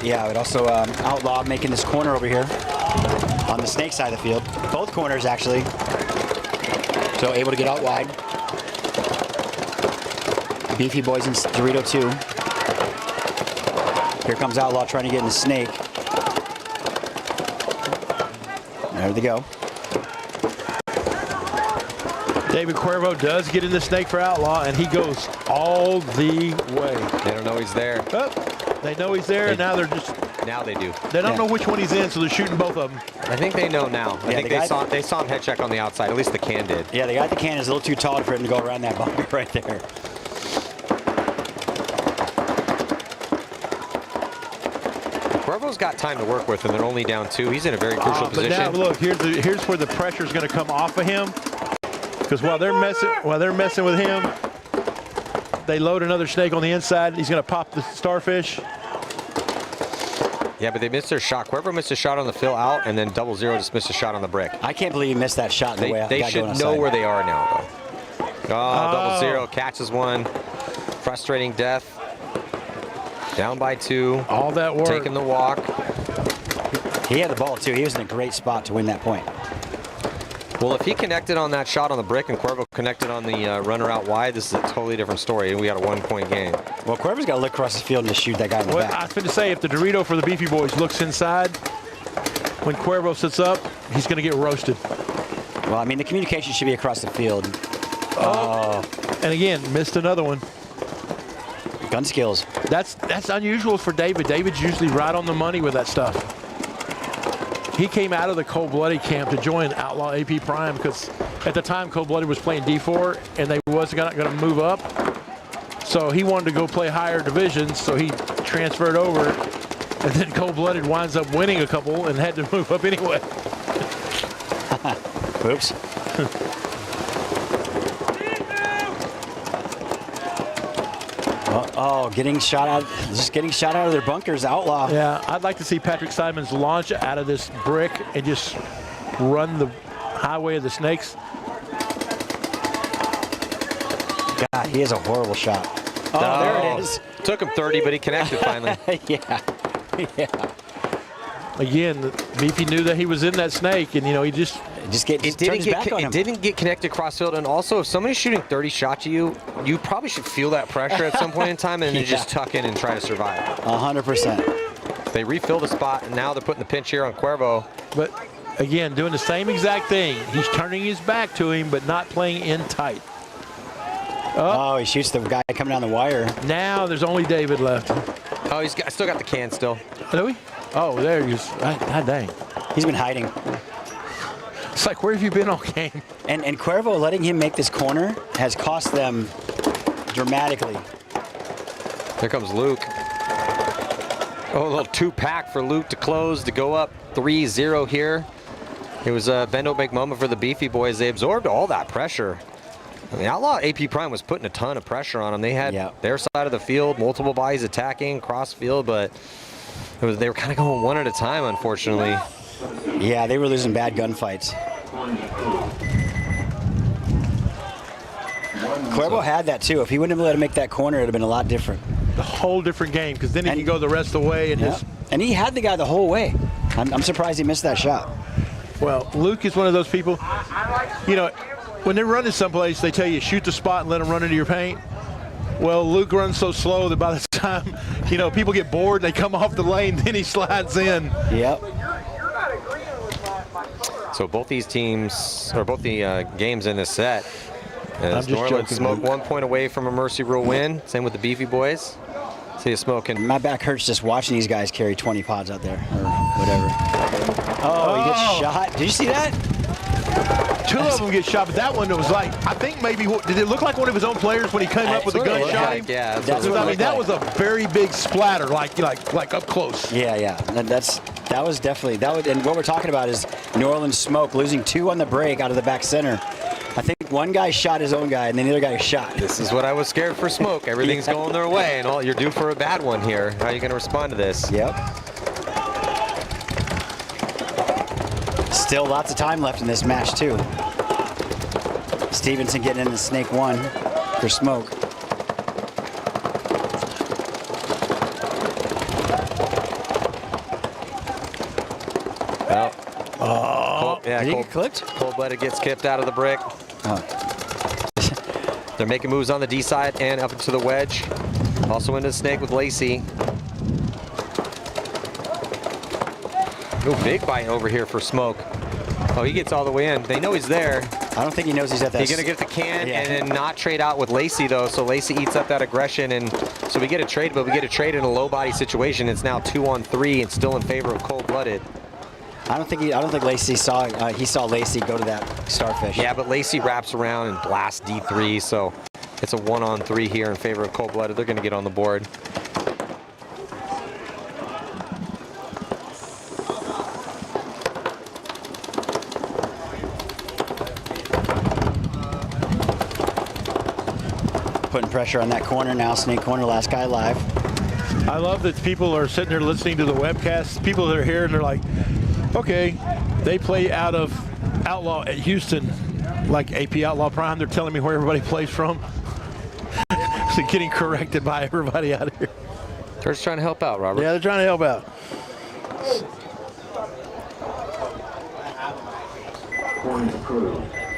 Yeah, but also Outlaw making this corner over here on the snake side of the field. Both corners, actually. So able to get out wide. Beefy Boys in Dorito 2. Here comes Outlaw trying to get in the snake. There they go. David Cuervo does get in the snake for Outlaw, and he goes all the way. They don't know he's there. Oh, they know he's there, and now they're just... Now they do. They don't know which one he's in, so they're shooting both of them. I think they know now. I think they saw him head check on the outside. At least the can did. Yeah, the guy at the can is a little too tall for him to go around that bunker right there. Cuervo's got time to work with, and they're only down 2. He's in a very crucial position. But now look, here's where the pressure is going to come off of him, because while they're messing with him, they load another snake on the inside. He's going to pop the starfish. Yeah, but they missed their shot. Cuervo missed a shot on the fill out, and then 00 just missed a shot on the brick. I can't believe he missed that shot. They should know where they are now, though. Oh, 00 catches one. Frustrating death. Down by 2. All that work. Taking the walk. He had the ball, too. He was in a great spot to win that point. Well, if he connected on that shot on the brick and Cuervo connected on the runner out wide, this is a totally different story, and we got a 1-point game. Well, Cuervo's got to look across the field and just shoot that guy in the back. I was going to say, if the Dorito for the Beefy Boys looks inside, when Cuervo sits up, he's going to get roasted. Well, I mean, the communication should be across the field. Oh. And again, missed another one. Gun skills. That's unusual for David. David's usually right on the money with that stuff. He came out of the Cold Blooded camp to join Outlaw AP Prime because at the time Cold Blooded was playing D4 and they wasn't going to move up. So he wanted to go play higher divisions, so he transferred over. And then Cold Blooded winds up winning a couple and had to move up anyway. Oops. Getting shot out, just getting shot out of their bunkers, Outlaw. Yeah, I'd like to see Patrick Simons launch out of this brick and just run the highway of the snakes. God, he has a horrible shot. Oh, there it is. Took him 30, but he connected finally. Yeah. Again, Beefy knew that he was in that snake, and he just didn't get connected cross field. And also, if somebody's shooting 30 shots at you, you probably should feel that pressure at some point in time, and then just tuck in and try to survive. 100%. They refill the spot, and now they're putting the pinch here on Cuervo. But again, doing the same exact thing. He's turning his back to him, but not playing in tight. Oh, he shoots the guy coming down the wire. Now there's only David left. Oh, he's still got the can still. Do we? Oh, there he is. God dang. He's been hiding. It's like, where have you been all game? And Cuervo letting him make this corner has cost them dramatically. Here comes Luke. Oh, a little 2-pack for Luke to close to go up 3-0 here. It was a bend-don't-make moment for the Beefy boys. They absorbed all that pressure. I mean, Outlaw AP Prime was putting a ton of pressure on them. They had their side of the field, multiple bodies attacking, cross field, but they were kind of going one at a time, unfortunately. Yeah, they were losing bad gunfights. Cuervo had that too. If he wouldn't have let him make that corner, it would have been a lot different. A whole different game, because then he can go the rest of the way. And he had the guy the whole way. I'm surprised he missed that shot. Well, Luke is one of those people, when they're running someplace, they tell you shoot the spot and let them run into your paint. Well, Luke runs so slow that by the time, people get bored, they come off the lane, then he slides in. Yep. So both these teams, or both the games in this set, as New Orleans Smoke 1 point away from a Mercy Rule win. Same with the Beefy boys. See you smoking. My back hurts just watching these guys carry 20 pods out there, or whatever. Oh, he gets shot. Did you see that? Two of them get shot, but that one was like, I think maybe, did it look like one of his own players when he came up with a gun shot him? Yeah, that was a very big splatter, like up close. Yeah. That was definitely, and what we're talking about is New Orleans Smoke losing 2 on the break out of the back center. I think one guy shot his own guy, and then the other guy shot. This is what I was scared for Smoke. Everything's going their way, and you're due for a bad one here. How are you going to respond to this? Yep. Still lots of time left in this match, too. Stevenson getting in the snake 1 for Smoke. Did he get clipped? Cold-blooded gets kicked out of the brick. They're making moves on the D side and up into the wedge. Also into the snake with Lacey. Ooh, big bite over here for Smoke. Oh, he gets all the way in. They know he's there. I don't think he knows he's at that. He's going to get the can and then not trade out with Lacey, though. So Lacey eats up that aggression. And so we get a trade, but we get a trade in a low body situation. It's now 2-on-3 and still in favor of Cold-Blooded. I don't think Lacey saw. He saw Lacey go to that starfish. Yeah, but Lacey wraps around and blasts D3, so it's a 1-on-3 here in favor of Cold-Blooded. They're going to get on the board. Putting pressure on that corner now. Snake corner, last guy alive. I love that people are sitting there listening to the webcast. People that are here and they're like, okay, they play out of Outlaw at Houston, like AP Outlaw Prime. They're telling me where everybody plays from. So getting corrected by everybody out here. They're just trying to help out, Robert. Yeah, they're trying to help out.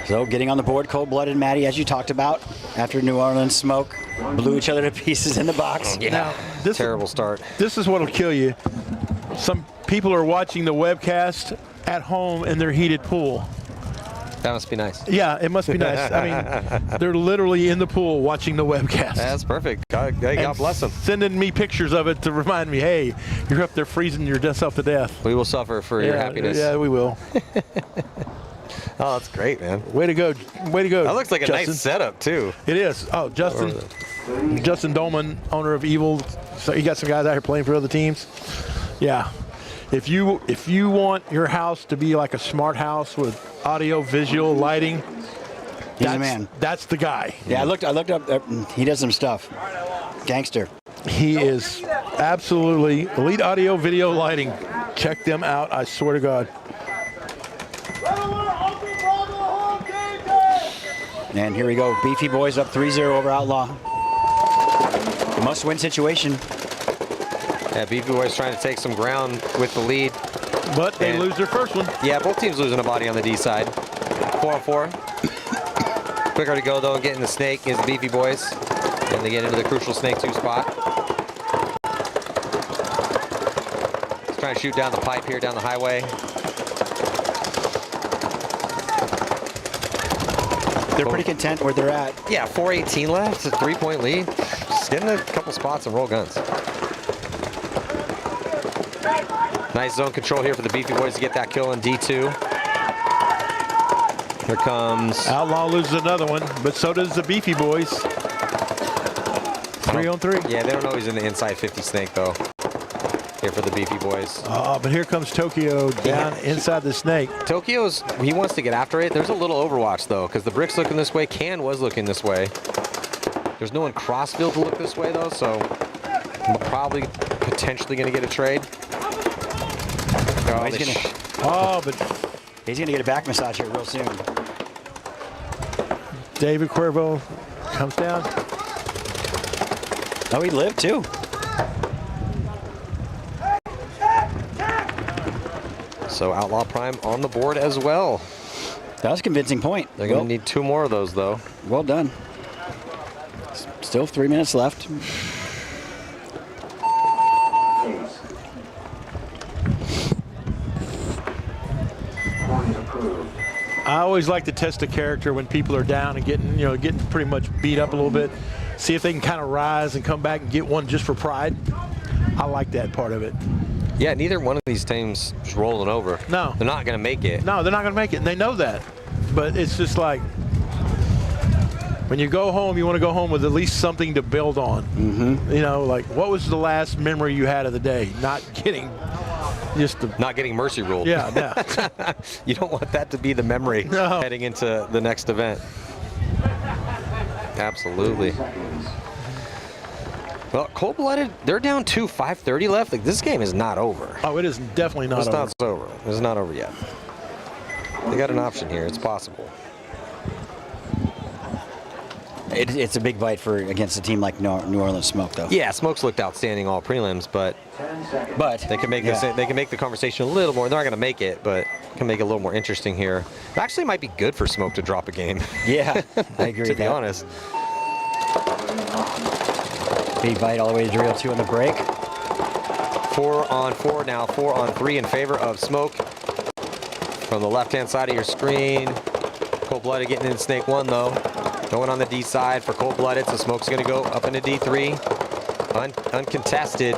So getting on the board, Cold-Blooded, Matty, as you talked about, after New Orleans Smoke blew each other to pieces in the box. Yeah, now, terrible start. This is what'll kill you. Some people are watching the webcast at home in their heated pool. That must be nice. Yeah, it must be nice. I mean, they're literally in the pool watching the webcast. That's perfect. God bless them. Sending me pictures of it to remind me, hey, you're up there freezing yourself to death. We will suffer for your happiness. Yeah, we will. Oh, that's great, man. Way to go. Way to go. That looks like a Justin. nice setup, too. It is. Oh, Justin Dolman, owner of Evil. So you got some guys out here playing for other teams. Yeah. If you want your house to be like a smart house with audio, visual, lighting, he's a man. That's the guy. Yeah, I looked up. He does some stuff. Gangster. He is absolutely elite audio, video, lighting. Check them out. I swear to God. And here we go. Beefy Boys up 3-0 over Outlaw. Must-win situation. Yeah, Beefy Boys trying to take some ground with the lead. But they lose their first one. Yeah, both teams losing a body on the D side. 4-on-4. Quicker to go, though, and get in the snake is the Beefy Boys. And they get into the crucial snake 2 spot. He's trying to shoot down the pipe here, down the highway. They're pretty content where they're at. Yeah, 4:18 left, it's a 3-point lead. Just getting a couple spots and roll guns. Nice zone control here for the Beefy Boys to get that kill in D2. Here comes... Outlaw loses another one, but so does the Beefy Boys. 3-on-3. Yeah, they don't know he's in the inside 50 snake, though. Here for the Beefy Boys. Oh, but here comes Tokyo down inside the snake. Tokyo's, he wants to get after it. There's a little overwatch, though, because the brick's looking this way. Can was looking this way. There's no one crossfield to look this way, though, so I'm probably potentially going to get a trade. But he's going to get a back massage here real soon. David Cuervo comes down. Oh, he lived, too. So Outlaw Prime on the board as well. That was a convincing point. They're going to need 2 more of those, though. Well done. Still 3 minutes left. I always like to test a character when people are down and getting pretty much beat up a little bit. See if they can kind of rise and come back and get one just for pride. I like that part of it. Yeah, neither one of these teams is rolling over. No. They're not going to make it. No, they're not going to make it, and they know that. But it's just like, when you go home, you want to go home with at least something to build on. Mm-hmm. You know, like, what was the last memory you had of the day? Not getting mercy ruled. Yeah, no. You don't want that to be the memory heading into the next event. Absolutely. Well, Cold-Blooded, they're down 2, 5:30 left. Like, this game is not over. Oh, it is definitely not over. It's not over. It's not over yet. They got an option here. It's possible. It's a big bite against a team like New Orleans Smoke, though. Yeah, Smoke's looked outstanding all prelims, but they can make they can make the conversation a little more. They're not going to make it, but can make it a little more interesting here. It actually might be good for Smoke to drop a game. Yeah, I agree. To be honest. Big bite all the way to Dorito 2 on the break. 4-on-4 now, 4-on-3 in favor of Smoke. From the left-hand side of your screen, Cold-Blooded getting in Snake 1, though. Going on the D side for Cold-Blooded, so Smoke's going to go up into D3. Uncontested.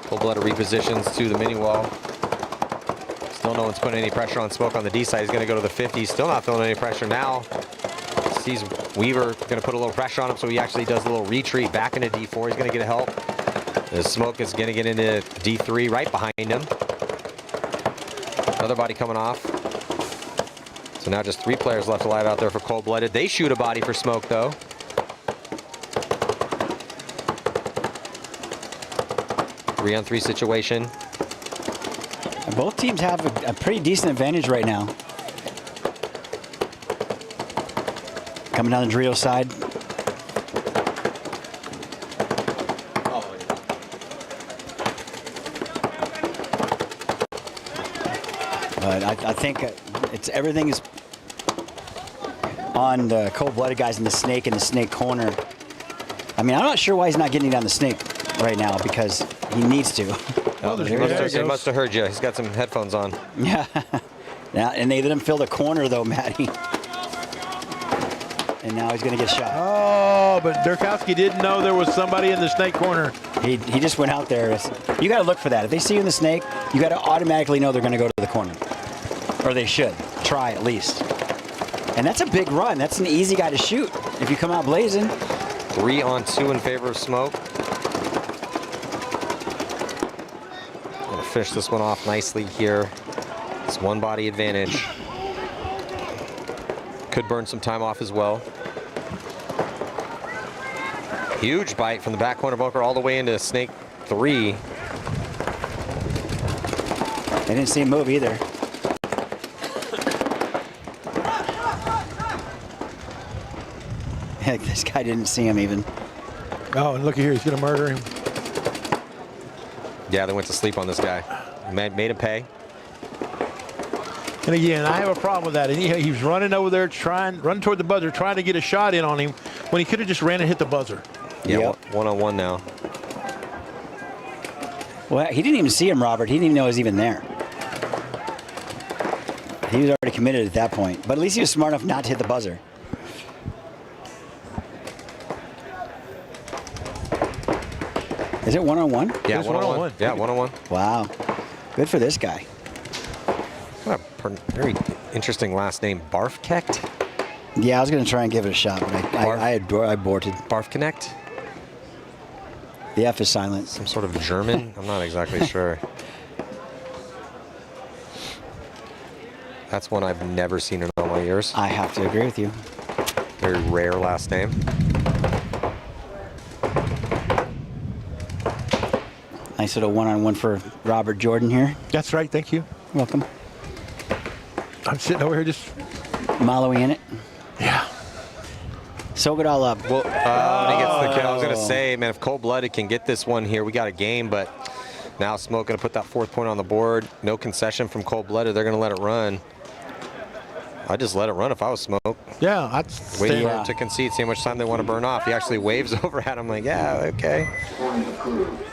Cold-Blooded repositions to the mini wall. Still no one's putting any pressure on Smoke on the D side. He's going to go to the 50. Still not feeling any pressure now. Sees Weaver going to put a little pressure on him, so he actually does a little retreat back into D4. He's going to get a help. The Smoke is going to get into D3 right behind him. Another body coming off. So now just 3 players left alive out there for Cold-Blooded. They shoot a body for Smoke, though. Three-on-3 situation. Both teams have a pretty decent advantage right now. Coming down the Dorito side. But I think everything is on the Cold-Blooded guys in the snake corner. I mean, I'm not sure why he's not getting down the snake right now, because he needs to. He must have heard you. He's got some headphones on. Yeah. Yeah, and they let him fill the corner, though, Matty. And now he's going to get shot. Oh, but Durkowski didn't know there was somebody in the snake corner. He just went out there. You got to look for that. If they see you in the snake, you got to automatically know they're going to go to the corner. Or they should. Try at least. And that's a big run. That's an easy guy to shoot if you come out blazing. 3-on-2 in favor of Smoke. Gonna finish this one off nicely here. It's one body advantage. Could burn some time off as well. Huge bite from the back corner bunker all the way into Snake 3. They didn't see him move either. This guy didn't see him even. Oh, and looky here, he's going to murder him. Yeah, they went to sleep on this guy. Made him pay. And again, I have a problem with that. And he was running over there, running toward the buzzer, trying to get a shot in on him when he could have just ran and hit the buzzer. Yeah, one-on-one now. Well, he didn't even see him, Robert. He didn't even know he was even there. He was already committed at that point. But at least he was smart enough not to hit the buzzer. Is it one-on-one? Yeah, one-on-one. Yeah, one-on-one. Wow. Good for this guy. What a very interesting last name. Barfkect? Yeah, I was going to try and give it a shot, but I aborted. Barfknecht? The F is silent. Some sort of German? I'm not exactly sure. That's one I've never seen in all my years. I have to agree with you. Very rare last name. Nice little one-on-one for Robert Jordan here. That's right, thank you. Welcome. I'm sitting over here just Malawi in it. Yeah. Soak it all up. Well, when he gets the kill, I was going to say, man, if Cold-Blooded can get this one here, we got a game, but now Smoke going to put that 4th point on the board. No concession from Cold-Blooded. They're going to let it run. I'd just let it run if I was Smoke. Yeah, I'd wait for him to concede, see how much time they want to burn off. He actually waves over at him like, yeah, okay.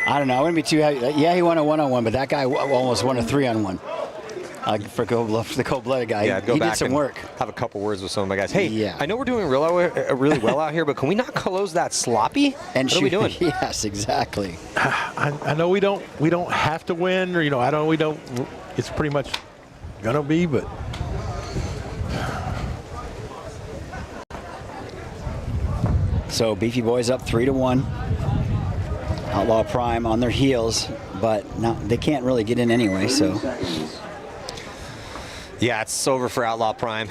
I don't know. I wouldn't be too happy. Yeah, he won a one-on-one, but that guy almost won a 3-on-1. For the cold-blooded guy, yeah, I'd go he back did some and work. Have a couple words with some of my guys. Hey, yeah. I know we're doing really well out here, but can we not close that sloppy? And what are we doing? Yes, exactly. I know we don't have to win, or it's pretty much gonna be, but so Beefy Boys up 3-1. Outlaw Prime on their heels, but now they can't really get in anyway. So yeah, it's over for Outlaw Prime.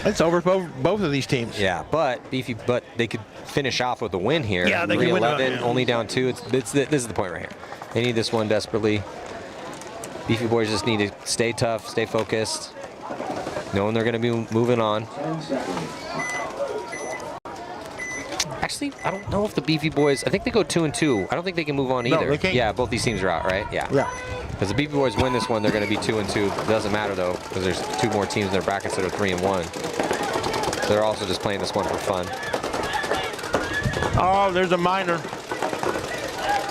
It's over for both of these teams. Yeah, but they could finish off with a win here. Yeah, they can win. 3-11, only down 2. This is the point right here. They need this one desperately. Beefy Boys just need to stay tough, stay focused, knowing they're going to be moving on. Actually, I don't know if the Beefy Boys, I think they go 2-2. I don't think they can move on either. No, they can't. Yeah, both these teams are out, right? Yeah. Yeah. Because the Beefy Boys win this one, they're going to be 2-2. It doesn't matter, though, because there's 2 more teams in their brackets that are 3-1. So they're also just playing this one for fun. Oh, there's a minor.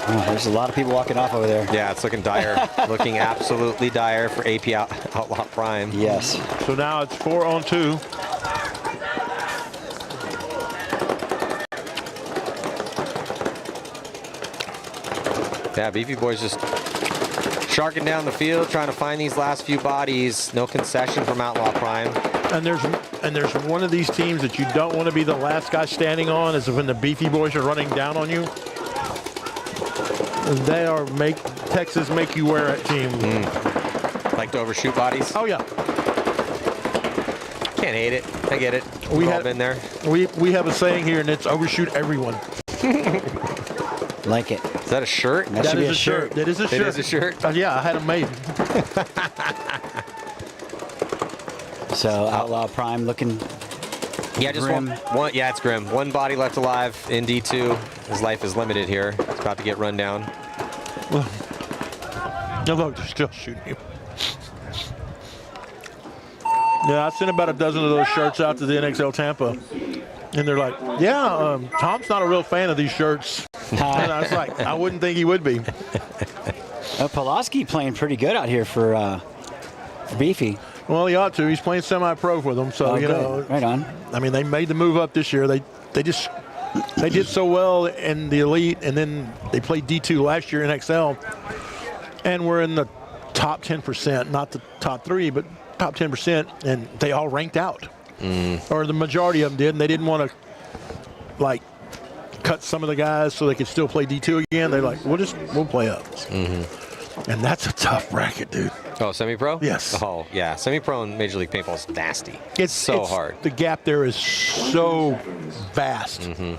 Oh, there's a lot of people walking off over there. Yeah, it's looking dire. Looking absolutely dire for AP Outlaw Prime. Yes. So now it's 4-on-2. Yeah, Beefy Boys just sharking down the field, trying to find these last few bodies. No concession from Outlaw Prime. And there's one of these teams that you don't want to be the last guy standing on, is when the Beefy Boys are running down on you. They are Texas make you wear it team. Like to overshoot bodies? Oh yeah. Can't hate it. I get it. We've all been there. We have a saying here, and it's overshoot everyone. Like it. Is that a shirt? That should be a shirt. That is a shirt. It is a shirt? Yeah, I had them made. So Outlaw Prime looking Yeah, just grim. one. Yeah, it's grim. One body left alive in D2. His life is limited here. It's about to get run down. No, look, they're still shooting him. Yeah, I sent about a dozen of those shirts out to the NXL Tampa. And they're like, yeah, Tom's not a real fan of these shirts. And I was like, I wouldn't think he would be. Pulaski playing pretty good out here for Beefy. Well, he ought to. He's playing semi-pro with them, so you know. Right on. I mean, they made the move up this year. They did so well in the elite, and then they played D2 last year in XL, and we're in the top 10%, not the top 3, but top 10%, and they all ranked out, or the majority of them did, and they didn't want to like cut some of the guys so they could still play D2 again. They're like, we'll play up. And that's a tough bracket, dude. Oh, semi-pro? Yes. Oh, yeah. Semi-pro in Major League Paintball is nasty. It's so hard. The gap there is so vast. And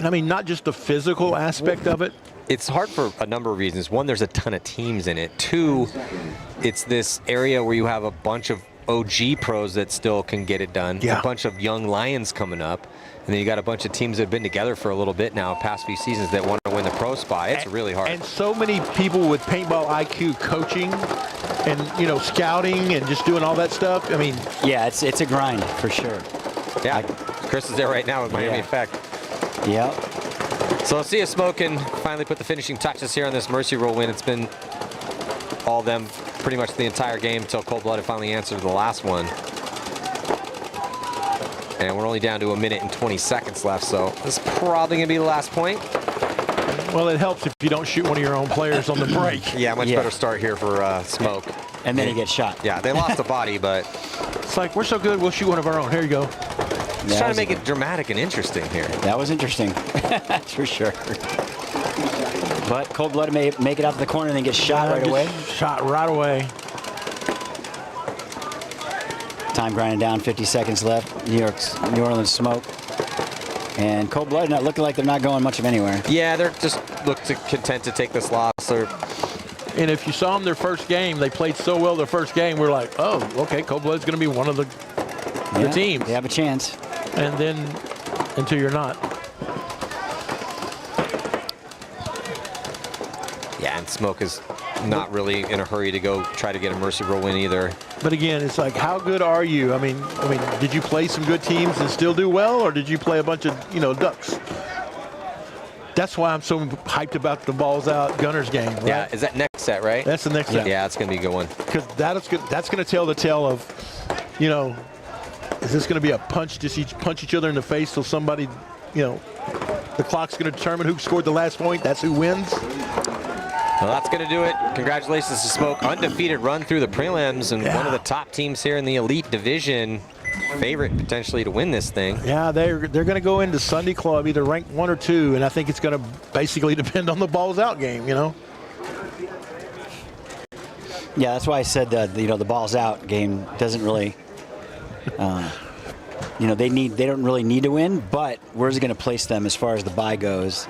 I mean, not just the physical aspect of it. It's hard for a number of reasons. One, there's a ton of teams in it. Two, it's this area where you have a bunch of OG pros that still can get it done. Yeah. A bunch of young Lions coming up. And then you got a bunch of teams that have been together for a little bit now, past few seasons, that want to win the pro spot. It's really hard. And so many people with paintball IQ coaching and, you know, scouting and just doing all that stuff. I mean, yeah, it's a grind for sure. Yeah, Chris is there right now with Miami Effect. Yep. So let's see if Smoke can finally put the finishing touches here on this Mercy Roll win. It's been all of them pretty much the entire game until Cold Blooded finally answered the last one. And we're only down to 1 minute and 20 seconds left, so this is probably going to be the last point. well, it helps if you don't shoot one of your own players on the break. Yeah, much better start here for Smoke. And then he gets shot. Yeah, they lost a body, but... It's like, we're so good, we'll shoot one of our own. Here you go. Just trying to make it dramatic and interesting here. That was interesting. That's for sure. But Cold Blooded may make it out to the corner and then get shot right away. Shot right away. Time grinding down, 50 seconds left. New Orleans Smoke. And Cold Blooded not looking like they're not going much of anywhere. Yeah, they're just content to take this loss. And if you saw them their first game, they played so well their first game, we're like, oh, okay, Cold Blooded's going to be one of the teams. They have a chance. And then, until you're not. Yeah, and Smoke is not really in a hurry to go try to get a Mercy Roll win either. But again, it's like, how good are you? I mean, did you play some good teams and still do well, or did you play a bunch of, ducks? That's why I'm so hyped about the balls out Gunners game, right? Yeah, is that next set, right? That's the next set. Yeah, it's going to be a good one. Because that's going to tell the tale of, is this going to be a punch, just punch each other in the face till somebody, the clock's going to determine who scored the last point. That's who wins. Well, that's going to do it. Congratulations to Smoke. Undefeated run through the prelims and one of the top teams here in the Elite Division. Favorite potentially to win this thing. Yeah, they're going to go into Sunday Club either ranked 1 or 2, and I think it's going to basically depend on the balls out game, Yeah, that's why I said that the balls out game doesn't really, they don't really need to win, but where's it going to place them as far as the bye goes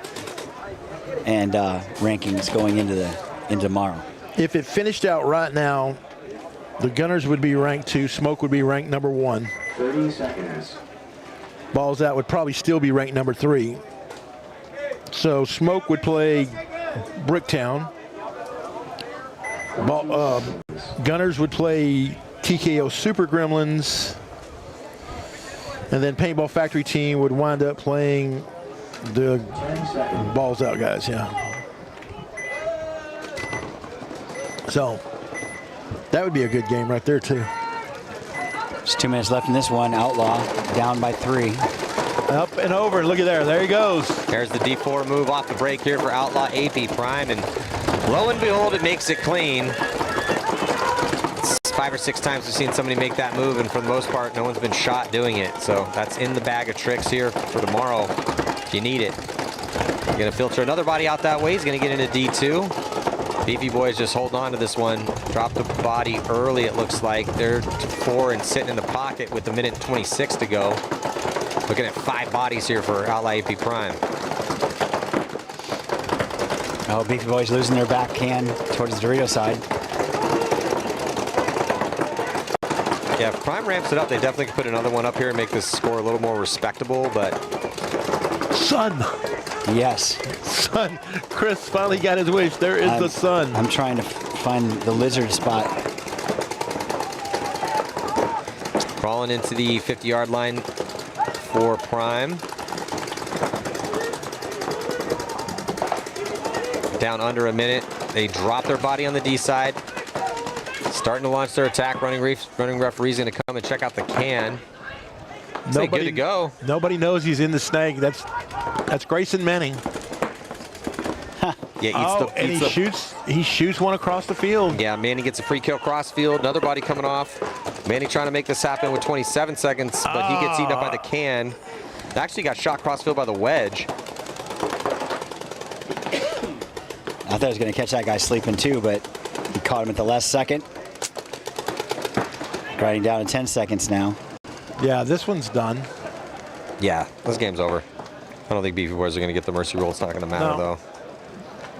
and rankings going into tomorrow? If it finished out right now, the Gunners would be ranked 2, Smoke would be ranked number 1. 30 seconds. Balls out would probably still be ranked number 3. So Smoke would play Bricktown. Gunners would play TKO Super Gremlins. And then Paintball Factory team would wind up playing the balls out guys, So that would be a good game right there, too. Just 2 minutes left in this one. Outlaw down by 3. Up and over. Look at there. There he goes. There's the D4 move off the break here for Outlaw AP Prime. And lo and behold, it makes it clean. It's 5 or 6 times we've seen somebody make that move. And for the most part, no one's been shot doing it. So that's in the bag of tricks here for tomorrow if you need it. You're going to filter another body out that way. He's going to get into D2. Beefy Boys just hold on to this one. Drop the body early, it looks like. They're 4 and sitting in the pocket with 1 minute and 26 to go. Looking at 5 bodies here for Outlaw AP Prime. Oh, Beefy Boys losing their back can towards the Dorito side. Yeah, if Prime ramps it up, they definitely could put another one up here and make this score a little more respectable, but... Sun! Yes. Sun. Chris finally got his wish. There is the sun. I'm trying to find the lizard spot. Crawling into the 50-yard line for Prime. Down under a minute. They drop their body on the D side. Starting to launch their attack. Running referee's going to come and check out the can. Good to go. Nobody knows he's in the snag. That's Grayson Manning. Yeah, he shoots one across the field. Yeah, Manning gets a free kill cross field. Another body coming off. Manning trying to make this happen with 27 seconds, but he gets eaten up by the can. Actually got shot cross field by the wedge. I thought I was going to catch that guy sleeping too, but he caught him at the last second. Grinding down in 10 seconds now. Yeah, this one's done. Yeah, this game's over. I don't think Beefy Boys are going to get the Mercy Roll. It's not going to matter, though.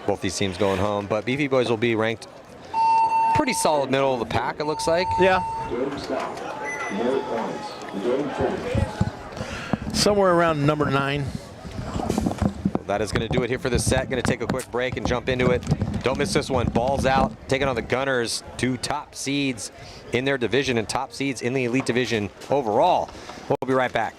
Both these teams going home. But Beefy Boys will be ranked pretty solid middle of the pack, it looks like. Yeah. Game stop. No points. Game finished. Somewhere around number 9. That is going to do it here for this set. Going to take a quick break and jump into it. Don't miss this one. Balls out, taking on the Gunners, 2 top seeds in their division and top seeds in the Elite Division overall. We'll be right back.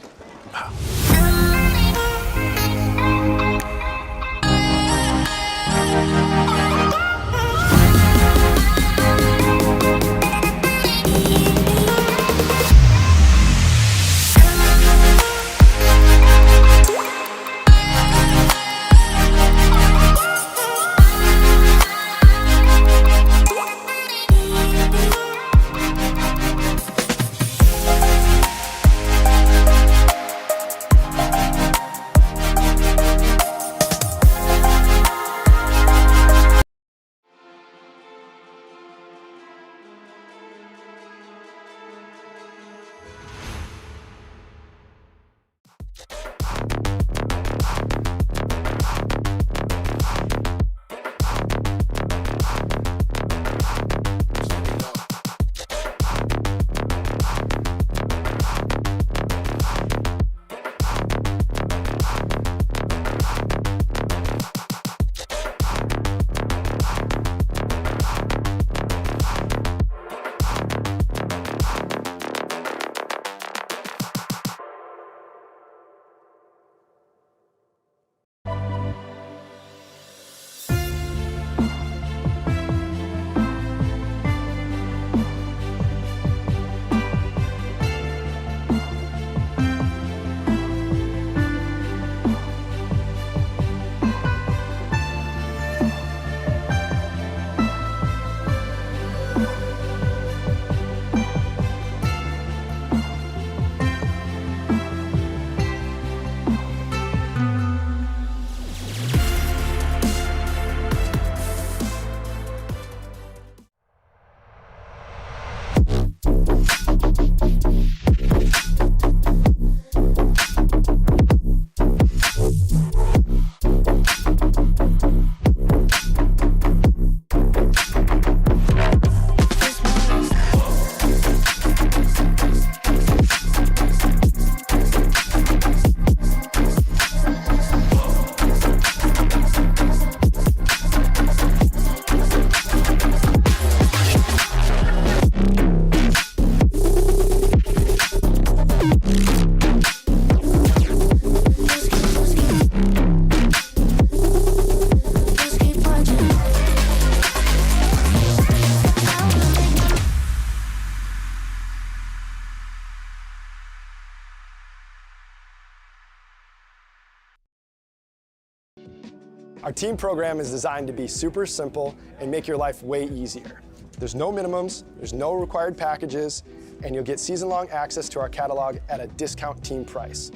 Our team program is designed to be super simple and make your life way easier. There's no minimums, there's no required packages, and you'll get season-long access to our catalog at a discount team price.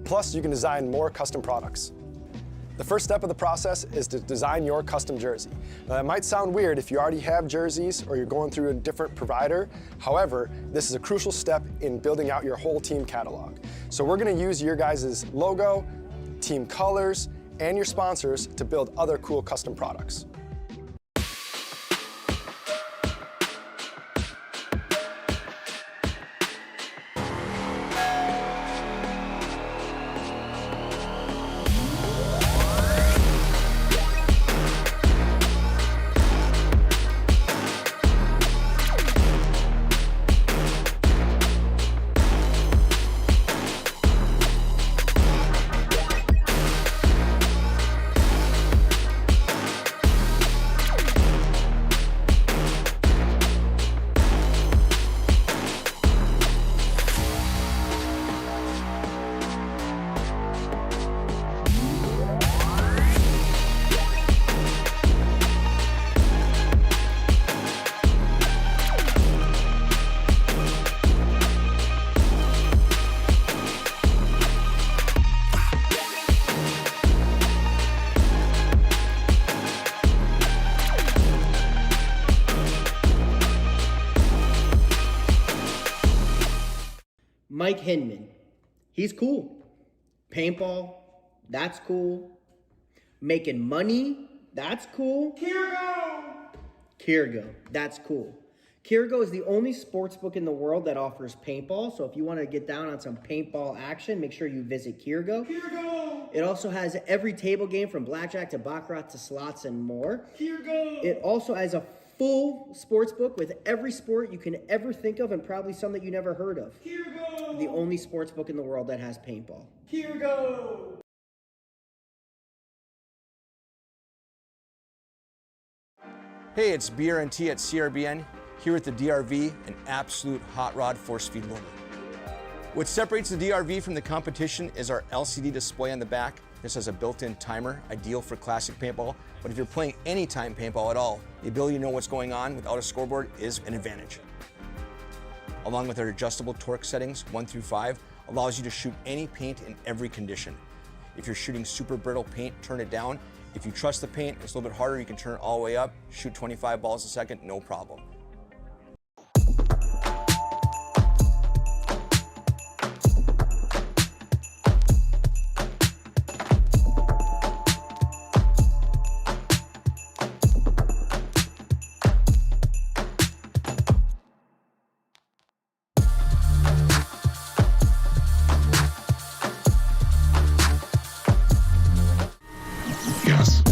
Plus, you can design more custom products. The first step of the process is to design your custom jersey. Now, that might sound weird if you already have jerseys or you're going through a different provider. However, this is a crucial step in building out your whole team catalog. So we're going to use your guys' logo, team colors, and your sponsors to build other cool custom products. Mike Hinman, he's cool. Paintball, that's cool. Making money, that's cool. Kirgo. That's cool. Kirgo is the only sports book in the world that offers paintball. So if you want to get down on some paintball action, make sure you visit Kirgo. It also has every table game from blackjack to baccarat to slots and more. It also has a full sports book with every sport you can ever think of and probably some that you never heard of. The only sports book in the world that has paintball. Hey, it's BRNT at CRBN, here at the DRV, an absolute hot rod force feed loader. What separates the DRV from the competition is our LCD display on the back. This has a built-in timer, ideal for classic paintball, but if you're playing anytime paintball at all, the ability to know what's going on without a scoreboard is an advantage. Along with our adjustable torque settings, 1 through 5, allows you to shoot any paint in every condition. If you're shooting super brittle paint, turn it down. If you trust the paint, it's a little bit harder, you can turn it all the way up, shoot 25 balls a second, no problem. Yes.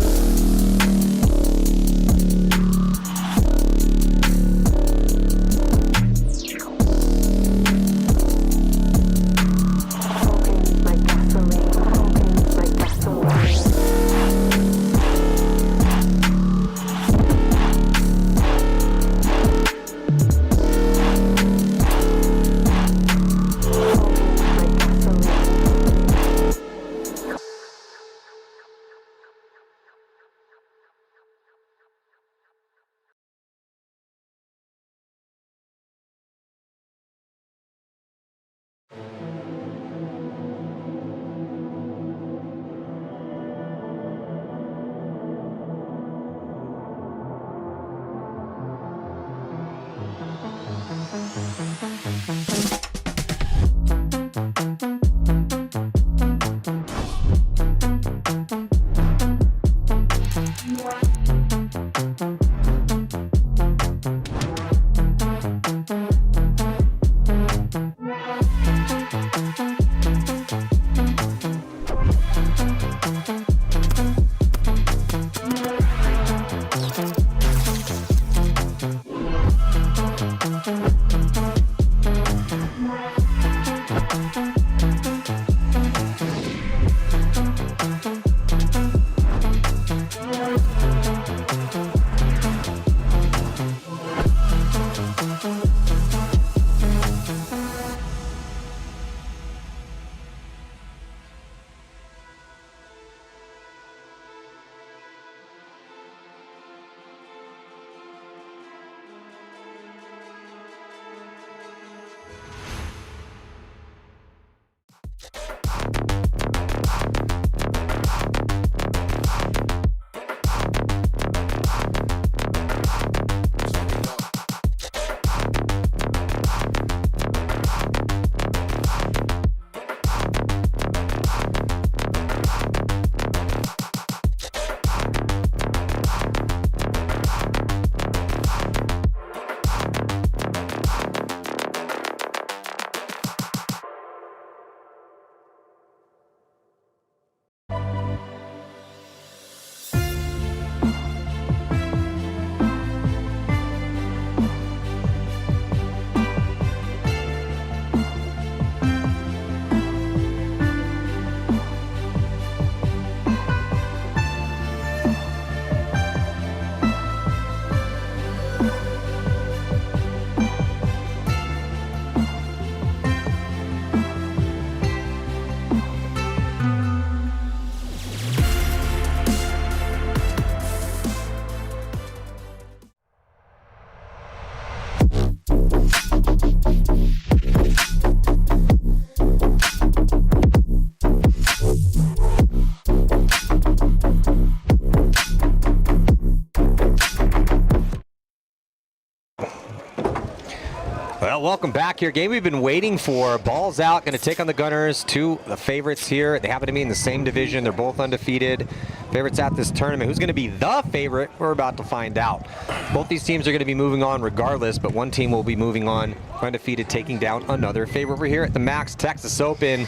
Well, welcome back here. Game we've been waiting for. Ball's out, going to take on the Gunners. Two the favorites here. They happen to be in the same division. They're both undefeated. Favorites at this tournament. Who's going to be the favorite? We're about to find out. Both these teams are going to be moving on regardless, but one team will be moving on undefeated, taking down another favorite. We're here at the MAXT Texas Open,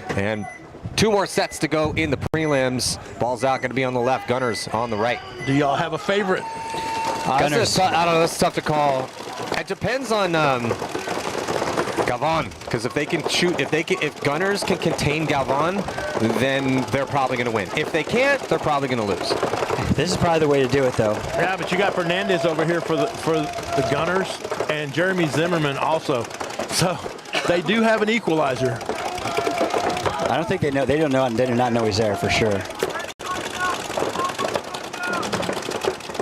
and 2 more sets to go in the prelims. Ball's out, going to be on the left. Gunners on the right. Do y'all have a favorite? Gunners. I don't know. That's tough to call. It depends on Galvan, because if they can shoot, if Gunners can contain Galvan, then they're probably going to win. If they can't, they're probably going to lose. This is probably the way to do it, though. Yeah, but you got Fernandez over here for the Gunners, and Jeremy Zimmerman also. So they do have an equalizer. I don't think they know. They do not know he's there for sure.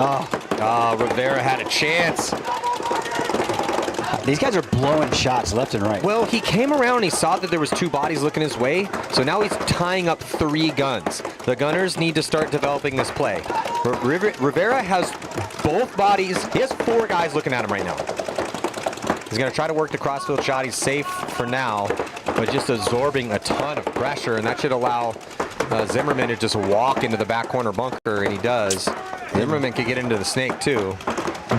Oh, Rivera had a chance. These guys are blowing shots left and right. Well, he came around and he saw that there was 2 bodies looking his way, so now he's tying up 3 guns. The Gunners need to start developing this play. Rivera has both bodies. He has 4 guys looking at him right now. He's going to try to work the crossfield shot. He's safe for now, but just absorbing a ton of pressure, and that should allow Zimmerman to just walk into the back corner bunker, and he does. Zimmerman could get into the snake too.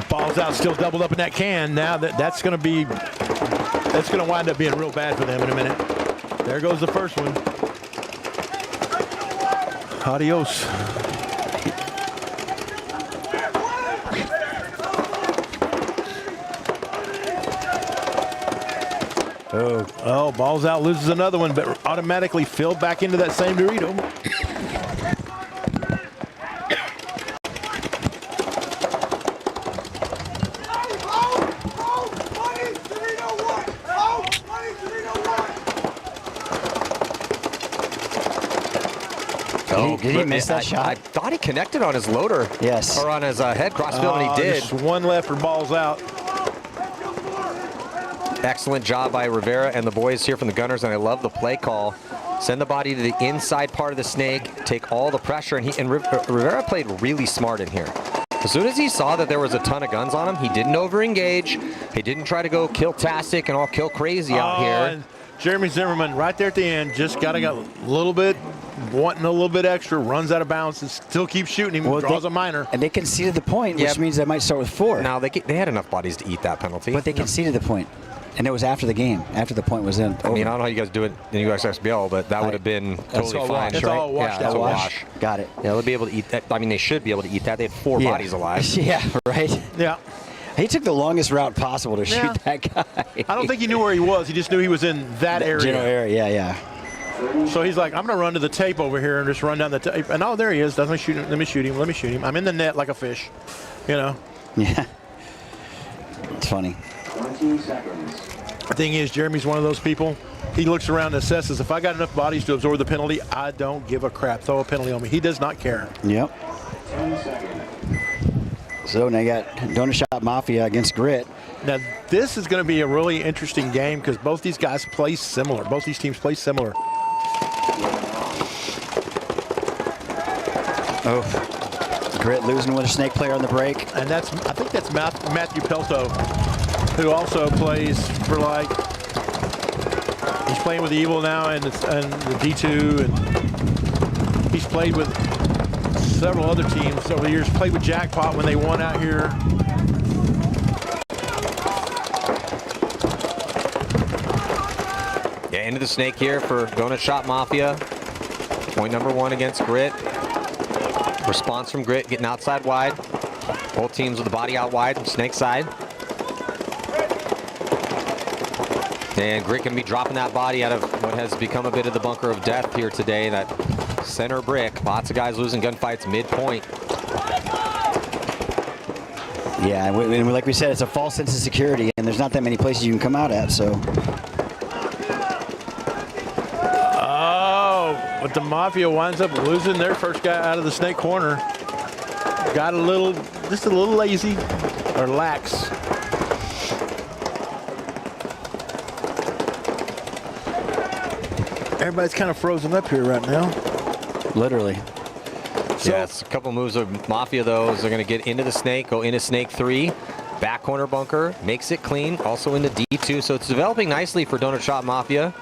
Ball's out, still doubled up in that can. Now that's going to wind up being real bad for them in a minute. There goes the first one. Adios. Oh, ball's out, loses another one, but automatically filled back into that same Dorito. Did he miss that shot? I thought he connected on his loader. Yes. Or on his head crossfield, and he did. Just one left for ball's out. Excellent job by Rivera and the boys here from the Gunners, and I love the play call. Send the body to the inside part of the snake, take all the pressure, and Rivera played really smart in here. As soon as he saw that there was a ton of guns on him, he didn't over-engage. He didn't try to go kill-tastic and all kill crazy out here. And Jeremy Zimmerman right there at the end, just got a little bit, wanting a little bit extra, runs out of bounds and still keeps shooting him, draws a minor. And they conceded the point, which means they might start with 4. Now, they had enough bodies to eat that penalty. But they conceded the point. And it was after the game, after the point was in. I mean, I don't know how you guys do it in USXBL, but that would have been totally fine. It's all washed out. That's a wash. Got it. Yeah, they'll be able to eat that. I mean, they should be able to eat that. They had 4 bodies alive. Yeah, right? Yeah. He took the longest route possible to shoot that guy. I don't think he knew where he was. He just knew he was in that area. General area, yeah. So he's like, I'm going to run to the tape over here and just run down the tape. And oh, there he is. Let me shoot him. Let me shoot him. Let me shoot him. I'm in the net like a fish, you know. Yeah. It's funny. 20 seconds. The thing is, Jeremy's one of those people. He looks around and assesses, if I got enough bodies to absorb the penalty, I don't give a crap. Throw a penalty on me. He does not care. Yep. 10 seconds. So now you got Donut Shop Mafia against Grit. Now, this is going to be a really interesting game because both these guys play similar. Both these teams play similar. Oh, Grit losing with a snake player on the break. And I think that's Matthew Pelto, who also plays for he's playing with the Evil now and the D2, and he's played with several other teams over the years. Played with Jackpot when they won out here. Yeah, into the snake here for Donut Shop Mafia. Point number 1 against Grit. Response from Grit, getting outside wide. Both teams with the body out wide, snake side. And Grit can be dropping that body out of what has become a bit of the bunker of death here today, that center brick. Lots of guys losing gunfights midpoint. Yeah, and like we said, it's a false sense of security, and there's not that many places you can come out at, so. Oh, but the Mafia winds up losing their first guy out of the snake corner. Got just a little lazy or lax. Everybody's kind of frozen up here right now. Literally. So, yeah, it's a couple moves of Mafia, though, as they're going to get into the snake, go into snake 3. Back corner bunker, makes it clean, also into D2, so it's developing nicely for Donut Shop Mafia.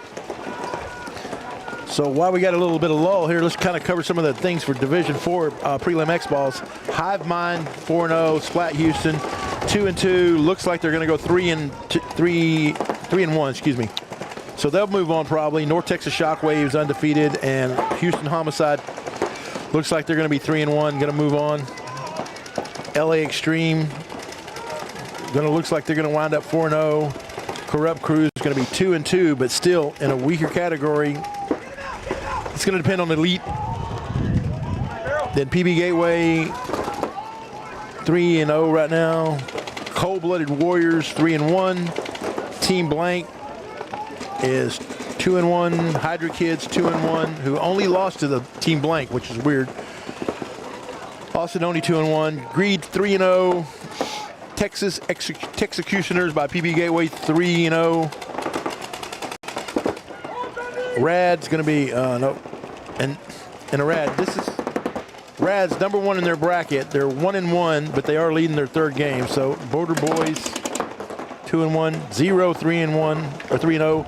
So while we got a little bit of lull here, let's kind of cover some of the things for Division 4 prelim X balls. Hive Mind 4-0, Splat Houston 2-2. Looks like they're going to go 3-1. Excuse me. So they'll move on probably. North Texas Shockwaves undefeated, and Houston Homicide looks like they're going to be 3-1. Going to move on. LA Extreme looks like they're going to wind up 4-0. Corrupt Crew is going to be 2-2, but still in a weaker category. It's going to depend on Elite. Then PB Gateway 3-0 right now. Cold-Blooded Warriors 3-1. Team Blank is 2-1. Hydra Kids 2-1, who only lost to the Team Blank, which is weird. Austin only 2-1. Greed 3-0. Texas Executioners by PB Gateway 3-0. Rad's going to be no, and a Rad. This is Rad's #1 in their bracket. They're 1-1, but they are leading their third game. So Border Boys 2-1, 0 3-1 or 3-0,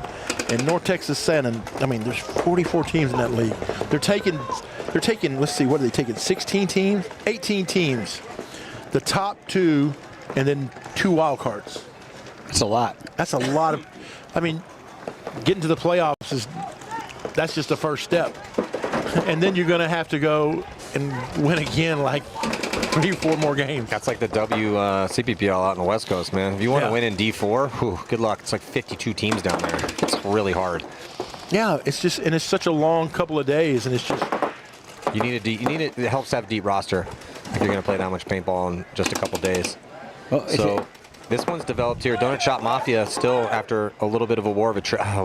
and North Texas Santa. I mean, there's 44 teams in that league. They're taking. Let's see, what are they taking? 16 teams, 18 teams. The top 2, and then 2 wild cards. That's a lot. That's a lot of. I mean, getting to the playoffs that's just the first step. And then you're going to have to go and win again like 3 or 4 more games. That's like the CPPL out on the West Coast, man. If you want to win in D4, good luck. It's like 52 teams down there. It's really hard. Yeah, it's just, and it's such a long couple of days, and it's just. It helps to have a deep roster if you're going to play that much paintball in just a couple days. Well, so this one's developed here. Donut Shop Mafia still, after a little bit of a war of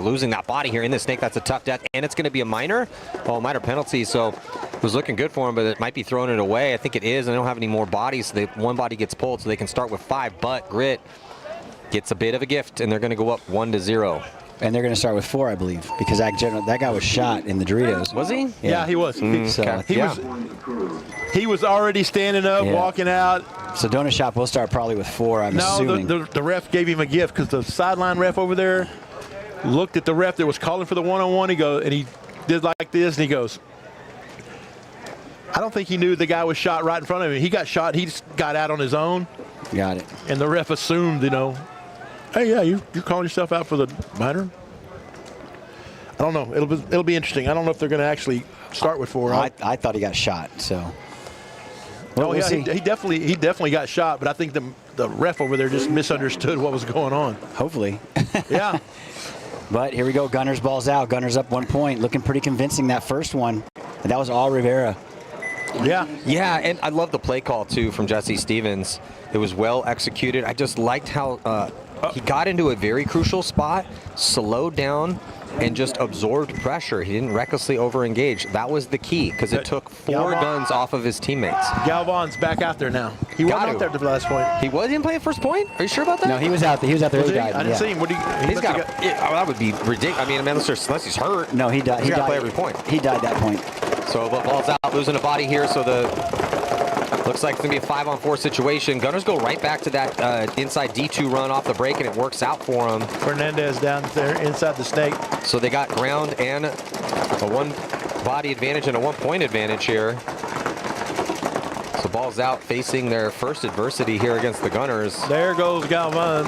losing that body here in the snake. That's a tough death, and it's going to be a minor penalty. So it was looking good for him, but it might be throwing it away. I think it is. And they don't have any more bodies. So one body gets pulled, so they can start with 5. But Grit gets a bit of a gift, and they're going to go up 1-0. And they're going to start with 4, I believe, because that guy was shot in the Doritos. Was he? Yeah, he was. So, he was already standing up, walking out. So Donut Shop will start probably with 4, I'm assuming. No, the ref gave him a gift because the sideline ref over there looked at the ref that was calling for the one-on-one. He did like this, and he goes, I don't think he knew the guy was shot right in front of him. He got shot. He just got out on his own. Got it. And the ref assumed, hey, yeah, you're calling yourself out for the minor? I don't know. It'll be interesting. I don't know if they're going to actually start with 4. I thought he got shot, so. Well, he definitely got shot, but I think the ref over there just misunderstood what was going on. Hopefully. Yeah. But here we go. Gunners balls out. Gunners up 1 point. Looking pretty convincing, that first one. And that was all Rivera. Yeah. Yeah, and I love the play call, too, from Jesse Stevens. It was well executed. I just liked how he got into a very crucial spot, slowed down, and just absorbed pressure. He didn't recklessly over-engage. That was the key, because it took 4 guns off of his teammates. Galvan's back out there now. He wasn't out there at the last point. He didn't play at first point? Are you sure about that? No, he was out there. He was out there. Was he? I didn't see him. That would be ridiculous. I mean, unless he's hurt. No, he died. He's got to play every point. He died that point. So the ball's out, losing a body here. So looks like it's going to be a 5-on-4 situation. Gunners go right back to that inside D2 run off the break, and it works out for them. Fernandez down there inside the snake. So they got ground and a 1-body advantage and a 1-point advantage here. So ball's out, facing their first adversity here against the Gunners. There goes Galvan.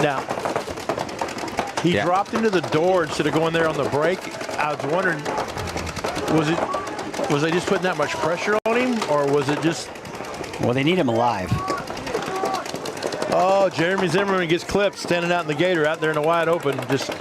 Now, he dropped into the door instead of going there on the break. I was wondering, was they just putting that much pressure on him, or was it just? Well, they need him alive. Oh, Jeremy Zimmerman gets clipped standing out in the gator out there in the wide open. Just.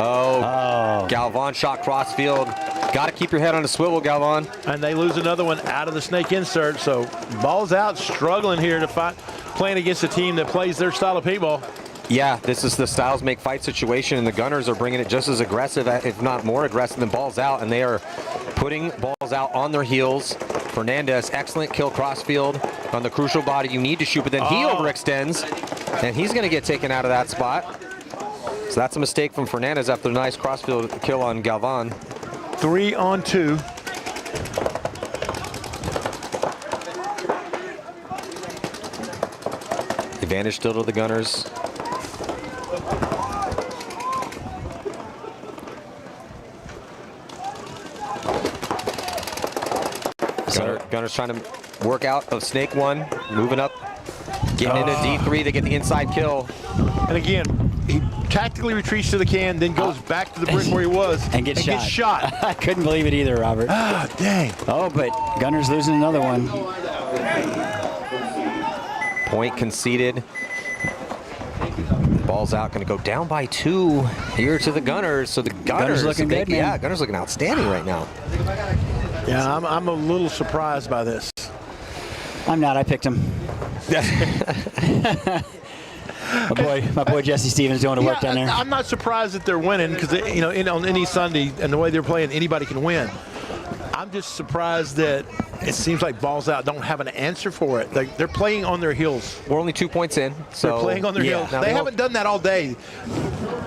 Oh. Galvan shot crossfield. Got to keep your head on a swivel, Galvan. And they lose another one out of the snake insert. So ball's out, struggling here to fight, playing against a team that plays their style of paintball. Yeah, this is the styles make fight situation, and the Gunners are bringing it just as aggressive, if not more aggressive, than balls out, and they are putting balls out on their heels. Fernandez, excellent kill crossfield on the crucial body you need to shoot, but then he overextends, and he's going to get taken out of that spot. So that's a mistake from Fernandez after a nice crossfield kill on Galvan. 3-on-2. Advantage still to the Gunners. Gunners trying to work out of snake one, moving up, getting into D3 to get the inside kill. And again, he tactically retreats to the can, then goes back to the brick where he was and gets shot. I couldn't believe it either, Robert. Ah, dang. Oh, but Gunners losing another one. Point conceded. Ball's out, going to go down by 2 here to the Gunners. So the Gunners looking good, man. Yeah, Gunners looking outstanding right now. Yeah, I'm a little surprised by this. I'm not. I picked him. my boy Jesse Stevens doing the work down there. I'm not surprised that they're winning because on any Sunday and the way they're playing, anybody can win. I'm just surprised that it seems like Balls Out don't have an answer for it. They're playing on their heels. We're only 2 points in. So they're playing on their heels. They haven't done that all day.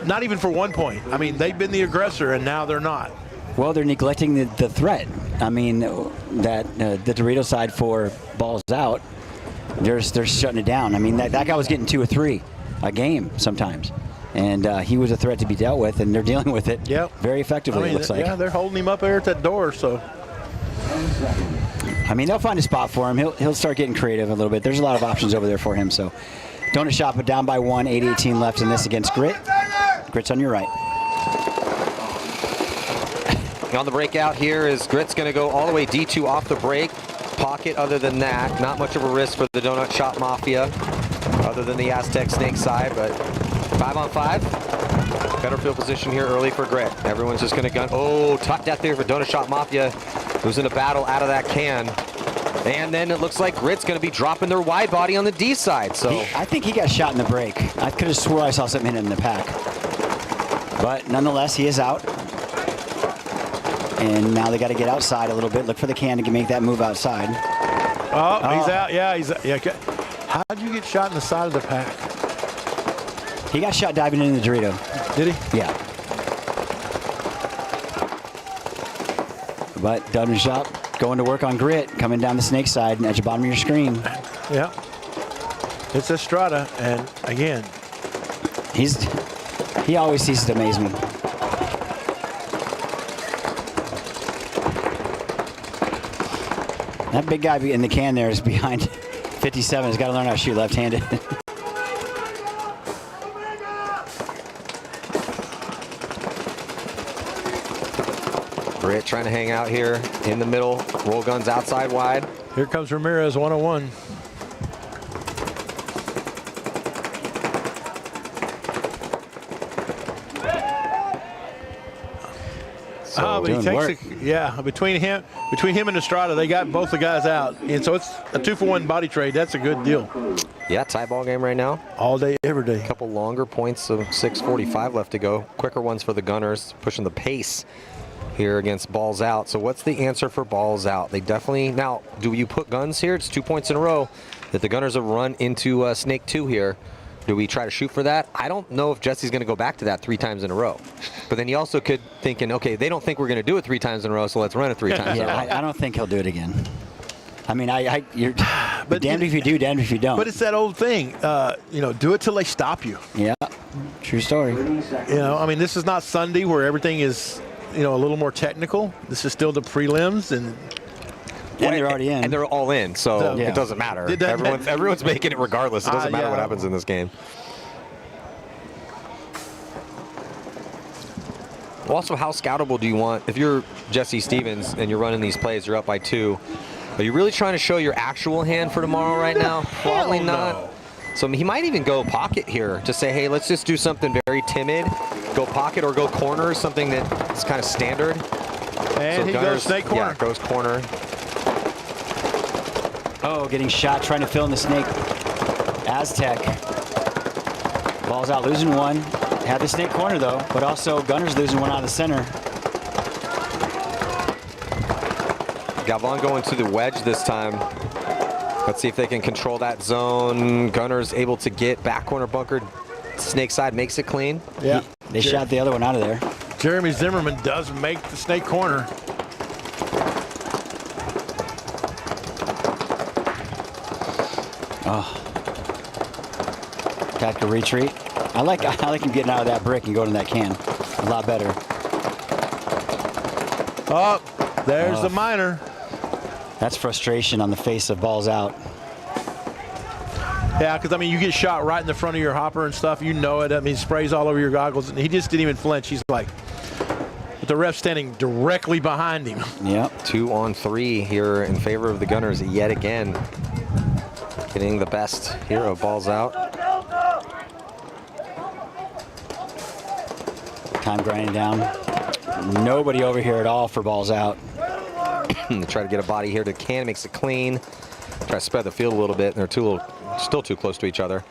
Not even for 1 point. I mean, they've been the aggressor, and now they're not. Well, they're neglecting the threat. I mean, that the Dorito side for Balls Out, they're shutting it down. I mean, that guy was getting 2 or 3 a game sometimes. And he was a threat to be dealt with, and they're dealing with it very effectively, it looks like. Yeah, they're holding him up there at that door, so. I mean, they'll find a spot for him. He'll start getting creative a little bit. There's a lot of options over there for him. So, Donut Shop, but down by 1, 8:18 left in this against Grit. Grit's on your right. On the breakout here is Grit's going to go all the way D2 off the break. Pocket other than that. Not much of a risk for the Donut Shop Mafia other than the Aztec Snake side, but 5-on-5. Better field position here early for Grit. Everyone's just going to gun. Oh, tucked out there for Donut Shop Mafia, who's in a battle out of that can. And then it looks like Grit's going to be dropping their wide body on the D side. So I think he got shot in the break. I could have swore I saw something hit him in the pack. But nonetheless, he is out. And now they got to get outside a little bit. Look for the can to make that move outside. Oh, he's out. Yeah, he's out. Yeah. How'd you get shot in the side of the pack? He got shot diving into the Dorito. Did he? Yeah. But Donut Shop going to work on Grit, coming down the snake side at the bottom of your screen. Yeah. It's Estrada, and again, he always ceases to amaze me. That big guy in the can there is behind 57. He's got to learn how to shoot left-handed. Grit trying to hang out here in the middle. Roll guns outside wide. Here comes Ramirez 101. Between him and Estrada, they got both the guys out, and so it's a 2-for-1 body trade. That's a good deal. Yeah, tie ball game right now. All day, every day. A couple longer points, so 6:45 left to go. Quicker ones for the Gunners, pushing the pace here against Balls Out. So what's the answer for Balls Out? They definitely, now, do you put guns here? It's 2 points in a row that the Gunners have run into Snake 2 here. Do we try to shoot for that? I don't know if Jesse's going to go back to that 3 times in a row. But then you also could thinking, okay, they don't think we're going to do it 3 times in a row, so let's run it 3 times in a row. I don't think he'll do it again. I mean, you're but damned if you do, damned if you don't. But it's that old thing, do it till they stop you. Yeah, true story. I mean, this is not Sunday where everything is, a little more technical. This is still the prelims, and they're already in. And they're all in, so it doesn't matter. Everyone's making it regardless. It doesn't matter what happens in this game. Also, how scoutable do you want? If you're Jesse Stevens and you're running these plays, you're up by 2. Are you really trying to show your actual hand for tomorrow right now? Probably not. So he might even go pocket here to say, hey, let's just do something very timid. Go pocket or go corner, something that's kind of standard. And so he goes snake corner. Yeah, goes corner. Oh, getting shot, trying to fill in the snake. Aztec. Balls out, losing 1. Had the snake corner, though, but also Gunners losing 1 out of the center. Galvan going to the wedge this time. Let's see if they can control that zone. Gunners able to get back corner bunkered. Snake side makes it clean. Yeah. They shot the other one out of there. Jeremy Zimmerman does make the snake corner. Oh. Tactical retreat. I like him getting out of that brick and going to that can. A lot better. Oh, there's the minor. That's frustration on the face of balls out. Yeah, because, I mean, you get shot right in the front of your hopper and stuff. You know it. I mean, sprays all over your goggles. And he just didn't even flinch. He's like, with the ref standing directly behind him. Yep. 2 on 3 here in favor of the Gunners yet again. Getting the best here of balls out. Time grinding down. Nobody over here at all for balls out. Try to get a body here to can, makes it clean. Try to spread the field a little bit, and they're still too close to each other.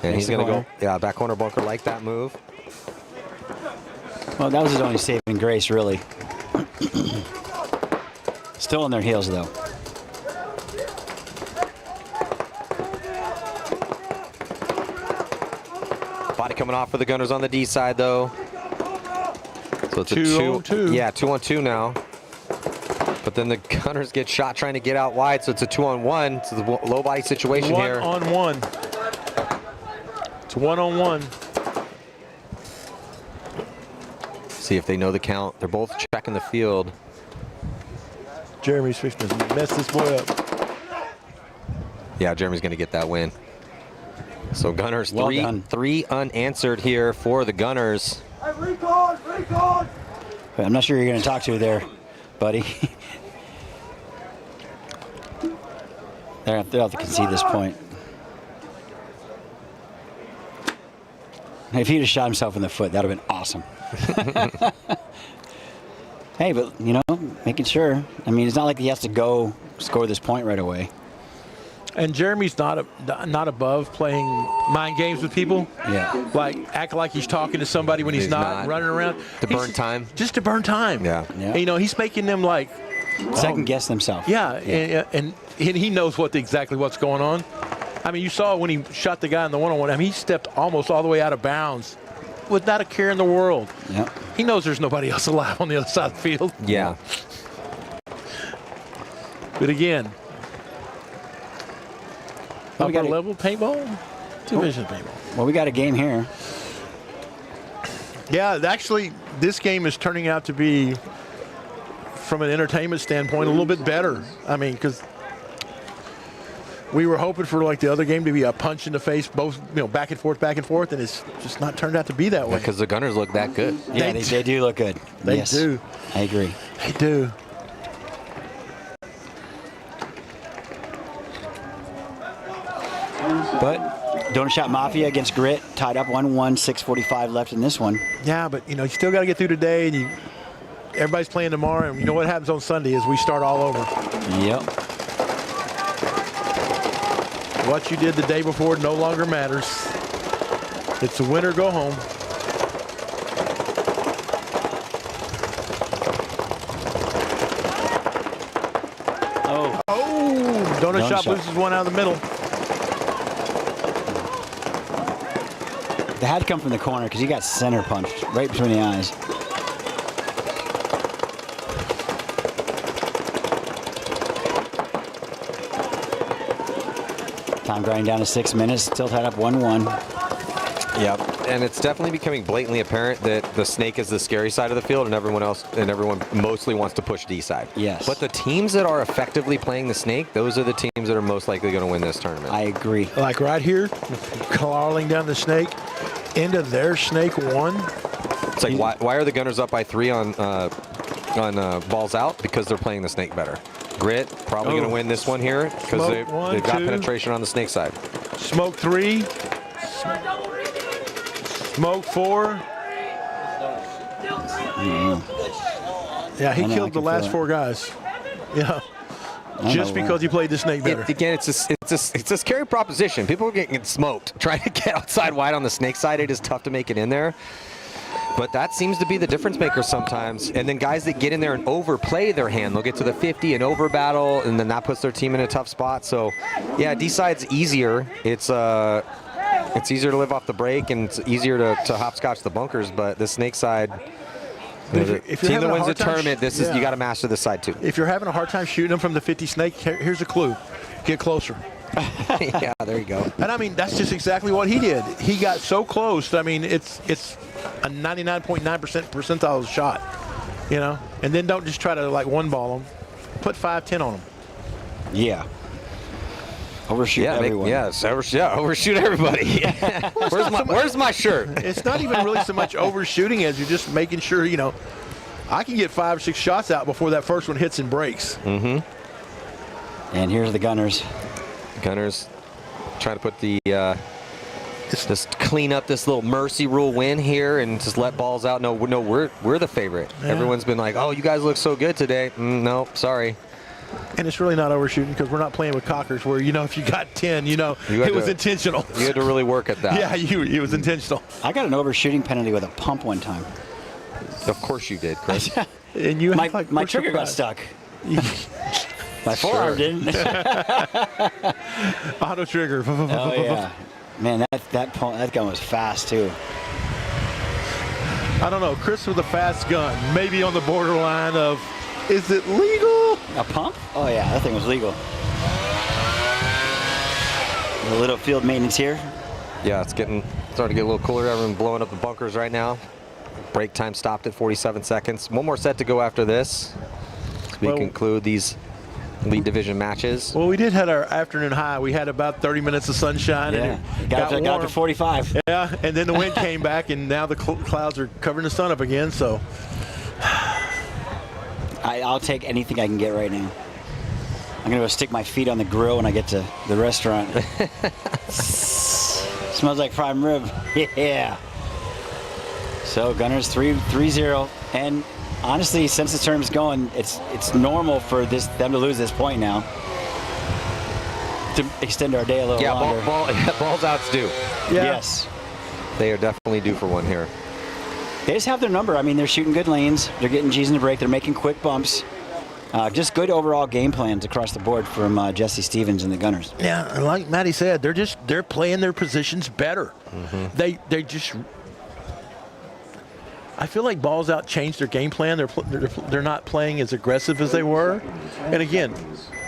And he's going to go, back corner bunker, like that move. Well, that was his only saving grace, really. Still on their heels, though. Body coming off for the Gunners on the D side, though. So it's a 2-on-2. Yeah, 2-on-2 now. But then the Gunners get shot trying to get out wide, so it's a 2-on-1. It's a low body situation here. 1-on-1. It's 1-on-1. See if they know the count. They're both checking the field. Jeremy's fixing to mess this boy up. Yeah, Jeremy's going to get that win. So Gunners, three unanswered here for the Gunners. Hey, recon! I'm not sure you're going to talk to there, buddy. They'll have to concede this point. If he'd have shot himself in the foot, that would have been awesome. Hey, but, you know, making sure. I mean, it's not like he has to go score this point right away. And Jeremy's not above playing mind games with people. Yeah. Like, act like he's talking to somebody when he's not running around. To burn time. Just to burn time. Yeah. And, you know, he's making them, like, second guess themselves. Yeah, and he knows exactly what's going on. I mean, you saw when he shot the guy in the one-on-one. I mean, he stepped almost all the way out of bounds without a care in the world. Yep. He knows there's nobody else alive on the other side of the field. Yeah. But again, Well, upper level paintball, division paintball. Well, we got a game here. Yeah, actually, this game is turning out to be, from an entertainment standpoint, a little bit better. I mean, because we were hoping for like the other game to be a punch in the face, both back and forth, and it's just not turned out to be that way. Because the Gunners look that good. Yeah, they do look good. They yes, do. I agree. They do. But Donut Shop Mafia against Grit, tied up 1-1, 6:45 left in this one. Yeah, but you still got to get through today, and everybody's playing tomorrow, and you know what happens on Sunday is we start all over. Yep. What you did the day before no longer matters. It's a win or go home. Oh, Donut Shop loses one out of the middle. They had to come from the corner because he got center punched right between the eyes. Time grinding down to 6 minutes, still tied up 1-1. Yep, and it's definitely becoming blatantly apparent that the snake is the scary side of the field, and everyone mostly wants to push D side. Yes. But the teams that are effectively playing the snake, those are the teams that are most likely going to win this tournament. I agree. Like right here, clawing down the snake into their snake one. It's like why are the Gunners up by 3 on balls out? Because they're playing the snake better. Grit probably going to win this one here because they've got penetration on the snake side. Smoke 3. Smoke 4. Yeah, he killed the last 4 guys. Yeah. Just because he played the snake better. Again, it's a scary proposition. People are getting smoked. Trying to get outside wide on the snake side, it is tough to make it in there. But that seems to be the difference maker sometimes. And then guys that get in there and overplay their hand, they'll get to the 50 and over battle, and then that puts their team in a tough spot. So, yeah, D side's easier. It's easier to live off the break, and it's easier to hopscotch the bunkers. But the snake side, the team that wins the tournament, you got to master this side too. If you're having a hard time shooting them from the 50 snake, here's a clue: get closer. Yeah, there you go. And I mean, that's just exactly what he did. He got so close. I mean, it's a 99.9% percentile shot, you know. And then don't just try to like one ball them. Put 5-10 on them. Yeah. Overshoot everyone. Overshoot everybody. Where's my shirt? It's not even really so much overshooting as you're just making sure, you know, I can get 5 or 6 shots out before that first one hits and breaks. Mm-hmm. And here's the Gunners. Gunners trying to put the just clean up this little mercy rule win here and just let balls out. No, we're the favorite. Yeah. Everyone's been like, oh, you guys look so good today. No, sorry. And it's really not overshooting because we're not playing with cockers where, you know, if you got 10, you know, it was intentional. You had to really work at that. Yeah, it was intentional. I got an overshooting penalty with a pump one time. Of course you did, Chris. And you my trigger got stuck. My forearm didn't. Auto trigger. Oh yeah, man, that gun was fast too. I don't know, Chris with a fast gun, maybe on the borderline of, is it legal? A pump? Oh yeah, that thing was legal. A little field maintenance here. Yeah, it's starting to get a little cooler. Everyone blowing up the bunkers right now. Break time stopped at 47 seconds. One more set to go after this. So we conclude these lead division matches. Well, we did have our afternoon high. We had about 30 minutes of sunshine. Yeah, and got to 45. Yeah, and then the wind came back, and now the clouds are covering the sun up again. So I'll take anything I can get right now. I'm gonna go stick my feet on the grill when I get to the restaurant. Smells like prime rib. Yeah. So Gunners 3-0, and honestly, since the term's going, it's normal for them to lose this point now. To extend our day a little longer. Balls out's due. Yeah. Yes. They are definitely due for one here. They just have their number. I mean, they're shooting good lanes. They're getting G's in the break. They're making quick bumps. Just good overall game plans across the board from Jesse Stevens and the Gunners. Yeah, and like Matty said, they're playing their positions better. Mm-hmm. They just. I feel like Balls Out changed their game plan. They're not playing as aggressive as they were. And again,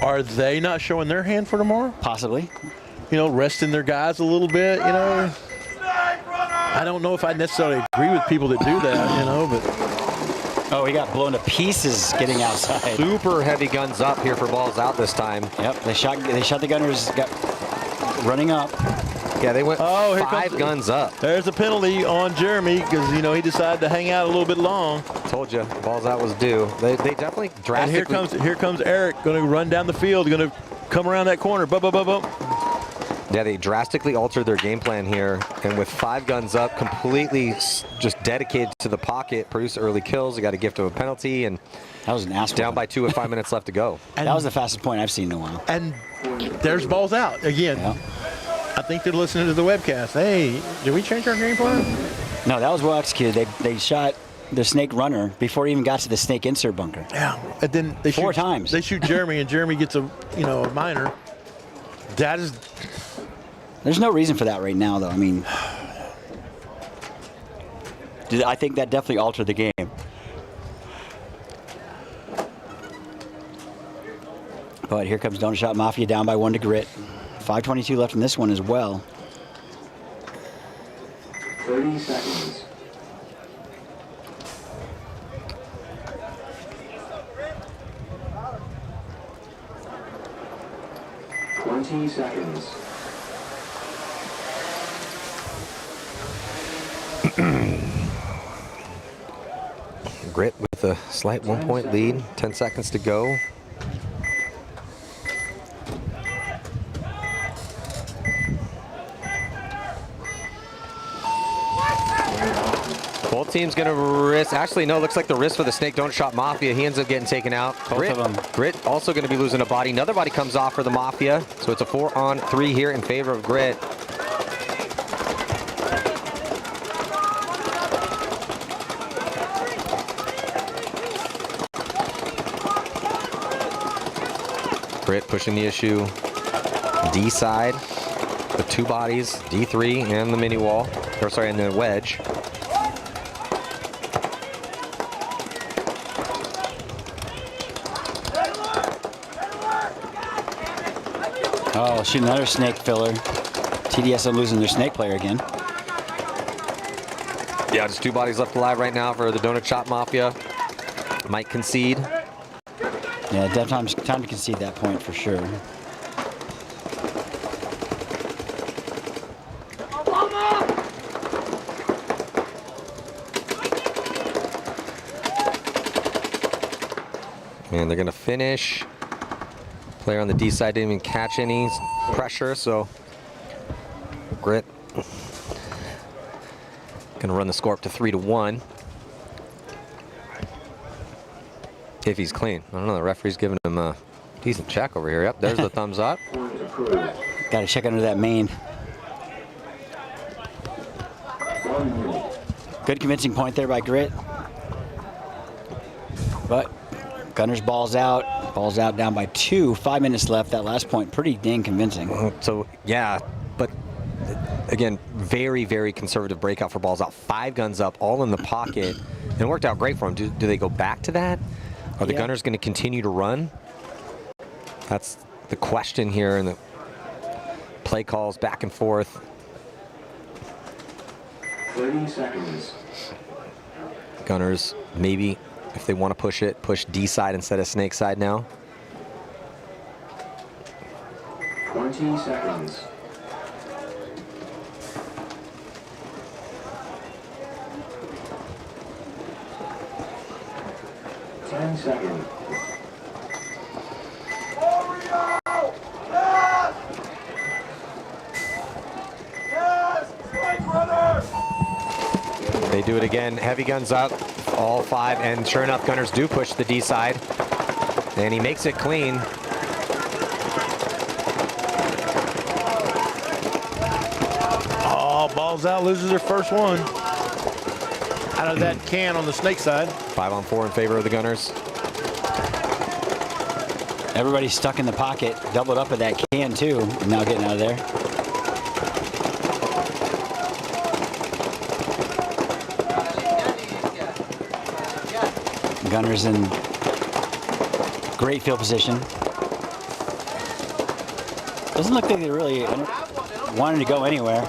are they not showing their hand for tomorrow? Possibly. You know, resting their guys a little bit, you know. I don't know if I necessarily agree with people that do that, you know, but. Oh, he got blown to pieces getting outside. Super heavy guns up here for Balls Out this time. Yep, they shot the Gunners running up. Yeah, they went 5 guns up. There's a penalty on Jeremy because, you know, he decided to hang out a little bit long. Told you, Balls Out was due. They definitely drastically. And here comes Eric, going to run down the field, going to come around that corner. Yeah, they drastically altered their game plan here, and with 5 guns up, completely just dedicated to the pocket, produce early kills. They got a gift of a penalty, and that was an ass down by 2 with 5 minutes left to go. And that was the fastest point I've seen in a while. And there's Balls Out again. Yeah. I think they're listening to the webcast. Hey, did we change our game plan? No, that was well executed. They shot the snake runner before he even got to the snake insert bunker. Yeah, and then they 4 times. They shoot Jeremy, and Jeremy gets a minor. That is. There's no reason for that right now, though. I mean, I think that definitely altered the game. But here comes Donut Shot Mafia down by 1 to Grit. 5:22 left in this one as well. 30 seconds. Seconds. Grit with a slight 1-point lead, 10 seconds to go. Both teams going to risk. Actually, no, looks like the risk for the Snake Donut Shot Mafia. He ends up getting taken out. Both of them. Grit also going to be losing a body. Another body comes off for the Mafia. So it's a 4-on-3 here in favor of Grit. Grit pushing the issue. D side with 2 bodies, D3 and the mini wall. Or sorry, and the wedge. Oh, shoot, another snake filler. TDSM losing their snake player again. Yeah, just 2 bodies left alive right now for the Donut Shop Mafia. Might concede. Yeah, time to concede that point for sure. And they're going to finish. Player on the D side didn't even catch any pressure, so Grit going to run the score up to 3-1. If he's clean. I don't know, the referee's giving him a decent check over here. Yep, there's the thumbs up. Got to check under that main. Good convincing point there by Grit. But Gunners balls out down by 2, 5 minutes left. That last point, pretty dang convincing. So, yeah, but again, very, very conservative breakout for balls out. 5 guns up, all in the pocket, and it worked out great for them. Do they go back to that? Are the Gunners going to continue to run? That's the question here, and the play calls back and forth. 30 seconds. Gunners, maybe, if they want to push it, push D side instead of snake side now. 20 seconds. Ten seconds. They do it again, heavy guns up, all 5, and sure enough, Gunners do push the D side, and he makes it clean. Oh, balls out, loses their first one. Out of that can on the snake side. 5-on-4 in favor of the Gunners. Everybody's stuck in the pocket, doubled up at that can too, and now getting out of there. Gunners in great field position. Doesn't look like they really wanted to go anywhere.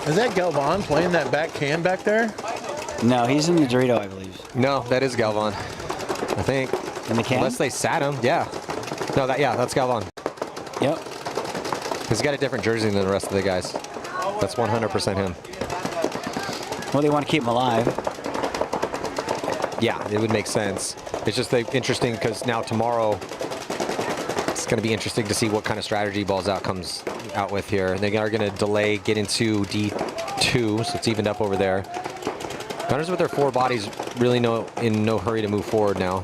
Is that Galvan playing that back can back there? No, he's in the Dorito, I believe. No, that is Galvan, I think. In the can? Unless they sat him, yeah. No, that's Galvan. Yep. He's got a different jersey than the rest of the guys. That's 100% him. Well, they want to keep him alive. Yeah, it would make sense. It's just interesting because now tomorrow it's going to be interesting to see what kind of strategy Balls Out comes out with here. They are going to delay, get into D2, so it's evened up over there. Gunners with their 4 bodies really in no hurry to move forward now.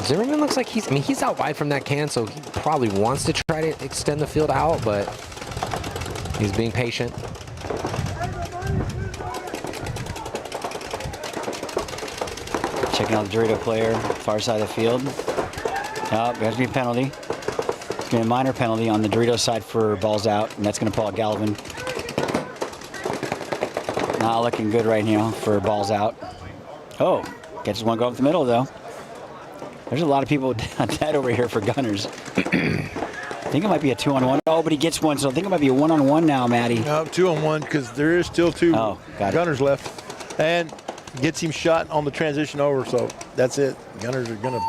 Zimmerman looks like he's out wide from that can, so he probably wants to try to extend the field out, but he's being patient. Checking out the Dorito player, far side of the field. Oh, there has to be a penalty. It's going to be a minor penalty on the Dorito side for Balls Out, and that's going to pull out Galvin. Not looking good right now for Balls Out. Oh, catches one go up the middle, though. There's a lot of people dead over here for Gunners. I think it might be a 2-on-1. Oh, but he gets one, so I think it might be a 1-on-1 now, Matty. No, 2-on-1 because there is still 2 Gunners left. And gets him shot on the transition over, so that's it. Gunners are going to...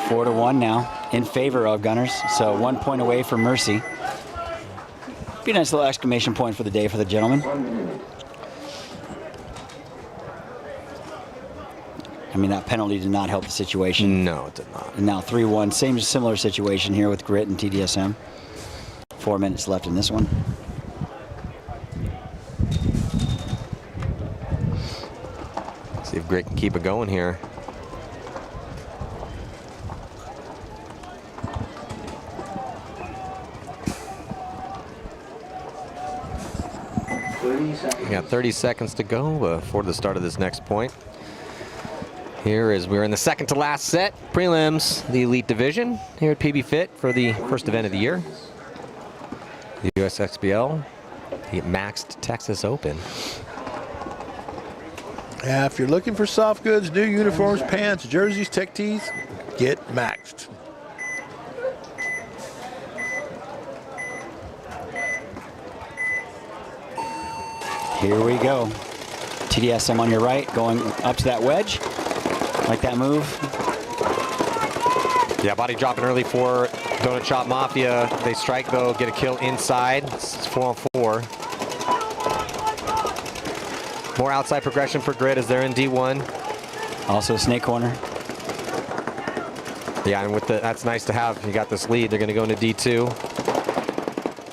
4-1 now in favor of Gunners, so 1 point away from Mercy. Be a nice little exclamation point for the day for the gentleman. I mean, that penalty did not help the situation. No, it did not. And now 3-1, similar situation here with Grit and TDSM. 4 minutes left in this one. See if Grit can keep it going here. We got 30 seconds to go before the start of this next point. Here is we're in the second to last set, prelims, the Elite Division here at PB Fit for the first event of the year. The USXBL, the MAXT Texas Open. Yeah, if you're looking for soft goods, new uniforms, pants, jerseys, tech tees, get MAXT. Here we go. TDSM on your right, going up to that wedge. Like that move. Yeah, body dropping early for Donut Shop Mafia. They strike though, get a kill inside. It's 4-on-4. More outside progression for Grit as they're in D1. Also snake corner. Yeah, and with that's nice to have. You got this lead. They're going to go into D2.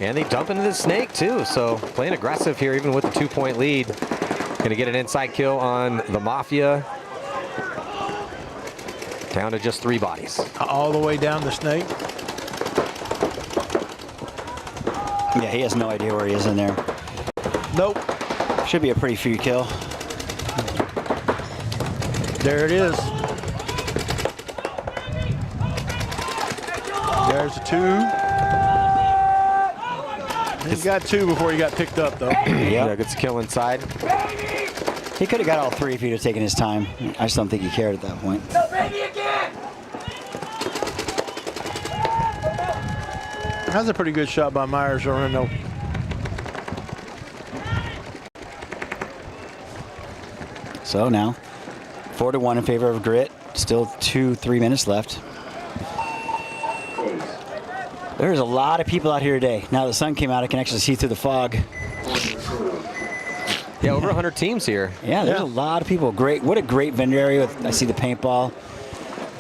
And they dump into the snake too. So playing aggressive here, even with the 2-point lead. Going to get an inside kill on the Mafia. Down to just 3 bodies. All the way down the snake. Yeah, he has no idea where he is in there. Nope. Should be a pretty free kill. There it is. There's a 2. He got 2 before he got picked up, though. Yeah, gets a kill inside. He could have got all 3 if he'd have taken his time. I just don't think he cared at that point. That's a pretty good shot by Myers or no. So now, 4-1 in favor of Grit. Still 2-3 minutes left. There's a lot of people out here today. Now the sun came out, I can actually see through the fog. Yeah, over 100 teams here. Yeah, there's a lot of people. Great, what a great vendor area. I see the paintball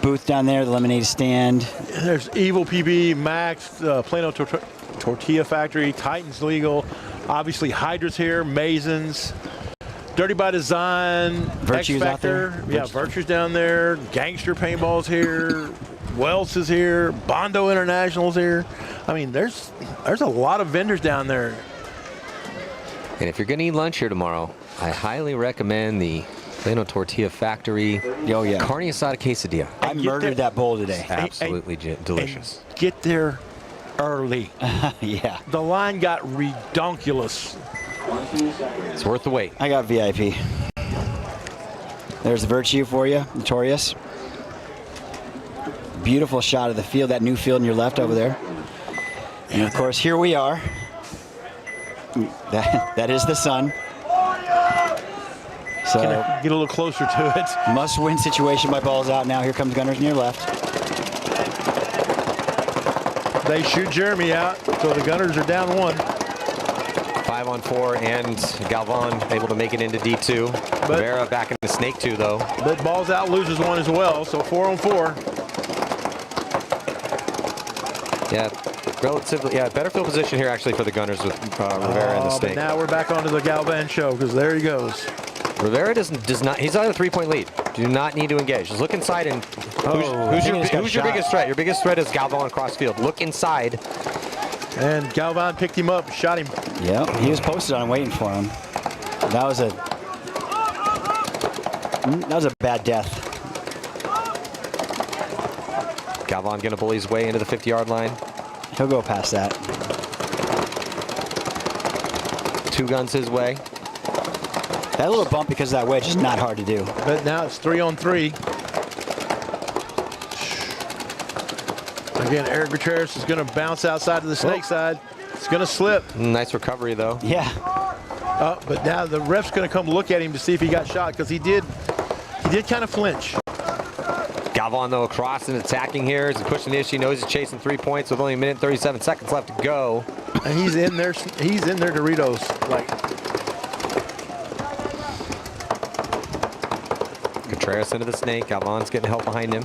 booth down there, the lemonade stand. There's Evil PB, MAXT, Plano Tortilla Factory, Titans Legal, obviously Hydra's here, Masons, Dirty by Design, Virtue's X out there. Factor. Yeah, Virtue's down there. Gangster Paintball's here. Wells is here. Bondo International's here. I mean, there's a lot of vendors down there. And if you're going to eat lunch here tomorrow, I highly recommend the Plano Tortilla Factory carne asada quesadilla. I murdered that bowl today. Absolutely delicious. And get there early. Yeah. The line got redonkulous. It's worth the wait. I got VIP. There's the Virtue for you, Notorious. Beautiful shot of the field, that new field on your left over there. And of course, here we are. That is the sun. So get a little closer to it. Must-win situation by balls out now. Here comes Gunners on your left. They shoot Jeremy out, so the Gunners are down 1. 5-on-4, and Galvan able to make it into D2. Rivera back in the snake 2, though. But balls out loses 1 as well, so 4-on-4. Yeah, relatively, better field position here actually for the Gunners with Rivera and the snake. But now we're back onto the Galvan show because there he goes. Rivera does not. He's on a 3-point lead. Do not need to engage. Just look inside and who's your biggest threat? Your biggest threat is Galvan cross field. Look inside. And Galvan picked him up, shot him. Yeah, he was posted on waiting for him. That was a bad death. Galvan gonna bully his way into the 50-yard line. He'll go past that. 2 guns his way. That little bump because of that wedge is not hard to do. But now it's 3-on-3. Again, Eric Gutierrez is going to bounce outside of the snake side. It's going to slip. Nice recovery, though. Yeah. But now the ref's going to come look at him to see if he got shot because he did kind of flinch. Galvan, though, across and attacking here as he pushing the issue. He knows he's chasing 3 points with only a minute and 37 seconds left to go. And he's in there. He's in there, Doritos. Like. Contreras into the snake. Galvan's getting help behind him.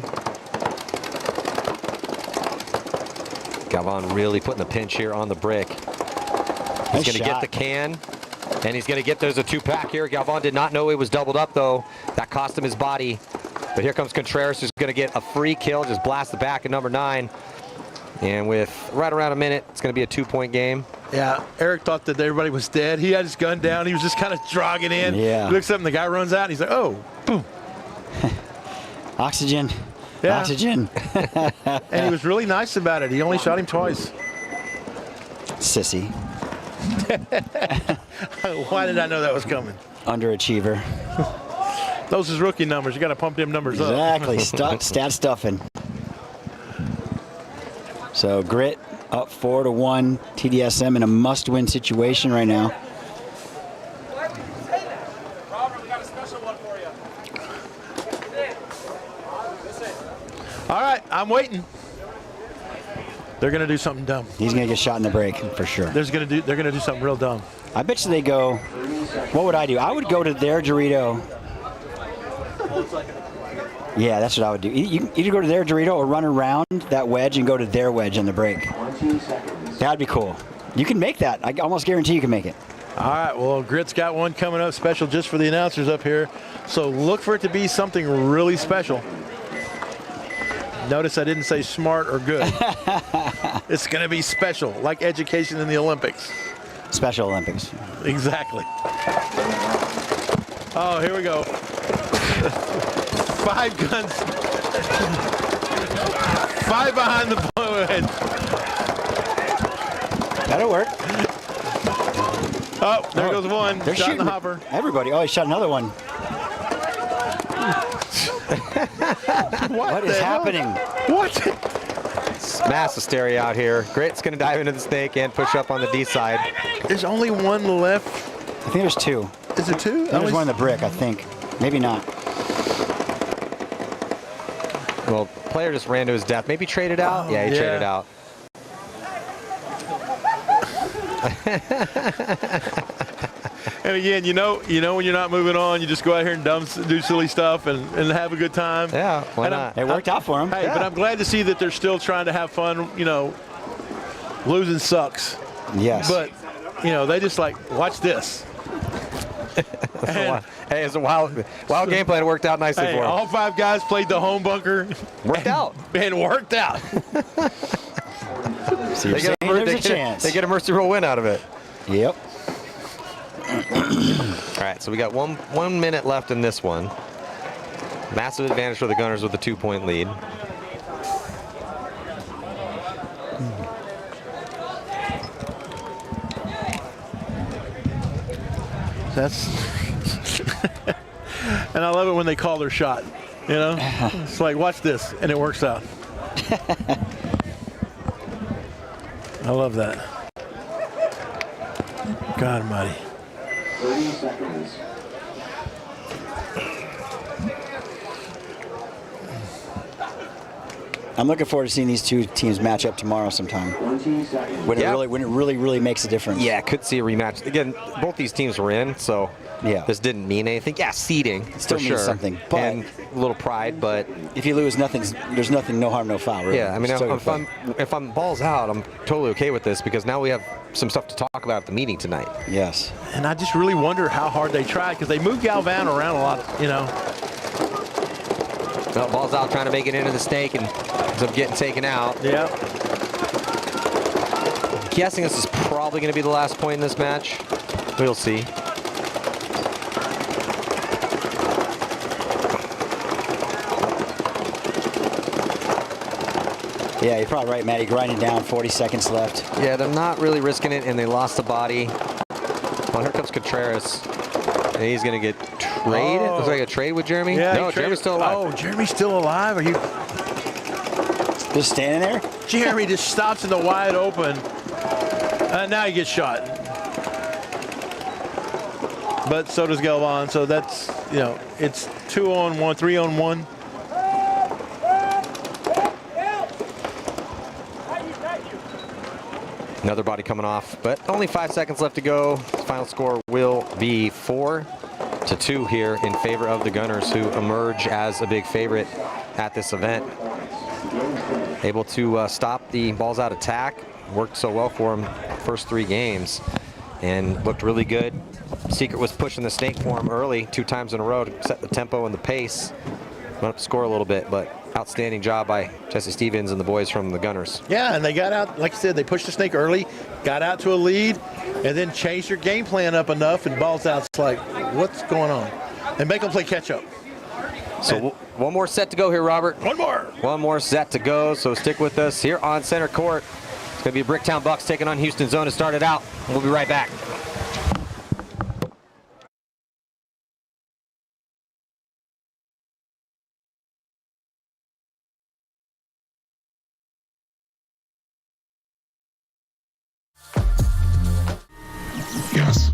Galvan really putting the pinch here on the brick. He's going to get the can, and he's going to get, there's a 2-pack here. Galvan did not know it was doubled up, though. That cost him his body. But here comes Contreras, who's going to get a free kill, just blast the back of number 9. And with right around a minute, it's going to be a 2-point game. Yeah, Eric thought that everybody was dead. He had his gun down. He was just kind of jogging in. Yeah. He looks up and the guy runs out, and he's like, oh, boom. Oxygen. Yeah. Oxygen. And he was really nice about it. He only shot him twice. Sissy. Why did I know that was coming? Underachiever. Those is rookie numbers. You got to pump them numbers up. Exactly. Stat stuffing. So Grit up 4-1. TDSM in a must-win situation right now. All right, I'm waiting. They're going to do something dumb. He's going to get shot in the break for sure. They're going to do something real dumb. I bet you they go. What would I do? I would go to their Dorito. Yeah, that's what I would do. You either go to their Dorito or run around that wedge and go to their wedge on the break. That'd be cool. You can make that. I almost guarantee you can make it. All right, well, Grit's got one coming up special just for the announcers up here. So look for it to be something really special. Notice I didn't say smart or good. It's going to be special, like education in the Olympics. Special Olympics. Exactly. Oh, here we go. 5 guns. 5 behind the blowhead. That'll work. Oh, there goes one. They're shot shooting in the hopper. Everybody. Oh, he shot another one. What is happening? What? It's mass hysteria out here. Grit's going to dive into the snake and push up on the D side. There's only one left. I think there's 2. Is it 2? There's one in the brick, I think. Maybe not. Well, player just ran to his death. Maybe traded out? Oh, yeah, he traded out. And again, you know when you're not moving on, you just go out here and do silly stuff and have a good time. Yeah, why not? It worked out for him. Hey, but I'm glad to see that they're still trying to have fun. Losing sucks. Yes. But, they just watch this. Hey, it's a wild game plan. It worked out nicely for him. All 5 guys played the home bunker. Worked out. And worked out. So they get a mercy rule win out of it. Yep. All right, so we got one minute left in this one. Massive advantage for the Gunners with a 2-point lead. That's and I love it when they call their shot. It's like, watch this, and it works out. I love that. God almighty. 30 seconds. I'm looking forward to seeing these 2 teams match up tomorrow sometime. 20 seconds. When it really makes a difference. Yeah, could see a rematch. Again, both these teams were in, so yeah, this didn't mean anything. Yeah, seeding still for means sure. something, but and a little pride. But if you lose, there's nothing, no harm, no foul. Really. Yeah, I mean, if I'm balls out, I'm totally okay with this because now we have some stuff to talk about at the meeting tonight. Yes. And I just really wonder how hard they tried because they moved Galvan around a lot. Well, balls out trying to make it into the snake and ends up getting taken out. Yeah. Guessing this is probably going to be the last point in this match. We'll see. Yeah, you're probably right, Matty. Grinding down, 40 seconds left. Yeah, they're not really risking it, and they lost the body. Well, here comes Contreras. And he's going to get traded. Looks like a trade with Jeremy. Yeah, no, Jeremy's still alive. Oh, Jeremy's still alive? Are you just standing there? Jeremy just stops in the wide open. Now he gets shot. But so does Galvan. So that's, it's 2-on-1, 3-on-1. Another body coming off, but only 5 seconds left to go. Final score will be 4-2 here in favor of the Gunners, who emerge as a big favorite at this event. Able to stop the balls out attack. Worked so well for them first 3 games and looked really good. Secret was pushing the snake for him early 2 times in a row to set the tempo and the pace. Went up the score a little bit, but outstanding job by Jesse Stevens and the boys from the Gunners. Yeah, and they got out, like I said, they pushed the snake early, got out to a lead, and then changed their game plan up enough, and balls out's like, what's going on? And make them play catch up. So one more set to go here, Robert. One more set to go, so stick with us here on center court. It's going to be Bricktown Bucks taking on Houston Zone to start it out. We'll be right back. Yes.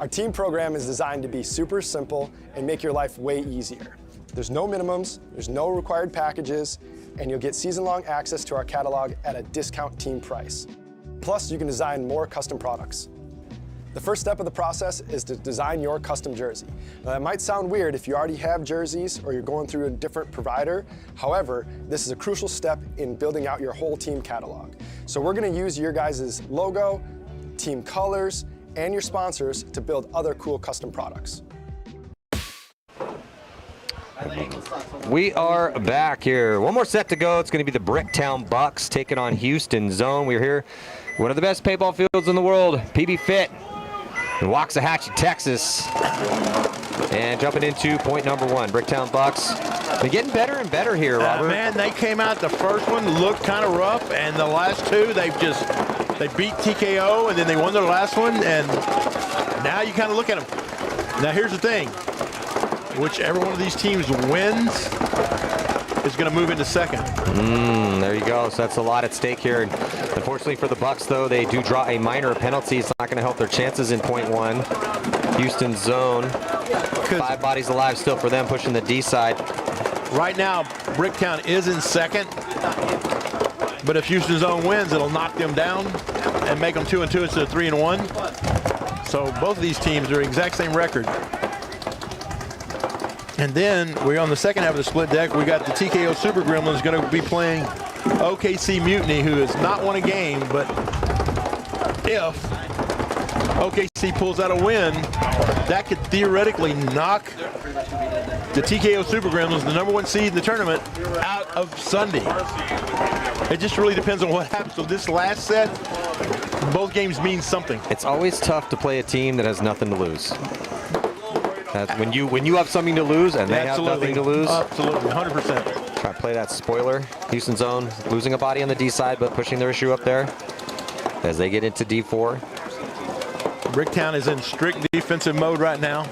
Our team program is designed to be super simple and make your life way easier. There's no minimums, there's no required packages, and you'll get season-long access to our catalog at a discount team price. Plus, you can design more custom products. The first step of the process is to design your custom jersey. Now, that might sound weird if you already have jerseys or you're going through a different provider. However, this is a crucial step in building out your whole team catalog. So we're going to use your guys' logo, team colors, and your sponsors to build other cool custom products. We are back here. One more set to go. It's going to be the Bricktown Bucks taking on Houston Zone. We're here, one of the best paintball fields in the world, PB Fit in Waxahachie, Texas. And jumping into point number one, Bricktown Bucks. They're getting better and better here, Robert. Man, they came out, the first one looked kind of rough, and the last two, they beat TKO, and then they won their last one, and now you kind of look at them. Now here's the thing. Whichever one of these teams wins is going to move into second. There you go. So that's a lot at stake here. And unfortunately for the Bucks, though, they do draw a minor penalty. It's not going to help their chances in point one. Houston Zone, 5 bodies alive still for them, pushing the D side. Right now, Bricktown is in second, but if Houston Zone wins, it'll knock them down and make them 2-2 instead of 3-1. So both of these teams are exact same record. And then we're on the second half of the split deck. We got the TKO Super Gremlins going to be playing OKC Mutiny, who has not won a game, but if OKC pulls out a win, that could theoretically knock the TKO Super Gremlins, the #1 seed in the tournament, out of Sunday. It just really depends on what happens. So this last set, both games mean something. It's always tough to play a team that has nothing to lose. When you have something to lose and they have nothing to lose. Absolutely, 100%. Try to play that spoiler. Houston Zone losing a body on the D side, but pushing their issue up there as they get into D4. Bricktown is in strict defensive mode right now.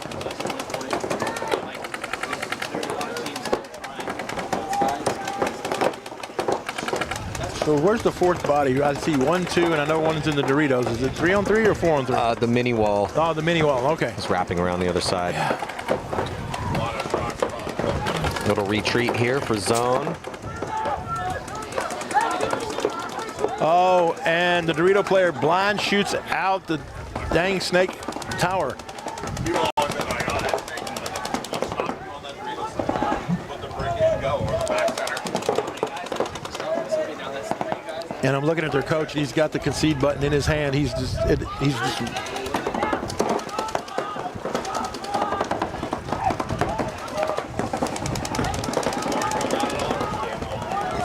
So where's the fourth body? I see 1, 2, and I know one's in the Doritos. Is it 3-on-3 or 4-on-3? The mini wall. Oh, the mini wall, okay. It's wrapping around the other side. Yeah. Little retreat here for Zone. Oh, and the Dorito player blind shoots out the dang snake tower. And I'm looking at their coach. He's got the concede button in his hand. He's just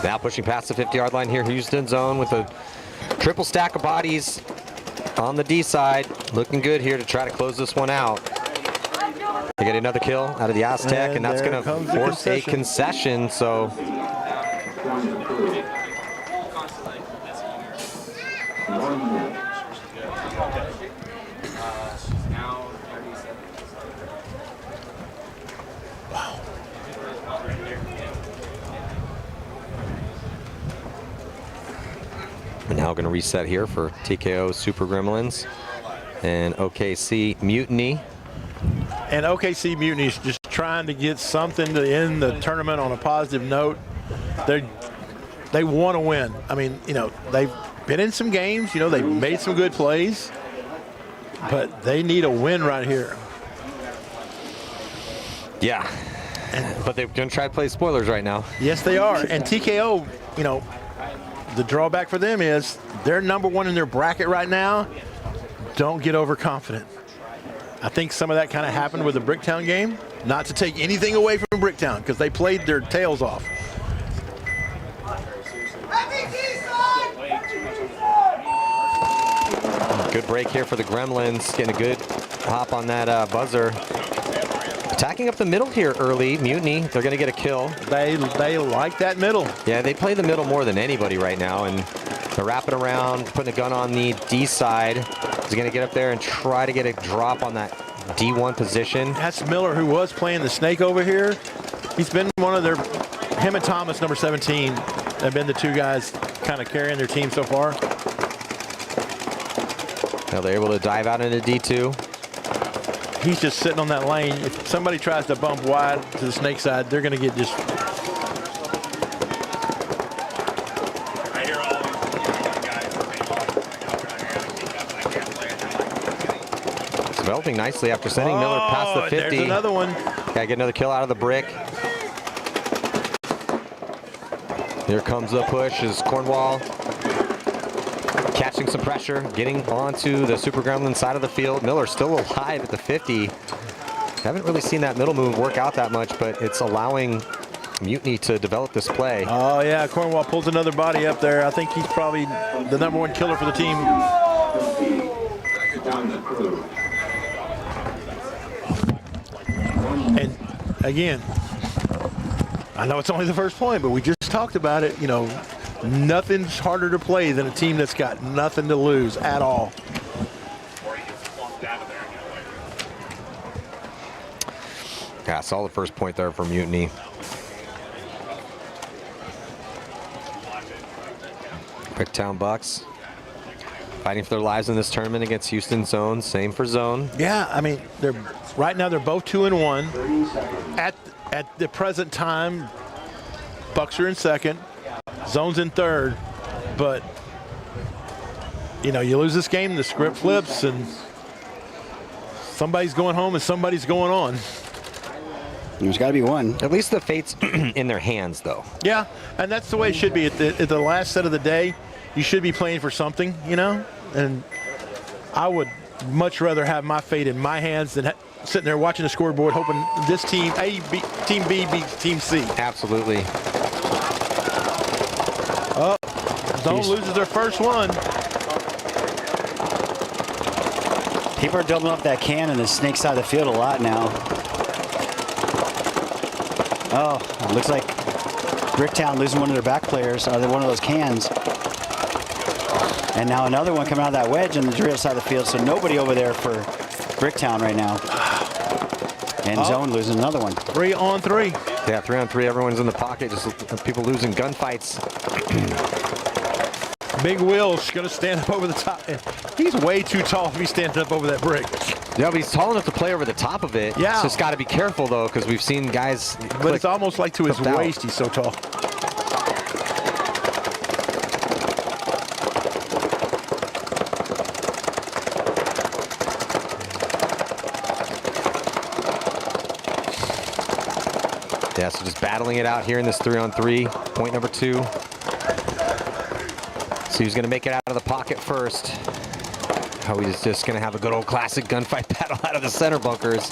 now pushing past the 50-yard line here. Houston Zone with a triple stack of bodies on the D side. Looking good here to try to close this one out. They get another kill out of the Aztec, and that's going to force a concession. So we're now going to reset here for TKO Super Gremlins and OKC Mutiny. And OKC Mutiny is just trying to get something to end the tournament on a positive note. They want to win. I mean, you know, they've been in some games. You know, they've made some good plays, but they need a win right here. Yeah, but they're going to try to play spoilers right now. Yes, they are. And TKO, you know, the drawback for them is they're #1 in their bracket right now. Don't get overconfident. I think some of that kind of happened with the Bricktown game. Not to take anything away from Bricktown, because they played their tails off. Good break here for the Gremlins. Getting a good hop on that buzzer. Attacking up the middle here early. Mutiny, they're going to get a kill. They like that middle. Yeah, they play the middle more than anybody right now, and they're wrapping around, putting a gun on the D side. He's going to get up there and try to get a drop on that D1 position. That's Miller, who was playing the snake over here. He's been one of their, him and Thomas, #17, have been the two guys kind of carrying their team so far. Now they're able to dive out into D2. he's just sitting on that lane. If somebody tries to bump wide to the snake side, they're going to get just. Developing nicely after sending Miller past the 50. There's another one. Gotta get another kill out of the brick. Here comes the push as Cornwall catching some pressure, getting onto the Super Gremlin side of the field. Miller still alive at the 50. Haven't really seen that middle move work out that much, but it's allowing Mutiny to develop this play. Oh yeah, Cornwall pulls another body up there. I think he's probably the #1 killer for the team. And again, I know it's only the first point, but we just talked about it. You know, nothing's harder to play than a team that's got nothing to lose at all. Yeah, solid first point there for Mutiny. Bricktown Bucks fighting for their lives in this tournament against Houston Zone. Same for Zone. Yeah, I mean, right now they're both 2-1. At the present time, Bucks are in second, Zone's in third. But you know, you lose this game, the script flips, and somebody's going home and somebody's going on. There's got to be one. At least the fate's in their hands, though. Yeah, and that's the way it should be. At the last set of the day, you should be playing for something, you know? And I would much rather have my fate in my hands than sitting there watching the scoreboard hoping this team Team B beats Team C. Absolutely. Oh, Zone loses their first one. People are doubling up that can in the snake side of the field a lot now. Oh, it looks like Bricktown losing one of their back players, one of those cans. And now another one coming out of that wedge on the Dorito side of the field, so nobody over there for Bricktown right now. And Zone losing another one. 3-on-3. Yeah, 3-on-3. Everyone's in the pocket, just people losing gunfights. Big Will's going to stand up over the top. He's way too tall to be standing up over that brick. Yeah, but he's tall enough to play over the top of it. Yeah. It's just got to be careful, though, because we've seen guys. But it's almost like to his waist, he's so tall. Yeah, so just battling it out here in this 3-on-3. Point number 2. So he's going to make it out of the pocket first. Oh, he's just going to have a good old classic gunfight battle out of the center bunkers.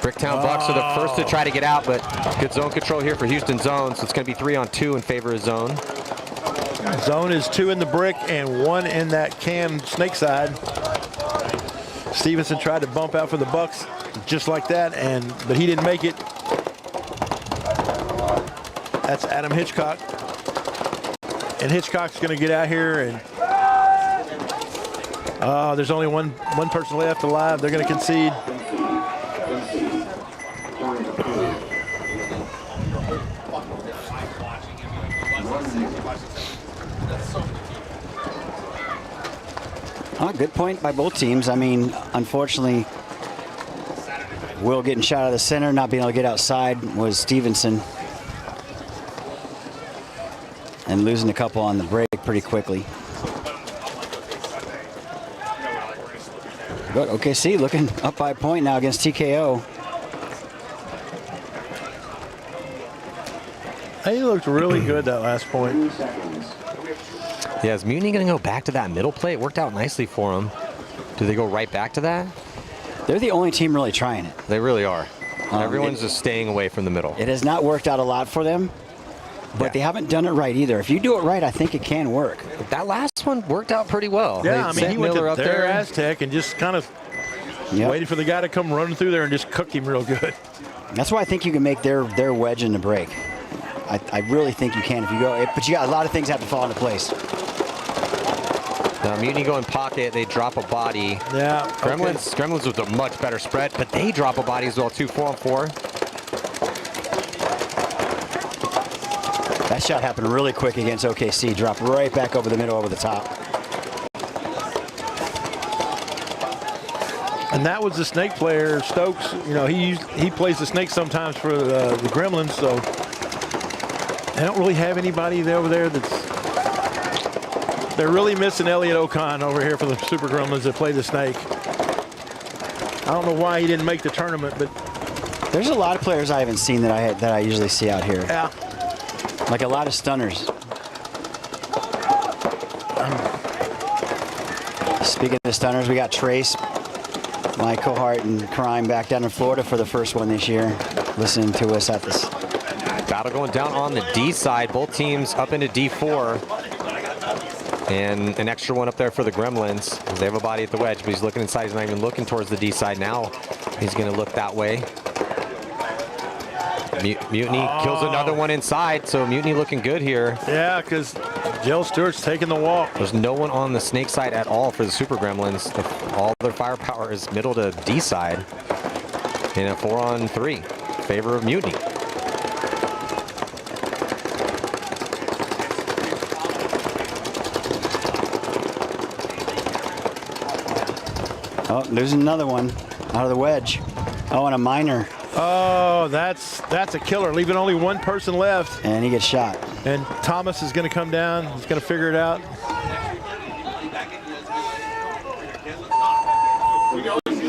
Bricktown Bucks are the first to try to get out, but good zone control here for Houston Zone, so it's going to be 3-on-2 in favor of Zone. Zone is 2 in the brick and 1 in that can snake side. Stevenson tried to bump out for the Bucks just like that, but he didn't make it. That's Adam Hitchcock. And Hitchcock's going to get out here, and there's only one person left alive. They're going to concede. Good point by both teams. I mean, unfortunately, Will getting shot out of the center, not being able to get outside was Stevenson. And losing a couple on the break pretty quickly. But OKC looking up by a point now against TKO. He looked really good that last point. Yeah, is Mutiny going to go back to that middle play? It worked out nicely for them. Do they go right back to that? They're the only team really trying it. They really are. Everyone's just staying away from the middle. It has not worked out a lot for them, but they haven't done it right either. If you do it right, I think it can work. That last one worked out pretty well. Yeah, I mean, he went to their Aztec and just kind of waited for the guy to come running through there and just cook him real good. That's why I think you can make their wedge in the break. I really think you can if you go, but you got a lot of things have to fall into place. Now, Mutiny go in pocket, they drop a body. Yeah. Gremlins with a much better spread, but they drop a body as well, too, 4-on-4. That shot happened really quick against OKC. Dropped right back over the middle, over the top. And that was the snake player, Stokes. You know, he plays the snake sometimes for the Gremlins, so they don't really have anybody over there they're really missing Elliot Ocon over here for the Super Gremlins that play the snake. I don't know why he didn't make the tournament, but there's a lot of players I haven't seen that I usually see out here. Yeah. Like a lot of stunners. Speaking of stunners, we got Trace, my cohort and Crime back down in Florida for the first one this year, listening to us at this. Battle going down on the D side. Both teams up into D4. And an extra one up there for the Gremlins. They have a body at the wedge, but he's looking inside. He's not even looking towards the D side now. He's going to look that way. Mutiny kills another one inside, so Mutiny looking good here. Yeah, because Jill Stewart's taking the walk. There's no one on the snake side at all for the Super Gremlins. All their firepower is middle to D side in a 4-on-3 favor of Mutiny. Oh, losing another one out of the wedge. Oh, and a minor. Oh, that's a killer, leaving only one person left. And he gets shot. And Thomas is going to come down. He's going to figure it out.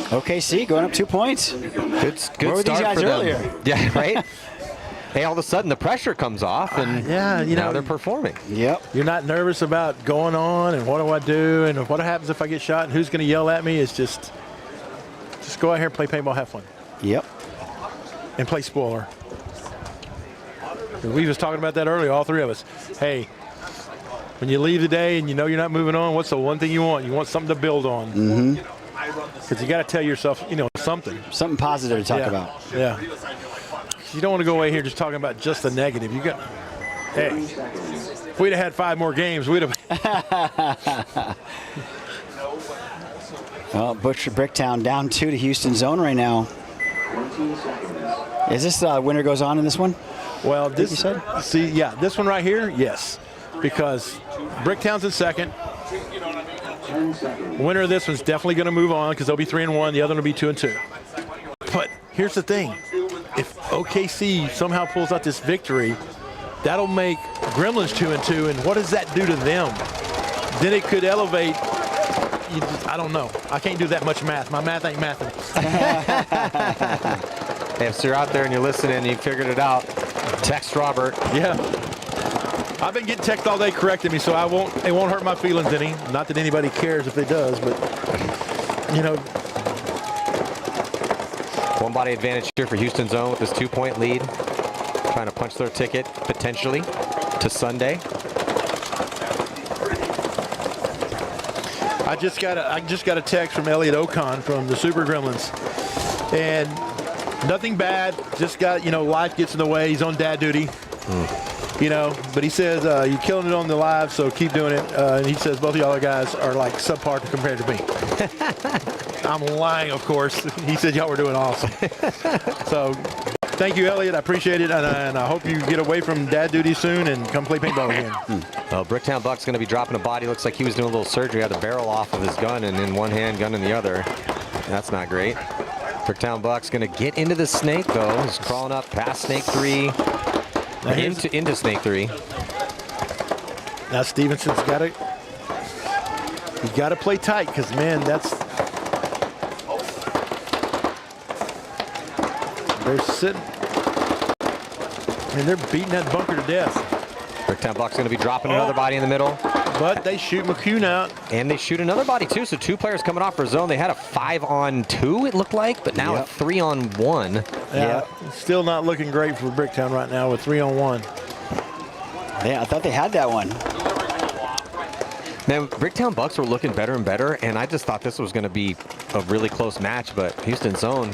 OKC going up 2 points. Good Where were these guys for earlier? them. Yeah, right? Hey, all of a sudden the pressure comes off, and yeah, now they're performing. Yep. You're not nervous about going on and what do I do and what happens if I get shot and who's going to yell at me. It's just go out here and play paintball, have fun. Yep. And play spoiler. We was talking about that earlier, all three of us. Hey, when you leave the day and you know you're not moving on, what's the one thing you want? You want something to build on. Mm-hmm. Because you got to tell yourself, something. Something positive to talk about. Yeah. You don't want to go away here just talking about just the negative. You got, hey, if we'd have had 5 more games, we'd have. Well, Butcher Bricktown down 2 to Houston zone right now. Is this winner goes on in this one? Well, this you said? See, yeah, this one right here, yes, because Bricktown's in second. Winner of this one's definitely going to move on because they'll be 3-1. The other one will be 2-2. But here's the thing: if OKC somehow pulls out this victory, that'll make Gremlins 2-2. And what does that do to them? Then it could elevate. I don't know. I can't do that much math. My math ain't mathing. Hey, if you're out there and you're listening and you figured it out, text Robert. Yeah. I've been getting text all day correcting me, so it won't hurt my feelings any. Not that anybody cares if it does, but One body advantage here for Houston Zone with this 2-point lead. Trying to punch their ticket potentially to Sunday. I just got a text from Elliot Ocon from the Super Gremlins, and nothing bad. Just got life gets in the way. He's on dad duty. But he says you're killing it on the live, so keep doing it. And he says both of y'all guys are like subpar compared to me. I'm lying, of course. He said y'all were doing awesome. So thank you, Elliot. I appreciate it, and I hope you get away from dad duty soon and come play paintball again. Well, Bricktown Buck's going to be dropping a body. Looks like he was doing a little surgery. Had the barrel off of his gun, and in one hand, gun in the other. That's not great. Bricktown Buck's going to get into the snake, though. He's crawling up past snake 3. Into snake 3. Now Stevenson's got to play tight because man, they're sitting and they're beating that bunker to death. Bricktown Buck's going to be dropping another body in the middle. But they shoot McCune out. And they shoot another body too. So 2 players coming off for zone. They had a 5-on-2 it looked like, but now a 3-on-1. Yeah, still not looking great for Bricktown right now with 3-on-1. Yeah, I thought they had that one. Man, Bricktown Bucks were looking better and better, and I just thought this was going to be a really close match, but Houston Zone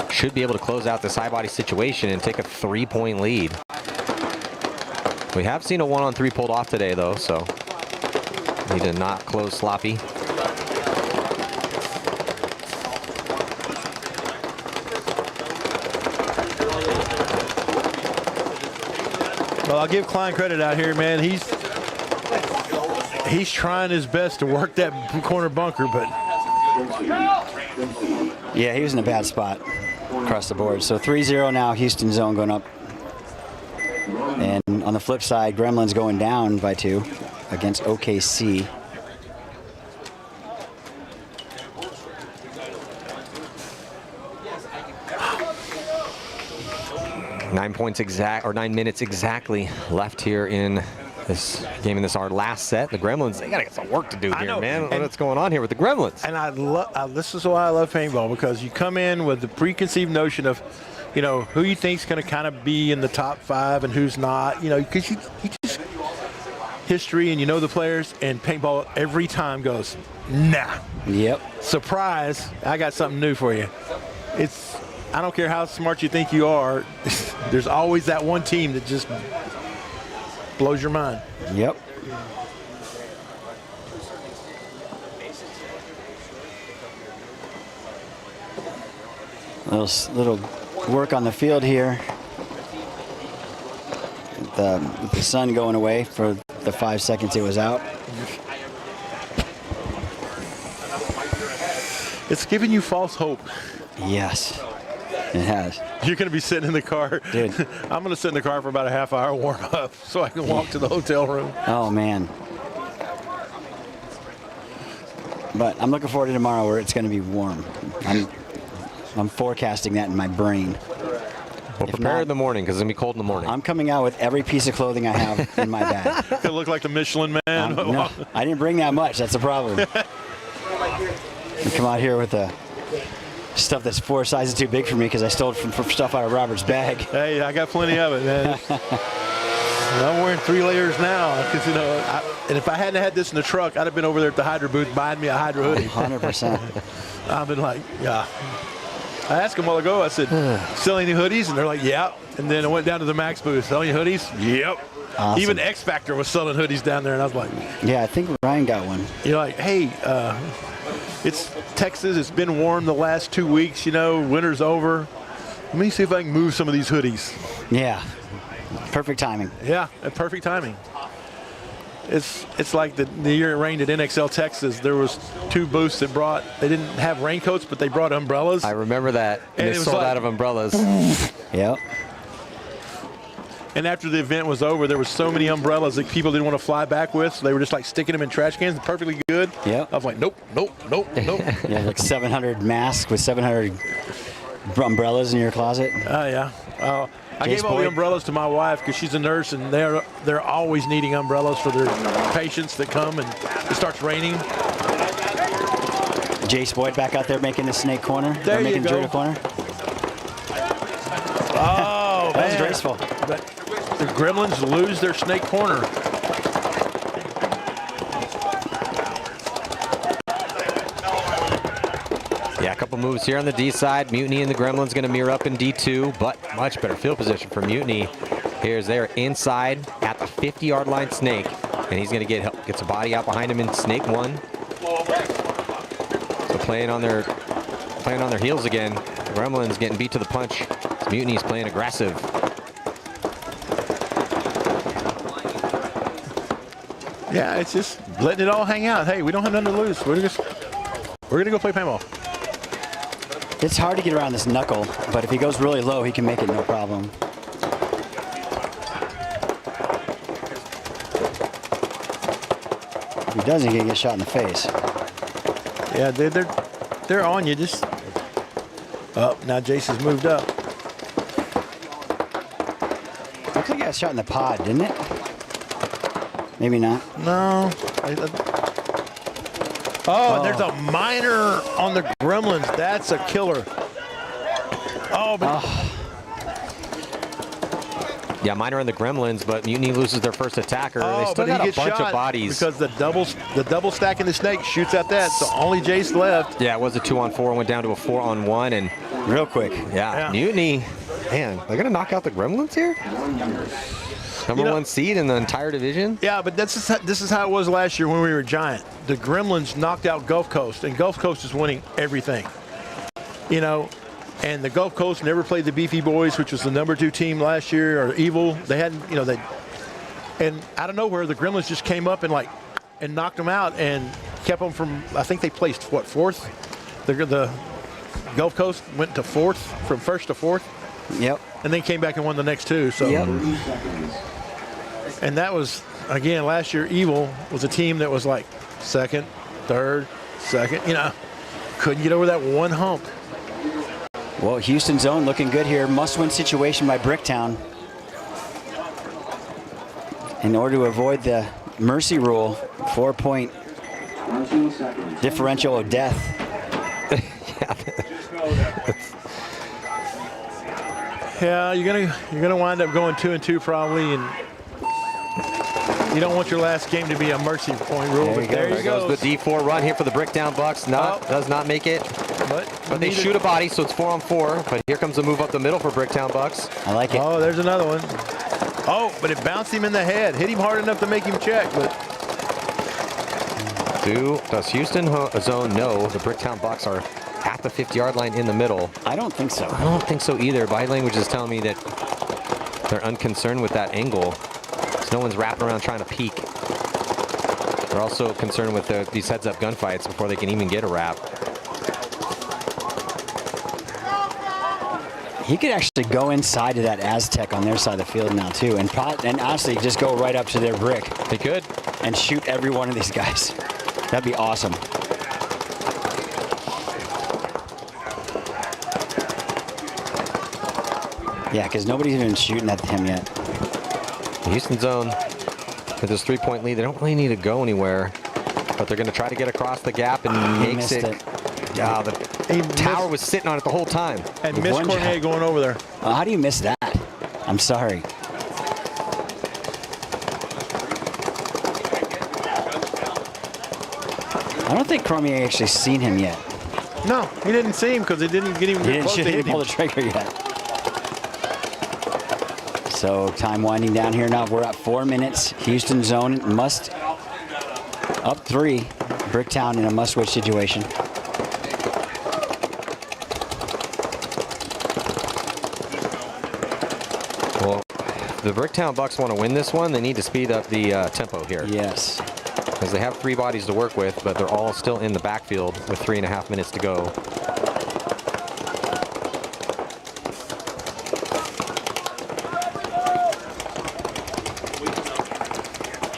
should be able to close out this high body situation and take a 3-point lead. We have seen a 1-on-3 pulled off today, though, so need to not close sloppy. Well, I'll give Klein credit out here, man. He's trying his best to work that corner bunker, but Yeah, he was in a bad spot across the board. So 3-0 now, Houston zone going up. And on the flip side, Gremlins going down by 2 against OKC. Nine minutes exactly left here in this game. In this our last set. The Gremlins, they gotta get some work to do here, man. What's going on here with the Gremlins? And this is why I love paintball, because you come in with the preconceived notion of, you know, who you think's going to kind of be in the top 5 and who's not. You know, because you just history and you know the players, and paintball every time goes, nah. Yep. Surprise! I got something new for you. I don't care how smart you think you are. There's always that one team that just blows your mind. Yep. Little work on the field here. The sun going away for the 5 seconds it was out. It's giving you false hope. Yes, it has. You're going to be sitting in the car. Dude. I'm going to sit in the car for about a half hour, warm up, so I can walk to the hotel room. Oh, man. But I'm looking forward to tomorrow where it's going to be warm. I'm forecasting that in my brain. Well, prepare in the morning, because it's going to be cold in the morning. I'm coming out with every piece of clothing I have in my bag. It look like the Michelin Man. No, I didn't bring that much. That's the problem. I come out here with the stuff that's 4 sizes too big for me because I stole stuff out of Robert's bag. Hey, I got plenty of it, man. I'm wearing 3 layers now because, you know, and if I hadn't had this in the truck, I'd have been over there at the Hydra booth buying me a Hydra hoodie. 100%. I've been like, yeah. I asked them a while ago, I said, selling any hoodies? And they're like, yeah. And then I went down to the MAXT booth, selling hoodies? Yep. Awesome. Even X Factor was selling hoodies down there, and I was like, yeah, I think Ryan got one. You're like, hey, it's Texas. It's been warm the last 2 weeks. You know, winter's over. Let me see if I can move some of these hoodies. Yeah. Perfect timing. Yeah, perfect timing. It's like the year it rained at NXL Texas. There was 2 booths that they didn't have raincoats, but they brought umbrellas. I remember that. And they sold out of umbrellas. Yep. And after the event was over, there was so many umbrellas that people didn't want to fly back with, so they were just like sticking them in trash cans, perfectly good. Yep. I was like, nope, nope, nope, nope. Yeah, like 700 masks with 700 umbrellas in your closet. Oh, yeah. I gave all the umbrellas to my wife because she's a nurse, and they're always needing umbrellas for their patients that come and it starts raining. Jace Boyd back out there making the snake corner. There you making go. Druida corner. Oh, that was man. graceful. The Gremlins lose their snake corner. Yeah, a couple moves here on the D side. Mutiny and the Gremlins going to mirror up in D2, but much better field position for Mutiny. Here's there inside at the 50-yard line Snake, and he's going to gets a body out behind him in Snake 1. So playing on their heels again. The Gremlins getting beat to the punch. Mutiny's playing aggressive. Yeah, it's just letting it all hang out. Hey, we don't have nothing to lose. We're gonna go play paintball. It's hard to get around this knuckle, but if he goes really low, he can make it no problem. If he doesn't, he can get shot in the face. Yeah, they're on you. Just now Jace has moved up. Looks like he got shot in the pod, didn't it? Maybe not. No. Oh, there's a minor on the Gremlins. That's a killer. Oh, but yeah, minor on the Gremlins, but Mutiny loses their first attacker. They still got a bunch of bodies. Because the double stack in the Snake shoots at that, so only Jace left. Yeah, it was a 2-on-4, went down to a 4-on-1, and real quick. Yeah, Mutiny, man, they're gonna knock out the Gremlins here. Number 1 seed in the entire division. Yeah, but this is how it was last year when we were Giant. The Gremlins knocked out Gulf Coast, and Gulf Coast is winning everything. You know, and the Gulf Coast never played the Beefy Boys, which was the number 2 team last year, or Evil. They hadn't, you know, and out of nowhere, the Gremlins just came up and knocked them out and kept them from, I think they placed, what, 4th The Gulf Coast went to fourth, from first to fourth. Yep. And then came back and won the next two. So. Yep. And that was, again, last year, Evil was a team that was like second, third, second. You know, couldn't get over that one hump. Well, Houston zone looking good here. Must-win situation by Bricktown. In order to avoid the mercy rule, 4-point differential of death. Yeah, you're gonna wind up going 2-2 probably, and you don't want your last game to be a mercy point rule. There goes the D4 run here for the Bricktown Bucks. Does not make it. But they shoot a body, so it's 4-on-4. But here comes the move up the middle for Bricktown Bucks. I like it. Oh, there's another one. Oh, but it bounced him in the head. Hit him hard enough to make him check. But does Houston zone know the Bricktown Bucks are at the 50-yard line in the middle? I don't think so. I don't think so either. Body language is telling me that they're unconcerned with that angle. So no one's wrapping around trying to peek. They're also concerned with these heads-up gunfights before they can even get a wrap. He could actually go inside of that Aztec on their side of the field now too, and honestly just go right up to their brick. They could. And shoot every one of these guys. That'd be awesome. Yeah, because nobody's even shooting at him yet. The Houston zone with this 3-point lead, they don't really need to go anywhere, but they're going to try to get across the gap and makes it. Yeah, the tower was sitting on it the whole time. And missed Cormier going over there. How do you miss that? I'm sorry. I don't think Cormier actually seen him yet. No, he didn't see him because he didn't get even close to hit him. Pull the trigger yet. So time winding down here now. We're at 4 minutes. Houston zone must up 3. Bricktown in a must-win situation. Well, the Bricktown Bucks want to win this one. They need to speed up the tempo here. Yes. Because they have 3 bodies to work with, but they're all still in the backfield with 3.5 minutes to go.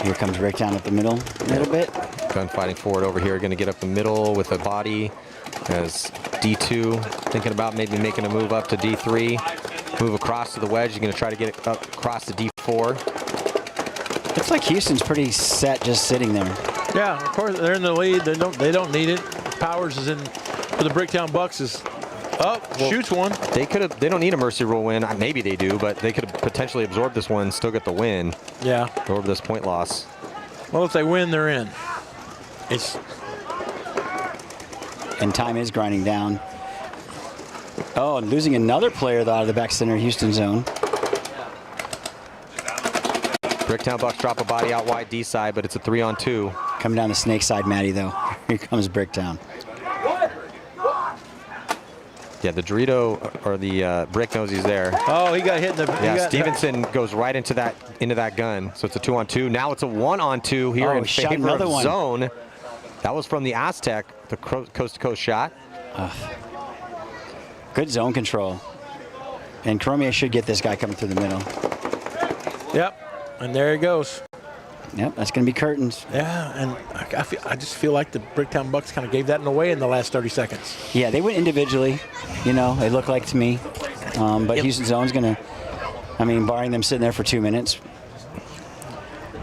Here comes Bricktown up the middle a little bit. Gunfighting forward over here, going to get up the middle with a body as D2 thinking about maybe making a move up to D3. Move across to the wedge. You're going to try to get it up across to D4. Looks like Houston's pretty set just sitting there. Yeah, of course they're in the lead. They don't need it. Powers is in for the Bricktown Bucks is up. Well, shoots one. They don't need a mercy rule win. Maybe they do, but they could have potentially absorbed this one, still get the win. Yeah. Over this point loss. Well, if they win, they're in. And time is grinding down. Oh, and losing another player though out of the back center Houston zone. Bricktown Bucks drop a body out wide D side, but it's a 3-on-2. Coming down the snake side, Matty, though. Here comes Bricktown. Yeah, the Dorito or the Brick knows he's there. Oh, he got hit in the. Yeah, Stevenson goes right into that gun. So it's a 2-on-2. Now it's a 1-on-2 here in favor of zone. That was from the Aztec, the coast-to-coast shot. Good zone control. And Cormier should get this guy coming through the middle. Yep. And there he goes. Yep, that's going to be curtains. Yeah, and I just feel like the Bricktown Bucks kind of gave that away in the last 30 seconds. Yeah, they went individually, you know, it looked like to me. But yep. Houston zone's going to, I mean, barring them sitting there for 2 minutes,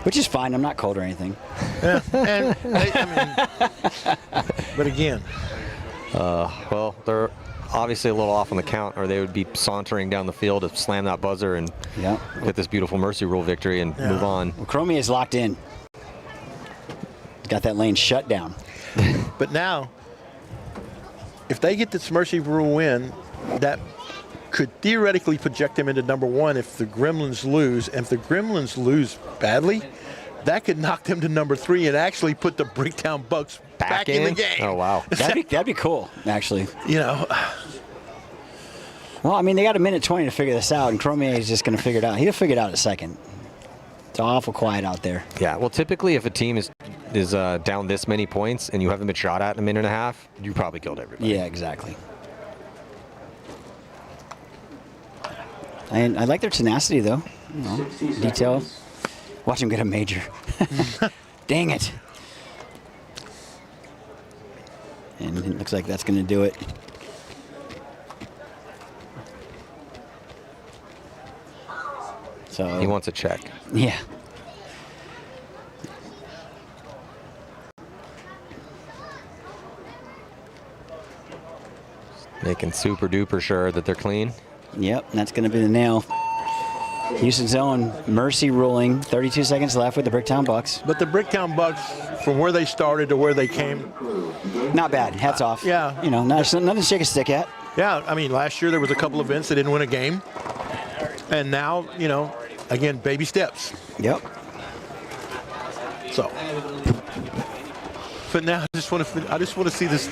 which is fine. I'm not cold or anything. Yeah, and but again. Well, they're obviously a little off on the count, or they would be sauntering down the field to slam that buzzer and get this beautiful mercy rule victory and move on. Well, Cormier is locked in. Got that lane shut down. But now, if they get this mercy rule win, that could theoretically project them into #1 if the Gremlins lose. And if the Gremlins lose badly, that could knock them to #3 and actually put the Bricktown Bucks back in the game. Oh, wow. That'd be cool, actually. You know. Well, I mean, they got 1:20 to figure this out, and Cormier is just going to figure it out. He'll figure it out in a second. It's awful quiet out there. Yeah, well, typically if a team is is down this many points and you haven't been shot at in a minute and a half, you probably killed everybody. Yeah, exactly. And I like their tenacity, though. You know, detail. Watch him get a major. Dang it. And it looks like that's going to do it. So he wants a check. Yeah. Making super duper sure that they're clean. Yep, that's going to be the nail. Houston's own Mercy ruling. 32 seconds left with the Bricktown Bucks. But the Bricktown Bucks, from where they started to where they came, not bad. Hats off. Yeah. You know, nothing to shake a stick at. Yeah, I mean, last year there was a couple events that didn't win a game. And now, you know, again, baby steps. Yep. So. But now I just want to see this.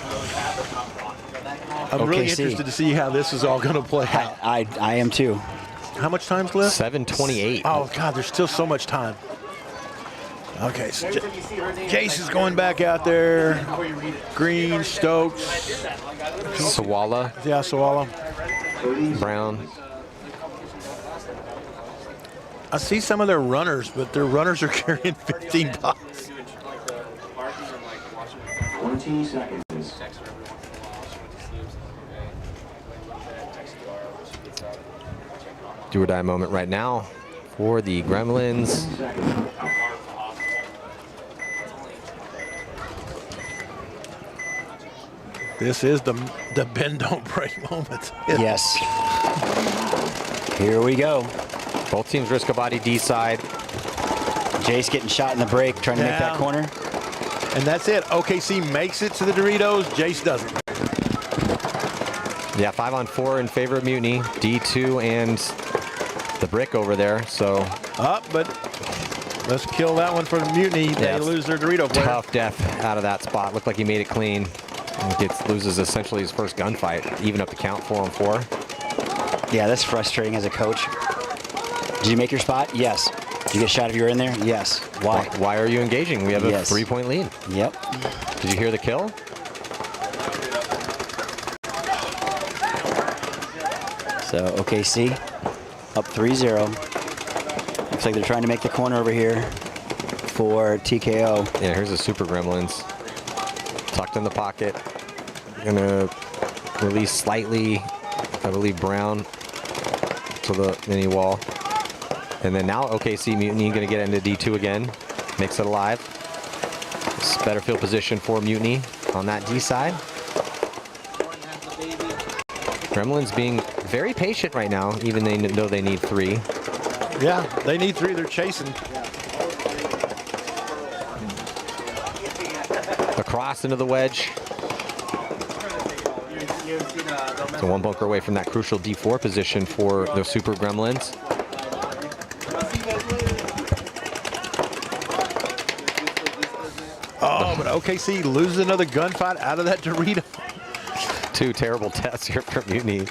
I'm really interested to see how this is all going to play out. I am too. How much time's left? 7:28. Oh, God, there's still so much time. Okay, so Jace is going back out there. Green, Stokes. Sawala. Yeah, Sawala. Brown. I see some of their runners, but their runners are carrying 15 bucks. 20 seconds. Do or die moment right now for the Gremlins. This is the bend don't break moment. Yes. Here we go. Both teams risk a body D side. Jace getting shot in the break, trying to make that corner. And that's it. OKC makes it to the Doritos. Jace doesn't. Yeah, 5-on-4 in favor of Mutiny. D2 and the brick over there. So up, but let's kill that one for the Mutiny. Yeah, they lose their Dorito player. Tough death out of that spot. Looked like he made it clean. Loses essentially his first gunfight, even up the count 4-on-4. Yeah, that's frustrating as a coach. Did you make your spot? Yes. Did you get a shot if you were in there? Yes. Why? Why are you engaging? We have a 3-point lead. Yep. Did you hear the kill? So OKC up 3-0. Looks like they're trying to make the corner over here for TKO. Yeah, here's the Super Gremlins. Tucked in the pocket. Gonna release slightly, I believe, Brown to the mini wall. And then now OKC Mutiny gonna get into D2 again. Makes it alive. It's better field position for Mutiny on that D side. Gremlins being very patient right now, even though they need 3. Yeah, they need 3. They're chasing. Across into the wedge. So 1 bunker away from that crucial D4 position for the Super Gremlins. Oh, but OKC loses another gunfight out of that Dorito. 2 terrible deaths here for Mutiny.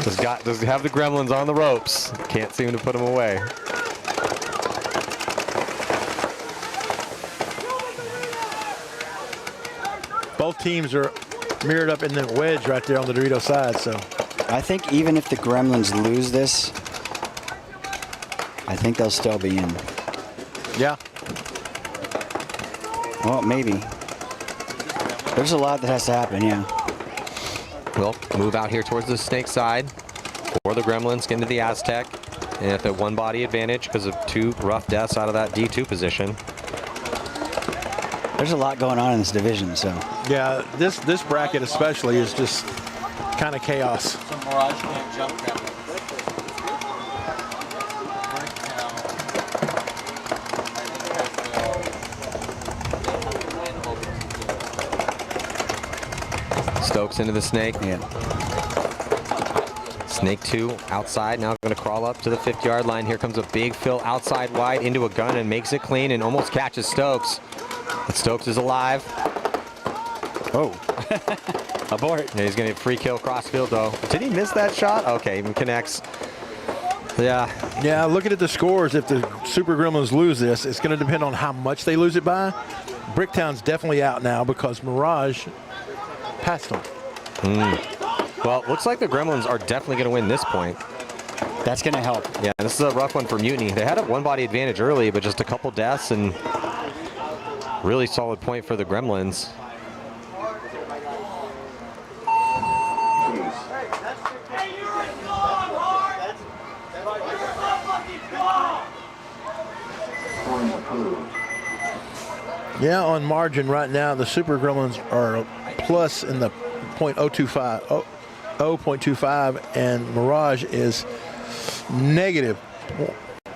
Does have the Gremlins on the ropes. Can't seem to put them away. Both teams are mirrored up in the wedge right there on the Dorito side. So I think even if the Gremlins lose this, I think they'll still be in. Yeah. Well, maybe. There's a lot that has to happen, yeah. We'll move out here towards the snake side for the Gremlins, get into the Aztec. And at the 1 body advantage because of 2 rough deaths out of that D2 position. There's a lot going on in this division, so. yeah, this bracket especially is just kind of chaos. Some Mirage can't jump grab. Stokes into the snake. Yeah. Snake 2 outside, now going to crawl up to the 50-yard line. Here comes a big fill outside wide into a gun and makes it clean and almost catches Stokes. But Stokes is alive. Oh. Abort. Yeah, he's going to get free kill cross field though. Did he miss that shot? Okay, he connects. Yeah. Yeah, looking at the scores, if the Super Gremlins lose this, it's going to depend on how much they lose it by. Bricktown's definitely out now because Mirage passed them. Well, looks like the Gremlins are definitely going to win this point. That's going to help. Yeah, this is a rough one for Mutiny. They had a one-body advantage early, but just a couple deaths and really solid point for the Gremlins. Yeah, on margin right now, the Super Gremlins are plus in the 0.25, and Mirage is negative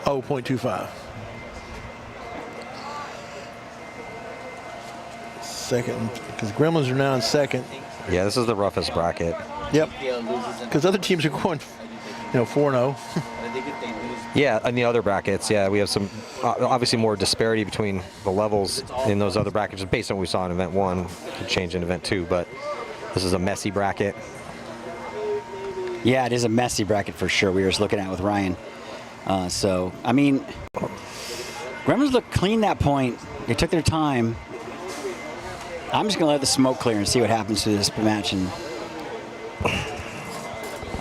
0.25. Second, because Gremlins are now in second. Yeah, this is the roughest bracket. Yep. Because other teams are going, 4-0. Yeah, in the other brackets, yeah, we have some obviously more disparity between the levels in those other brackets based on what we saw in Event 1. Could change in Event 2, but this is a messy bracket. Yeah, it is a messy bracket for sure. We were just looking at it with Ryan. So, I mean, Gremlins looked clean that point. They took their time. I'm just going to let the smoke clear and see what happens to this match. And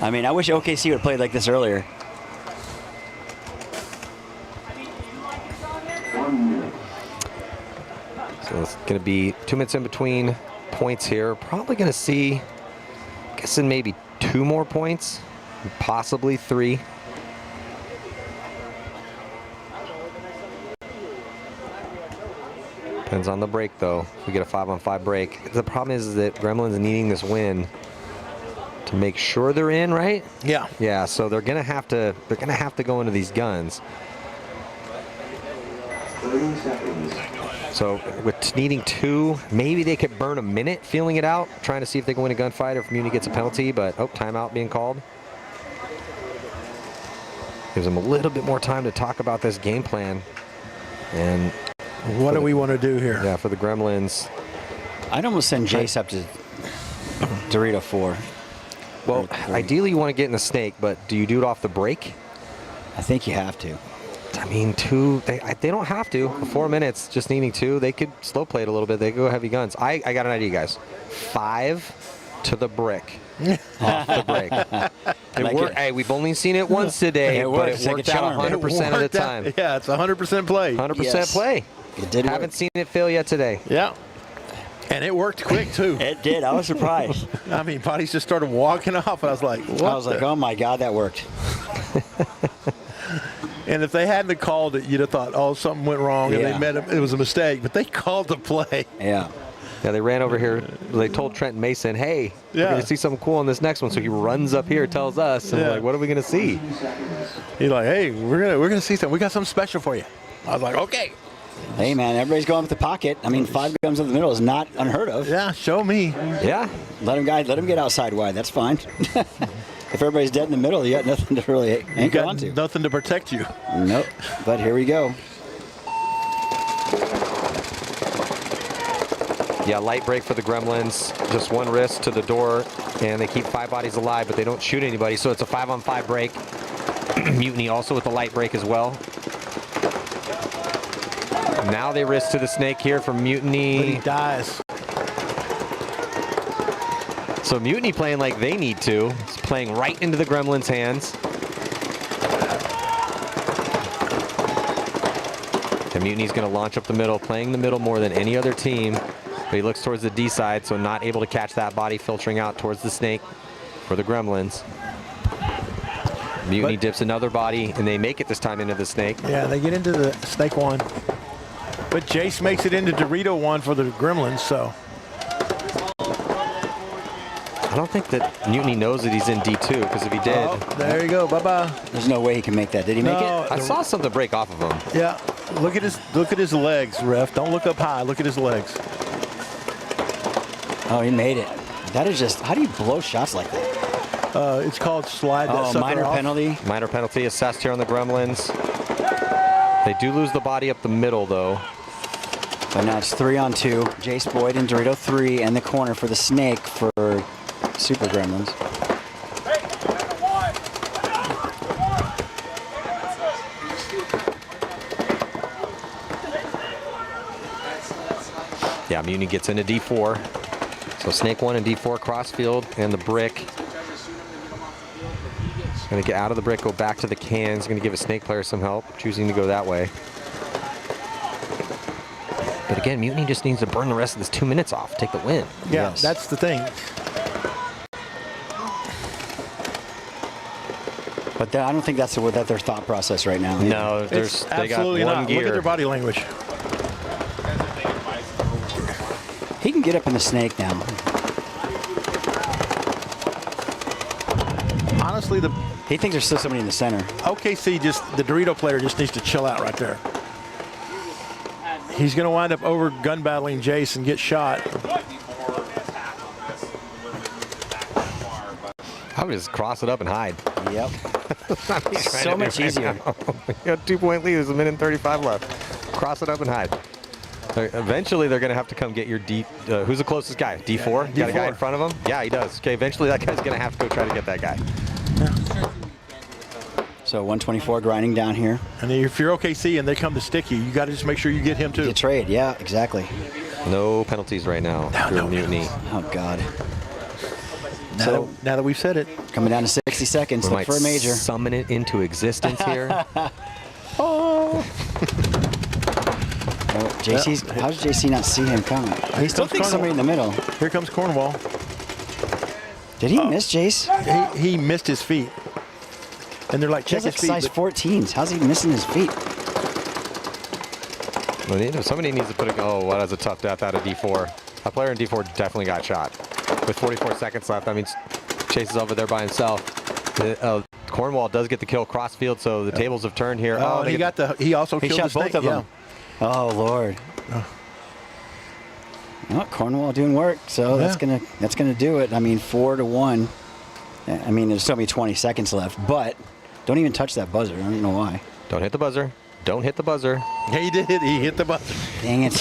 I mean, I wish OKC would have played like this earlier. So it's going to be 2 minutes in between points here. Probably going to see, guessing maybe 2 more points, possibly 3. Depends on the break, though. If we get a 5-on-5 break. The problem is that Gremlins needing this win to make sure they're in, right? Yeah. Yeah. So they're gonna have to. They're gonna have to go into these guns. 30 seconds. So with needing 2, maybe they could burn a minute feeling it out, trying to see if they can win a gunfight or if Muni gets a penalty. But timeout being called. Gives them a little bit more time to talk about this game plan. And what do we want to do here? Yeah, for the Gremlins. I'd almost send Jace up to Dorito 4. Well, ideally you want to get in the snake, but do you do it off the break? I think you have to. I mean, 2, they don't have to. For 4 minutes, just needing 2, they could slow play it a little bit. They could go heavy guns. I got an idea, guys. 5 to the brick. Off the break. Hey, we've only seen it once today, but it worked out 100% of the time. Yeah, it's 100% play. 100% play. It did. Haven't seen it fail yet today. Yeah. And it worked quick, too. It did. I was surprised. I mean, bodies just started walking off. I was like, what? I was like, oh, my God, that worked. And if they hadn't called it, you'd have thought, oh, something went wrong, and they met it. It was a mistake. But they called the play. Yeah. Yeah, they ran over here. They told Trenton Mason, hey, we're going to see something cool in this next one. So he runs up here, tells us, and we're like, what are we going to see? He's like, hey, we're gonna see something. We got something special for you. I was like, okay. Hey, man, everybody's going with the pocket. I mean, 5 guns in the middle is not unheard of. Yeah, show me. Yeah. Let him get outside wide. That's fine. If everybody's dead in the middle, you got nothing to really anchor onto. Nothing to protect you. Nope. But here we go. Yeah, light break for the Gremlins. Just 1 wrist to the door, and they keep 5 bodies alive, but they don't shoot anybody, so it's a 5-on-5 break. Mutiny also with the light break as well. Now they risk to the snake here from Mutiny. But he dies. So Mutiny playing like they need to. It's playing right into the Gremlins' hands. And Mutiny's going to launch up the middle, playing the middle more than any other team. But he looks towards the D side, so not able to catch that body filtering out towards the snake for the Gremlins. Mutiny dips another body, and they make it this time into the snake. Yeah, they get into the snake 1. But Jace makes it into Dorito 1 for the Gremlins, so. I don't think that Mutiny knows that he's in D2, because if he did. Oh, there you go. Bye-bye. There's no way he can make that. Did he make it? I saw something break off of him. Yeah. Look at his legs, ref. Don't look up high. Look at his legs. Oh, he made it. That is just, how do you blow shots like that? It's called slide that sucker minor off. penalty. Minor penalty assessed here on the Gremlins. They do lose the body up the middle, though. But now it's 3-on-2. Jace Boyd and Dorito 3 and the corner for the snake for Super Gremlins. Yeah, Mutiny gets into D4. So Snake 1 and D4 crossfield, and the brick. Going to get out of the brick, go back to the cans. Going to give a Snake player some help, choosing to go that way. But again, Mutiny just needs to burn the rest of this 2 minutes off, take the win. Yeah, that's the thing. But I don't think that's their thought process right now. No, they got one not. gear. Look at their body language. He can get up in the Snake now. Honestly, he thinks there's still somebody in the center. OKC the Dorito player just needs to chill out right there. He's going to wind up over gun battling Jace and get shot. I would just cross it up and hide. Yep. So much easier. You got 2-point lead. There's 1:35 left. Cross it up and hide. Eventually, they're going to have to come get your D. Who's the closest guy? D4? Got a guy in front of him? Yeah, he does. Okay, eventually that guy's going to have to go try to get that guy. So 124 grinding down here. And if you're OKC and they come to stick you, you got to just make sure you get him too. You trade, yeah, exactly. No penalties right now. No Mutiny. Oh God. Now that we've said it, coming down to 60 seconds. We Look might for a major. Summon it into existence here. Oh. JC's. How does JC not see him coming? He still thinks somebody in the middle. Here comes Cornwall. Did he miss Jace? He missed his feet. And they're like, check his feet. Size 14s. How's he missing his feet? Well, somebody needs to put a. Oh, that was a tough death out of D4. A player in D4 definitely got shot. With 44 seconds left, I mean, Chase is over there by himself. Cornwall does get the kill crossfield, so the tables have turned here. Oh, and he also killed shot both of them. Oh Lord. Well, Cornwall doing work, so that's gonna do it. I mean, 4-1. I mean, there's only 20 seconds left, but don't even touch that buzzer. I don't know why. Don't hit the buzzer. Don't hit the buzzer. Yeah, he did. He hit the buzzer. Dang it.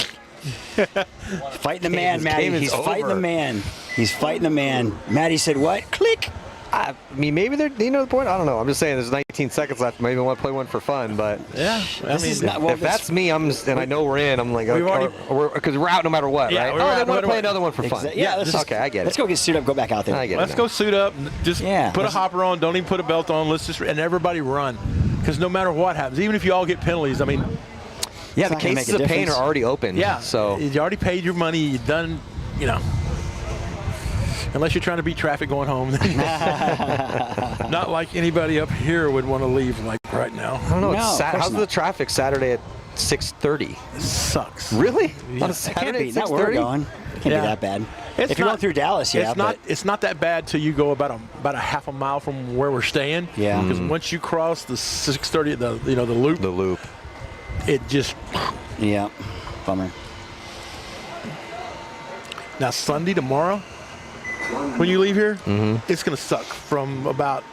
Fighting the man, Matty. He's fighting the man. He's fighting the man. Matty said what? Click. I mean, maybe they're, you know the point? I don't know. I'm just saying there's 19 seconds left. Maybe I want to play one for fun, but yeah. If that's me, and I know we're in, I'm like, because we're out no matter what, right? Oh, they want to play another one for fun. Yeah, okay, I get it. Let's go get suited up, go back out there. I get it. Let's go suit up. Just put a hopper on. Don't even put a belt on. Let's just, and everybody run. Because no matter what happens, even if you all get penalties, I mean. Yeah, the cases of pain are already open. Yeah. So you already paid your money. You've done, you know. Unless you're trying to beat traffic going home. Not like anybody up here would want to leave like right now. I don't know. How's the traffic Saturday at 6:30? It sucks. Really? Yeah. On a Saturday at 6:30? Not where we're going. Can't be that bad. If you're going through Dallas, yeah. It's not that bad till you go about a half a mile from where we're staying. Yeah. Because once you cross the 6:30, the loop. The loop. It just. Yeah. Bummer. Now Sunday tomorrow. When you leave here, it's going to suck from about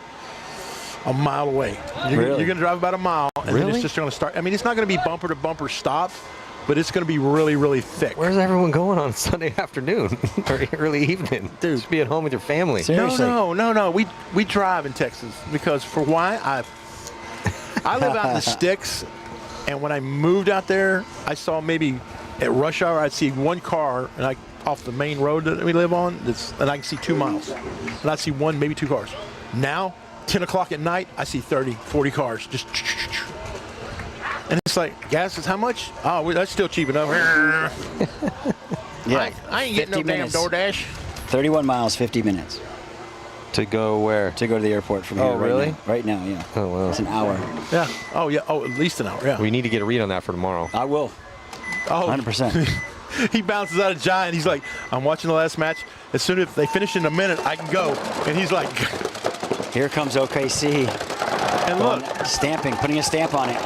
a mile away. You're going to drive about a mile, and then it's just going to start. I mean, it's not going to be bumper to bumper stop, but it's going to be really, really thick. Where's everyone going on Sunday afternoon or early evening? Dude, just be at home with your family. Seriously. No. We drive in Texas because for why I live out in the sticks, and when I moved out there, I saw maybe at rush hour I'd see one car, and off the main road that we live on, and I can see 2 miles. And I'd see one, maybe 2 cars. Now, 10 o'clock at night, I see 30, 40 cars. Just. And it's like, gas is how much? Oh, that's still cheap enough. Yeah. I ain't getting no damn DoorDash. 31 miles, 50 minutes. To go where? To go to the airport from here. Oh, really? Right now, yeah. Oh, wow. It's an hour. Yeah. Oh, yeah. Oh, at least an hour, yeah. We need to get a read on that for tomorrow. I will. Oh, 100%. He bounces out of Giant. He's like, I'm watching the last match. As soon as they finish in a minute, I can go. And he's like, here comes OKC. And look, stamping, putting a stamp on it.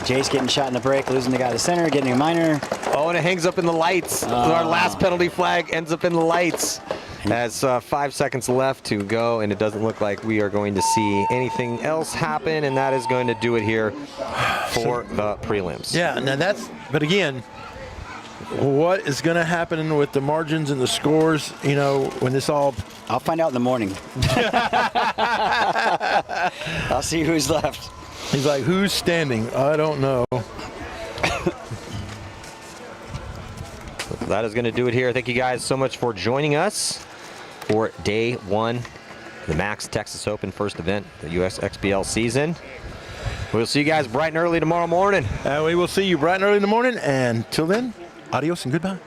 Jay's getting shot in the break, losing the guy to the center, getting a minor. Oh, and it hangs up in the lights. Our last penalty flag ends up in the lights. Has 5 seconds left to go, and it doesn't look like we are going to see anything else happen, and that is going to do it here for the prelims. Yeah, now but again, what is going to happen with the margins and the scores, you know, when this all... I'll find out in the morning. I'll see who's left. He's like, who's standing? I don't know. that is going to do it here. Thank you guys so much for joining us for day 1, the MAXT Texas Open first event, the USXBL season. We'll see you guys bright and early tomorrow morning. We will see you bright and early in the morning. And till then, adios and goodbye.